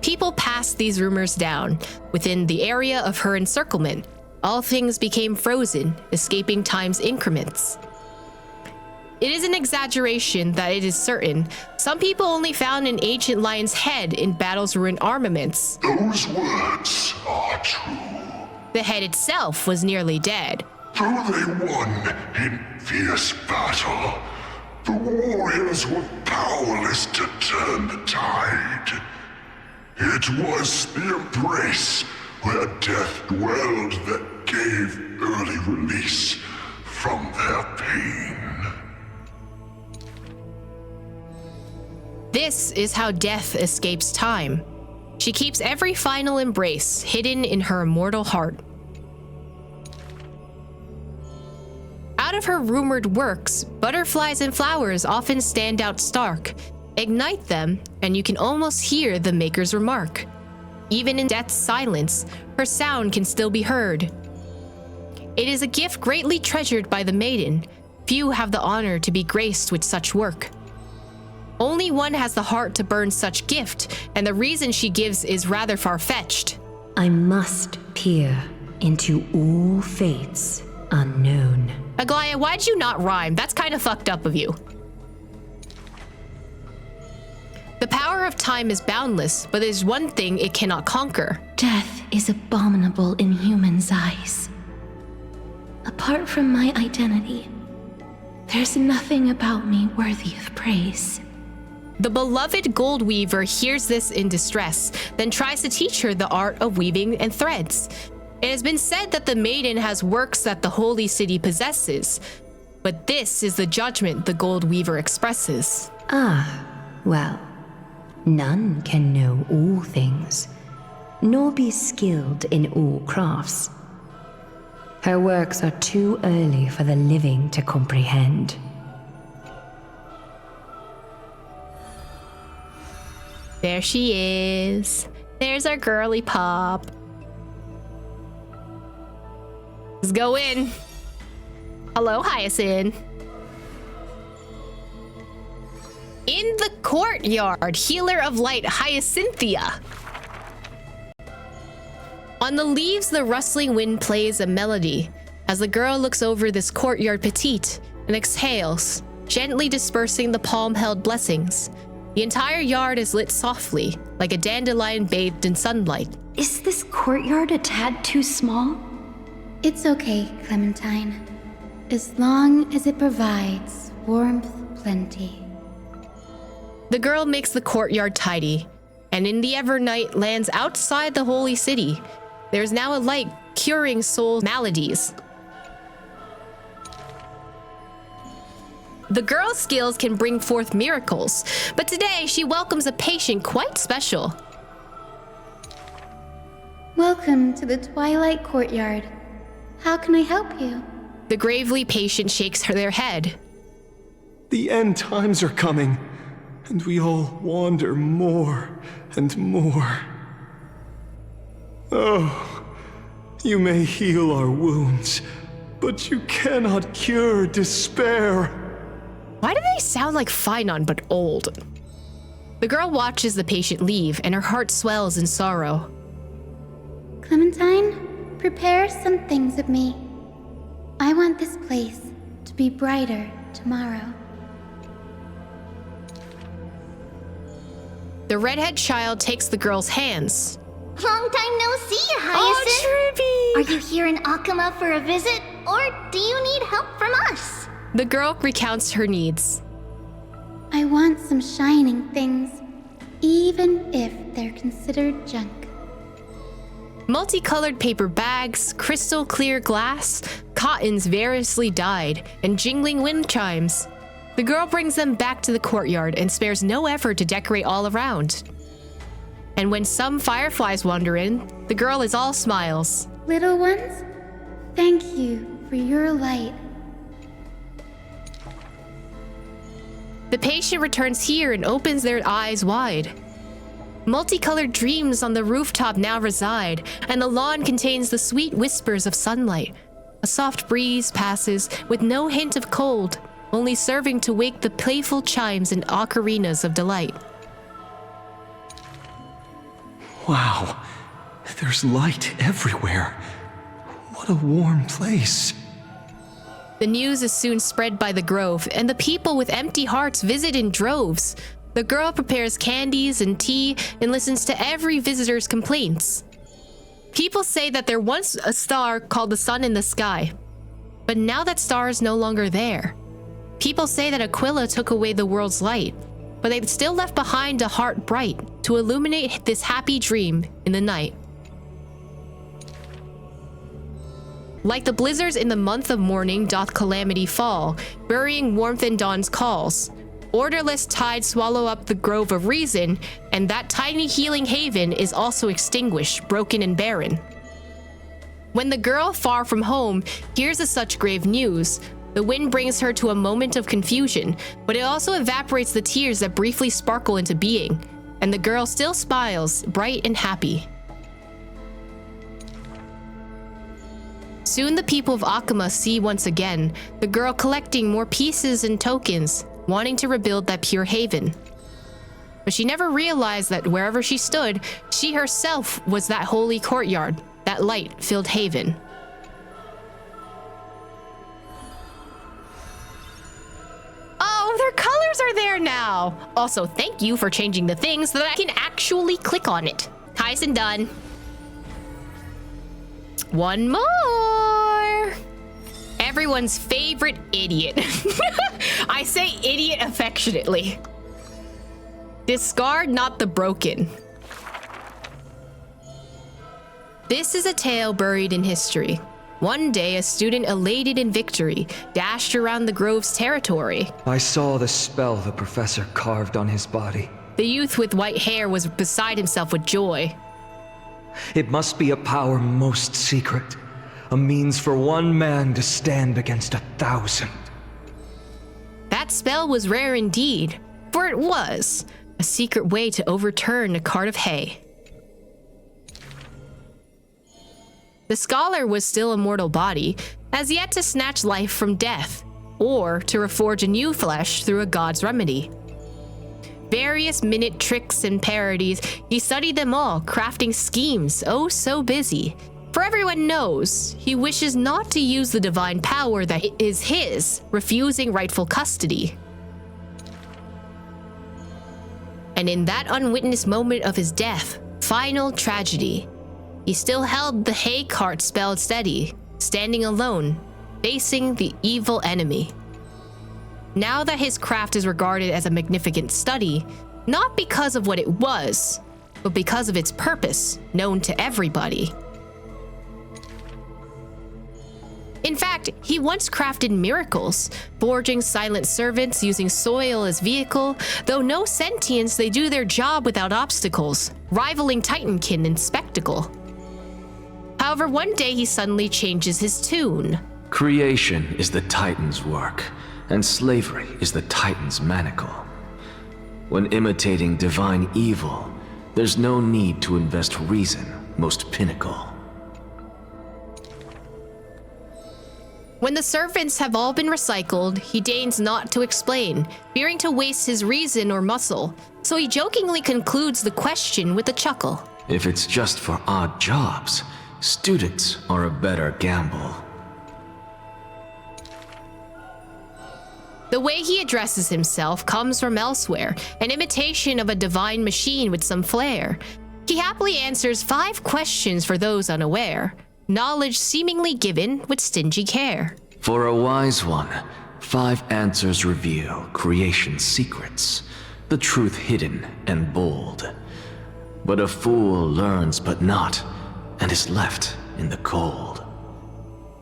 People passed these rumors down. Within the area of her encirclement, all things became frozen, escaping time's increments. It is an exaggeration that it is certain. Some people only found an ancient lion's head in battle's ruined armaments. Those words are true. The head itself was nearly dead. Though they won in fierce battle, the warriors were powerless to turn the tide. It was the embrace where death dwelled that gave early release from their pain. This is how death escapes time. She keeps every final embrace hidden in her immortal heart. Out of her rumored works, butterflies and flowers often stand out stark. Ignite them, and you can almost hear the maker's remark. Even in death's silence, her sound can still be heard. It is a gift greatly treasured by the maiden. Few have the honor to be graced with such work. Only one has the heart to burn such gift, and the reason she gives is rather far-fetched. I must peer into all fates unknown. Aglaya, why'd you not rhyme? That's kind of fucked up of you. The power of time is boundless, but there's one thing it cannot conquer. Death is abominable in humans' eyes. Apart from my identity, there's nothing about me worthy of praise. The beloved gold weaver hears this in distress, then tries to teach her the art of weaving and threads. It has been said that the maiden has works that the holy city possesses, but this is the judgment the gold weaver expresses. Ah, well, none can know all things, nor be skilled in all crafts. Her works are too early for the living to comprehend. There she is. There's our girly pop. Let's go in. Hello, Hyacinth. In the courtyard, healer of light, Hyacinthia. On the leaves, the rustling wind plays a melody as the girl looks over this courtyard petite and exhales, gently dispersing the palm-held blessings. The entire yard is lit softly, like a dandelion bathed in sunlight. Is this courtyard a tad too small? It's okay, Clementine. As long as it provides warmth plenty. The girl makes the courtyard tidy, and in the Evernight lands outside the holy city. There's now a light curing soul maladies. The girl's skills can bring forth miracles, but today she welcomes a patient quite special. Welcome to the Twilight Courtyard. How can I help you? The gravely patient shakes their head. The end times are coming, and we all wander more and more. Oh, you may heal our wounds, but you cannot cure despair. Why do they sound like Finon but old? The girl watches the patient leave, and her heart swells in sorrow. Clementine, prepare some things with me. I want this place to be brighter tomorrow. The redhead child takes the girl's hands. Long time no see, Hyacinth. Oh, Are you here in Akama for a visit, or do you need help from us? The girl recounts her needs. I want some shining things, even if they're considered junk. Multicolored paper bags, crystal clear glass, cottons variously dyed, and jingling wind chimes. The girl brings them back to the courtyard and spares no effort to decorate all around. And when some fireflies wander in, the girl is all smiles. Little ones, thank you for your light. The patient returns here and opens their eyes wide. Multicolored dreams on the rooftop now reside, and the lawn contains the sweet whispers of sunlight. A soft breeze passes with no hint of cold, only serving to wake the playful chimes and ocarinas of delight. Wow, there's light everywhere. What a warm place. The news is soon spread by the grove, and the people with empty hearts visit in droves. The girl prepares candies and tea and listens to every visitor's complaints. People say that there once a star called the sun in the sky, but now that star is no longer there. People say that Aquila took away the world's light, but they still left behind a heart bright to illuminate this happy dream in the night. Like the blizzards in the month of mourning doth calamity fall, burying warmth in dawn's calls. Orderless tides swallow up the grove of reason, and that tiny healing haven is also extinguished, broken and barren. When the girl, far from home, hears of such grave news, the wind brings her to a moment of confusion, but it also evaporates the tears that briefly sparkle into being, and the girl still smiles, bright and happy. Soon the people of Akama see once again the girl collecting more pieces and tokens, wanting to rebuild that pure haven. But she never realized that wherever she stood, she herself was that holy courtyard, that light-filled haven. Oh, their colors are there now! Also, thank you for changing the thing so that I can actually click on it. Kaizen done. One more! Everyone's favorite idiot. I say idiot affectionately. Discard not the broken. This is a tale buried in history. One day, a student elated in victory dashed around the grove's territory. I saw the spell the professor carved on his body. The youth with white hair was beside himself with joy. It must be a power most secret, a means for one man to stand against 1,000. That spell was rare indeed, for it was a secret way to overturn a cart of hay. The scholar was still a mortal body, as yet to snatch life from death, or to reforge a new flesh through a god's remedy. Various minute tricks and parodies, he studied them all, crafting schemes, oh so busy. For everyone knows, he wishes not to use the divine power that is his, refusing rightful custody. And in that unwitnessed moment of his death, final tragedy, he still held the hay cart spelled steady, standing alone, facing the evil enemy. Now that his craft is regarded as a magnificent study, not because of what it was, but because of its purpose, known to everybody. In fact, he once crafted miracles, forging silent servants using soil as vehicle. Though no sentience, they do their job without obstacles, rivaling Titankin in spectacle. However, one day he suddenly changes his tune. Creation is the Titan's work, and slavery is the Titan's manacle. When imitating divine evil, there's no need to invest reason, most pinnacle. When the servants have all been recycled, he deigns not to explain, fearing to waste his reason or muscle, so he jokingly concludes the question with a chuckle. If it's just for odd jobs, students are a better gamble. The way he addresses himself comes from elsewhere, an imitation of a divine machine with some flair. He happily answers 5 questions for those unaware, knowledge seemingly given with stingy care. For a wise one, 5 answers reveal creation's secrets, the truth hidden and bold. But a fool learns but not, and is left in the cold.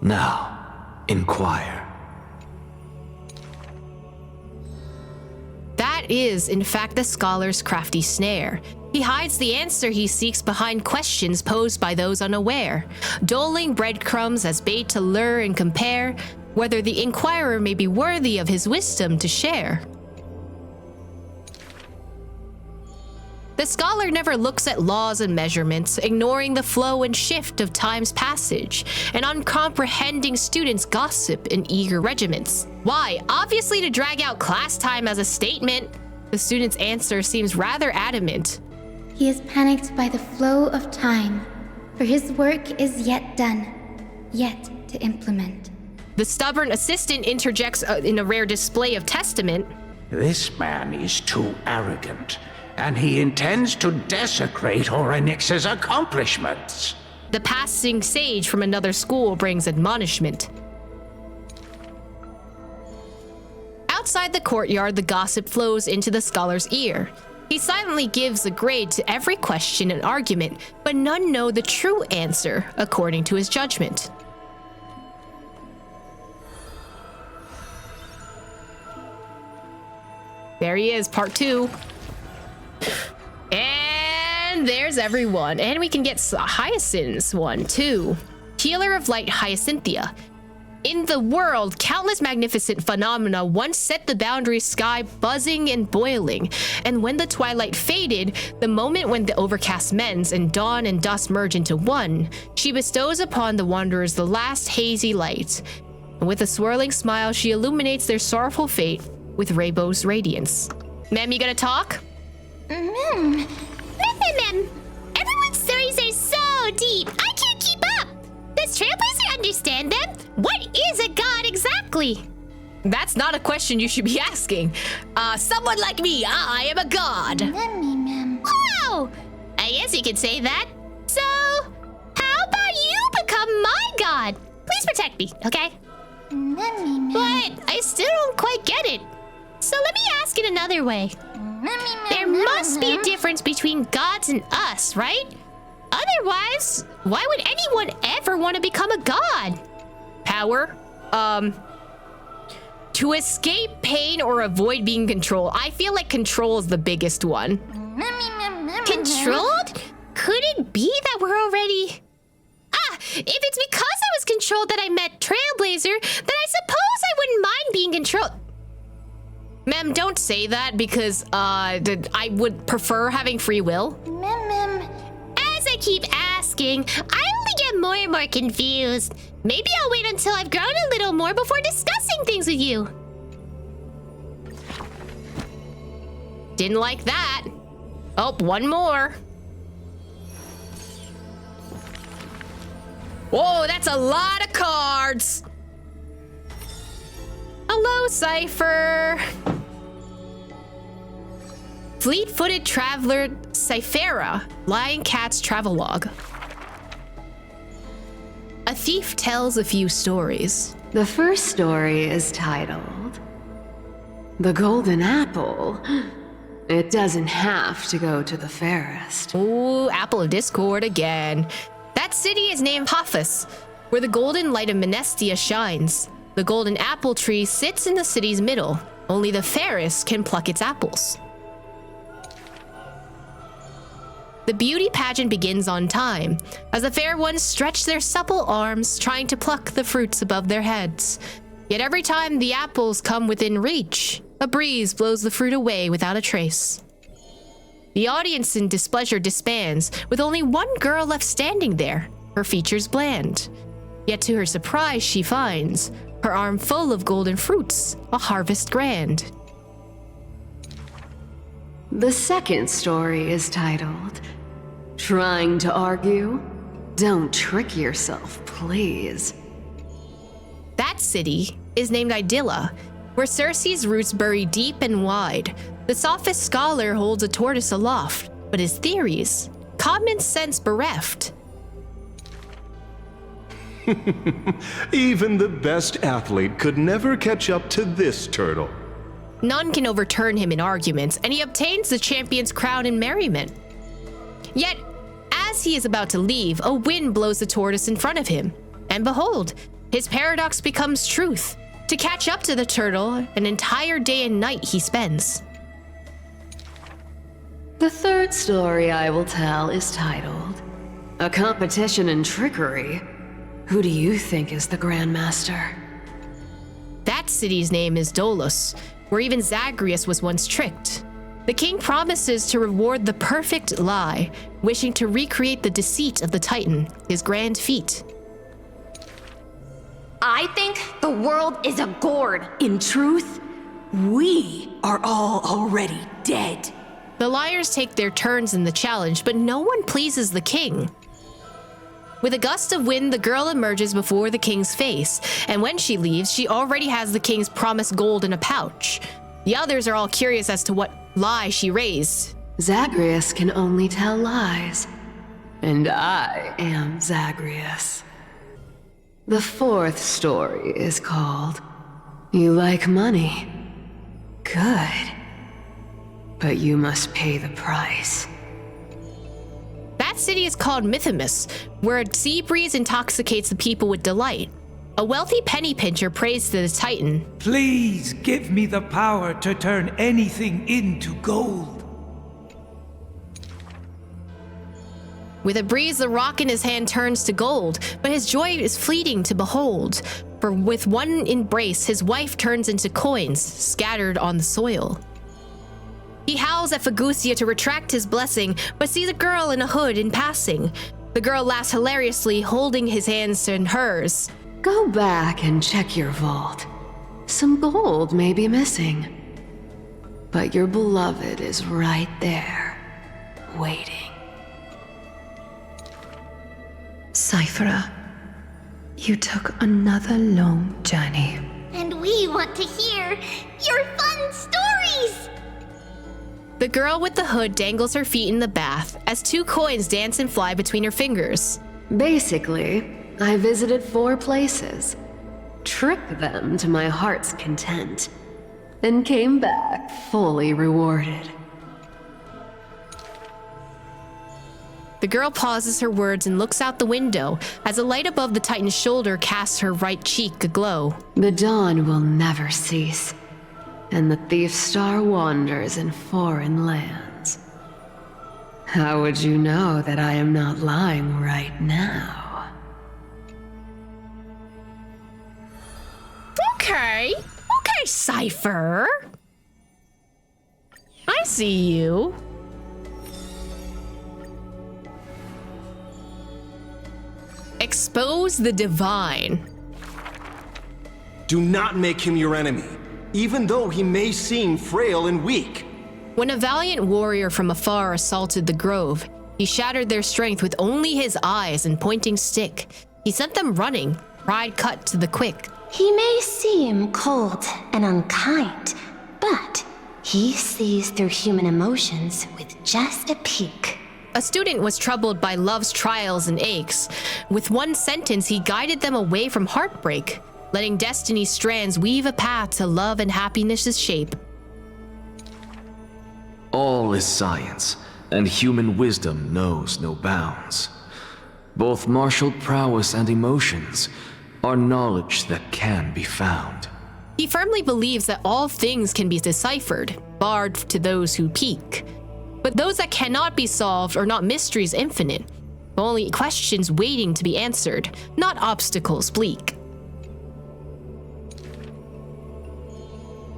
Now, inquire. That is, in fact, the scholar's crafty snare. He hides the answer he seeks behind questions posed by those unaware, doling breadcrumbs as bait to lure and compare, whether the inquirer may be worthy of his wisdom to share. The scholar never looks at laws and measurements, ignoring the flow and shift of time's passage, and uncomprehending students' gossip in eager regiments. Why? Obviously to drag out class time as a statement. The student's answer seems rather adamant. He is panicked by the flow of time, for his work is yet done, yet to implement. The stubborn assistant interjects in a rare display of testament. This man is too arrogant, and he intends to desecrate Orynyx's accomplishments. The passing sage from another school brings admonishment. Outside the courtyard, the gossip flows into the scholar's ear. He silently gives a grade to every question and argument, but none know the true answer according to his judgment. There he is, part 2. And there's everyone. And we can get Hyacinth's one, too. Healer of Light Hyacinthia. In the world, countless magnificent phenomena once set the boundary sky buzzing and boiling. And when the twilight faded, the moment when the overcast mends and dawn and dusk merge into one, she bestows upon the wanderers the last hazy light. And with a swirling smile, she illuminates their sorrowful fate with rainbow's radiance. Ma'am, you gonna talk? Mem. Everyone's stories are so deep, I can't keep up. Does Trailblazer understand them? What is a god exactly? That's not a question you should be asking. Someone like me, I am a god. Wow! I guess you could say that. So, how about you become my god? Please protect me, okay? But I still don't quite get it. So let me ask it another way. There must be a difference between gods and us, right? Otherwise, why would anyone ever want to become a god? Power? To escape pain or avoid being controlled. I feel like control is the biggest one. Controlled? Could it be that we're already... if it's because I was controlled that I met Trailblazer, then I suppose I wouldn't mind being controlled. Ma'am, don't say that because I would prefer having free will. As I keep asking, I only get more and more confused. Maybe I'll wait until I've grown a little more before discussing things with you. Didn't like that. Oh, one more. Whoa, that's a lot of cards. Hello, Cypher. Fleet-footed traveler Cyphera, Lion Cat's travelogue. A thief tells a few stories. The first story is titled The Golden Apple. It doesn't have to go to the fairest. Ooh, Apple of Discord again. That city is named Paphos, where the golden light of Menestia shines. The golden apple tree sits in the city's middle. Only the fairest can pluck its apples. The beauty pageant begins on time, as the fair ones stretch their supple arms, trying to pluck the fruits above their heads. Yet every time the apples come within reach, a breeze blows the fruit away without a trace. The audience in displeasure disbands, with only one girl left standing there, her features bland. Yet to her surprise she finds, her arm full of golden fruits, a harvest grand. The second story is titled Trying to Argue? Don't trick yourself, please. That city is named Idylla, where Circe's roots bury deep and wide. The sophist scholar holds a tortoise aloft, but his theories, common sense bereft. Even the best athlete could never catch up to this turtle. None can overturn him in arguments, and he obtains the champion's crown in merriment. Yet, as he is about to leave, a wind blows the tortoise in front of him. And behold, his paradox becomes truth. To catch up to the turtle, an entire day and night he spends. The third story I will tell is titled A Competition in Trickery. Who do you think is the Grandmaster? That city's name is Dolos, where even Zagreus was once tricked. The king promises to reward the perfect lie, wishing to recreate the deceit of the Titan, his grand feat. I think the world is a gourd. In truth, we are all already dead. The liars take their turns in the challenge, but no one pleases the king. With a gust of wind, the girl emerges before the king's face, and when she leaves, she already has the king's promised gold in a pouch. The others are all curious as to what lie she raised. Zagreus can only tell lies, and I am Zagreus. The fourth story is called You Like Money. Good. But you must pay the price. That city is called Mythimus, where a sea breeze intoxicates the people with delight. A wealthy penny pincher prays to the Titan. Please give me the power to turn anything into gold. With a breeze, the rock in his hand turns to gold, but his joy is fleeting to behold. For with one embrace, his wife turns into coins, scattered on the soil. He howls at Fagucia to retract his blessing, but sees a girl in a hood in passing. The girl laughs hilariously, holding his hands in hers. Go back and check your vault. Some gold may be missing. But your beloved is right there, waiting. Cyphera, you took another long journey. And we want to hear your fun stories! The girl with the hood dangles her feet in the bath as 2 coins dance and fly between her fingers. Basically, I visited 4 places, tricked them to my heart's content, and came back fully rewarded. The girl pauses her words and looks out the window as a light above the Titan's shoulder casts her right cheek aglow. The dawn will never cease, and the thief star wanders in foreign lands. How would you know that I am not lying right now? Okay, Cypher. I see you. Expose the divine. Do not make him your enemy, even though he may seem frail and weak. When a valiant warrior from afar assaulted the grove, he shattered their strength with only his eyes and pointing stick. He sent them running, pride cut to the quick. He may seem cold and unkind, but he sees through human emotions with just a peek. A student was troubled by love's trials and aches. With one sentence, he guided them away from heartbreak, letting destiny's strands weave a path to love and happiness's shape. All is science, and human wisdom knows no bounds. Both martial prowess and emotions are knowledge that can be found. He firmly believes that all things can be deciphered, barred to those who peek. But those that cannot be solved are not mysteries infinite, only questions waiting to be answered, not obstacles bleak.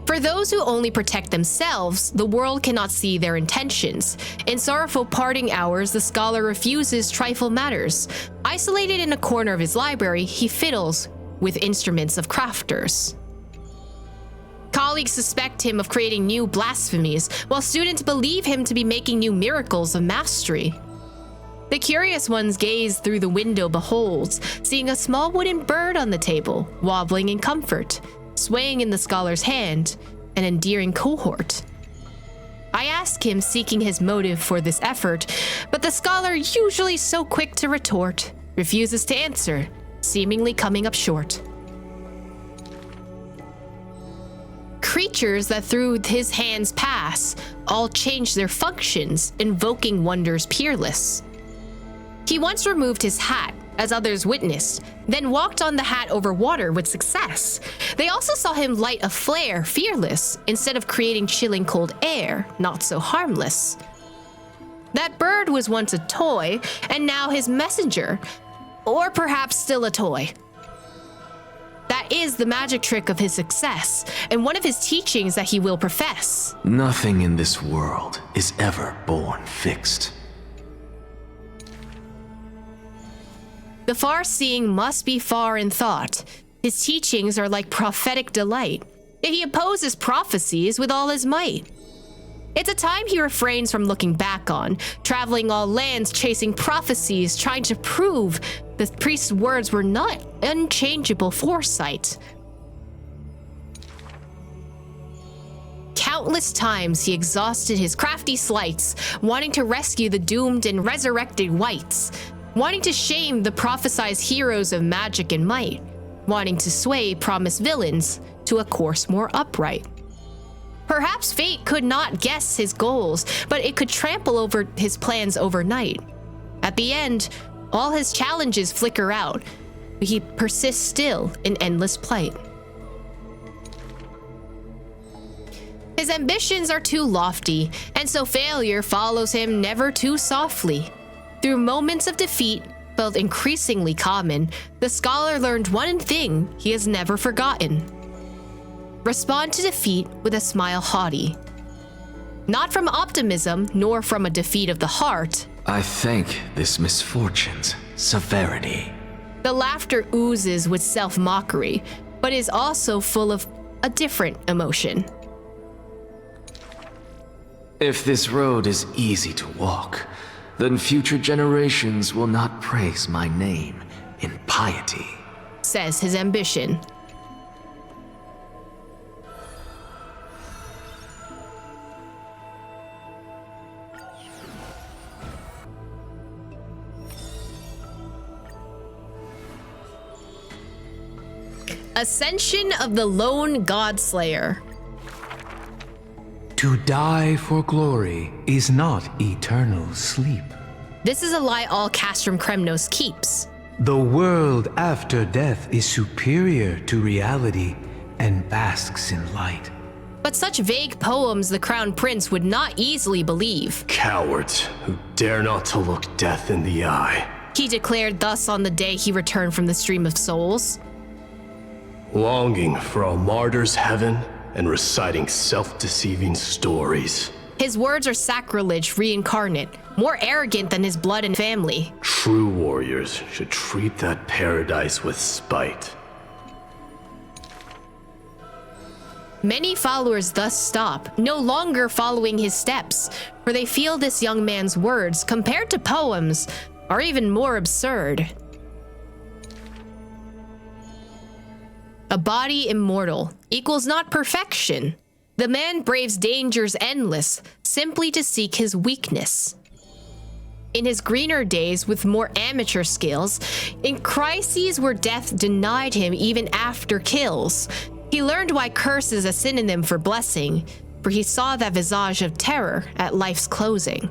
For those who only protect themselves, the world cannot see their intentions. In sorrowful parting hours, the scholar refuses trifle matters. Isolated in a corner of his library, he fiddles with instruments of crafters. Colleagues suspect him of creating new blasphemies, while students believe him to be making new miracles of mastery. The curious ones gaze through the window beholds, seeing a small wooden bird on the table, wobbling in comfort, swaying in the scholar's hand, an endearing cohort. I ask him, seeking his motive for this effort, but the scholar, usually so quick to retort, refuses to answer, seemingly coming up short. Creatures that through his hands pass all change their functions, invoking wonders peerless. He once removed his hat, as others witnessed, then walked on the hat over water with success. They also saw him light a flare, fearless, instead of creating chilling cold air, not so harmless. That bird was once a toy, and now his messenger, or perhaps still a toy. That is the magic trick of his success, and one of his teachings that he will profess. Nothing in this world is ever born fixed. The far-seeing must be far in thought. His teachings are like prophetic delight, yet he opposes prophecies with all his might. It's a time he refrains from looking back on, traveling all lands, chasing prophecies, trying to prove the priest's words were not unchangeable foresight. Countless times he exhausted his crafty sleights, wanting to rescue the doomed and resurrected wights, wanting to shame the prophesized heroes of magic and might, wanting to sway promised villains to a course more upright. Perhaps fate could not guess his goals, but it could trample over his plans overnight. At the end, all his challenges flicker out, but he persists still in endless plight. His ambitions are too lofty, and so failure follows him never too softly. Through moments of defeat, felt increasingly common, the scholar learned one thing he has never forgotten. Respond to defeat with a smile haughty. Not from optimism, nor from a defeat of the heart. I thank this misfortune's severity. The laughter oozes with self-mockery, but is also full of a different emotion. If this road is easy to walk, then future generations will not praise my name in piety, says his ambition. Ascension of the Lone Godslayer. To die for glory is not eternal sleep. This is a lie all Castrum Kremnos keeps. The world after death is superior to reality and basks in light. But such vague poems the Crown Prince would not easily believe. Cowards who dare not to look death in the eye. He declared thus on the day he returned from the Stream of Souls. Longing for a martyr's heaven and reciting self-deceiving stories. His words are sacrilege reincarnate, more arrogant than his blood and family. True warriors should treat that paradise with spite. Many followers thus stop, no longer following his steps, for they feel this young man's words, compared to poems, are even more absurd. A body immortal equals not perfection. The man braves dangers endless, simply to seek his weakness. In his greener days with more amateur skills, in crises where death denied him even after kills, he learned why curse is a synonym for blessing, for he saw that visage of terror at life's closing.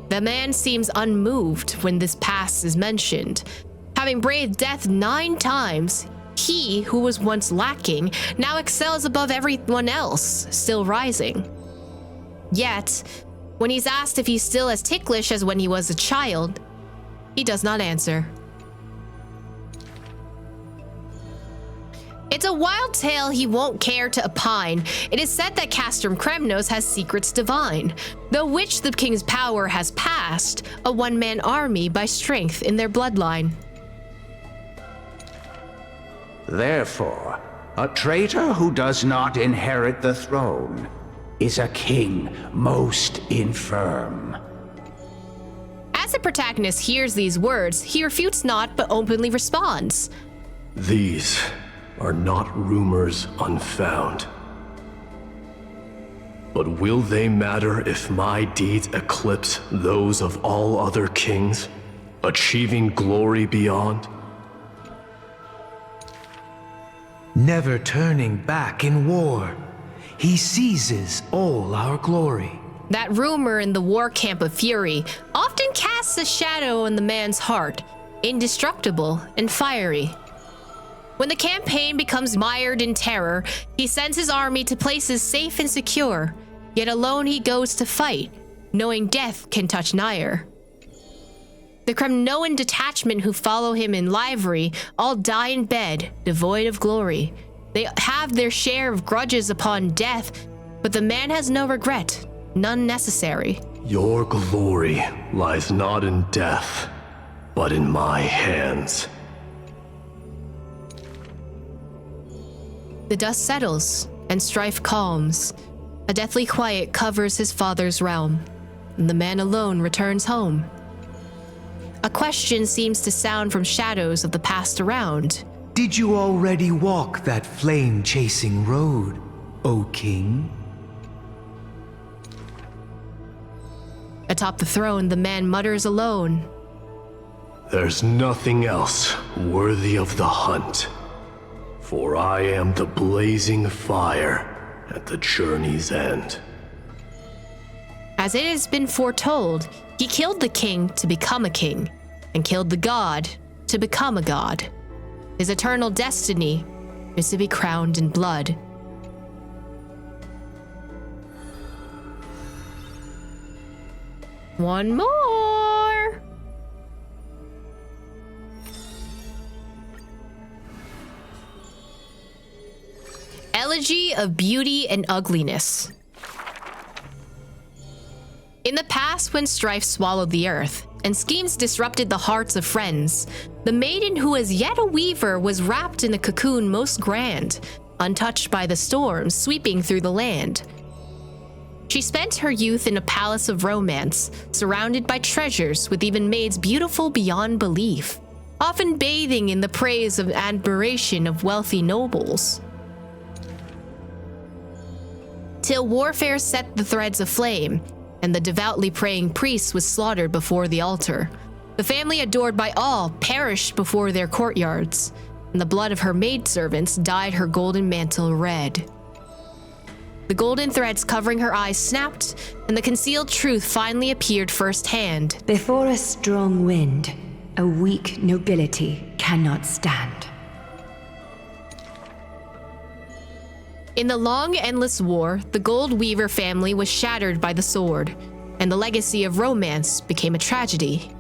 The man seems unmoved when this past is mentioned. Having braved death 9 times, he who was once lacking now excels above everyone else, still rising. Yet, when he's asked if he's still as ticklish as when he was a child, he does not answer. It's a wild tale he won't care to opine. It is said that Castrum Kremnos has secrets divine, though which the king's power has passed a one-man army by strength in their bloodline. Therefore, a traitor who does not inherit the throne is a king most infirm. As the protagonist hears these words, he refutes not but openly responds. These are not rumors unfound. But will they matter if my deeds eclipse those of all other kings, achieving glory beyond? Never turning back in war, he seizes all our glory. That rumor in the war camp of fury often casts a shadow on the man's heart, indestructible and fiery. When the campaign becomes mired in terror, he sends his army to places safe and secure, yet alone he goes to fight, knowing death can touch nigher. The Kremnoan detachment who follow him in livery all die in bed, devoid of glory. They have their share of grudges upon death, but the man has no regret, none necessary. Your glory lies not in death, but in my hands. The dust settles, and strife calms. A deathly quiet covers his father's realm, and the man alone returns home. A question seems to sound from shadows of the past around. Did you already walk that flame-chasing road, O King? Atop the throne, the man mutters alone. There's nothing else worthy of the hunt, for I am the blazing fire at the journey's end. As it has been foretold, he killed the king to become a king, and killed the god to become a god. His eternal destiny is to be crowned in blood. One more! Elegy of Beauty and Ugliness. In the past, when strife swallowed the earth, and schemes disrupted the hearts of friends, the maiden who was yet a weaver was wrapped in a cocoon most grand, untouched by the storms sweeping through the land. She spent her youth in a palace of romance, surrounded by treasures with even maids beautiful beyond belief, often bathing in the praise and admiration of wealthy nobles. Till warfare set the threads aflame, and the devoutly praying priest was slaughtered before the altar. The family adored by all perished before their courtyards, and the blood of her maidservants dyed her golden mantle red. The golden threads covering her eyes snapped, and the concealed truth finally appeared firsthand. Before a strong wind, a weak nobility cannot stand. In the long, endless war, the Gold Weaver family was shattered by the sword, and the legacy of romance became a tragedy.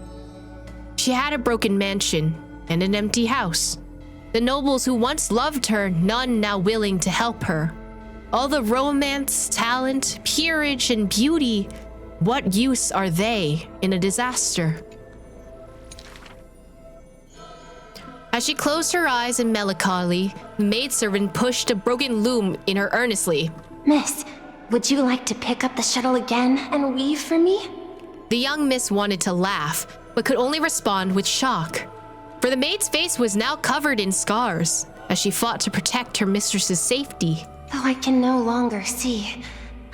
She had a broken mansion and an empty house. The nobles who once loved her, none now willing to help her. All the romance, talent, peerage, and beauty, what use are they in a disaster? As she closed her eyes in melancholy, the maidservant pushed a broken loom in her earnestly. Miss, would you like to pick up the shuttle again and weave for me? The young miss wanted to laugh, but could only respond with shock. For the maid's face was now covered in scars, as she fought to protect her mistress's safety. Though I can no longer see,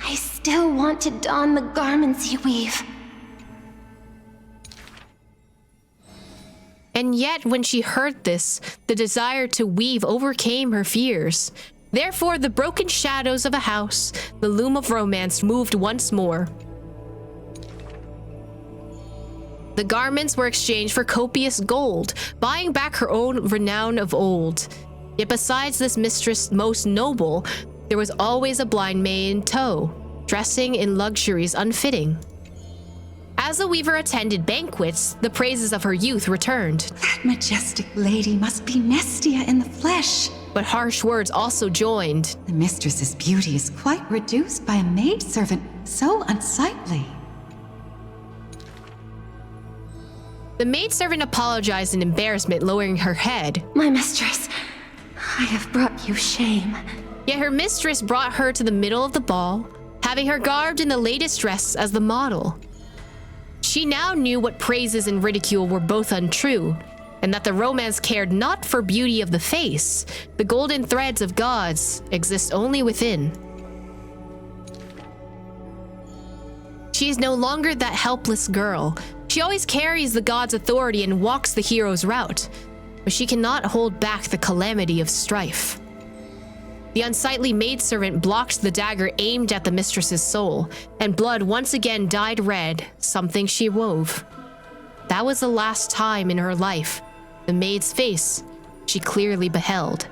I still want to don the garments you weave. And yet, when she heard this, the desire to weave overcame her fears. Therefore, the broken shadows of a house, the loom of romance, moved once more. The garments were exchanged for copious gold, buying back her own renown of old. Yet besides this mistress most noble, there was always a blind maid in tow, dressing in luxuries unfitting. As the weaver attended banquets, the praises of her youth returned. That majestic lady must be Nestia in the flesh. But harsh words also joined. The mistress's beauty is quite reduced by a maidservant so unsightly. The maidservant apologized in embarrassment, lowering her head. My mistress, I have brought you shame. Yet her mistress brought her to the middle of the ball, having her garbed in the latest dress as the model. She now knew what praises and ridicule were both untrue, and that the romance cared not for beauty of the face. The golden threads of gods exist only within. She is no longer that helpless girl. She always carries the god's authority and walks the hero's route, but she cannot hold back the calamity of strife. The unsightly maidservant blocked the dagger aimed at the mistress's soul, and blood once again dyed red, something she wove. That was the last time in her life the maid's face she clearly beheld.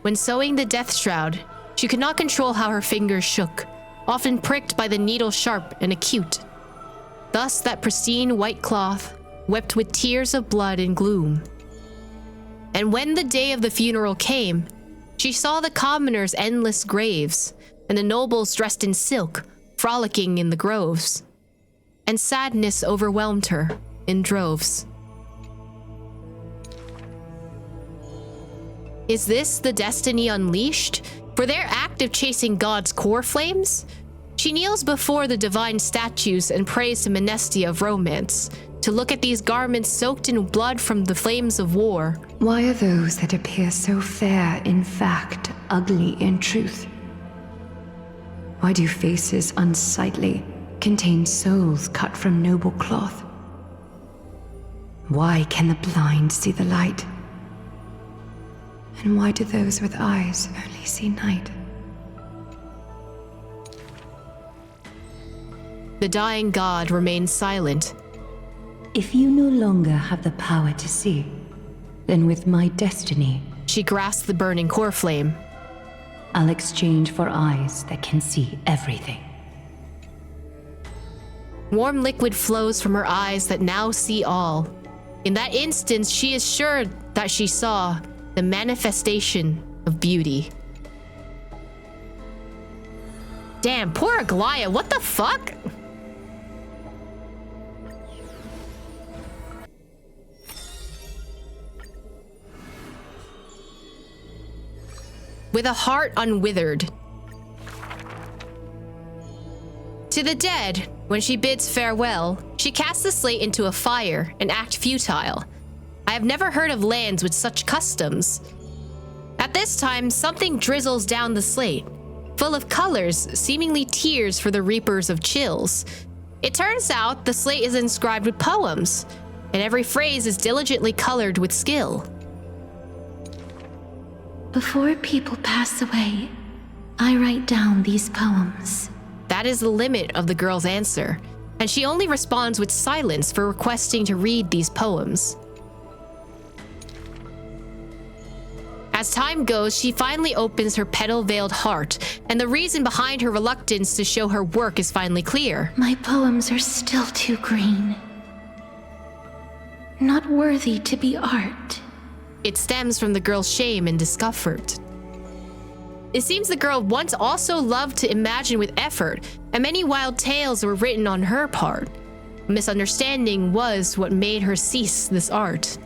When sewing the death shroud, she could not control how her fingers shook, often pricked by the needle sharp and acute. Thus that pristine white cloth wept with tears of blood and gloom. And when the day of the funeral came, she saw the commoners' endless graves, and the nobles dressed in silk, frolicking in the groves. And sadness overwhelmed her in droves. Is this the destiny unleashed? For their act of chasing God's core flames? She kneels before the divine statues and prays to Menestia of romance, to look at these garments soaked in blood from the flames of war. Why are those that appear so fair in fact ugly in truth? Why do faces unsightly contain souls cut from noble cloth? Why can the blind see the light? And why do those with eyes only see night? The dying god remains silent. If you no longer have the power to see, then with my destiny, she grasps the burning core flame. I'll exchange for eyes that can see everything. Warm liquid flows from her eyes that now see all. In that instance, she is sure that she saw the manifestation of beauty. Damn, poor Aglaia, what the fuck? With a heart unwithered. To the dead, when she bids farewell, she casts the slate into a fire and act futile. I have never heard of lands with such customs. At this time, something drizzles down the slate, full of colors, seemingly tears for the reapers of chills. It turns out the slate is inscribed with poems, and every phrase is diligently colored with skill. Before people pass away, I write down these poems. That is the limit of the girl's answer, and she only responds with silence for requesting to read these poems. As time goes, she finally opens her petal-veiled heart, and the reason behind her reluctance to show her work is finally clear. My poems are still too green. Not worthy to be art. It stems from the girl's shame and discomfort. It seems the girl once also loved to imagine with effort, and many wild tales were written on her part. A misunderstanding was what made her cease this art.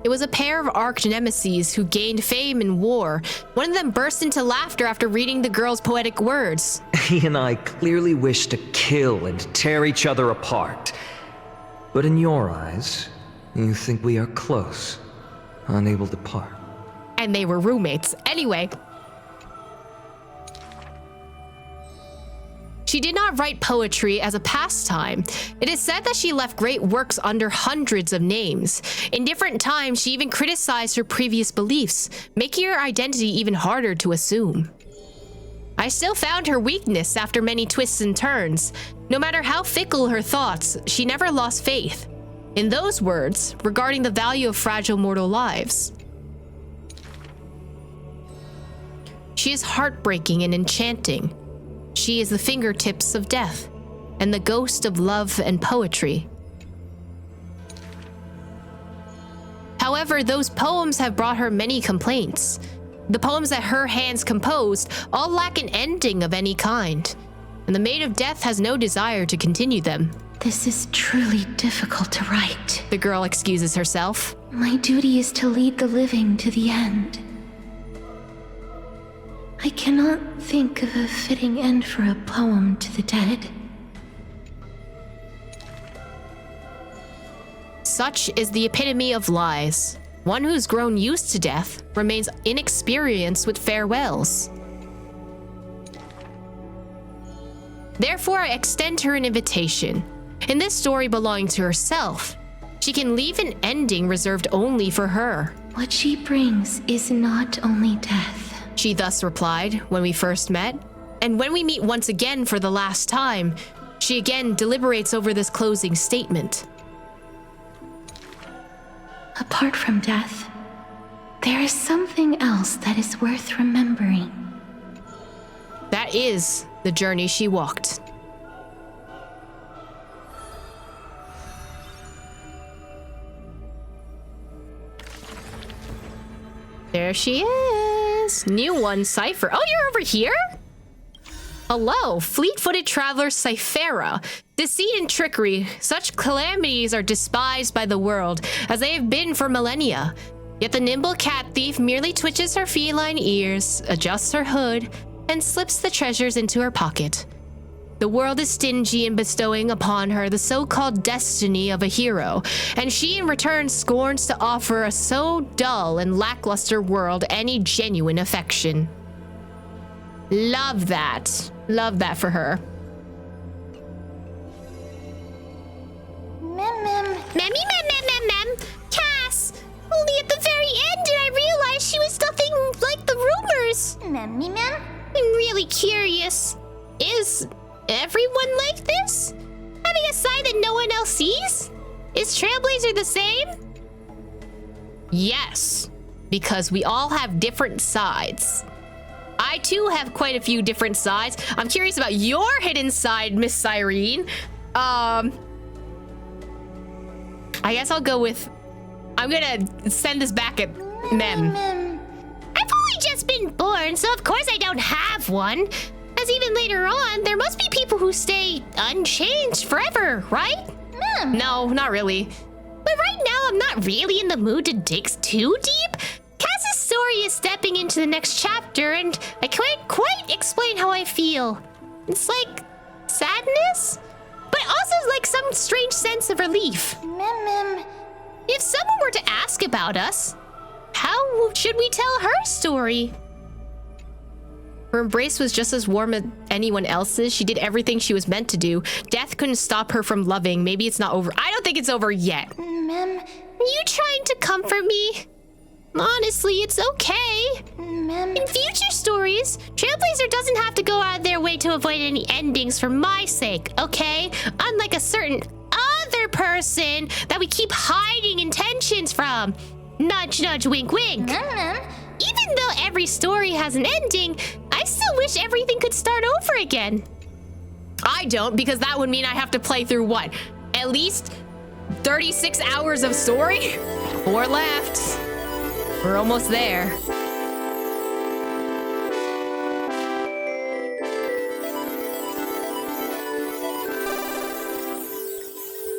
It was a pair of arch nemeses who gained fame in war. One of them burst into laughter after reading the girl's poetic words. He and I clearly wish to kill and tear each other apart. But in your eyes, you think we are close, unable to part. And they were roommates. Anyway. She did not write poetry as a pastime. It is said that she left great works under hundreds of names. In different times, she even criticized her previous beliefs, making her identity even harder to assume. I still found her weakness after many twists and turns. No matter how fickle her thoughts, she never lost faith. In those words, regarding the value of fragile mortal lives. She is heartbreaking and enchanting. She is the fingertips of death, and the ghost of love and poetry. However, those poems have brought her many complaints. The poems that her hands composed all lack an ending of any kind, and the Maid of Death has no desire to continue them. This is truly difficult to write. The girl excuses herself. My duty is to lead the living to the end. I cannot think of a fitting end for a poem to the dead. Such is the epitome of lies. One who's grown used to death remains inexperienced with farewells. Therefore, I extend her an invitation. In this story belonging to herself, she can leave an ending reserved only for her. What she brings is not only death. She thus replied when we first met, and when we meet once again for the last time, she again deliberates over this closing statement. Apart from death, there is something else that is worth remembering. That is the journey she walked. There she is. New one, Cypher. Oh, you're over here? Hello, fleet-footed traveler Cyphera. Deceit and trickery, such calamities are despised by the world, as they have been for millennia. Yet the nimble cat thief merely twitches her feline ears, adjusts her hood, and slips the treasures into her pocket. The world is stingy in bestowing upon her the so-called destiny of a hero, and she in return scorns to offer a so dull and lackluster world any genuine affection. Love that. Love that for her. Mem. Cass! Only at the very end did I realize she was nothing like the rumors. Mem. I'm really curious. Is everyone like this? Having a side that no one else sees? Is Trailblazer the same? Yes, because we all have different sides. I too have quite a few different sides. I'm curious about your hidden side, Miss Cyrene. I guess I'll go with... I'm gonna send this back at Mem. I've only just been born, so of course I don't have one. As even later on, there must be people who stay unchanged forever, right? No, not really. But right now, I'm not really in the mood to dig too deep. Cass's story is stepping into the next chapter, and I can't quite explain how I feel. It's like sadness, but also like some strange sense of relief. If someone were to ask about us, how should we tell her story? Her embrace was just as warm as anyone else's. She did everything she was meant to do. Death couldn't stop her from loving. Maybe it's not over. I don't think it's over yet. Are you trying to comfort me? Honestly, it's okay. In future stories, Trailblazer doesn't have to go out of their way to avoid any endings for my sake, okay? Unlike a certain other person that we keep hiding intentions from. Nudge, nudge, wink, wink. Even though every story has an ending, I still wish everything could start over again. I don't, because that would mean I have to play through what? At least 36 hours of story? 4 left. We're almost there.